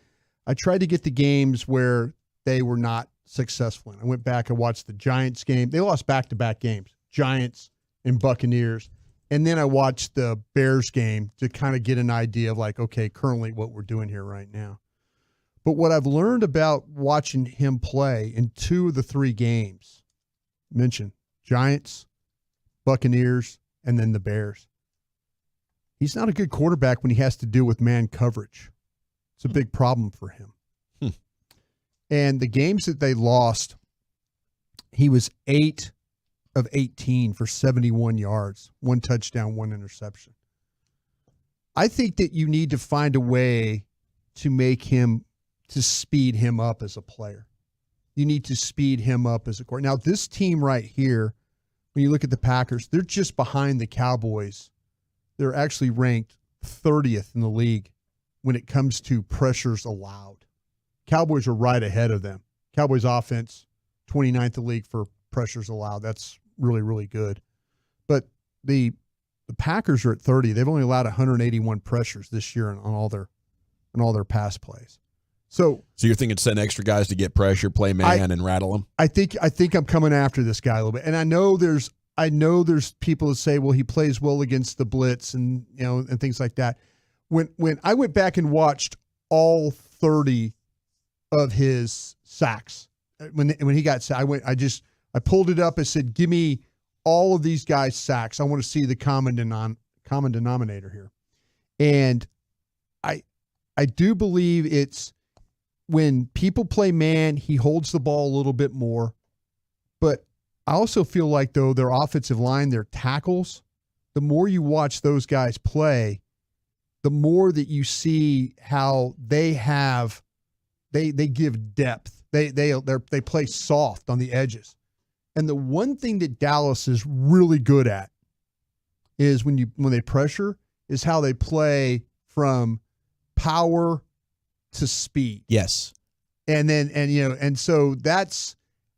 I tried to get the games where they were not successful in. I went back and watched the Giants game. They lost back-to-back games, Giants and Buccaneers. And then I watched the Bears game to kind of get an idea of like, okay, currently what we're doing here right now. But what I've learned about watching him play in 2 of the 3 games, mentioned Giants, Buccaneers, and then the Bears. He's not a good quarterback when he has to deal with man coverage. It's a big problem for him. And the games that they lost, he was 8 of 18 for 71 yards, 1 touchdown, 1 interception. I think that you need to find a way to speed him up as a player. You need to speed him up as a quarterback. Now, this team right here, when you look at the Packers, they're just behind the Cowboys. They're actually ranked 30th in the league when it comes to pressures allowed. Cowboys are right ahead of them. Cowboys offense, 29th in the league for pressures allowed. That's really, really good. But the Packers are at 30. They've only allowed 181 pressures this year on all their pass plays. So you're thinking send extra guys to get pressure, play man, and rattle them? I think I'm coming after this guy a little bit. And I know there's people that say, well, he plays well against the blitz and and things like that. When I went back and watched all 30 of his sacks, when he got sacked, I pulled it up and said, give me all of these guys' sacks. I want to see the common denominator here. And I do believe it's when people play man, he holds the ball a little bit more. But I also feel like, though, their offensive line, their tackles, the more you watch those guys play, the more that you see how they give depth. They play soft on the edges. And the one thing that Dallas is really good at is when they pressure is how they play from power to speed. Yes. And so that's,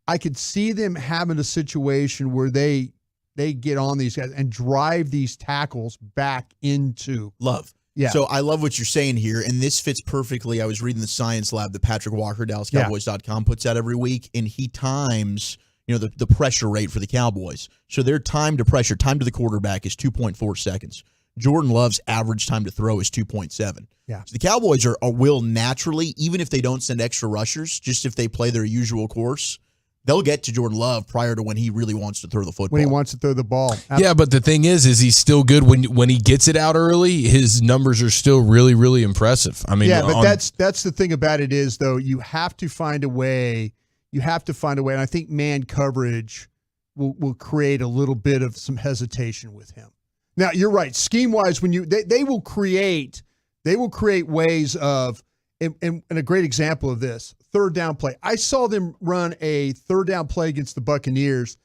I could see them having a situation where they get on these guys and drive these tackles back into Love. Yeah. So I love what you're saying here, and this fits perfectly. I was reading the Science Lab that Patrick Walker, DallasCowboys.com, puts out every week, and he times the pressure rate for the Cowboys. So their time to pressure, time to the quarterback is 2.4 seconds. Jordan Love's average time to throw is 2.7. Yeah. So the Cowboys will naturally, even if they don't send extra rushers, just if they play their usual course, they'll get to Jordan Love prior to when he really wants to throw the football. When he wants to throw the ball. Yeah, but the thing is he's still good when he gets it out early. His numbers are still really, really impressive. I mean, yeah, but that's the thing about it is, though, you have to find a way. You have to find a way, and I think man coverage will create a little bit of some hesitation with him. Now, you're right. Scheme-wise, when they will create ways of, and a great example of this, third down play. I saw them run a third down play against the Buccaneers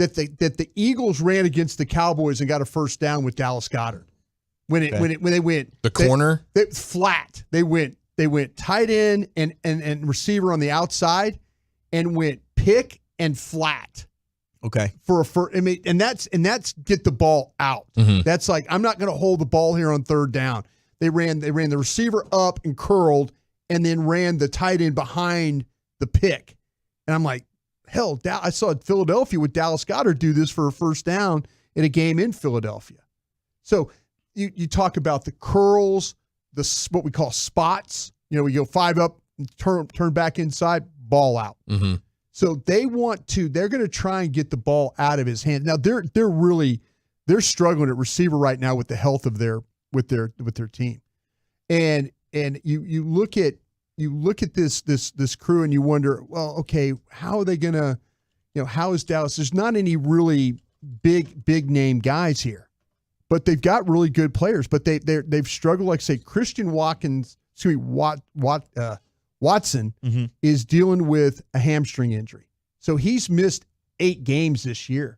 that the Eagles ran against the Cowboys and got a first down with Dallas Goedert. When they went corner flat. They went tight end and receiver on the outside and went pick and flat. Okay. And that's get the ball out. Mm-hmm. That's like, I'm not going to hold the ball here on third down. They ran the receiver up and curled and then ran the tight end behind the pick. And I'm like, hell, I saw Philadelphia with Dallas Goedert do this for a first down in a game in Philadelphia. So you talk about the curls, what we call spots. We go 5 up, turn back inside, ball out. Mm-hmm. So they're going to try and get the ball out of his hands. Now they're struggling at receiver right now with the health of their team. And you look at this crew and you wonder, well, okay, how are they going to, how is Dallas? There's not any really big name guys here, but they've got really good players, but they've struggled. Like say Christian Watson Mm-hmm. is dealing with a hamstring injury. So he's missed 8 games this year.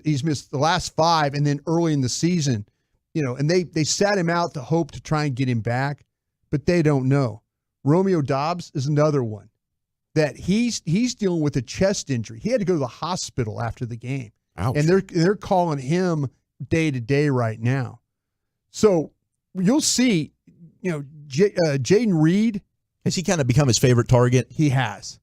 He's missed the last 5 and then early in the season, and they sat him out to hope to try and get him back, but they don't know. Romeo Doubs is another one that he's dealing with a chest injury. He had to go to the hospital after the game. Ouch. And they're calling him day to day right now. So you'll see, Jaden Reed. Has he kind of become his favorite target? He has.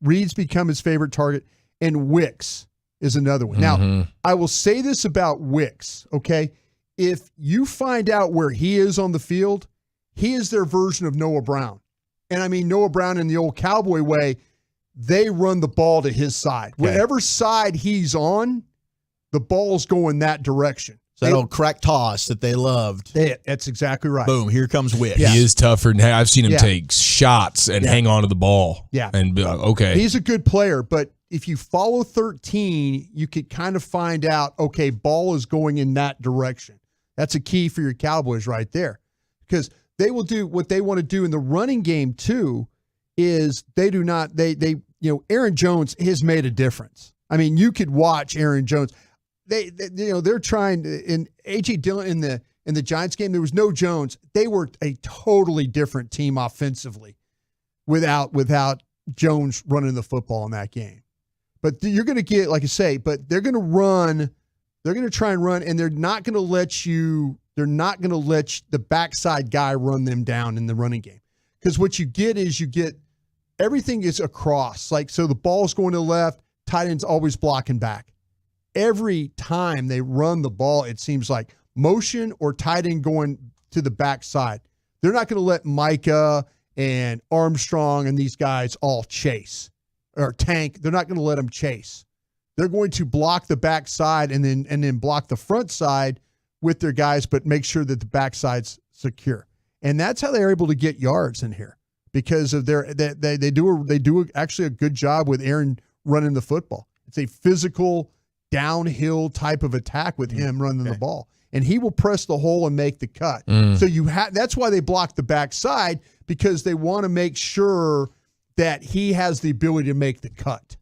Reed's become his favorite target, and Wicks is another one. Mm-hmm. Now, I will say this about Wicks, okay? If you find out where he is on the field, he is their version of Noah Brown. And I mean, Noah Brown in the old Cowboy way, they run the ball to his side. Okay. Whatever side he's on, the ball's going that direction. So that old crack toss that they loved. That's exactly right. Boom, here comes Wicks. Yeah. He is tougher. I've seen him Yeah. take shots and hang on to the ball. Yeah. And be like, okay. He's a good player, but if you follow 13, you could kind of find out, okay, ball is going in that direction. That's a key for your Cowboys right there. Because they will do what they want to do in the running game too, is Aaron Jones has made a difference. I mean, you could watch Aaron Jones. They're trying to, in A.J. Dillon in the Giants game, there was no Jones. They were a totally different team offensively without Jones running the football in that game. But you're going to get, like I say, but they're going to run. They're going to try and run, and they're not going to let the backside guy run them down in the running game. Because what you get is everything is across. Like, so the ball's going to the left, tight end's always blocking back. Every time they run the ball, it seems like motion or tight end going to the backside. They're not going to let Micah and Armstrong and these guys all chase or tank. They're not going to let them chase. They're going to block the backside and then block the front side with their guys, but make sure that the backside's secure. And that's how they're able to get yards in here because of they do actually a good job with Aaron running the football. It's a physical downhill type of attack with him running the ball. And he will press the hole and make the cut. So that's why they block the backside, because they want to make sure that he has the ability to make the cut.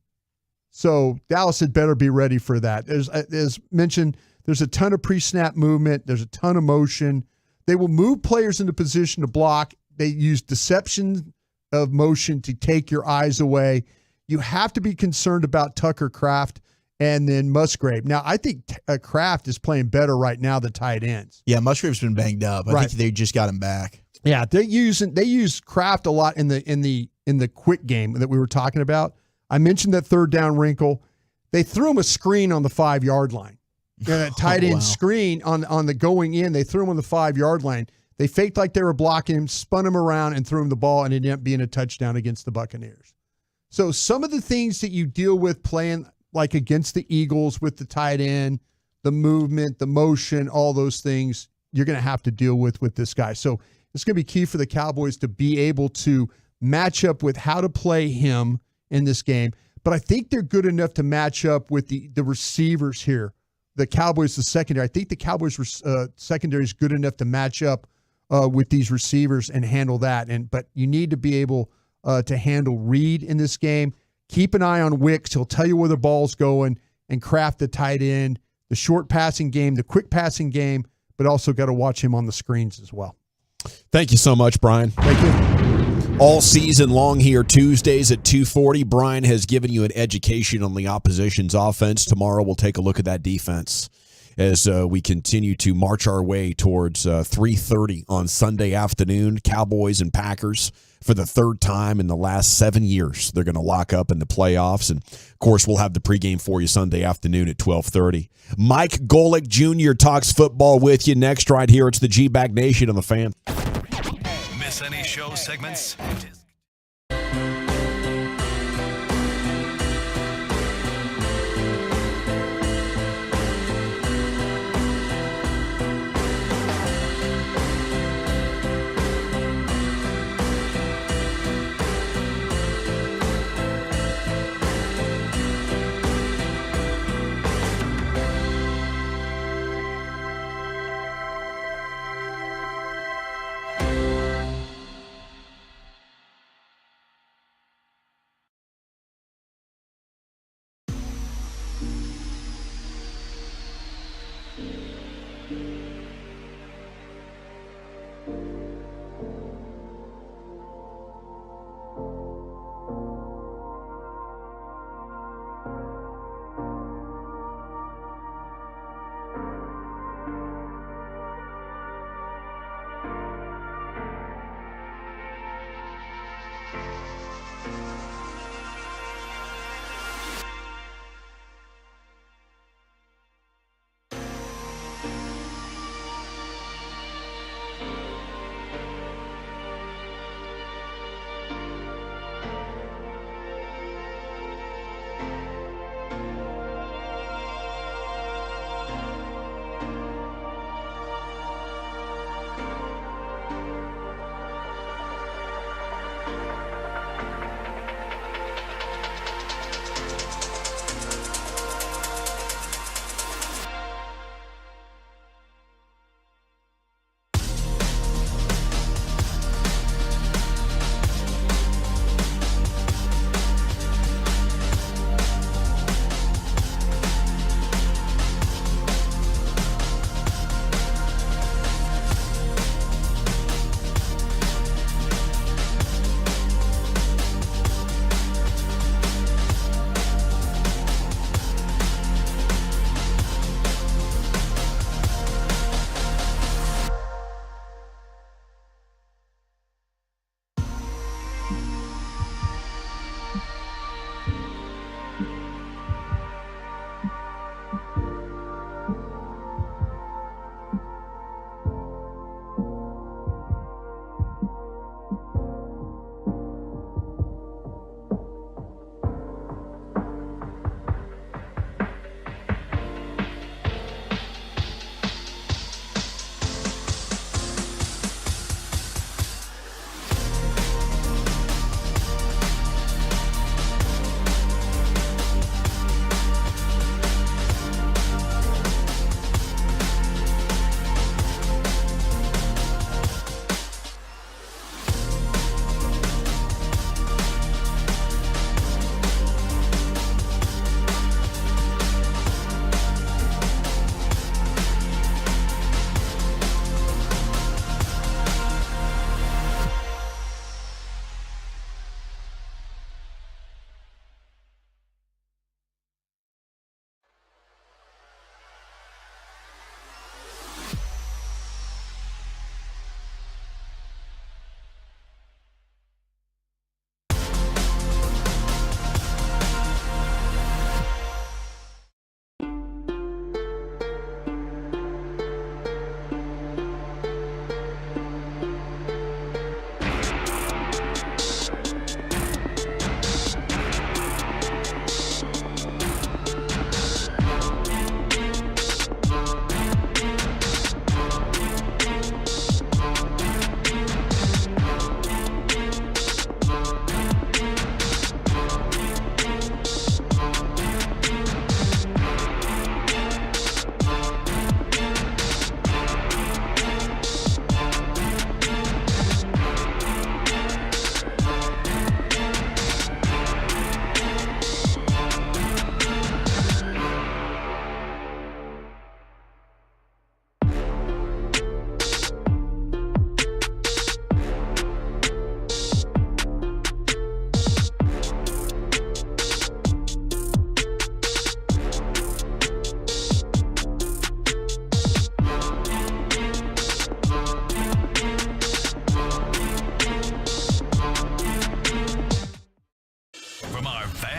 So Dallas had better be ready for that. As mentioned, there's a ton of pre-snap movement. There's a ton of motion. They will move players into position to block. They use deception of motion to take your eyes away. You have to be concerned about Tucker Kraft and then Musgrave. Now, I think Kraft is playing better right now than tight ends. Yeah, Musgrave's been banged up. I think they just got him back. Yeah, they use Kraft a lot in the quick game that we were talking about. I mentioned that third down wrinkle. They threw him a screen on the 5-yard line. A tight end screen on the going in. They threw him on the 5-yard line. They faked like they were blocking him, spun him around, and threw him the ball, and it ended up being a touchdown against the Buccaneers. So some of the things that you deal with playing like against the Eagles with the tight end, the movement, the motion, all those things, you're going to have to deal with this guy. So it's going to be key for the Cowboys to be able to match up with how to play him in this game. But I think they're good enough to match up with the receivers here. The Cowboys, the secondary. I think the Cowboys secondary is good enough to match up with these receivers and handle that. But you need to be able to handle Reed in this game. Keep an eye on Wicks. He'll tell you where the ball's going. and craft the tight end, the short passing game, the quick passing game, but also got to watch him on the screens as well. Thank you so much, Brian. Thank you. All season long here, Tuesdays at 2:40, Brian has given you an education on the opposition's offense. Tomorrow we'll take a look at that defense as we continue to march our way towards 3:30 on Sunday afternoon. Cowboys and Packers for the third time in the last 7 years. They're going to lock up in the playoffs. And, of course, we'll have the pregame for you Sunday afternoon at 12:30. Mike Golick Jr. talks football with you next right here. It's the G-Bag Nation on the Fan. Miss any show segments?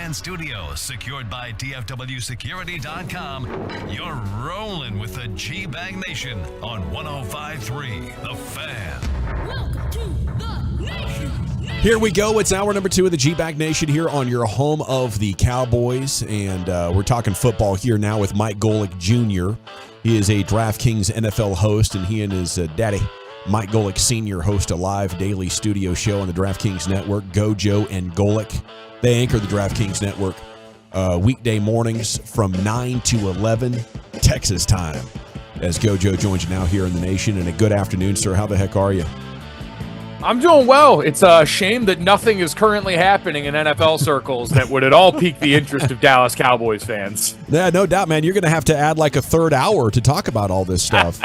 Fan Studios, secured by DFWSecurity.com. You're rolling with the G-Bag Nation on 105.3 The Fan. Welcome to the nation. Here we go. It's hour number 2 of the G-Bag Nation here on your home of the Cowboys. And we're talking football here now with Mike Golick Jr. He is a DraftKings NFL host, and he and his daddy, Mike Golick Sr., host a live daily studio show on the DraftKings Network, Gojo and Golick. They anchor the DraftKings Network weekday mornings from 9 to 11 Texas time. As Gojo joins you now here in the nation. And a good afternoon, sir. How the heck are you? I'm doing well. It's a shame that nothing is currently happening in NFL circles that would at all pique the interest of Dallas Cowboys fans. Yeah, no doubt, man. You're going to have to add like a third hour to talk about all this stuff.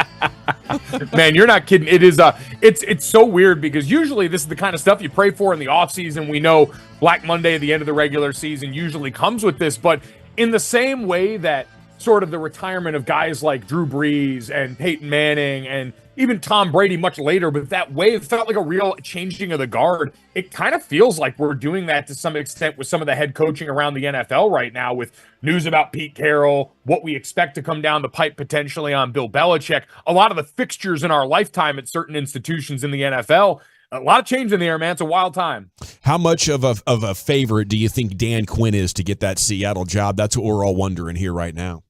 Man, you're not kidding. It is it's so weird because usually this is the kind of stuff you pray for in the offseason. We know Black Monday at the end of the regular season usually comes with this, but in the same way that sort of the retirement of guys like Drew Brees and Peyton Manning and even Tom Brady much later, but that wave felt like a real changing of the guard. It kind of feels like we're doing that to some extent with some of the head coaching around the NFL right now, with news about Pete Carroll, what we expect to come down the pipe potentially on Bill Belichick, a lot of the fixtures in our lifetime at certain institutions in the NFL. A lot of change in the air, man. It's a wild time. How much of a favorite do you think Dan Quinn is to get that Seattle job? That's what we're all wondering here right now.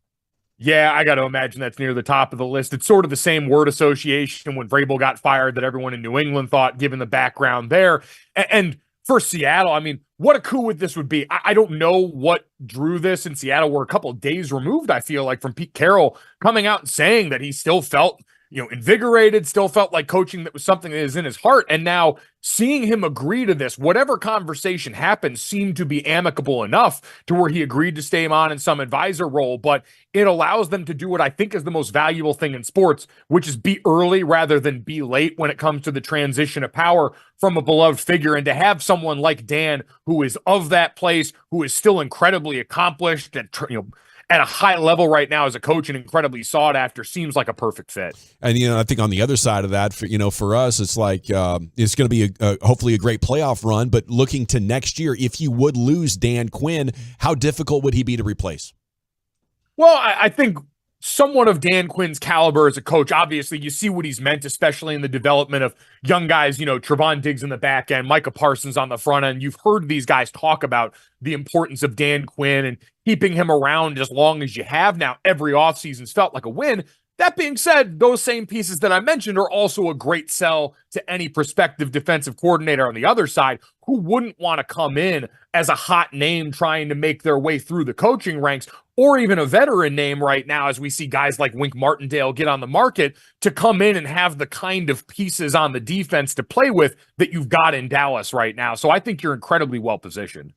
Yeah, I got to imagine that's near the top of the list. It's sort of the same word association when Vrabel got fired that everyone in New England thought, given the background there. And for Seattle, I mean, what a coup this would be. I don't know what drew this in Seattle. We're a couple of days removed, I feel like, from Pete Carroll coming out and saying that he still felt invigorated, still felt like coaching that was something that is in his heart. And now seeing him agree to this, whatever conversation happened seemed to be amicable enough to where he agreed to stay on in some advisor role. But it allows them to do what I think is the most valuable thing in sports, which is be early rather than be late when it comes to the transition of power from a beloved figure. And to have someone like Dan, who is of that place, who is still incredibly accomplished and, at a high level right now as a coach and incredibly sought after, seems like a perfect fit. And, I think on the other side of that, for us, it's like it's going to be hopefully a great playoff run. But looking to next year, if you would lose Dan Quinn, how difficult would he be to replace? Well, I think someone of Dan Quinn's caliber as a coach, obviously you see what he's meant, especially in the development of young guys, Trevon Diggs in the back end, Micah Parsons on the front end. You've heard these guys talk about the importance of Dan Quinn and keeping him around as long as you have now. Every offseason's felt like a win. That being said, those same pieces that I mentioned are also a great sell to any prospective defensive coordinator on the other side who wouldn't want to come in as a hot name trying to make their way through the coaching ranks, or even a veteran name right now as we see guys like Wink Martindale get on the market to come in and have the kind of pieces on the defense to play with that you've got in Dallas right now. So I think you're incredibly well positioned.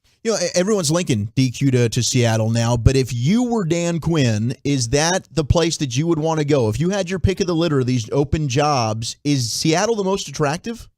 Everyone's linking DQ to Seattle now, but if you were Dan Quinn, is that the place that you would want to go? If you had your pick of the litter, these open jobs, is Seattle the most attractive?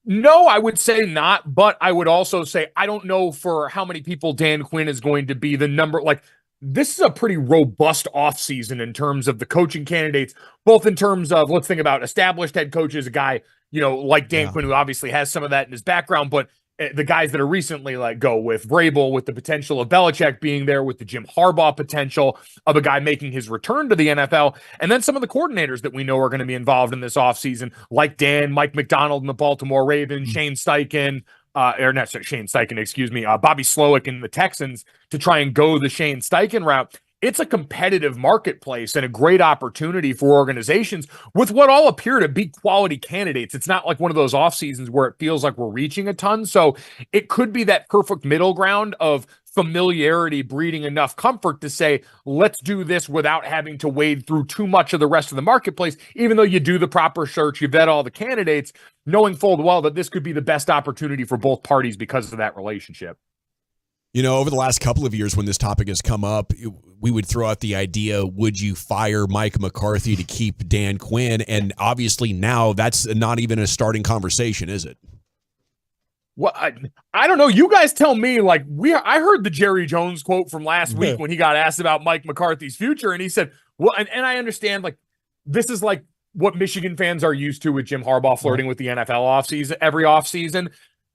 No, I would say not, but I would also say I don't know for how many people Dan Quinn is going to be the number. Like, this is a pretty robust offseason in terms of the coaching candidates, both in terms of, let's think about established head coaches, a guy, like Dan Quinn, who obviously has some of that in his background, but the guys that are recently let go with Vrabel, with the potential of Belichick being there, with the Jim Harbaugh potential of a guy making his return to the NFL, and then some of the coordinators that we know are going to be involved in this offseason, like Mike McDonald in the Baltimore Ravens, Shane Steichen, Bobby Slowick in the Texans, to try and go the Shane Steichen route. It's a competitive marketplace and a great opportunity for organizations with what all appear to be quality candidates. It's not like one of those off seasons where it feels like we're reaching a ton. So it could be that perfect middle ground of familiarity breeding enough comfort to say, let's do this without having to wade through too much of the rest of the marketplace, even though you do the proper search, you vet all the candidates, knowing full well that this could be the best opportunity for both parties because of that relationship. Over the last couple of years when this topic has come up, we would throw out the idea, would you fire Mike McCarthy to keep Dan Quinn? And obviously now that's not even a starting conversation, is it? Well, I don't know. You guys tell me. I heard the Jerry Jones quote from last week when he got asked about Mike McCarthy's future, and he said, well, and I understand, this is what Michigan fans are used to with Jim Harbaugh flirting with the NFL offseason, every offseason.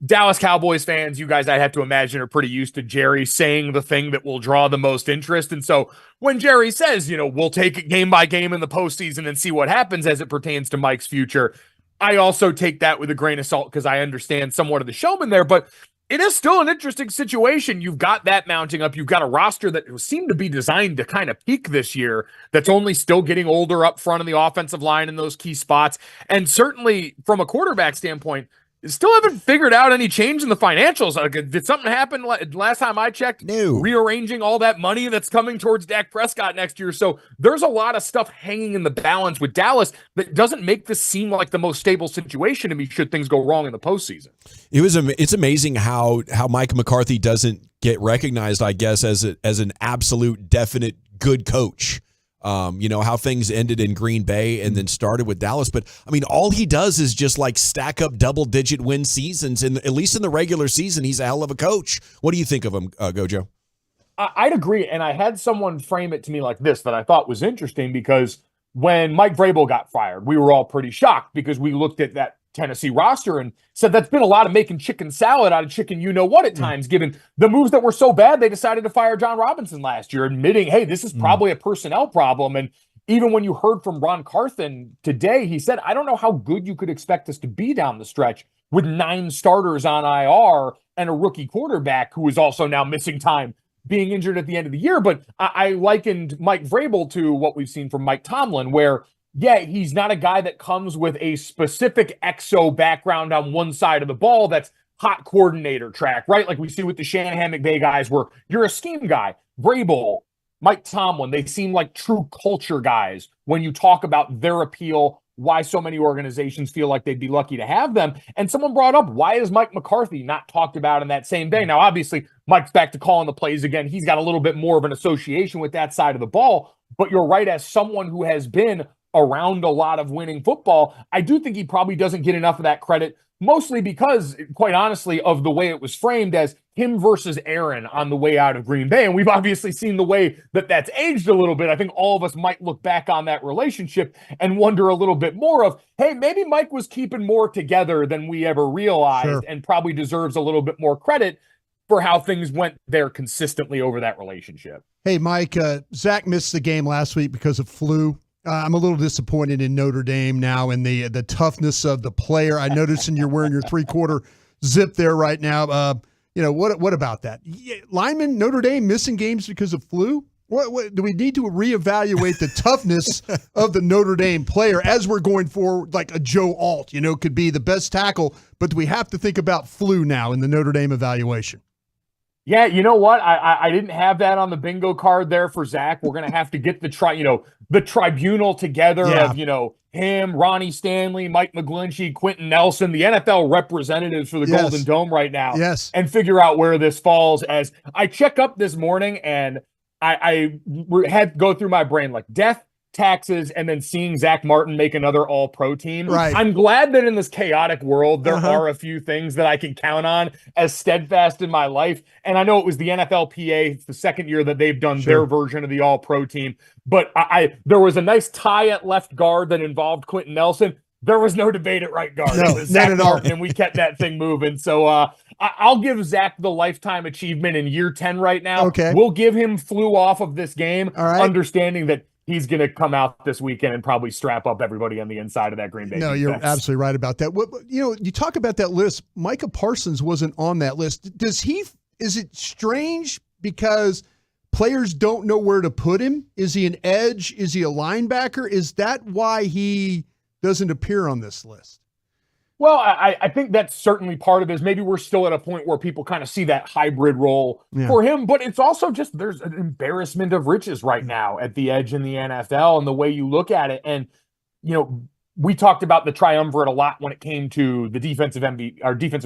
Dallas Cowboys fans, you guys, I have to imagine, are pretty used to Jerry saying the thing that will draw the most interest. And so when Jerry says, we'll take it game by game in the postseason and see what happens as it pertains to Mike's future, I also take that with a grain of salt because I understand somewhat of the showman there. But it is still an interesting situation. You've got that mounting up. You've got a roster that seemed to be designed to kind of peak this year that's only still getting older up front in the offensive line in those key spots. And certainly from a quarterback standpoint, still haven't figured out any change in the financials. Did something happen last time I checked? No. Rearranging all that money that's coming towards Dak Prescott next year. So there's a lot of stuff hanging in the balance with Dallas that doesn't make this seem like the most stable situation to me should things go wrong in the postseason. It's amazing how Mike McCarthy doesn't get recognized, I guess, as an absolute definite good coach. How things ended in Green Bay and then started with Dallas. But, all he does is just stack up double-digit win seasons. And at least in the regular season, he's a hell of a coach. What do you think of him, Gojo? I'd agree. And I had someone frame it to me like this that I thought was interesting because when Mike Vrabel got fired, we were all pretty shocked because we looked at that Tennessee roster and said that's been a lot of making chicken salad out of chicken at times, given the moves that were so bad they decided to fire John Robinson last year, admitting, hey, this is probably a personnel problem. And even when you heard from Ron Carthen today, he said, I don't know how good you could expect us to be down the stretch with 9 starters on IR and a rookie quarterback who is also now missing time, being injured at the end of the year. But I likened Mike Vrabel to what we've seen from Mike Tomlin, where he's not a guy that comes with a specific exo background on one side of the ball that's hot coordinator track, right? Like we see with the Shanahan McVay guys where you're a scheme guy. Vrabel, Mike Tomlin, they seem like true culture guys when you talk about their appeal, why so many organizations feel like they'd be lucky to have them. And someone brought up, why is Mike McCarthy not talked about in that same day? Now, obviously, Mike's back to calling the plays again. He's got a little bit more of an association with that side of the ball. But you're right, as someone who has been around a lot of winning football, I do think he probably doesn't get enough of that credit, mostly because, quite honestly, of the way it was framed as him versus Aaron on the way out of Green Bay. And we've obviously seen the way that that's aged a little bit. I think all of us might look back on that relationship and wonder a little bit more of, hey, maybe Mike was keeping more together than we ever realized and probably deserves a little bit more credit for how things went there consistently over that relationship. Hey, Mike, Zach missed the game last week because of flu. I'm a little disappointed in Notre Dame now and the toughness of the player. I noticed you're wearing your 3/4 zip there right now. What about that? Lineman, Notre Dame missing games because of flu? What do we need to reevaluate the toughness of the Notre Dame player as we're going forward? Like a Joe Alt, could be the best tackle, but do we have to think about flu now in the Notre Dame evaluation? Yeah, you know what? I didn't have that on the bingo card there for Zach. We're gonna have to get the tribunal together of him, Ronnie Stanley, Mike McGlinchey, Quentin Nelson, the NFL representatives for the Golden Dome right now, and figure out where this falls. As I check up this morning and I had to go through my brain like death, taxes, and then seeing Zach Martin make another all-pro team. Right. I'm glad that in this chaotic world, there are a few things that I can count on as steadfast in my life. And I know it was the NFLPA. It's the second year that they've done their version of the all-pro team. But there was a nice tie at left guard that involved Quentin Nelson. There was no debate at right guard. It was Zach Martin, and we kept that thing moving. So I'll give Zach the lifetime achievement in year 10 right now. Okay. We'll give him flew off of this game, understanding that he's going to come out this weekend and probably strap up everybody on the inside of that Green Bay defense. You're absolutely right about that. You talk about that list. Micah Parsons wasn't on that list. Is it strange because players don't know where to put him? Is he an edge? Is he a linebacker? Is that why he doesn't appear on this list? Well, I think that's certainly part of it. Is maybe we're still at a point where people kind of see that hybrid role for him, but it's also just there's an embarrassment of riches right now at the edge in the NFL and the way you look at it. And, we talked about the triumvirate a lot when it came to the defensive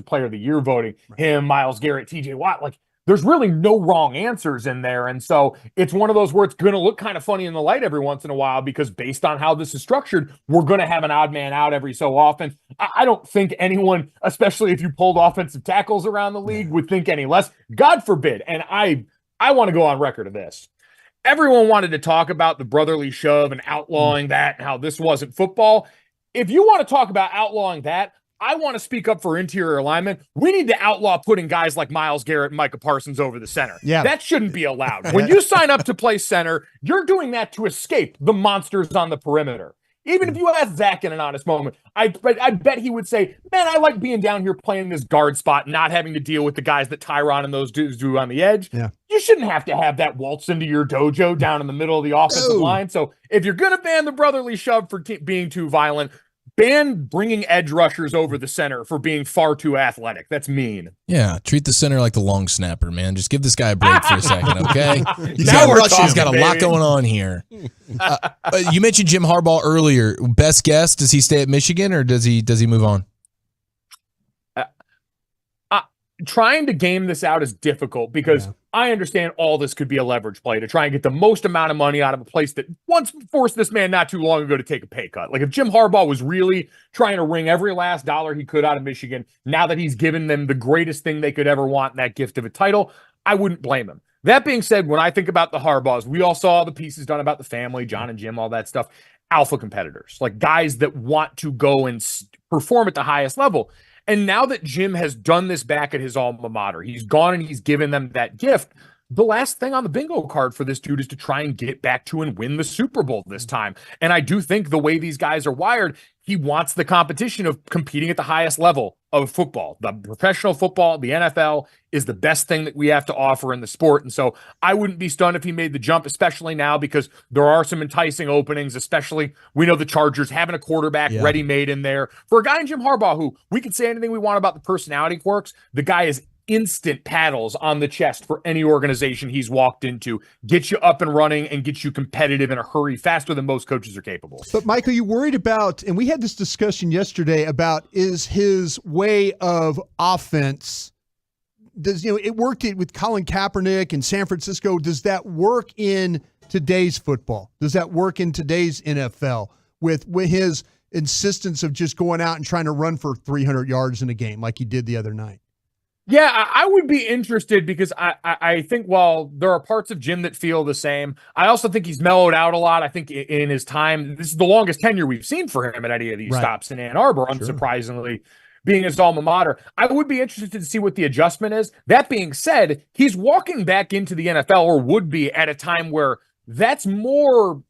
player of the year voting, him, Myles Garrett, TJ Watt. Like, there's really no wrong answers in there. And so it's one of those where it's going to look kind of funny in the light every once in a while because based on how this is structured, we're going to have an odd man out every so often. I don't think anyone, especially if you pulled offensive tackles around the league, would think any less. God forbid. And I want to go on record of this. Everyone wanted to talk about the brotherly shove and outlawing that and how this wasn't football. If you want to talk about outlawing that, I want to speak up for interior alignment. We need to outlaw putting guys like Myles Garrett and Micah Parsons over the center. Yeah. That shouldn't be allowed. When you sign up to play center, you're doing that to escape the monsters on the perimeter. Even if you ask Zach in an honest moment, I bet he would say, man, I like being down here playing this guard spot, not having to deal with the guys that Tyron and those dudes do on the edge. Yeah. You shouldn't have to have that waltz into your dojo down in the middle of the offensive line. So if you're going to ban the brotherly shove for being too violent, ban bringing edge rushers over the center for being far too athletic. That's mean. Yeah, treat the center like the long snapper, man. Just give this guy a break for a second, okay? He's got a lot going on here. You mentioned Jim Harbaugh earlier. Best guess, does he stay at Michigan or does he move on? Trying to game this out is difficult because I understand all this could be a leverage play to try and get the most amount of money out of a place that once forced this man not too long ago to take a pay cut. Like if Jim Harbaugh was really trying to wring every last dollar he could out of Michigan, now that he's given them the greatest thing they could ever want, that gift of a title, I wouldn't blame him. That being said, when I think about the Harbaughs, we all saw the pieces done about the family, John and Jim, all that stuff. Alpha competitors, like guys that want to go and perform at the highest level. And now that Jim has done this back at his alma mater, he's gone and he's given them that gift. The last thing on the bingo card for this dude is to try and get back to and win the Super Bowl this time. And I do think the way these guys are wired, he wants the competition of competing at the highest level of football. The professional football, the NFL, is the best thing that we have to offer in the sport. And so I wouldn't be stunned if he made the jump, especially now because there are some enticing openings, especially we know the Chargers having a quarterback ready-made in there. For a guy in Jim Harbaugh, who we can say anything we want about the personality quirks, the guy is instant paddles on the chest for any organization he's walked into, get you up and running and get you competitive in a hurry faster than most coaches are capable. But Mike, are you worried about, and we had this discussion yesterday about, is his way of offense, does, it worked with Colin Kaepernick in San Francisco. Does that work in today's football? Does that work in today's NFL with his insistence of just going out and trying to run for 300 yards in a game like he did the other night? Yeah, I would be interested because I think while there are parts of Jim that feel the same, I also think he's mellowed out a lot. I think in his time, this is the longest tenure we've seen for him at any of these stops in Ann Arbor, unsurprisingly, being his alma mater. I would be interested to see what the adjustment is. That being said, he's walking back into the NFL, or would be, at a time where that's more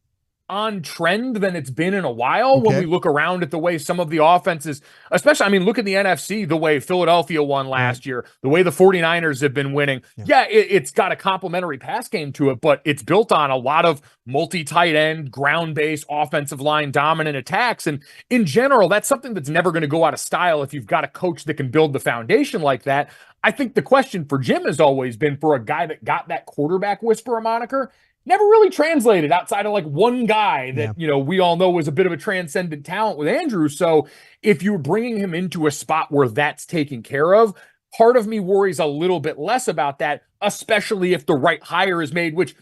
on trend than it's been in a while. When we look around at the way some of the offenses, especially, look at the NFC, the way Philadelphia won last year, the way the 49ers have been winning. It's got a complementary pass game to it, but it's built on a lot of multi-tight end, ground-based, offensive line dominant attacks. And in general, that's something that's never going to go out of style if you've got a coach that can build the foundation like that. I think the question for Jim has always been, for a guy that got that quarterback whisperer moniker, never really translated outside of like one guy that, we all know was a bit of a transcendent talent with Andrew. So if you're bringing him into a spot where that's taken care of, part of me worries a little bit less about that, especially if the right hire is made, which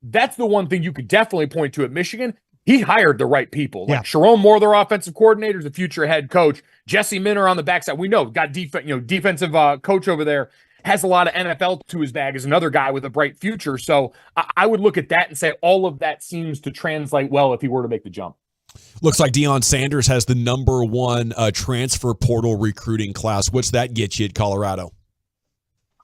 that's the one thing you could definitely point to at Michigan. He hired the right people. Like Sharon Moore, their offensive coordinator, is a future head coach. Jesse Minter on the backside. We know, got defensive coach over there. Has a lot of NFL to his bag, is another guy with a bright future. So I would look at that and say all of that seems to translate well if he were to make the jump. Looks like Deion Sanders has the number one transfer portal recruiting class. What's that get you at Colorado?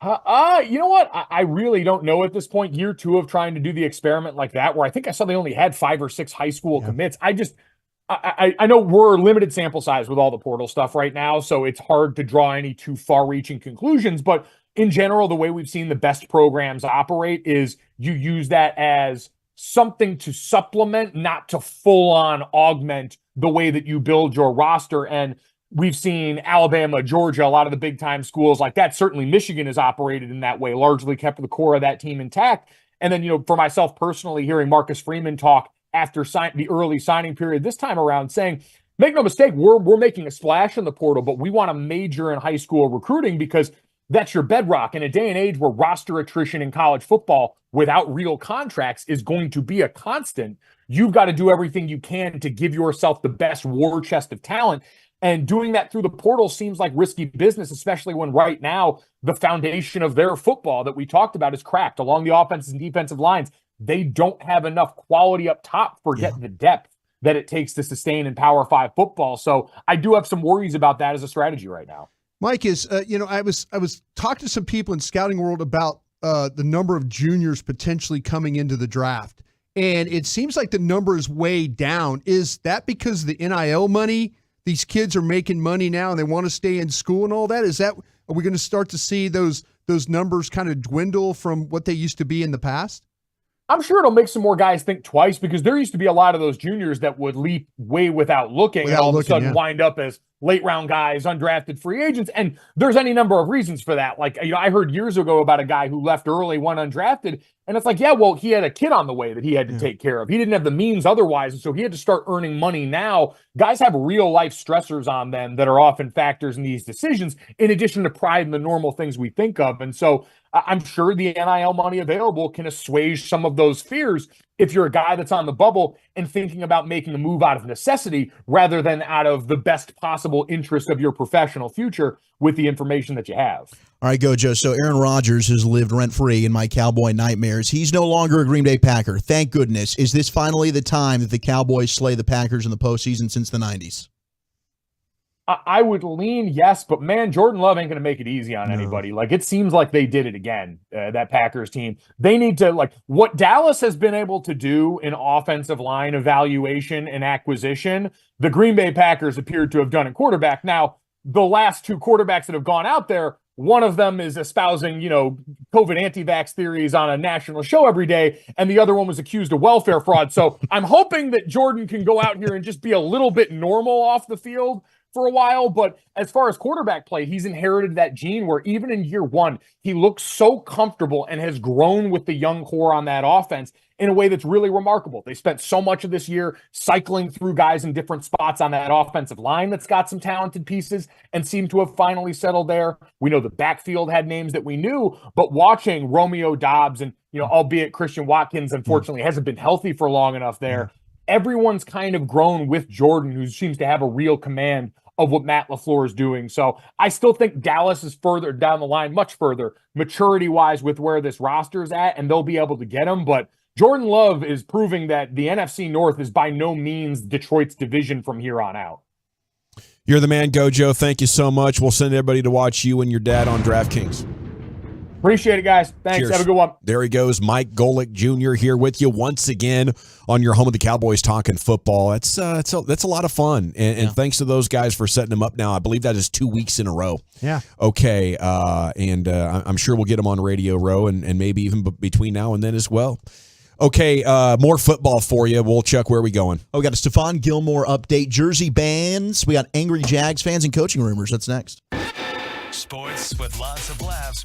You know what? I really don't know at this point. Year 2 of trying to do the experiment like that, where I think I saw they only had 5 or 6 high school commits. I know we're limited sample size with all the portal stuff right now, so it's hard to draw any too far-reaching conclusions. But in general, the way we've seen the best programs operate is you use that as something to supplement, not to full-on augment the way that you build your roster. And we've seen Alabama, Georgia, a lot of the big-time schools like that. Certainly Michigan has operated in that way, largely kept the core of that team intact. And then, for myself personally, hearing Marcus Freeman talk after the early signing period this time around, saying, make no mistake, we're making a splash in the portal, but we want to major in high school recruiting because that's your bedrock. In a day and age where roster attrition in college football without real contracts is going to be a constant, you've got to do everything you can to give yourself the best war chest of talent. And doing that through the portal seems like risky business, especially when right now the foundation of their football that we talked about is cracked along the offensive and defensive lines. They don't have enough quality up top for getting the depth that it takes to sustain in Power 5 football. So I do have some worries about that as a strategy right now. Mike, I was talking to some people in scouting world about the number of juniors potentially coming into the draft, and it seems like the number is way down. Is that because of the NIL money? These kids are making money now and they want to stay in school and all that? Are we going to start to see those numbers kind of dwindle from what they used to be in the past? I'm sure it'll make some more guys think twice, because there used to be a lot of those juniors that would leap way without looking and all of a sudden wind up as late round guys, undrafted free agents. And there's any number of reasons for that. Like, I heard years ago about a guy who left early, went undrafted. And it's like, yeah, well, he had a kid on the way that he had to take care of. He didn't have the means otherwise. And so he had to start earning money now. Guys have real life stressors on them that are often factors in these decisions, in addition to pride and the normal things we think of. And so I'm sure the NIL money available can assuage some of those fears if you're a guy that's on the bubble and thinking about making a move out of necessity rather than out of the best possible interest of your professional future with the information that you have. All right, Gojo. So Aaron Rodgers has lived rent-free in my Cowboy nightmares. He's no longer a Green Bay Packer. Thank goodness. Is this finally the time that the Cowboys slay the Packers in the postseason since the 90s? I would lean yes, but man, Jordan Love ain't going to make it easy on anybody. Like, it seems like they did it again, that Packers team. They need to, like, what Dallas has been able to do in offensive line evaluation and acquisition, the Green Bay Packers appeared to have done in quarterback. Now, the last two quarterbacks that have gone out there, one of them is espousing, COVID anti-vax theories on a national show every day, and the other one was accused of welfare fraud. So I'm hoping that Jordan can go out here and just be a little bit normal off the field for a while. But as far as quarterback play, he's inherited that gene where even in year one, he looks so comfortable and has grown with the young core on that offense in a way that's really remarkable. They spent so much of this year cycling through guys in different spots on that offensive line that's got some talented pieces and seem to have finally settled there. We know the backfield had names that we knew, but watching Romeo Doubs and, albeit Christian Watkins, unfortunately, hasn't been healthy for long enough there. Everyone's kind of grown with Jordan, who seems to have a real command of what Matt LaFleur is doing. So I still think Dallas is further down the line, much further, maturity-wise with where this roster is at, and they'll be able to get him. But Jordan Love is proving that the NFC North is by no means Detroit's division from here on out. You're the man, Gojo. Thank you so much. We'll send everybody to watch you and your dad on DraftKings. Appreciate it, guys. Thanks. Cheers. Have a good one. There he goes, Mike Golick Jr. here with you once again on your home of the Cowboys talking football. That's a lot of fun, and thanks to those guys for setting them up. Now I believe that is 2 weeks in a row. Yeah. Okay, and I'm sure we'll get them on Radio Row and maybe even between now and then as well. Okay, more football for you. We'll check where we going. Oh, we got a Stephon Gilmore update, jersey bans. We got angry Jags fans and coaching rumors. That's next. Sports with lots of laughs.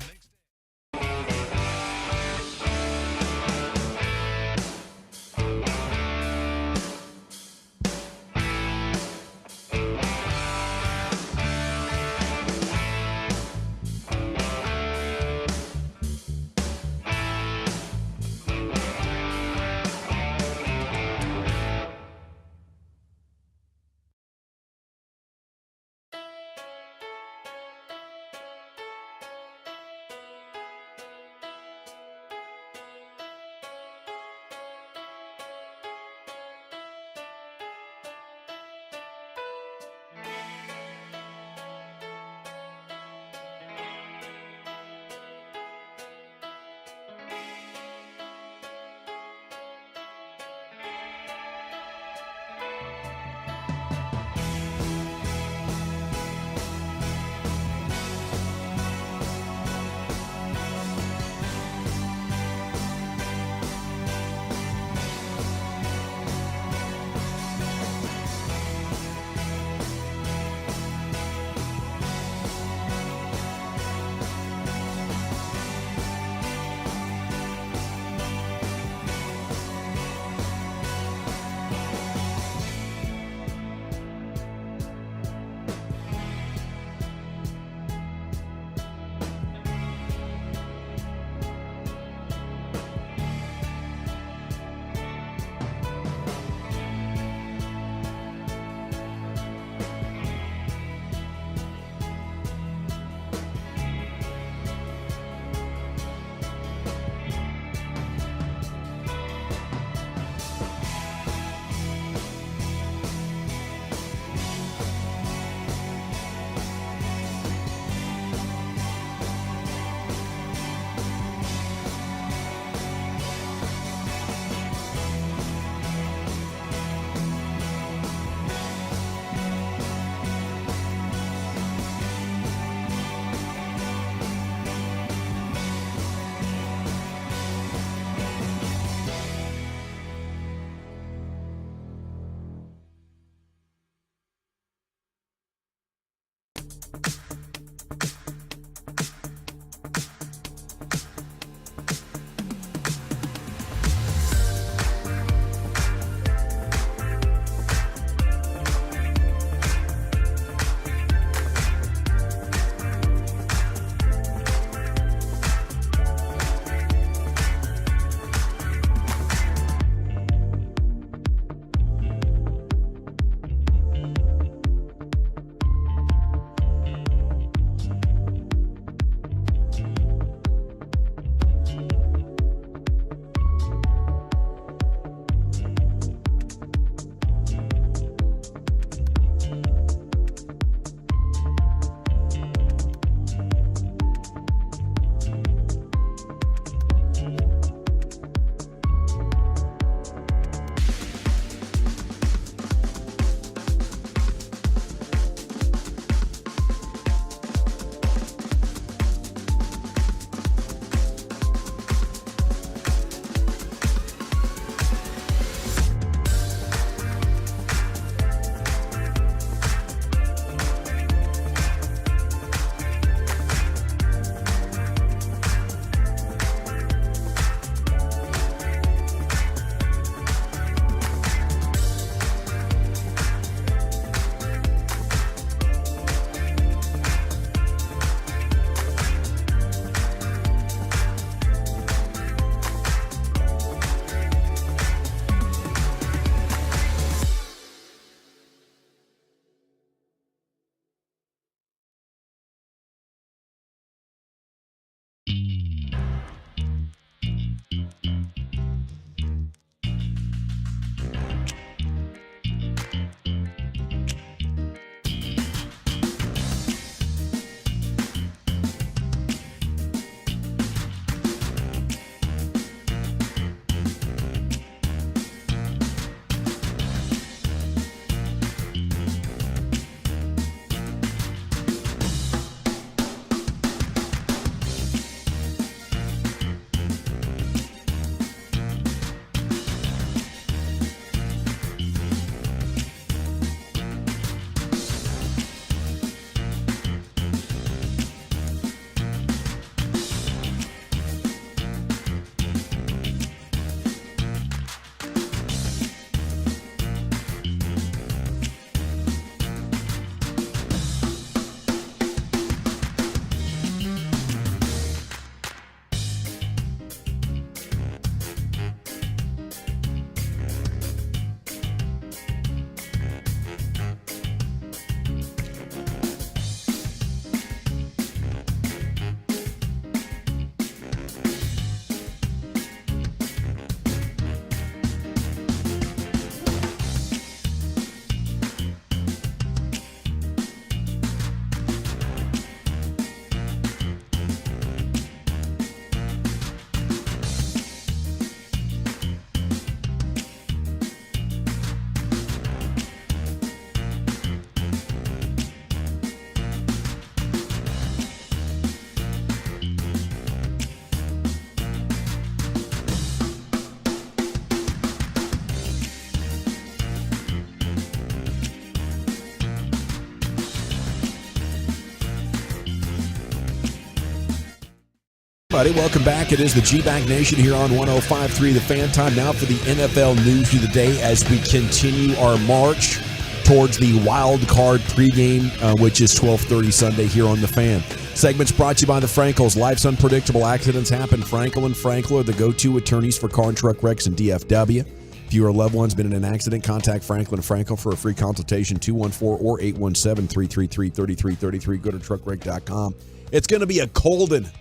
everybody. Welcome back. It is the G-Bank Nation here on 105.3 The Fan. Time now for the NFL News of the Day as we continue our march towards the wild card pregame, which is 12:30 Sunday here on The Fan. Segments brought to you by the Frankels. Life's unpredictable. Accidents happen. Frankel and Frankel are the go-to attorneys for car and truck wrecks in DFW. If you or a loved one's been in an accident, contact Franklin and Frankel for a free consultation, 214 or 817-333-3333. Go to truckwreck.com. It's going to be a cold one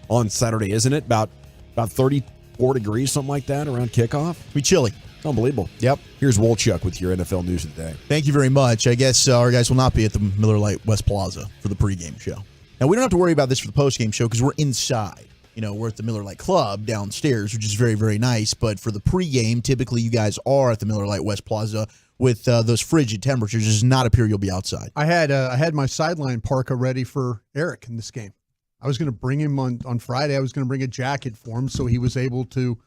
on Saturday, isn't it? About 34 degrees, something like that, around kickoff. Be chilly. It's unbelievable. Yep. Here's Wolchuk with your NFL News of the Day. Thank you very much. I guess our guys will not be at the Miller Lite West Plaza for the pregame show. Now, we don't have to worry about this for the postgame show because we're inside. You know, we're at the Miller Lite Club downstairs, which is very, very nice. But for the pregame, typically you guys are at the Miller Lite West Plaza with those frigid temperatures. It does not appear you'll be outside. I had my sideline parka ready for Eric in this game. I was going to bring him on Friday. I was going to bring a jacket for him so he was able to,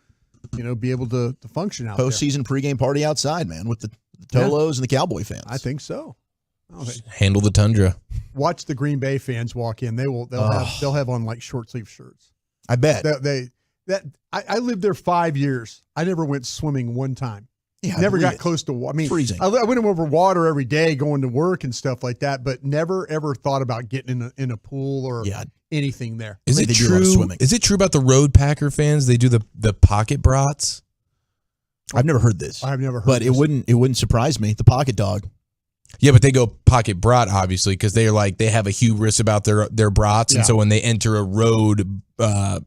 be able to function out there. Postseason pregame party outside, man, with the Tolos and the Cowboy fans. I think so. Handle the tundra. Watch the Green Bay fans walk in. They'll have on like short sleeve shirts. I bet. I lived there 5 years. I never went swimming one time. Yeah, never got close to water. I mean, freezing. I went over water every day going to work and stuff like that, but never ever thought about getting in a pool or anything there. Is it true? Is it true about the Road Packer fans? They do the pocket brats. I've never heard this. I've never heard but this. it wouldn't surprise me. The pocket dog. Yeah, but they go pocket brat obviously because they have a hubris about their brats, and so when they enter a road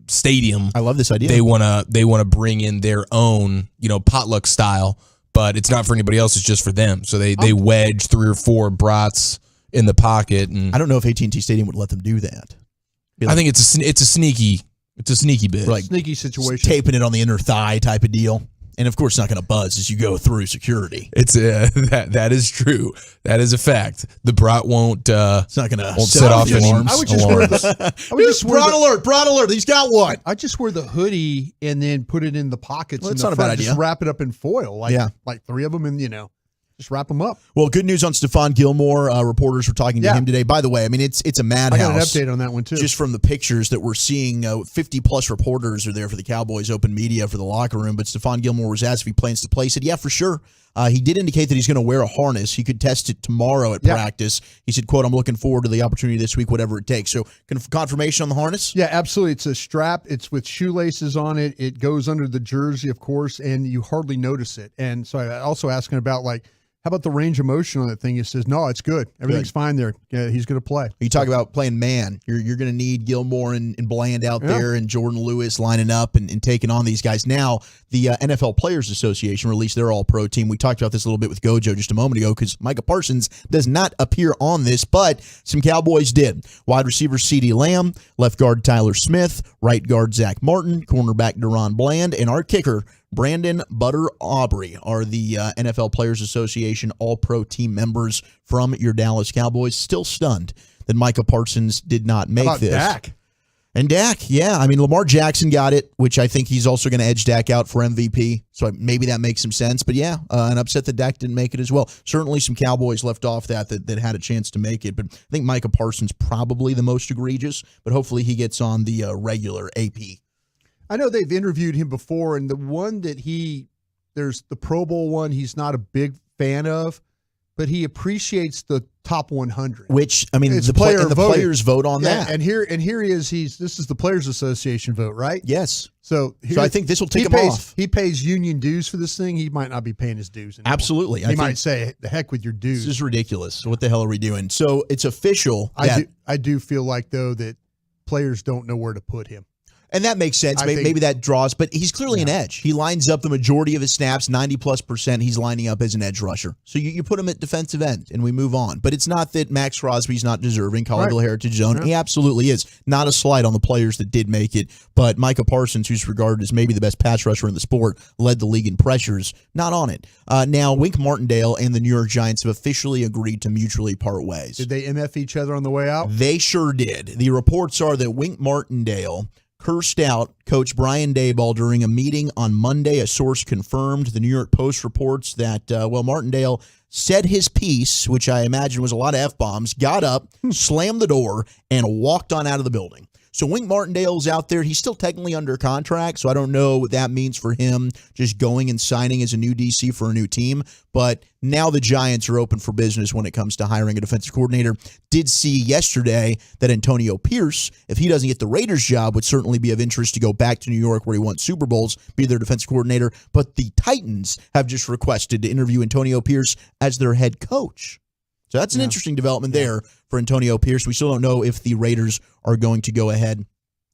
stadium, I love this idea. They wanna bring in their own potluck style, but it's not for anybody else. It's just for them. So they wedge 3 or 4 brats in the pocket, and I don't know if AT&T Stadium would let them do that. I think it's a sneaky bit, like sneaky situation, taping it on the inner thigh type of deal. And of course, it's not going to buzz as you go through security. It's that is true. That is a fact. The brat won't. It's not going to set off any alarms. I would just wear the brat alert. He's got one. I just wear the hoodie and then put it in the pockets. Well, in that's the not a front. bad idea. Just wrap it up in foil, like 3 of them, and just wrap them up. Well, good news on Stephon Gilmore. Reporters were talking to him today. By the way, I mean it's a madhouse. I got an update on that one too. Just from the pictures that we're seeing, 50+ reporters are there for the Cowboys open media for the locker room. But Stephon Gilmore was asked if he plans to play. He said, yeah, for sure. He did indicate that he's going to wear a harness. He could test it tomorrow at practice. He said, quote, I'm looking forward to the opportunity this week, whatever it takes. So confirmation on the harness? Yeah, absolutely. It's a strap. It's with shoelaces on it. It goes under the jersey, of course, and you hardly notice it. And so I also asking about how about the range of motion on that thing? He says, no, it's good. Everything's fine there. Yeah, he's going to play. You talk about playing man. You're going to need Gilmore and Bland out there and Jordan Lewis lining up and taking on these guys. Now, the NFL Players Association released their all-pro team. We talked about this a little bit with Gojo just a moment ago because Micah Parsons does not appear on this, but some Cowboys did. Wide receiver CeeDee Lamb, left guard Tyler Smith, right guard Zach Martin, cornerback Deron Bland, and our kicker Brandon Butter Aubrey are the NFL Players Association All-Pro team members from your Dallas Cowboys. Still stunned that Micah Parsons did not make this. Dak? And Dak, yeah. I mean, Lamar Jackson got it, which I think he's also going to edge Dak out for MVP. So maybe that makes some sense. But yeah, an upset that Dak didn't make it as well. Certainly some Cowboys left off that had a chance to make it. But I think Micah Parsons probably the most egregious. But hopefully he gets on the regular AP. I know they've interviewed him before, and the one that there's the Pro Bowl one he's not a big fan of, but he appreciates the top 100. Which, I mean, it's the players vote on that. And here he is. This is the Players Association vote, right? Yes. So I think this will take him off. He pays union dues for this thing. He might not be paying his dues anymore. Absolutely. He might say, the heck with your dues. This is ridiculous. What the hell are we doing? So it's official. I do feel like, though, that players don't know where to put him. And that makes sense. Maybe that draws, but he's clearly an edge. He lines up the majority of his snaps, 90+%. He's lining up as an edge rusher. So you put him at defensive end, and we move on. But it's not that Max Crosby's not deserving, College Heritage Zone. Yeah. He absolutely is. Not a slight on the players that did make it. But Micah Parsons, who's regarded as maybe the best pass rusher in the sport, led the league in pressures, not on it. Now, Wink Martindale and the New York Giants have officially agreed to mutually part ways. Did they MF each other on the way out? They sure did. The reports are that Wink Martindale cursed out Coach Brian Daboll during a meeting on Monday. A source confirmed. The New York Post reports that, Martindale said his piece, which I imagine was a lot of F-bombs, got up, slammed the door, and walked on out of the building. So Wink Martindale's out there. He's still technically under contract, so I don't know what that means for him just going and signing as a new DC for a new team. But now the Giants are open for business when it comes to hiring a defensive coordinator. Did see yesterday that Antonio Pierce, if he doesn't get the Raiders job, would certainly be of interest to go back to New York where he won Super Bowls, be their defensive coordinator. But the Titans have just requested to interview Antonio Pierce as their head coach. So that's an interesting development there for Antonio Pierce. We still don't know if the Raiders are going to go ahead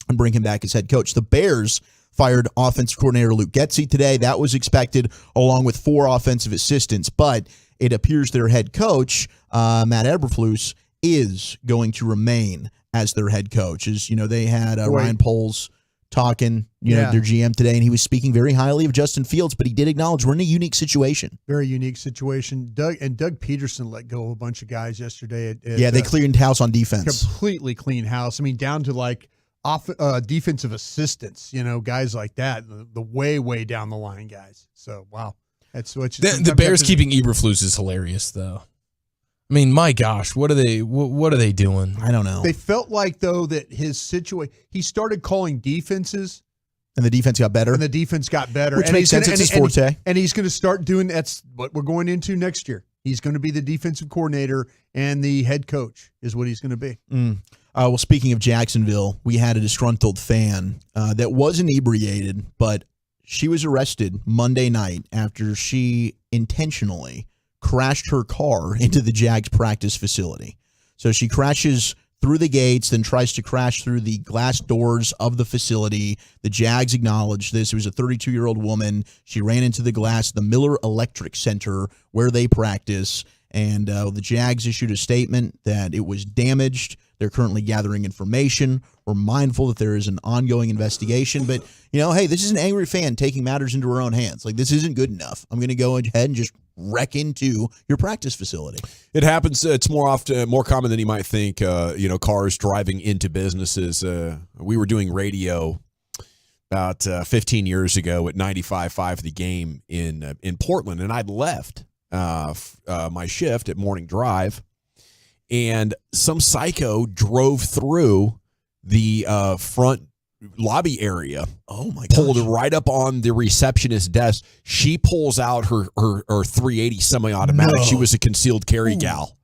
and bring him back as head coach. The Bears fired offensive coordinator Luke Getsy today. That was expected, along with 4 offensive assistants. But it appears their head coach, Matt Eberflus, is going to remain as their head coach. As you know, they had Ryan Poles talking, their GM today, and he was speaking very highly of Justin Fields, but he did acknowledge we're in a unique situation. Very unique situation. Doug Peterson let go of a bunch of guys yesterday. They cleaned house on defense. Completely clean house. I mean, down to like defensive assistants, guys like that, the way down the line guys. So, wow. That's what the Bears keeping Eberflus is hilarious, though. I mean, my gosh, what are they doing? I don't know. They felt like, though, that his situation, he started calling defenses. And the defense got better. And the defense got better. Which makes sense. It's his forte. And he's going to start doing, that's what we're going into next year. He's going to be the defensive coordinator, and the head coach is what he's going to be. Well, speaking of Jacksonville, we had a disgruntled fan that was inebriated, but she was arrested Monday night after she intentionally crashed her car into the Jags practice facility. So she crashes through the gates, then tries to crash through the glass doors of the facility. The Jags acknowledged this. It was a 32-year-old woman. She ran into the glass of the Miller Electric Center where they practice, and the Jags issued a statement that it was damaged. They're currently gathering information. We're mindful that there is an ongoing investigation, but, hey, this is an angry fan taking matters into her own hands. Like, this isn't good enough. I'm going to go ahead and just wreck into your practice facility. It happens. It's more common than you might think. Cars driving into businesses. We were doing radio about 15 years ago at 95.5 The Game in Portland, and I'd left my shift at Morning Drive, and some psycho drove through the front lobby area. Oh my god! Pulled right up on the receptionist's desk. She pulls out her 380 semi-automatic. No. She was a concealed carry gal,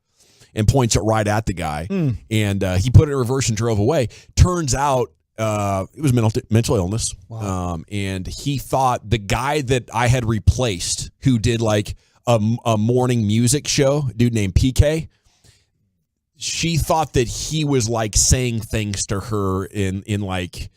and points it right at the guy. And he put it in reverse and drove away. Turns out it was mental illness. Wow. And he thought the guy that I had replaced, who did like a morning music show, a dude named PK. She thought that he was like saying things to her in like,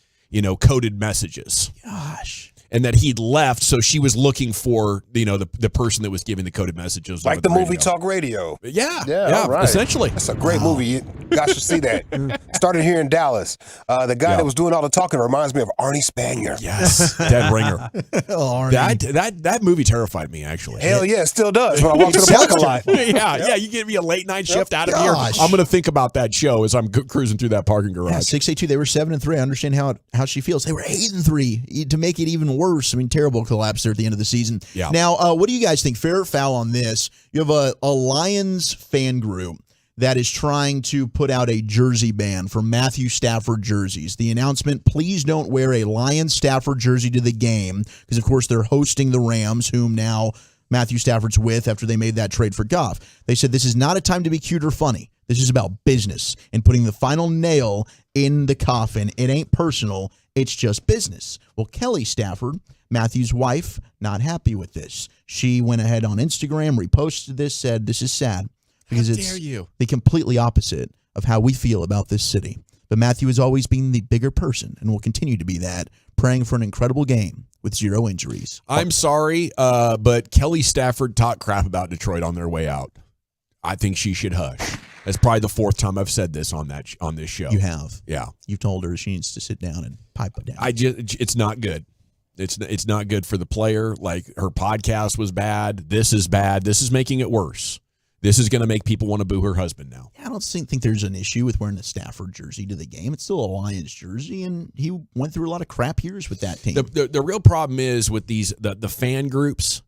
coded messages. Gosh. And that he'd left, so she was looking for, the person that was giving the coded messages. Like the movie Talk Radio. Yeah, right. Essentially. That's a great movie. You guys should see that. Started here in Dallas. The guy that was doing all the talking reminds me of Arnie Spanier. Yes, Dead Ringer. Arnie. That movie terrified me, actually. Hell yeah, it still does. When I walk to the parking lot. Yeah, you give me a late night shift out of here. I'm going to think about that show as I'm cruising through that parking garage. Yeah, 682. They were 7-3. I understand how she feels. They were 8-3 to make it even worse. I mean, terrible collapse there at the end of the season. Yeah. Now, what do you guys think? Fair or foul on this? You have a Lions fan group that is trying to put out a jersey ban for Matthew Stafford jerseys. The announcement, please don't wear a Lions Stafford jersey to the game, because, of course, they're hosting the Rams, whom now Matthew Stafford's with after they made that trade for Goff. They said this is not a time to be cute or funny. This is about business and putting the final nail in the coffin. It ain't personal. It's just business. Well, Kelly Stafford, Matthew's wife, not happy with this. She went ahead on Instagram, reposted this, said this is sad because it's the completely opposite of how we feel about this city. But Matthew has always been the bigger person and will continue to be that, praying for an incredible game with 0 injuries. I'm sorry, but Kelly Stafford talked crap about Detroit on their way out. I think she should hush. That's probably the 4th time I've said this on this show. You have. Yeah. You've told her she needs to sit down and pipe it down. It's not good. It's not good for the player. Like, her podcast was bad. This is bad. This is making it worse. This is going to make people want to boo her husband now. I don't think there's an issue with wearing a Stafford jersey to the game. It's still a Lions jersey, and he went through a lot of crap years with that team. The real problem is with the fan groups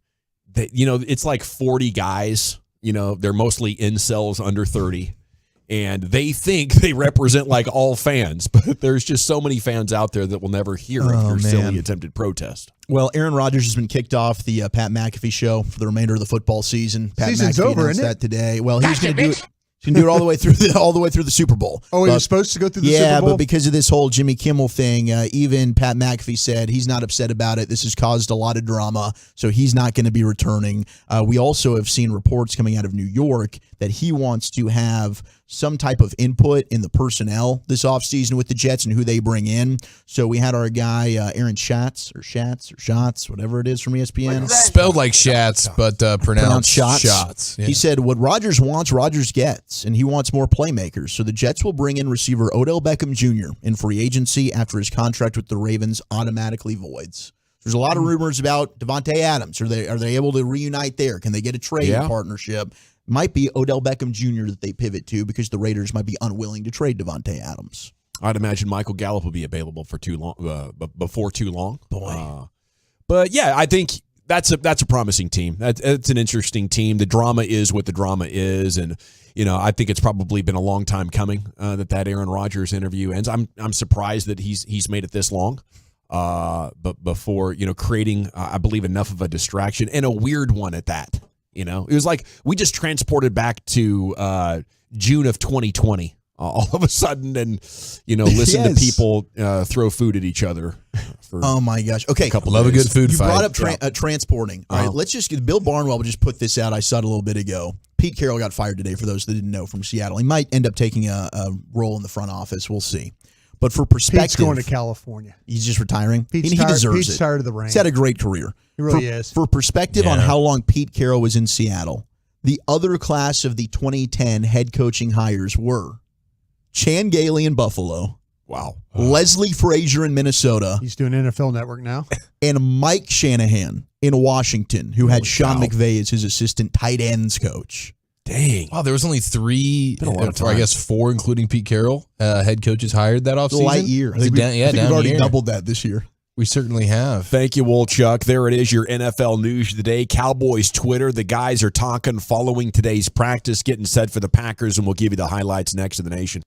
that, it's like 40 guys. They're mostly incels under 30. And they think they represent like all fans, but there's just so many fans out there that will never hear of your silly attempted protest. Well, Aaron Rodgers has been kicked off the Pat McAfee show for the remainder of the football season. Pat Season's McAfee over, announced isn't it? that today. Well, he was going to do it. He's going to do it all the way through the Super Bowl. Oh, he was supposed to go through the Super Bowl? Yeah, but because of this whole Jimmy Kimmel thing, even Pat McAfee said he's not upset about it. This has caused a lot of drama, so he's not going to be returning. We also have seen reports coming out of New York that he wants to have some type of input in the personnel this offseason with the Jets and who they bring in. So we had our guy, Aaron Schatz, whatever it is from ESPN. Spelled like Schatz, but pronounced Shots. Yeah. He said what Rodgers wants, Rodgers gets, and he wants more playmakers. So the Jets will bring in receiver Odell Beckham Jr. in free agency after his contract with the Ravens automatically voids. There's a lot of rumors about Devontae Adams. Are they able to reunite there? Can they get a trade partnership? Might be Odell Beckham Jr. that they pivot to because the Raiders might be unwilling to trade Devontae Adams. I'd imagine Michael Gallup will be available for before too long. Boy. But yeah, I think that's a promising team. That's an interesting team. The drama is what the drama is, and I think it's probably been a long time coming that Aaron Rodgers interview ends. I'm surprised that he's made it this long. But before creating, I believe, enough of a distraction and a weird one at that. It was like we just transported back to June of 2020 all of a sudden, and listen to people throw food at each other. Oh my gosh! Okay, love a good food you fight. You brought up transporting. All right, let's just get Bill Barnwell. Just put this out. I saw it a little bit ago. Pete Carroll got fired today. For those that didn't know, from Seattle, he might end up taking a role in the front office. We'll see. But for perspective, Pete's going to California. He's just retiring. He deserves it. Pete's tired of the rain. He's had a great career. He really is. For perspective on how long Pete Carroll was in Seattle, the other class of the 2010 head coaching hires were Chan Gailey in Buffalo. Wow. Leslie Frazier in Minnesota. He's doing NFL Network now. And Mike Shanahan in Washington, who had Sean McVay as his assistant tight ends coach. Dang. Wow, there was only 3, or I guess 4, including Pete Carroll, head coaches hired that offseason. A light year. I think we've already doubled that this year. We certainly have. Thank you, Wolchuk. There it is, your NFL news of the day. Cowboys Twitter. The guys are talking following today's practice, getting set for the Packers, and we'll give you the highlights next to the nation.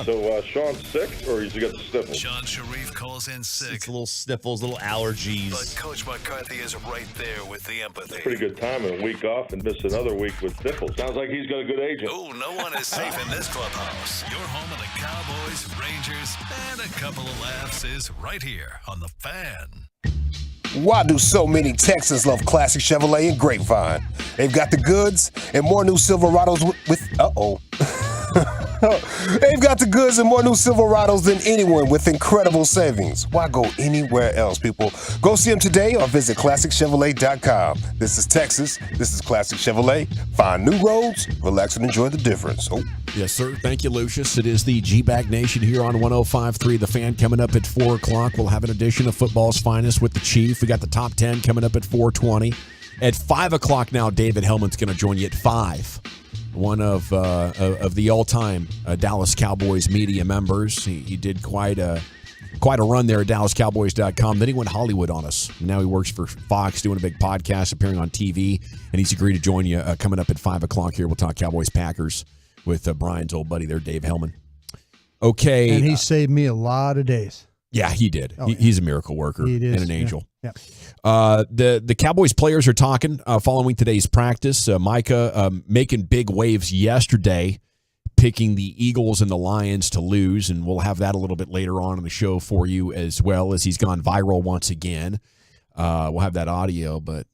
Sean. So Sean's sick, or he's got the sniffles? Sean Sharif calls in sick. It's little sniffles, little allergies. But Coach McCarthy is right there with the empathy. Pretty good time in a week off and miss another week with sniffles. Sounds like he's got a good agent. Oh, no one is safe in this clubhouse. Your home of the Cowboys, Rangers, and a couple of laughs is right here on The Fan. Why do so many Texans love classic Chevrolet and Grapevine? They've got the goods and more new Silverados with They've got the goods and more new Silverados than anyone with incredible savings. Why go anywhere else, people? Go see them today or visit ClassicChevrolet.com. This is Texas. This is Classic Chevrolet. Find new roads, relax, and enjoy the difference. Oh. Yes, sir. Thank you, Lucius. It is the G-Bag Nation here on 105.3. The Fan coming up at 4 o'clock. We'll have an edition of Football's Finest with the Chief. We got the Top 10 coming up at 4:20. At 5 o'clock now, David Helman's going to join you at 5. One of the all-time Dallas Cowboys media members. He did quite a run there at DallasCowboys.com. Then he went Hollywood on us. Now he works for Fox, doing a big podcast, appearing on TV, and he's agreed to join you coming up at 5 o'clock here. We'll talk Cowboys-Packers with Brian's old buddy there, Dave Helman. Okay. And he saved me a lot of days. Yeah, he did. Oh, He's a miracle worker and an angel. Yeah. The Cowboys players are talking following today's practice. Micah making big waves yesterday, picking the Eagles and the Lions to lose, and we'll have that a little bit later on in the show for you, as well as he's gone viral once again. We'll have that audio, but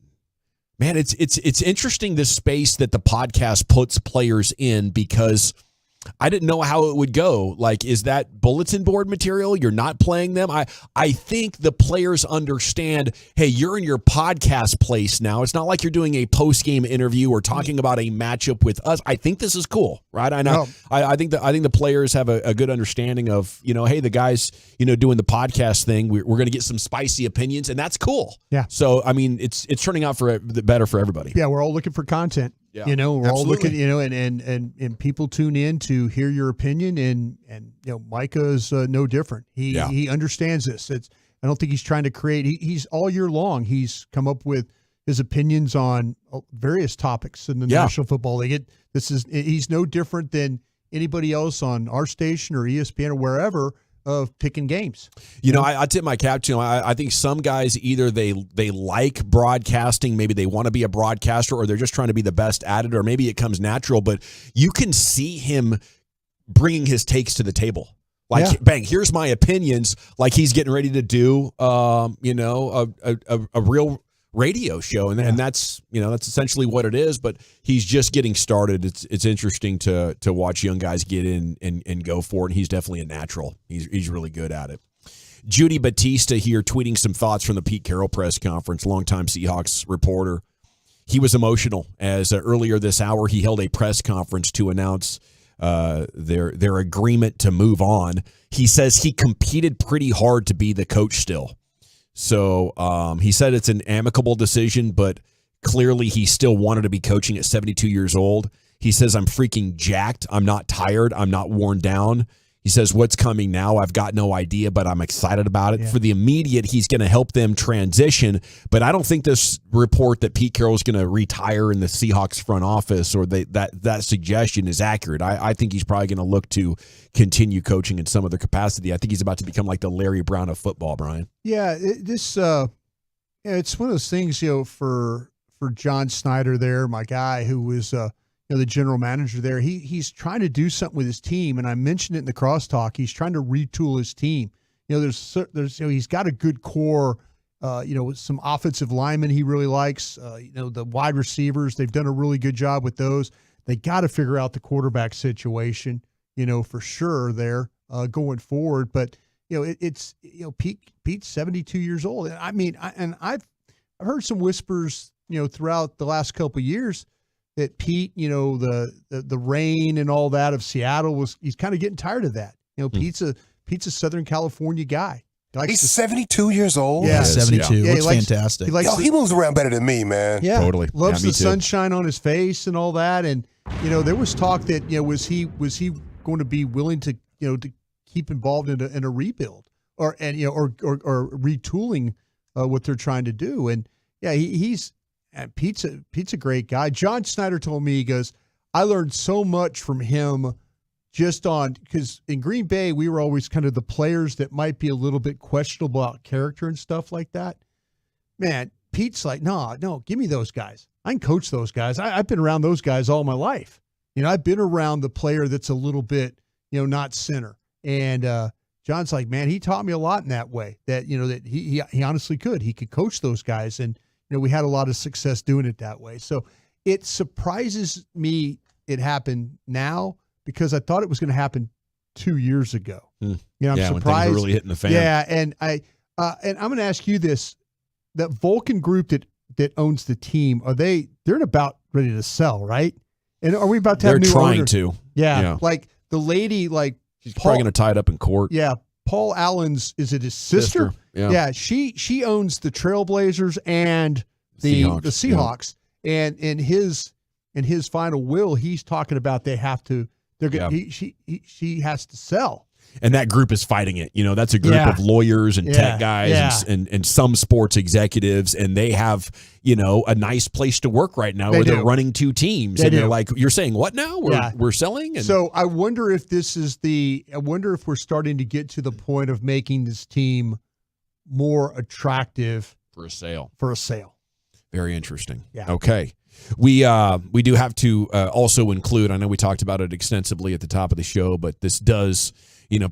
man, it's interesting, this space that the podcast puts players in, because I didn't know how it would go. Like, is that bulletin board material? You're not playing them? I think the players understand, hey, you're in your podcast place now. It's not like you're doing a post-game interview or talking about a matchup with us. I think this is cool, right? I know. I think the players have a good understanding of, hey, the guys, doing the podcast thing, we're going to get some spicy opinions, and that's cool. Yeah. So, I mean, it's turning out for the better for everybody. Yeah, we're all looking for content. Yeah, we're all looking, and people tune in to hear your opinion, and Micah is no different. He understands this. I don't think he's trying to create. He's all year long. He's come up with his opinions on various topics in the National Football League. He's no different than anybody else on our station or ESPN or wherever, of picking games. I tip my cap to him. I think some guys, either they like broadcasting, maybe they want to be a broadcaster, or they're just trying to be the best at it, or maybe it comes natural, but you can see him bringing his takes to the table. Like, bang, here's my opinions, like he's getting ready to do, a real radio show, and that's essentially what it is. But he's just getting started. It's interesting to watch young guys get in and go for it. And he's definitely a natural. He's really good at it. Judy Batista here tweeting some thoughts from the Pete Carroll press conference, longtime Seahawks reporter. He was emotional as earlier this hour he held a press conference to announce their agreement to move on. He says he competed pretty hard to be the coach still. So he said it's an amicable decision, but clearly he still wanted to be coaching at 72 years old. He says, I'm freaking jacked. I'm not tired. I'm not worn down. He says, what's coming now? I've got no idea, but I'm excited about it. Yeah. For the immediate, he's going to help them transition. But I don't think this report that Pete Carroll is going to retire in the Seahawks front office, or that suggestion, is accurate. I think he's probably going to look to continue coaching in some other capacity. I think he's about to become like the Larry Brown of football, Brian. Yeah, it's one of those things, for John Snyder there, my guy who was the general manager there. He's trying to do something with his team, and I mentioned it in the crosstalk. He's trying to retool his team. There's he's got a good core. With some offensive linemen he really likes. The wide receivers, they've done a really good job with those. They got to figure out the quarterback situation, for sure there going forward. But Pete's 72 years old. I mean, I've heard some whispers, throughout the last couple of years that Pete, the rain and all that of Seattle he's kind of getting tired of that. Pete's a Southern California guy. He's 72 years old? Yeah, 72. Yeah, looks fantastic. He moves around better than me, man. Yeah, totally. Loves the sunshine on his face and all that. And, there was talk that, was he going to be willing to, to keep involved in a rebuild or retooling what they're trying to do. And yeah, Pete's a great guy. John Snyder told me, he goes, I learned so much from him just on, because in Green Bay, we were always kind of the players that might be a little bit questionable about character and stuff like that. Man, Pete's like, no, give me those guys. I can coach those guys. I've been around those guys all my life. I've been around the player that's a little bit, not center. And John's like, man, he taught me a lot in that way, that, that he honestly could. He could coach those guys. And, we had a lot of success doing it that way. So it surprises me it happened now, because I thought it was going to happen 2 years ago. I'm surprised. When things are really hitting the fan. Yeah, and I'm going to ask you this: that Vulcan group that owns the team, they're about ready to sell, right? And are we about to have They're new trying owner? to. Yeah, like the lady, she's probably going to tie it up in court. Yeah, Paul Allen's, is it his sister? Yeah. She owns the Trailblazers and the Seahawks, and in his final will, he's talking about they have to. She has to sell. And that group is fighting it. That's a group of lawyers and tech guys and some sports executives, and they have, a nice place to work right now where they're running two teams. They're like, you're saying what now? We're selling? And so I wonder if if we're starting to get to the point of making this team more attractive for a sale. Very interesting. Yeah. Okay. We do have to also include, I know we talked about it extensively at the top of the show, but this does,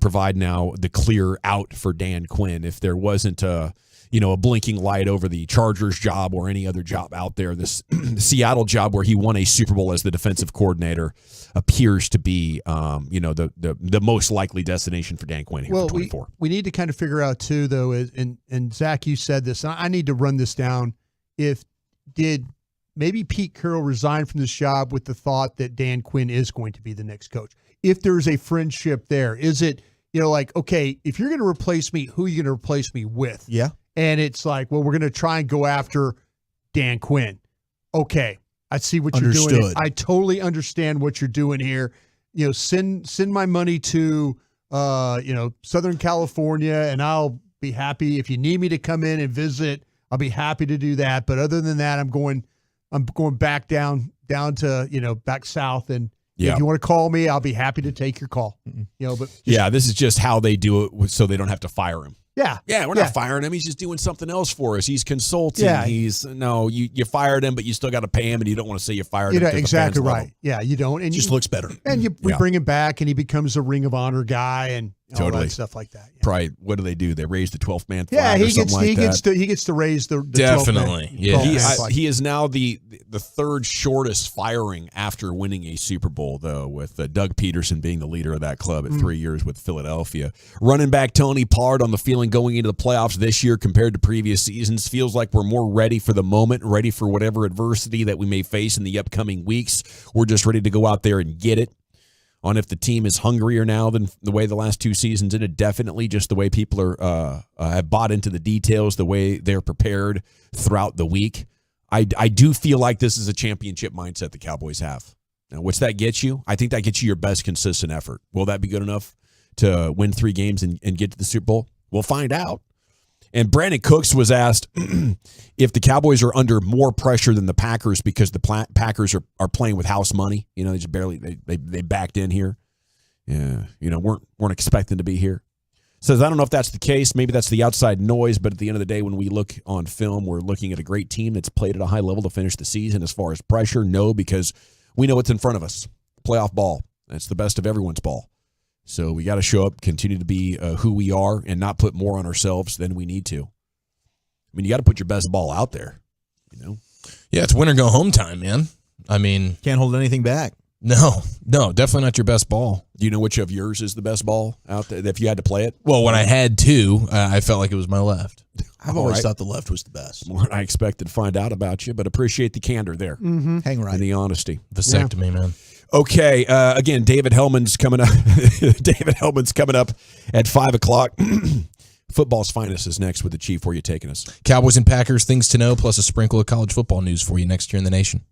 provide now the clear out for Dan Quinn. If there wasn't a blinking light over the Chargers job or any other job out there, this Seattle job where he won a Super Bowl as the defensive coordinator appears to be, the most likely destination for Dan Quinn here for 24. We need to kind of figure out too, though, and Zach, you said this, and I need to run this down. Did maybe Pete Carroll resign from this job with the thought that Dan Quinn is going to be the next coach? If there's a friendship there, is it, okay, if you're going to replace me, who are you going to replace me with? Yeah. And it's like, well, we're going to try and go after Dan Quinn. Okay, I see what you're doing. I totally understand what you're doing here. Send my money to, Southern California, and I'll be happy. If you need me to come in and visit, I'll be happy to do that. But other than that, I'm going back down to, back south. And if you want to call me, I'll be happy to take your call. This is just how they do it so they don't have to fire him. Yeah. Yeah, we're not firing him. He's just doing something else for us. He's consulting. Yeah. You fired him, but you still got to pay him, and you don't want to say you fired him. Exactly right. Yeah, you don't. And it just looks better. And we bring him back, and he becomes a Ring of Honor guy and all that stuff like that. Yeah. Probably, what do? They raise the 12th man flag he gets to raise the definitely. 12th man. He is now the third shortest firing after winning a Super Bowl, though, with Doug Peterson being the leader of that club at 3 years with Philadelphia. Running back Tony Pollard on the feeling going into the playoffs this year compared to previous seasons feels like we're more ready for the moment, ready for whatever adversity that we may face in the upcoming weeks. We're just ready to go out there and get it. On if the team is hungrier now than the way the last two seasons ended, definitely just the way people are have bought into the details, the way they're prepared throughout the week. I do feel like this is a championship mindset the Cowboys have. Now, what's that get you? I think that gets you your best consistent effort. Will that be good enough to win 3 games and get to the Super Bowl? We'll find out. And Brandon Cooks was asked if the Cowboys are under more pressure than the Packers because the Packers are playing with house money. They just barely they backed in here. Yeah, weren't expecting to be here. Says I don't know if that's the case. Maybe that's the outside noise. But at the end of the day, when we look on film, we're looking at a great team that's played at a high level to finish the season. As far as pressure, no, because we know what's in front of us. Playoff ball. That's the best of everyone's ball. So we got to show up, continue to be who we are, and not put more on ourselves than we need to. I mean, you got to put your best ball out there, Yeah, it's win or go home time, man. I mean, can't hold anything back. No, definitely not your best ball. Do you know which of yours is the best ball out there if you had to play it? Well, when I had to, I felt like it was my left. I've always thought the left was the best. More than I expected to find out about you, but appreciate the candor there. Mm-hmm. Hang right. And the honesty. Vasectomy, man. Okay, again, David Helman's coming up. David Helman's coming up at 5 o'clock. Football's finest is next with the Chief. Where are you taking us? Cowboys and Packers, things to know, plus a sprinkle of college football news for you next year in the nation.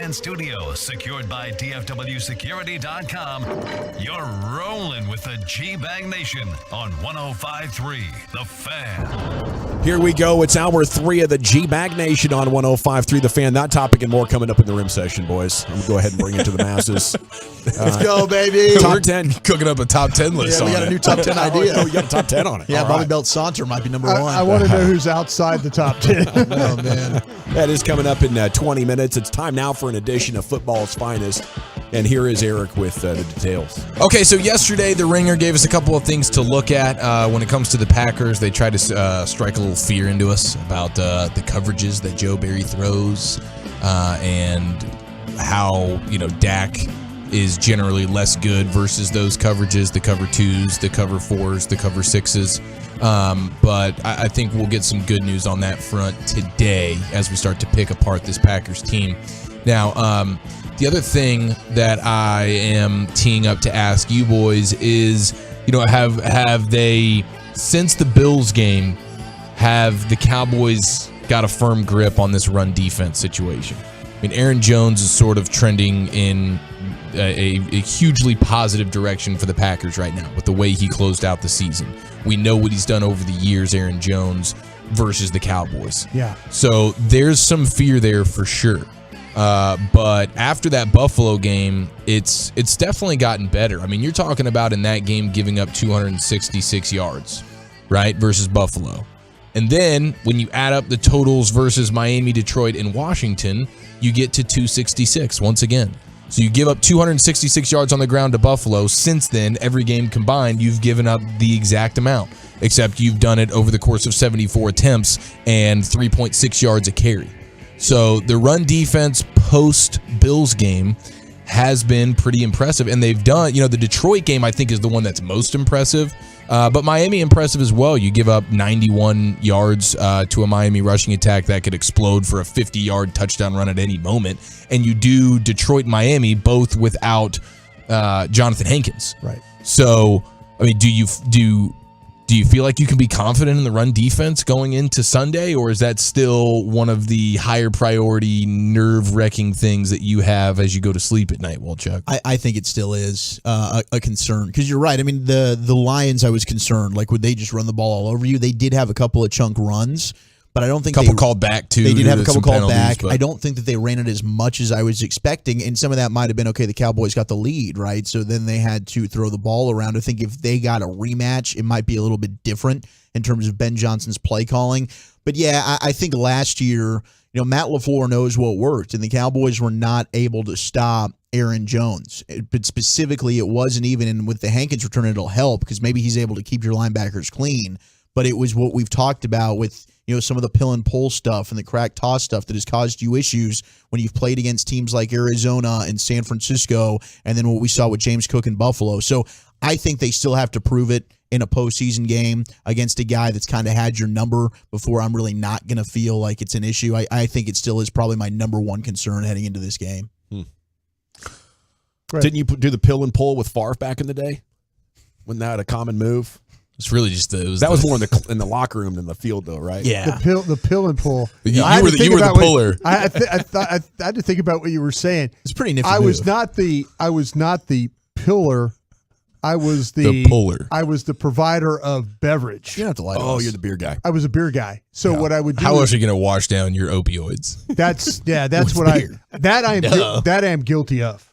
Fan Studios, secured by DFWsecurity.com. You're rolling with the G-Bag Nation on 105.3 The Fan. Here we go. It's hour 3 of the G-Bag Nation on 105.3 The Fan. That topic and more coming up in the rim session, boys. I'm going to go ahead and bring it to the masses. Let's go, baby. Top 10. Cooking up a top 10 list. Yeah, we got a new top 10 idea. Oh, you got a top 10 on it. Yeah, All Bobby right. Belt Saunter might be number 1. I want to know who's outside the top 10. Oh, man. That is coming up in 20 minutes. It's time now for an edition of Football's Finest. And here is Eric with the details. Okay, so yesterday the Ringer gave us a couple of things to look at when it comes to the Packers. They tried to strike a little fear into us about the coverages that Joe Barry throws and how, Dak is generally less good versus those coverages, the cover 2s, the cover 4s, the cover 6s. But I think we'll get some good news on that front today as we start to pick apart this Packers team. Now, the other thing that I am teeing up to ask you boys is, have they, since the Bills game, have the Cowboys got a firm grip on this run defense situation? I mean, Aaron Jones is sort of trending in a hugely positive direction for the Packers right now with the way he closed out the season. We know what he's done over the years, Aaron Jones, versus the Cowboys. Yeah. So there's some fear there for sure. But after that Buffalo game, it's definitely gotten better. I mean, you're talking about in that game giving up 266 yards, right, versus Buffalo. And then when you add up the totals versus Miami, Detroit, and Washington, you get to 266 once again. So you give up 266 yards on the ground to Buffalo. Since then, every game combined, you've given up the exact amount, except you've done it over the course of 74 attempts and 3.6 yards a carry. So the run defense post-Bills game has been pretty impressive. And they've done, the Detroit game I think is the one that's most impressive. But Miami impressive as well. You give up 91 yards to a Miami rushing attack that could explode for a 50-yard touchdown run at any moment. And you do Detroit and Miami both without Jonathan Hankins. Right. So, I mean, do you feel like you can be confident in the run defense going into Sunday, or is that still one of the higher priority, nerve-wracking things that you have as you go to sleep at night, Chuck? I think it still is a concern because you're right. I mean, the Lions, I was concerned. Like, would they just run the ball all over you? They did have a couple of chunk runs, but I don't think couple called back too. They did have a couple called back. But I don't think that they ran it as much as I was expecting, and some of that might have been okay. The Cowboys got the lead, right? So then they had to throw the ball around. I think if they got a rematch, it might be a little bit different in terms of Ben Johnson's play calling. But yeah, I think last year, Matt LaFleur knows what worked, and the Cowboys were not able to stop Aaron Jones. But specifically, it wasn't even, and with the Hankins return, it'll help because maybe he's able to keep your linebackers clean. But it was what we've talked about with some of the pill and pull stuff and the crack toss stuff that has caused you issues when you've played against teams like Arizona and San Francisco, and then what we saw with James Cook in Buffalo. So I think they still have to prove it in a postseason game against a guy that's kind of had your number before I'm really not going to feel like it's an issue. I think it still is probably my number one concern heading into this game. Didn't you do the pill and pull with Favre back in the day? Wasn't that a common move? It's really just that was more in the locker room than the field, though, right? Yeah, the pill and pull. You were the puller. I had to think about what you were saying. It's pretty nifty. I was not the pillar. I was the puller. I was the provider of beverage. You don't have to lie to us. Oh, you're the beer guy. I was a beer guy. So what I would do? How else are you going to wash down your opioids? That's what beer. I am guilty of.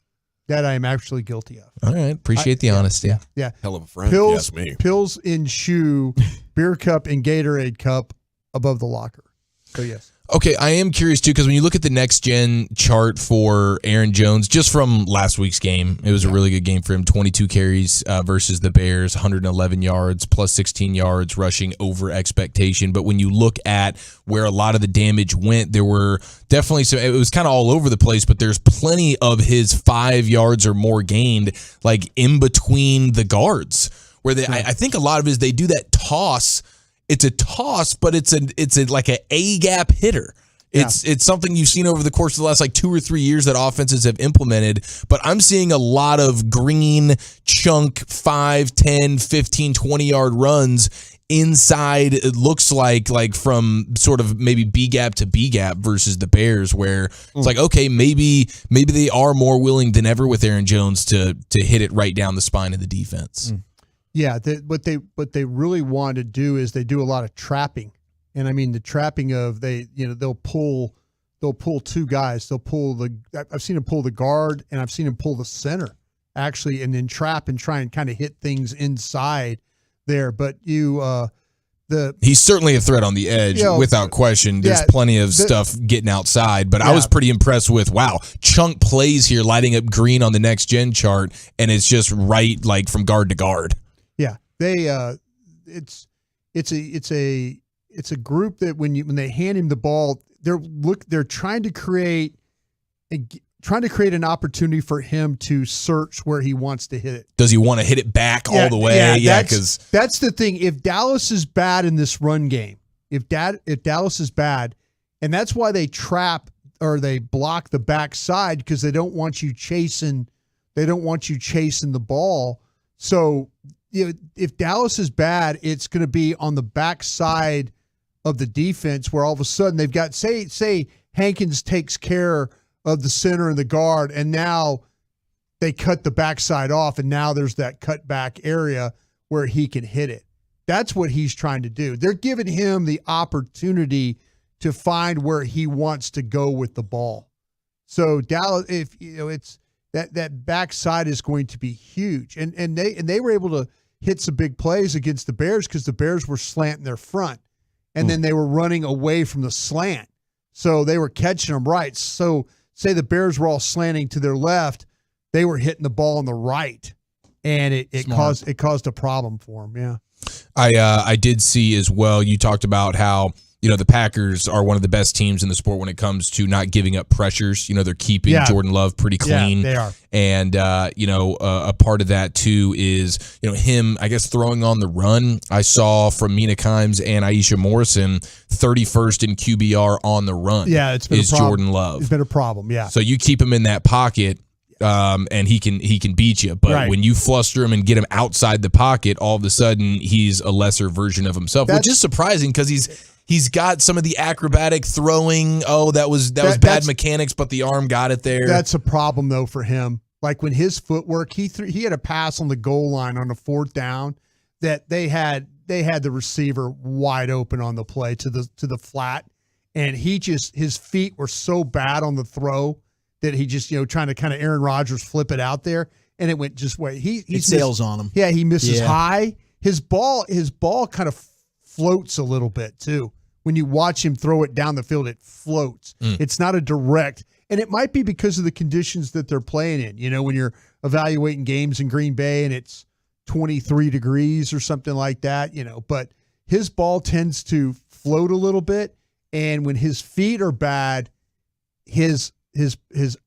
That I am actually guilty of. All right. Appreciate the honesty. Yeah. Hell of a friend. Pills, Yes, me. Pills in shoe, beer cup and Gatorade cup above the locker. So, yes. Okay, I am curious, too, because when you look at the next-gen chart for Aaron Jones, just from last week's game, it was a really good game for him. 22 carries versus the Bears, 111 yards, plus 16 yards, rushing over expectation. But when you look at where a lot of the damage went, there were definitely some – it was kind of all over the place, but there's plenty of his 5 yards or more gained, like, in between the guards, where I think a lot of it is they do that toss – it's a toss, but it's like an A-gap hitter. It's something you've seen over the course of the last like 2 or 3 years that offenses have implemented, but I'm seeing a lot of green chunk 5, 10, 15, 20-yard runs inside. It looks like from sort of maybe B gap to B gap versus the Bears, where it's like, okay, maybe they are more willing than ever with Aaron Jones to hit it right down the spine of the defense. Yeah, what they really want to do is they do a lot of trapping. And I mean the trapping of they'll pull 2 guys. I've seen him pull the guard and I've seen him pull the center actually, and then trap and try and kind of hit things inside there. But he's certainly a threat on the edge without question. There's plenty of stuff getting outside, but I was pretty impressed with chunk plays here, lighting up green on the next gen chart, and it's just right like from guard to guard. Yeah, it's a group that when they hand him the ball, they're trying to create an opportunity for him to search where he wants to hit it. Does he want to hit it back all the way? Yeah, because that's the thing. If Dallas is bad in this run game, if Dallas is bad, and that's why they trap or they block the backside, because they don't want you chasing. They don't want you chasing the ball. So if Dallas is bad, it's going to be on the backside of the defense, where all of a sudden they've got say Hankins takes care of the center and the guard, and now they cut the backside off, and now there's that cutback area where he can hit it. That's what he's trying to do. They're giving him the opportunity to find where he wants to go with the ball. So Dallas, it's that backside is going to be huge, and they were able to hit some big plays against the Bears because the Bears were slanting their front, and then they were running away from the slant, so they were catching them right. So say the Bears were all slanting to their left, they were hitting the ball on the right, and it caused a problem for them. Yeah, I did see as well. You talked about how the Packers are one of the best teams in the sport when it comes to not giving up pressures. They're keeping Jordan Love pretty clean. Yeah, they are. And, a part of that, too, is, him, I guess, throwing on the run. I saw from Mina Kimes and Aisha Morrison, 31st in QBR on the run. Yeah, it's been a problem. Jordan Love. It's been a problem, yeah. So you keep him in that pocket, and he can beat you. But when you fluster him and get him outside the pocket, all of a sudden he's a lesser version of himself, which is surprising because he's got some of the acrobatic throwing. Oh, that was bad mechanics, but the arm got it there. That's a problem though for him. Like when his footwork, he had a pass on the goal line on a 4th down that they had the receiver wide open on the play to the flat, and his feet were so bad on the throw that he just trying to kind of Aaron Rodgers flip it out there, and it went just way he sails on him. Yeah, he misses high. His ball kind of floats a little bit too. When you watch him throw it down the field, it floats. It's not a direct, and it might be because of the conditions that they're playing in. When you're evaluating games in Green Bay and it's 23 degrees or something like that, but his ball tends to float a little bit, and when his feet are bad, his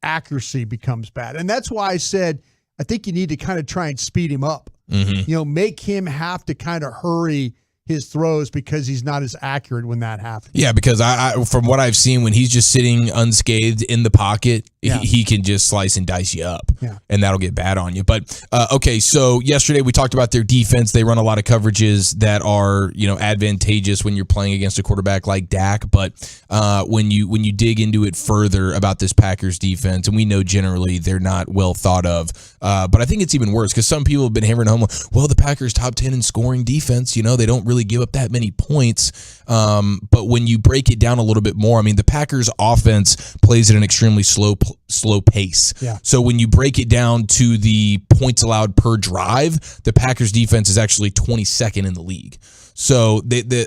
accuracy becomes bad. And that's why I said I think you need to kind of try and speed him up. Make him have to kind of hurry his throws because he's not as accurate when that happens. Yeah, because I from what I've seen, when he's just sitting unscathed in the pocket, he can just slice and dice you up, and that'll get bad on you. But okay, so yesterday we talked about their defense. They run a lot of coverages that are advantageous when you're playing against a quarterback like Dak. But when you dig into it further about this Packers defense, and we know generally they're not well thought of, but I think it's even worse because some people have been hammering home, well, the Packers top 10 in scoring defense. They don't really give up that many points. But when you break it down a little bit more, I mean, the Packers offense plays at an extremely slow pace. Yeah. So when you break it down to the points allowed per drive, the Packers defense is actually 22nd in the league. So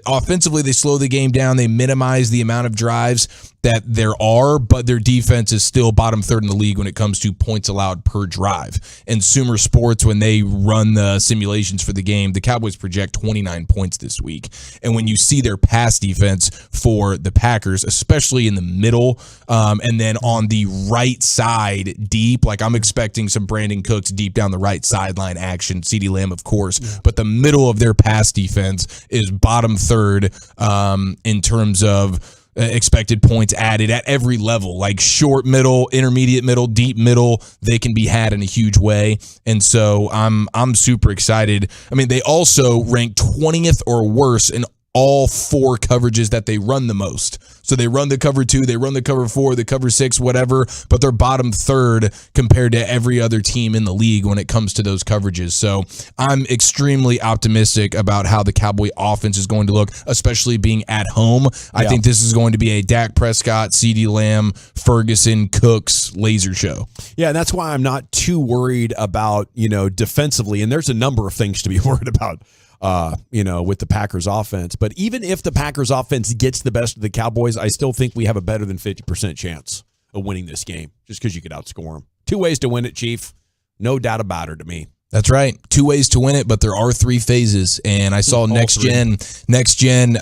offensively, they slow the game down. They minimize the amount of drives that there are, but their defense is still bottom 3rd in the league when it comes to points allowed per drive. And Sumer Sports, when they run the simulations for the game, the Cowboys project 29 points this week. And when you see their pass defense for the Packers, especially in the middle, and then on the right side deep, like I'm expecting some Brandon Cooks deep down the right sideline action, CeeDee Lamb, of course, but the middle of their pass defense is bottom 3rd in terms of expected points added at every level, like short middle, intermediate middle, deep middle. They can be had in a huge way. And so I'm super excited. I mean, they also rank 20th or worse in all 4 coverages that they run the most. So they run the cover 2, they run the cover 4, the cover 6, whatever, but they're bottom 3rd compared to every other team in the league when it comes to those coverages. So I'm extremely optimistic about how the Cowboy offense is going to look, especially being at home. I think this is going to be a Dak Prescott, CeeDee Lamb, Ferguson, Cooks laser show. Yeah, and that's why I'm not too worried about, defensively. And there's a number of things to be worried about. With the Packers offense. But even if the Packers offense gets the best of the Cowboys, I still think we have a better than 50% chance of winning this game just because you could outscore them. 2 ways to win it, Chief. No doubt about it to me. That's right. 2 ways to win it, but there are 3 phases. And I saw Next Gen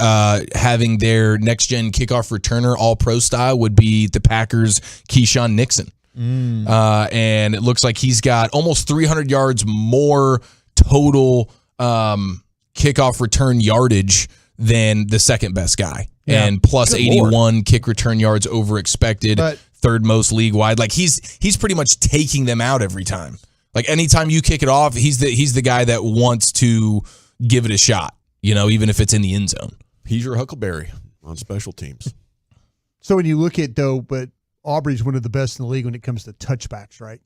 having their Next Gen kickoff returner all pro style would be the Packers' Keyshawn Nixon. And it looks like he's got almost 300 yards more total kickoff return yardage than the second best guy, and plus 81 kick return yards over expected, third most league wide. Like he's pretty much taking them out every time. Like anytime you kick it off, he's the guy that wants to give it a shot, even if it's in the end zone. He's your Huckleberry on special teams. So when you look at but Aubrey's one of the best in the league when it comes to touchbacks, right?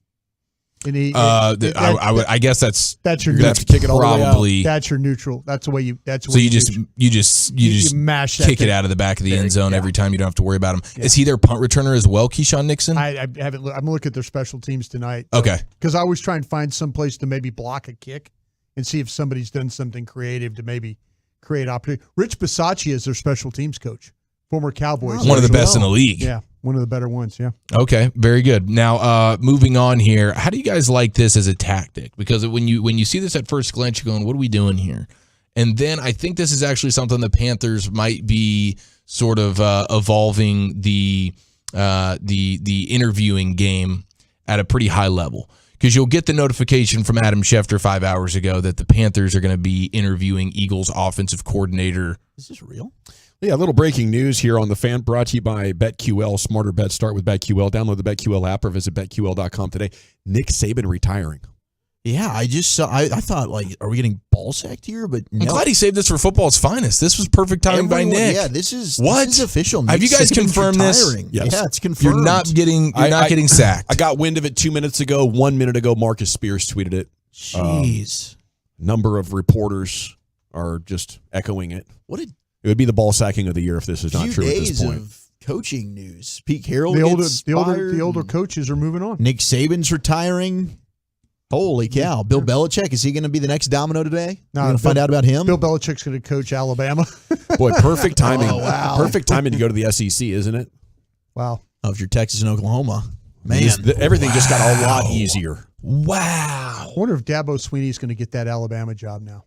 And I guess that's your that's kick it all probably that's your neutral. That's the way you. That's so you just mash that kick thing. it out of the back of the end zone every time. You don't have to worry about him. Yeah. Is he their punt returner as well, Keyshawn Nixon? I haven't. I'm gonna look at their special teams tonight. Okay, because I always try and find some place to maybe block a kick and see if somebody's done something creative to maybe create opportunity. Rich Bisaccia is their special teams coach, former Cowboys. One of the best in the league. Yeah. One of the better ones, yeah. Okay, very good. Now, moving on here, how do you guys like this as a tactic? Because when you see this at first glance, you're going, what are we doing here? And then I think this is actually something the Panthers might be sort of evolving the interviewing game at a pretty high level. Because you'll get the notification from Adam Schefter 5 hours ago that the Panthers are going to be interviewing Eagles offensive coordinator. Is this real? Yeah, a little breaking news here on The Fan, brought to you by BetQL. Smarter bets start with BetQL. Download the BetQL app or visit BetQL.com today. Nick Sabin retiring. Yeah, I just saw. I thought, are we getting ball sacked here? But no. I'm glad he saved this for football's finest. This was perfect timing by Nick. Yeah, this is official. Have you guys confirmed this? Yes. Yeah, it's confirmed. You're not getting sacked. I got wind of it 2 minutes ago. 1 minute ago, Marcus Spears tweeted it. Jeez. Number of reporters are just echoing it. It would be the ball sacking of the year if this is not true at this point. Of coaching news. Pete Carroll the older coaches are moving on. Nick Saban's retiring. Holy cow. Bill Belichick, is he going to be the next domino today? No, we're going to find out about him? Bill Belichick's going to coach Alabama. Boy, perfect timing. Oh, wow. Perfect timing to go to the SEC, isn't it? Wow. Oh, if you're Texas and Oklahoma. Man. Everything just got a lot easier. Wow. I wonder if Dabo Swinney's going to get that Alabama job now.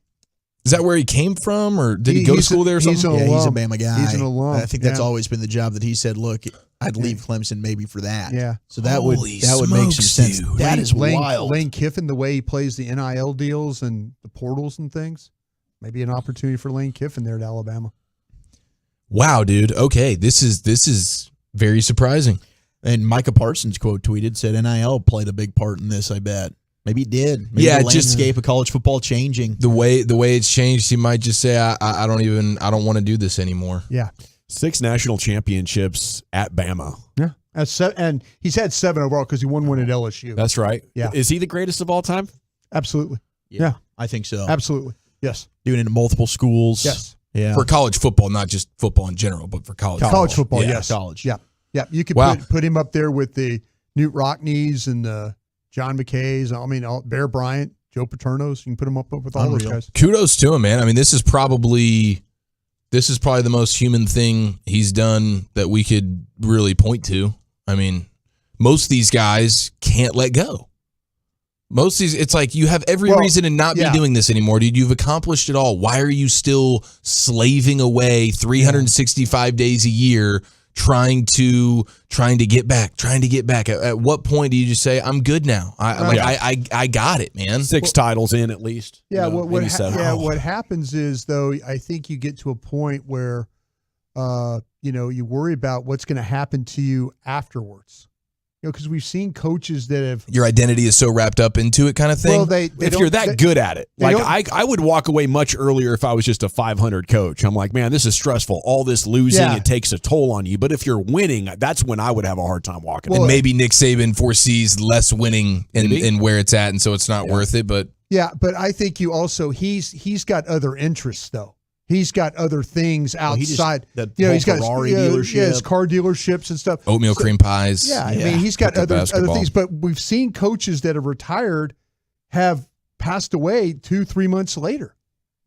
Is that where he came from, or did he go to school there or something? He's a Bama guy. He's an alum. I think that's always been the job that he said, look, I'd leave Clemson maybe for that. Yeah. So that would make some sense. Dude. That is wild. Lane Kiffin, the way he plays the NIL deals and the portals and things, maybe an opportunity for Lane Kiffin there at Alabama. Wow, dude. Okay, this is very surprising. And Micah Parsons quote tweeted, said NIL played a big part in this, I bet. Maybe it did. Maybe the landscape of college football changing. The way it's changed, he might just say, I don't want to do this anymore. Yeah. 6 national championships at Bama. Yeah. And he's had 7 overall because he won one at LSU. That's right. Yeah. Is he the greatest of all time? Absolutely. Yeah. I think so. Absolutely. Yes. Doing it in multiple schools. Yes. Yeah. For college football, not just football in general, but for college football. Yeah. Yes. College. Yeah. Yeah. You could put him up there with the Newt Rockneys and the John McKay's, Bear Bryant, Joe Paterno's. You can put him up with all those guys. Kudos to him, man. I mean, this is probably the most human thing he's done that we could really point to. I mean, most of these guys can't let go. Most of these, it's like you have every reason to not be doing this anymore, dude. You've accomplished it all. Why are you still slaving away 365 days a year trying to get back? At what point do you just say, I'm good now? I got it, man. 6 titles in at least. Yeah. What happens is, though, I think you get to a point where you worry about what's going to happen to you afterwards. Because we've seen coaches that have your identity is so wrapped up into it, kind of thing. Well, if you're that good at it, like I would walk away much earlier if I was just a 500 coach. I'm like, man, this is stressful. All this losing, it takes a toll on you. But if you're winning, that's when I would have a hard time walking. And maybe Nick Saban foresees less winning in where it's at, and so it's not worth it. But but I think you also he's got other interests though. He's got other things outside. He's got Ferrari dealership, his car dealerships and stuff. Oatmeal cream pies. Yeah, I mean, he's got other things. But we've seen coaches that have retired have passed away 2-3 months later.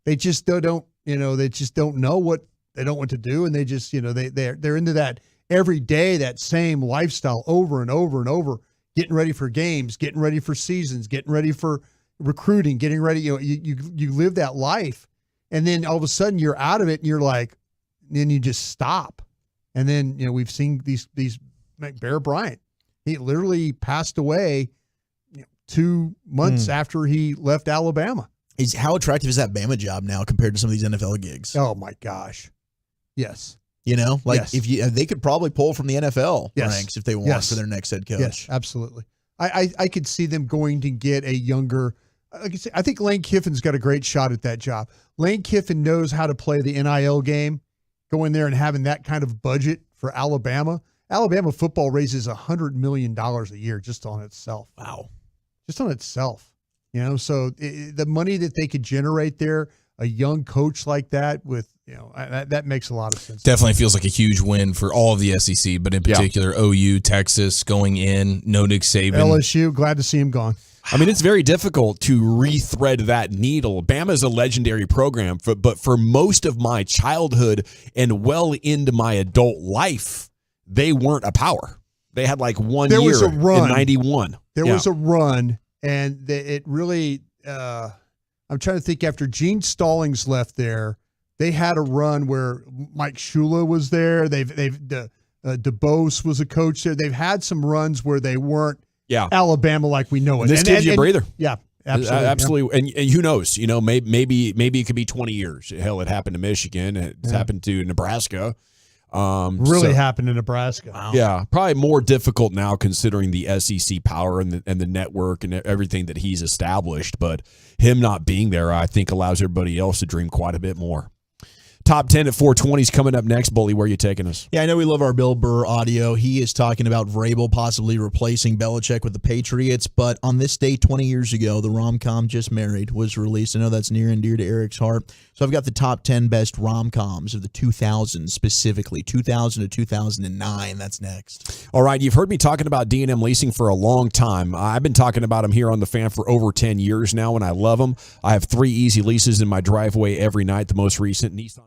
They just don't. They just don't know what they don't want to do, and they just they're into that every day, that same lifestyle over and over and over. Getting ready for games, getting ready for seasons, getting ready for recruiting, getting ready. You live that life. And then all of a sudden you're out of it and you're like, then you just stop. And then, we've seen these Bear Bryant. He literally passed away 2 months after he left Alabama. How attractive is that Bama job now compared to some of these NFL gigs? Oh my gosh. Yes. If they could probably pull from the NFL ranks if they want for their next head coach. Yes, absolutely. I could see them going to get a younger. Like I say, I think Lane Kiffin's got a great shot at that job. Lane Kiffin knows how to play the NIL game, going there and having that kind of budget for Alabama. Alabama football raises $100 million a year just on itself. Wow. Just on itself. So the money that they could generate there, a young coach like that with, that makes a lot of sense. Definitely feels like a huge win for all of the SEC, but in particular, OU, Texas going in, no Nick Saban. LSU, glad to see him gone. I mean, it's very difficult to rethread that needle. Bama's a legendary program, but for most of my childhood and well into my adult life, they weren't a power. They had like one year was a run. In 91. There was a run, and it really I'm trying to think, after Gene Stallings left there, they had a run where Mike Shula was there. DeBose was a coach there. They've had some runs where they weren't Alabama like we know it. This gives you a breather. Yeah, absolutely. Absolutely. Yeah. And who knows? Maybe it could be 20 years. Hell, it happened to Michigan. It's happened to Nebraska. Happened in Nebraska. Wow. Yeah, probably more difficult now considering the SEC power and the network and everything that he's established. But him not being there, I think, allows everybody else to dream quite a bit more. Top 10 at 420 is coming up next. Bully, where are you taking us? Yeah, I know we love our Bill Burr audio. He is talking about Vrabel possibly replacing Belichick with the Patriots. But on this day 20 years ago, the Romcom Just Married was released. I know that's near and dear to Eric's heart. So I've got the top 10 best rom-coms of the 2000s, specifically 2000 to 2009. That's next. All right, you've heard me talking about D&M Leasing for a long time. I've been talking about them here on The Fan for over 10 years now, and I love them. I have 3 easy leases in my driveway every night. The most recent, Nissan.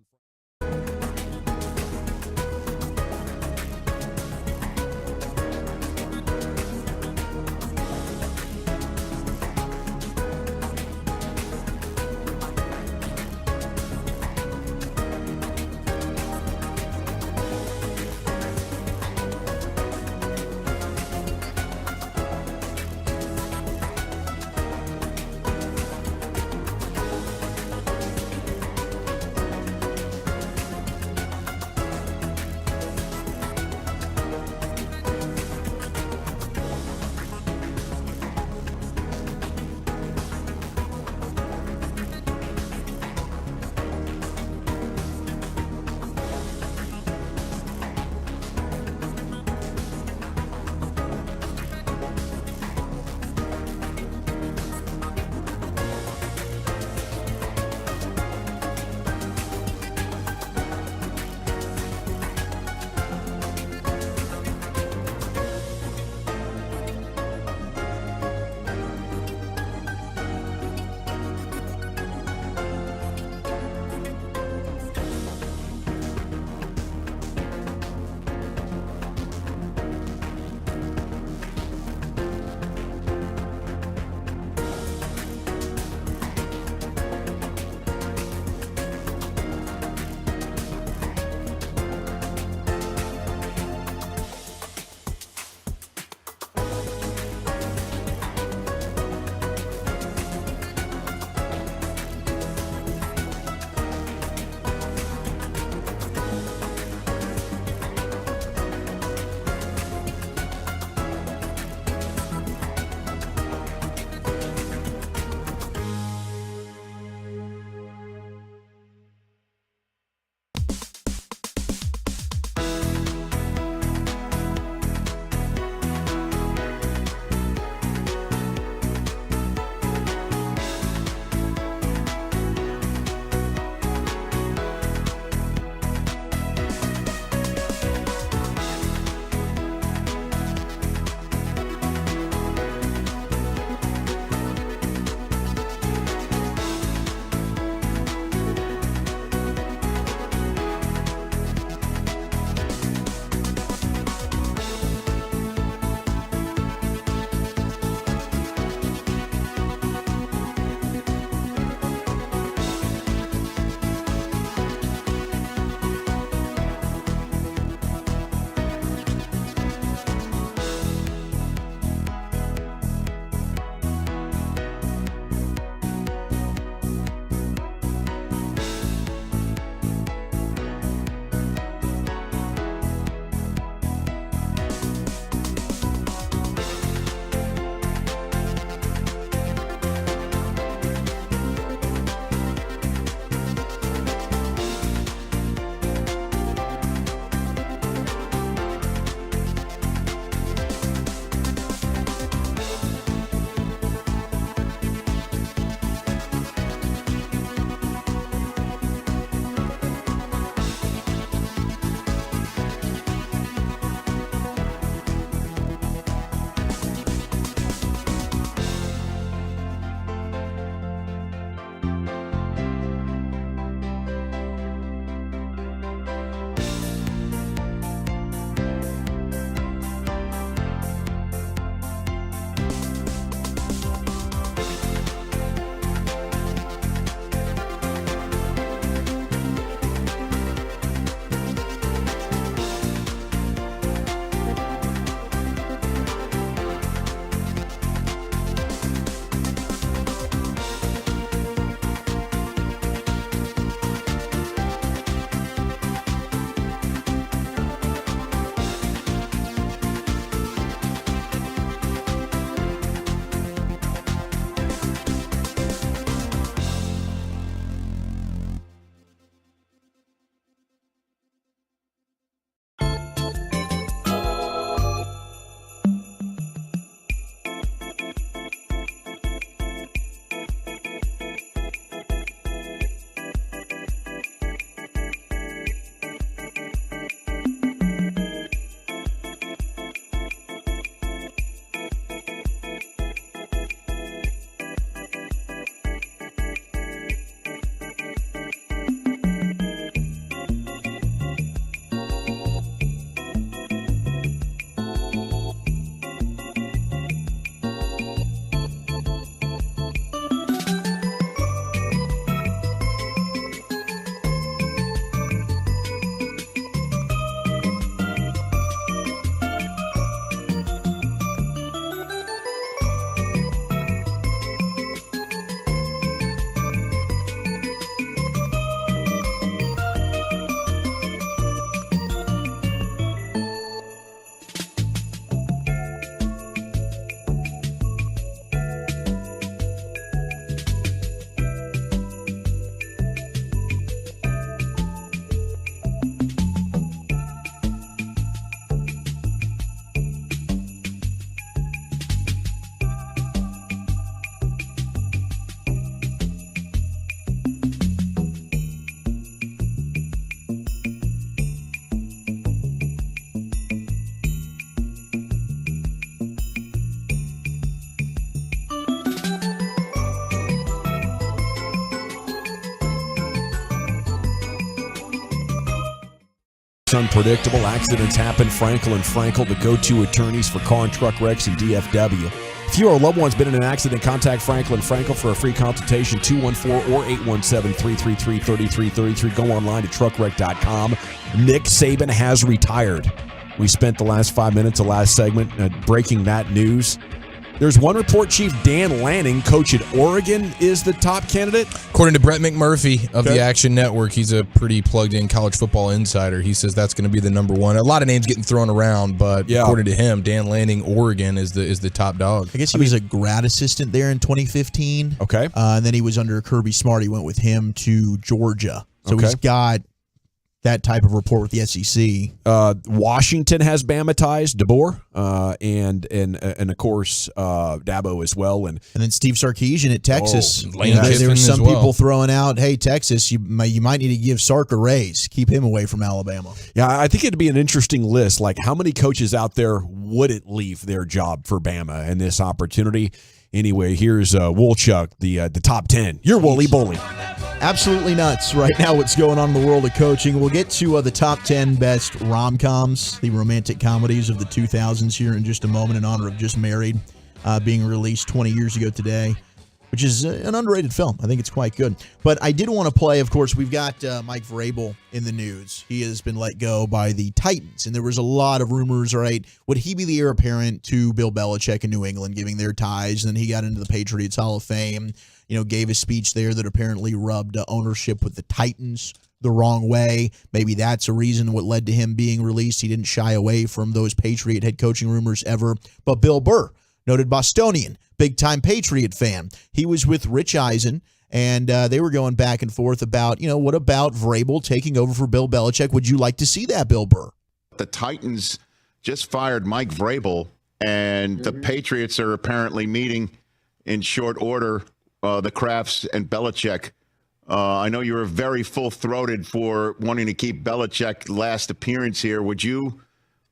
it's unpredictable. Accidents happen. Frankel and Frankel, the go-to attorneys for car and truck wrecks in DFW. If you or a loved one's been in an accident, contact Frankel and Frankel for a free consultation, 214 or 817-333-3333. Go online to truckwreck.com. Nick Saban has retired. We spent the last 5 minutes of last segment breaking that news. There's one report, Chief Dan Lanning, coach at Oregon, is the top candidate. According to Brett McMurphy of the Action Network, he's a pretty plugged-in college football insider. He says that's going to be the number one. A lot of names getting thrown around, but according to him, Dan Lanning, Oregon, is the top dog. I guess he was a grad assistant there in 2015. Okay. And then he was under Kirby Smart. He went with him to Georgia. So he's got that type of report with the SEC. Washington has Bama ties, DeBoer, and of course Dabo as well, and then Steve Sarkisian at Texas. Lane Kiffin there were some as well. people throwing out, "Hey, Texas, you might need to give Sark a raise, keep him away from Alabama." Yeah, I think it'd be an interesting list. Like, how many coaches out there wouldn't leave their job for Bama in this opportunity? Anyway, here's Woolchuck, the top 10. You're Wooly Bully. Absolutely nuts right now what's going on in the world of coaching. We'll get to the top 10 best rom-coms, the romantic comedies of the 2000s here in just a moment in honor of Just Married being released 20 years ago today, which is an underrated film. I think it's quite good. But I did want to play, of course, we've got Mike Vrabel in the news. He has been let go by the Titans, and there was a lot of rumors, right? Would he be the heir apparent to Bill Belichick in New England, giving their ties? And then he got into the Patriots Hall of Fame, gave a speech there that apparently rubbed ownership with the Titans the wrong way. Maybe that's a reason what led to him being released. He didn't shy away from those Patriot head coaching rumors ever. But Bill Burr, noted Bostonian, big-time Patriot fan. He was with Rich Eisen, and they were going back and forth about, what about Vrabel taking over for Bill Belichick? Would you like to see that, Bill Burr? The Titans just fired Mike Vrabel, and the Patriots are apparently meeting in short order, the Krafts and Belichick. I know you were very full-throated for wanting to keep Belichick last appearance here. Would you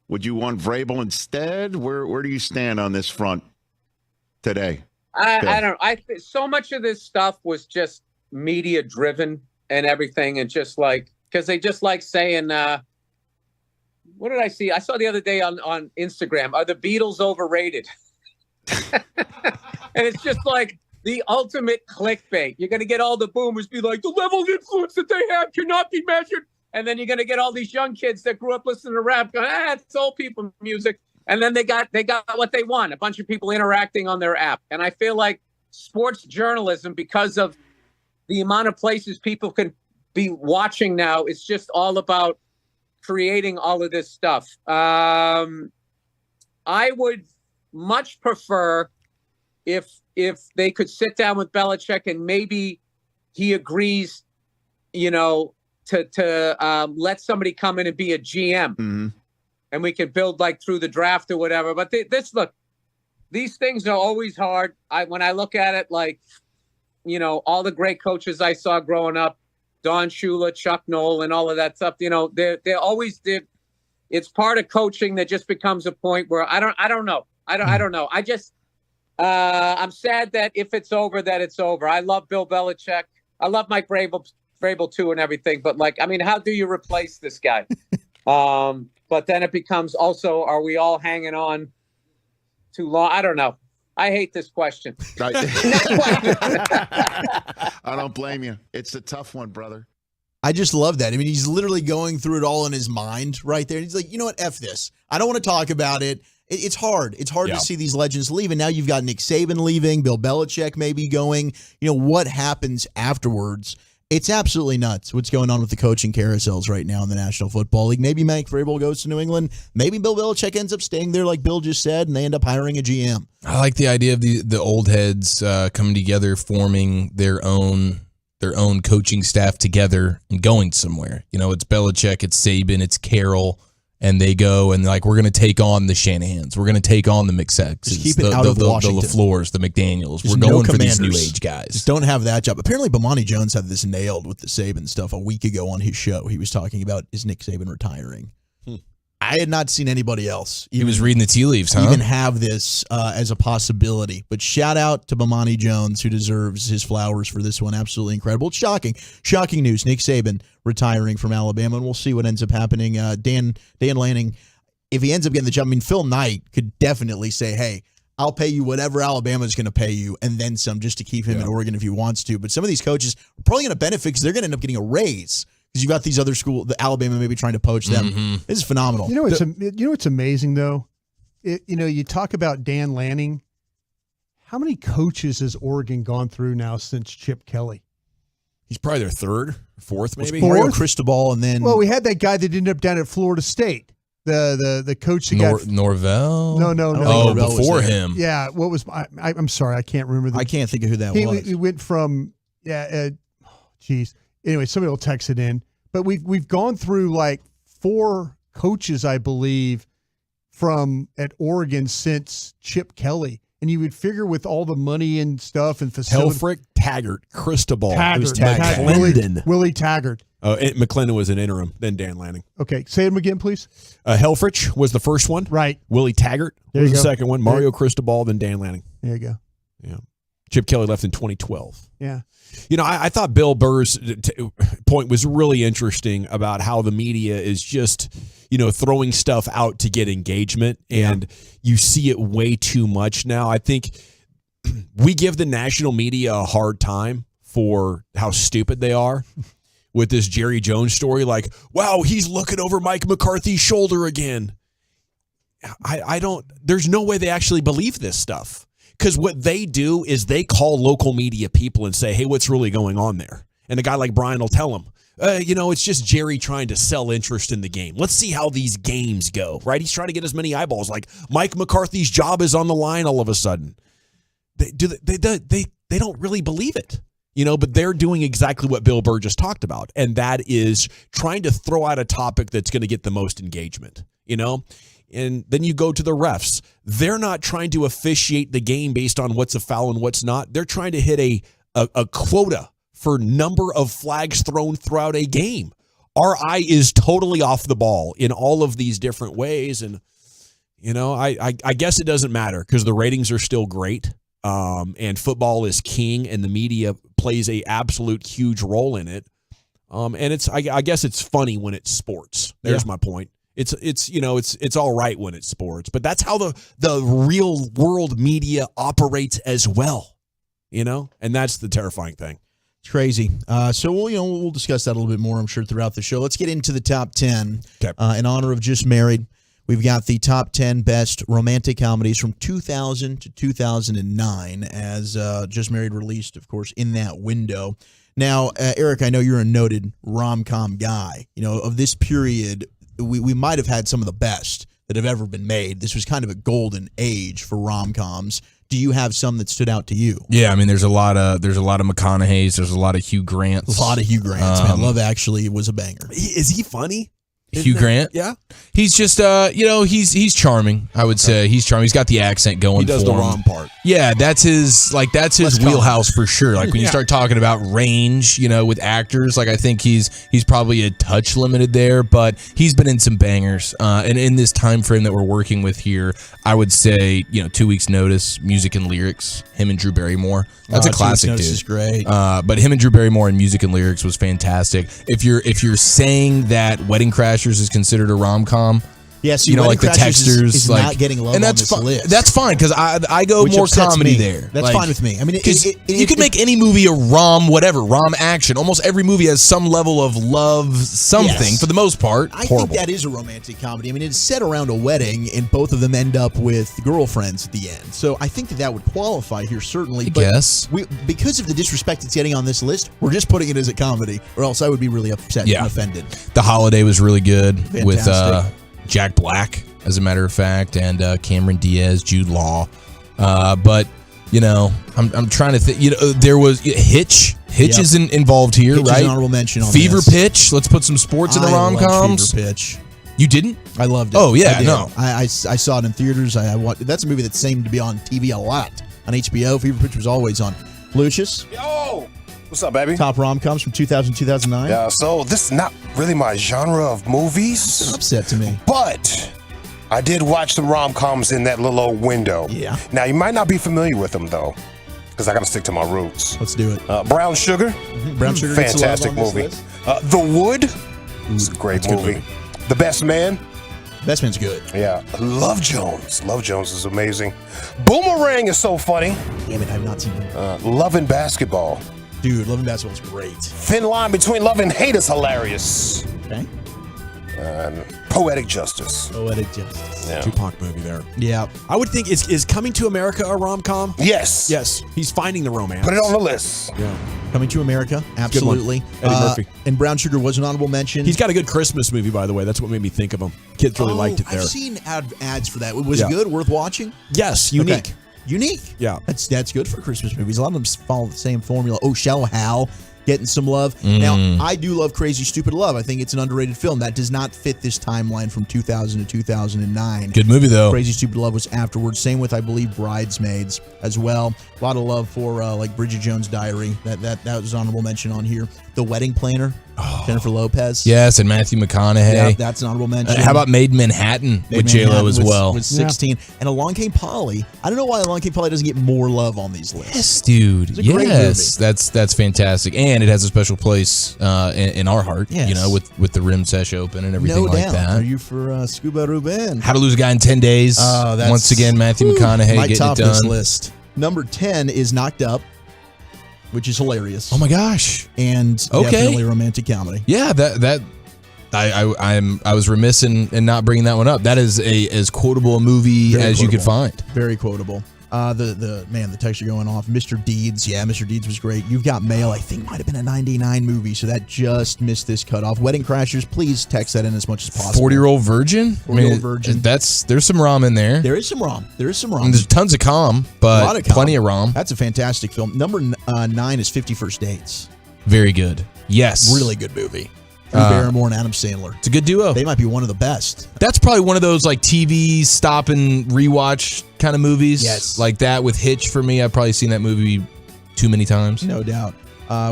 want Vrabel instead? Where do you stand on this front today? I don't know. So much of this stuff was just media driven and everything, and just because they just like saying, what did I see? I saw the other day on Instagram, are the Beatles overrated? And it's just like the ultimate clickbait. You're going to get all the boomers be like, the level of influence that they have cannot be measured. And then you're going to get all these young kids that grew up listening to rap going, it's old people music. And then they got what they want, a bunch of people interacting on their app. And I feel like sports journalism, because of the amount of places people can be watching now, it's just all about creating all of this stuff. I would much prefer if they could sit down with Belichick and maybe he agrees, to let somebody come in and be a GM, and we can build through the draft or whatever. But these things are always hard. When I look at it, all the great coaches I saw growing up, Don Shula, Chuck Noll, and all of that stuff, they're always it's part of coaching that just becomes a point where I don't know. I don't know. I just I'm sad that if it's over, that it's over. I love Bill Belichick. I love Mike Vrabel too and everything. But how do you replace this guy? But then it becomes also, are we all hanging on too long? I don't know. I hate this question. I don't blame you. It's a tough one, brother. I just love that. I mean, he's literally going through it all in his mind right there. He's like, you know what? F this. I don't want to talk about it. It's hard. It's hard to see these legends leave. And now you've got Nick Saban leaving, Bill Belichick maybe going. What happens afterwards? It's absolutely nuts what's going on with the coaching carousels right now in the National Football League. Maybe Mike Vrabel goes to New England. Maybe Bill Belichick ends up staying there like Bill just said, and they end up hiring a GM. I like the idea of the old heads coming together, forming their own coaching staff together and going somewhere. It's Belichick, it's Sabin, it's Carroll, and they go and we're going to take on the Shanahans. We're going to take on the McSexes. Just keep it out of Washington. The LaFleurs, the McDaniels. Just we're going for Commanders. these new age guys. Just don't have that job. Apparently, Bomani Jones had this nailed with the Saban stuff a week ago on his show. He was talking about, is Nick Saban retiring? I had not seen anybody else. He was reading the tea leaves, huh? Even have this as a possibility. But shout out to Bomani Jones, who deserves his flowers for this one. Absolutely incredible. It's shocking. Shocking news. Nick Saban retiring from Alabama, and we'll see what ends up happening. Dan Lanning, if he ends up getting the job, I mean, Phil Knight could definitely say, hey, I'll pay you whatever Alabama's going to pay you, and then some, just to keep him in Oregon if he wants to. But some of these coaches are probably going to benefit because they're going to end up getting a raise because you've got these other schools, the Alabama maybe trying to poach them. Mm-hmm. This is phenomenal. You know what's amazing though? You talk about Dan Lanning. How many coaches has Oregon gone through now since Chip Kelly? He's probably their third, fourth, maybe. Mario Cristobal, and then we had that guy that ended up down at Florida State. The coach that got Norvell. No. Oh, before him. Yeah. What was I'm sorry, I can't remember. I can't think of who that was. He went from Anyway, somebody will text it in. But we've gone through like 4 coaches, I believe, from at Oregon since Chip Kelly. And you would figure with all the money and stuff and facilities. Helfrich, Taggart, Cristobal. McClendon. Willie Taggart. McClendon was an interim, then Dan Lanning. Okay, say him again, please. Helfrich was the first one. Right. Willie Taggart was the second one. Mario Cristobal, then Dan Lanning. There you go. Yeah. Chip Kelly left in 2012. Yeah. I thought Bill Burr's point was really interesting about how the media is just, throwing stuff out to get engagement, and you see it way too much now. I think we give the national media a hard time for how stupid they are with this Jerry Jones story. Like, wow, he's looking over Mike McCarthy's shoulder again. There's no way they actually believe this stuff. Because what they do is they call local media people and say, hey, what's really going on there? And a guy like Brian will tell them, it's just Jerry trying to sell interest in the game. Let's see how these games go, right? He's trying to get as many eyeballs. Like Mike McCarthy's job is on the line all of a sudden. They don't really believe it, but they're doing exactly what Bill Burr just talked about. And that is trying to throw out a topic that's going to get the most engagement, And then you go to the refs. They're not trying to officiate the game based on what's a foul and what's not. They're trying to hit a quota for number of flags thrown throughout a game. Our eye is totally off the ball in all of these different ways. And, I guess it doesn't matter because the ratings are still great. And football is king and the media plays a absolute huge role in it. And I guess it's funny when it's sports. There's my point. It's all right when it's sports, but that's how the real world media operates as well, and that's the terrifying thing. It's crazy. So we'll discuss that a little bit more, I'm sure, throughout the show. Let's get into the top 10. Okay. In honor of Just Married, we've got the top 10 best romantic comedies from 2000 to 2009, as Just Married released, of course, in that window. Now, Eric, I know you're a noted rom-com guy. Of this period, we might have had some of the best that have ever been made. This was kind of a golden age for rom-coms. Do you have some that stood out to you? Yeah, I mean, there's a lot of McConaughey's, there's a lot of Hugh Grants. A lot of Hugh Grants. Man, Love Actually was a banger. Is he funny? Hugh Grant? Yeah. He's just, he's charming, I would say. He's charming. He's got the accent going for him. He does the rom part. Yeah, that's his wheelhouse for sure. Like when you start talking about range, with actors, like I think he's probably a touch limited there, but he's been in some bangers. And in this time frame that we're working with here, I would say, 2 weeks notice, music and lyrics, him and Drew Barrymore. That's a classic, dude. This is great. But him and Drew Barrymore in music and lyrics was fantastic. If you're saying that Wedding Crashers is considered a rom-com, yeah, so like the texters is like not getting love and on that's this list. That's fine because I go Which more comedy me. there. That's fine with me. I mean, you could make any movie a rom action. Almost every movie has some level of love something for the most part. I think that is a romantic comedy. I mean, it's set around a wedding, and both of them end up with girlfriends at the end. So I think that would qualify here certainly. Yes. Because of the disrespect it's getting on this list, we're just putting it as a comedy, or else I would be really upset and offended. The Holiday was really good. Fantastic. With Jack Black, as a matter of fact, and Cameron Diaz, Jude Law. But I'm trying to think. There was Hitch. Hitch is involved here, Hitch right? Is an honorable mention on Fever this. Pitch. Let's put some sports in the rom-coms. Fever Pitch. You didn't? I loved it. Oh yeah, no. I saw it in theaters. That's a movie that seemed to be on TV a lot on HBO. Fever Pitch was always on. Lucius. Yo. What's up, baby? Top rom-coms from 2000-2009. Yeah, so this is not really my genre of movies. It's an upset to me. But I did watch some rom-coms in that little old window. Yeah. Now, you might not be familiar with them, though, because I got to stick to my roots. Let's do it. Brown Sugar. Brown Sugar gets a love Fantastic on this movie. list. The Wood. It's a great movie. The Best Man. Best Man's good. Yeah. Love Jones. Love Jones is amazing. Boomerang is so funny. Damn it, I've not seen it. Love and Basketball. Dude, Love and Basketball is great. Thin line between love and hate is hilarious. Okay. Poetic Justice. Poetic Justice. Yeah. Tupac movie there. Yeah. I would think is Coming to America a rom-com? Yes. Yes. He's finding the romance. Put it on the list. Yeah. Coming to America, absolutely. Eddie Murphy. And Brown Sugar was an honorable mention. He's got a good Christmas movie, by the way. That's what made me think of him. Kids really liked it there. I've seen ads for that. Was it good? Worth watching? Yes, unique. Okay. Unique. Yeah. That's good for Christmas movies. A lot of them follow the same formula. Oh, Shallow Hal getting some love. Now, I do love Crazy Stupid Love. I think it's an underrated film. That does not fit this timeline from 2000 to 2009. Good movie, though. Crazy Stupid Love was afterwards. Same with, I believe, Bridesmaids as well. A lot of love for like Bridget Jones' Diary. That was honorable mention on here. The Wedding Planner. Jennifer Lopez. Yes, and Matthew McConaughey. Yeah, that's an honorable mention. How about Made in Manhattan with J-Lo as well? Was 16. And Along Came Polly. I don't know why Along Came Polly doesn't get more love on these lists. Yes, dude. It's a great Yes, that's fantastic, and it has a special place in our heart. Yes. You know, with the rim sesh open and everything No like doubt. that. Are you for Scuba Ruben? How to Lose a Guy in 10 Days. That's- Once again, Matthew McConaughey might getting top it done. this list. Number 10 is Knocked Up, which is hilarious. Oh my gosh! And Okay. definitely a romantic comedy. Yeah, that I was remiss in not bringing that one up. That is as quotable a movie Very as you could quotable. find. Very quotable. The text are going off. Mr. Deeds, yeah, Mr. Deeds was great. You've Got Mail, I think might have been a 99 movie, so that just missed this cutoff. Wedding Crashers, please text that in as much as possible. 40-Year-old Virgin. 40-Year-Old Virgin. There's some rom in there. There is some rom. And there's tons of com, but A lot of com. plenty of rom. That's a fantastic film. Number 9 is 50 First Dates. Very good. Yes. Really good movie. Drew Barrymore and Adam Sandler. It's a good duo. They might be one of the best. That's probably one of those like TV stop and rewatch kind of movies. Yes. Like that with Hitch for me. I've probably seen that movie too many times. No doubt.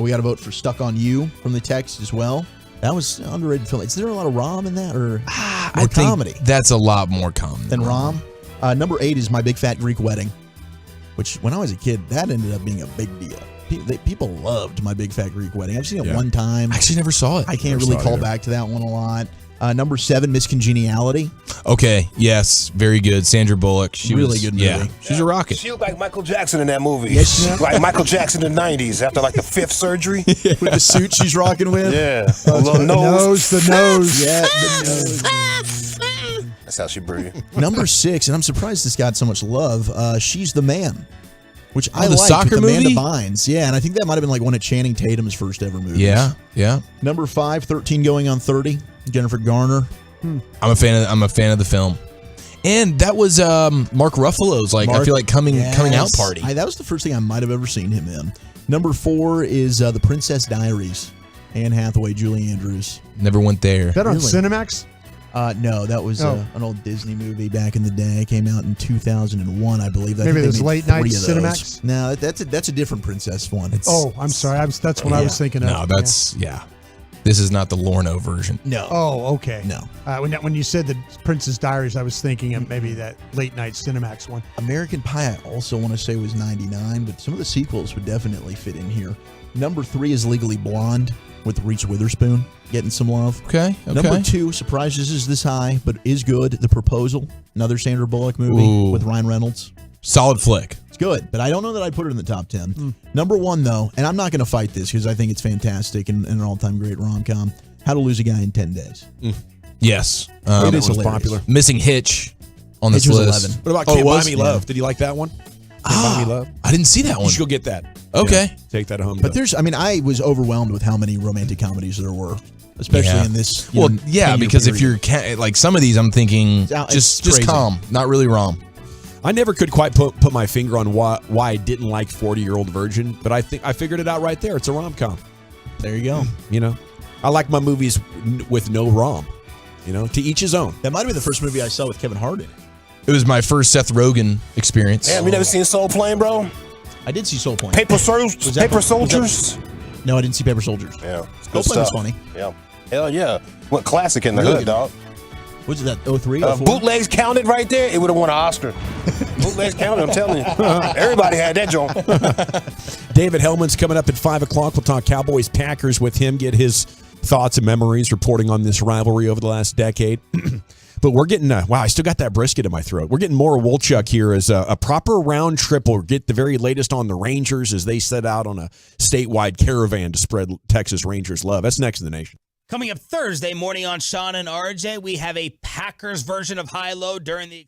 We got to vote for Stuck on You from the text as well. That was an underrated film. Is there a lot of rom in that or more comedy? That's a lot more common Than rom? Number 8 is My Big Fat Greek Wedding, which when I was a kid, that ended up being a big deal. People loved My Big Fat Greek Wedding. I've seen it one time. I actually never saw it. I can't really call back to that one a lot. Number 7, Miss Congeniality. Okay. Yes. Very good. Sandra Bullock. She Really was, good movie. Yeah. She's a rocket. She looked like Michael Jackson in that movie. Yes, she- Like Michael Jackson in the 90s after like the 5th surgery. With the suit she's rocking with. Yeah. A little nose. The nose. Yeah, the nose. That's how she breathed. Number 6, and I'm surprised this got so much love. She's the Man, which I the liked soccer with Amanda movie? Bynes. Yeah, and I think that might have been like one of Channing Tatum's first ever movies. Yeah. Yeah. Number 5, 13 Going on 30, Jennifer Garner. I'm a fan of the film. And that was Mark Ruffalo's I feel like coming out party. That was the first thing I might have ever seen him in. Number 4 is The Princess Diaries. Anne Hathaway, Julie Andrews. Never went there. Is that on Really? Cinemax? No, that was an old Disney movie back in the day. It came out in 2001, I believe. Maybe it was late night Cinemax? No, that's a different princess one. I'm sorry. That's what I was thinking of. No, that's This is not the Lorno version. No. Oh, okay. No. When you said the Princess Diaries, I was thinking of maybe that late night Cinemax one. American Pie, I also want to say was 99, but some of the sequels would definitely fit in here. Number 3 is Legally Blonde with Reese Witherspoon getting some love. Okay. Number 2, surprises is this high, but is good. The Proposal, another Sandra Bullock movie with Ryan Reynolds. Solid flick. It's good, but I don't know that I'd put it in the top 10. Number 1, though, and I'm not going to fight this because I think it's fantastic and an all-time great rom-com, How to Lose a Guy in 10 Days. Yes. It is was hilarious. popular. Missing Hitch on this Hitch was list. 11. What about Oh, Can't Buy was? Me Yeah. Love? Did you like that one? Can't Buy Me Love? I didn't see that one. You should go get that. Okay. Yeah, take that home. But I was overwhelmed with how many romantic comedies there were, especially in this. Well, 10-year because if period. you're like some of these, I'm thinking It's just crazy. calm, not really rom. I never could quite put my finger on why I didn't like 40-Year-Old Virgin, but I think I figured it out right there. It's a rom-com. There you go. You know, I like my movies with no rom. You know, to each his own. That might have been the first movie I saw with Kevin Hart in it. It was my first Seth Rogen experience. Damn, you never seen Soul Plane, bro? I did see Soul Plane. Paper Soldiers? No, I didn't see Paper Soldiers. Yeah. Soul Plane was funny. Yeah. Hell yeah. Went classic in the Really hood, good. dog. What's that, 03? Bootlegs counted right there, it would have won an Oscar. Bootlegs counted, I'm telling you. Everybody had that joint. David Helman's coming up at 5 o'clock. We'll talk Cowboys Packers with him, get his thoughts and memories reporting on this rivalry over the last decade. But we're getting, wow, I still got that brisket in my throat. We're getting more Wolchuk here as a proper round trip. We'll get the very latest on the Rangers as they set out on a statewide caravan to spread Texas Rangers love. That's next in the nation. Coming up Thursday morning on Sean and RJ, we have a Packers version of High Low during the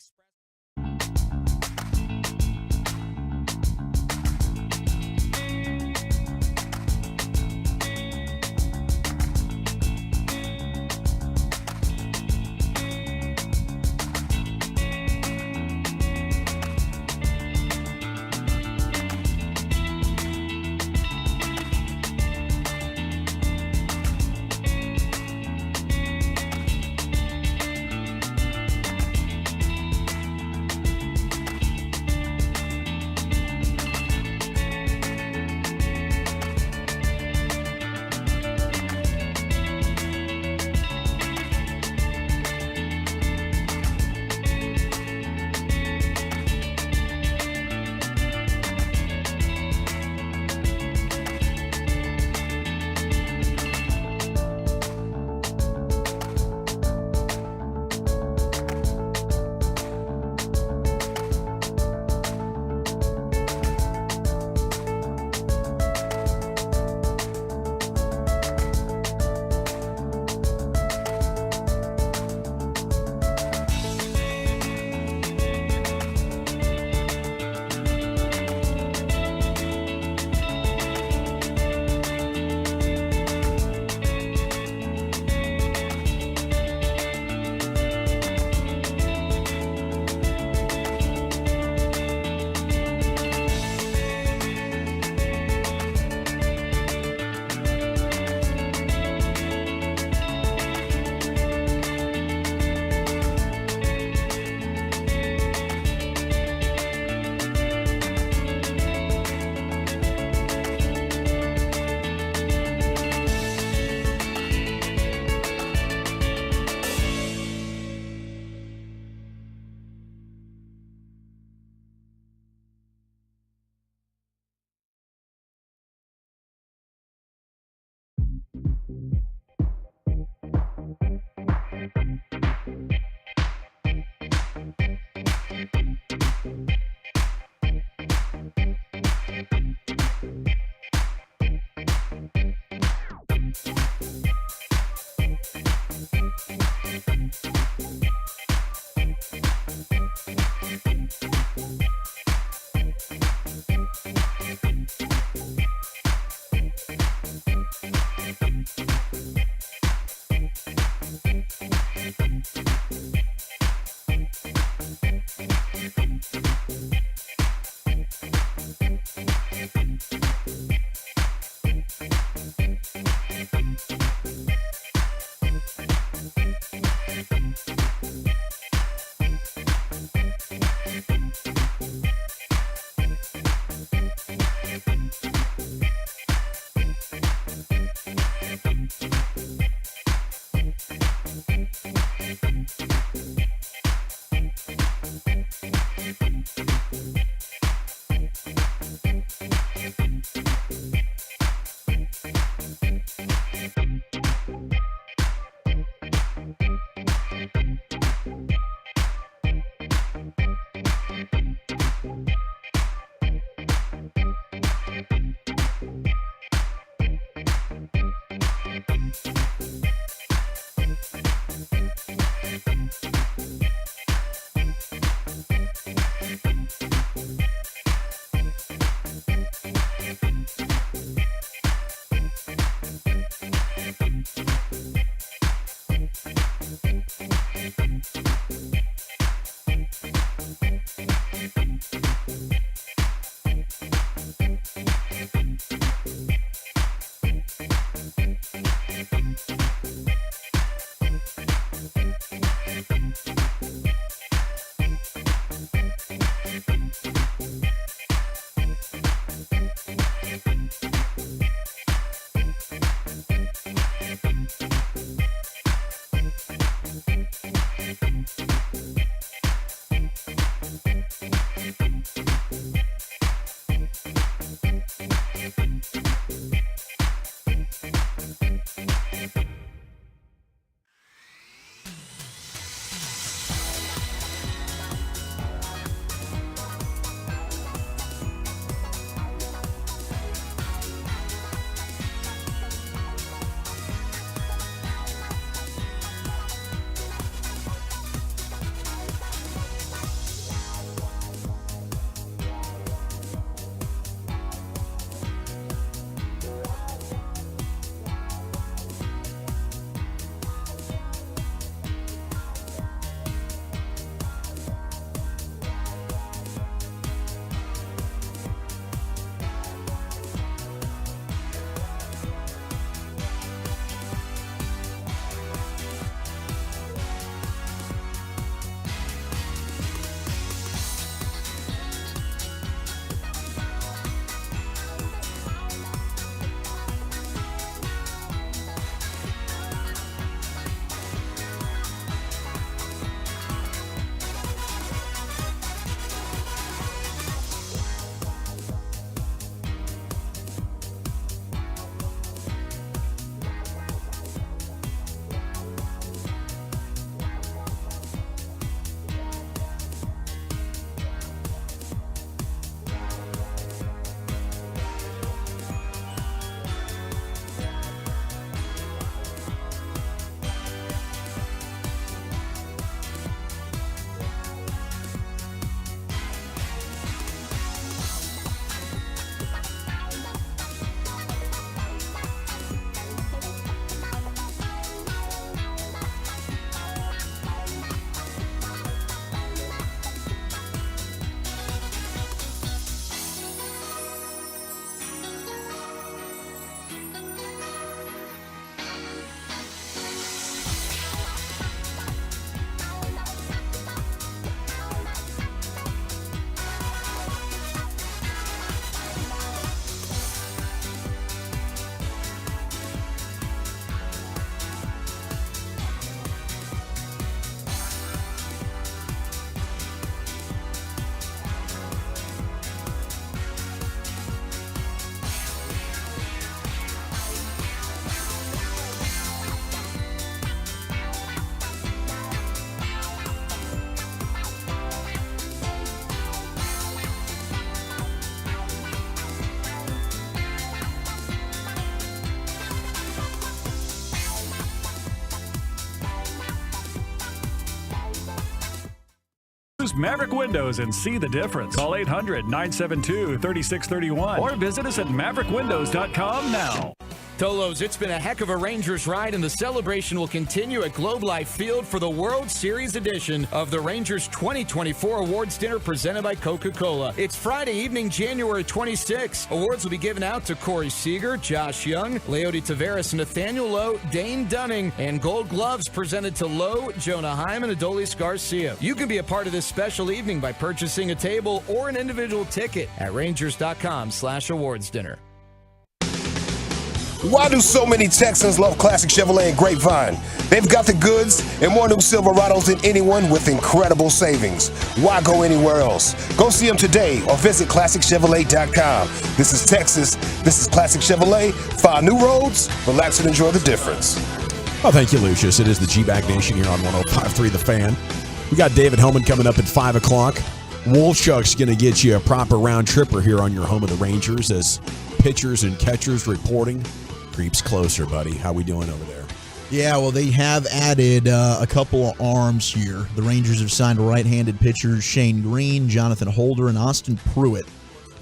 Use Maverick Windows and see the difference. Call 800-972-3631 or visit us at maverickwindows.com now. Tolos, it's been a heck of a Rangers ride, and the celebration will continue at Globe Life Field for the World Series edition of the Rangers 2024 Awards Dinner presented by Coca-Cola. It's Friday evening, January 26th. Awards will be given out to Corey Seager, Josh Young, Leody Taveras, Nathaniel Lowe, Dane Dunning, and Gold Gloves presented to Lowe, Jonah Hyman, and Adolis Garcia. You can be a part of this special evening by purchasing a table or an individual ticket at rangers.com/awards dinner. Why do so many Texans love classic Chevrolet and Grapevine? They've got the goods and more new Silverados than anyone with incredible savings. Why go anywhere else? Go see them today or visit ClassicChevrolet.com. This is Texas. This is Classic Chevrolet. Find new roads. Relax and enjoy the difference. Well, thank you, Lucius. It is the G-Bag Nation here on 105.3 The Fan. We got David Helman coming up at 5 o'clock. Wolfshuck's going to get you a proper round tripper here on your home of the Rangers as pitchers and catchers reporting. Creeps closer, buddy. How we doing over there? Yeah, well, they have added a couple of arms here. The Rangers have signed right-handed pitchers Shane Green, Jonathan Holder, and Austin Pruitt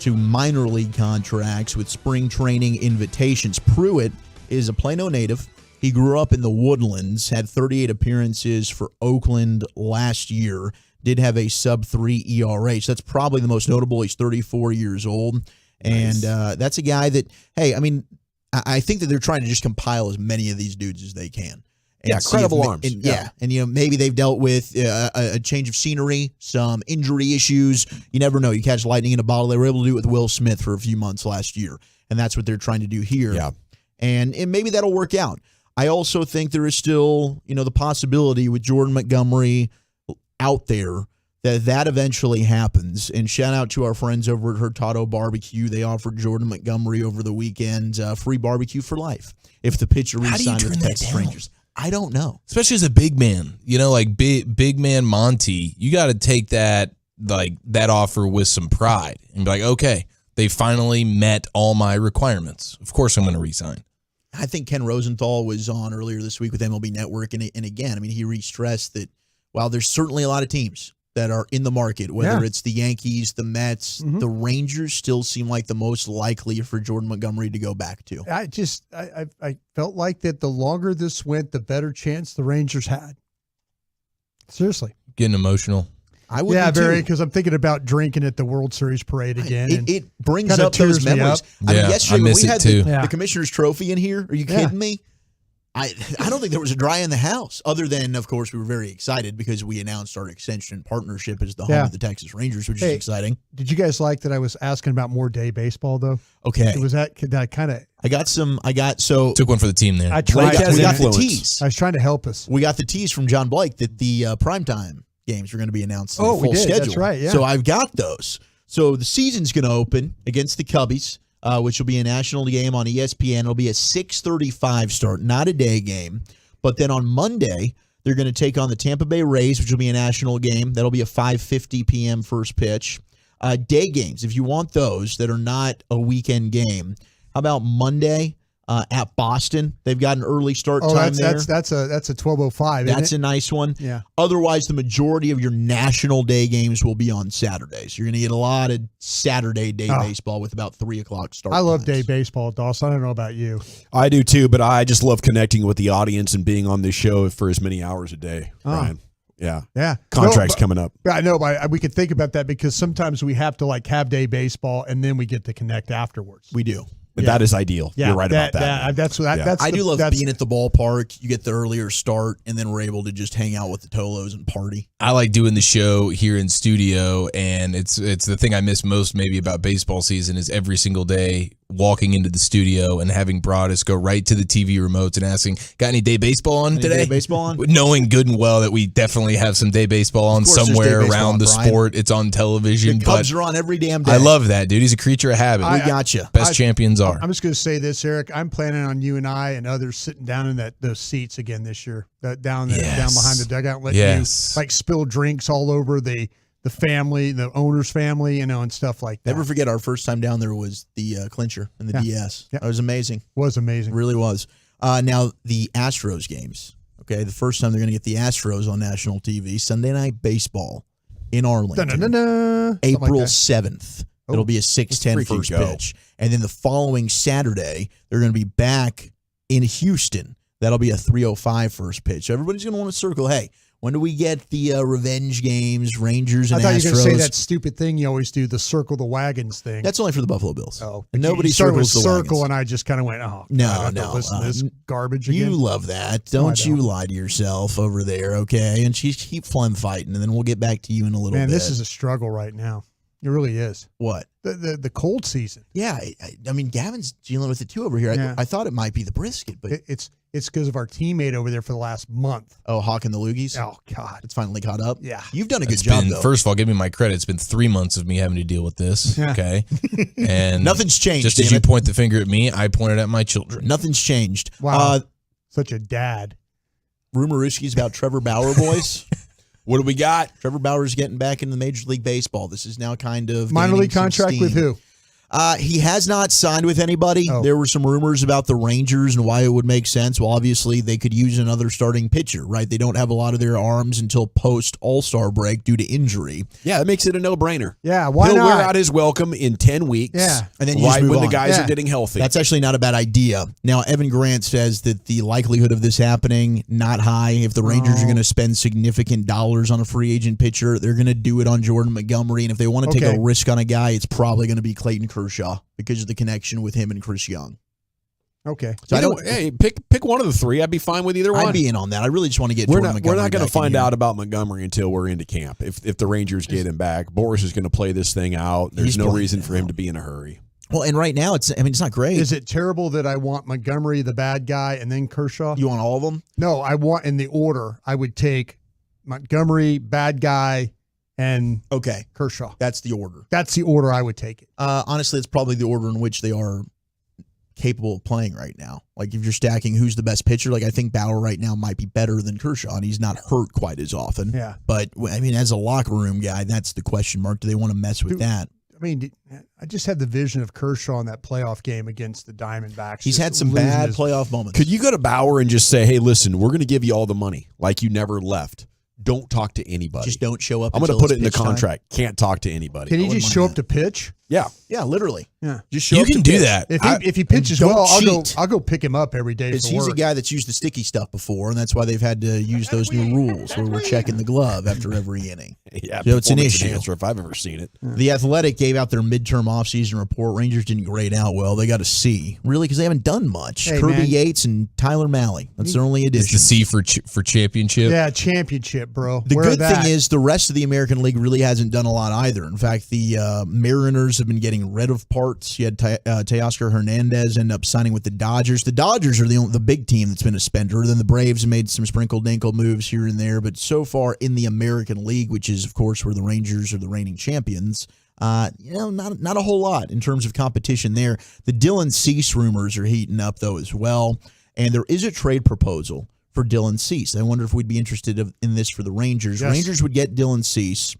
to minor league contracts with spring training invitations. Pruitt is a Plano native. He grew up in the Woodlands, had 38 appearances for Oakland last year, did have a sub-3 ERA. So that's probably the most notable. He's 34 years old. And that's a guy that, hey, I mean, I think that they're trying to just compile as many of these dudes as they can. And credible arms. And, and maybe they've dealt with a change of scenery, some injury issues. You never know. You catch lightning in a bottle. They were able to do it with Will Smith for a few months last year, and that's what they're trying to do here. Yeah. And maybe that'll work out. I also think there is still, the possibility with Jordan Montgomery out there that eventually happens. And shout out to our friends over at Hurtado Barbecue. They offered Jordan Montgomery over the weekend free barbecue for life if the pitcher re-signed with the Texas Rangers. I don't know. Especially as a big man, like big man Monty, you got to take that offer with some pride and be like, okay, they finally met all my requirements. Of course I'm going to re-sign. I think Ken Rosenthal was on earlier this week with MLB Network. And again, I mean, he re-stressed that while there's certainly a lot of teams that are in the market, whether it's the Yankees, the Mets, the Rangers still seem like the most likely for Jordan Montgomery to go back to. I felt like that the longer this went, the better chance the Rangers had. Seriously. Getting emotional. I would very, because I'm thinking about drinking at the World Series parade again. It brings up those memories. I mean, yesterday when we had the Commissioner's Trophy in here, are you kidding me? I don't think there was a dry in the house, other than, of course, we were very excited because we announced our extension partnership as the home of the Texas Rangers, which is exciting. Did you guys like that I was asking about more day baseball, though? Okay. Was that kind of... Took one for the team there. I tried. We got the tease. I was trying to help us. We got the tease from John Blake that the primetime games are going to be announced in the full we did. schedule. That's right, yeah. So I've got those. So the season's going to open against the Cubbies, which will be a national game on ESPN. It'll be a 6:35 start, not a day game. But then on Monday, they're going to take on the Tampa Bay Rays, which will be a national game. That'll be a 5:50 p.m. first pitch. Day games, if you want those that are not a weekend game, how about Monday at Boston? They've got an early start time there. That's a 12:05. That's a nice one. Yeah. Otherwise, the majority of your national day games will be on Saturdays. You're going to get a lot of Saturday day baseball with about 3 o'clock start. I love times. day baseball, Dawson. I don't know about you. I do too, but I just love connecting with the audience and being on this show for as many hours a day, Brian. Yeah. Contracts coming up. I know, but we could think about that because sometimes we have to have day baseball and then we get to connect afterwards. We do. But that is ideal. Yeah, you're right about that. I do love being at the ballpark. You get the earlier start, and then we're able to just hang out with the Tolos and party. I like doing the show here in studio, and it's the thing I miss most maybe about baseball season is every single day walking into the studio and having Broadus go right to the TV remotes and asking, got any day baseball on today? Day baseball on? Knowing good and well that we definitely have some day baseball on somewhere around the sport. It's on television. The Cubs are on every damn day. I love that, dude. He's a creature of habit. We got you. Best champions are. I'm just going to say this, Eric. I'm planning on you and I and others sitting down in those seats again this year, down behind the dugout, letting you spill drinks all over the family, the owner's family, and stuff like that. Never forget our first time down there was the clincher and the DS. That was amazing. It really was. Now, the Astros games, okay, the first time they're going to get the Astros on national TV, Sunday Night Baseball. in Arlington. Dun-dun-dun-dun. April Like 7th. It'll be a 6:10 first go. pitch. And then the following Saturday, they're going to be back in Houston. That'll be a 3:05 first pitch. So everybody's going to want to circle, hey, when do we get the revenge games, Rangers and Astros? I thought you were going to say that stupid thing you always do, the circle the wagons thing. That's only for the Buffalo Bills. Oh, Nobody you started with circles the circle, wagons. and I just kind of went, oh, No, God, I have to no, listen to this garbage again. You love that. Don't you lie to yourself over there, okay? And keep phlegm fighting, and then we'll get back to you in a little bit. Man, this is a struggle right now. It really is. What? The cold season. Yeah, I mean, Gavin's dealing with it too over here. Yeah. I thought it might be the brisket, but It's because of our teammate over there for the last month. Oh, Hawk and the Loogies? Oh, God. It's finally caught up? Yeah. You've done a good job, though. First of all, give me my credit. It's been 3 months of me having to deal with this. Yeah. Okay. And Nothing's changed, Just as damn you it. point the finger at me, I pointed at my children. Nothing's changed. Wow. Such a dad. Rumorooskies about Trevor Bauer, boys. What do we got? Trevor Bauer's getting back into Major League Baseball. This is now kind of Minor gaining league some contract steam. with who? He has not signed with anybody. Oh. There were some rumors about the Rangers and why it would make sense. Well, obviously, they could use another starting pitcher, right? They don't have a lot of their arms until post-All-Star break due to injury. Yeah, that makes it a no-brainer. Yeah, why He'll not? wear out his welcome in 10 weeks. Yeah. And then you just right move when the on. guys Yeah. are getting healthy. That's actually not a bad idea. Now, Evan Grant says that the likelihood of this happening, not high. If the Rangers are going to spend significant dollars on a free agent pitcher, they're going to do it on Jordan Montgomery. And if they want to take a risk on a guy, it's probably going to be Clayton Kershaw because of the connection with him and Chris Young. Okay. So I don't. Hey, pick one of the three. I'd be fine with either one. I'd be in on that. I really just want to get We're Jordan not Montgomery going to back in find here. out about Montgomery until we're into camp. If the Rangers get him back, Boris is going to play this thing out. There's He's no playing reason it for him to be in a hurry. Well, and right now, it's not great. Is it terrible that I want Montgomery, the bad guy, and then Kershaw? You want all of them? No, I want in the order. I would take Montgomery, bad guy, and Kershaw. That's the order. That's the order I would take it. Honestly, it's probably the order in which they are capable of playing right now. Like if you're stacking who's the best pitcher, like I think Bauer right now might be better than Kershaw, and he's not hurt quite as often. Yeah. But I mean, as a locker room guy, that's the question mark. Do they want to mess with that? I mean, I just had the vision of Kershaw in that playoff game against the Diamondbacks. He's just had some losing bad his- playoff moments. Could you go to Bauer and just say, hey, listen, we're going to give you all the money like you never left. Don't talk to anybody. Just don't show up. I'm going to until put it's it in the pitch time? contract. Can't talk to anybody. Can he just show up to pitch? Yeah. Yeah, literally. Yeah. Just show You up can to do pitch. that. If he pitches don't well, cheat. I'll go pick him up every day Because for he's work. a guy that's used the sticky stuff before, and that's why they've had to use those new rules where we're checking the glove after every inning. Yeah, So it's an performance issue. enhancer if I've ever seen it. The Athletic gave out their midterm offseason report. Rangers didn't grade out well. They got a C, really, because they haven't done much. Hey, Kirby man. Yates and Tyler Malley. That's their only It's addition. the C for championship. Yeah, championship, bro. The Wear good that. thing is the rest of the American League really hasn't done a lot either. In fact, the Mariners have been getting rid of parts. You had Teoscar Hernandez end up signing with the Dodgers. The Dodgers are the big team that's been a spender. Then the Braves have made some sprinkle-dinkle moves here and there. But so far in the American League, which is, of course, where the Rangers are the reigning champions, not a whole lot in terms of competition there. The Dylan Cease rumors are heating up, though, as well. And there is a trade proposal for Dylan Cease. I wonder if we'd be interested in this for the Rangers. Yes. Rangers would get Dylan Cease.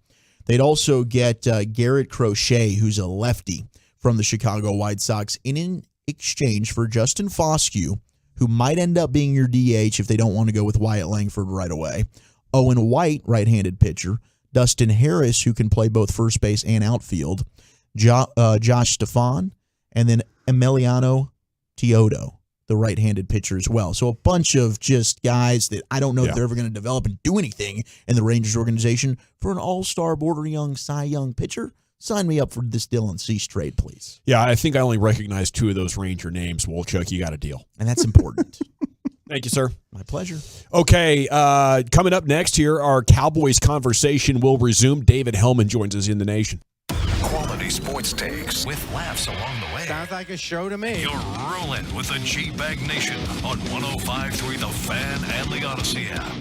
They'd also get Garrett Crochet, who's a lefty from the Chicago White Sox, in exchange for Justin Foscue, who might end up being your DH if they don't want to go with Wyatt Langford right away. Owen White, right-handed pitcher. Dustin Harris, who can play both first base and outfield. Josh Stefan, and then Emiliano Teodo, the right-handed pitcher as well. So a bunch of just guys that I don't know if they're ever going to develop and do anything in the Rangers organization for an all-star border young Cy Young pitcher. Sign me up for this Dylan Cease trade, please. Yeah, I think I only recognize two of those Ranger names. Wolchuk, you got a deal. And that's important. Thank you, sir. My pleasure. Okay, coming up next here, our Cowboys conversation will resume. David Helman joins us in the nation. Quality sports takes with laughs along the way. Sounds like a show to me. You're rolling with the G-Bag Nation on 105.3 The Fan and the Odyssey app.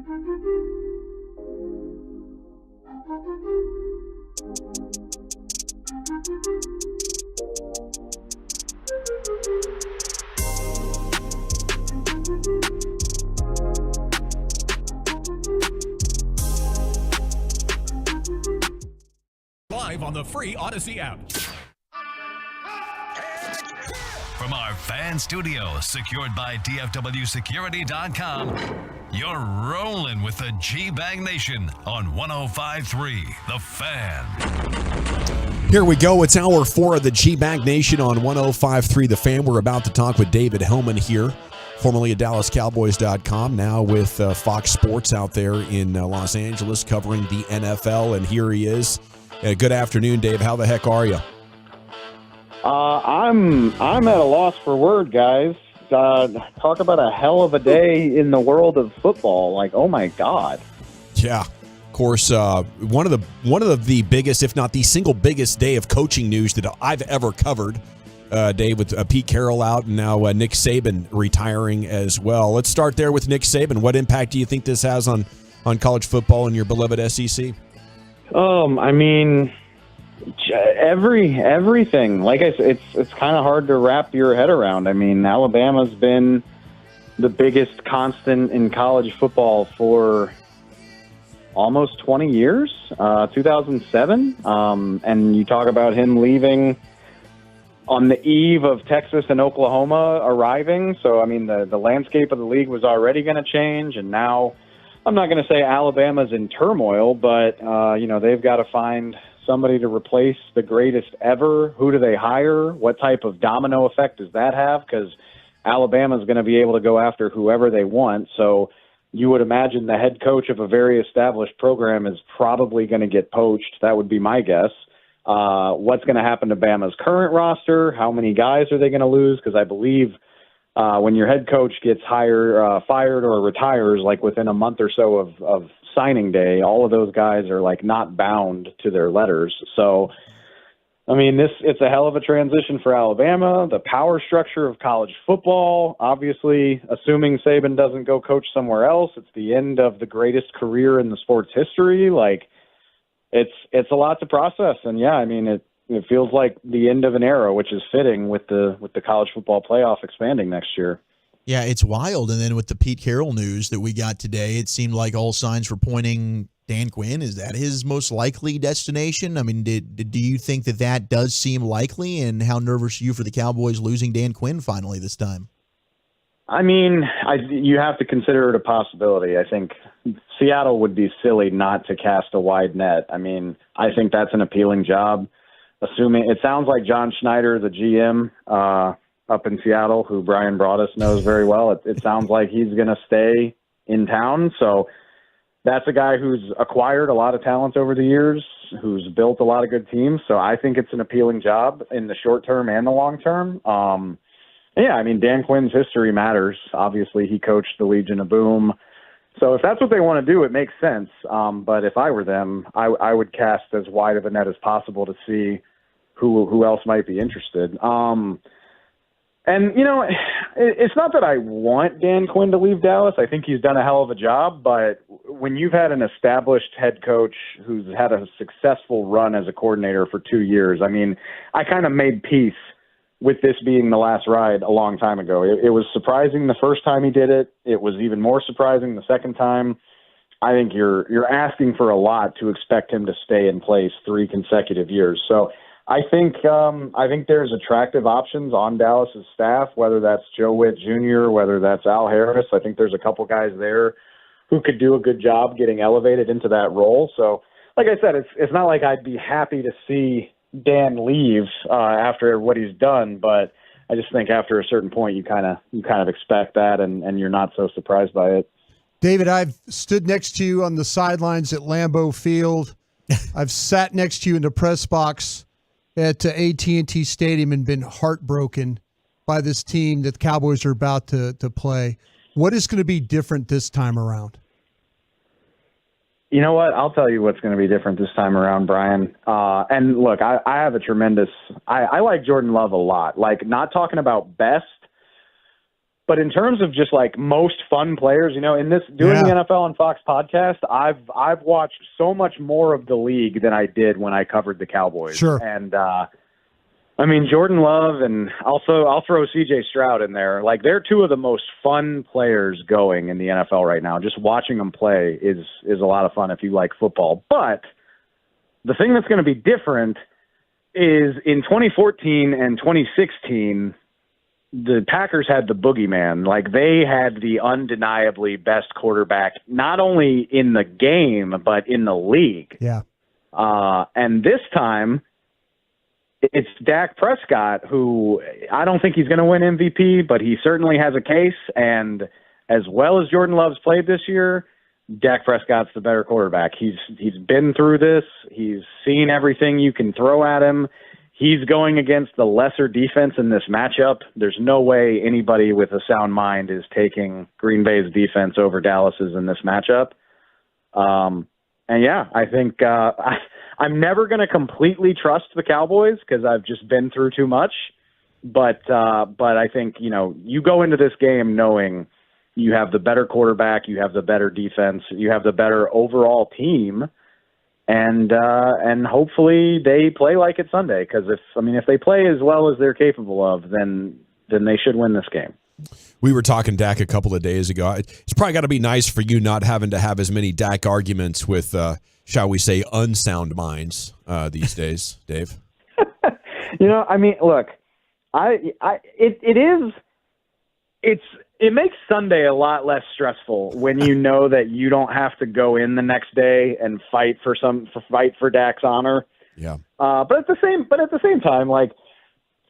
Live on the free Odyssey app. From our fan studio, secured by DFWsecurity.com, you're rolling with the G-Bag Nation on 105.3 The Fan. Here we go. It's hour 4 of the G-Bag Nation on 105.3 The Fan. We're about to talk with David Helman here, formerly at DallasCowboys.com, now with Fox Sports out there in Los Angeles covering the NFL. And here he is. Good afternoon, Dave. How the heck are you? I'm at a loss for word, guys. Talk about a hell of a day in the world of football. Like, oh my God. Yeah, of course. One of the biggest, if not the single biggest, day of coaching news that I've ever covered. Dave, with Pete Carroll out and now Nick Saban retiring as well. Let's start there with Nick Saban. What impact do you think this has on college football and your beloved SEC? I mean, everything. Like I said, it's kind of hard to wrap your head around. I mean, Alabama's been the biggest constant in college football for almost 20 years, 2007. And you talk about him leaving on the eve of Texas and Oklahoma arriving. So, I mean, the landscape of the league was already going to change, and now I'm not going to say Alabama's in turmoil, but, they've got to find somebody to replace the greatest ever. Who do they hire? What type of domino effect does that have? Because Alabama's going to be able to go after whoever they want. So you would imagine the head coach of a very established program is probably going to get poached. That would be my guess. What's going to happen to Bama's current roster? How many guys are they going to lose? Because I believe when your head coach gets fired or retires, like within a month or so of signing day, all of those guys are like not bound to their letters. So, I mean, it's a hell of a transition for Alabama. The power structure of college football, obviously, assuming Saban doesn't go coach somewhere else, it's the end of the greatest career in the sport's history. Like, it's a lot to process. And yeah, I mean, it feels like the end of an era, which is fitting with the college football playoff expanding next year. Yeah, it's wild. And then with the Pete Carroll news that we got today, it seemed like all signs were pointing Dan Quinn. Is that his most likely destination? I mean, do you think that does seem likely? And how nervous are you for the Cowboys losing Dan Quinn finally this time? I mean, you have to consider it a possibility. I think Seattle would be silly not to cast a wide net. I mean, I think that's an appealing job. Assuming it sounds like John Schneider, the GM up in Seattle, who Brian Broaddus knows very well, it sounds like he's going to stay in town. So that's a guy who's acquired a lot of talent over the years, who's built a lot of good teams. So I think it's an appealing job in the short term and the long term. Yeah, I mean, Dan Quinn's history matters. Obviously, he coached the Legion of Boom. So if that's what they want to do, it makes sense. But if I were them, I would cast as wide of a net as possible to see who else might be interested. And, it's not that I want Dan Quinn to leave Dallas. I think he's done a hell of a job. But when you've had an established head coach who's had a successful run as a coordinator for 2 years, I mean, I kind of made peace with this being the last ride a long time ago. It was surprising the first time he did it. It was even more surprising the second time. I think you're asking for a lot to expect him to stay in place 3 consecutive years. So I think there's attractive options on Dallas's staff, whether that's Joe Witt Jr., whether that's Al Harris. I think there's a couple guys there who could do a good job getting elevated into that role. So, like I said, it's not like I'd be happy to see Dan leave after what he's done, but I just think after a certain point you kind of expect that, and you're not so surprised by it. David, I've stood next to you on the sidelines at Lambeau Field. I've sat next to you in the press box at AT&T Stadium and been heartbroken by this team that the Cowboys are about to play. What is going to be different this time around? You know what? I'll tell you what's going to be different this time around, Brian. And look, I have a tremendous – I like Jordan Love a lot. Like, not talking about best, But in terms of just like most fun players, in this doing the NFL on Fox podcast, I've watched so much more of the league than I did when I covered the Cowboys. Sure. And Jordan Love, and also I'll throw CJ Stroud in there. Like, they're two of the most fun players going in the NFL right now. Just watching them play is a lot of fun if you like football. But the thing that's going to be different is in 2014 and 2016, the Packers had the boogeyman. Like, they had the undeniably best quarterback, not only in the game, but in the league. Yeah. And this time, it's Dak Prescott, who I don't think he's going to win MVP, but he certainly has a case. And as well as Jordan Love's played this year, Dak Prescott's the better quarterback. He's been through this. He's seen everything you can throw at him. He's going against the lesser defense in this matchup. There's no way anybody with a sound mind is taking Green Bay's defense over Dallas's in this matchup. I think I'm never going to completely trust the Cowboys because I've just been through too much. But I think, you go into this game knowing you have the better quarterback, you have the better defense, you have the better overall team, and hopefully they play like it's Sunday. Because if they play as well as they're capable of, then they should win this game. We were talking Dak a couple of days ago. It's probably got to be nice for you not having to have as many Dak arguments with, shall we say, unsound minds these days, Dave. Look, it makes Sunday a lot less stressful when you know that you don't have to go in the next day and fight for Dak's honor. Yeah. But at the same time, like,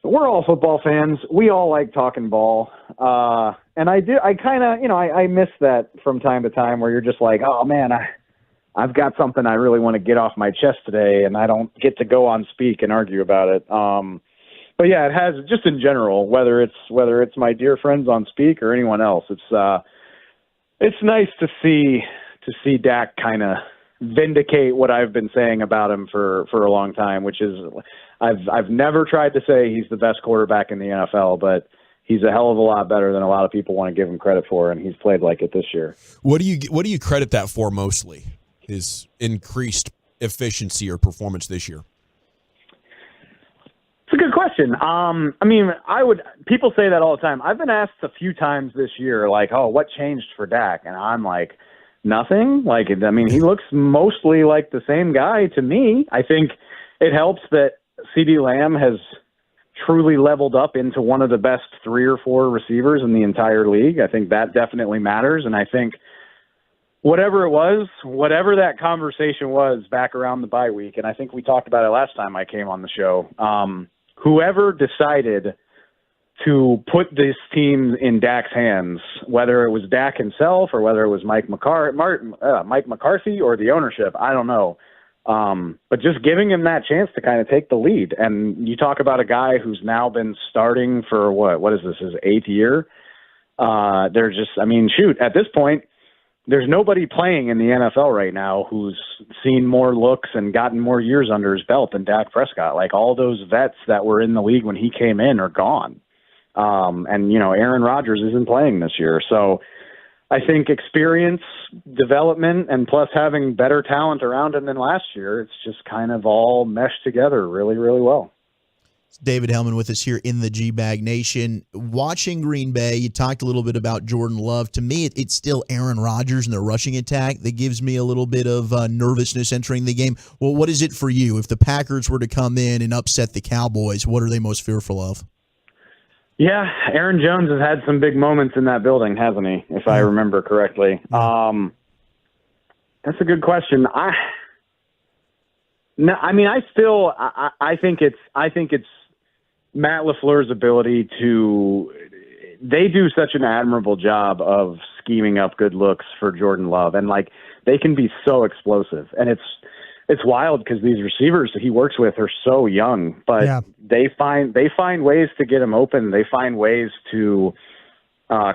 we're all football fans. We all like talking ball. And I miss that from time to time where you're just like, oh man, I've got something I really want to get off my chest today, and I don't get to go on speak and argue about it. But yeah, it has, just in general, whether it's my dear friends on speak or anyone else, it's nice to see Dak kind of vindicate what I've been saying about him for a long time, which is I've never tried to say he's the best quarterback in the NFL, but he's a hell of a lot better than a lot of people want to give him credit for, and he's played like it this year. What do you credit that for mostly? His increased efficiency or performance this year? It's a good question. People say that all the time. I've been asked a few times this year, like, oh, what changed for Dak? And I'm like, nothing. Like, he looks mostly like the same guy to me. I think it helps that CeeDee Lamb has truly leveled up into one of the best 3 or 4 receivers in the entire league. I think that definitely matters. And I think whatever that conversation was back around the bye week, and I think we talked about it last time I came on the show, whoever decided to put this team in Dak's hands, whether it was Dak himself or whether it was Mike McCarthy or the ownership, I don't know. But just giving him that chance to kind of take the lead. And you talk about a guy who's now been starting for what is this, his 8th year? At this point, there's nobody playing in the NFL right now who's seen more looks and gotten more years under his belt than Dak Prescott. Like, all those vets that were in the league when he came in are gone. Aaron Rodgers isn't playing this year. So I think experience, development, and plus having better talent around him than last year, it's just kind of all meshed together really, really well. David Helman with us here in the G-Bag Nation. Watching Green Bay, you talked a little bit about Jordan Love. To me, it's still Aaron Rodgers and the rushing attack that gives me a little bit of nervousness entering the game. Well, what is it for you? If the Packers were to come in and upset the Cowboys, what are they most fearful of? Yeah, Aaron Jones has had some big moments in that building, hasn't he? If I remember correctly. That's a good question. I think it's Matt LaFleur's ability they do such an admirable job of scheming up good looks for Jordan Love, and like, they can be so explosive, and it's wild because these receivers that he works with are so young, but they find ways to get him open. They find ways to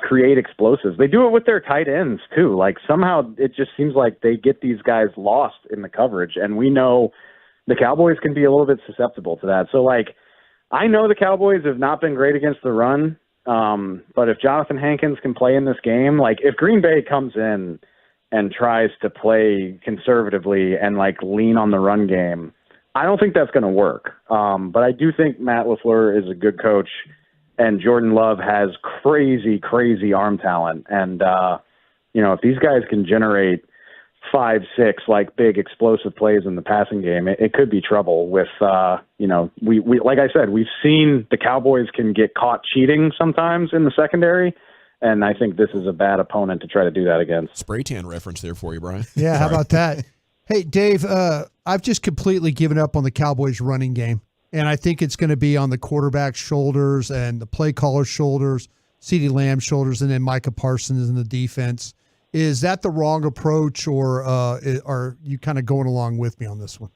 create explosives. They do it with their tight ends too. Like, somehow it just seems like they get these guys lost in the coverage, and we know the Cowboys can be a little bit susceptible to that. So, like, I know the Cowboys have not been great against the run, But if Jonathan Hankins can play in this game, like if Green Bay comes in and tries to play conservatively and like lean on the run game, I don't think that's going to work. But I do think Matt LaFleur is a good coach, and Jordan Love has crazy, crazy arm talent. And, if these guys can generate 5, 6 like big explosive plays in the passing game, it could be trouble with, we like I said, we've seen the Cowboys can get caught cheating sometimes in the secondary. And I think this is a bad opponent to try to do that against. Spray tan reference there for you, Brian. Yeah, how about that? Hey, Dave, I've just completely given up on the Cowboys running game. And I think it's going to be on the quarterback's shoulders and the play caller's shoulders, CeeDee Lamb's shoulders, and then Micah Parsons in the defense. Is that the wrong approach, or are you kind of going along with me on this one?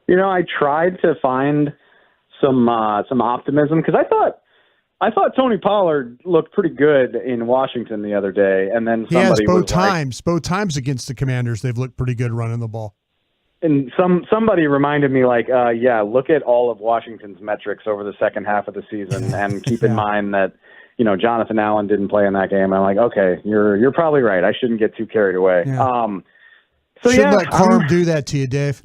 I tried to find some optimism because I thought Tony Pollard looked pretty good in Washington the other day, and then somebody both times against the Commanders they've looked pretty good running the ball. And somebody reminded me, look at all of Washington's metrics over the second half of the season, and keep in mind that Jonathan Allen didn't play in that game. I'm like, okay, you're probably right. I shouldn't get too carried away. Yeah. Shouldn't let Carm do that to you, Dave.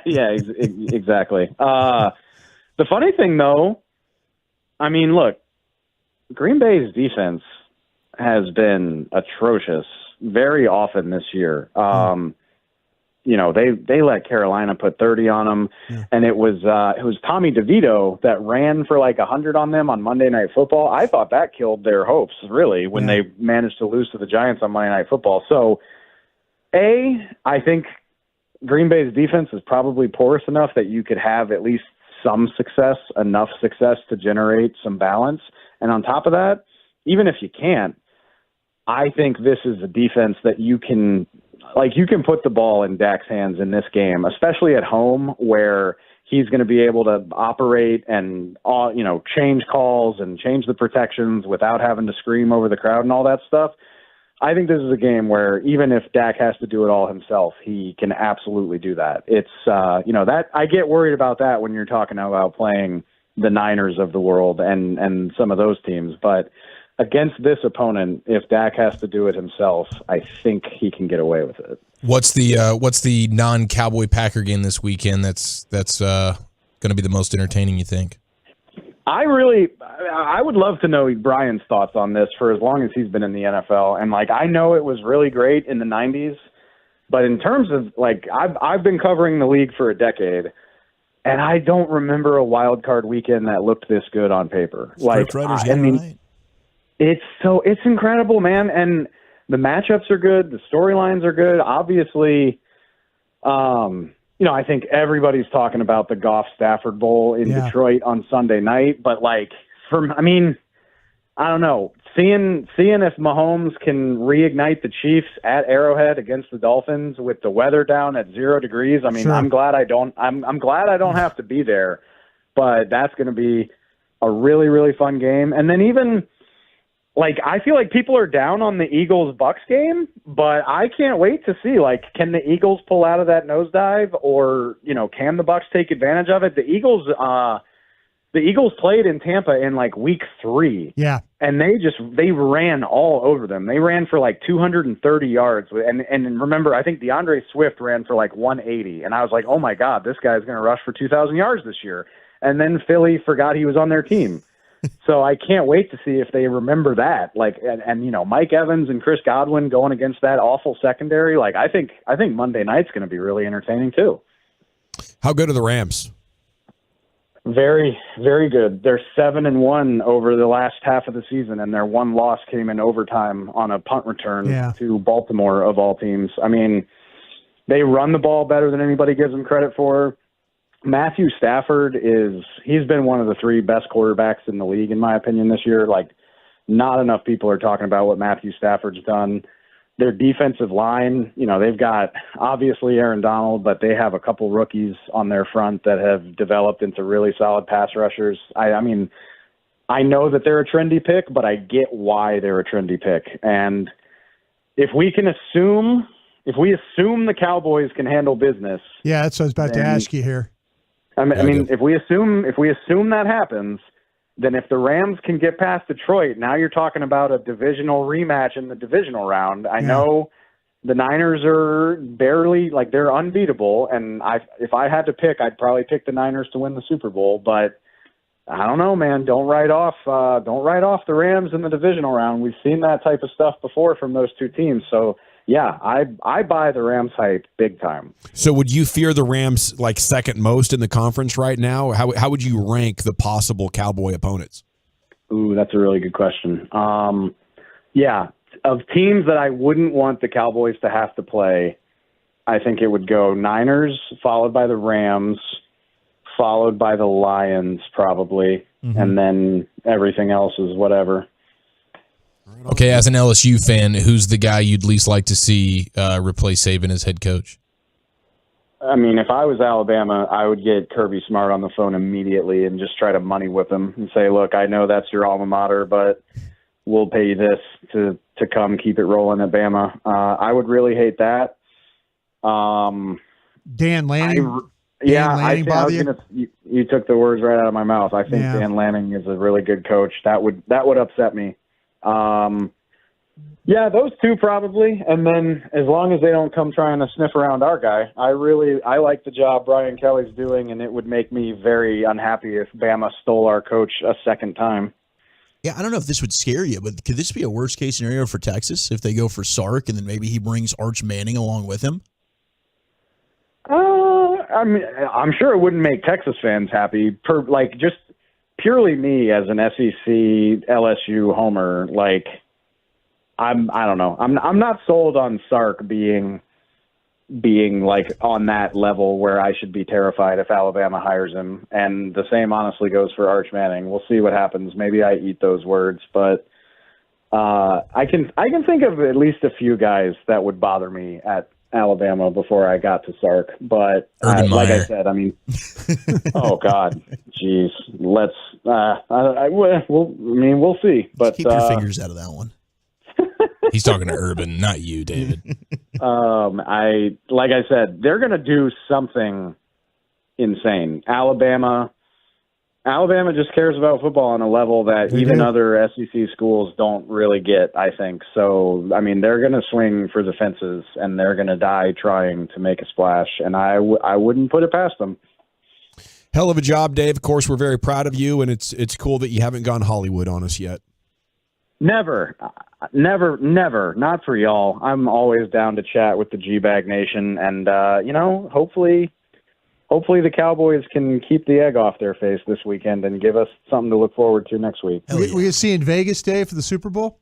Yeah, exactly. The funny thing, though, I mean, look, Green Bay's defense has been atrocious very often this year. They let Carolina put 30 on them, and it was Tommy DeVito that ran for like 100 on them on Monday Night Football. I thought that killed their hopes, really, when they managed to lose to the Giants on Monday Night Football. So, I think Green Bay's defense is probably porous enough that you could have at least some success, enough success to generate some balance. And on top of that, even if you can't, I think this is a defense that you can put the ball in Dak's hands in this game, especially at home where he's going to be able to operate and, change calls and change the protections without having to scream over the crowd and all that stuff. I think this is a game where even if Dak has to do it all himself, he can absolutely do that. It's, that I get worried about that when you're talking about playing the Niners of the world and some of those teams. But against this opponent, if Dak has to do it himself, I think he can get away with it. What's the non-Cowboy Packer game this weekend that's going to be the most entertaining, you think? I would love to know Brian's thoughts on this for as long as he's been in the NFL. And I know it was really great in the 90s, but in terms of I've been covering the league for a decade, and I don't remember a wild card weekend that looked this good on paper. It's incredible, man. And the matchups are good. The storylines are good. Obviously, I think everybody's talking about the Goff-Stafford Bowl in Detroit on Sunday night. But, I don't know. Seeing if Mahomes can reignite the Chiefs at Arrowhead against the Dolphins with the weather down at 0 degrees. I mean, sure. I'm glad I don't have to be there. But that's going to be a really, really fun game. And then even – I feel like people are down on the Eagles-Bucks game, but I can't wait to see, can the Eagles pull out of that nosedive, or, can the Bucks take advantage of it? The Eagles played in Tampa in, week 3. Yeah. And they ran all over them. They ran for, 230 yards. And remember, I think DeAndre Swift ran for, 180. And I was like, oh, my God, this guy's going to rush for 2,000 yards this year. And then Philly forgot he was on their team. So I can't wait to see if they remember that. Mike Evans and Chris Godwin going against that awful secondary. I think Monday night's going to be really entertaining too. How good are the Rams? Very, very good. They're 7-1 over the last half of the season, and their one loss came in overtime on a punt return to Baltimore of all teams. I mean, they run the ball better than anybody gives them credit for. Matthew Stafford he's been one of the 3 best quarterbacks in the league, in my opinion, this year. Not enough people are talking about what Matthew Stafford's done. Their defensive line, they've got obviously Aaron Donald, but they have a couple rookies on their front that have developed into really solid pass rushers. I mean, I know that they're a trendy pick, but I get why they're a trendy pick. And if we assume the Cowboys can handle business. Yeah, that's what I was about to ask you here. I mean, if we assume that happens, then if the Rams can get past Detroit, now you're talking about a divisional rematch in the divisional round. I know the Niners are barely, like, they're unbeatable, and if I had to pick, I'd probably pick the Niners to win the Super Bowl, but I don't know, man. Don't write off the Rams in the divisional round. We've seen that type of stuff before from those two teams. So, yeah, I buy the Rams hype big time. So would you fear the Rams like second most in the conference right now? How would you rank the possible Cowboy opponents? Ooh, that's a really good question. Yeah, of teams that I wouldn't want the Cowboys to have to play, I think it would go Niners, followed by the Rams, followed by the Lions probably, and then everything else is whatever. Okay, as an LSU fan, who's the guy you'd least like to see replace Sabin as head coach? I mean, if I was Alabama, I would get Kirby Smart on the phone immediately and just try to money whip him and say, look, I know that's your alma mater, but we'll pay you this to come keep it rolling at Bama. I would really hate that. Dan Lanning? You took the words right out of my mouth. I think Dan Lanning is a really good coach. That would upset me. Yeah, those two probably. And then as long as they don't come trying to sniff around our guy, I like the job Brian Kelly's doing, and it would make me very unhappy if Bama stole our coach a second time. Yeah, I don't know if this would scare you, but could this be a worst case scenario for Texas if they go for Sark and then maybe he brings Arch Manning along with him? I mean, I'm sure it wouldn't make Texas fans happy. Just purely me as an SEC LSU homer, I don't know. I'm not sold on Sark being like on that level where I should be terrified if Alabama hires him. And the same honestly goes for Arch Manning. We'll see what happens. Maybe I eat those words, but I can think of at least a few guys that would bother me at Alabama before I got to Sark. But like I said, I mean, oh God, geez, we'll see. But keep your fingers out of that one. He's talking to Urban, not you, David. Like I said, they're going to do something insane. Alabama just cares about football on a level that even other SEC schools don't really get, I think. So, I mean, they're going to swing for the fences, and they're going to die trying to make a splash, and I wouldn't put it past them. Hell of a job, Dave. Of course, we're very proud of you, and it's cool that you haven't gone Hollywood on us yet. Never. Not for y'all. I'm always down to chat with the G-Bag Nation, and, hopefully the Cowboys can keep the egg off their face this weekend and give us something to look forward to next week. We going to see in Vegas, Dave, for the Super Bowl?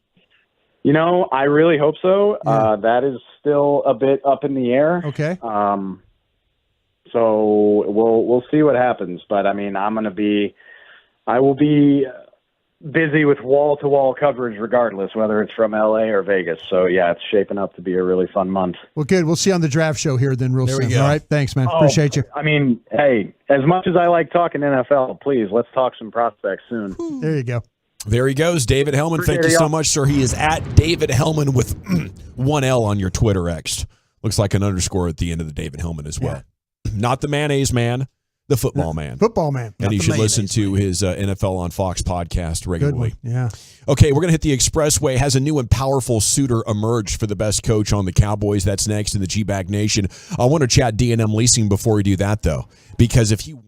I really hope so. Yeah. That is still a bit up in the air. Okay. So we'll see what happens. But, I mean, I will be busy with wall-to-wall coverage regardless, whether it's from L.A. or Vegas. So, yeah, it's shaping up to be a really fun month. Well, good. We'll see you on the draft show here then real soon. All right? Thanks, man. Appreciate you. I mean, hey, as much as I like talking NFL, please, let's talk some prospects soon. There you go. There he goes, David Helman. Thank you so much, sir. He is at David Helman with one L on your Twitter X. Looks like an underscore at the end of the David Helman as well. Yeah. Not the mayonnaise man. The football man. Football man. And you should listen to his NFL on Fox podcast regularly. Good one. Yeah. Okay, we're going to hit the expressway. Has a new and powerful suitor emerged for the best coach on the Cowboys? That's next in the G-Bag Nation. I want to chat D&M Leasing before we do that, though, because if you